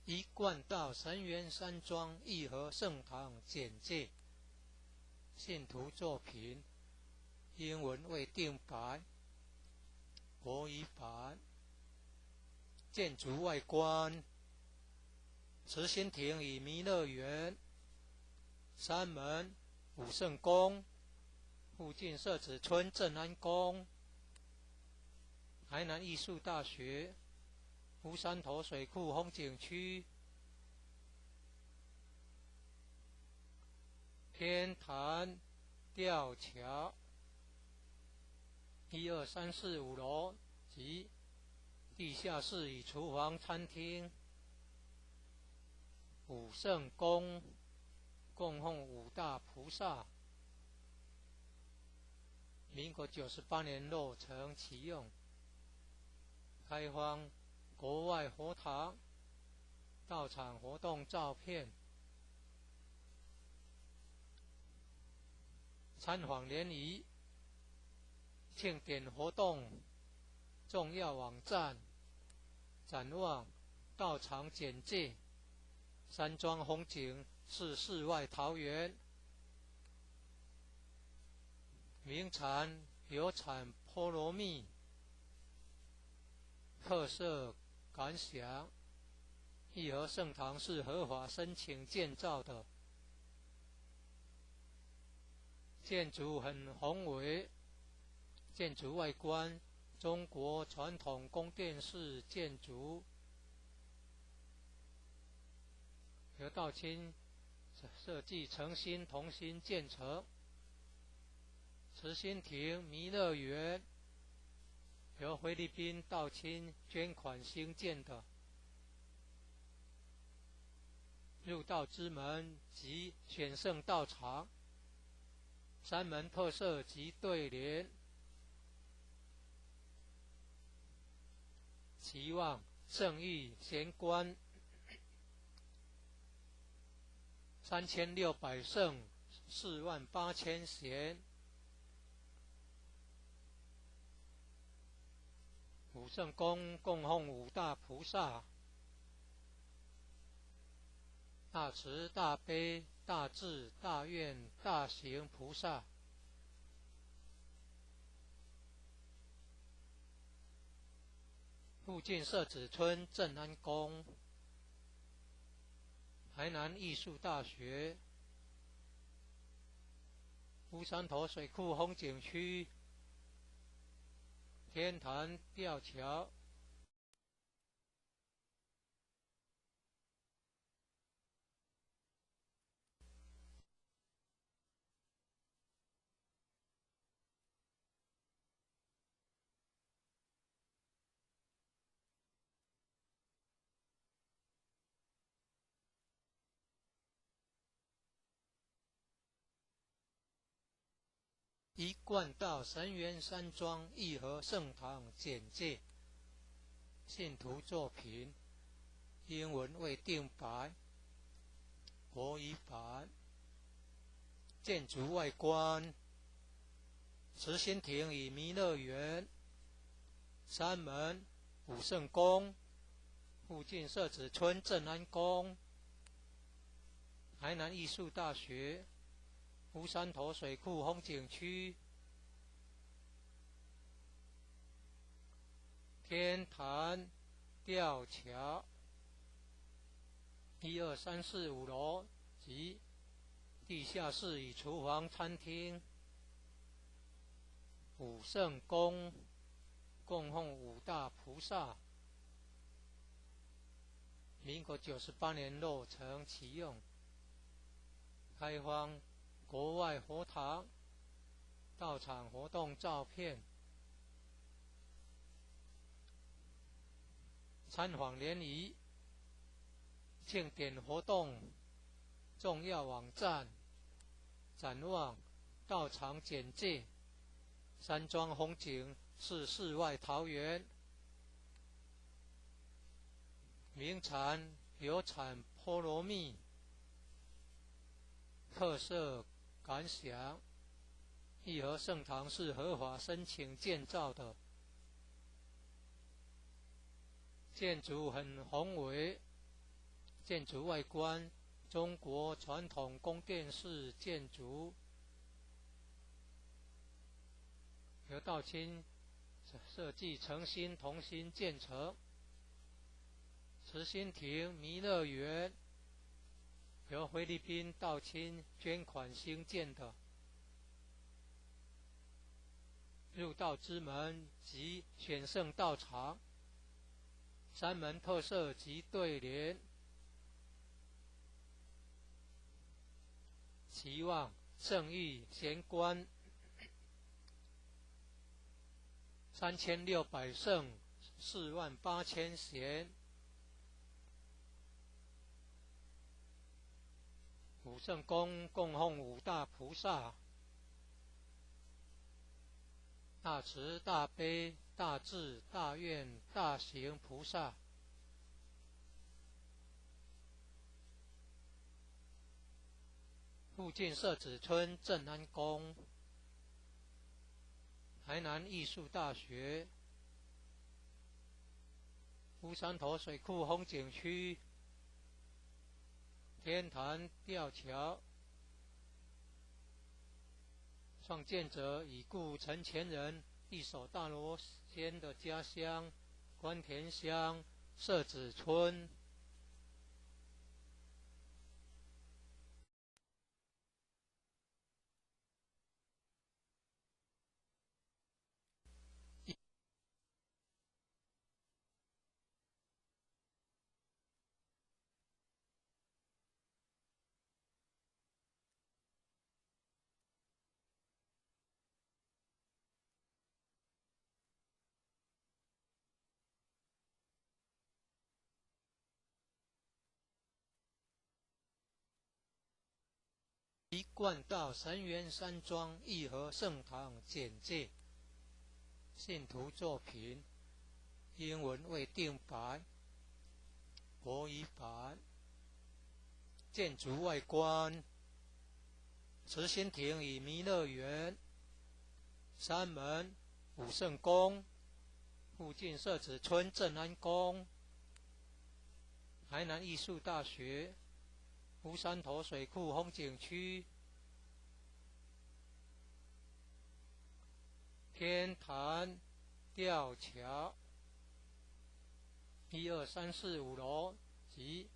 一贯道神元山庄义和圣堂简介，信徒作品，英文未定版，国语版。建筑外观，慈心亭与弥勒园，山门、武圣宫，附近社子村正安宫，台南艺术大学，乌山头水库风景区，天坛吊桥1、2、3、4、5楼及地下室与厨房、餐厅。武圣宫供奉五大菩萨。民国98年落成启用，开放国外佛堂、道场活动照片。参访联谊、庆典活动重要网站、展望、道场简介。山庄风景是世外桃源，名产有产菠萝蜜，特色感想。义和圣堂是合法申请建造的，建筑很宏伟，建筑外观中国传统宫殿式建筑，由道清设计诚心同心建成。慈心亭弥勒园由菲律宾道清捐款兴建的，入道之门及选圣道场，山门特色及对联，期望圣域贤官3600圣48000贤。武圣宫供奉五大菩萨：大慈大悲大智大愿大行菩萨。附近社子村正安宫，台南艺术大学，乌山头水库风景区，天坛吊桥。一贯道神元山庄义和圣堂简介。信徒作品，英文未定版，国语版。建筑外观，慈心亭与弥勒园，山门、武圣宫，附近社子村正安宫，台南艺术大学，乌山头水库风景区，天坛吊桥1、2、3、4、5楼及地下室与厨房、餐厅。武圣宫供奉五大菩萨。民国98年落成启用，开放国外佛堂、道场活动照片。参访联谊、庆典活动重要网站、展望、道场简介。山庄风景是世外桃源，名产有产菠萝蜜，特色感想。义和圣堂是合法申请建造的，建筑很宏伟，建筑外观中国传统宫殿式建筑，由道清设计诚心同心建成。慈心亭弥勒园由菲律宾道清捐款兴建的，入道之门及选圣道场，山门特色及对联，期期望圣域贤官3600圣48000贤，五圣宫供奉五大菩萨，大慈大悲大智大愿大行菩萨，附近社子村正安宫，台南艺术大学，乌山头水库风景区，天坛吊桥，创建者已故陈前人一手大罗仙的家乡关田乡社子村。一贯道神元山庄义和圣堂简介，信徒作品，英文未定版，国语版。建筑外观，慈心亭与弥勒园，山门武圣宫，附近社子村正安宫，台南艺术大学，乌山头水库风景区，天坛吊桥，1、2、3、4、5楼及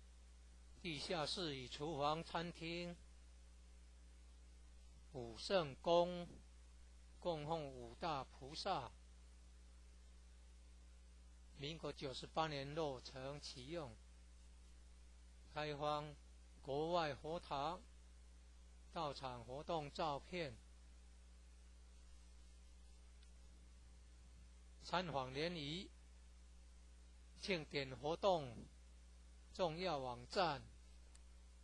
地下室与厨房、餐厅，武圣宫供奉五大菩萨，民国98年落成启用，开放国外佛堂到场活动照片，参访联谊，庆典活动重要网站，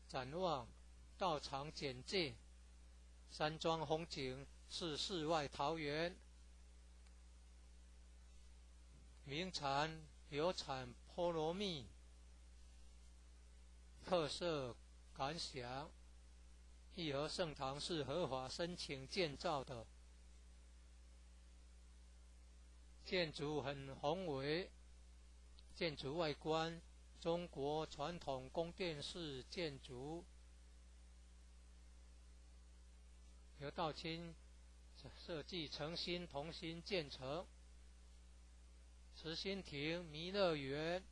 展望道场简介，山庄风景是世外桃源，名产有产菠萝蜜，特色感想，义和圣堂是合法申请建造的，建筑很宏伟，建筑外观中国传统宫殿式建筑，由道清设计诚心同心建成。慈心亭弥勒园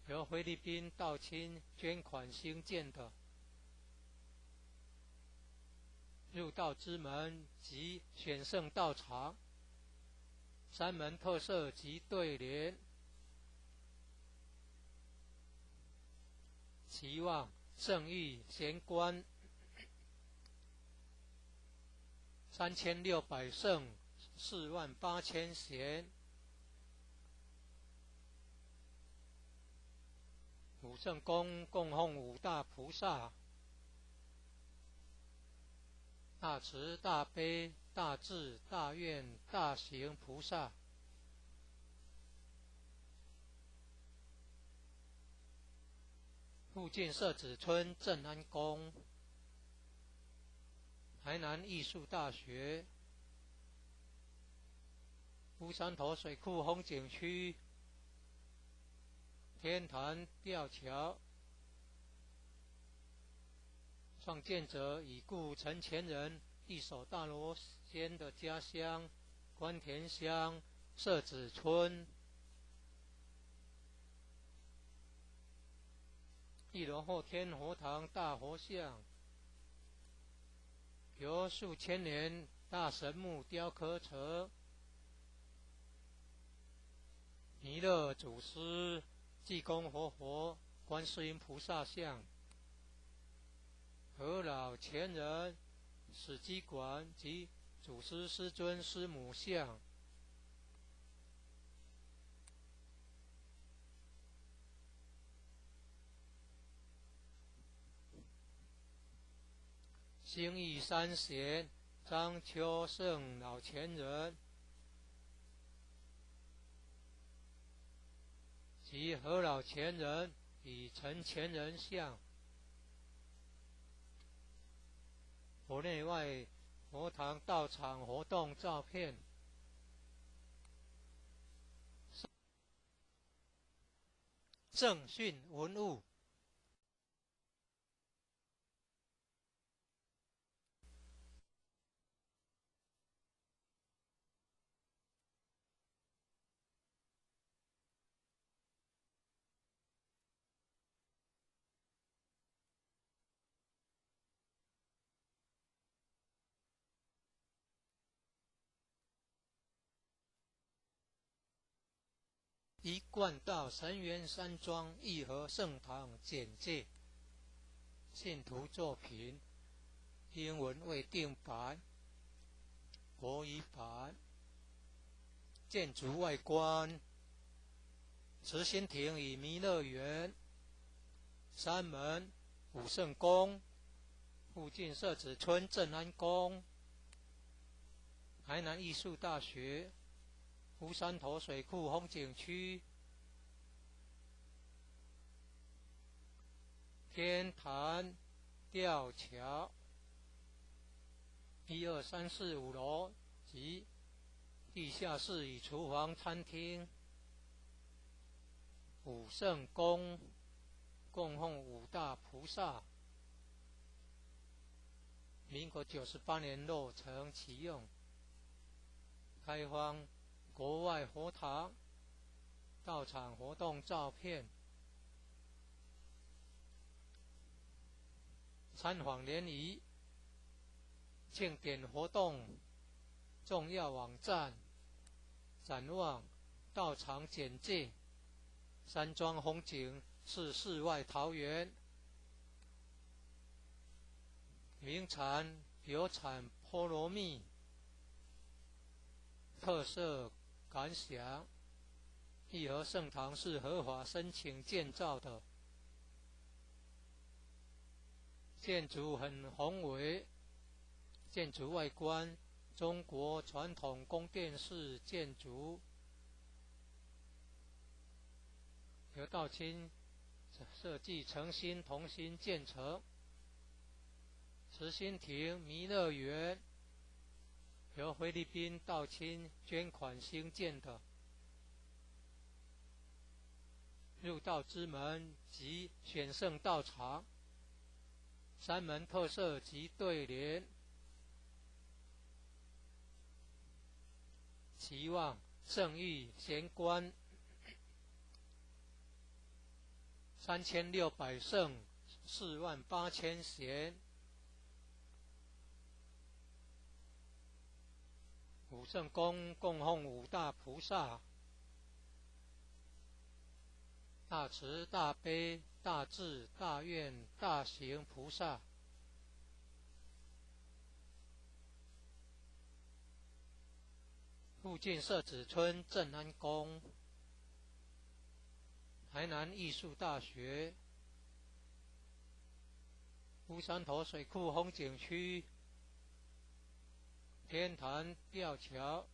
由菲律宾道清捐款兴建的，入道之门及选圣道场，山门特色及对联，期望圣域贤官3600圣48000贤，武圣宫供奉五大菩萨，大慈大悲大智大愿大行菩萨，附近社子村正安宫，台南艺术大学，乌山头水库风景区，天坛吊桥，创建者已故陈前人一手大罗仙的家乡关田乡社子村。1楼后天佛堂大佛像，由数千年大神木雕刻成，弥勒祖师、济公活佛、观世音菩萨像，和老前人史基馆及祖师师尊师母像，兴义三贤张秋胜老前人及何老前人与陈前人像，佛内外佛堂道场活动照片，正训文物。一贯道神元山庄义和圣堂简介，信徒作品，英文未定版，国语版。建筑外观，慈心亭与弥勒园，山门武圣宫，附近社子村正安宫，台南艺术大学，乌山头水库风景区，天坛吊桥，1、2、3、4、5楼及地下室与厨房、餐厅。武圣宫供奉五大菩萨，民国98年落成启用，开放国外佛堂道场活动照片，参访联谊庆典活动重要网站，展望道场简介，山庄风景是世外桃源，名产有产菠萝蜜，特色感想，义和圣堂是合法申请建造的，建筑很宏伟，建筑外观中国传统宫殿式建筑，由道清设计诚心同心建成。慈心亭弥勒园由菲律宾道清捐款兴建的，入道之门及选圣道场，山门特色及对联，期望圣域贤官3600圣48000贤，武圣宫供奉五大菩萨，大慈大悲大智大愿大行菩萨，附近社子村正安宫，台南艺术大学，乌山头水库风景区，天坛吊桥，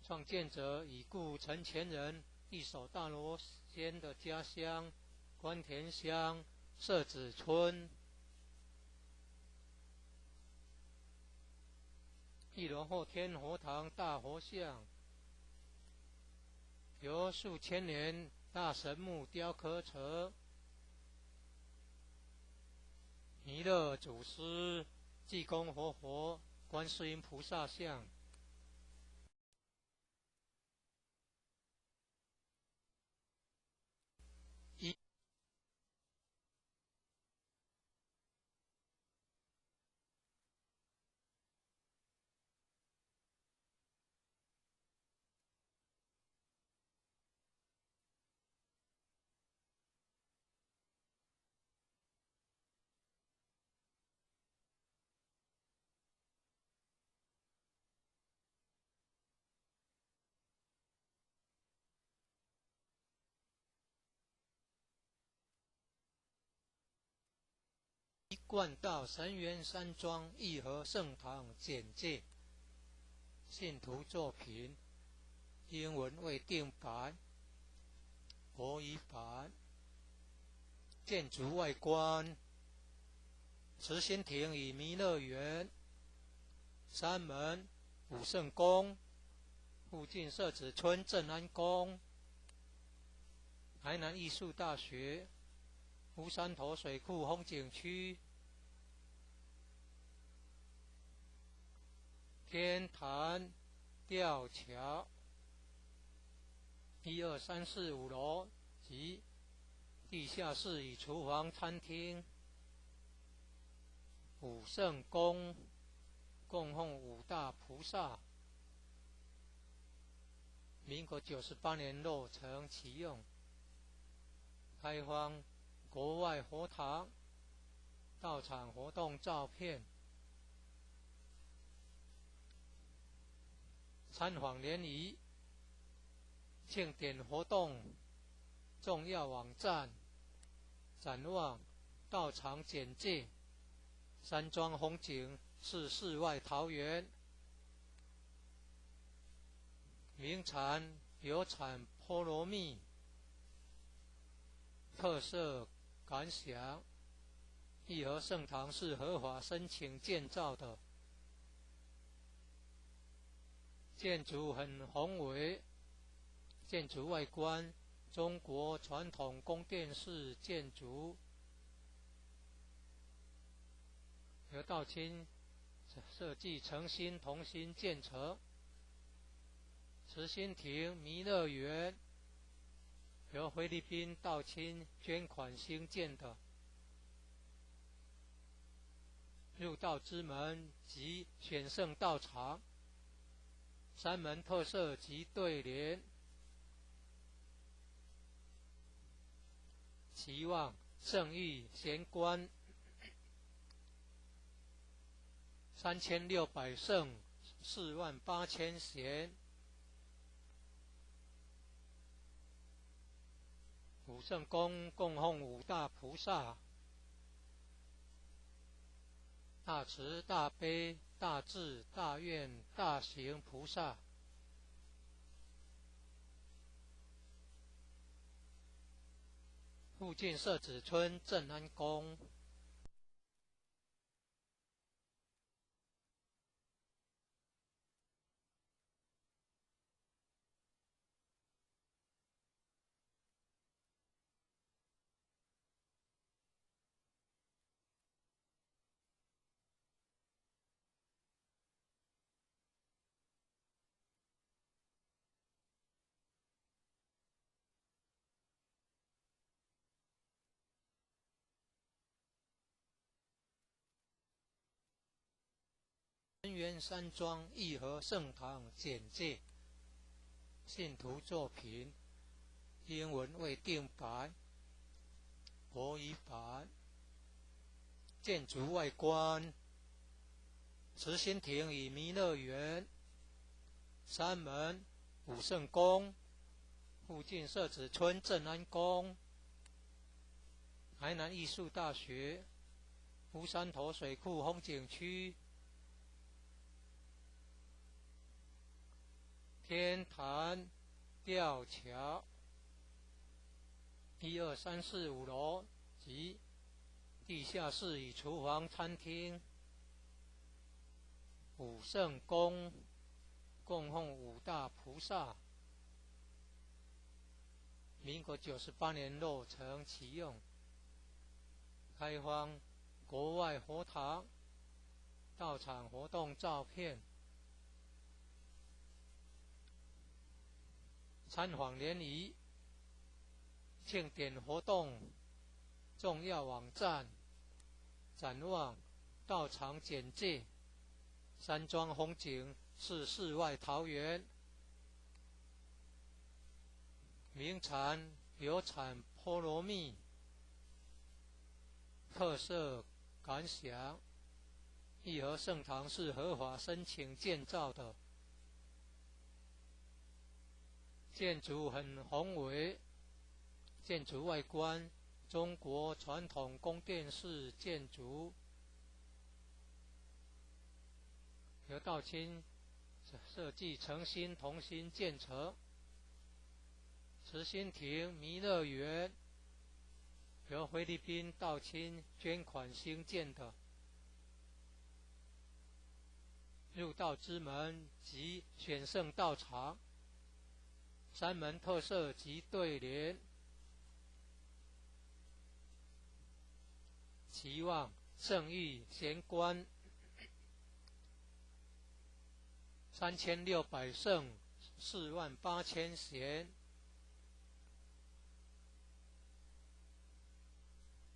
创建者已故陈前人一手大罗仙的家乡关田乡社子村。一楼后天佛堂大佛像，由数千年大神木雕刻成，弥勒祖师、济公活佛、观世音菩萨像。冠道神源山庄义和圣堂简介，信徒作品，英文未定版，国语版。建筑外观，慈心亭与弥勒园，山门武圣宫，附近社子村正安宫，台南艺术大学，乌山头水库风景区，天坛吊桥，1、2、3、4、5楼及地下室与厨房、餐厅。武圣宫供奉五大菩萨，民国98年落成启用，开放国外佛堂，到场活动照片，参访联谊，庆典活动重要网站，展望道场简介，山庄风景是世外桃源，名产有产菠萝蜜，特色感想，义和圣堂是合法申请建造的，建筑很宏伟，建筑外观中国传统宫殿式建筑，由道清设计诚心同心建成。慈心亭弥勒园由菲律宾道清捐款兴建的，入道之门及选圣道场，山门特色及对联，期望圣誉贤官3600圣48000贤。武圣宫供奉五大菩萨，大慈大悲大智大愿大行菩萨，附近社子村正安宫。神源山庄义和圣堂简介，信徒作品，英文未定版，国语版。建筑外观，慈心亭与弥勒园，山门武圣宫，附近社子村正安宫，台南艺术大学，乌山头水库风景区，天坛吊桥，1、2、3、4、5楼及地下室与厨房、餐厅。武圣宫供奉五大菩萨，民国98年落成启用，开放国外佛堂，到场活动照片，参访联谊，庆典活动重要网站，展望道场简介，山庄风景是世外桃源，名产有产菠萝蜜，特色感想，义和圣堂是合法申请建造的，建筑很宏伟，建筑外观中国传统宫殿式建筑，由道清设计诚心同心建成。慈心亭弥勒园由菲律宾道清捐款兴建的。入道之门及选圣道场，三门特色及对联，期望圣域贤官3600圣48000贤，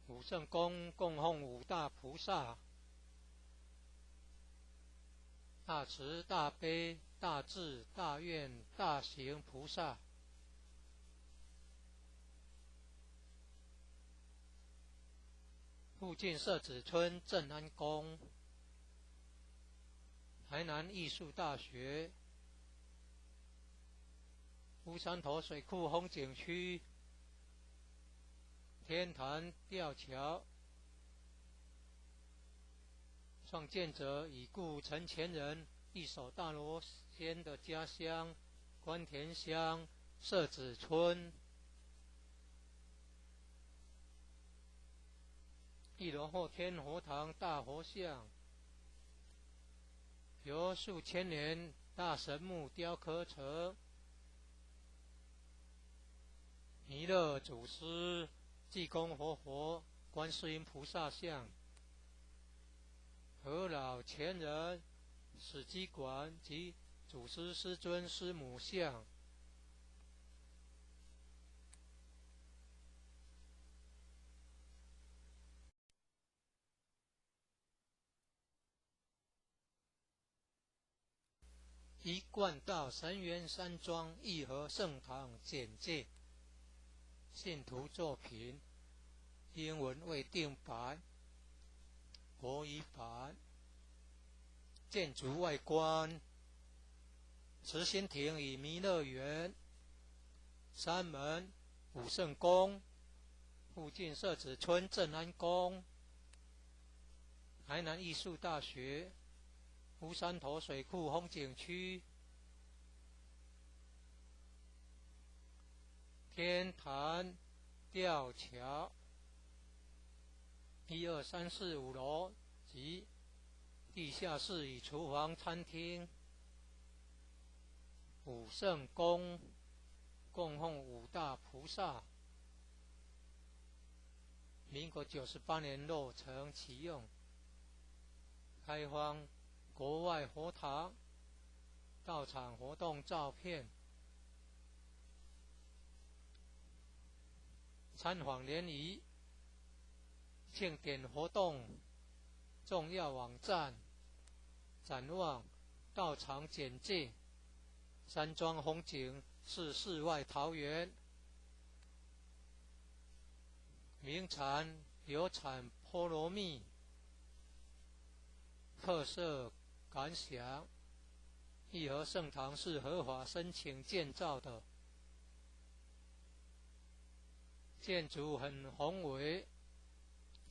五圣宫供奉五大菩萨，大慈大悲大智大愿大行菩萨。附近社子村正安宫，台南艺术大学，乌山头水库风景区，天坛吊桥，创建者已故陈前人一手大罗仙的家乡关田乡社子村。一楼后天佛堂大佛像，由数千年大神木雕刻成，弥勒祖师、济公活佛、观世音菩萨像，和老前人、史基馆及祖师师尊师母像。一贯道神元山庄义和圣堂简介，信徒作品，英文未定版，国语版。建筑外观，慈心亭与弥勒园，三门五圣宫，附近社子村正安宫，台南艺术大学，乌山头水库风景区，天坛吊桥，1、2、3、4、5楼及地下室与厨房、餐厅。五圣宫供奉五大菩萨，民国98年落成启用，开放国外佛堂到场活动照片，参访联谊、庆典活动重要网站，展望道场简介，山庄风景是世外桃源，名产有产菠萝蜜，特色感想，义和圣堂是合法申请建造的，建筑很宏伟，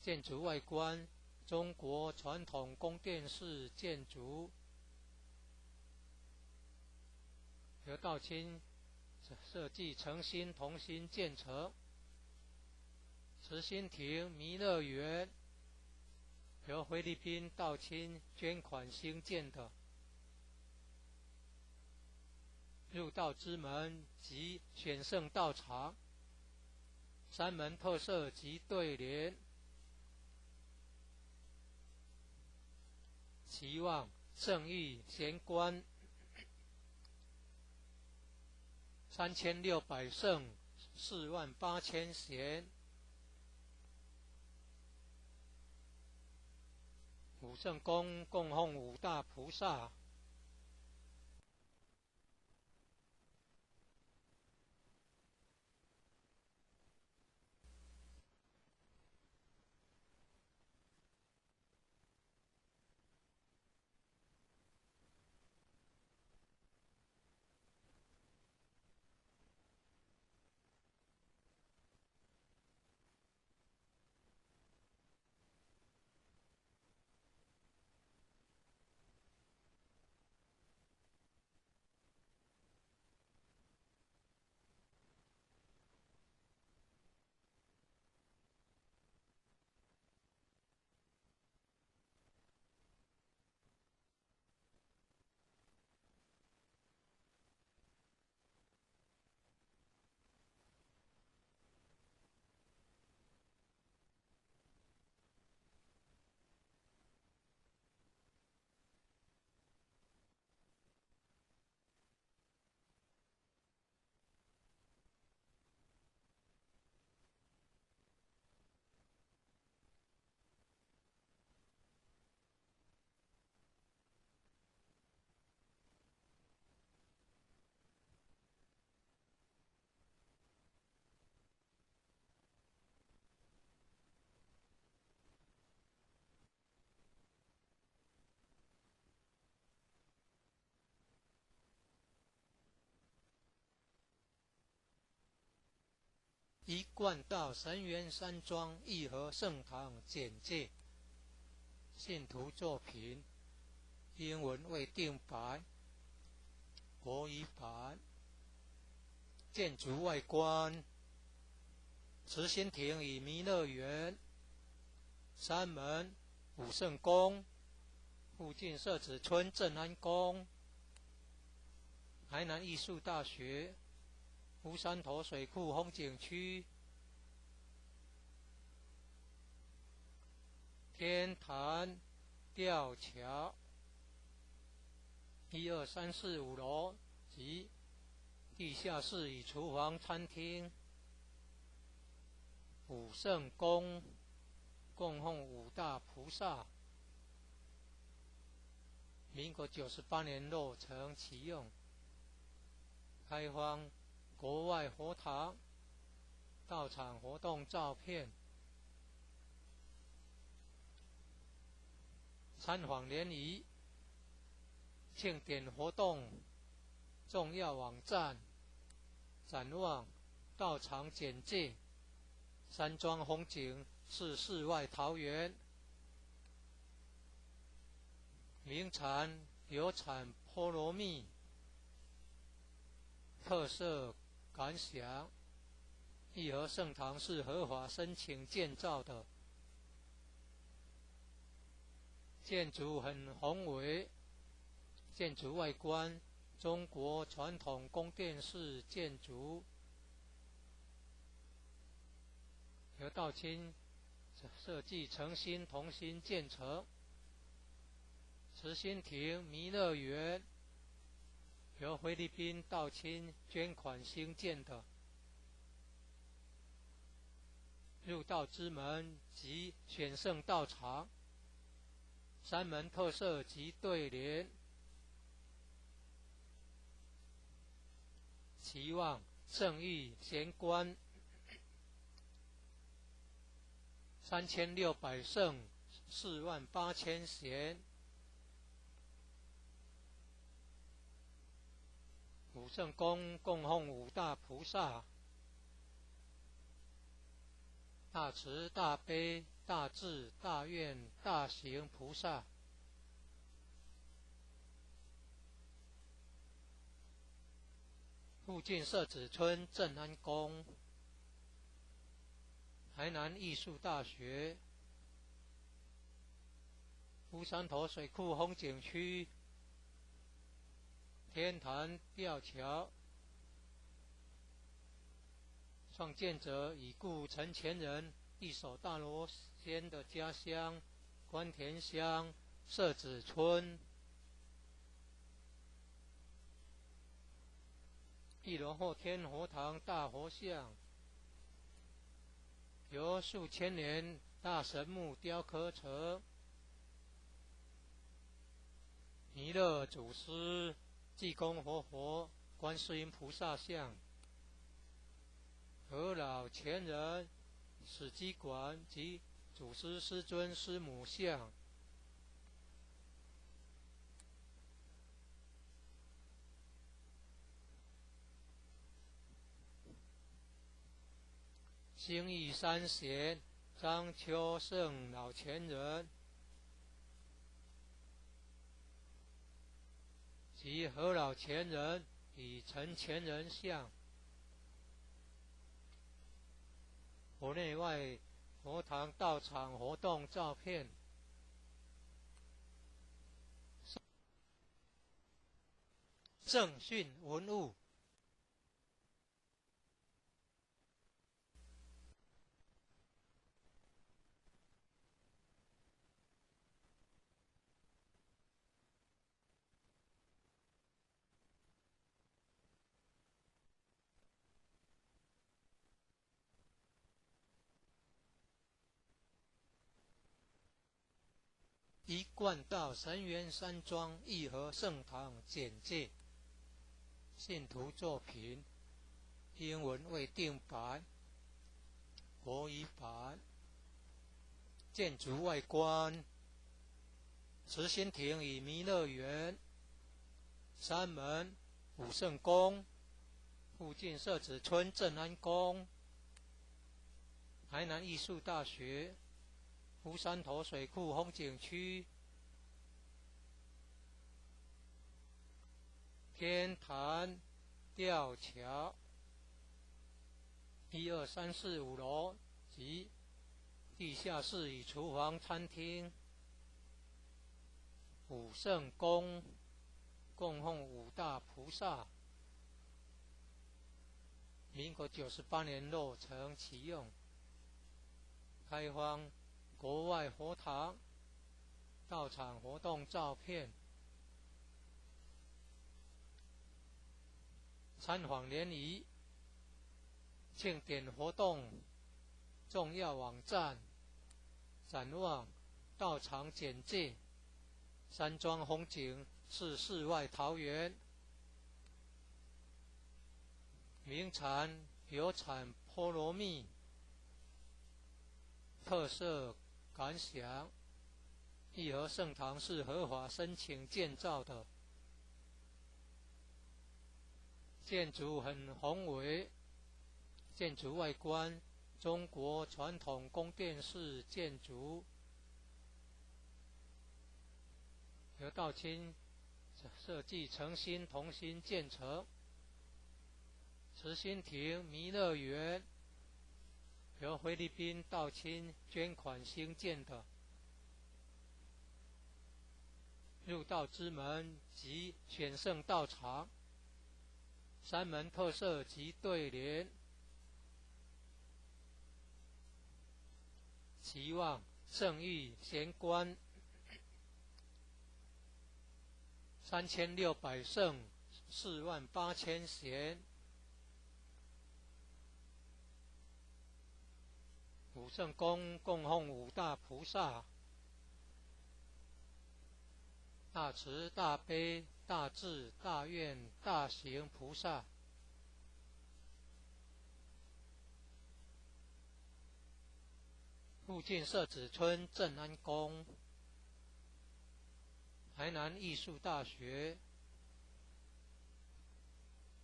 建筑外观中国传统宫殿式建筑，由道清设计诚心同心建成。慈心亭弥勒园由菲律宾道清捐款兴建的。入道之门及选圣道场，三门特色及对联，期望圣域贤官3600圣48000贤，五圣宫供奉五大菩萨，一贯道神元山庄义和圣堂简介，信徒作品，英文未定版，国语版。建筑外观，慈心亭与弥勒园，山门武圣宫，附近社子村镇安宫，台南艺术大学，乌山头水库风景区，天坛吊桥，1、2、3、4、5楼及地下室与厨房、餐厅。武圣宫供奉5大菩萨，民国98年落成启用，开放国外佛堂到场活动照片，参访联谊、庆典活动重要网站、展望、道场简介。山庄风景是世外桃源，名产有产菠萝蜜，特色感想。义和圣堂是合法申请建造的，建筑很宏伟，建筑外观中国传统宫殿式建筑，由道清设计诚心同心建成。慈心亭弥勒园由菲律宾道清捐款兴建的，入道之门及选圣道场，山门特色及对联，期望圣誉贤官，3600圣，48000贤。武圣宫供奉5大菩萨，大慈大悲大智大愿大行菩萨。附近社子村镇安宫，台南艺术大学，乌山头水库风景区，天坛吊桥，创建者已故陈前人一手大罗仙的家乡关田乡社子村。1楼后天佛堂大佛像，由数千年大神木雕刻成，弥勒祖师、济公活佛、观世音菩萨像，和老前人史基馆及祖师师尊师母像。兴义三贤张秋胜老前人及何老前人与陈前人像，佛内外佛堂道场活动照片，圣训文物。一贯道神元山庄义和圣堂简介，信徒作品，英文未定版，国语版。建筑外观，慈心亭与弥勒园，山门武圣宫，附近社子村镇安宫，台南艺术大学乌山头水库风景区天坛吊桥1、2、3、4、5楼及地下室与厨房、餐厅。武圣宫供奉5大菩萨，民国98年落成启用，开放国外佛堂到场活动照片。参访联谊庆典活动重要网站，展望到场简介。山庄风景是世外桃源，名产有产菠萝蜜，特色感想。义和圣堂是合法申请建造的，建筑很宏伟，建筑外观中国传统宫殿式建筑，由道清设计诚心同心建成。慈心亭弥勒园由菲律宾道清捐款兴建的，入道之门及选圣道场，山门特色及对联，期望圣域贤官3600圣48000贤。武圣宫供奉5大菩萨，大慈大悲大智大愿大行菩萨。附近社子村正安宫，台南艺术大学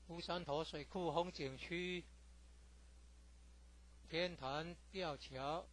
乌山头水库风景区天坛吊桥